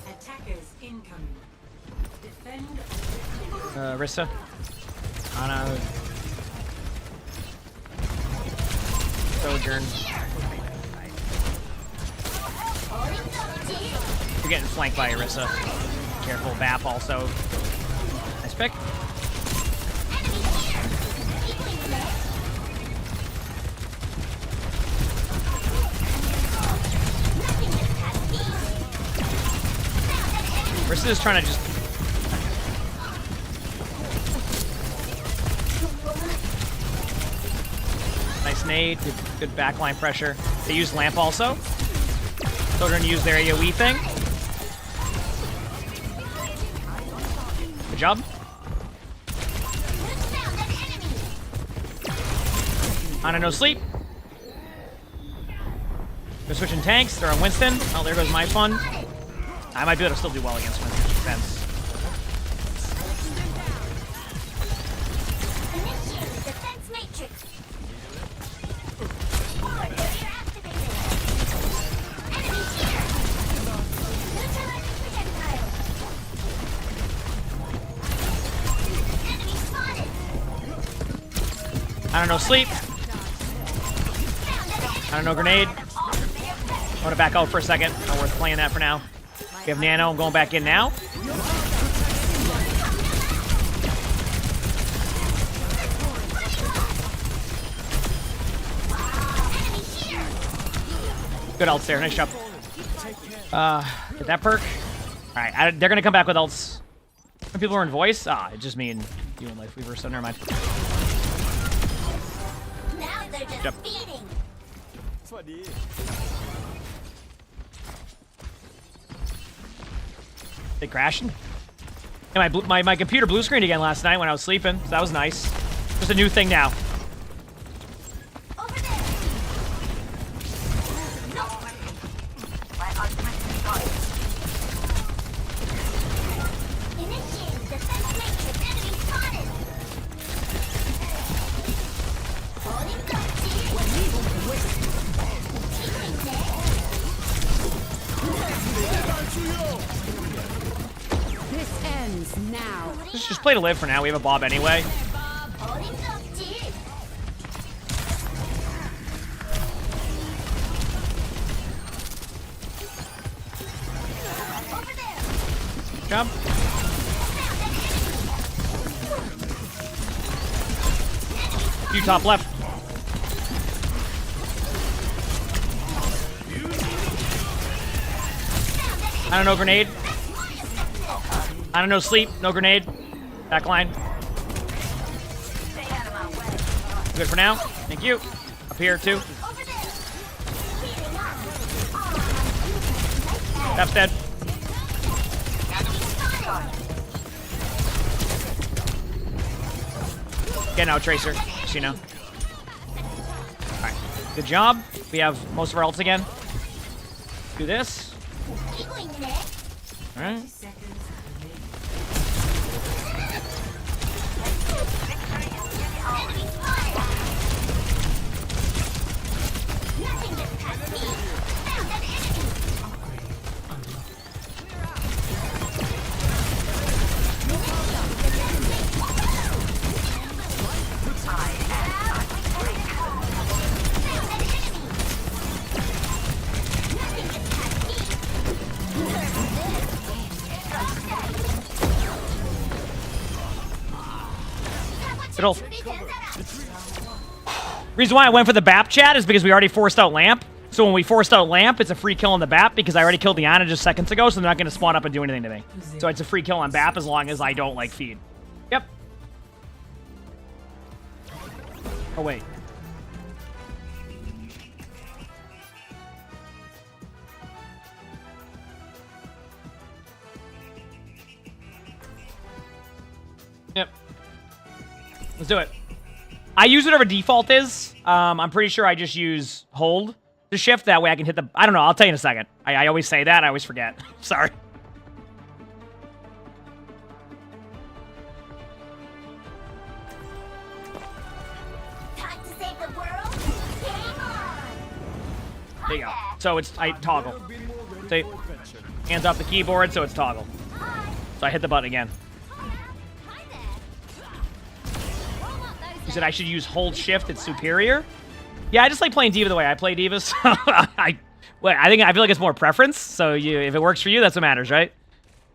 Attackers incoming. Defend. Rissa. Ana. Sojourn. You're getting flanked by Orisa. Careful, BAP also. Nice pick. Orisa is trying to just... Nice nade, good backline pressure. They use lamp also. Sojourn used their AoE thing. Good job. Ana no sleep. They're switching tanks. They're on Winston. Oh, there goes my fun. I might be able to still do well against Winston's defense. I don't know, sleep. I don't know, grenade. I want to back out for a second. Not worth playing that for now. We have Nano. I'm going back in now. Good ults there. Nice job. Get that perk. All right, they're going to come back with ults. When people are in voice? Ah, it's just me and you and Lifeweaver, so never mind. Yep. They crashing? Yeah, my computer blue screened again last night when I was sleeping, so that was nice. Just a new thing now. This ends now. Let's just play to live for now. We have a Bob anyway. Good job. You top left. I don't know, grenade. I don't know, sleep. No grenade. Back line. Good for now. Thank you. Up here, too. Tap's dead. Get out, Tracer. Just, you know. Alright. Good job. We have most of our ults again. Do this. Alright. It'll... Reason why I went for the BAP chat is because we already forced out Lamp. So when we forced out Lamp, it's a free kill on the BAP because I already killed the Ana just seconds ago, so they're not going to spawn up and do anything to me. So it's a free kill on BAP as long as I don't, like, feed. Yep. Oh, wait. Yep. Let's do it. I use whatever default is. I'm pretty sure I just use hold to shift. That way I can hit the... I don't know. I'll tell you in a second. I always say that. I always forget. Sorry. Time to save the world. Game on. There you go. So it's... I toggle. See? Hands off the keyboard, so it's toggle. So I hit the button again. You said I should use hold shift. It's superior. Yeah, I just like playing Diva the way I play Divas. I feel like it's more preference. So if it works for you, that's what matters, right?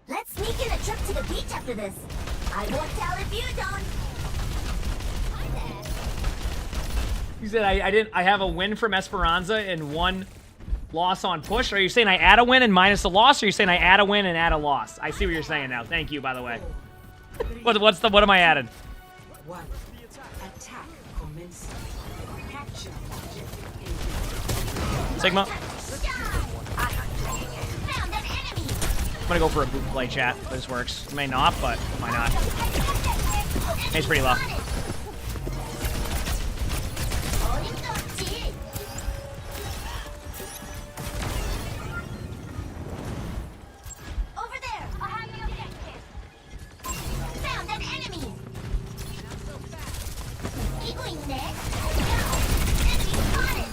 Let's sneak in a trip to the beach after this. I won't tell if you don't. You said I have a win from Esperanza and 1 loss on push. Are you saying I add a win and minus a loss, or are you saying I add a win and add a loss? I see what you're saying now. Thank you, by the way. What am I adding? One. Attack commencing. Capture Sigma. I'm gonna go for a boot play, chat. This works. It may not, but why not? He's pretty low. Over there. I have the objective. Found an enemy. Going next. Enemy spotted.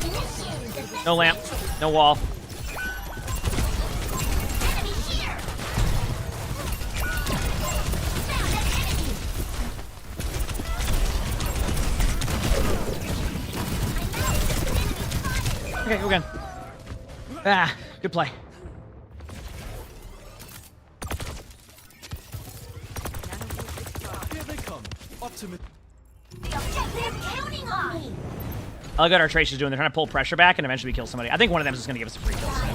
Initiating defense. No lamp. No wall. Enemy here. Found an enemy. Okay, go again. Ah, good play. Here they come. Optimus. The objective counting on me. I like what our Trace is doing. They're trying to pull pressure back and eventually kill somebody. I think one of them is just going to give us a free kill soon.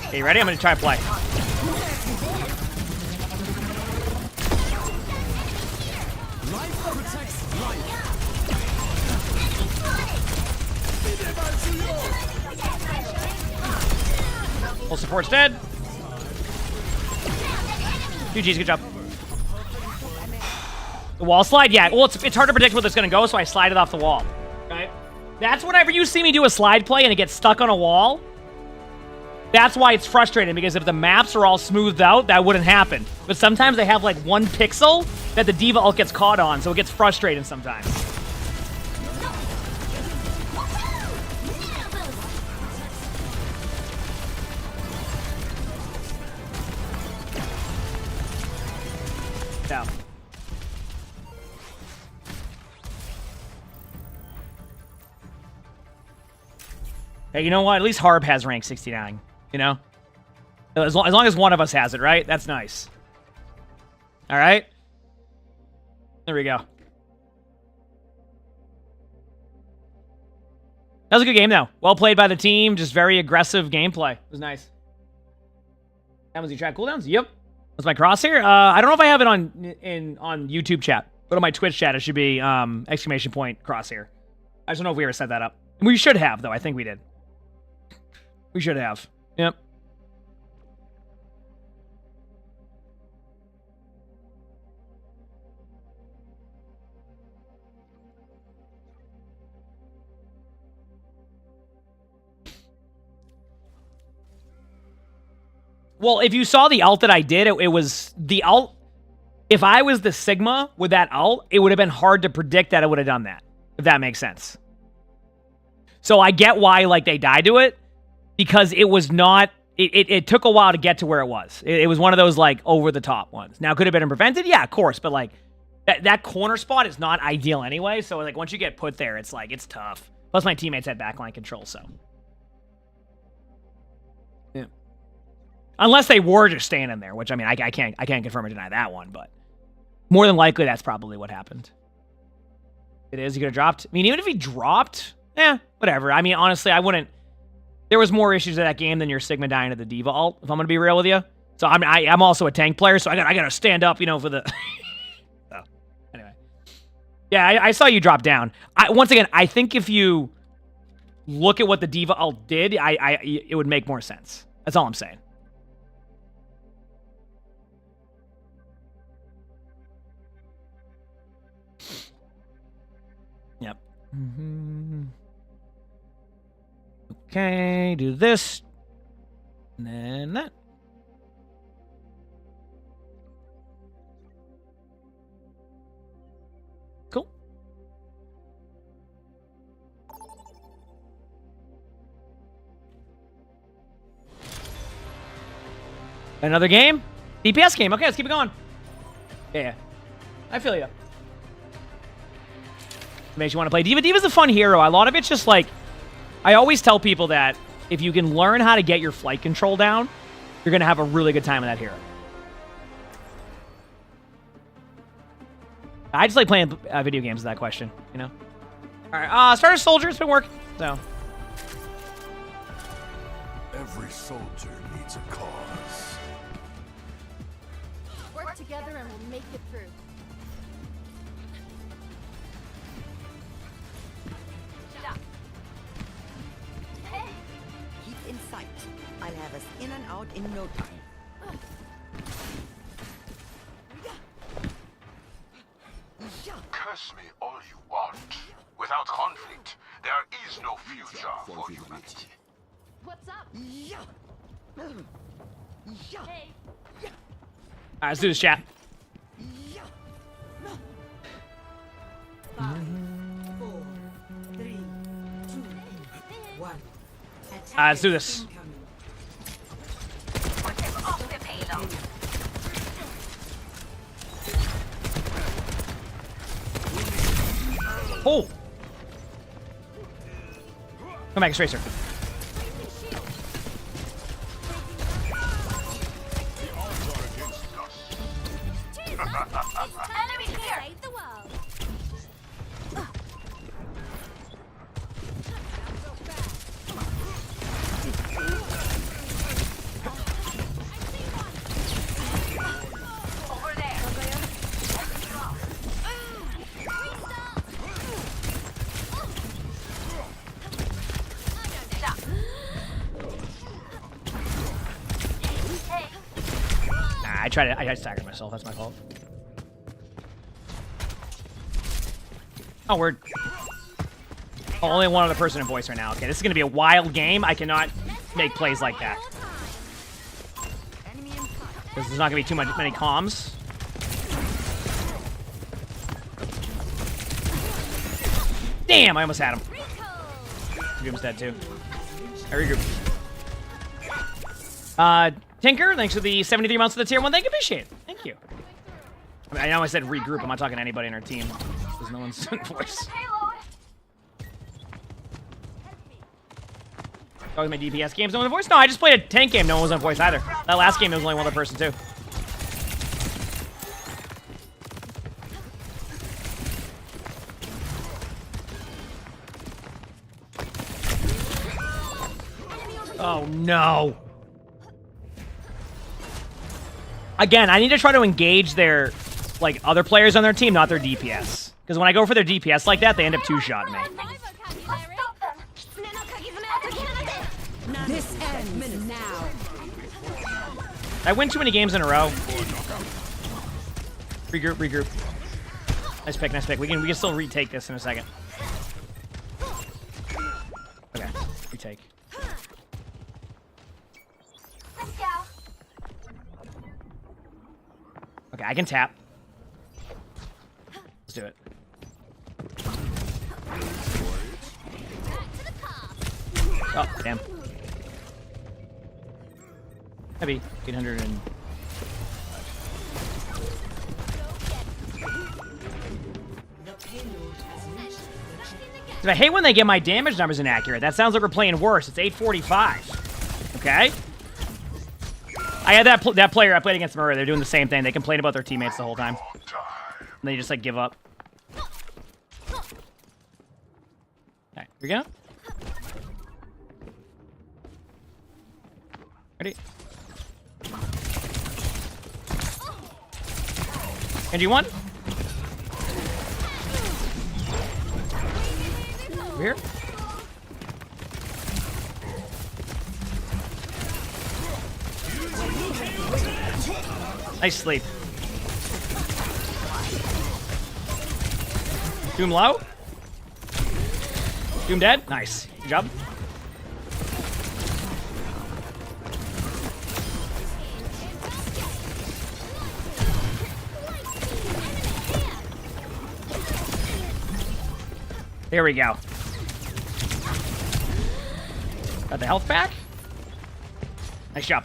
Okay, you ready? I'm going to try to play. Full support's dead. GG's, good job. The wall slide? Yeah, well, it's hard to predict where it's going to go, so I slide it off the wall. Okay? That's whenever you see me do a slide play and it gets stuck on a wall. That's why it's frustrating, because if the maps are all smoothed out, that wouldn't happen. But sometimes they have like 1 pixel that the Diva ult gets caught on, so it gets frustrating sometimes. Yeah. Hey, you know what? At least Harb has rank 69. You know? As long as one of us has it, right? That's nice. All right? There we go. That was a good game, though. Well played by the team. Just very aggressive gameplay. It was nice. That was your chat cooldowns? Yep. That's my crosshair. I don't know if I have it on YouTube chat. But on my Twitch chat, it should be exclamation point crosshair. I just don't know if we ever set that up. We should have, though. I think we did. We should have. Yep. Well, if you saw the ult that I did, it was the ult. If I was the Sigma with that ult, it would have been hard to predict that it would have done that. If that makes sense. So I get why, like, they died to it. because it was not. It took a while to get to where it was. It was one of those like over the top ones. Now, could have been prevented? Yeah, of course. But like that corner spot is not ideal anyway. So like once you get put there, it's like it's tough. Plus my teammates had backline control, so yeah. Unless they were just standing there, which I mean I can't confirm or deny that one, but more than likely that's probably what happened. It is. He could have dropped. I mean, even if he dropped, whatever. I mean, honestly, I wouldn't. There was more issues in that game than your Sigma dying to the D.Va ult, if I'm going to be real with you. So I'm also a tank player, so I got to stand up, for the... So, anyway. Yeah, I saw you drop down. Once again, I think if you look at what the D.Va ult did, it would make more sense. That's all I'm saying. Yep. Mm-hmm. Okay, do this. And then that. Cool. Another game? DPS game. Okay, let's keep it going. Yeah. I feel you. Makes you want to play D.Va. D.Va's a fun hero. A lot of it's just like... I always tell people that if you can learn how to get your flight control down, you're going to have a really good time with that hero. I just like playing video games with that question, All right, Starter Soldier, it's been working, so. Every soldier needs a cause. Work together and we'll make it through. Keep in sight. I'll have us in and out in no time. Curse me all you want. Without conflict, there is no future for humanity. What's up? All right, let's do this, chat. 5, 4, 3, 2, 1. Let's do this. Oh! Come back, Tracer. Enemy here! Save the world! Over there! I staggered myself. That's my fault. Oh, we're only one other person in voice right now. Okay, this is gonna be a wild game. I cannot make plays like that because there's not gonna be many comms. Damn, I almost had him. Doom's dead too. I regroup. Tinker, thanks for the 73 months of the tier 1. Thank you, appreciate it. Thank you. I mean, I know I said regroup. I'm not talking to anybody in our team because no one's in voice. Talking my DPS games, no one in voice? No, I just played a tank game. No one was in voice either. That last game, there was only one other person too. Oh no. Again, I need to try to engage their, like, other players on their team, not their DPS. Because when I go for their DPS like that, they end up two-shotting me. This ends now. I win too many games in a row. Regroup, regroup. Nice pick, nice pick. We can still retake this in a second. Okay, retake. Okay, I can tap. Let's do it. Oh, damn. Heavy. 800 and... I hate when they get my damage numbers inaccurate. That sounds like we're playing worse. It's 845. Okay? I had that player I played against them earlier. They're doing the same thing. They complain about their teammates the whole time. And they just, like, give up. Alright, here we go. Ready? Genji 1. Over here. Nice sleep. Doom low. Doom dead. Nice. Good job. There we go. Got the health back. Nice job.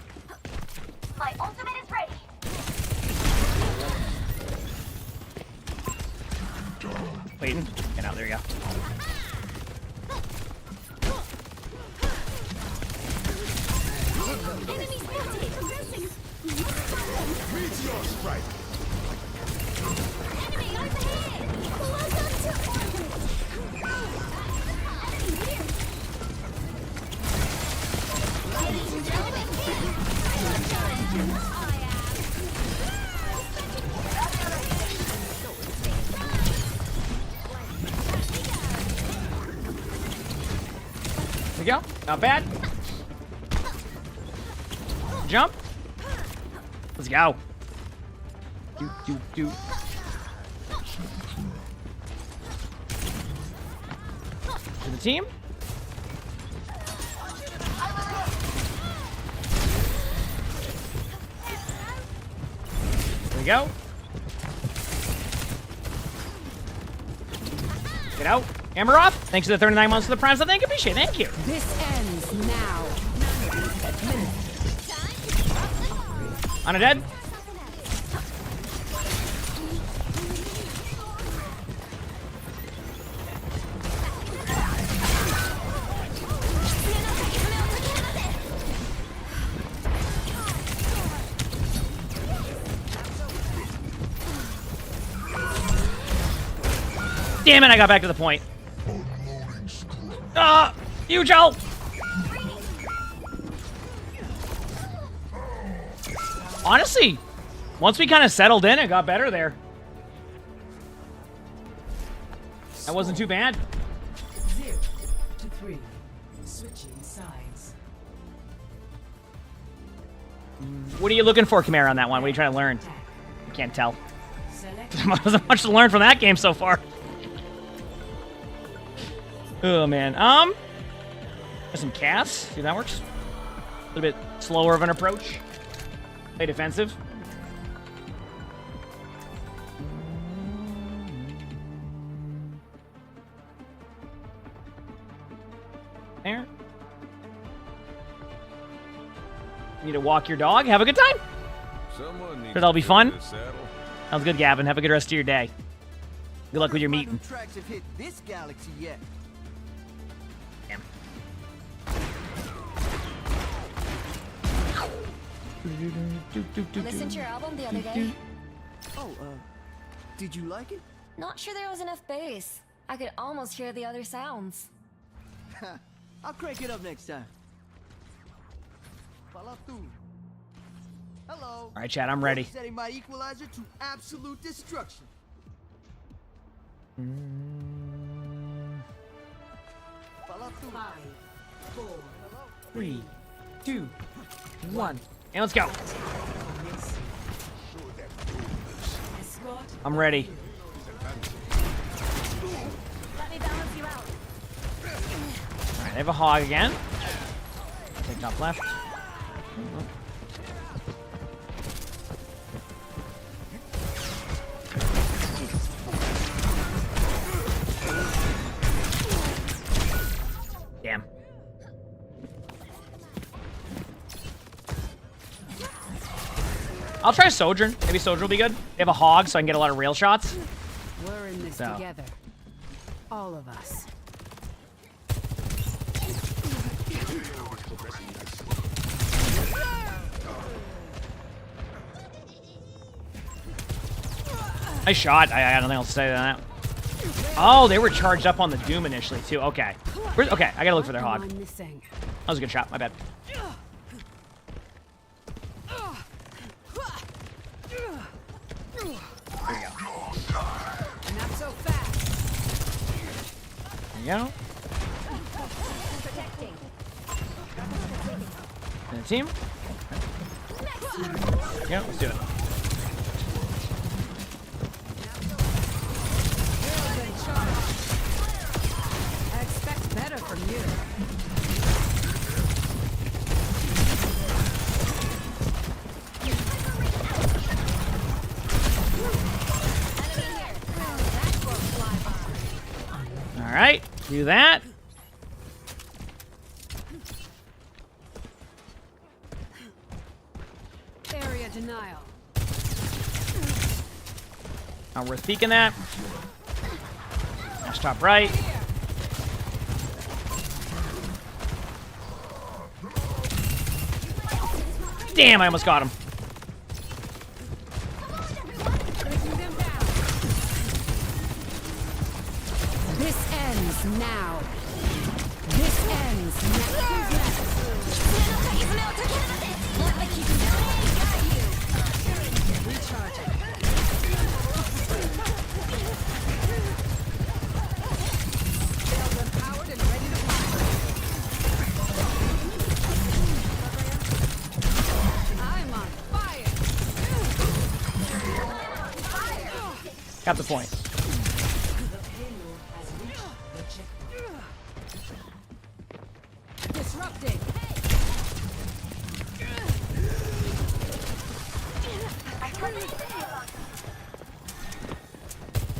My ultimate is ready. Waiting. Get out. There you go. Enemy spotted. Meteor strike. Enemy overhead. There we go. Not bad. Jump. Let's go. Do. To the team. There we go. Get out. Hammer off. Thanks for the 39 months for the prime. So thank you. Appreciate it. Thank you. This ends now. On a dead. Damn it, I got back to the point. Ah! Huge ult! Honestly, once we kind of settled in, it got better there. That wasn't too bad. 0 to 3. Switching sides. What are you looking for, Chimera, on that one? What are you trying to learn? I can't tell. There wasn't much to learn from that game so far. Oh, man. Got some casts. See if that works. A little bit slower of an approach. Play defensive. There. You need to walk your dog. Have a good time. Someone needs That'll be to fun. this saddle. Sounds good, Gavin. Have a good rest of your day. Good luck with your meeting. Tracks have hit this galaxy yet. Damn. Listened to your album the other day. Oh, did you like it? Not sure there was enough bass. I could almost hear the other sounds. I'll crank it up next time. Follow through. Hello. All right, Chad, I'm ready. Setting my equalizer to absolute destruction. Follow through. 5, 4, 3, 2, 1. And let's go. I'm ready. Let me balance you out. All right, I have a hog again. Take top left. Damn. I'll try Sojourn. Maybe Sojourn will be good. They have a hog, so I can get a lot of rail shots. We're in this So. together. All of us. Nice shot. I got nothing else to say to that. Oh, they were charged up on the Doom initially, too. Okay. Okay, I gotta look for their hog. That was a good shot. My bad. Not so fast. There you go. And the team. Yeah, let's do it. I expect better from you. All right, do that. Area denial. Not worth peeking that. Dash top right. Damn, I almost got him. This ends now. This ends now. Got the point. Disrupting.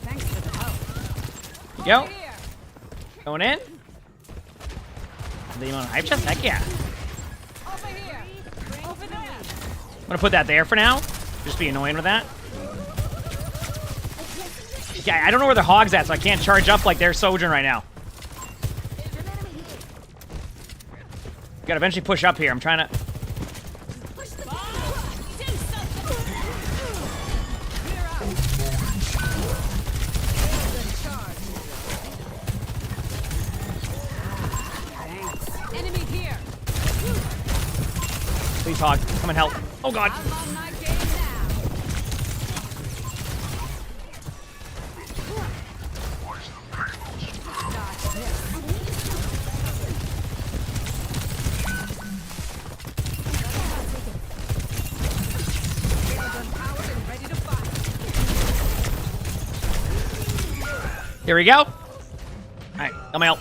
Thanks for the help. Go. Going in. Leave on hype chest? Heck yeah. I'm gonna put that there for now. Just be annoying with that. Yeah, I don't know where the hog's at, so I can't charge up like their Sojourn right now. Gotta eventually push up here. I'm trying to. Enemy here. Please, hog, come and help. Oh god. Here we go. All right, come help.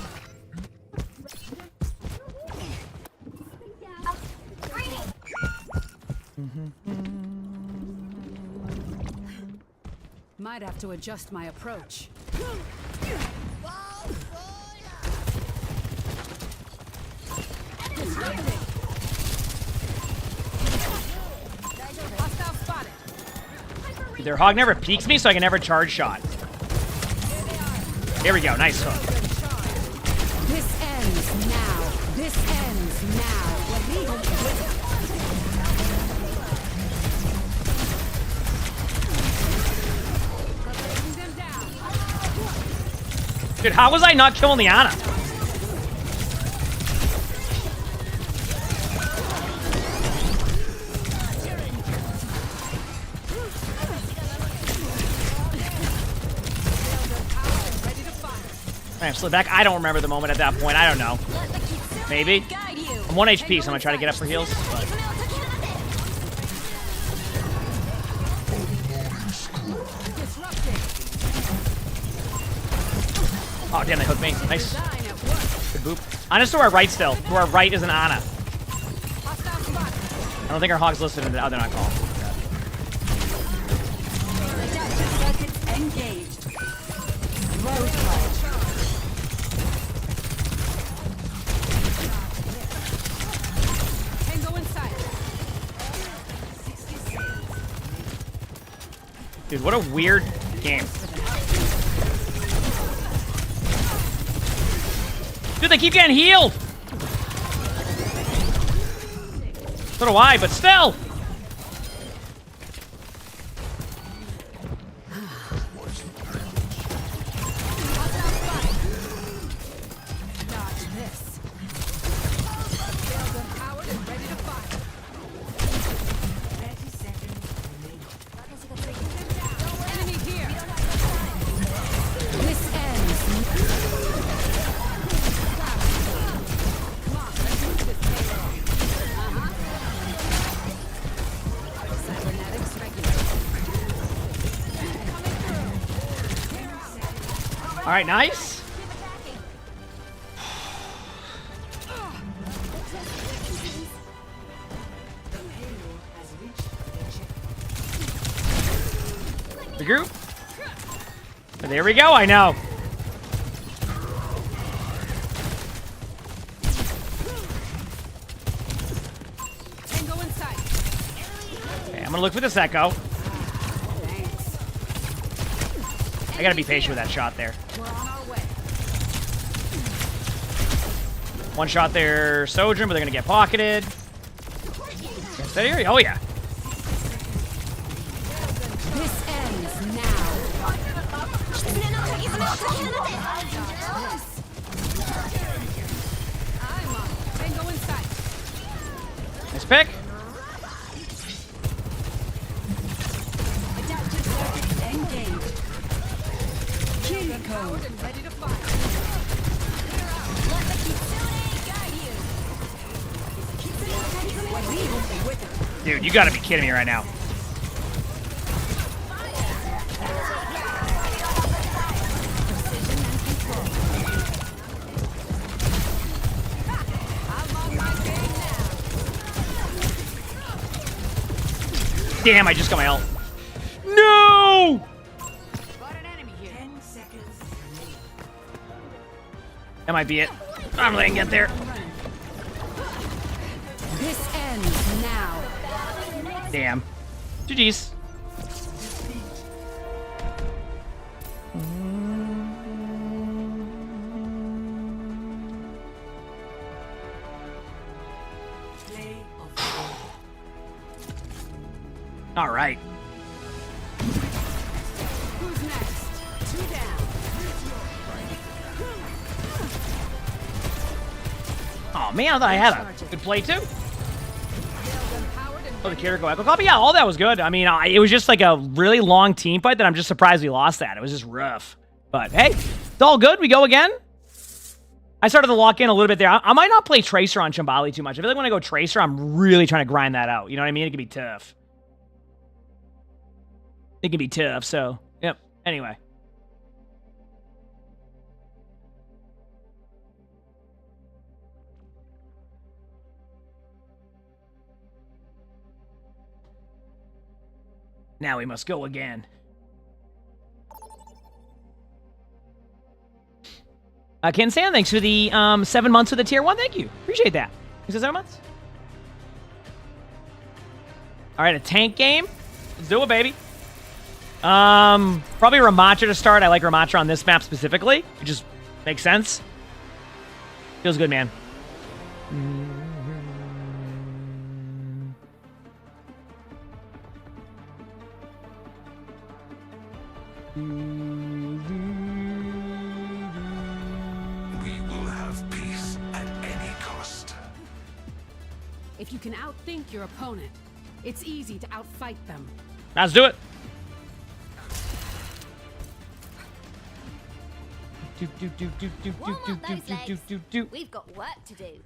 Might have to adjust my approach. Hostile spotted. Their hog never peeks me, so I can never charge shot. There we go. Nice hook. This ends now. This ends now. Dude, how was I not killing the Ana? Alright, slid back. I don't remember the moment at that point. I don't know. Maybe. I'm 1 HP, so I'm gonna try to get up for heals. But... oh, damn, they hooked me. Nice. Good boop. Ana's to our right still. To our right is an Ana. I don't think our hog's listed in the other call. Engaged. Tango inside. Dude, what a weird game. Dude, they keep getting healed. So do I, but still. All right, nice. The group. There we go. I know. Okay, I'm gonna look for this echo. I gotta be patient with that shot there. One shot there, Sojourn, but they're gonna get pocketed. Steady area. Oh yeah. This ends now. I'm on. Tango inside. Nice pick. Engage. King code and ready to fire. Dude, you gotta be kidding me right now. Damn, I just got my ult. No! That might be it. I'm letting it get there. This ends now. Damn. GG's. All right. Who's next? 2 down. Oh man, I thought I had a good play too. Oh, the character go echo copy. Yeah, all that was good. I mean, it was just like a really long team fight that I'm just surprised we lost that. It was just rough. But hey, it's all good. We go again. I started to lock in a little bit there. I might not play Tracer on Chambali too much. I feel like when I go Tracer, I'm really trying to grind that out. You know what I mean? It can be tough. It can be tough, so, yep. Anyway. Now we must go again. Ken San, thanks for the 7 months of the tier 1. Thank you. Appreciate that. Is it 7 months? All right, a tank game. Let's do it, baby. Probably Ramattra to start. I like Ramattra on this map specifically. It just makes sense. Feels good, man. We will have peace at any cost. If you can outthink your opponent, it's easy to outfight them. Let's do it. We've got work to do.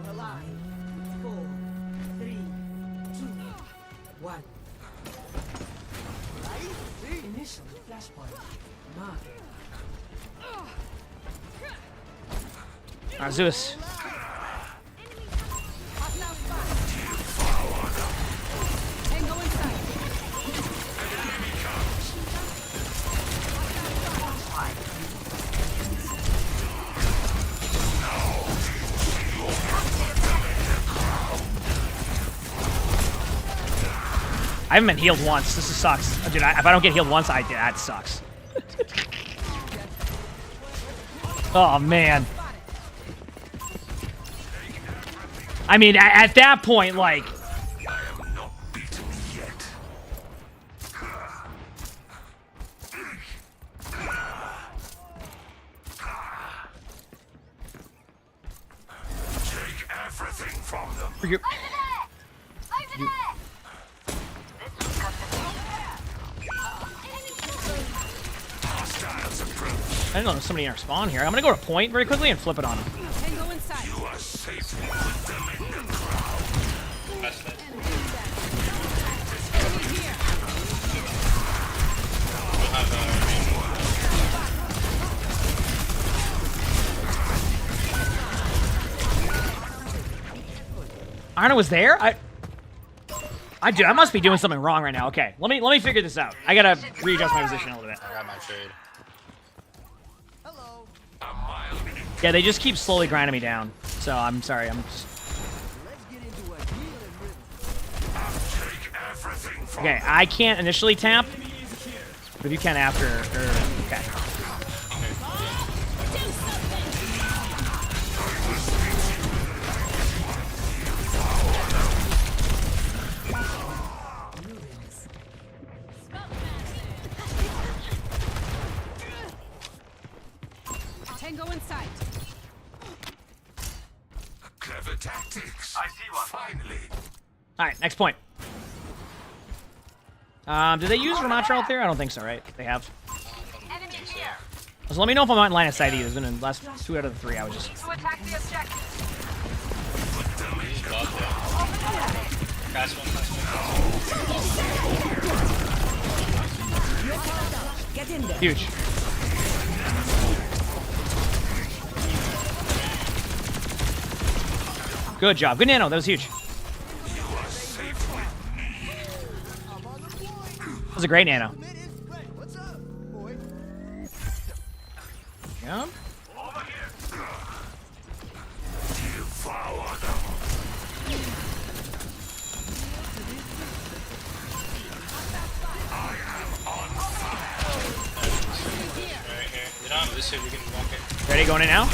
Alive. 4, 3, 2, 1. Initial flashpoint. Marking. Zeus. I haven't been healed once. This sucks. Dude, if I don't get healed once, that sucks. Oh, man. I mean, at that point, like... Everything from them. I didn't know there's somebody in our spawn here. I'm gonna go to point very quickly and flip it on him. Tango inside. You are safe with them in the crowd. That's it. We'll have Arna was there? Dude, I must be doing something wrong right now. Okay, let me figure this out. I gotta readjust my position a little bit. I got my trade. Yeah, they just keep slowly grinding me down. So I'm sorry. I'm just... Okay, I can't initially tap, but you can after. Okay. Tango in sight. Clever tactics. I see one. Finally. All right, next point. Did they use Ramatra out there? I don't think so, right? They have. So let me know if I'm not in line of sight either. There's been the last 2 out of the 3 I was just... To attack the objective. Get in there. Huge. Good job. Good nano. That was huge. That was a great nano. Yeah. This way we can walk it. Ready? Going in now?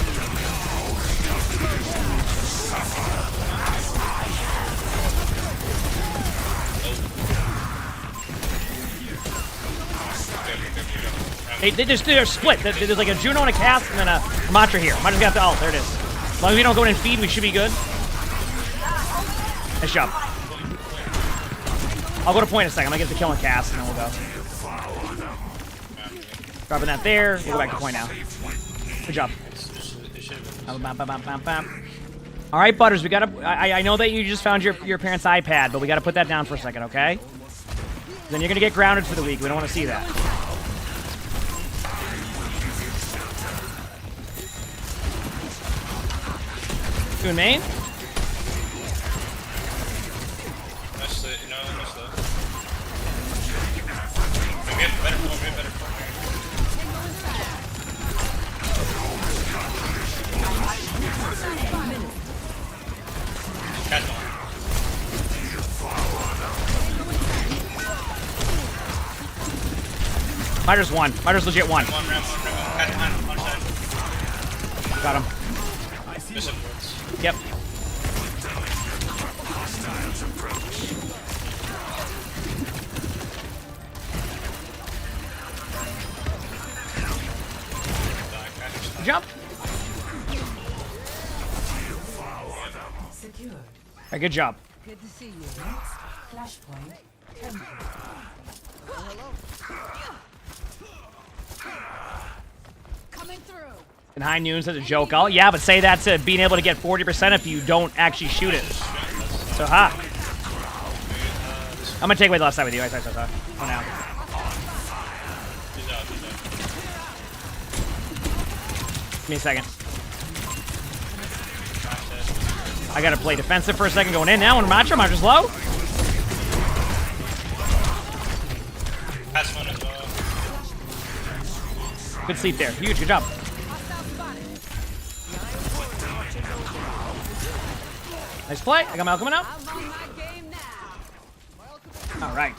Hey, they're split. There's like a Juno and a cast, and then a Ramatra here. Ramatra's got the ult. There it is. As long as we don't go in and feed, we should be good. Nice job. I'll go to point in a second. I'm gonna get the kill and cast, and then we'll go. Dropping that there. We'll go back to point now. Good job. All right, Butters. We gotta. I know that you just found your parents' iPad, but we gotta put that down for a second, okay? Then you're gonna get grounded for the week. We don't want to see that. Doing main? That's the, no, that's the. We get better form, we get better form. Catch on. Mitra's 1. Mitra's legit 1. One ram, catch on side. Got him. Bishop works. Yep. Jump. Alright, good job. Good to see you. Flashpoint. Coming through. And high noons as a joke. Oh, yeah, but say that to being able to get 40% if you don't actually shoot it. So, ha. I'm gonna take away the left side with you. Sorry. Oh, now. Give me a second. I gotta play defensive for a second going in now. And Matra's low. Pass one as well. Good sleep there. Huge. Good job. Nice play. I got Malcolm out. All right.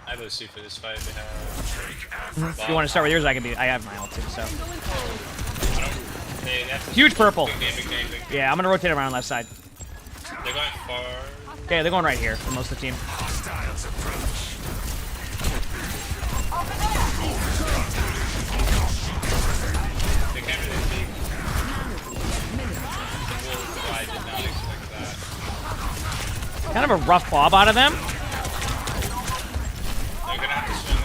I have OC for this fight. They have. If you want to start with yours, I have my ult too. So. They have to Huge purple. Big game, big game, big game. Yeah, I'm gonna rotate around left side. They're going far. Okay, they're going right here for most of the team. They can't really see. I did not expect that. Kind of a rough bob out of them. They're gonna have to swing it.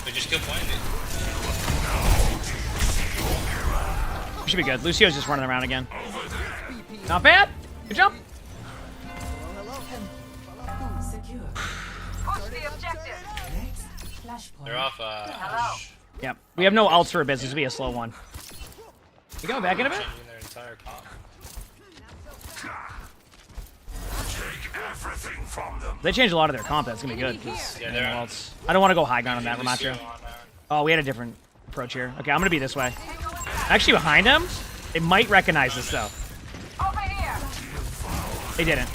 They just keep playing it. We should be good. Lucio's just running around again. Not bad. Good jump. They're off. Yep. We have no ults for a bit. This will be a slow one. You going back in a bit? Changing their entire comp. They changed a lot of their comp. That's gonna be good. Yeah, they're on. I don't want to go high ground on that Ramattra. Oh, we had a different approach here. Okay, I'm gonna be this way. Actually, behind him, they might recognize this though. They didn't.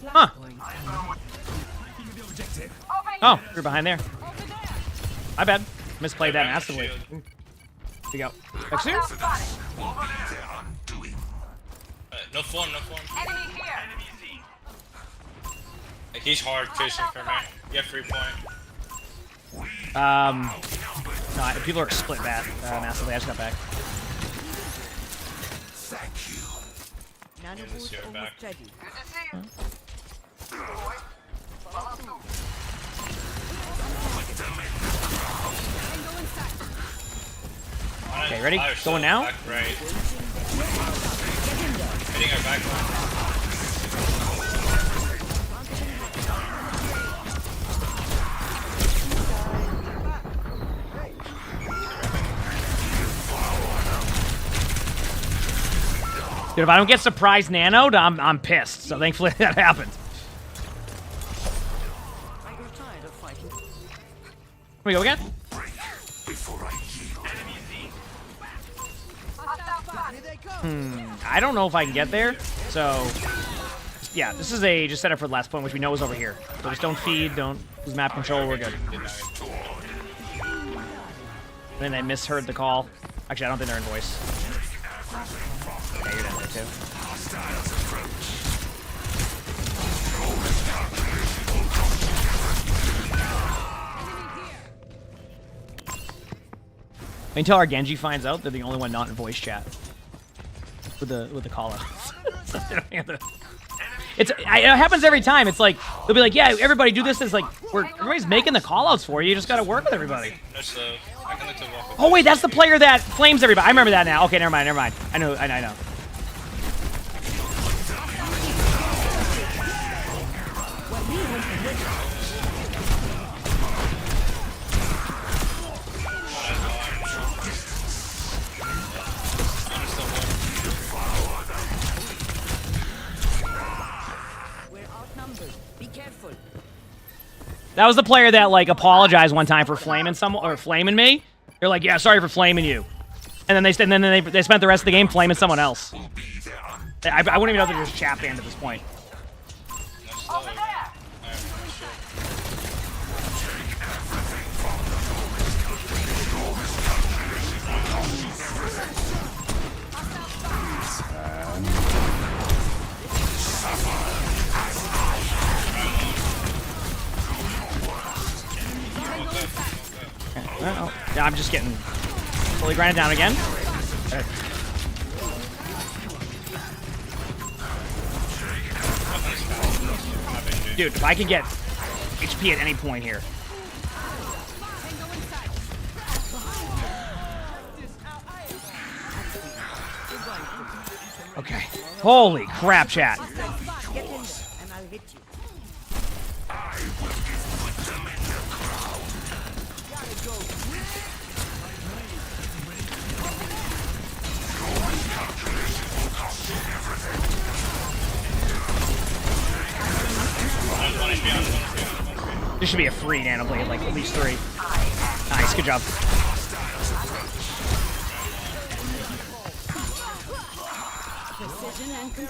Huh. Oh, you're behind there. My bad. Misplayed that massively. Here we go. Next here. No form, no form. Like, he's hard fishing for me. You have 3 point. No, people are split that massively. I just got back. Nano boost almost ready. Okay, ready? Going now? Back right. Hitting our back line. Dude, if I don't get surprise nanoed, I'm pissed. So thankfully that happened. Here we go again. I don't know if I can get there. So, yeah, this is a just set up for the last point, which we know is over here. So just don't feed, don't lose map control. We're good. And they misheard the call. Actually, I don't think they're in voice. Okay, you're down there too. Until our Genji finds out they're the only one not in voice chat with the call out. It happens every time. It's like they'll be like, "Yeah, everybody do this." It's like everybody's making the call outs for you. You just gotta work with everybody. No slow. I can look to walk with Oh wait, that's the player that flames everybody. I remember that now. Okay, never mind, never mind. I know. That was the player that like apologized one time for flaming someone or flaming me. They're like, "Yeah, sorry for flaming you," and then they spent the rest of the game flaming someone else. I wouldn't even know they're just chat banned at this point. Yeah, I'm just getting fully grinded down again. Okay. Dude, if I can get HP at any point here. Holy crap, chat. Get in there, and I'll hit you. This should be a free nano blade, like at least 3. Nice, good job.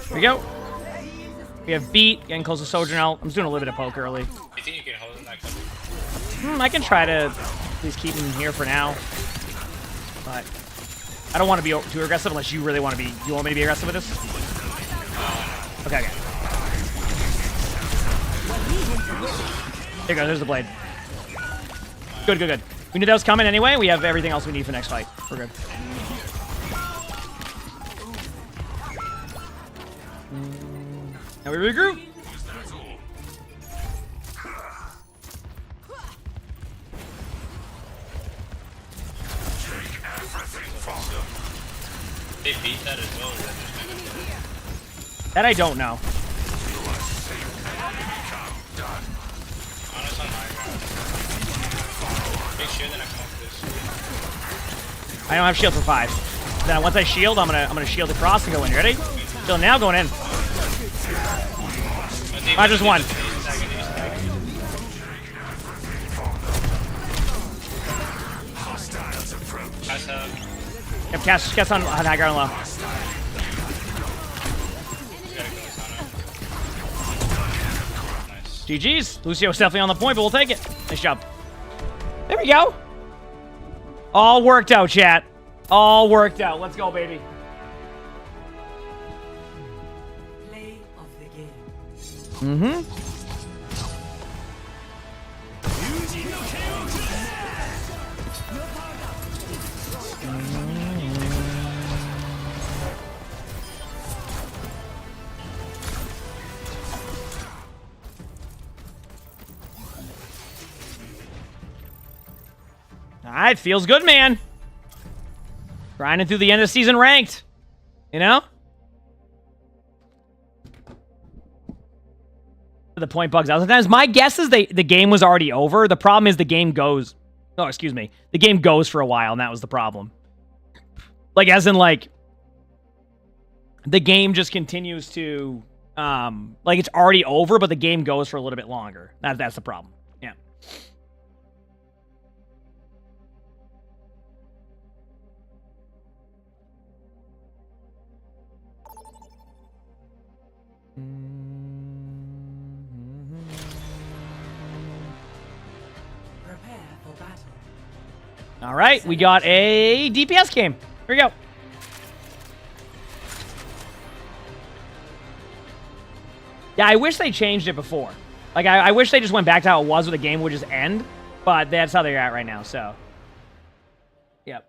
Here we go. We have beat, getting close to Sojourn out. I'm just doing a little bit of poke early. You think you can hold in that cover? I can try to at least keep him here for now. But I don't want to be too aggressive unless you really want to be. You want me to be aggressive with this? Okay, okay. There you go, there's the blade. Good, good, good. We knew that was coming anyway. We have everything else we need for next fight. We're good. Now we regroup. They beat that as well. That I don't know. I don't have shield for 5. Then once I shield, I'm gonna shield across and go in. You ready? Shield now, going in. Just 1. Yep, cast on high ground low. GG's. Lucio's definitely on the point, but we'll take it. Nice job. There we go. All worked out, chat. All worked out. Let's go, baby. Play of the game. Mm-hmm. Alright, feels good, man. Grinding through the end of the season ranked. You know? The point bugs out. Sometimes my guess is the game was already over. The problem is the game goes... Oh, excuse me. The game goes for a while, and that was the problem. Like, as in, like... The game just continues to... like, it's already over, but the game goes for a little bit longer. That's the problem. Yeah. Prepare for battle. All right, we got a DPS game. Here we go. Yeah, I wish they changed it before. Like, I wish they just went back to how it was where the game would just end. But that's how they're at right now, so. Yep.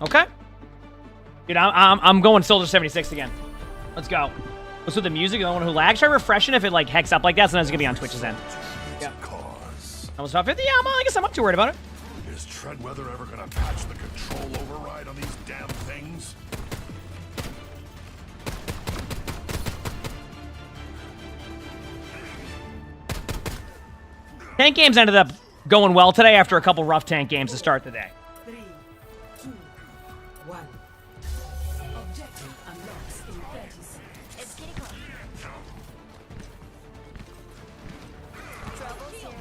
Okay. Dude, I'm going Soldier 76 again. Let's go. What's with the music? The one who lags? Try refreshing if it like hex up like that. Sometimes it's gonna be on Twitch's end. Yeah. Almost top 50. Yeah, I guess I'm not too worried about it. Is Treadweather ever gonna patch the control override on these damn things? Tank games ended up going well today after a couple rough tank games to start the day. 3, 2, 1. Objective unlocks in 30 seconds. It's getting close. Trouble's here.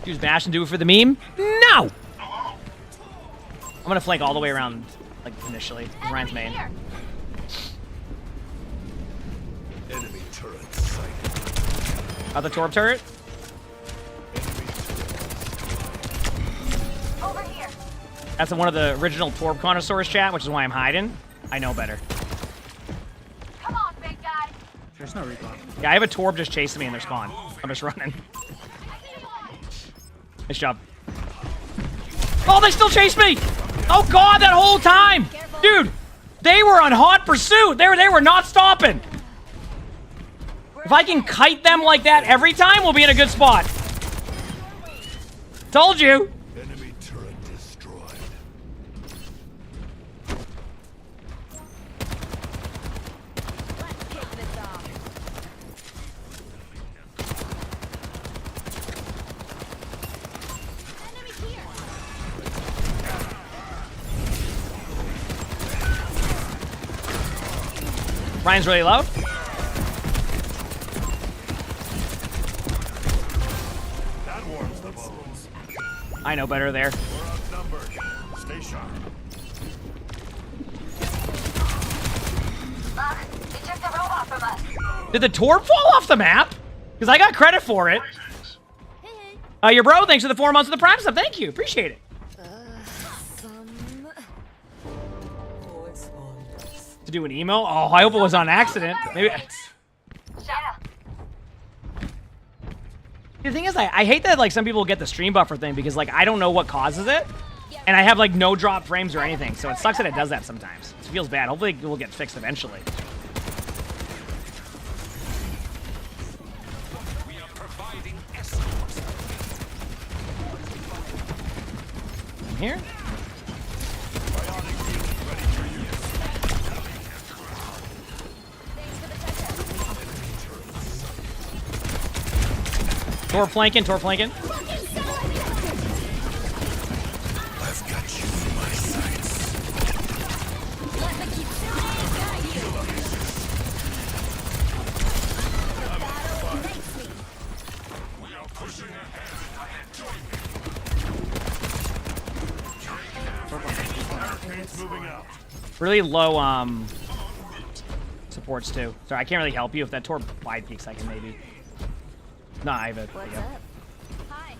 Use bash and do it for the meme? No! I'm gonna flank all the way around, like, initially. Ryan's main. Enemy turret sighted. The Torb turret? Over here. That's one of the original Torb connoisseurs chat, which is why I'm hiding. I know better. Come on, big guy. There's no recon. Yeah, I have a Torb just chasing me in their spawn. I'm just running. Nice job. Oh, they still chased me! Oh god, that whole time! Dude, they were on hot pursuit! They were not stopping! If I can kite them like that every time, we'll be in a good spot. Told you. Enemy turret destroyed. Let's kick this off. Enemy here. Ryan's really low. That warms the bones. I know better there. We're outnumbered. Stay sharp. They took the robot from us. Did the torp fall off the map? Because I got credit for it. Your bro, thanks for the 4 months of the Prime sub. Thank you. Appreciate it. To do an emo? Oh, I hope it was on accident. Maybe. The thing is, I hate that like some people get the stream buffer thing because like I don't know what causes it, and I have like no drop frames or anything, so it sucks that it does that sometimes. It feels bad. Hopefully it will get fixed eventually. In here? Tor flanking, Tor flanking. I've got you in my sights. Let the Kitsune guide you. We are pushing ahead. It's moving out. Really low supports too. Sorry, I can't really help you. If that Tor wide peaks, I can maybe. Nah, I have it. What's up? Hi.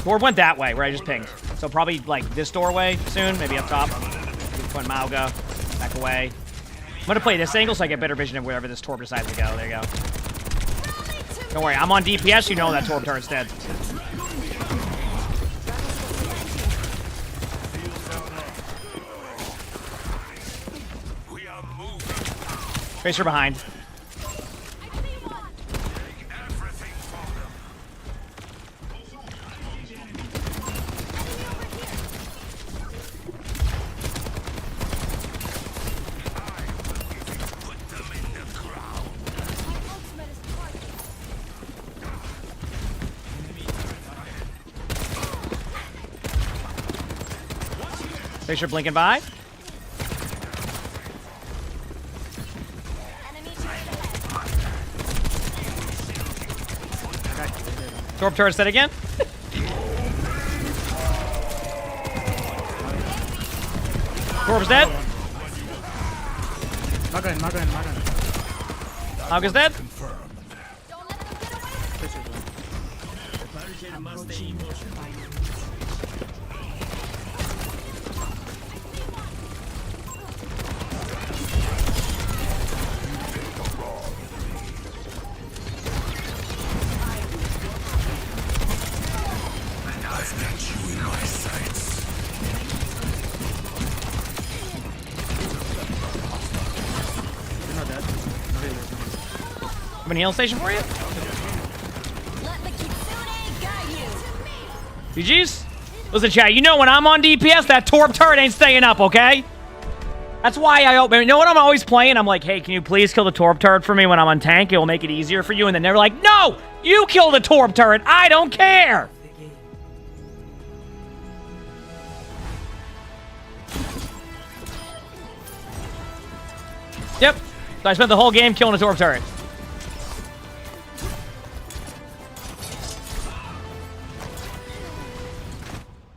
Door went that way, where I just pinged. So probably like this doorway soon, maybe up top. Point Mauga, back away. I'm gonna play this angle so I get better vision of wherever this Torp decides to go. There you go. Don't worry, I'm on DPS. You know that Torp turret's dead. Tracer behind. Tracer blinking by. Torp turret set again. Torp's dead. Mauga's dead. I've got you in my sights. You're not dead. I'm in heal station for you. Let the Kitsune guide you. GG's. Listen, chat. You know when I'm on DPS, that Torp turret ain't staying up. Okay. That's why I open. You know what I'm always playing? I'm like, hey, can you please kill the Torp turret for me when I'm on tank? It will make it easier for you. And then they're like, no, you kill the Torp turret. I don't care. Yep. So I spent the whole game killing a Torp turret.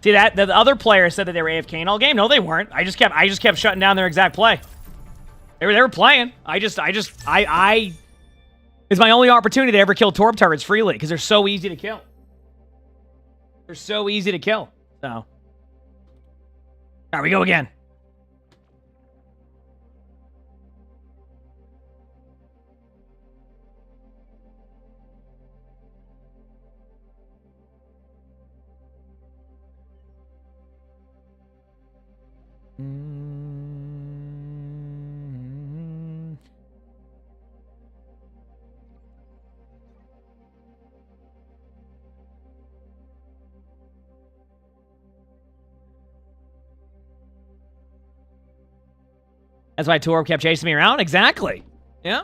See that? The other player said that they were AFKing all game. No, they weren't. I just kept shutting down their exact play. They were playing. It's my only opportunity to ever kill Torp turrets freely because they're so easy to kill. They're so easy to kill. So, all right, we go again. That's why Torb kept chasing me around? Exactly. Yeah.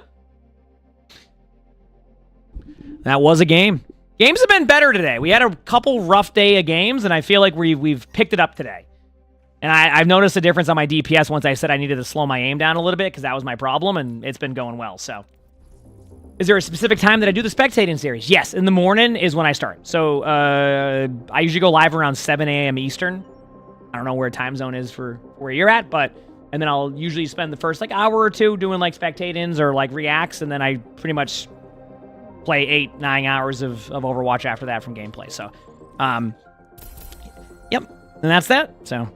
That was a game. Games have been better today. We had a couple rough day of games, and I feel like we've picked it up today. And I've noticed a difference on my DPS once I said I needed to slow my aim down a little bit, because that was my problem, and it's been going well, so. Is there a specific time that I do the Spectating series? Yes, in the morning is when I start. So, I usually go live around 7 a.m. Eastern. I don't know where time zone is for where you're at, but... And then I'll usually spend the first, like, hour or two doing, like, spectatings or, like, reacts, and then I pretty much play 8-9 hours of Overwatch after that from gameplay, so. Yep. And that's that, so.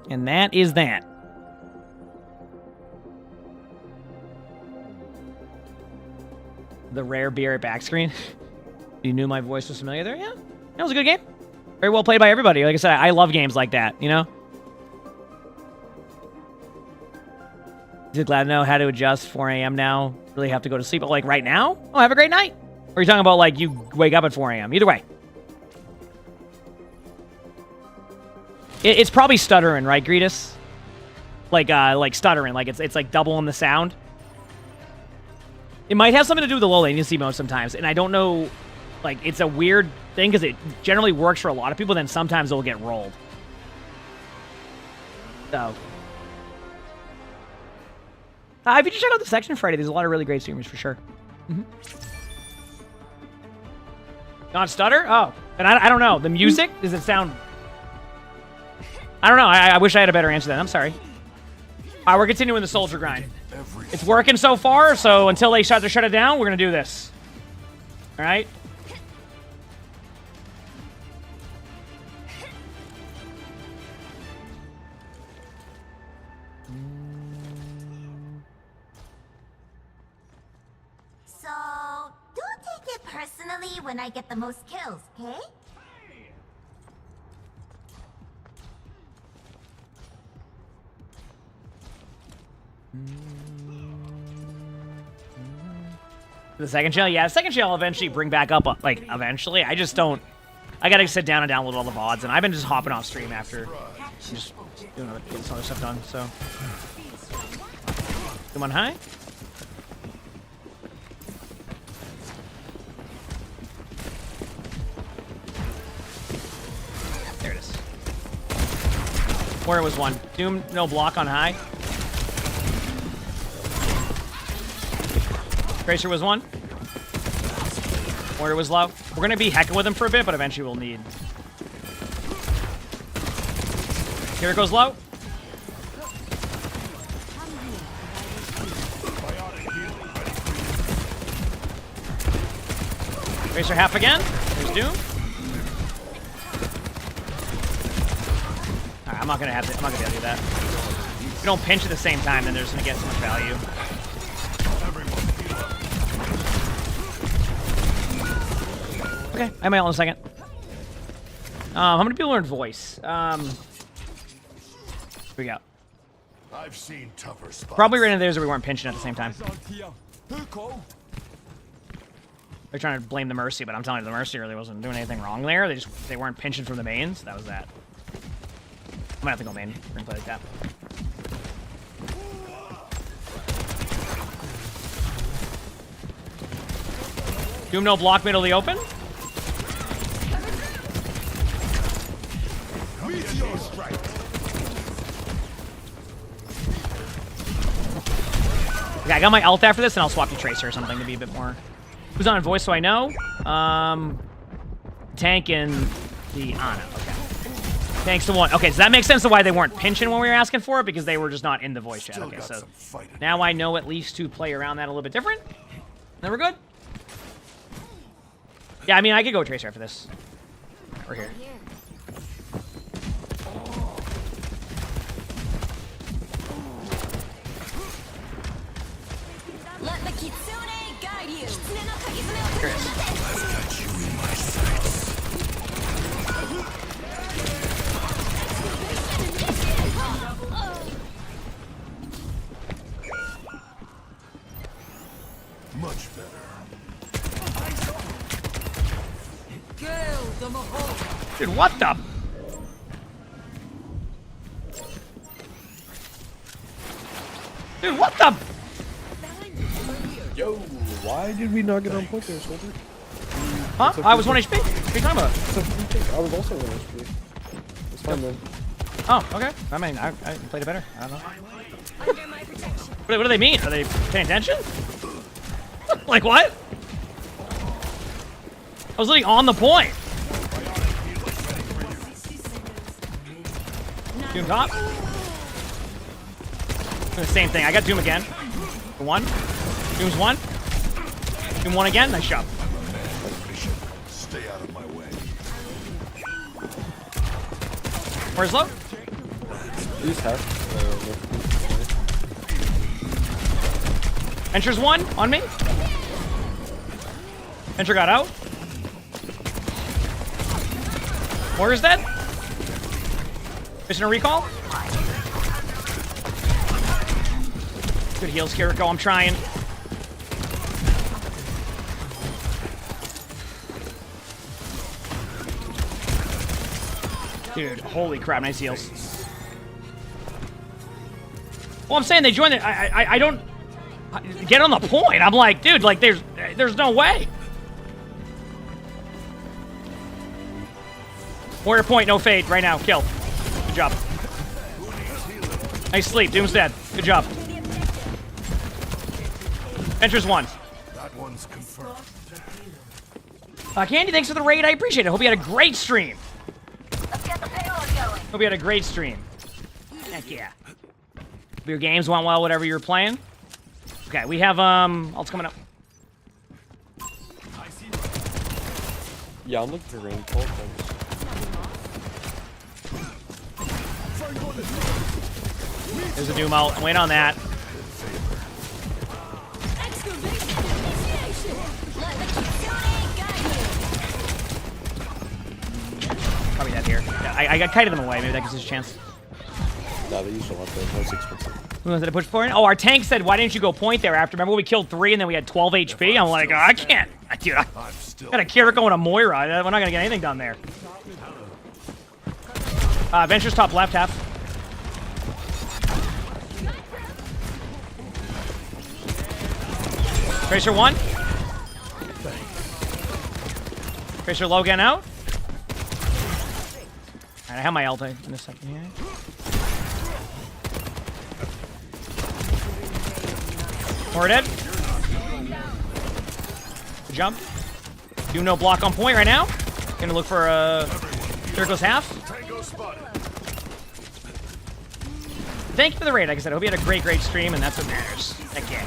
And that is that. The rare beer at back screen. You knew my voice was familiar there? Yeah. That was a good game. Very well played by everybody. Like I said, I love games like that, you know? Just glad to know how to adjust 4 a.m. now. Really have to go to sleep. But like right now? Oh, have a great night. Or are you talking about like you wake up at 4 a.m.? Either way. It's probably stuttering, right, Greetus? Like stuttering. Like it's like doubling the sound. It might have something to do with the low latency mode sometimes. And I don't know, like, it's a weird thing because it generally works for a lot of people. Then sometimes it'll get rolled. So. If you just check out the section Friday, there's a lot of really great streamers for sure. Not stutter? Oh. And I don't know. The music? Does it sound... I don't know. I wish I had a better answer to that. I'm sorry. All right, we're continuing the soldier grind. It's working so far, so until they start to shut it down, we're going to do this. All right? So, don't take it personally when I get the most kills, okay? The second channel? Yeah, the second channel will eventually bring back up, like, eventually. I just don't... I gotta sit down and download all the VODs, and I've been just hopping off stream after just doing some other stuff done, so... Come on, high. There it is. Where was one? Doom, no block on high. Tracer was one. Warrior was low. We're gonna be hecking with him for a bit, but eventually we'll need. Here it goes low. Tracer half again. There's Doom. Alright, I'm not gonna be able to do that. If we don't pinch at the same time, then they're just gonna get so much value. Okay, I might ult in a second. How many people learned voice? Here we go. I've seen tougher spots. Probably ran into theirs where we weren't pinching at the same time. They're trying to blame the Mercy, but I'm telling you, the Mercy really wasn't doing anything wrong there. They weren't pinching from the main, so that was that. I might have to go main. We're gonna play like that. Doom no block middle of the open. Okay, I got my ult after this, and I'll swap to Tracer or something to be a bit more... Who's on voice so I know? Tank and the Ana. Okay. Thanks to one. Okay, so that makes sense to why they weren't pinching when we were asking for it, because they were just not in the voice chat. Okay, so now I know at least to play around that a little bit different. Then we're good. Yeah, I mean, I could go Tracer after this. We're here. Let the Kitsune guide you. I've got you in my sights. Much better. Dude, what the? the? Yo, why did we not get on point there, soldier? Huh? I was 1 HP. What are you talking about? I was also 1 HP. It's fine, man. Oh, okay. I mean, I played it better. I don't know. What do they mean? Are they paying attention? Like what? I was literally on the point. Doom top. The same thing. I got Doom again. For 1. Doom's 1. Doom 1 again. Nice job. Stay out of my way. Where's low? Use half. Venture's 1 on me. Venture got out. Warrior's dead. Mission a recall. Good heals, Kiriko. I'm trying. Dude, holy crap, nice heals. Well, I'm saying they joined it. I don't get on the point. I'm like, dude, like there's no way. Warrior point, no fade right now. Kill. Good job. Nice sleep. Doom's dead. Good job. Venture's 1. That one's confirmed. Candy, thanks for the raid. I appreciate it. Hope you had a great stream. Hope you had a great stream. Heck yeah. Hope your games went well, whatever you were playing. Okay, we have ults coming up. Yeah, I'm looking for rain call things. There's a Doom ult. Wait on that. Probably dead here. Yeah, I kited them away. Maybe that gives us a chance. Nah, they used a lot though. That was expensive. Who was it to push point? Oh, our tank said, why didn't you go point there after? Remember we killed 3 and then we had 12 HP? I'm like, I can't. Dude, I got a Kiriko and a Moira. We're not going to get anything done there. Venture's top left half. Tracer 1. Tracer low again out. Alright, I have my ult in a second here. More dead. Good jump. Do no block on point right now. Gonna look for Kiriko's half. Thank you for the raid. Like I said, I hope you had a great stream, and that's what matters. Heck yeah.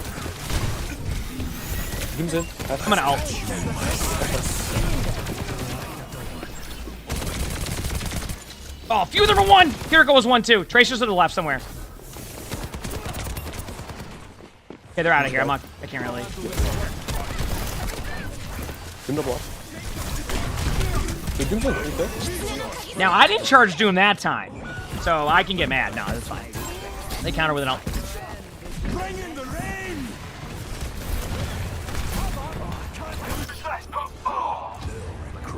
Doom's in. I'm gonna ult. Oh, few of them are 1. Kiriko was 1 too. Tracer's to the left somewhere. Okay, they're out of here. I can't really. Doom the block. Dude, Doom's like 3 Now I didn't charge Doom that time, so I can get mad. No, that's fine. They counter with an ult. Bring in the rain.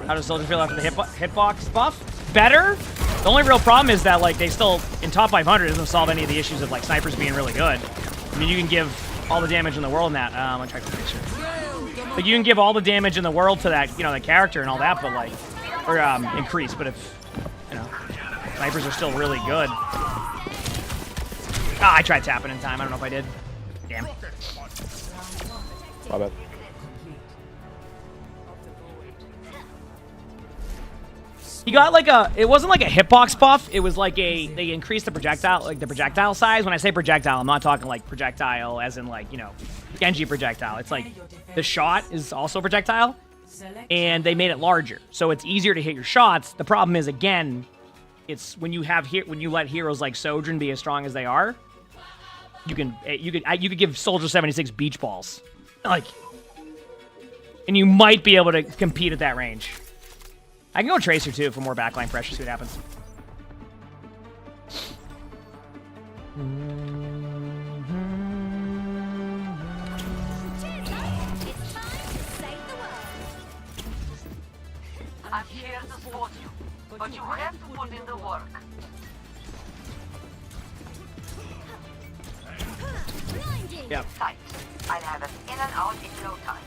How does Soldier feel after the hitbox buff? Better. The only real problem is that like they still in top 500 doesn't solve any of the issues of like snipers being really good. I mean, you can give all the damage in the world in that. I'm gonna try to picture. Like you can give all the damage in the world to that, you know, the character and all that, but like, or increase. But if you know, snipers are still really good. Ah, I tried tapping in time. I don't know if I did. Damn. My bad. He got like a, it wasn't like a hitbox buff, it was like a, they increased the projectile, like the projectile size. When I say projectile, I'm not talking like projectile as in like, you know, Genji projectile. It's like the shot is also projectile and they made it larger. So it's easier to hit your shots. The problem is, again, it's when you have when you let heroes like Sojourn be as strong as they are, you could give Soldier 76 beach balls. Like, and you might be able to compete at that range. I can go Tracer, too, for more backline pressure, see what happens. I'm here to support you, but you have to put in the work. Blind Yep. I'll have us in and out in no time.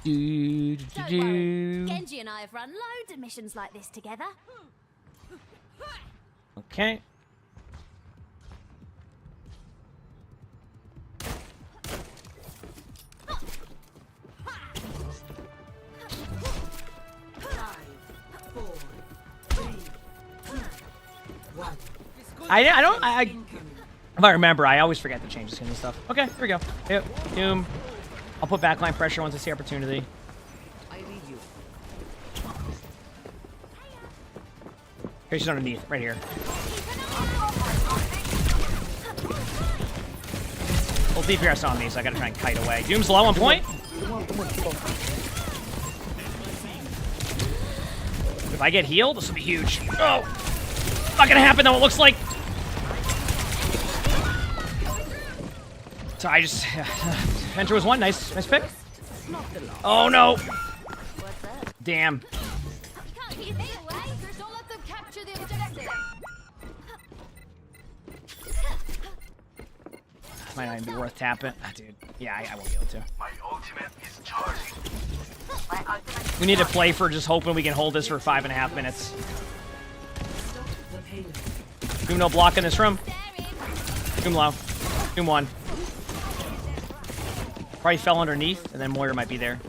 Don't worry. Genji and I have run loads of missions like this together. Okay. If I remember, I always forget to change the skins and stuff. Okay, here we go. Yep, Doom. I'll put backline pressure once I see opportunity. Okay, she's underneath, right here. Well, DPS on me, so I gotta try and kite away. Doom's low on point. If I get healed, this will be huge. Oh! Not gonna happen though, it looks like. So I just... Enter was one, nice pick. Oh no! Damn. Might not even be worth tapping. Ah, dude. Yeah, I won't be able to. My ultimate is charging. We need to play for just hoping we can hold this for 5.5 minutes. Doom no block in this room. Doom low. Doom one. Probably fell underneath, and then Moira might be there.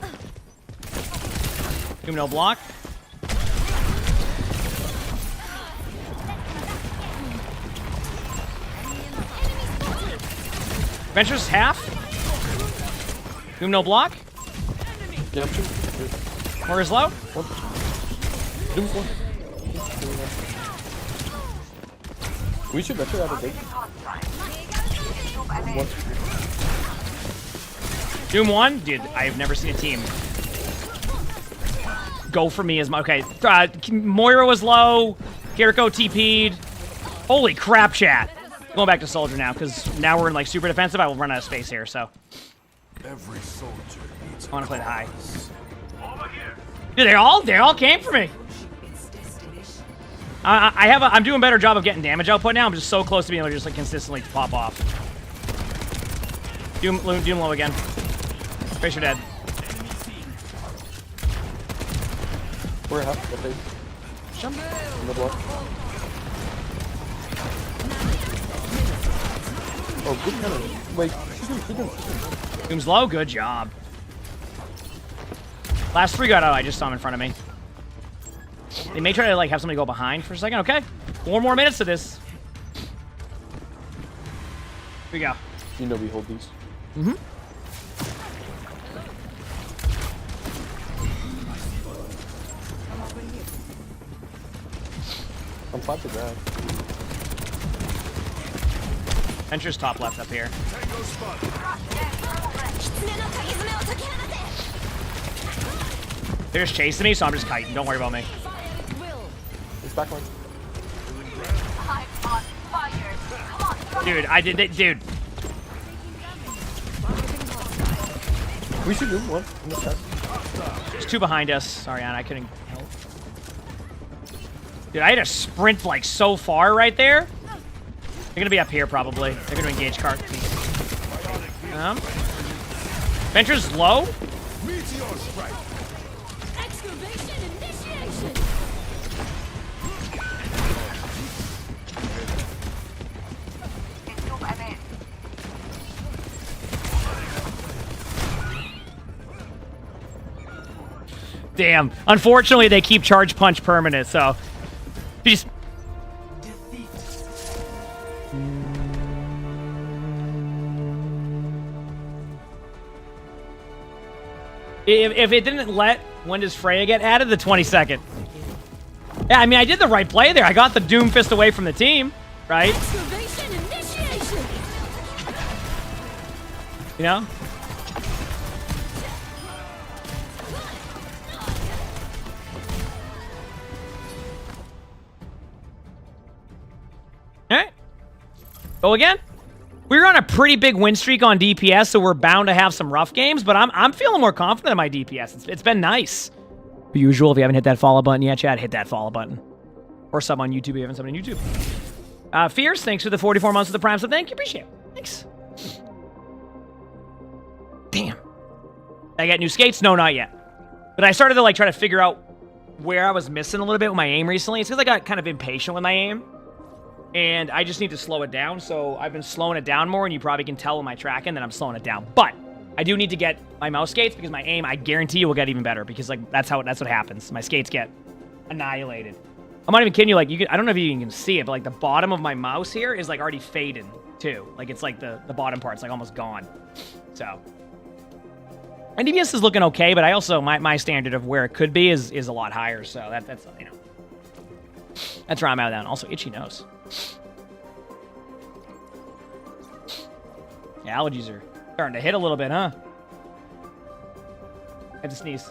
Doom no block. Venture's half. Doom no block. Yep. Moira's low. Doom's one. We should venture out of date. One. Doom one? Dude, I've never seen a team go for me as my... Okay, Moira was low. Kiriko TP'd. Holy crap, chat. Going back to Soldier now, because now we're in like super defensive. I will run out of space here, so... Every soldier needs I want to play the high. Dude, they all came for me. I'm doing a better job of getting damage output now. I'm just so close to being able to just like consistently pop off. Doom low again. Tracer dead. We're half. What they? Jump. In the block. Oh, good cannon. Wait, she's doing. Doom's low. Good job. Last 3 got out. I just saw him in front of me. They may try to like have somebody go behind for a second. Okay, 4 more minutes to this. Here we go. You know we hold these. Mm-hmm. I'm 5 to grab. Venture's top left up here. They're just chasing me, so I'm just kiting. Don't worry about me. It's back one. Dude, dude. We should do one in the start. There's 2 behind us. Sorry, Anna, I couldn't help. Dude, I had to sprint like so far right there. They're gonna be up here probably. They're gonna engage cart. Venture's low. Damn. Unfortunately, they keep charge punch permanent, so you just... If it didn't let when does Freya get added, the 22nd. Yeah, I mean, I did the right play there. I got the Doom Fist away from the team, right? You know? Alright. Go again. We're on a pretty big win streak on DPS, so we're bound to have some rough games, but I'm feeling more confident in my DPS. It's been nice. Per usual, if you haven't hit that follow button yet, chat, hit that follow button. Or sub on YouTube if you haven't subbed on YouTube. Fierce, thanks for the 44 months of the Prime, so thank you, appreciate it. Thanks. Damn. I got new skates? No, not yet. But I started to like try to figure out where I was missing a little bit with my aim recently. It's because I got kind of impatient with my aim. And I just need to slow it down, so I've been slowing it down more, and you probably can tell with my tracking that I'm slowing it down. But I do need to get my mouse skates because my aim, I guarantee you, will get even better because like that's what happens. My skates get annihilated. I'm not even kidding you. Like I don't know if you can see it, but like the bottom of my mouse here is like already faded too. Like it's like the bottom part's like almost gone. So. And DPS is looking okay, but I also my standard of where it could be is a lot higher. So that's you know that's where I'm at now. And also itchy nose. Yeah, allergies are starting to hit a little bit, huh? I had to sneeze.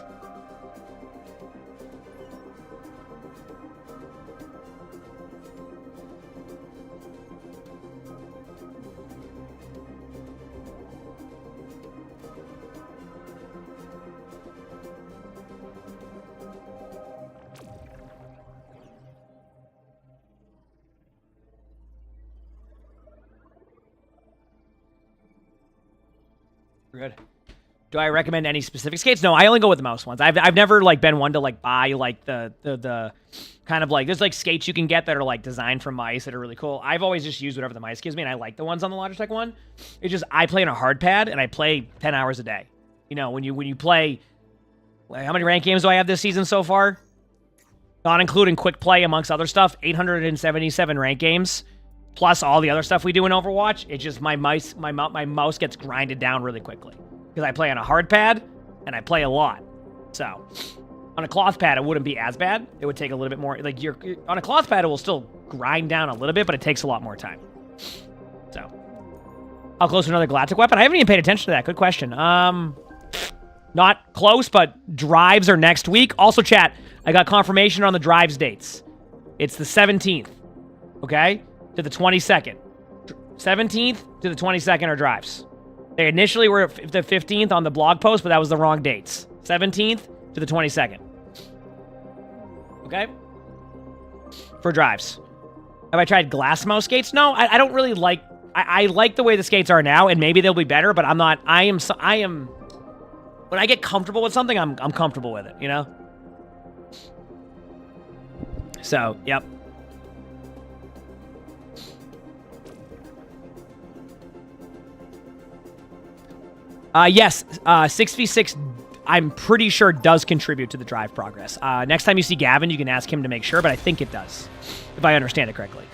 Good. Do I recommend any specific skates? No, I only go with the mouse ones. I've never like been one to like buy like the kind of like there's like skates you can get that are like designed for mice that are really cool. I've always just used whatever the mice gives me, and I like the ones on the Logitech one. It's just I play on a hard pad and I play 10 hours a day. You know, when you play, like, how many ranked games do I have this season so far? Not including quick play amongst other stuff, 877 ranked games. Plus all the other stuff we do in Overwatch, it's just my mouse gets grinded down really quickly. Because I play on a hard pad, and I play a lot. So, on a cloth pad, it wouldn't be as bad. It would take a little bit more, like, on a cloth pad, it will still grind down a little bit, but it takes a lot more time. So, how close to another Galactic weapon? I haven't even paid attention to that. Good question. Not close, but drives are next week. Also, chat, I got confirmation on the drives dates. It's the 17th, okay? To the 22nd. 17th to the 22nd are drives. They initially were the 15th on the blog post, but that was the wrong dates. 17th to the 22nd. Okay? For drives. Have I tried glass mouse skates? No, I don't really like... I like the way the skates are now, and maybe they'll be better, but I'm not... I am... When I get comfortable with something, I'm comfortable with it, you know? So, yep. Yes, 6v6, I'm pretty sure does contribute to the drive progress. Next time you see Gavin, you can ask him to make sure, but I think it does, if I understand it correctly.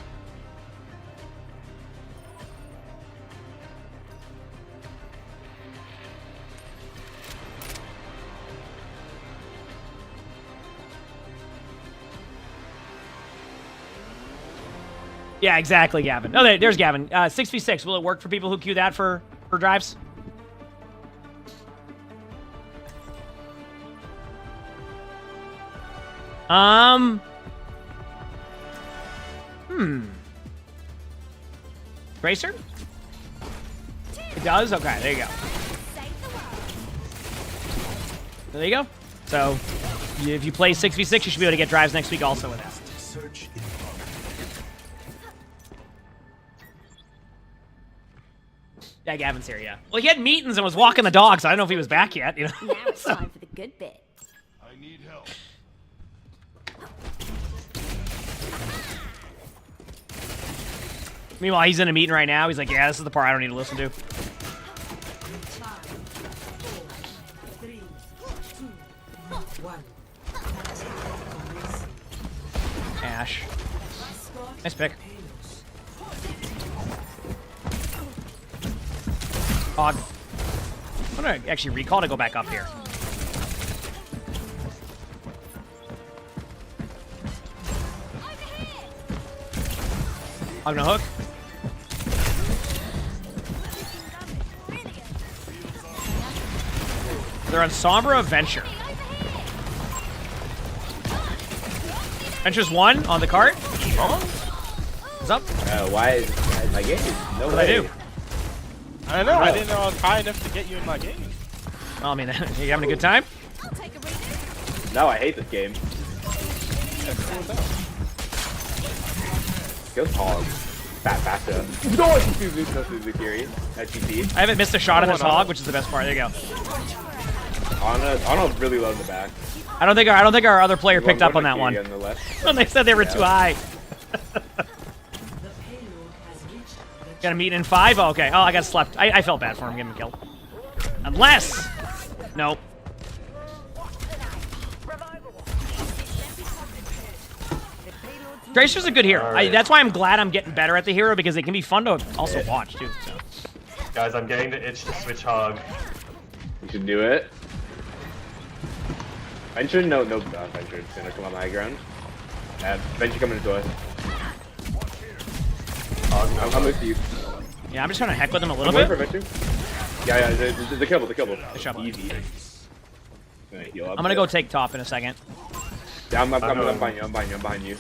Yeah, exactly, Gavin. Oh, there's Gavin. 6v6, will it work for people who queue that for drives? Racer? It does? Okay, there you go. There you go. So, if you play 6v6, you should be able to get drives next week also with that. Yeah, Gavin's here, yeah. Well, he had meetings and was walking the dog, so I don't know if he was back yet, you know? Now it's time for the good bit. I need help. Meanwhile, he's in a meeting right now. He's like, yeah, this is the part I don't need to listen to. Ash. Nice pick. Hog. I'm gonna actually recall to go back up here. Hog no hook. They're on Sombra Venture. Venture's one on the cart. What's up? Why is my game? No what way. did I do? I know. I didn't know I was high enough to get you in my game. Well, I mean, are you having a good time? No, I hate this game. Go hog. Faster. No, it's Zukiri. SGP. I haven't missed a shot on this hog, which is the best part. There you go. Ana really low in the back. I don't think our other player picked up on that one. On the left. When they said they were too high. Got a meet in 5? Oh, okay. Oh, I got slept. I felt bad for him getting killed. Unless... Nope. Tracer's a good hero. That's why I'm glad I'm getting better at the hero, because it can be fun to also watch, too. So. Guys, I'm getting the itch to switch hog. You should do it. Venture? No, Venture. It's gonna come on my high ground. Venture coming to us. I'm with you. Yeah, I'm just trying to heck with him a little bit. bit. For Venture. Yeah, the killable. Easy. I'm gonna go take top in a second. Yeah, I'm behind you.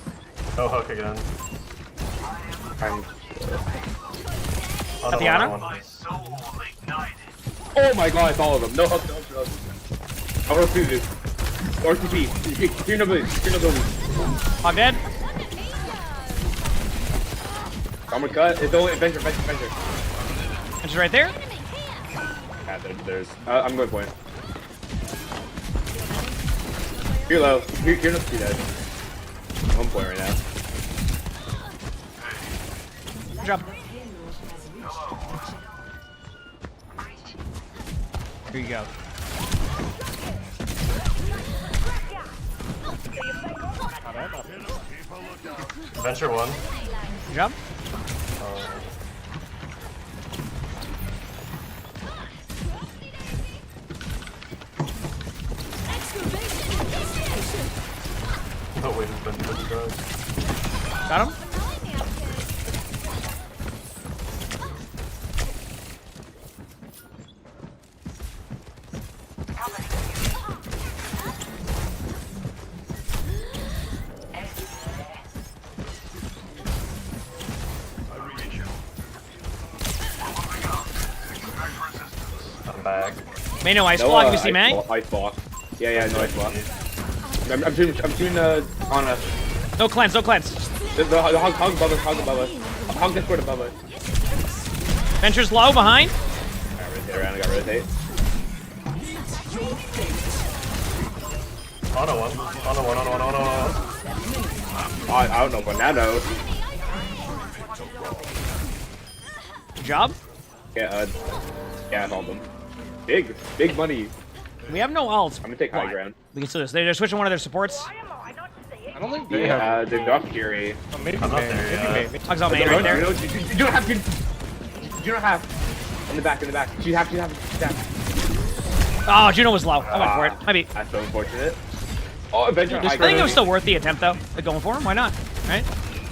Oh, hook again. Tatiana? Oh my god, it's all of them. No hook. I'll hook through this. RTP. You're no building. I'm dead. Armor cut. It's only Venture. Venture's right there. Yeah, there's. I'm going point. You're low. You're not too dead. I'm point right now. Good job. Here you go. Venture 1. Good job. Oh wait, it's been Got him? I'm back. May no ice block, you see May? Ice block. Yeah, no ice block. I'm shooting on us. No cleanse. The hog above us. Hog Discord above us. Venture's low behind. I got rotate. On one. I don't know, but Nano. Good job. Yeah, I hold them. Big money. We have no ults. I'm gonna take high ground. We can still do this. They're switching one of their supports. I don't think they have. They're off Fury. Oh, maybe maybe. Hugs out main right there. You don't have. You don't have. In the back. You have. Oh, Juno was low. I went for it. Maybe. That's so unfortunate. Oh, Adventure high ground. I think it was still worth the attempt, though. Like going for him. Why not? Right?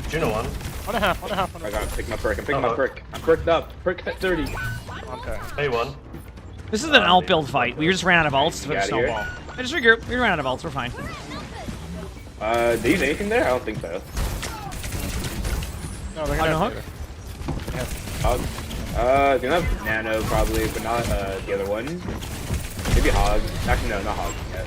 Juno 1. 1.5. I gotta pick my perk. I'm picking my perk. I'm perked up. Perk at 30. Okay. Hey, 1. This is an ult build fight. We just ran out of ults for the snowball. I just regroup. We ran out of ults. We're fine. Do you use anything there? I don't think so. No, they're gonna have Hog. Gonna have Nano probably, but not the other one. Maybe Hog. Actually, no, not Hog. Yeah.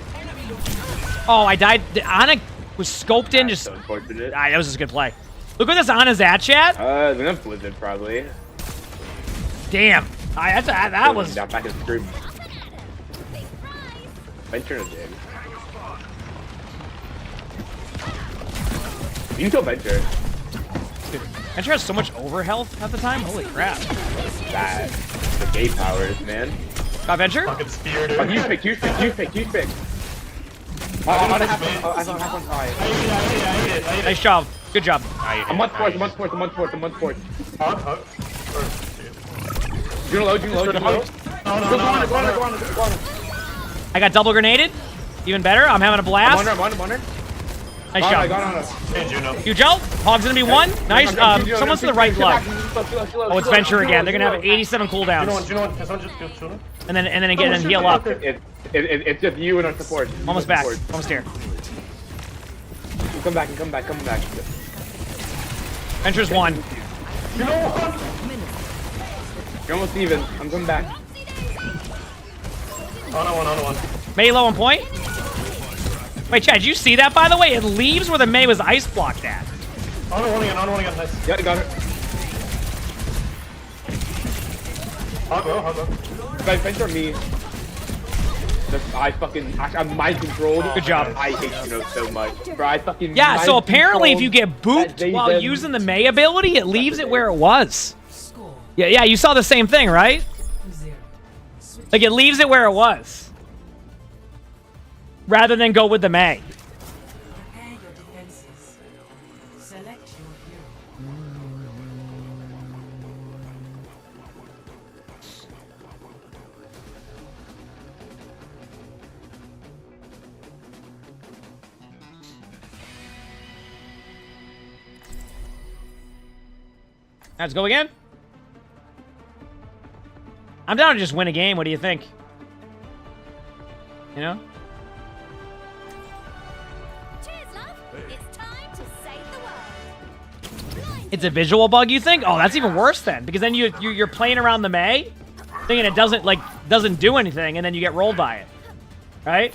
Oh, I died. Ana was scoped in. Just. So unfortunate. That was just a good play. Look where this Ana's at, chat. They're gonna have Blizzard probably. Damn. That was. Down back in the screen. Venture in a dig. You can kill Venture. Dude, Venture has so much overhealth at the time. Holy crap. That. The gate powers, man. Got Venture? Fucking spear, dude. Huge pick. I don't have one high. Nice job. Good job. I'm month fourth. Hog. Juno low. No. I got double grenaded. Even better. I'm having a blast. I'm on her. Nice job. I got on us. Hey, Juno. Huge ult. Hog's gonna be one. Nice. Someone's to the right glove. Oh, it's Venture again. They're gonna have 87 cooldowns. Juno 1. Can someone just kill Juno? And then again and heal up. It's just you and our support. Almost back. Almost here. Come back. Venture's one. You're almost even. I'm coming back. On one. Mei low on point. Wait, Chad, did you see that, by the way? It leaves where the Mei was ice blocked at. On one again. Nice. Yeah, I got her. Hog low, hog low. Venge on me. I'm mind controlled. Good job. I hate Juno so much. Bro, I fucking Yeah, so mind apparently if controlled you get booped that while David- using the Mei ability, it leaves it where it was. Yeah, you saw the same thing, right? Like, it leaves it where it was. Rather than go with the Mei. Prepare your defenses. Select your hero. Let's go again. I'm down to just win a game. What do you think? You know? Cheers, love. It's time to save the world. It's a visual bug, you think? Oh, that's even worse then, because then you're playing around the Mei, thinking it doesn't do anything, and then you get rolled by it, right?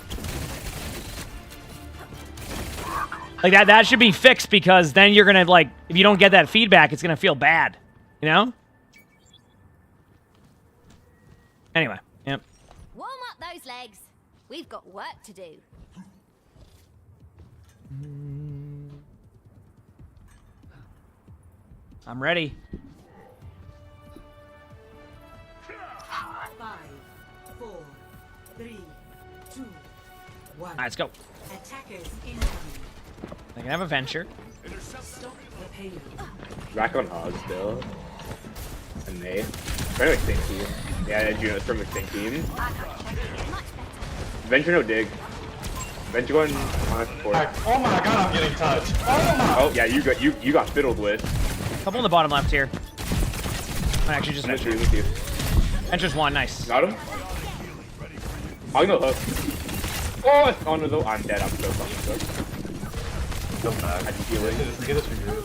Like that should be fixed, because then you're gonna like, if you don't get that feedback, it's gonna feel bad, you know? Anyway, yep. Warm up those legs. We've got work to do. I'm ready. 5, 4, 3, 2, 1. All right, let's go. Attackers incoming. I can have a venture. Stop the payload. Rack on Hog still. And May. Very same team. Yeah, Juno's from the same team. Venture no dig. Venture going on support. Oh my god, I'm getting touched. Oh yeah, you got fiddled with. Couple in the bottom left here. Actually, just Venture venture. with you. Venture's one, nice. Got him? Hog no hook. Oh no, I'm dead. I'm so fucking cooked. Come back. I can feel it. Get this for you.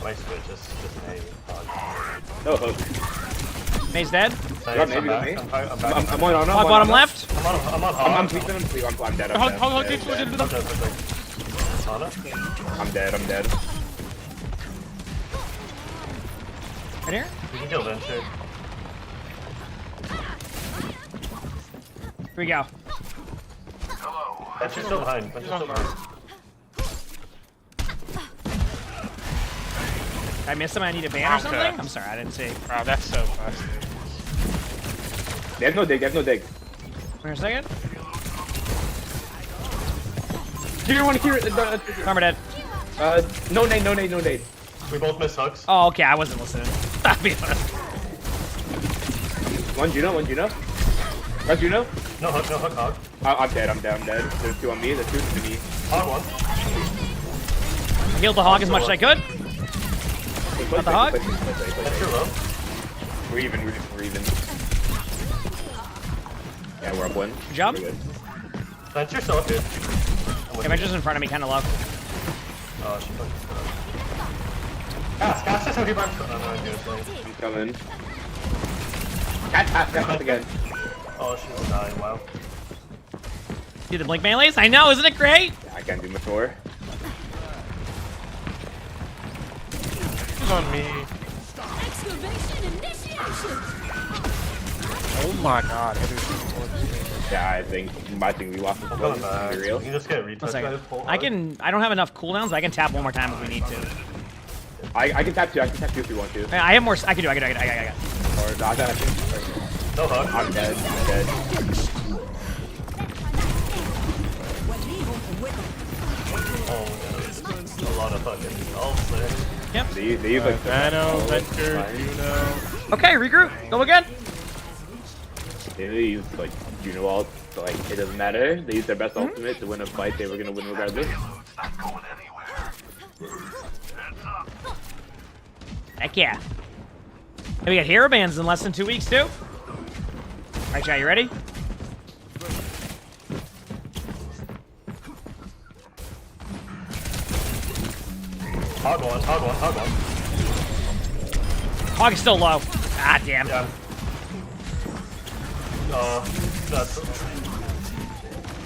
Nice switch, just May. No hook. May's dead. Got maybe not me. I'm back. Hog bottom left. I'm on I'm sleeping, I'm dead. I'm dead. I'm dead. Right here. You can kill Venture. Here we go. Venture's still behind. Venture's still behind. I missed him. I need a ban or something? I'm sorry, I didn't see. Wow, that's so fast. They have no dig. Wait a second. Tier 1 here. Armor dead. No nade. We both missed hooks. Oh, okay, I wasn't listening. I'll be honest. One Juno. Got Juno? No hook, hog. I'm dead. There's two on me. There's two to me. Hog one. I healed the hog as much as I could. Got the hog. Venture low. We're even. Yeah, we're up one. Good job. Venture's still up here. Okay, Venture's in front of me, kind of low. Oh, she fucking stood up. Gas just hook burn. No, I do it. He's coming. Cat again. Oh, she's dying. Wow. See the blink melees? I know, isn't it great? Yeah, I can't do much more. Who's on me? Excavation initiation. Oh my god. Yeah, I think we lost this one. Be real. You can just get One retouched. second. I don't have enough cooldowns, but I can tap one more time if we need to. I can tap two. If you want to. Yeah, I have more. I can do. I got. Or no, I got No hug. I'm dead. Oh, a lot of fucking ults there. Yep. They use like Nano, Venture, Juno. Okay, regroup. Go again. They use like Juno ult, but like it doesn't matter. They use their best ultimate to win a fight they were gonna win regardless. Heck yeah. And we got hero bans in less than 2 weeks too. Alright, chat, you ready? Hog one. Hog is still low. Ah, damn. Yeah. That's...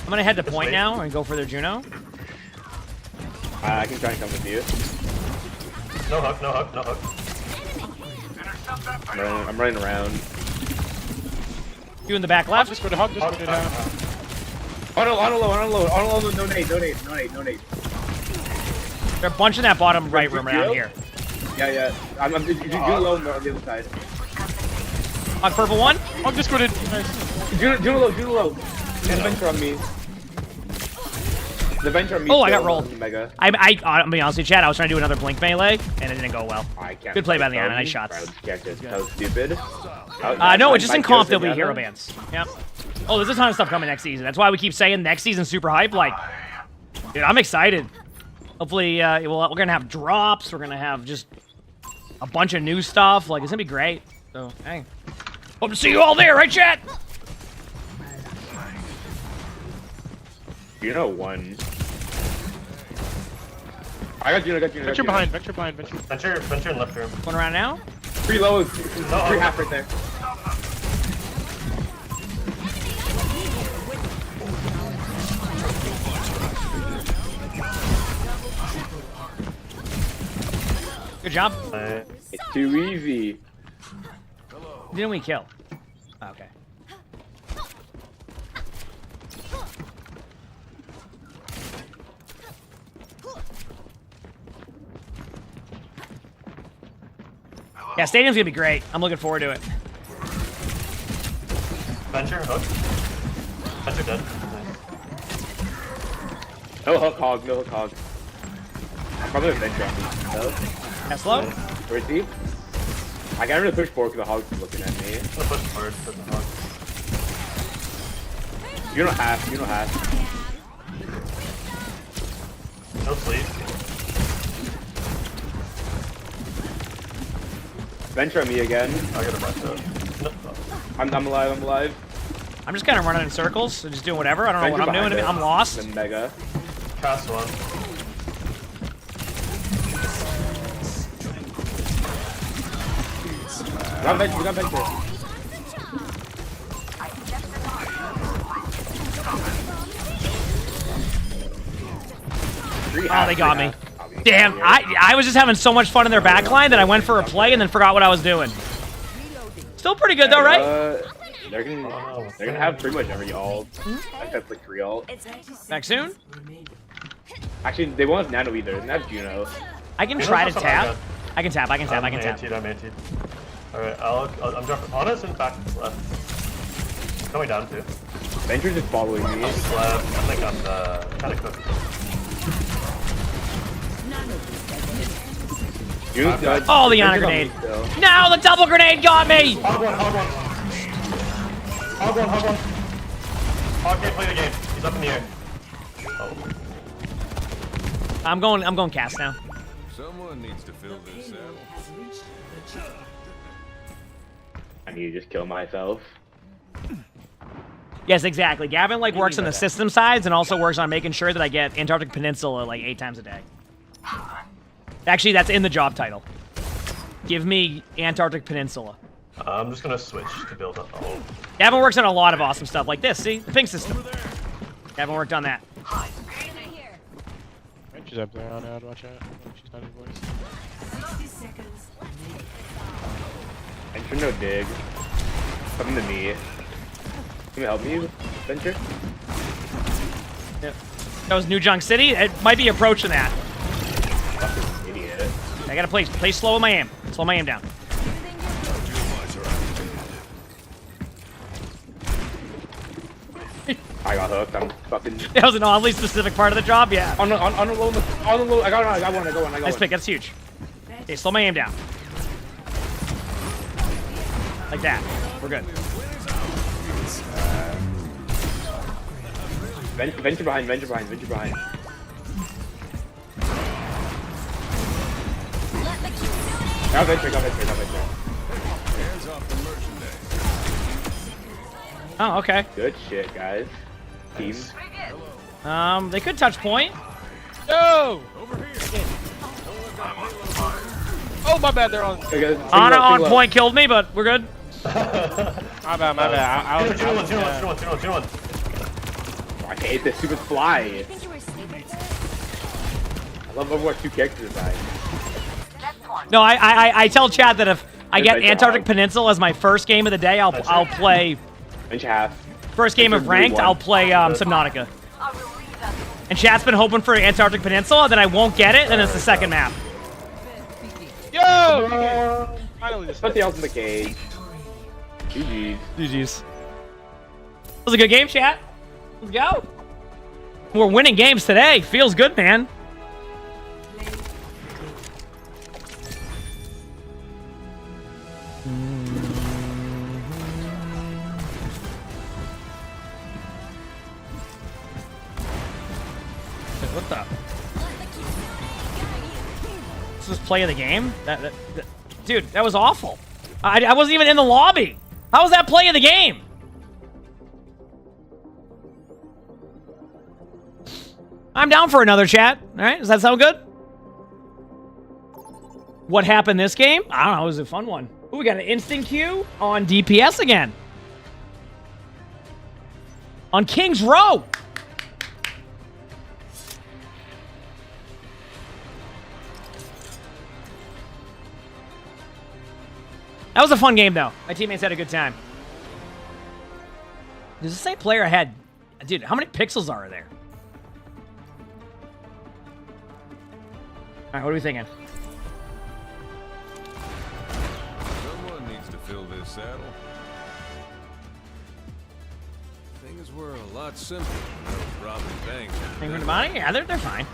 I'm gonna head to point now and go for their Juno. I can try and come with you. No hook. I'm running around. You in the back left? Just go to hug, just go to down. On a low, no nade. They're bunching that bottom right room around here. Yeah. I'm doing low on the other side. On purple one? Hug, just go to. Do low. There's a venture on me. The venture on me. Oh, I got rolled. Mega. I'll be honest with you, Chad. I was trying to do another blink melee, and it didn't go well. Good play by the Ana. Nice shots. That was stupid. No, it's just in comp there'll be hero bans. Yep. Oh, there's a ton of stuff coming next season. That's why we keep saying next season's super hype. Like, dude, I'm excited. Hopefully, we're gonna have drops. We're gonna have just a bunch of new stuff. Like, it's gonna be great. So, hey, hope to see you all there, right, chat? You know one. I got you. Venture behind. Venture in left room. Going around now? 3 low, 3 half right there. Good job. It's too easy. Didn't we kill? Okay. Yeah, stadium's gonna be great. I'm looking forward to it. Venture, hook. Venture dead. No hook hog. I'm probably gonna venture on me. No. That's low. Where is he? I got him to push forward because the hog's looking at me. I'm gonna push forward for the hog. You don't have. No sleep. Venture on me again. I gotta rush up. No. I'm alive. I'm just kind of running in circles, and just doing whatever. I don't know what I'm doing. I'm lost. And mega. Cast one. We got venture. Oh, they got me. Damn, I was just having so much fun in their backline that I went for a play and then forgot what I was doing. Still pretty good though, right? They're gonna have pretty much every ult. Except like 3 ult. Back soon? Actually, they won't have Nano either. They don't have Juno. I can try to tap. I can tap. I'm anti-ed. Alright, I'm jumping. Ana's in back left. Coming down too. Venture's just following me. I'm left. I think I'm kind of cooked. Oh, the Ana grenade. No, the double grenade got me! Hog one. Hog can't play the game. He's up in the air. Oh. I'm going cast now. Someone needs to fill this saddle. I need to just kill myself. Yes, exactly. Gavin like works on the system sides and also works on making sure that I get Antarctic Peninsula like 8 times a day. Actually, that's in the job title. Give me Antarctic Peninsula. I'm just gonna switch to build up. Oh. Gavin works on a lot of awesome stuff like this. See, the ping system. Gavin worked on that. She's up there. I'd watch out. She's not in voice. Venture no dig. Come to me. Can you help me, Venture? Yep. That was New Junk City. It might be approaching that. Fucking idiot. I gotta play slow with my aim. Slow my aim down. I got hooked. I'm fucking. That was an oddly specific part of the job. Yeah. On the low. I got one. Nice pick. That's huge. Okay, slow my aim down. Like that. We're good. Venture behind. Got venture. Hands off the merchandise. Oh, okay. Good shit, guys. Team. They could touch point. No! Over here. Oh, my bad. They're on. Ana on point killed me, but we're good. My bad. Two one. I hate this stupid fly. I love Overwatch 2 characters dying. No, I tell Chad that if I get Antarctic Peninsula as my first game of the day, I'll play. Inch half. First game of ranked, I'll play Subnautica. And chat's been hoping for Antarctic Peninsula, then I won't get it, then it's the second map. Yo! Finally, Put the ultimate cage. GG's. GG's. That was a good game, chat. Let's go. We're winning games today. Feels good, man. What the? This was play of the game? Dude, that was awful. I wasn't even in the lobby. How was that play of the game? I'm down for another chat. All right, does that sound good? What happened this game? I don't know. It was a fun one. Ooh, we got an instant queue on DPS again. On King's Row. That was a fun game, though. My teammates had a good time. Does it say player ahead? Dude, how many pixels are there? All right, what are we thinking? Someone needs to fill this saddle. Things were a lot simpler when I was robbing banks. Think from the money? Yeah, they're fine.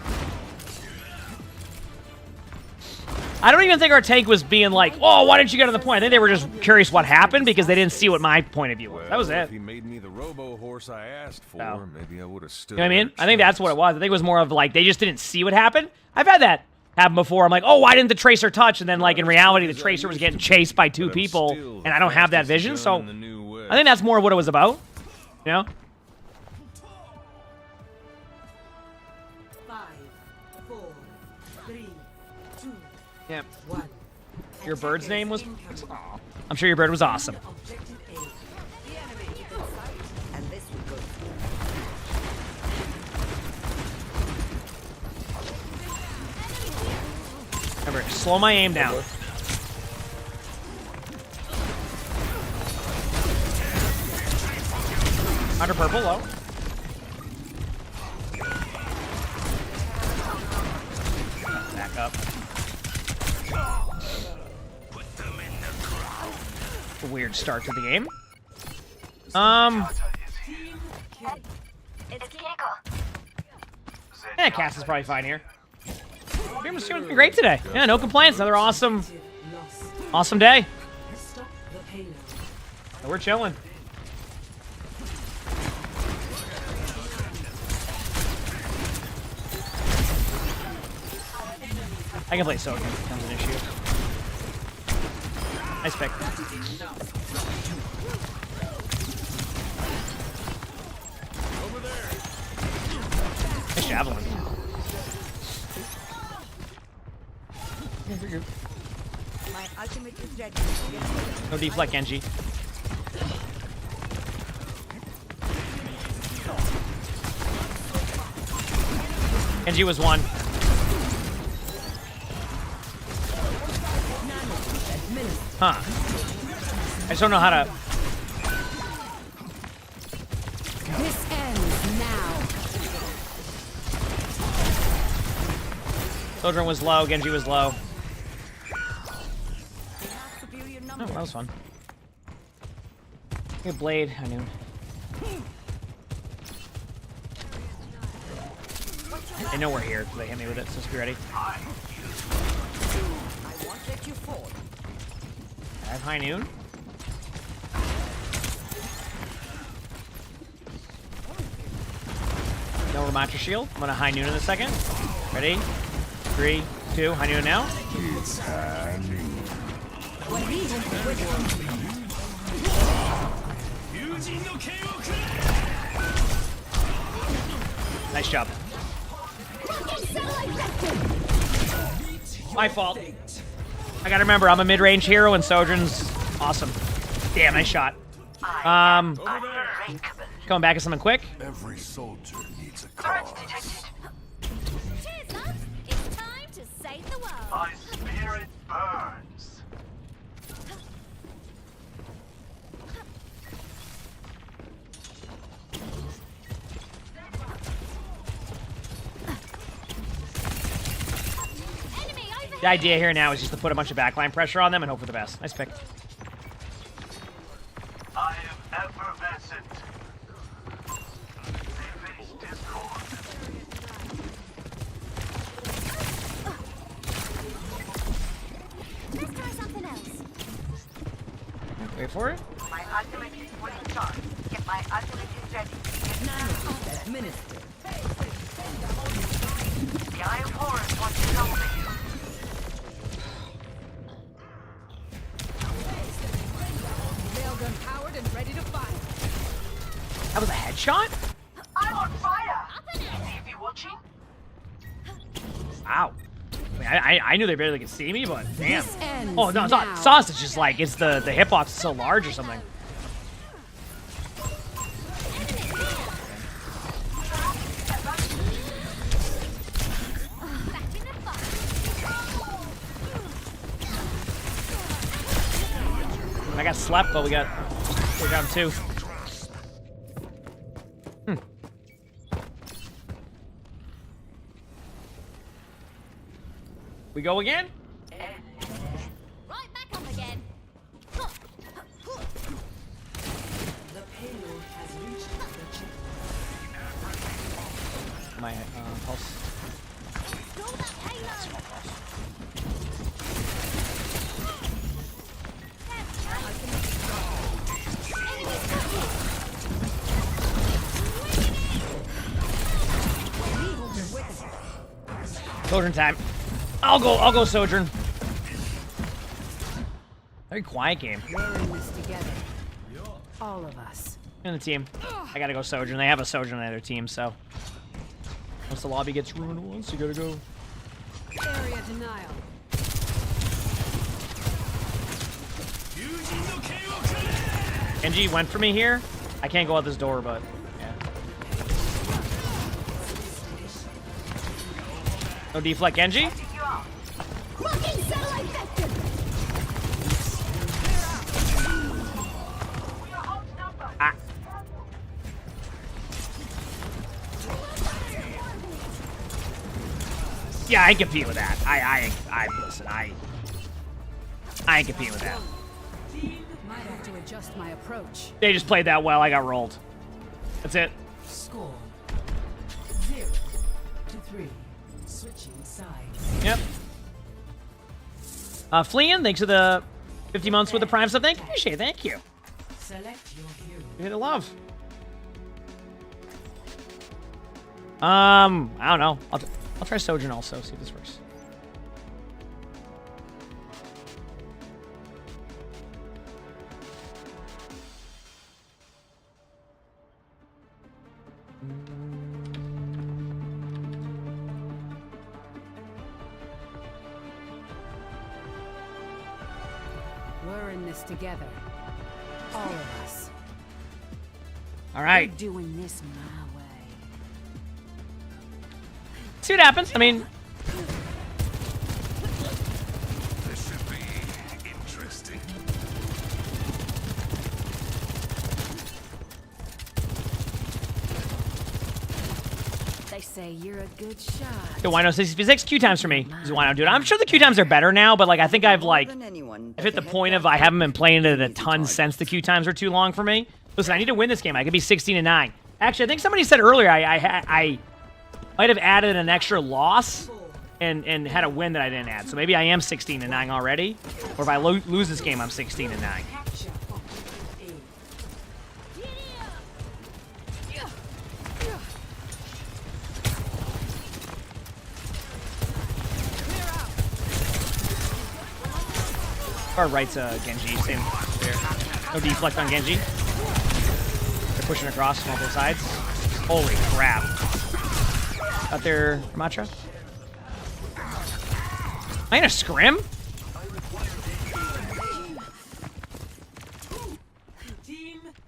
I don't even think our take was being like, oh, why didn't you get to the point? I think they were just curious what happened because they didn't see what my point of view was. That was it. If he made me the robo horse I asked for, maybe I would have stood. You know what I mean? I think that's what it was. I think it was more of like they just didn't see what happened. I've had that happen before. I'm like, oh, why didn't the tracer touch? And then like in reality, the tracer was getting chased by two people, and I don't have that vision. So I think that's more what it was about. You know? 5, 4, 3, 2, Yep. 1. Your bird's name was... Aw. I'm sure your bird was awesome. And this will go. Remember, slow my aim down. Under purple, low. Back up. A weird start to the game. Yeah, Cass is probably fine here. Game was doing great today. Yeah, no complaints. Another awesome day. So we're chilling. I can play Soaking if it becomes an issue. Nice pick. Nice javelin. My ultimate is ready. No deflect, Genji. Genji was one. Huh. I just don't know how to... This ends now. Sojourn was low, Genji was low. Oh, that was fun. Good blade, I knew. They know we're here because they hit me with it, so just be ready. I won't let you fall. I have high noon. No Ramatra shield. I'm gonna high noon in a second. Ready? 3, 2, high noon now. It's high noon. Nice job. My fault. I gotta remember, I'm a mid-range hero and Sojourn's awesome. Damn, nice shot. Coming back at something quick. Every soldier needs a cause. Cheers, lads. It's time to save the world. My spirit burns. The idea here now is just to put a bunch of backline pressure on them and hope for the best. Nice pick. I am effervescent. They face discord. Let's try something else. Wait for it. My ultimate is fully charged. Get my ultimate is ready. Administered. The Iron Horus wants to know you. Railgun powered and ready to fire. That was a headshot? I'm on fire! Is he watching? Wow. I mean, I knew they barely could see me, but damn. This ends Oh, no, it's not now. sauce. It's just like, it's the hitbox is so large or something. I got slept, but we're down 2. We go again? Right back up again. The payload has reached the chip. My pulse. Go that payload. Sojourn time. I'll go Sojourn. Very quiet game. We're in this together. All of us. In the team. I gotta go Sojourn. They have a Sojourn on their team, so. Once the lobby gets ruined once, you gotta go. Area denial. Genji went for me here. I can't go out this door, but yeah. No deflect Genji. Marking satellite vector. Ah. Yeah, I ain't compete with that. Listen, I ain't compete with that. Might have to adjust my approach. They just played that well. I got rolled. That's it. Score 0-3. Switching sides. Yep. Fleeing, thanks for the 50 months with the Prime sub. Thank you. Appreciate it. Thank you. Select your hero. Hit a love. I don't know. I'll try Sojourn also. See if this works. We're in this together. All of us. All right. We're doing this my way. See what happens. I mean, This should be interesting. They say you're a good shot. the Wino 66 Q times for me. Is Wino, dude. I'm sure the Q times are better now, but like I think I've hit the point of I haven't been playing it a ton since the Q times are too long for me. Listen, I need to win this game. I could be 16-9. Actually, I think somebody said earlier I might have added an extra loss and had a win that I didn't add. So maybe I am 16-9 already, or if I lose this game, I'm 16-9. Far right's Genji, same there. No deflect on Genji. They're pushing across multiple sides. Holy crap. Out there, Ramatra. Am I in a scrim?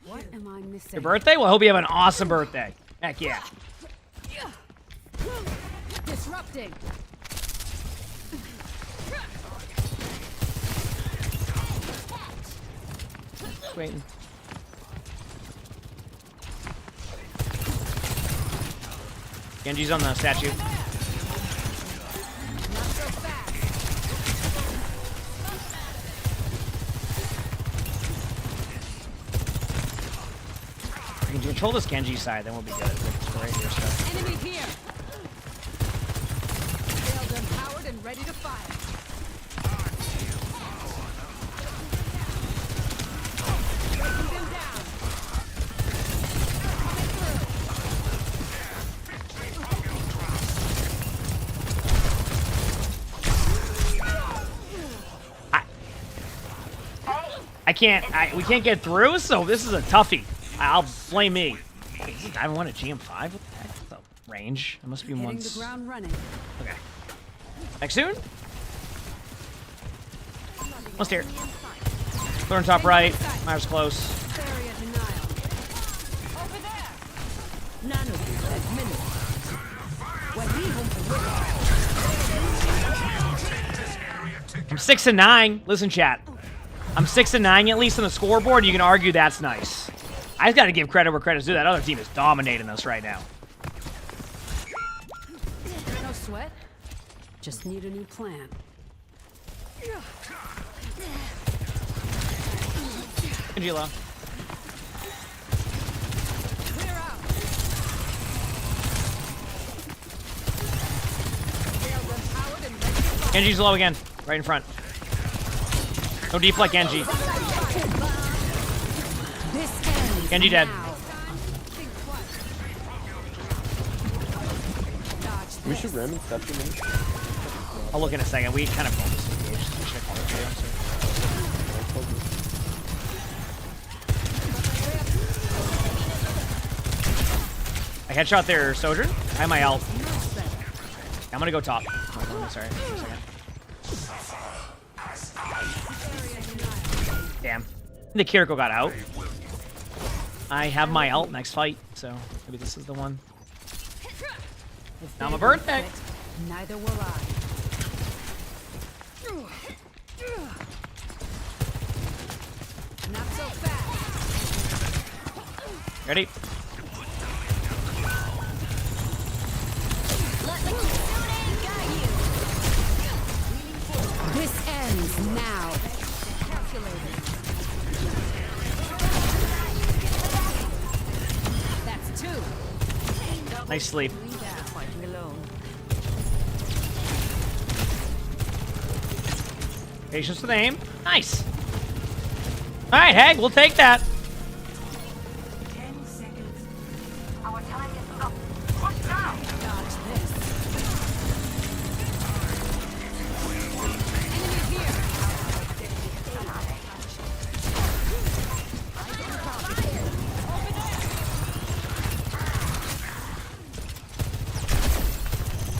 What am I missing? Your birthday? Well, I hope you have an awesome birthday. Heck yeah. Disrupting. Waiting. Genji's on the statue. we can control this Genji side, then we'll be good. Right here, so. Enemy here. Sailed empowered and ready to fire. Breaking them down. I can't. We can't get through, so this is a toughie. I'll blame me. Wait, is it Diamond 1 at GM5? What the heck? The range? It must be Hitting once. the ground running. Okay. Next soon? Almost here. Throw on top right. Myers close. Barrier denial. Over there. I'm 6-9. Listen, chat. I'm 6-9 at least on the scoreboard. You can argue that's nice. I just got to give credit where credit's due. That other team is dominating us right now. No sweat. Just need a new plan. Angela. Clear out. Genji's low again. Right in front. No deflect Genji. Genji dead. We should ram and step him in. I'll look in a second. We kind of focused engaged. We should call it too, I headshot their Sojourn. I have my ult. I'm gonna go top. Hold on, sorry. Just a second. Damn. The Kiriko got out. I have my ult next fight, so maybe this is the one. Now my birthday. Neither will I. Not so fast. Ready? This ends now. That's 2. Nice sleep. Patience with aim. Nice. All right, Hag, we'll take that. 10 seconds. Our time is up. Watch out! Dodge this.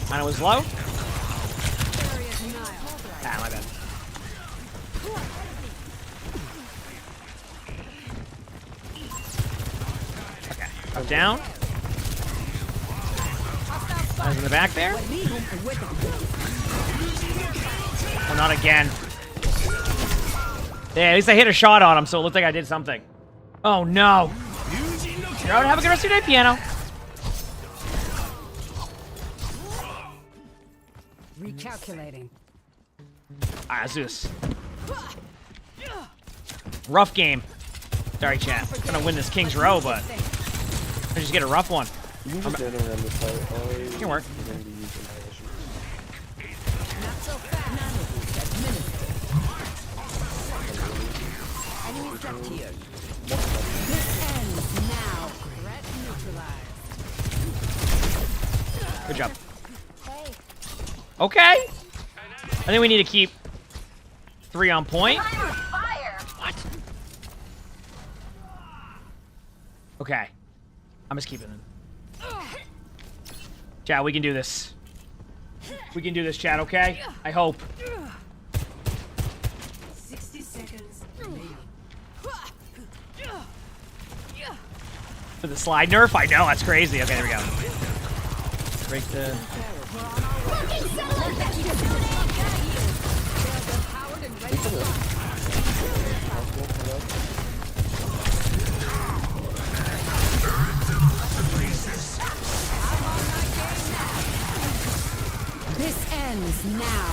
Mine was low. Ah, my bad. Okay, up down. Eyes in the back there. Oh, not again. Yeah, at least I hit a shot on him, so it looked like I did something. Oh no. Have a good rest of your day, Piano. Recalculating. Alright, let's do this. Rough game. Sorry, chat. I'm gonna win this King's Row, but I just get a rough one. You can just run around this fight. It can work. Not so fast. Enemies left here. This ends now. Threat neutralized. Good job. Okay. I think we need to keep 3 on point. What? Okay. I'm just keeping them. Chat, we can do this. We can do this, chat, okay? I hope. 60 seconds. For the slide nerf? I know, that's crazy. Okay, there we go. Break the... This ends now.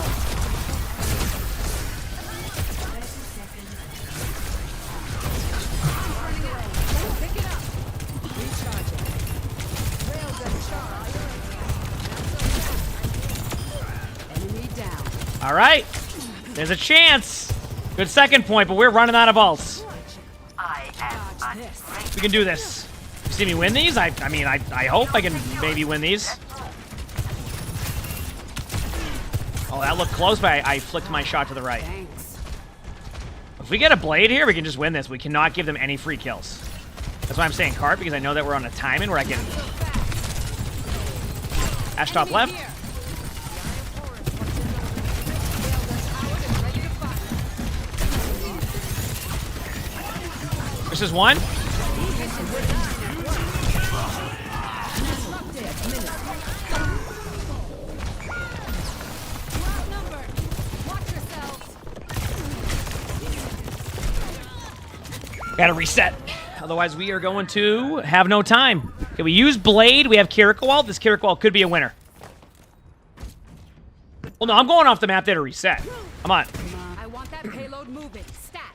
All right. There's a chance. Good second point, but we're running out of ults. We can do this. You see me win these? I mean, I hope I can maybe win these. Oh, that looked close, but I flicked my shot to the right. If we get a blade here, we can just win this. We cannot give them any free kills. That's why I'm saying cart, because I know that we're on a timing where I can... Ash top left. This is one. Gotta reset. Otherwise, we are going to have no time. Okay, we use Blade. We have Kiriko. This Kiriko could be a winner. Well, no, I'm going off the map there to reset. Come on. I want that payload moving. Stat.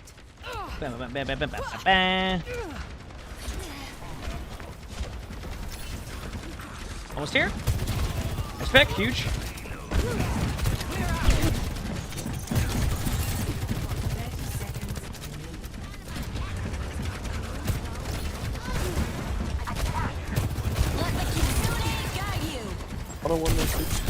Almost here. Nice pick. Huge. I don't want this.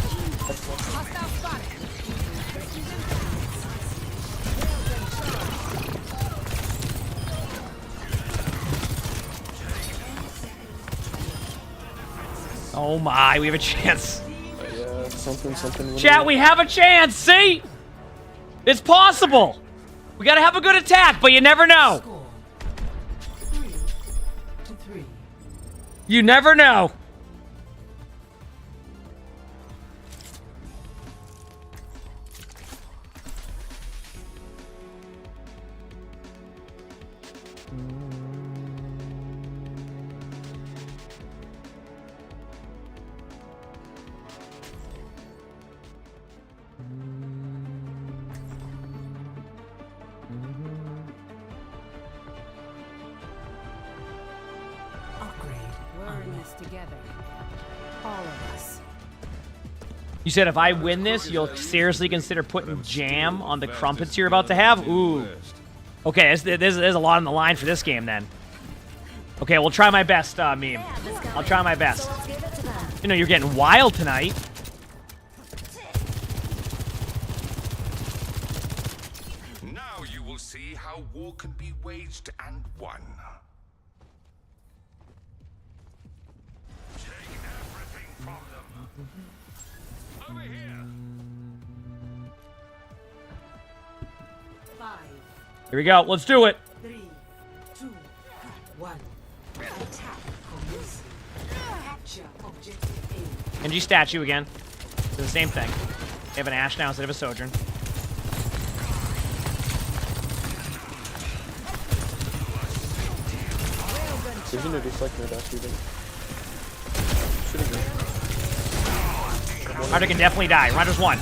Oh my, we have a chance. Yeah, something. Chat, we have a chance. See? It's possible. We gotta have a good attack, but you never know. 3-3. You never know. Together. All of us. You said if I win this, you'll seriously consider putting jam on the crumpets you're about to have? Ooh. Okay, there's a lot on the line for this game then. Okay, we'll try my best, meme. I'll try my best. You know, you're getting wild tonight. Now you will see how war can be waged and won. Here we go. Let's do it. 3, 2, 1. Attack commencing. Capture objective A. NG statue again. It's the same thing. They have an Ashe now instead of a Sojourn. Isn't it just like no dash even? Ryder can definitely die. Ryder's one.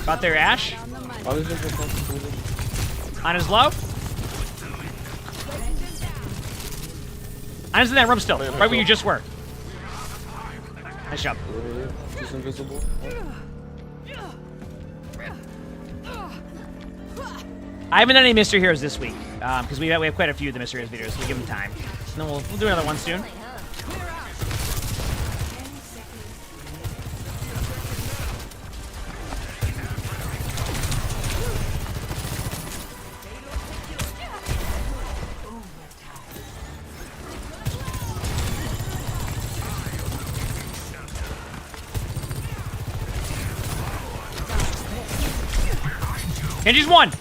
Got there, Ashe. On his low. On his in that room still. Right where you just were. Nice job. He's invisible. I haven't done any Mr. Heroes this week, because we have quite a few of the Mr. Heroes videos, so we'll give them time. And then we'll do another one soon. Genji's one!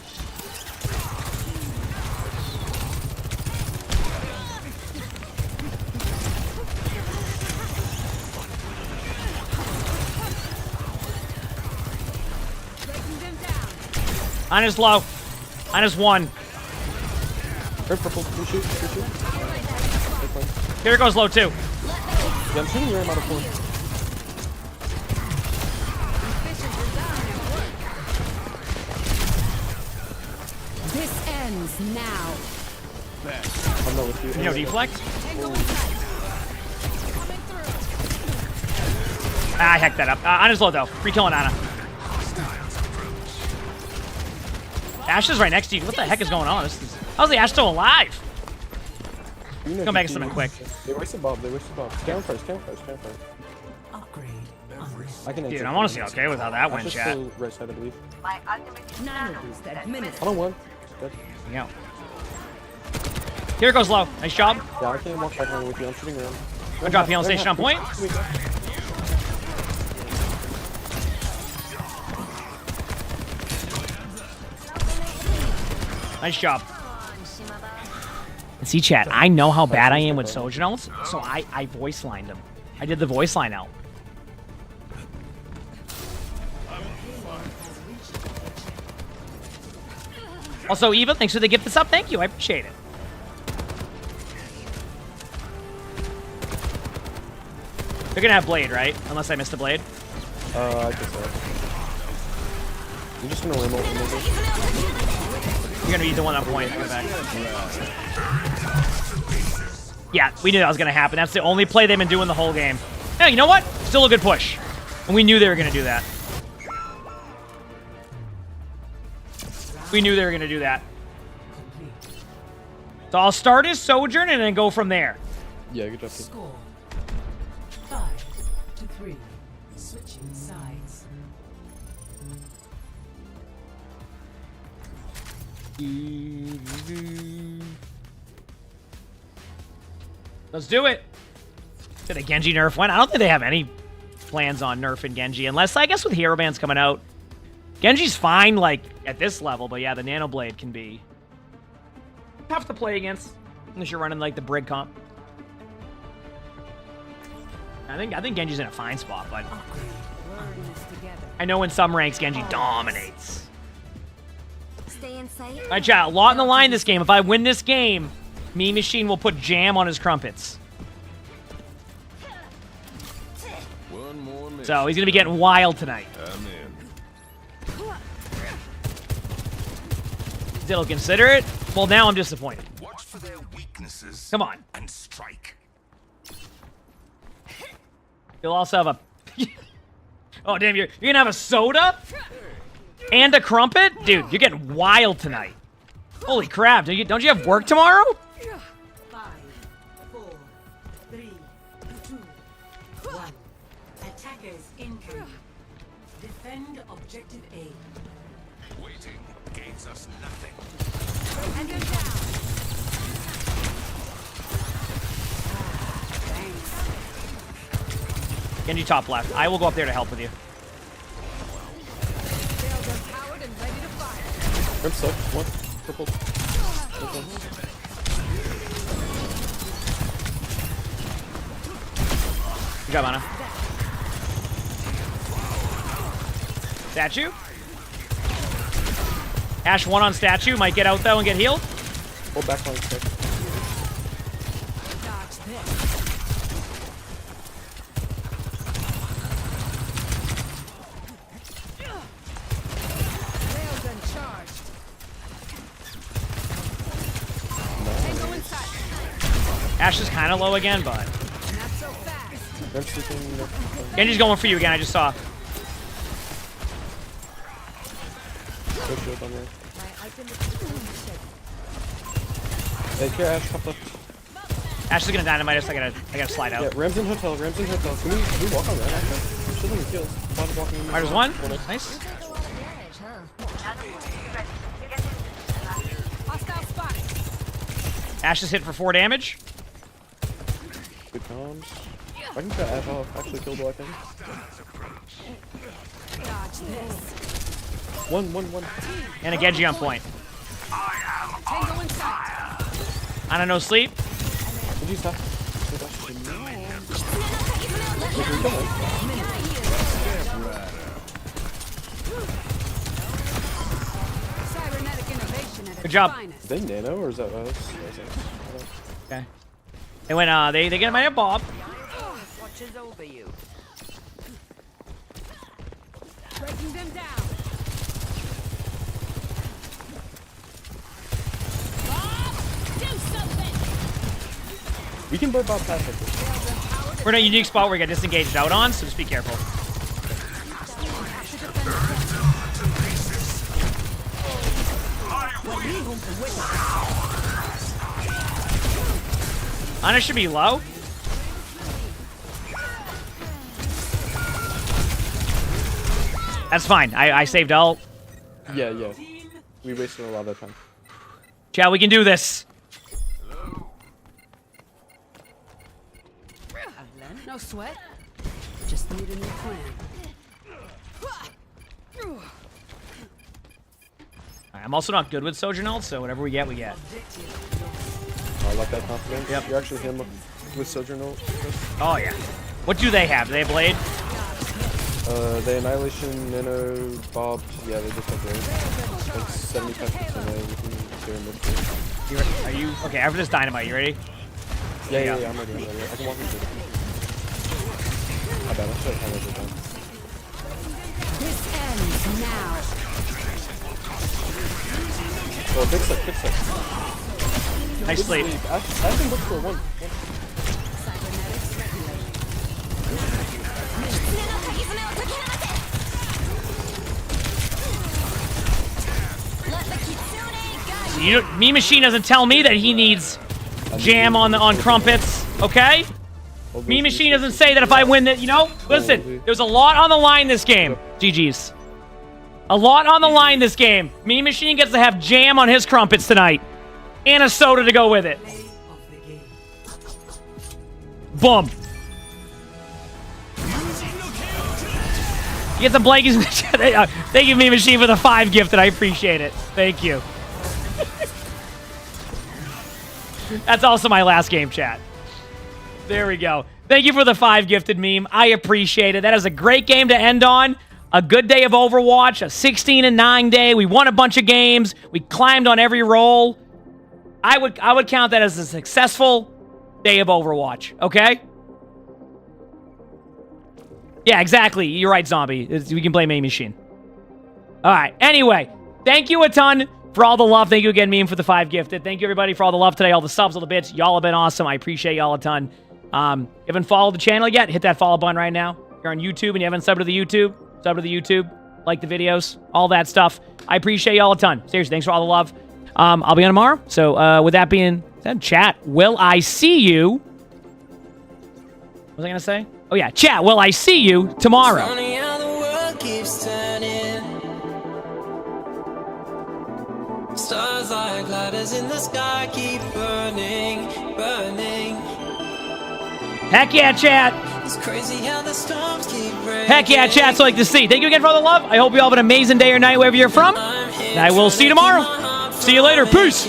On his low. On his one. Red purple, shoot. Here goes low too. Yeah, I'm shooting your amount of points. This ends now. I'm not with you. No deflect. Ah, I hecked that up. Ana's low though. Free killing Ana. Ashe is right next to you. What the heck is going on? How's the Ashe still alive? Come back to something quick. They wasted Bob. They wasted Bob. Down first. Down first. Down first. I can. Dude, I'm honestly okay with how that went, chat. Right side, I believe. Minutes. Hold on, one. Dead. Yeah. Here goes low. Nice job. Yeah, I can't walk back on with you. I'm shooting around. I drop healing station on point. Nice job. See, chat, I know how bad I am with Sojournals, so I voice lined him. I did the voice line out. Also, Eva, thanks for the gift this up. Thank you. I appreciate it. They're gonna have Blade, right? Unless I missed a Blade. I guess so. I'm just gonna remote him over. You're gonna be the one on point. Go back. Yeah, we knew that was gonna happen. That's the only play they've been doing the whole game. Hey, you know what? Still a good push. And we knew they were gonna do that. We knew they were gonna do that. So I'll start his Sojourn and then go from there. Yeah, good job. Score 5-3. Switching sides. Let's do it. Did a Genji nerf win? I don't think they have any plans on nerfing Genji, unless I guess with hero bands coming out. Genji's fine, like at this level, but yeah, the Nano Blade can be tough to play against unless you're running like the Brig comp. I think Genji's in a fine spot, but I know in some ranks Genji dominates. Stay in sight. All right, chat, a lot in the line this game. If I win this game, Mean Machine will put jam on his crumpets. One more minute. So he's gonna be getting wild tonight. I'm in. Still consider it? Well, now I'm disappointed. Watch for their weaknesses. Come on. And strike. You'll also have a... Oh, damn, you're gonna have a soda? And a crumpet? Dude, you're getting wild tonight. Holy crap, don't you have work tomorrow? 5, 4, 3, 2, 1. Attackers incoming. Defend objective A. Waiting gains us nothing. And they're down. Genji top left. I will go up there to help with you. Rip stuck. One. Triple. Good job, Ana. Statue. Ashe 1 on statue. Might get out though and get healed. Hold back line stick. Ashe is kind of low again, but Rip sticking. Genji's going for you again. I just saw. Good shield on there. Hey, here, Ashe, top left. Ashe is gonna dynamite us. I gotta slide out. Yeah, Rams in hotel. Rams in hotel. Can we walk on that? Actually, shielding the kills. Bob's walking in. There's one. Nice. Hostile spot. Ashe is hit for 4 damage. Good comms. I can cut Ashe off. Actually killed I think. Dodge this. One. And a Genji on point. Tango in sight. Ana no sleep. Did you stop? Cybernetic innovation at Good job. Is they nano or is that us? Okay. They went. They get my Bob. Watches over you. Breaking them down. Do something. We can burn Bob past like this. We're in a unique spot where we get disengaged out on, so just be careful. Ana should be low. That's fine. I saved ult. Yeah. We wasted a lot of time. Chat, we can do this. No sweat. Just need a new plan. I'm also not good with Sojourn ult, so whatever we get, we get. I like that confidence. Yep. You're actually him with Sojourn ult. Oh, yeah. What do they have? Do they have Blade? They Annihilation, Nano, Bob. Yeah, they just have Blade. Like 75% of everything. Are you... Okay, after this Dynamite, you ready? Yeah, I'm ready. I can walk into it. I bet. I'm sure I can over time. This ends now. Oh, big set. Nice sleep. Ashton looks for one. Mean Machine doesn't tell me that he needs jam on crumpets, okay? Mean Machine doesn't say that if I win that, you know? Listen, there's a lot on the line this game. GG's. A lot on the line this game. Mean Machine gets to have jam on his crumpets tonight. And a soda to go with it. Boom. You get some blankies in the chat. Thank you, Mean Machine, for the 5 gifted. I appreciate it. Thank you. That's also my last game, chat. There we go. Thank you for the 5 gifted meme. I appreciate it. That is a great game to end on. A good day of Overwatch. A 16-9 day. We won a bunch of games. We climbed on every role. I would count that as a successful day of Overwatch. Okay? Yeah, exactly. You're right, Zombie. We can blame Mean Machine. All right. Anyway, thank you a ton for all the love. Thank you again, Meme, for the 5 gifted. Thank you, everybody, for all the love today, all the subs, all the bits. Y'all have been awesome. I appreciate y'all a ton. If you haven't followed the channel yet, hit that follow button right now. If you're on YouTube and you haven't subbed to the YouTube, sub to the YouTube, like the videos, all that stuff. I appreciate y'all a ton. Seriously, thanks for all the love. I'll be on tomorrow. So with that being said, chat, will I see you? What was I going to say? Oh, yeah, chat, will I see you tomorrow? Funny how the world keeps turning. Stars like ladders in the sky keep burning, burning. Heck yeah, chat. It's crazy how the storms keep breaking. Heck yeah, chat. So like to see. Thank you again for all the love. I hope you all have an amazing day or night wherever you're from. And I will see you tomorrow. See you later. Peace.